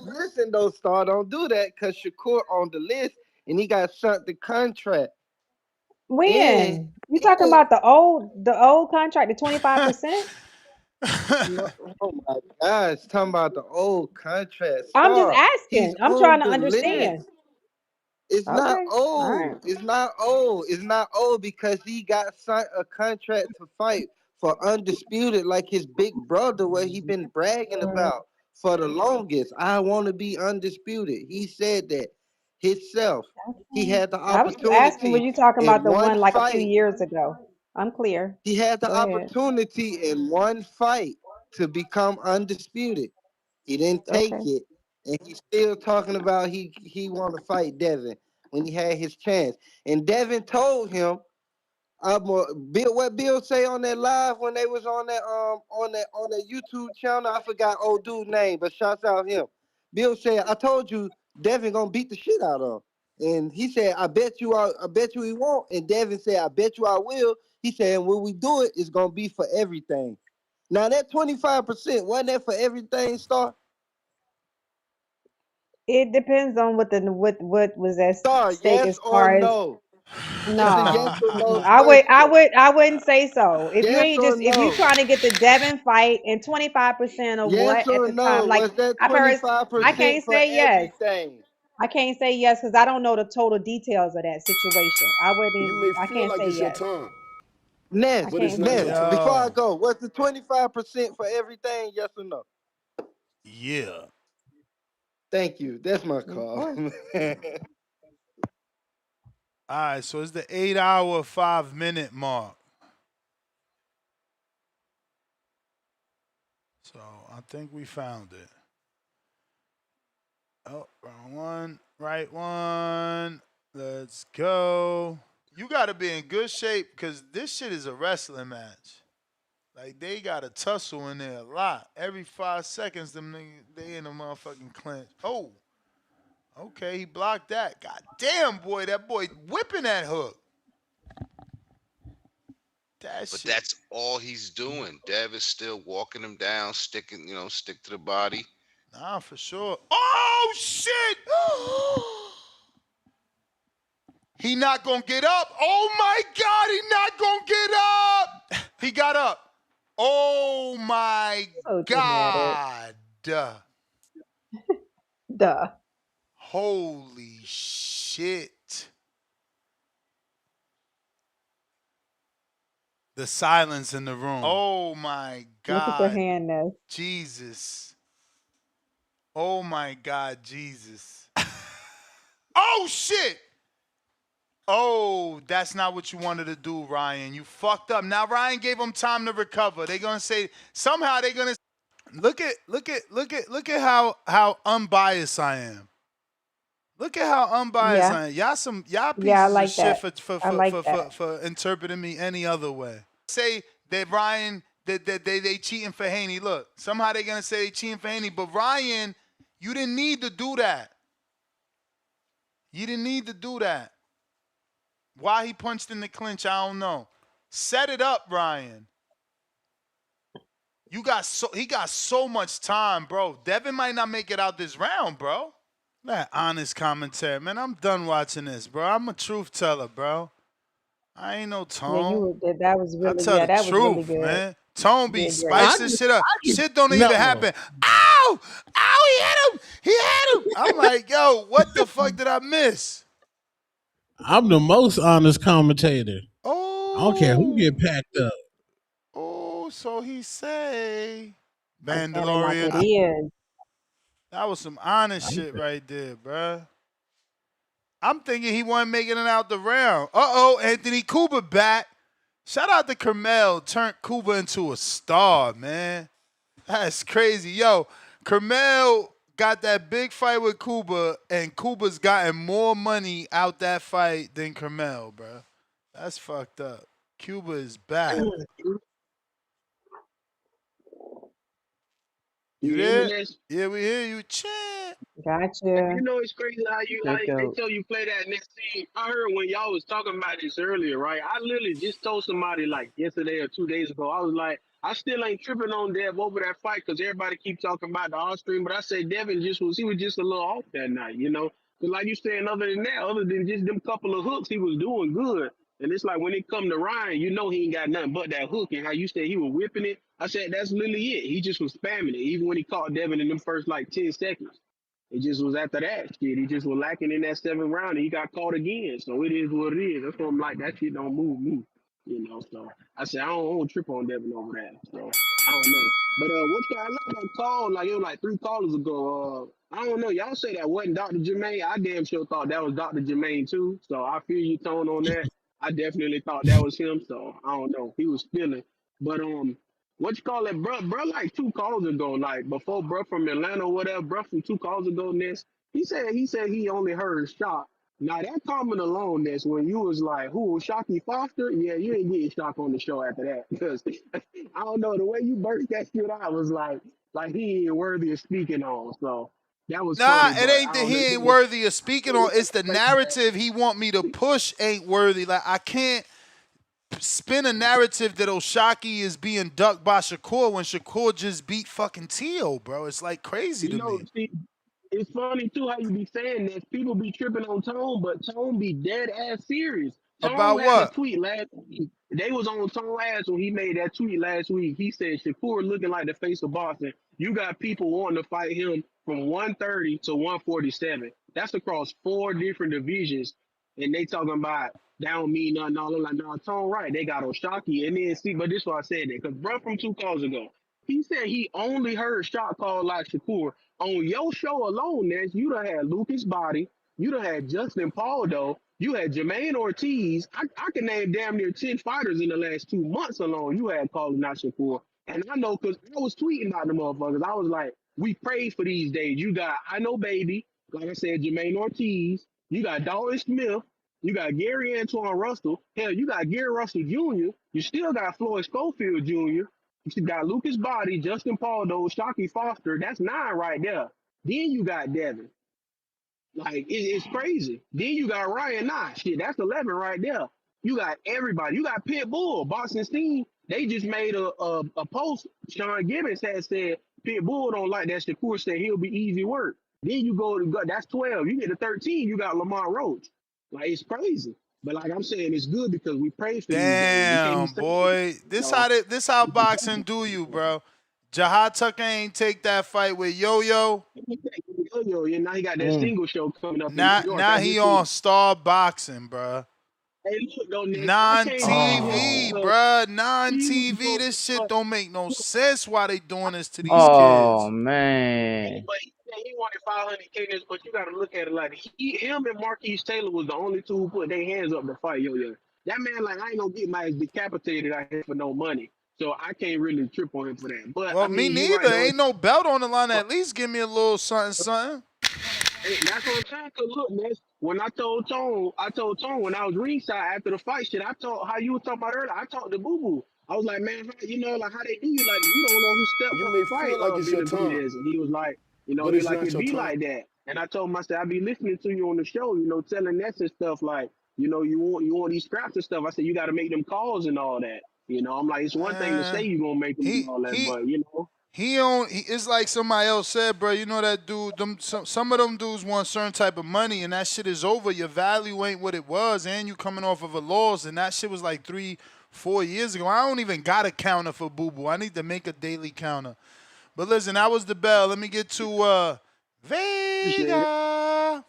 Listen those star don't do that because Shakur on the list and he got sent the contract. And When? You talking about the old contract, the 25%? No, oh my gosh, talking about the old contract. I'm just Star, he's asking. I'm trying on to the list. understand. It's not Okay. All right. old. It's not old. It's not old because he got signed a contract to fight for undisputed, like his big brother, where he been bragging about for the longest. I want to be undisputed. He said that himself. He had the I was just asking, were opportunity you talking in about the one one like a few fight. years ago? I'm clear. He had the Go ahead. opportunity in one fight to become undisputed. He didn't take Okay. it, and he's still talking about he want to fight Devin when he had his chance. And Devin told him, Bill, what Bill say on that live when they was on that YouTube channel. I forgot old dude's name, but shouts out him. Bill said, "I told you Devin gonna beat the shit out of him." And he said, I bet you he won't. And Devin said, I bet you I will. He said, and when we do it, it's gonna be for everything. Now that 25%, wasn't that for everything, Star? It depends on what was at Star, stake yes as or far as no? It's a yes no. or no I question. would I wouldn't say so. If you Yes ain't or just if you no? trying to get the Devin fight and 25% of Yes what at or the time, no? like Was that I've heard I 25% can't for say yes. everything? I can't say yes because I don't know the total details of that situation. I wouldn't You even may I feel can't like say it's your yes. time, I Ness, but it's can't not say your Ness, yes. time. before I Yo, go, was the 25% for everything? Yes or no? yeah. Thank you. That's my Of call. course. All right, so it's the 8 hour, 5 minute mark. So I think we found it. Oh, wrong one. Right one. Let's go. You got to be in good shape because this shit is a wrestling match. Like, they got to tussle in there a lot. Every 5 seconds, them niggas, they in a motherfucking clinch. Oh, okay, he blocked that. God damn, boy, that boy whipping that hook. That But shit. that's all he's doing. Dev is still walking him down, sticking, stick to the body. Nah, for sure. Oh, shit! He not gonna get up. Oh my God, he not gonna get up. He got up. Oh my So dramatic. God. Duh. Holy shit. The silence in the room. Oh my Look at your God. hand, Ness. Jesus. Oh my God, Jesus. Oh shit. Oh, that's not what you wanted to do, Ryan. You fucked up. Now Ryan gave him time to recover. They're gonna say somehow they're gonna look at how unbiased I am. Look at how unbiased Yeah. I am. Y'all Yeah, I pieces of like shit that. for for I for like for that. for, for interpreting me any other way. Say that Ryan that they cheating for Haney. Look, somehow they're gonna say they cheating for Haney, but Ryan, you didn't need to do that. You didn't need to do that. Why he punched in the clinch, I don't know. Set it up, Ryan. He got so much time, bro. Devin might not make it out this round, bro. That honest commentary, man. I'm done watching this, bro. I'm a truth teller, bro. I ain't no Yeah, you Tone. that was I really tell yeah, the that was really truth, good. man. Tone You be did great. spicing shit up. Shit don't even No, happen. Ow! Ow, he hit him! He hit him! I'm like, yo, what the fuck did I miss? I'm the most honest commentator. I don't care who get Oh. packed up. Oh, so he say. I'm saying it like Mandalorian. it is. That was some honest shit right there, bruh. I'm thinking he wasn't making it out the round. Uh-oh, Anthony Kuba back. Shout out to Kermel, turned Kuba into a star, man. That's crazy. Yo, Kermel got that big fight with Kuba, and Kuba's gotten more money out that fight than Kermel, bro. That's fucked up. Cuba is back. You You hear me, there? Ness? Yeah, we hear you. Chant. You Gotcha. know it's crazy how Check they out. tell you play that next scene. I heard when y'all was talking about this earlier, right? I literally just told somebody like yesterday or 2 days ago. I was like, I still ain't tripping on Dev over that fight because everybody keep talking about the off stream. But I said Devin he was just a little off that night, you know. Because like you saying, other than that, other than just them couple of hooks, he was doing good. And it's like when it come to Ryan, you know he ain't got nothing but that hook. And how you said he was whipping it, I said that's literally it. He just was spamming it. Even when he caught Devin in them first like 10 seconds. It just was after that shit. He just was lacking in that seventh round and he got caught again. So it is what it is. That's what I'm like. That shit don't move me. So I said I don't trip on Devin over that. So I don't know. But I like that call, like it was like 3 callers ago. I don't know. Y'all say that wasn't Dr. Jermaine. I damn sure thought that was Dr. Jermaine too. So I feel you tone on that. I definitely thought that was him. So I don't know. He was feeling. But bro, like 2 calls ago, like before bro from Atlanta or whatever, bro from 2 calls ago, Ness, he said he only heard shot. Now that comment alone, Ness, when you was like, who was Shocky Foster? Yeah, you ain't getting shock on the show after that. Because I don't know, the way you burst that shit out was like he ain't worthy of speaking on. So that was Nah, funny, it but ain't I that don't he ain't know. worthy of speaking on. It's the narrative he want me to push ain't worthy. Like I can't spin a narrative that Oshaki is being ducked by Shakur when Shakur just beat fucking Tio, bro. It's like crazy to me. See, it's funny too how you be saying this. People be tripping on Tone, but Tone be dead ass serious. Tone About had a what? tweet last week. They was on Tone ass when he made that tweet last week. He said Shakur looking like the face of boxing. You got people wanting to fight him from 130 to 147. That's across 4 different divisions. And they talking about that don't mean nothing. All I'm like, no, Tone right. They got Oshaki. And then see, but this is why I said that. Because bro from 2 calls ago, he said he only heard shot call like Shakur. On your show alone, Ness, you done had Lucas Body, you done had Justin Paldo, you had Jermaine Ortiz. I can name damn near 10 fighters in the last 2 months alone. You had calling out Shakur. And I know because I was tweeting about the motherfuckers. I was like, we pray for these days. You got I know baby, like I said, Jermaine Ortiz, you got Dalton Smith, you got Gary Antoine Russell. Hell, you got Gary Russell Jr. You still got Floyd Schofield Jr. You got Lucas Body, Justin Paldo, Shocky Foster. That's 9 right there. Then you got Devin. Like it's crazy. Then you got Ryan Nye. Shit, that's 11 right there. You got everybody. You got Pitbull, Boston Steam. They just made a post. Sean Gibbons had said Pitbull don't like that. Shakur said he'll be easy work. Then you that's 12. You get to 13. You got Lamar Roach. Like it's crazy. But like I'm saying, it's good because we pray for these days. We can't be Damn, saying it. boy. This how boxing do you, bro. Jahad Tucker ain't take that fight with Yo-Yo. Yo, and now he got that Mm. single show coming up in New York. Now That's he this week. on Star Boxing, bro. Hey, look, though, Nick, I can't believe this Non-TV, Oh. because bruh. he was Non-TV. doing, This shit but, don't make no sense why they doing this to these Oh kids. man. but he said he wanted 500K, but you got to look at it like him and Marquise Taylor was the only two who put their hands up to fight Yo-Yo. That man, like, I ain't gonna get my ass decapitated out here for no money. So I can't really trip on him for that. But Well, I me mean, you're right neither. though. Ain't no belt on the line. At least give me a little something, something. Hey, that's what I'm saying. Cause look, man, when I told Tone when I was ringside after the fight shit, I told how you were talking about earlier. I talked to Boo Boo. I was like, man, like how they do you? Like you don't know who stepped You up may to fight feel like it's your time, Benavidez, and he was like, but he was it's like not it your be time. like that. And I told him, I said, I be listening to you on the show, telling that and stuff like, you want these scraps and stuff. I said you got to make them calls and all that. I'm like, it's one thing to say you gonna make them and He all that, he but it's like somebody else said, bro. You know that dude. Some of them dudes want certain type of money, and that shit is over. Your value ain't what it was, and you coming off of a loss, and that shit was like 3-4 years ago. I don't even got a counter for Boo Boo. I need to make a daily counter. But listen, that was the bell. Let me get to appreciate it. Vega.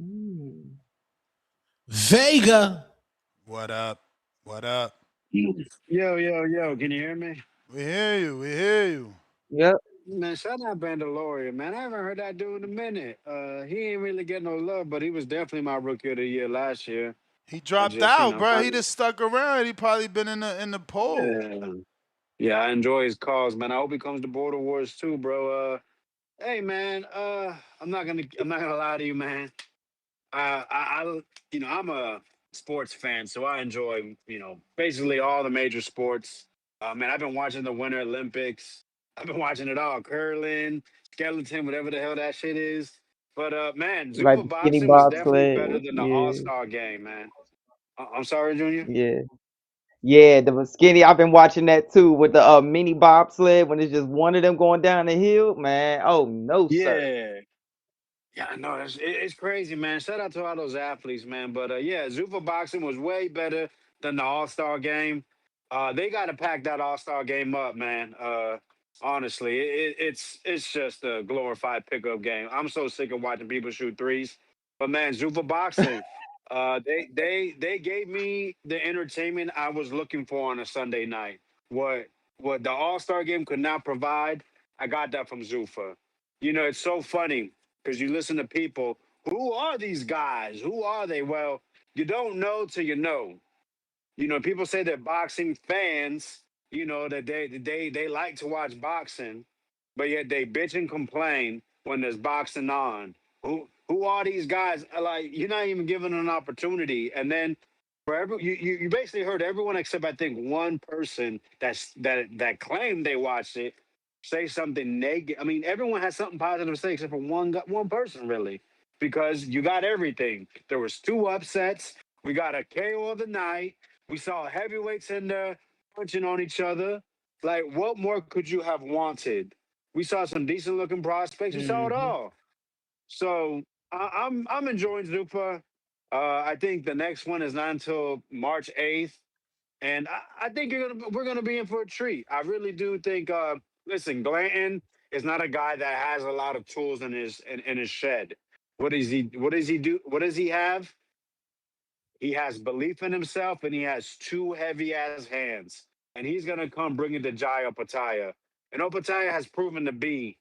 Mm. Vega. What up? What up? Yo, can you hear me? We hear you. We hear you. Yep. Man, shout out Bandalorian, man. I haven't heard that dude in a minute. He ain't really getting no love, but he was definitely my rookie of the year last year. He I dropped just, out, bro. He kind just stuck around. He probably been in the of, poll. yeah, I enjoy his calls, man. I hope he comes to Border Wars too, bro. Hey, man, I'm not gonna lie to you, man. I'm a sports fan, so I enjoy, basically all the major sports. Man, I've been watching the Winter Olympics. I've been watching it all, curling, skeleton, whatever the hell that shit is. But man, Like Zumba the skinny boxing was definitely better bobsled. than the All Yeah. Star game, man. I'm sorry, Junior. Yeah. Yeah, the skinny. I've been watching that too with the mini bobsled when it's just one of them going down the hill. Man, oh no, sir. Yeah, Yeah, I know it's crazy, man. Shout out to all those athletes, man. But yeah, Zuffa boxing was way better than the All Star game. They got to pack that All Star game up, man. Honestly, it's just a glorified pickup game. I'm so sick of watching people shoot threes. But man, Zuffa boxing, they gave me the entertainment I was looking for on a Sunday night. What what the All Star game could not provide, I got that from Zuffa. You know, it's so funny because you listen to people. Who are these guys? Who are they? Well, you don't know till you know. You know, people say they're boxing fans. You know that they like to watch boxing, but yet they bitch and complain when there's boxing on. Who are these guys? Like you're not even given an opportunity, and then for every you basically heard everyone except I think one person that claimed they watched it say something negative. I mean, everyone has something positive to say except for one person really, because you got everything. There was two upsets. We got a KO of the night. We saw heavyweights in there punching on each other. Like, what more could you have wanted? We saw some decent looking prospects. We saw it Hmm. all. So I'm enjoying Zupa. I think the next one is not until March 8th, and I think we're gonna be in for a treat. I really do think. Listen, Glanton is not a guy that has a lot of tools in his shed. What does he? What does he do? What does he have? He has belief in himself and he has two heavy ass hands. And he's going to come bring it to Jai Opataya. And Opataya has proven to be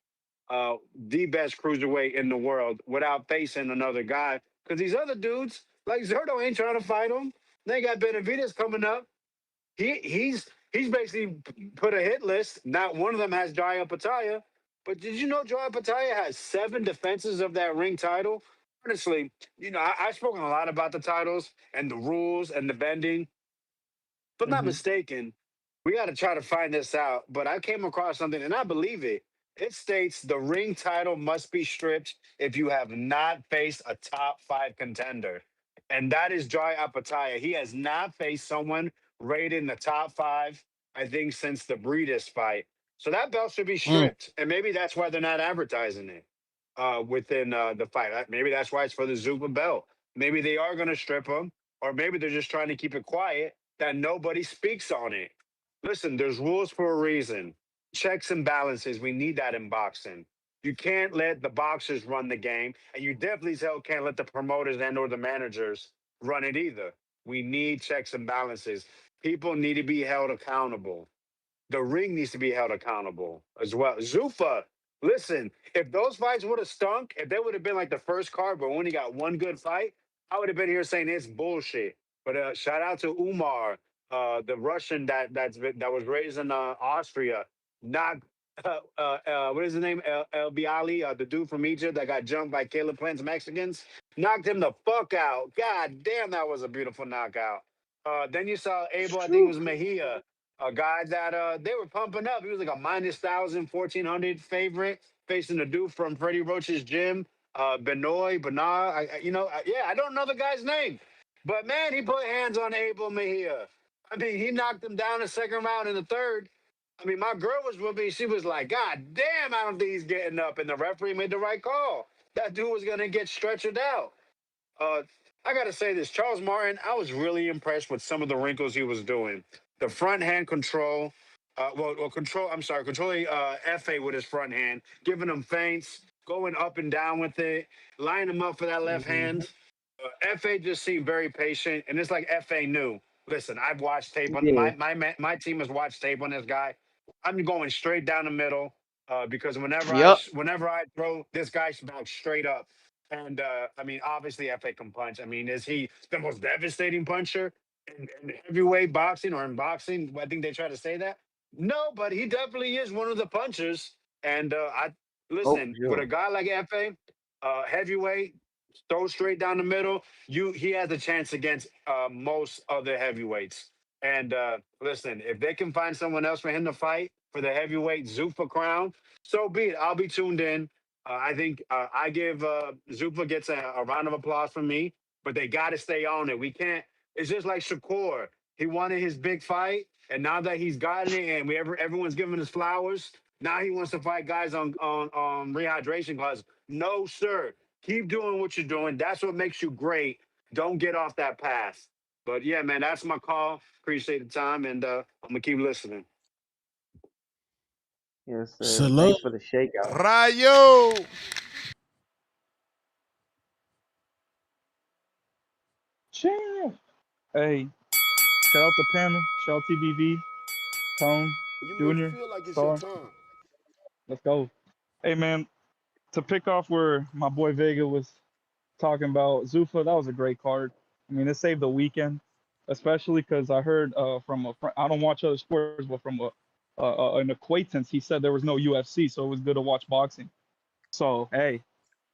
uh, the best cruiserweight in the world without facing another guy. Because these other dudes, like Zerto, ain't trying to fight him. They got Benavidez coming up. He's basically put a hit list. Not one of them has Jaya Pataya. But did you know Jaya Pataya has 7 defenses of that ring title? Honestly, you know, I've spoken a lot about the titles and the rules and the bending. If I'm not Hmm. mistaken, we got to try to find this out. But I came across something, and I believe it. It states the ring title must be stripped if you have not faced a top 5 contender. And that is Jai Apataya. He has not faced someone rated in the top 5, I think, since the Breedis fight. So that belt should be Mm. stripped. And maybe that's why they're not advertising it within the fight. Maybe that's why it's for the Zupa belt. Maybe they are going to strip him, or maybe they're just trying to keep it quiet that nobody speaks on it. Listen, there's rules for a reason. Checks and balances. We need that in boxing. You can't let the boxers run the game, and you definitely can't let the promoters and or the managers run it either. We need checks and balances. People need to be held accountable. The ring needs to be held accountable as well. Zufa, listen, if those fights would have stunk, if they would have been like the first card, but only got one good fight, I would have been here saying it's bullshit. But shout out to Umar, the Russian that was raised in Austria, knocked what is his name? El Bialy, the dude from Egypt that got jumped by Caleb Plant's Mexicans, knocked him the fuck out. God damn, that was a beautiful knockout. Then you saw Abel, I think it was Mejia, a guy that they were pumping up. He was like a minus 1,000, 1,400 favorite, facing a dude from Freddie Roach's gym, Bernard. Yeah, I don't know the guy's name, but man, he put hands on Abel Mejia. I mean, he knocked him down the second round in the third. I mean, my girl was with me. She was like, God damn, I don't think he's getting up. And the referee made the right call. That dude was going to get stretchered out. Uh, I got to say this, Charles Martin, I was really impressed with some of the wrinkles he was doing. The front hand control, controlling FA with his front hand, giving him feints, going up and down with it, lining him up for that left Hmm. hand. FA just seemed very patient, and it's like FA knew. Listen, I've watched tape on Yeah. my team has watched tape on this guy. I'm going straight down the middle because Yep. whenever I throw this guy's back straight up, and I mean obviously FA can punch. I mean, is he the most devastating puncher in heavyweight boxing or in boxing? I think they try to say that. No, but he definitely is one of the punchers. And I Oh, for listen with a sure. guy like FA, heavyweight throw straight down the middle. He has a chance against most other heavyweights. And listen, if they can find someone else for him to fight for the heavyweight Zufa crown, so be it. I'll be tuned in. I think I give Zufa gets a round of applause from me, but they got to stay on it. We can't. It's just like Shakur. He wanted his big fight, and now that he's gotten it, and everyone's giving his flowers, now he wants to fight guys on rehydration class. No, sir. Keep doing what you're doing. That's what makes you great. Don't get off that path. But yeah, man, that's my call. Appreciate the time, and I'm gonna keep listening. Yes, sir. Salute. Thanks for the shakeout. Rayo. Champ. Hey, shout out the panel. Shout out TBV, Tone, You may Junior, feel like it's your Star. time, Let's go. Hey, man, to pick off where my boy Vega was talking about Zuffa, that was a great card. I mean, it saved the weekend, especially because I heard from a friend, I don't watch other sports, but from an acquaintance, he said there was no UFC, so it was good to watch boxing. So, hey,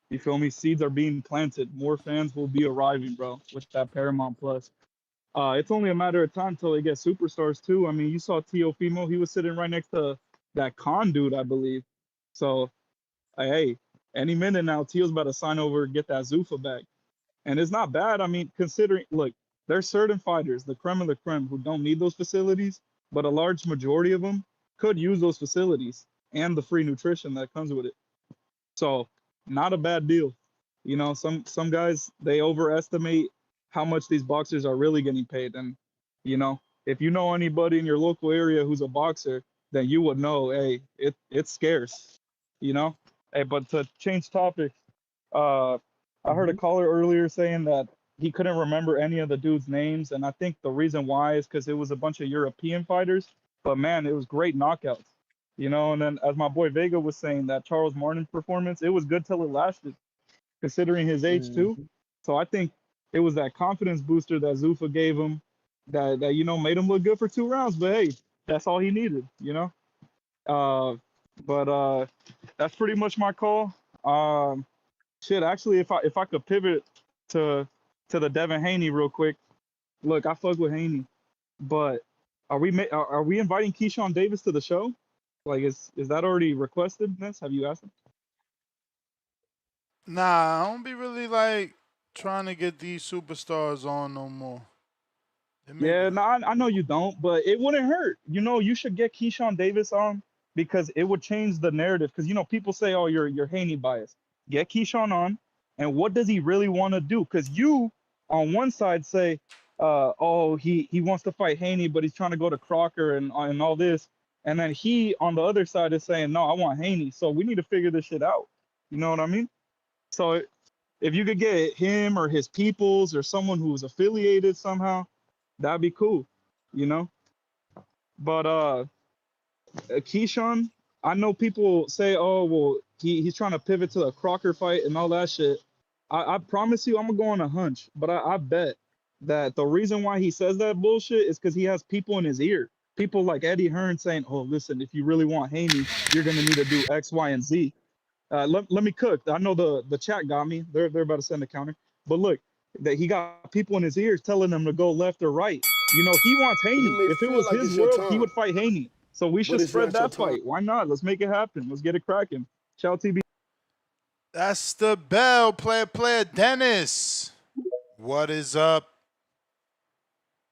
you feel me? Seeds are being planted. More fans will be arriving, bro, with that Paramount Plus. It's only a matter of time until they get superstars too. I mean, you saw Teofimo; he was sitting right next to that Khan dude, I believe. So, hey, any minute now, Teo's about to sign over and get that Zuffa back, and it's not bad. I mean, considering, look, there's certain fighters, the creme of the creme, who don't need those facilities, but a large majority of them could use those facilities and the free nutrition that comes with it. So not a bad deal. You know, some guys they overestimate how much these boxers are really getting paid. And, you know, if you know anybody in your local area who's a boxer, then you would know, hey, it's scarce, you know? Hey, but to change topics, uh I heard a caller earlier saying that he couldn't remember any of the dudes' names, and I think the reason why is because it was a bunch of European fighters. But man, it was great knockouts. You know, and then as my boy Vega was saying, that Charles Martin performance, it was good till it lasted, considering his age too. Mm-hmm. So I think it was that confidence booster that Zuffa gave him that you know made him look good for 2 rounds. But hey, that's all he needed, you know. Uh, but that's pretty much my call. Shit, actually, if I could pivot to the Devin Haney real quick. Look, I fuck with Haney, but are we inviting Keyshawn Davis to the show? Like, is that already requested? Vince? Have you asked him? Nah, I don't be really like trying to get these superstars on no more. They make Yeah, no, I know you don't, but it wouldn't hurt. You know, you should get Keyshawn Davis on because it would change the narrative. Because you know, people say, "Oh, you're Haney biased." Get Keyshawn on, and what does he really want to do? Because you, on one side, say, "Oh, he wants to fight Haney, but he's trying to go to Crocker and all this," and then he on the other side is saying, "No, I want Haney." So we need to figure this shit out. You know what I mean? So if you could get him or his peoples or someone who's affiliated somehow, that'd be cool, you know. But Keyshawn, I know people say, oh well, he's trying to pivot to a Crocker fight and all that shit. I promise you, I'm gonna go on a hunch, but I bet that the reason why he says that bullshit is because he has people in his ear. People like Eddie Hearn saying, "Oh, listen, if you really want Haney, you're gonna need to do X, Y, and Z." Let me cook. I know the chat got me. They're about to send a counter. But look, that he got people in his ears telling him to go left or right. You know, he wants you Haney. may If it feel was like his it's your world, he time, would fight Haney. So we but should it's spread not your that time. fight. Why not? Let's make it happen. Let's get it cracking. Shout TB. That's the bell, player Dennis. What is up?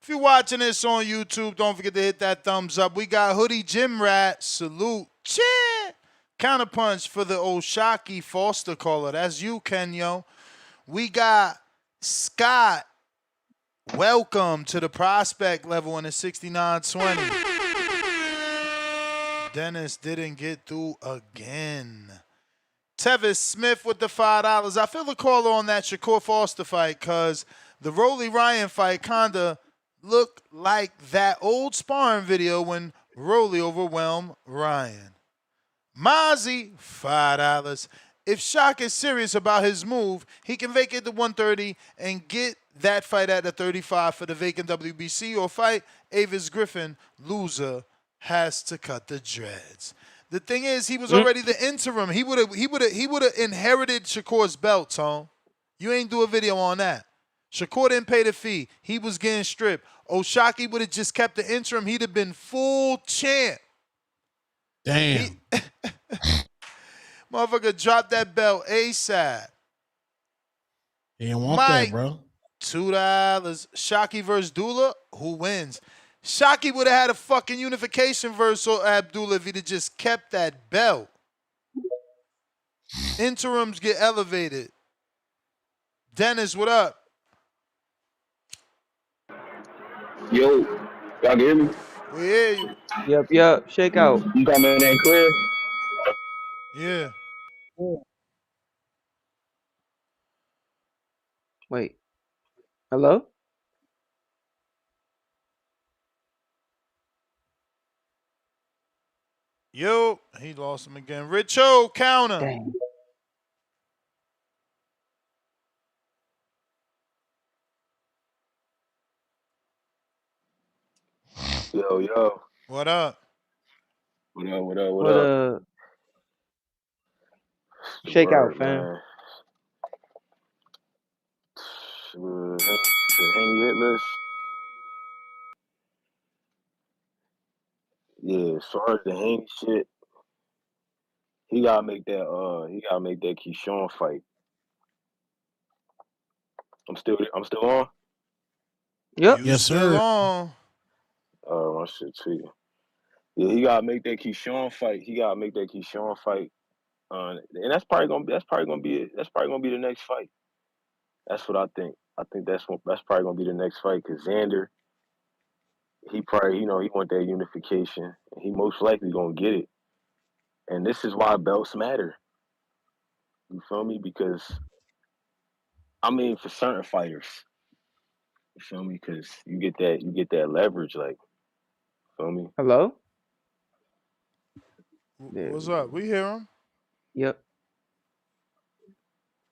If you're watching this on YouTube, don't forget to hit that thumbs up. We got Hoodie Jim Rat, salute, chin. Counterpunch for the Oshaki Foster caller. That's you, Kenyo. We got Scott. Welcome to the prospect level in the 6920. Dennis didn't get through again. Tevis Smith with the $5. I feel the call on that Shakur Foster fight because the Rolly Ryan fight kind of looked like that old sparring video when Rolly overwhelmed Ryan. Mozzie, $5. If Shock is serious about his move, he can vacate the 130 and get that fight at the 35 for the vacant WBC or fight Avis Griffin. Loser has to cut the dreads. The thing is, he was already the interim. He would have inherited Shakur's belt, Tone. You ain't do a video on that. Shakur didn't pay the fee. He was getting stripped. Oshaki would have just kept the interim. He'd have been full champ. Damn. Motherfucker dropped that belt ASAP. He didn't want that, Mike, bro. $2. Shocky versus Dula. Who wins? Shocky would have had a fucking unification versus Abdullah if he'd have just kept that belt. Interims get elevated. Dennis, what up? Yo, y'all can hear me? We hear you. Yep. Shake out. You coming in clear? Yeah. Wait. Hello? Yo, he lost him again. Richo, counter. Dang. Yo. What up? What What up? The shake out, word, fam. man. Henny Hitless. Yeah, as far as the Haney shit, he gotta make that Keyshawn fight. I'm still on. Yep. You Yes, still sir. on. My shit tweaking. Yeah, he gotta make that Keyshawn fight. He gotta make that Keyshawn fight. And that's probably gonna be the next fight. That's what I think. I think that's probably gonna be the next fight because Xander, he probably he want that unification. And he most likely gonna get it. And this is why belts matter. You feel me? Because I mean, for certain fighters, you feel me? Because you get that leverage. Like, feel me? Hello? There What's we up? go. We hear him. Yep.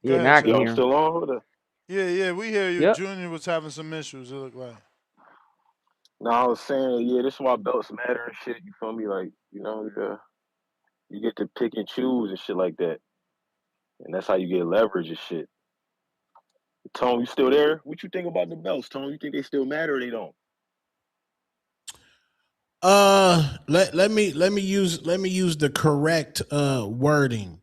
Go Yeah, ahead, now I can Yo, I'm hear Junior. him. still on. Hold up. Yeah, we hear you. Yep. Junior was having some issues, it looked like. No, I was saying, yeah, this is why belts matter and shit. You feel me? Like, you get to pick and choose and shit like that, and that's how you get leverage and shit. Tone, you still there? What you think about the belts, Tone? You think they still matter or they don't? Let me use the correct wording.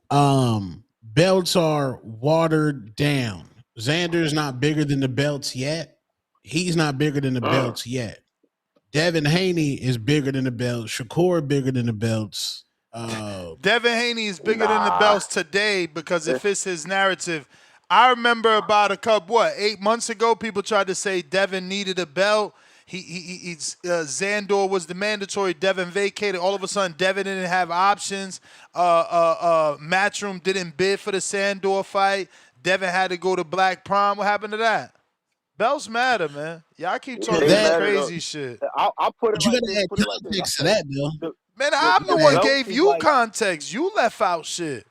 Belts are watered down. Xander's not bigger than the belts yet. He's not bigger than the belts yet. Devin Haney is bigger than the belts. Shakur bigger than the belts. Devin Haney is bigger than the Nah. belts today because it It's, fits his narrative. I remember about 8 months ago, people tried to say Devin needed a belt. Xandor was the mandatory. Devin vacated. All of a sudden, Devin didn't have options. Matchroom didn't bid for the Sandor fight. Devin had to go to Black Prom. What happened to that? Belts matter, man. Y'all keep yeah, talking they this that matter though. crazy shit. I'll put it but you like gotta this. add Put it like this. I context to say that, though. the Man, the I'm the the one You gotta belts gave is you like. context. You left out shit.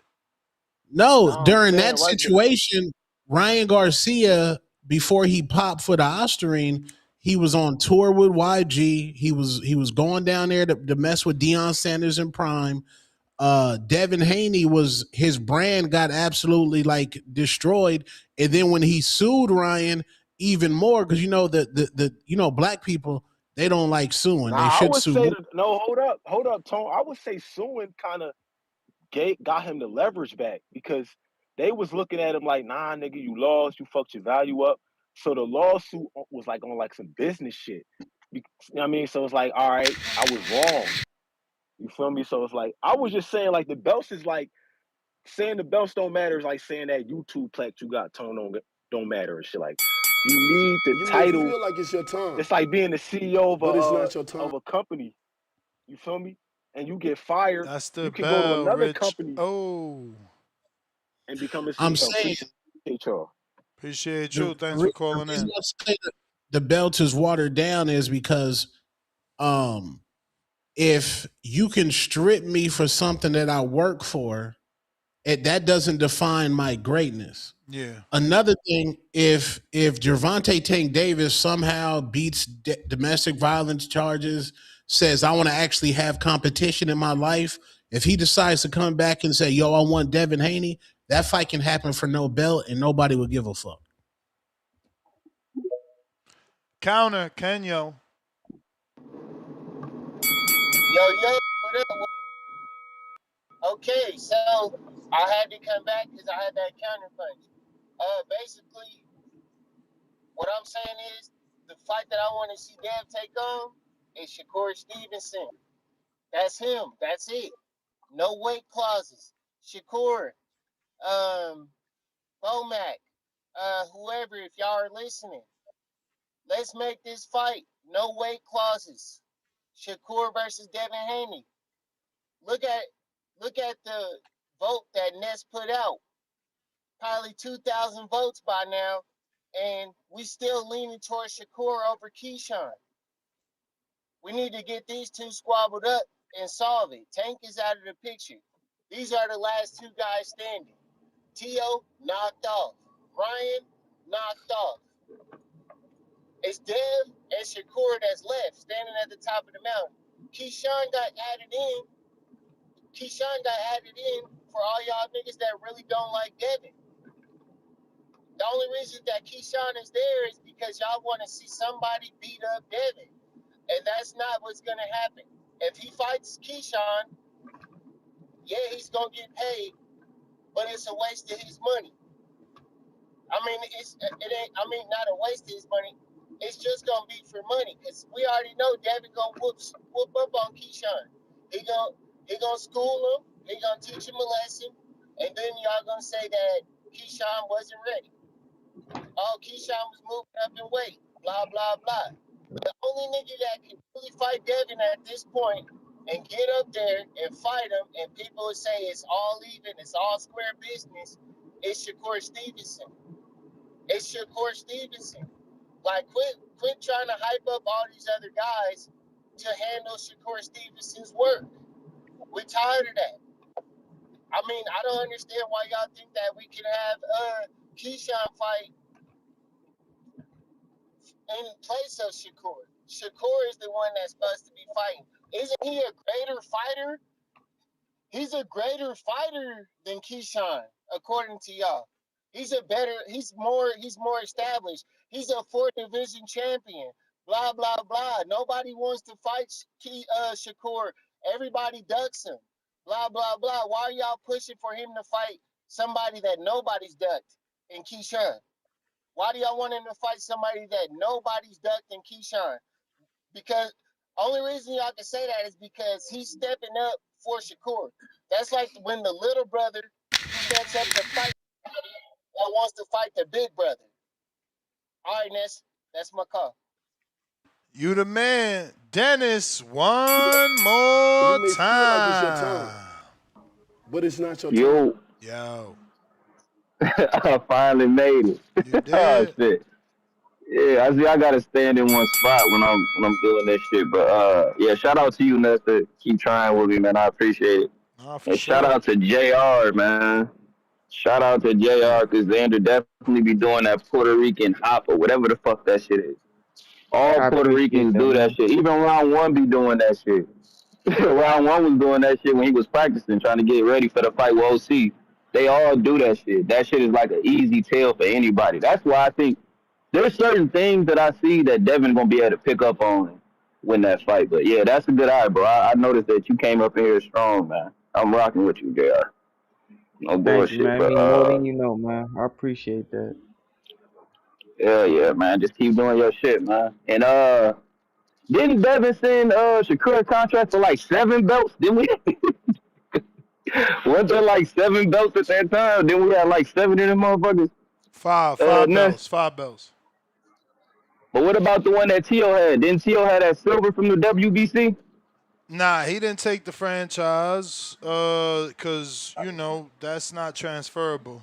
No, Now I'm during saying that right. situation, Ryan Garcia, before he popped for the Ostarine, he was on tour with YG. He was going down there to mess with Deion Sanders in prime. Devin Haney was his brand got absolutely like destroyed. And then when he sued Ryan, even more, because black people, they don't like suing. They Nah, I should would sue say more. that. No, hold up, Tone. I would say suing kind of got him the leverage back because they was looking at him like, nah, nigga, you lost, you fucked your value up. So the lawsuit was like on like some business shit. You know what I mean? So it's like, all right, I was wrong. You feel me? So it's like I was just saying like the belts is like saying the belts don't matter is like saying that YouTube plex you got Tone on don't matter and shit. Like you need the You may title. feel like it's your time, It's like being the CEO but it's not your time. of a company. You feel me? And you get fired, That's the you can go to bell, another Rich. company Oh, and become a I'm CEO. saying Appreciate y'all. appreciate the, you. Thanks the for calling reason in. I say that the belt is watered down is because um if you can strip me for something that I work for, that doesn't define my greatness. Yeah. Another thing, if Gervonta Tank Davis somehow beats domestic violence charges, says I want to actually have competition in my life, if he decides to come back and say, "Yo, I want Devin Haney," that fight can happen for no belt, and nobody would give a fuck. Counter, Kenyo. Yo, what up? Okay, so I had to come back because I had that counter punch. Basically, what I'm saying is the fight that I want to see Dev take on is Shakur Stevenson. That's him. That's it. No weight clauses. Shakur, Bomac. whoever, if y'all are listening, let's make this fight no weight clauses. Shakur versus Devin Haney. Look at the vote that Ness put out. Probably 2,000 votes by now, and we still leaning towards Shakur over Keyshawn. We need to get these two squabbled up and solve it. Tank is out of the picture. These are the last two guys standing. T.O. knocked off. Ryan knocked off. It's Dev and Shakur that's left, standing at the top of the mountain. Keyshawn got added in. Keyshawn got added in for all y'all niggas that really don't like Devin. The only reason that Keyshawn is there is because y'all want to see somebody beat up Devin. And that's not what's going to happen. If he fights Keyshawn, yeah, he's going to get paid, but it's a waste of his money. I mean, it ain't. I mean, not a waste of his money. It's just gonna be for money, cause we already know Devin gonna whoop up on Keyshawn. He gonna school him. He gonna teach him a lesson, and then y'all gonna say that Keyshawn wasn't ready. Oh, Keyshawn was moving up in weight. Blah blah blah. The only nigga that can really fight Devin at this point and get up there and fight him, and people would say it's all even, it's all square business, is Shakur Stevenson. It's Shakur Stevenson. Like, quit trying to hype up all these other guys to handle Shakur Stevenson's work. We're tired of that. I mean, I don't understand why y'all think that we can have Keyshawn fight in place of Shakur. Shakur is the one that's supposed to be fighting. Isn't he a greater fighter? He's a greater fighter than Keyshawn, according to y'all. He's more established. He's a 4th division champion. Blah blah blah. Nobody wants to fight Shakur. Everybody ducks him. Blah blah blah. Why are y'all pushing for him to fight somebody that nobody's ducked in Keyshawn? Why do y'all want him to fight somebody that nobody's ducked in Keyshawn? Because only reason y'all can say that is because he's stepping up for Shakur. That's like when the little brother steps up to fight somebody that wants to fight the big brother. All right, Ness, that's my call. You the man. Dennis, one You more may feel like it's your time, time. but it's not your time. Yo, Yo, I finally made it. you Oh did. shit. Yeah, I see. I gotta stand in one spot when I'm doing this shit. But yeah, shout out to you, Nestor. Keep trying with me, man. I appreciate it. Nah, for And shout sure. out to Jr. Man. Shout out to Jr. Because Xander definitely be doing that Puerto Rican hop or whatever the fuck that shit is. All I Puerto appreciate Ricans that, do that man. shit. Even round one be doing that shit. Round one was doing that shit when he was practicing, trying to get ready for the fight with OC. They all do that shit. That shit is like an easy tell for anybody. That's why I think there's certain things that I see that Devin gonna be able to pick up on and win that fight. But yeah, that's a good eye, bro. I noticed that you came up in here strong, man. I'm rocking with you, JR. No Thank you, bullshit. man. I But mean more than you know, man. I appreciate that. yeah, man. Just keep doing your shit, man. And didn't Devin send Shakur a contract for like 7 belts? Didn't we? Wasn't there like 7 belts at that time? Then we had like 7 of them motherfuckers. Five Ness. belts. 5 belts. But what about the one that Tio had? Didn't Tio have that silver from the WBC? Nah, he didn't take the franchise because, that's not transferable.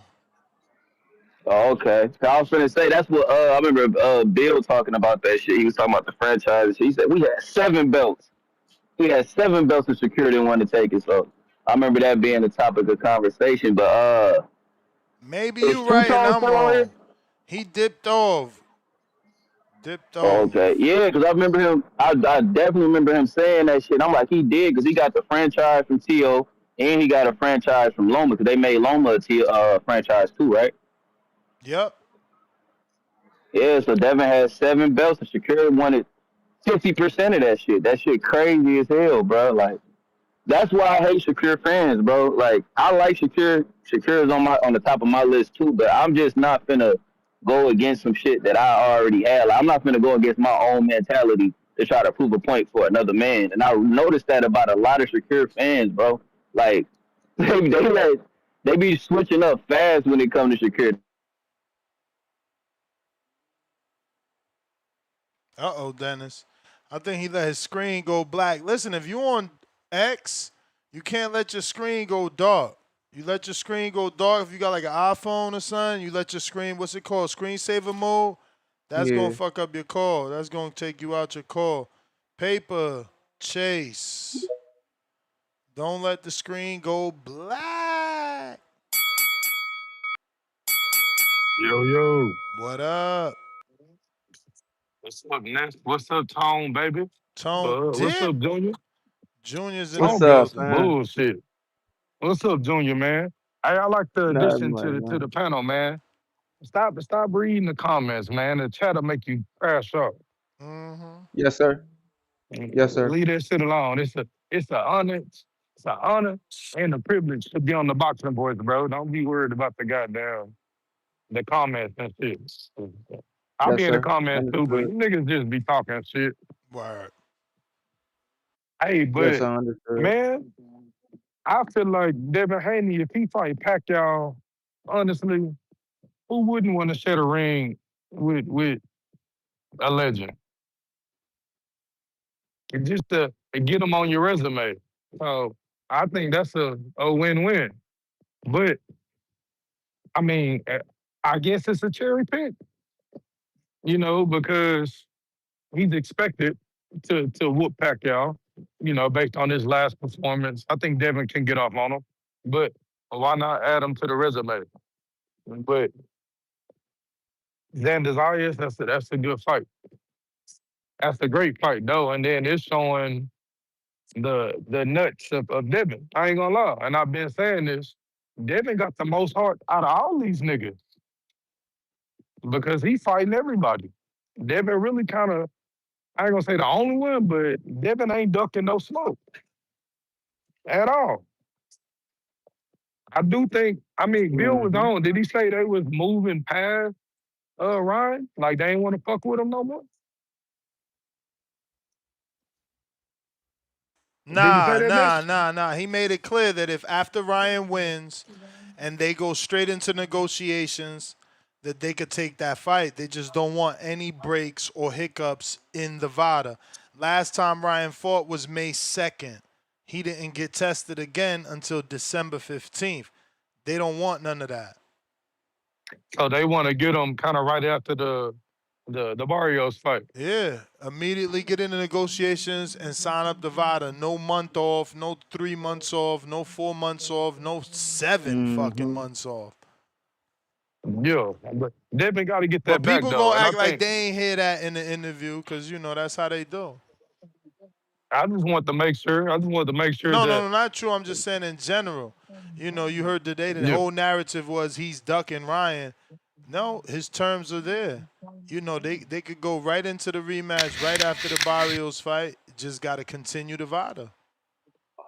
Oh, okay. I was finna say that's what I remember Bill talking about that shit. He was talking about the franchise. He said we had 7 belts. We had 7 belts and security didn't want to take it. So I remember that being the topic of conversation. But Maybe is you Two right and Tone I'm still on here? wrong. He dipped off. Dipped Oh, off. okay. Yeah, because I remember him. I definitely remember him saying that shit. I'm like, he did because he got the franchise from T.O. and he got a franchise from Loma because they made Loma a franchise too, right? Yep. Yeah, so Devin has 7 belts and Shakur wanted 50% of that shit. That shit crazy as hell, bro. Like, that's why I hate Shakur fans, bro. Like, I like Shakur. Shakur is on the top of my list too, but I'm just not finna go against some shit that I already had. Like, I'm not finna go against my own mentality to try to prove a point for another man. And I noticed that about a lot of Shakur fans, bro. Like, they be switching up fast when it comes to Shakur. Uh-oh, Dennis. I think he let his screen go black. Listen, if you on X, you can't let your screen go dark. You let your screen go dark if you got like an iPhone or something. You let your screen, what's it called, screensaver mode. That's gonna Yeah. fuck up your call. That's gonna take you out your call. Paper chase. Don't let the screen go black. Yo, yo. What up, What's up, Ness? What's up, Tone, baby? Tone What's Dip? up, Junior? Junior's in the What's Tone be on up, some building. fam? bullshit. What's up, Junior, man? Hey, I like the Not addition much, to man. the panel, man. Stop reading the comments, man. The chat'll make you crash up. Mm-hmm. Yes, sir. Yes, sir. Leave that shit alone. It's a honor. It's an honor and a privilege to be on the boxing voice, bro. Don't be worried about the comments and shit. I'll be Yes, in the sir. comments too, but Understood. you niggas just be talking shit. Word. Hey, Yes, but sir. Understood. man, I feel like Devin Haney, if he fight Pacquiao, honestly, who wouldn't want to share a ring with a legend? And just to get him on your resume. So I think that's a win-win. But I mean, I guess it's a cherry pick, because he's expected to whoop Pacquiao, based on his last performance. I think Devin can get off on him, but why not add him to the resume? But Xander Zayas, that's a good fight. That's a great fight though, and then it's showing the nuts of Devin. I ain't gonna lie, and I've been saying this. Devin got the most heart out of all these niggas because he fighting everybody. Devin really kind of, I ain't gonna say the only one, but Devin ain't ducking no smoke at all. I do think. I mean, Bill was Mm-hmm. on. Did he say they was moving past Ryan? Like they ain't want to fuck with him no more? Did he say Nah, that, nah, Ness? nah, nah. He made it clear that if after Ryan wins and they go straight into negotiations, that they could take that fight. They just don't want any breaks or hiccups in the VADA. Last time Ryan fought was May 2nd. He didn't get tested again until December 15th. They don't want none of that. So they want to get him kind of right after the Barrios fight. Yeah, immediately get into negotiations and sign up the VADA. No month off, no 3 months off, no 4 months off, no 7 fucking months off. Yeah, but Devin got to get But that back people though, gonna and I act like think they ain't hear that in the interview because that's how they do. I just want to make sure. I just want to make sure No, no, that no, not true. I'm just saying in general. You heard today the yeah. whole narrative was he's ducking Ryan. No, his terms are there. They could go right into the rematch right after the Barrios fight. Just got to continue the VADA.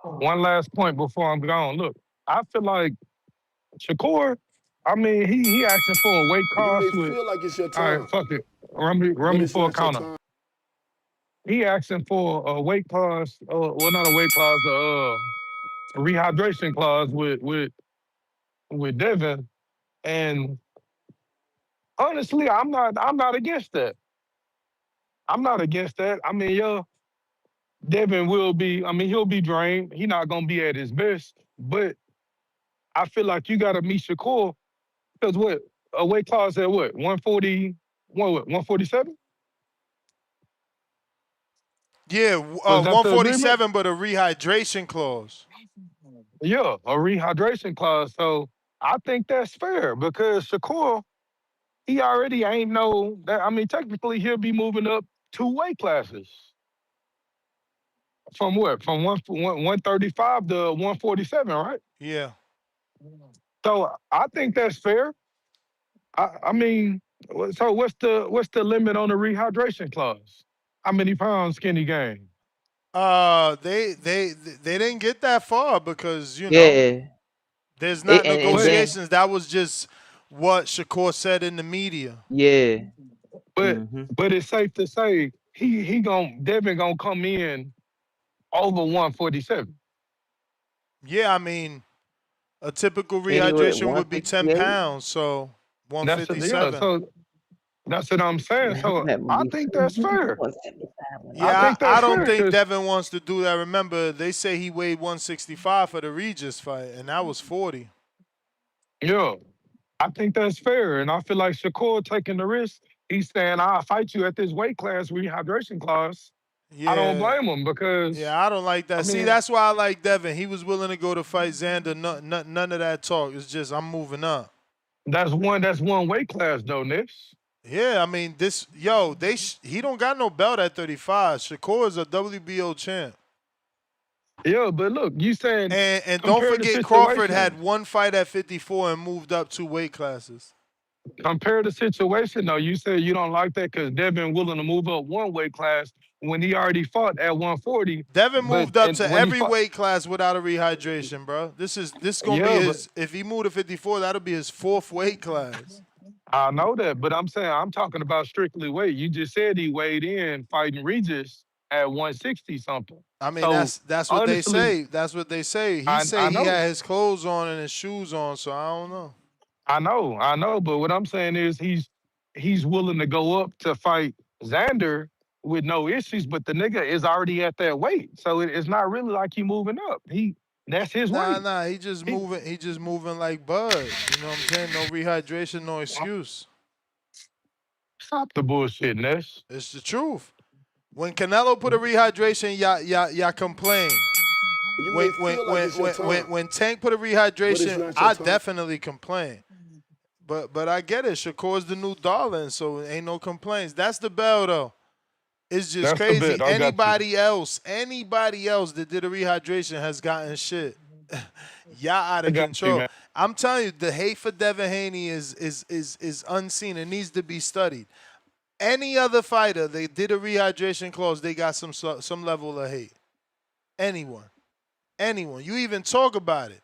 One last point before I'm gone. Look, I feel like Shakur. I mean, he asking for a weight You may class with. feel like it's your All time, right, fuck it. Run but me it's for a not your counter. time. He asking for a weight clause. Well, not a weight clause. A rehydration clause with Devin. And honestly, I'm not against that. I'm not against that. I mean, Devin will be. I mean, he'll be drained. He's not gonna be at his best. But I feel like you got to meet Shakur because what a weight clause at what 140, what 147? Yeah, Was that the agreement? 147, but a rehydration clause. Yeah, a rehydration clause. So I think that's fair because Shakur, he already ain't no. I mean, technically, he'll be moving up two weight classes from what? From 135 to 147, right? Yeah. So I think that's fair. I mean, so what's the limit on the rehydration clause? How many pounds can he gain? They didn't get that far because Yeah. there's It, not and But then negotiations. That was just what Shakur said in the media. yeah. but Mm-hmm. but it's safe to say Devin gonna come in over 147. Yeah, I mean, a typical Anyway, rehydration would be 10 168. pounds, so Yeah. 157. So That's what I'm saying. Man, So that would I be think funny. that's fair. 175 I Yeah, think whatever. I that's don't fair think because Devin wants to do that. Remember, they say he weighed 165 for the Regis fight, and that was 40. yeah, I think that's fair, and I feel like Shakur taking the risk. He's saying, "I'll fight you at this weight class, rehydration class." I don't Yeah, blame him because yeah, I don't like I that. See, mean that's why I like Devin. He was willing to go to fight Xander. None of that talk. It's just I'm moving up. that's one weight class though, Nix. Yeah, I mean he don't got no belt at 35. Shakur is a WBO champ. Yeah, but look, you saying And don't compare the forget Crawford had situation. one fight at 54 and moved up 2 weight classes. Compare the situation though. You said you don't like that because Devin willing to move up one weight class when he already fought at 140. Devin But moved up and to when he every fought, weight class without a rehydration, bro. This gonna be yeah, but his. If he moved to 54, that'll be his 4th weight class. I know that. But I'm saying I'm talking about strictly weight. You just said he weighed in fighting Regis at 160 something. I mean, So that's what they honestly, say. That's what they say. He I say he know. had his clothes on and his shoes on, so I don't know. I know, but what I'm saying is he's willing to go up to fight Xander with no issues, but the nigga is already at that weight, so it's not really like he moving up. That's his weight. Nah. He just He moving. He just moving like Bud. You know what I'm saying? No rehydration, no excuse. stop the bullshit, Ness. It's the truth. When Canelo put a rehydration, y'all complain. You When may when feel like when it's your when when time, when Tank put a but it's rehydration, not your I time. definitely complain. But I get it. Shakur's the new darling, so ain't no complaints. That's the bell though. It's just That's the crazy. bet. I got you. Anybody else that did a rehydration has gotten shit. Y'all out I of got you, control. man. I'm telling you, the hate for Devin Haney is unseen. It needs to be studied. Any other fighter, they did a rehydration clause, they got some level of hate. Anyone. You even talk about it.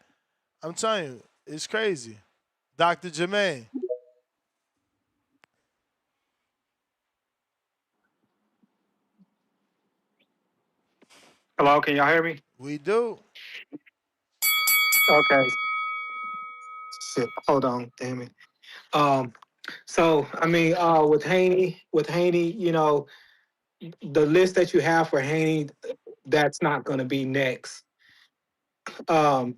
I'm telling you, it's crazy. Dr. Jermaine, Hello, can y'all hear me? we do. Okay. Shit, hold on, damn it. Um, so I mean, with Haney, the list that you have for Haney, that's not going to be next. Um,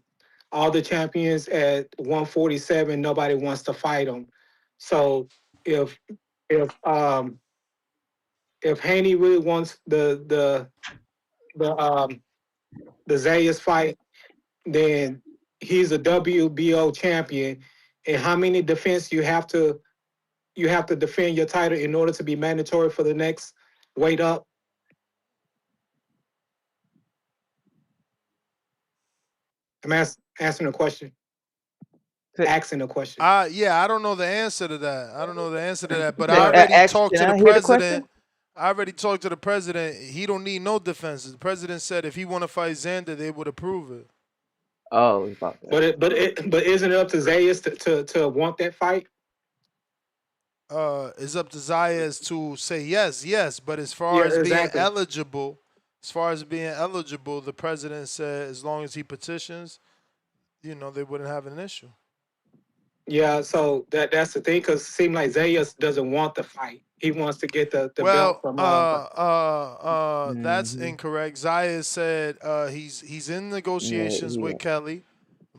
all the champions at 147, nobody wants to fight them. So if if um if Haney really wants the Zayas fight, then he's a WBO champion. And how many defense you have to defend your title in order to be mandatory for the next weight up? I'm answering a question. Asking a question. Yeah, I don't know the answer to that. But I All right. already talked Can to the I hear the question? president. He don't need no defenses. The president said if he want to fight Xander, they would approve it. Oh, it's about that. But isn't it up to Zayas to want that fight? It's up to Zayas to say yes. But Yeah, exactly. as far as being eligible, the president said as long as he petitions, they wouldn't have an issue. Yeah, so that's the thing, because it seems like Zayas doesn't want the fight. He wants to get the belt Well, from that's Mm-hmm. incorrect. Zayas said he's in Yeah, negotiations with yeah. Kelly,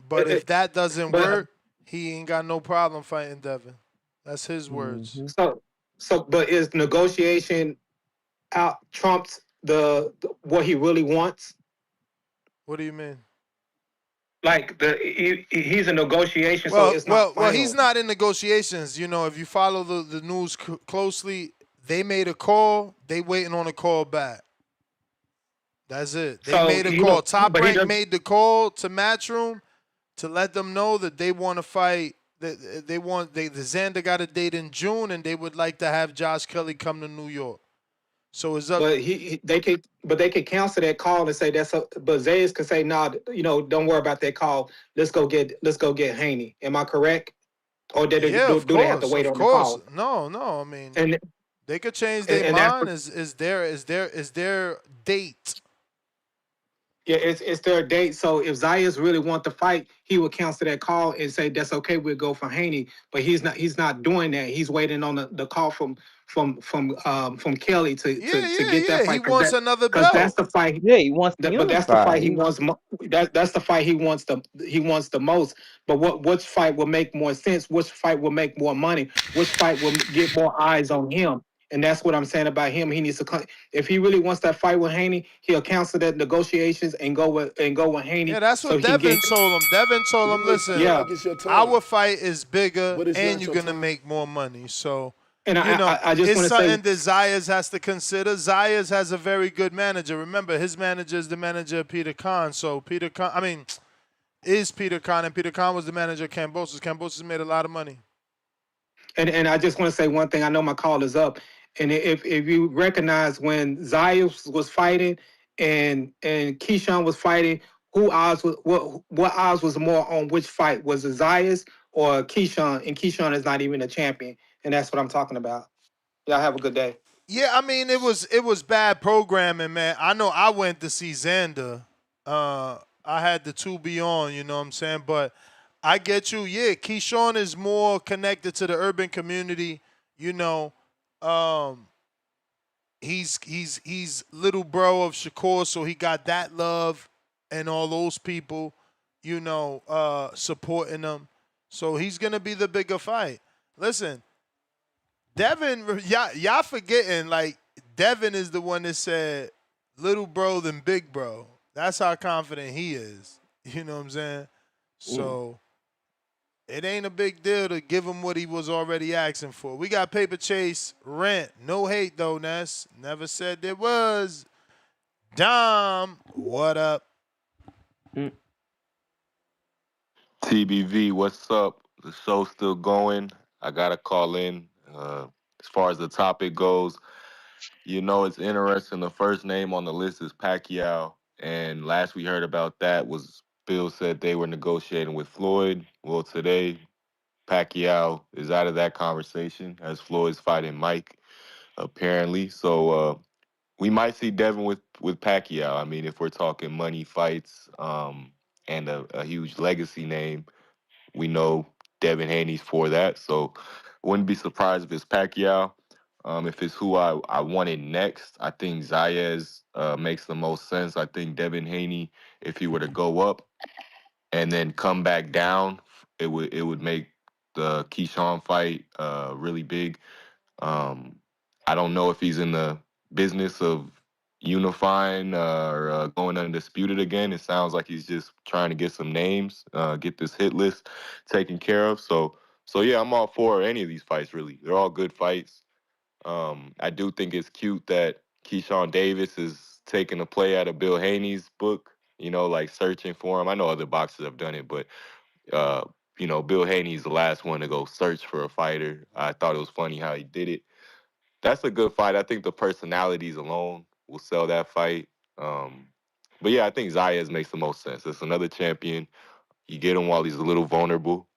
but it, if it- that doesn't but work, he ain't got no problem fighting Devin. That's his words. Mm-hmm. but is negotiation out trumps what he really wants? What do you mean? Like he's a negotiation, so Well, it's not well, well. He's final. not in negotiations. If you follow the news closely, they made a call. They waiting on a call back. That's it. They So made a he call. don't, Top but he Rank does. made the call to Matchroom to let them know that they want to fight. That the Xander got a date in June, and they would like to have Josh Kelly come to New York. So it's up. But they could cancel that call and say but Zayas could say, nah, don't worry about that call. Let's go get Haney. Am I correct? Or did they, Yeah, do they have to wait of on the course. call? No. I mean, And they could change their and that's mind. Is their date? Yeah, it's their date. So if Zayas really want to fight, he would cancel that call and say that's okay. We'll go for Haney. But he's not doing that. He's waiting on the call from Kelly to Yeah, get that yeah. He fight wants another because that's belt. the fight. Yeah, he wants to But that's the unify. fight he wants. That's the fight he wants the most. But which fight will make more sense? Which fight will make more money? Which fight will get more eyes on him? And that's what I'm saying about him. He needs to, if he really wants that fight with Haney, he'll cancel the negotiations and go with Yeah, Haney that's so what he can Devin get. told him. Devin told You him, may feel listen, Yeah. like it's your time, our fight is bigger but it's and not you're your gonna time. make more money. So, And I just it's want to say, something that Zayas has to consider. Zayas has a very good manager. Remember, his manager is the manager of Peter Khan. So Peter Khan, is Peter Khan, and Peter Khan was the manager of Cambosos. Cambosos made a lot of money. and I just want to say one thing. I know my call is up, and if you recognize when Zayas was fighting and Keyshawn was fighting, who odds was what odds was more on which fight was it Zayas or Keyshawn? And Keyshawn is not even a champion, and that's what I'm talking about. Y'all have a good day. Yeah, it was bad programming, man. I know I went to see Xander. I had the two be on, you know what I'm saying? But I get you. Yeah, Keyshawn is more connected to the urban community, you know. Um, he's little bro of Shakur, so he got that love and all those people, supporting him. So he's gonna be the bigger fight. Listen, Devin, y'all forgetting, like, Devin is the one that said little bro than big bro. That's how confident he is. You know what I'm saying? Mm. So it ain't a big deal to give him what he was already asking for. We got Paper Chase Rent. No hate though, Ness. Never said there was. Dom, what up? Mm. TBV, what's up? The show's still going. I gotta call in. As far as the topic goes, it's interesting. The first name on the list is Pacquiao, and last we heard about that was Bill said they were negotiating with Floyd. Well, today Pacquiao is out of that conversation as Floyd's fighting Mike, apparently. So we might see Devin with Pacquiao. I mean, if we're talking money fights, and a huge legacy name, we know Devin Haney's for that. So wouldn't be surprised if it's Pacquiao. If it's who I wanted next, I think Zayas makes the most sense. I think Devin Haney, if he were to go up and then come back down, it would make the Keyshawn fight really big. Um, I don't know if he's in the business of unifying or going undisputed again. It sounds like he's just trying to get some names, get this hit list taken care of. So yeah, I'm all for any of these fights. Really, they're all good fights. I do think it's cute that Keyshawn Davis is taking a play out of Bill Haney's book. Like searching for him. I know other boxers have done it, but uh, Bill Haney's the last one to go search for a fighter. I thought it was funny how he did it. That's a good fight. I think the personalities alone will sell that fight. Um, but yeah, I think Zayas makes the most sense. It's another champion. You get him while he's a little vulnerable.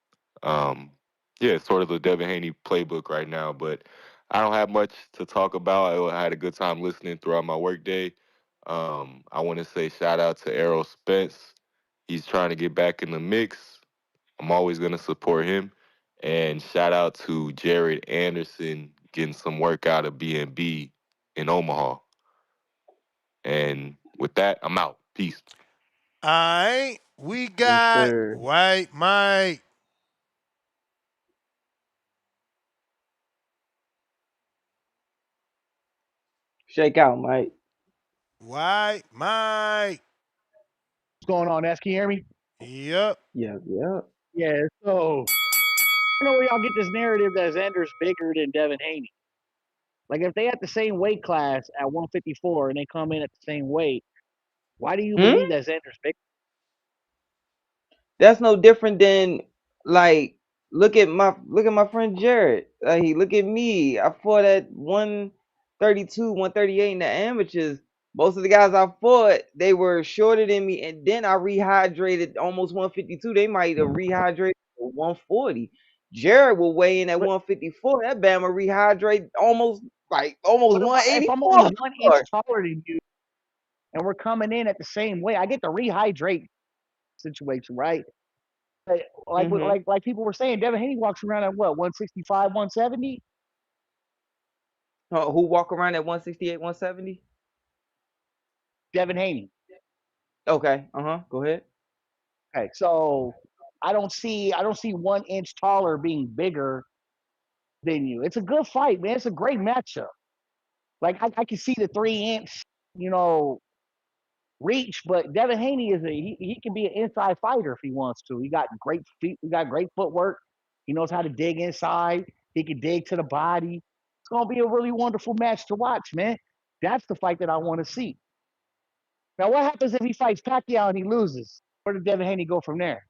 Um, yeah, it's sort of the Devin Haney playbook right now. But I don't have much to talk about. I had a good time listening throughout my workday. I want to say shout out to Errol Spence. He's trying to get back in the mix. I'm always going to support him. And shout out to Jared Anderson getting some work out of B&B in Omaha. And with that, I'm out. Peace. All right, we Yes, got sir. White Mike. Shake out, Mike. White Mike. What's going on, Ask? Can you hear me? Yep. Yeah, yeah. Yeah, so I don't know where y'all get this narrative that Xander's bigger than Devin Haney. Like, if they at the same weight class at 154 and they come in at the same weight, why do you Hmm? believe that Xander's bigger? That's no different than, like, look at my friend Jared. He look at me. I fought at 132, 138 in the amateurs. Most of the guys I fought, they were shorter than me, and then I rehydrated almost 152. They might have rehydrated to 140. Jared will weigh in at But 154. That Bama rehydrate almost but if I'm 184. only 1 inch taller than you, and we're coming in at the same way. I get the rehydrate situation, right? Mhm. Like people were saying, Devin Haney walks around at what, 165, 170? Who walk around at 168, 170? Devin Haney. Okay. Go ahead. Okay, so I don't see 1 inch taller being bigger than you. It's a good fight, man. It's a great matchup. Like I can see the 3 inch, you know, reach, but Devin Haney he can be an inside fighter if he wants to. He got great feet, he got great footwork. He knows how to dig inside. He can dig to the body. It's gonna be a really wonderful match to watch, man. That's the fight that I want to see. Now, what happens if he fights Pacquiao and he loses? Where did Devin Haney go from there?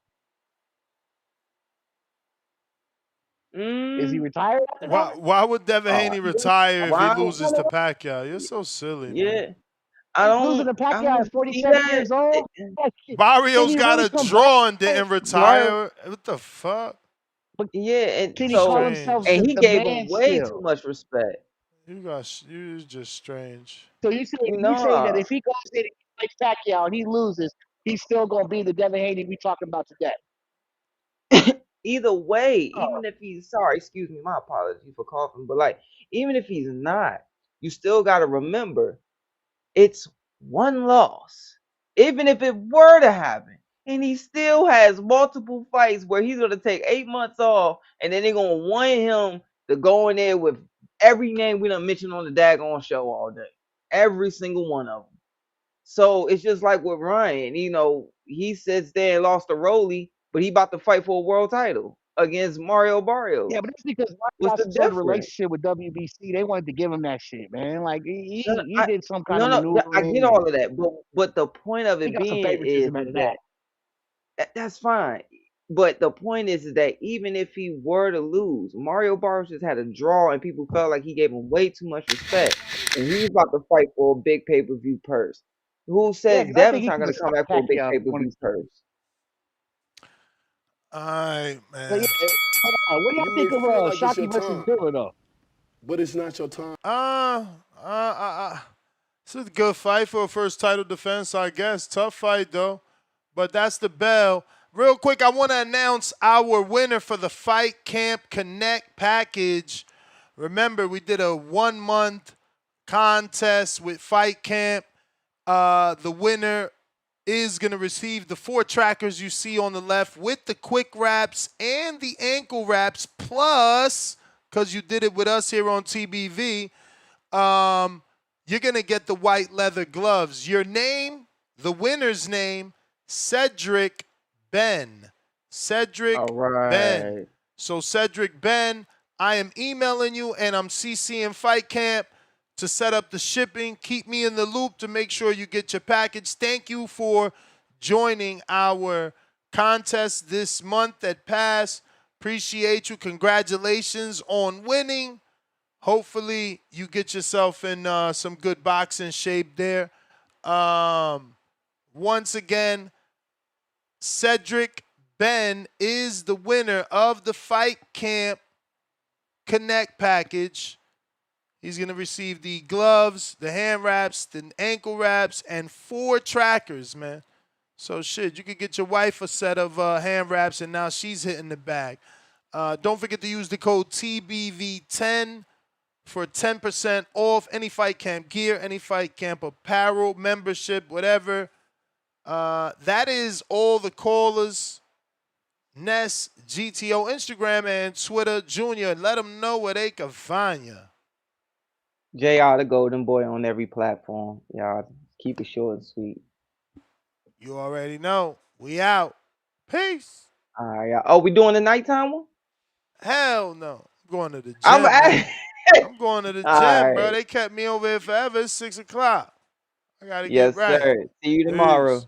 Is he Mm, retired after Why that? why would Devin oh, Haney retire if he why? loses to Pacquiao? You're so silly, man. Yeah, He's losing to I Pacquiao don't at see 47 that. years old. Can Barrios he got really a come back? draw and didn't Right. retire. What the fuck? But Yeah, and can he call so himself Strange. and he the gave him man way too still? much respect. You just strange. So you say that No, if he goes in and fights Pacquiao and he loses, he's still gonna be the Devin Haney we talking about today. either way, Oh, even if he's sorry, excuse me, my apologies for coughing, but like even if he's not, you still got to remember it's one loss. Even if it were to happen, and he still has multiple fights where he's gonna take 8 months off, and then they're gonna want him to go in there with every name we done mentioned on the daggone show all day, every single one of them. So it's just like with Ryan, he sits there and lost to Rolly, but he about to fight for a world title against Mario yeah, Barrios. but that's because Ryan What's got the some sort of difference? relationship with WBC. They wanted to give him that shit, man. Like No, no, he did some kind no, of no, I maneuvering, get and all of that, but the point of he it got some being favoritism out is of that. that that's fine. But the point is that even if he were to lose, Mario Barrios just had a draw, and people felt like he gave him way too much respect, and he's about to fight for a big pay per view purse. Who Yeah, says because I think Devin's he not could going have to come stopped back for a big Pacquiao if pay he per wanted view to. purse? Alright, But man. yeah, what do y'all You may think of feel like it's your Shockey versus time, Dilla though? but it's not your time. Uh, uh, uh, uh. This is a good fight for a first title defense, I guess. Tough fight, though. But that's the bell. Real quick, I want to announce our winner for the Fight Camp Connect package. Remember, we did a 1 month contest with Fight Camp. The winner is going to receive the 4 trackers you see on the left with the quick wraps and the ankle wraps, plus, because you did it with us here on TBV, you're going to get the white leather gloves. Your name, the winner's name, Cedric Ben. All Cedric Ben. right. So, Cedric Ben, I am emailing you and I'm CCing Fight Camp to set up the shipping. Keep me in the loop to make sure you get your package. Thank you for joining our contest this month that passed. Appreciate you. Congratulations on winning. Hopefully, you get yourself in some good boxing shape there. Once again, Cedric Ben is the winner of the Fight Camp Connect package. He's going to receive the gloves, the hand wraps, the ankle wraps, and 4 trackers, man. So, shit, you could get your wife a set of hand wraps, and now she's hitting the bag. Don't forget to use the code TBV10 for 10% off any Fight Camp gear, any Fight Camp apparel, membership, whatever. That is all the callers. Ness, GTO, Instagram, and Twitter. Junior, let them know where they can find you. JR the Golden Boy on every platform. Y'all keep it short and sweet. You already know. We out. Peace. All right, y'all. Oh, we doing the nighttime one? Hell no. I'm going to the I'm gym, man. I'm going to the all gym, bro. right. They kept me over here forever. It's 6 o'clock. I got to get Yes, right. sir. See you tomorrow. Peace.